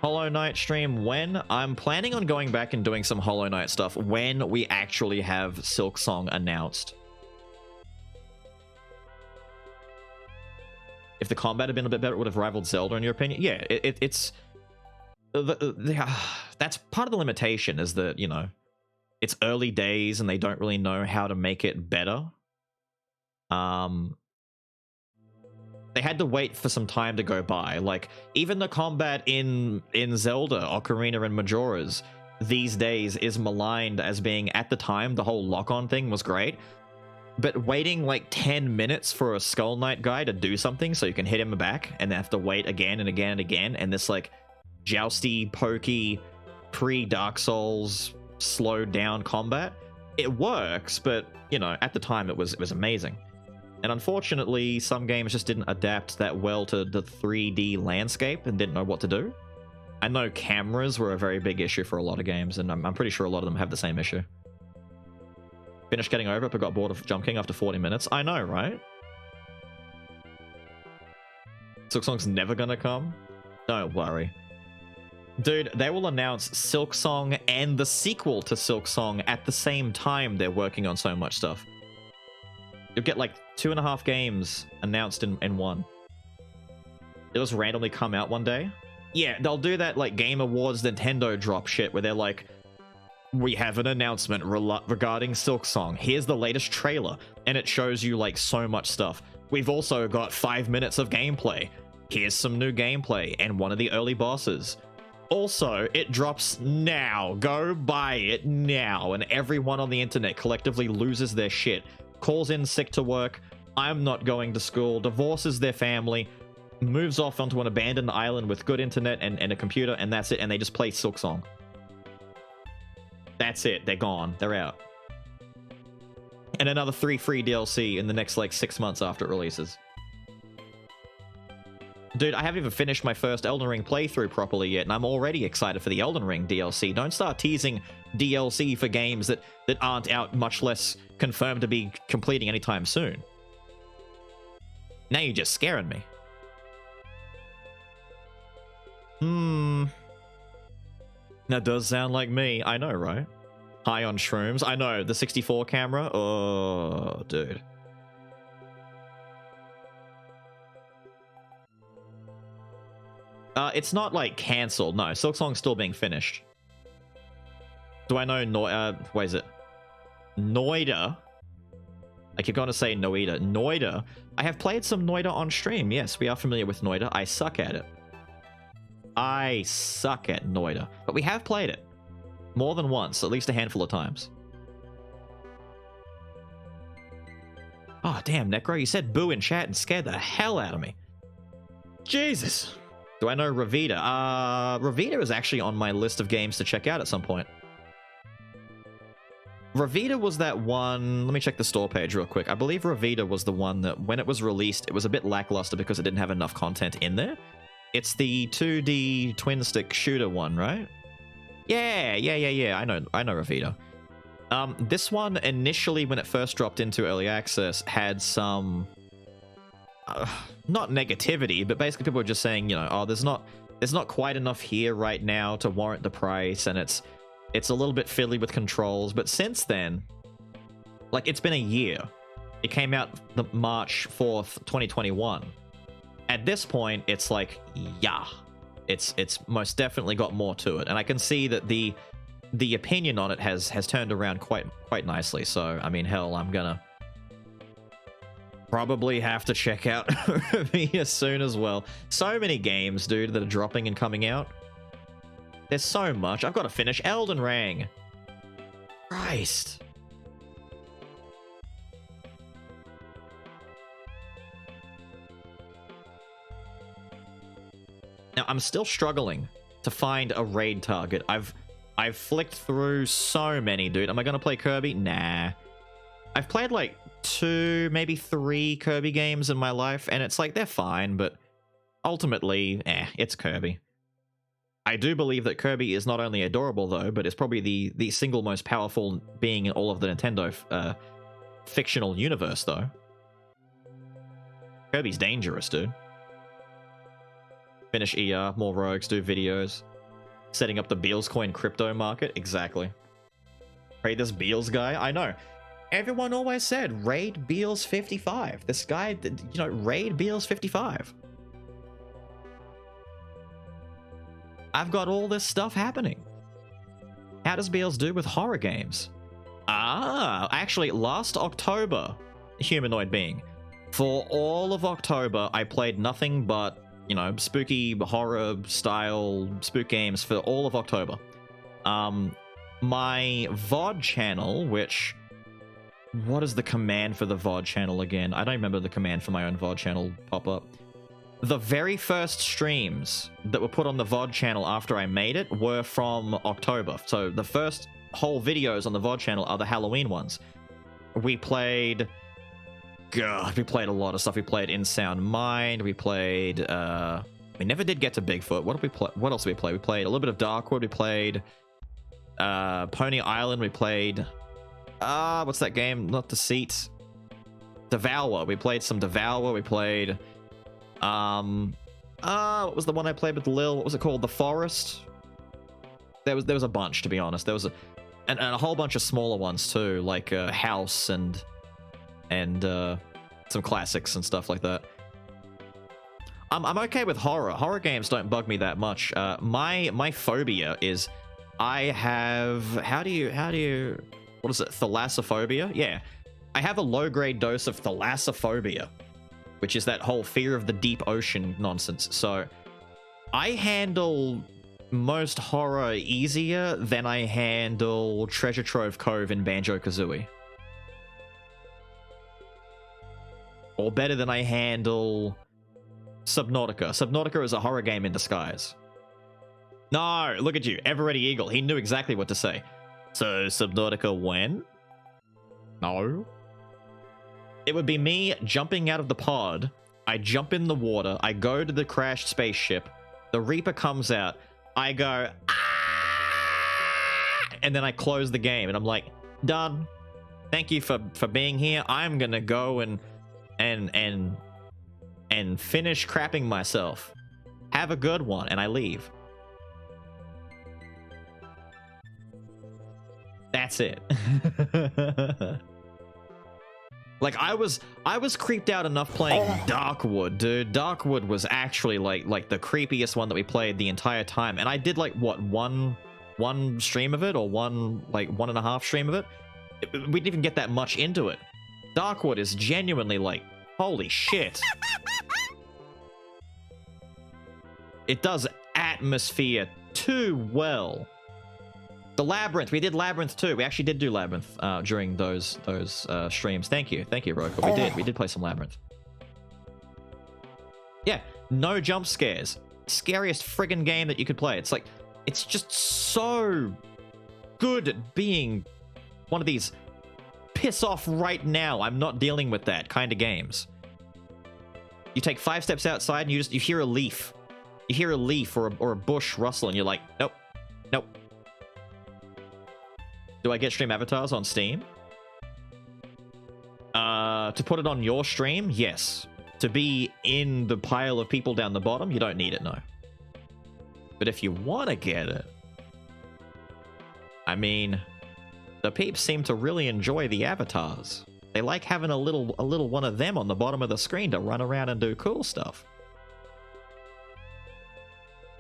Hollow Knight stream when? I'm planning on going back and doing some Hollow Knight stuff when we actually have Silksong announced. If the combat had been a bit better, it would have rivaled Zelda, in your opinion? Yeah, it's... that's part of the limitation, is that, you know, it's early days and they don't really know how to make it better. They had to wait for some time to go by. Like, even the combat in Zelda, Ocarina and Majora's, these days is maligned as being, at the time, the whole lock-on thing was great. But waiting like 10 minutes for a Skull Knight guy to do something so you can hit him back and have to wait again and again and again, and this like jousty, pokey, pre-Dark Souls, slowed down combat, it works, but, you know, at the time it was amazing. And unfortunately, some games just didn't adapt that well to the 3D landscape and didn't know what to do. I know cameras were a very big issue for a lot of games, and I'm pretty sure a lot of them have the same issue. Finished getting over it, but got bored of Jump King after 40 minutes. I know, right? Silksong's never gonna come? Don't worry. Dude, they will announce Silksong and the sequel to Silksong at the same time. They're working on so much stuff. You'll get like 2.5 games announced in one. It'll just randomly come out one day. Yeah, they'll do that like Game Awards Nintendo drop shit where they're like, we have an announcement regarding Silksong. Here's the latest trailer. And it shows you like so much stuff. We've also got 5 minutes of gameplay. Here's some new gameplay and one of the early bosses. Also, it drops now. Go buy it now. And everyone on the internet collectively loses their shit. Calls in sick to work. I'm not going to school. Divorces their family. Moves off onto an abandoned island with good internet and a computer. And that's it. And they just play Silksong. That's it. They're gone. They're out. And another 3 free DLC in the next like 6 months after it releases. Dude, I haven't even finished my first Elden Ring playthrough properly yet, and I'm already excited for the Elden Ring DLC. Don't start teasing DLC for games that aren't out, much less confirmed to be completing anytime soon. Now you're just scaring me. That does sound like me. I know, right? High on shrooms. I know, the 64 camera. Oh, dude. It's not like cancelled. No, Silksong's still being finished. Do I know what is it? Noida. I keep going to say Noida. Noida. I have played some Noida on stream. Yes, we are familiar with Noida. I suck at it. I suck at Noida. But we have played it. More than once, at least a handful of times. Oh, damn, Necro, you said boo in chat and scared the hell out of me. Jesus. Do I know Ravita? Ravita is actually on my list of games to check out at some point. Ravita was that one... Let me check the store page real quick. I believe Ravita was the one that, when it was released, it was a bit lackluster because it didn't have enough content in there. It's the 2D twin-stick shooter one, right? Yeah. I know Ravita. This one, initially, when it first dropped into early access, had some... not negativity, but basically people were just saying, you know, oh, there's not quite enough here right now to warrant the price, and it's a little bit fiddly with controls. But since then, like, it's been a year. It came out the March 4th, 2021. At this point, it's like, yeah, it's most definitely got more to it, and I can see that the opinion on it has turned around quite nicely. So, I mean, hell, I'm gonna probably have to check out Ravita soon as well. So many games, dude, that are dropping and coming out. There's so much. I've got to finish Elden Ring. Christ. Now, I'm still struggling to find a raid target. I've flicked through so many, dude. Am I gonna play Kirby? Nah. I've played like 2, maybe 3 Kirby games in my life, and it's like, they're fine, but ultimately, it's Kirby. I do believe that Kirby is not only adorable, though, but is probably the single most powerful being in all of the Nintendo fictional universe, though. Kirby's dangerous, dude. Finish ER, more rogues, do videos. Setting up the Beals coin crypto market. Exactly. Raid this Beals guy. I know. Everyone always said, raid Beals 55. This guy, you know, raid Beals 55. I've got all this stuff happening. How does Beals do with horror games? Actually, last October, humanoid being. For all of October, I played nothing but, you know, spooky horror style spook games for all of October. My VOD channel, which... What is the command for the VOD channel again? I don't remember the command for my own VOD channel pop up. The very first streams that were put on the VOD channel after I made it were from October. So the first whole videos on the VOD channel are the Halloween ones. We played... God, we played a lot of stuff. We played In Sound Mind. We played... we never did get to Bigfoot. What did we play? What else did we play? We played a little bit of Darkwood. We played... Pony Island. We played... what's that game? Not Deceit. Devour. We played some Devour. We played... what was the one I played with Lil? What was it called? The Forest? There was a bunch, to be honest. There was and a whole bunch of smaller ones too, like House and some classics and stuff like that. I'm okay with horror. Horror games don't bug me that much. My phobia is I have how do you what is it? Thalassophobia? Yeah. I have a low-grade dose of thalassophobia, which is that whole fear of the deep ocean nonsense. So I handle most horror easier than I handle Treasure Trove Cove in Banjo-Kazooie. Or better than I handle Subnautica. Subnautica is a horror game in disguise. No, look at you, Ever-Ready Eagle. He knew exactly what to say. So, Subnautica when? No. It would be me jumping out of the pod. I jump in the water. I go to the crashed spaceship. The Reaper comes out. I go, ah! And then I close the game. And I'm like, done. Thank you for being here. I'm gonna go and finish crapping myself. Have a good one. And I leave. That's it. Like, I was creeped out enough playing Darkwood, dude. Darkwood was actually like the creepiest one that we played the entire time. And I did like what, one stream of it, or one and a half stream of it. We didn't even get that much into it. Darkwood is genuinely like, holy shit. It does atmosphere too well. The Labyrinth, we did Labyrinth too. We actually did do Labyrinth during those streams. Thank you, Roka. We did play some Labyrinth. Yeah, no jump scares. Scariest friggin' game that you could play. It's like, it's just so good at being one of these piss off right now, I'm not dealing with that kind of games. You take 5 steps outside and you hear a leaf. You hear a leaf or a bush rustle and you're like, nope, nope. Do I get stream avatars on Steam? To put it on your stream, yes. To be in the pile of people down the bottom, you don't need it, no. But if you want to get it, I mean, the peeps seem to really enjoy the avatars. They like having a little one of them on the bottom of the screen to run around and do cool stuff.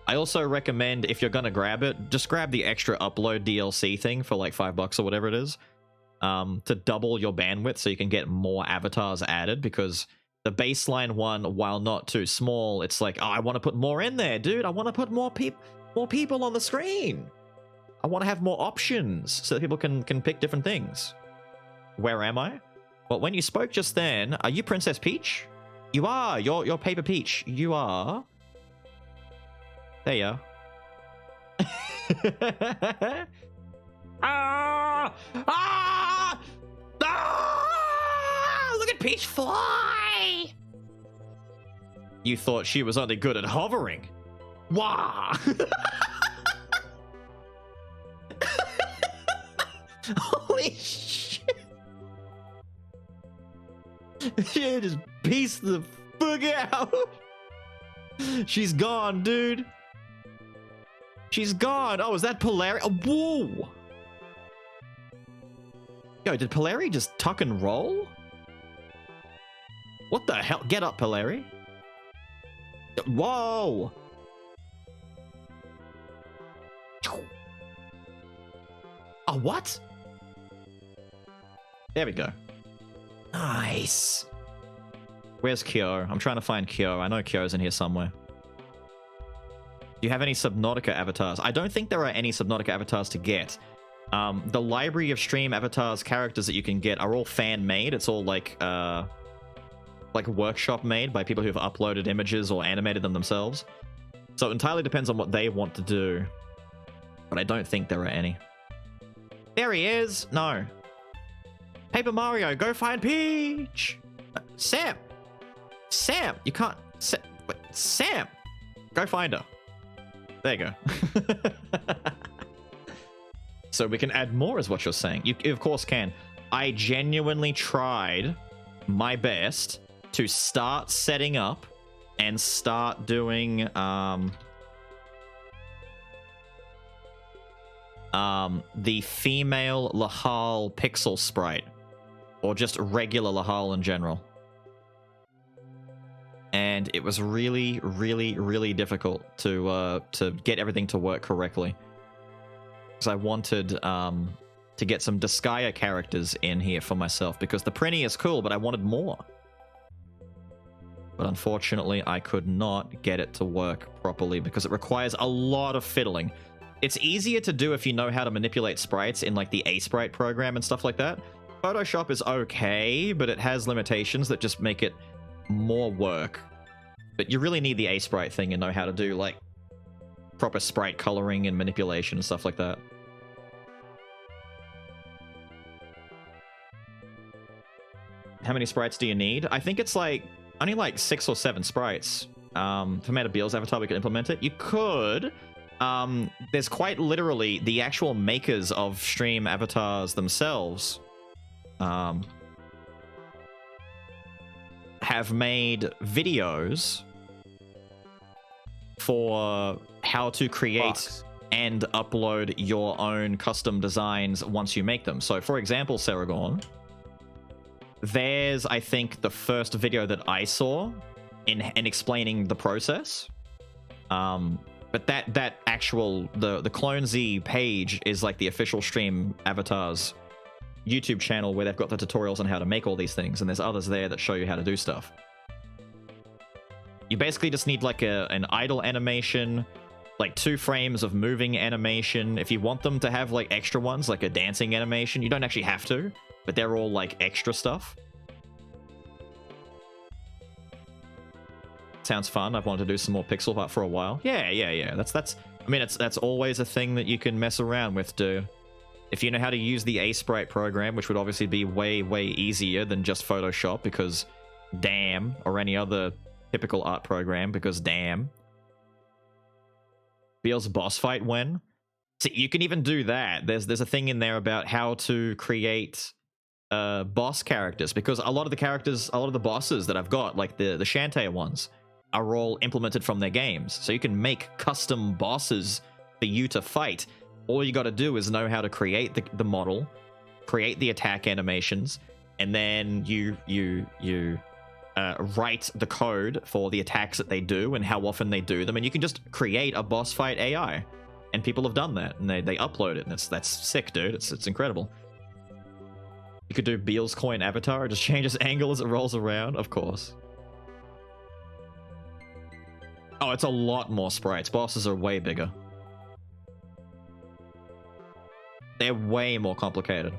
I also recommend, if you're gonna grab it, just grab the extra upload DLC thing for like $5 or whatever it is, to double your bandwidth so you can get more avatars added, because the baseline one, while not too small, it's like, oh, I want to put more in there, dude. I want to put more people on the screen. I want to have more options so that people can pick different things. Where am I? Well, when you spoke just then, are you Princess Peach? You are. You're Paper Peach. You are. There you are. Ah! Ah! Ah! Look at Peach fly! You thought she was only good at hovering. Wah! Holy shit! She just pieced the fuck out. She's gone, dude. She's gone. Oh, is that Polari? Oh, whoa! Yo, did Polari just tuck and roll? What the hell? Get up, Polari. Whoa! Oh, what? There we go. Nice. Where's Kyo? I'm trying to find Kyo. I know Kyo's in here somewhere. Do you have any Subnautica avatars? I don't think there are any Subnautica avatars to get. The library of stream avatars characters that you can get are all fan-made. It's all like workshop made by people who've uploaded images or animated them themselves. So it entirely depends on what they want to do. But I don't think there are any. There he is! No. Paper Mario, go find Peach! Sam! Sam! You can't... Wait, Sam! Go find her. There you go. So we can add more is what you're saying. You of course can. I genuinely tried my best to start setting up and start doing the female Lahal pixel sprite, or just regular Lahal in general. And and it was really, really, really difficult to get everything to work correctly. Because I wanted to get some Disgaea characters in here for myself, because the Prinny is cool, but I wanted more. But unfortunately, I could not get it to work properly because it requires a lot of fiddling. It's easier to do if you know how to manipulate sprites in like the A-Sprite program and stuff like that. Photoshop is okay, but it has limitations that just make it more work. But you really need the A-Sprite thing and know how to do like proper sprite coloring and manipulation and stuff like that. How many sprites do you need? I think it's like only like 6 or 7 sprites. If I made a Beals avatar, we could implement it. You could. There's quite literally the actual makers of stream avatars themselves have made videos for how to create and upload your own custom designs once you make them. So, for example, Saragorn, there's, I think, the first video that I saw in explaining the process. But that actual, the Clone Z page is like the official stream avatars YouTube channel where they've got the tutorials on how to make all these things, and there's others there that show you how to do stuff. You basically just need like an idle animation, like 2 frames of moving animation. If you want them to have like extra ones, like a dancing animation, you don't actually have to, but they're all like extra stuff. Sounds fun. I've wanted to do some more pixel art for a while. Yeah. That's I mean, that's always a thing that you can mess around with, dude. If you know how to use the A-Sprite program, which would obviously be way, way easier than just Photoshop, because damn, or any other typical art program, because damn. Beals boss fight when? See, you can even do that. There's a thing in there about how to create boss characters, because a lot of the bosses that I've got, like the Shantae ones, are all implemented from their games. So you can make custom bosses for you to fight. All you got to do is know how to create the model, create the attack animations, and then you write the code for the attacks that they do and how often they do them, and you can just create a boss fight AI. And people have done that, and they upload it, and that's sick, dude. It's incredible. You could do Beals coin avatar, it just changes angle as it rolls around, of course. Oh, it's a lot more sprites. Bosses are way bigger. They're way more complicated.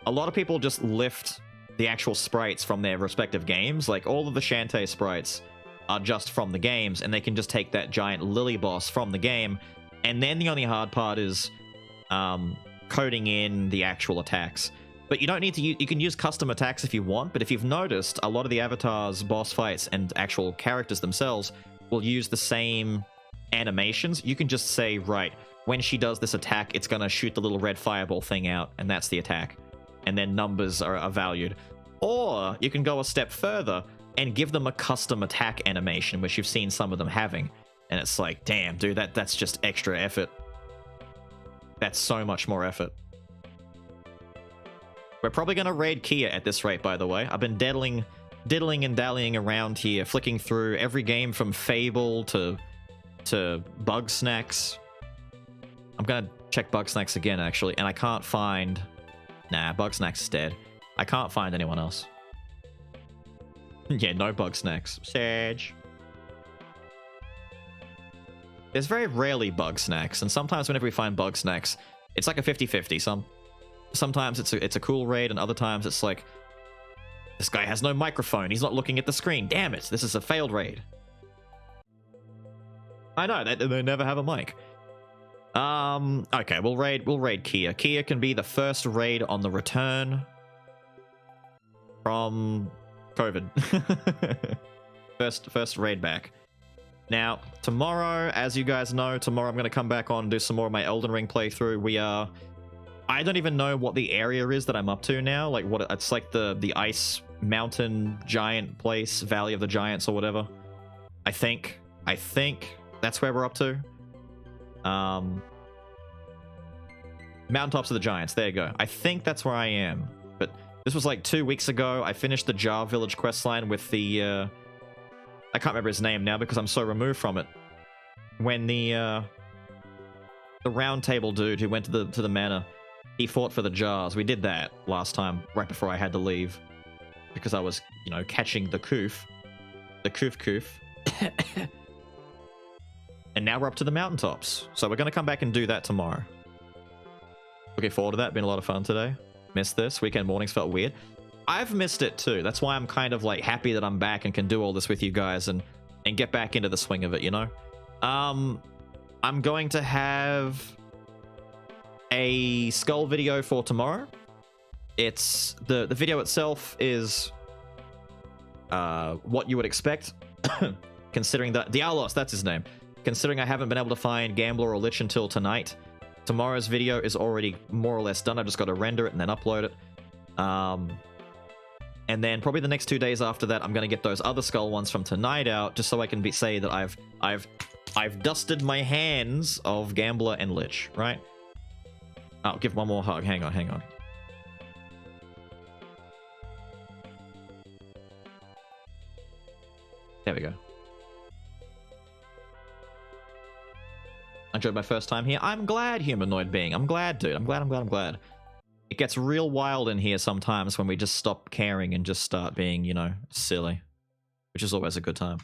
A lot of people just lift the actual sprites from their respective games. Like, all of the Shantae sprites are just from the games, and they can just take that giant Lily boss from the game, and then the only hard part is coding in the actual attacks. But you don't need to use, you can use custom attacks if you want, but if you've noticed, a lot of the avatars, boss fights, and actual characters themselves will use the same animations. You can just say, right, when she does this attack, it's gonna shoot the little red fireball thing out, and that's the attack. And then numbers are valued. Or you can go a step further and give them a custom attack animation, which you've seen some of them having. And it's like, damn, dude, that's just extra effort. That's so much more effort. We're probably going to raid Kia at this rate, by the way. I've been diddling and dallying around here, flicking through every game from Fable to Bug Snacks. I'm going to check Bug Snacks again, actually, and I can't find... Nah, Bug Snacks is dead. I can't find anyone else. Yeah, no Bug Snacks. Sage. There's very rarely Bug Snacks, and sometimes whenever we find Bug Snacks, it's like a 50-50. Sometimes it's a cool raid, and other times it's like, this guy has no microphone, he's not looking at the screen, damn it, this is a failed raid. I know, they never have a mic. Okay, we'll raid Kia. Kia can be the first raid on the return from COVID. first raid back. Now, tomorrow, as you guys know, tomorrow I'm going to come back on and do some more of my Elden Ring playthrough. I don't even know what the area is that I'm up to now. Like, what it's like the ice mountain giant place, Valley of the Giants or whatever. I think that's where we're up to. Mountaintops of the Giants, there you go. I think that's where I am. But This was like 2 weeks ago. I finished the Jar Village questline with the, I can't remember his name now because I'm so removed from it. When the round table dude who went to the manor, he fought for the jars. We did that last time, right before I had to leave. Because I was, you know, catching the coof. The coof. And now we're up to the mountaintops. So we're going to come back and do that tomorrow. Looking forward to that. Been a lot of fun today. Missed this. Weekend mornings felt weird. I've missed it too. That's why I'm kind of like happy that I'm back and can do all this with you guys and get back into the swing of it, you know? I'm going to have a Skul video for tomorrow. It's the video itself is what you would expect, considering that Dialos, that's his name. Considering I haven't been able to find Gambler or Lich until tonight, tomorrow's video is already more or less done. I just got to render it and then upload it. And then probably the next 2 days after that, I'm going to get those other Skul ones from tonight out, just so I can say that I've dusted my hands of Gambler and Lich, right? I'll give one more hug. Hang on. There we go. I enjoyed my first time here. I'm glad, humanoid being. I'm glad, dude. I'm glad. It gets real wild in here sometimes when we just stop caring and just start being, you know, silly. Which is always a good time.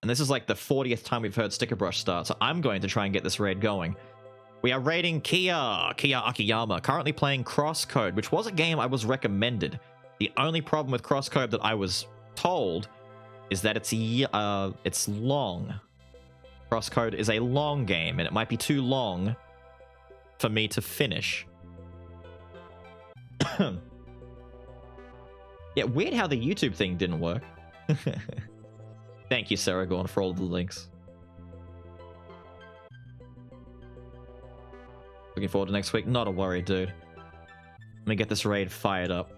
And this is like the 40th time we've heard Sticker Brush start, so I'm going to try and get this raid going. We are raiding Kia Akiyama, currently playing Crosscode, which was a game I was recommended. The only problem with Crosscode that I was told is that it's long. Crosscode is a long game, and it might be too long for me to finish. Yeah, weird how the YouTube thing didn't work. Thank you, Sarah Gorn, for all of the links. Looking forward to next week. Not a worry, dude. Let me get this raid fired up.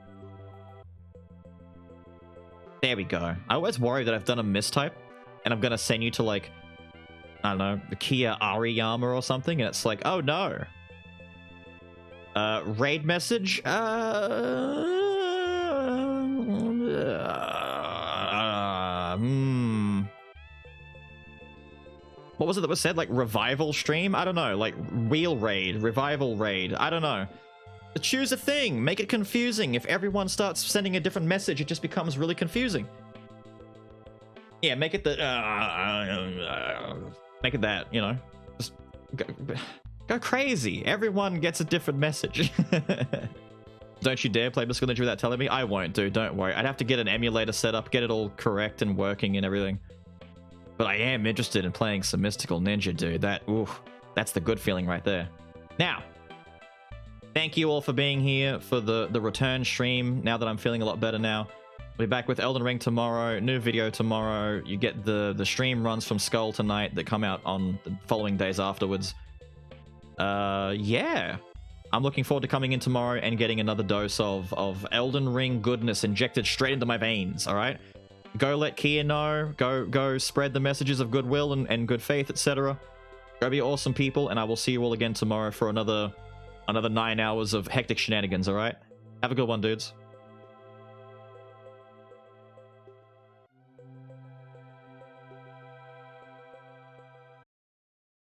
There we go. I always worry that I've done a mistype, and I'm gonna send you to, like, I don't know, the Kia Ariyama or something, and it's like, oh no. Raid message? What was it that was said? Like, revival stream? I don't know. Like, wheel raid, revival raid. I don't know. Choose a thing. Make it confusing. If everyone starts sending a different message, it just becomes really confusing. Yeah, make it the... make it that, you know. Just go crazy. Everyone gets a different message. Don't you dare play Mystical Ninja without telling me. I won't, dude. Don't worry. I'd have to get an emulator set up, get it all correct and working and everything. But I am interested in playing some Mystical Ninja, dude. That's the good feeling right there. Now, thank you all for being here for the return stream. Now that I'm feeling a lot better now. We'll be back with Elden Ring tomorrow. New video tomorrow. You get the stream runs from Skul tonight that come out on the following days afterwards. Yeah. I'm looking forward to coming in tomorrow and getting another dose of Elden Ring goodness injected straight into my veins, alright? Go let Kia know. Go spread the messages of goodwill and good faith, etc. Go be awesome people, and I will see you all again tomorrow for another 9 hours of hectic shenanigans, alright? Have a good one, dudes.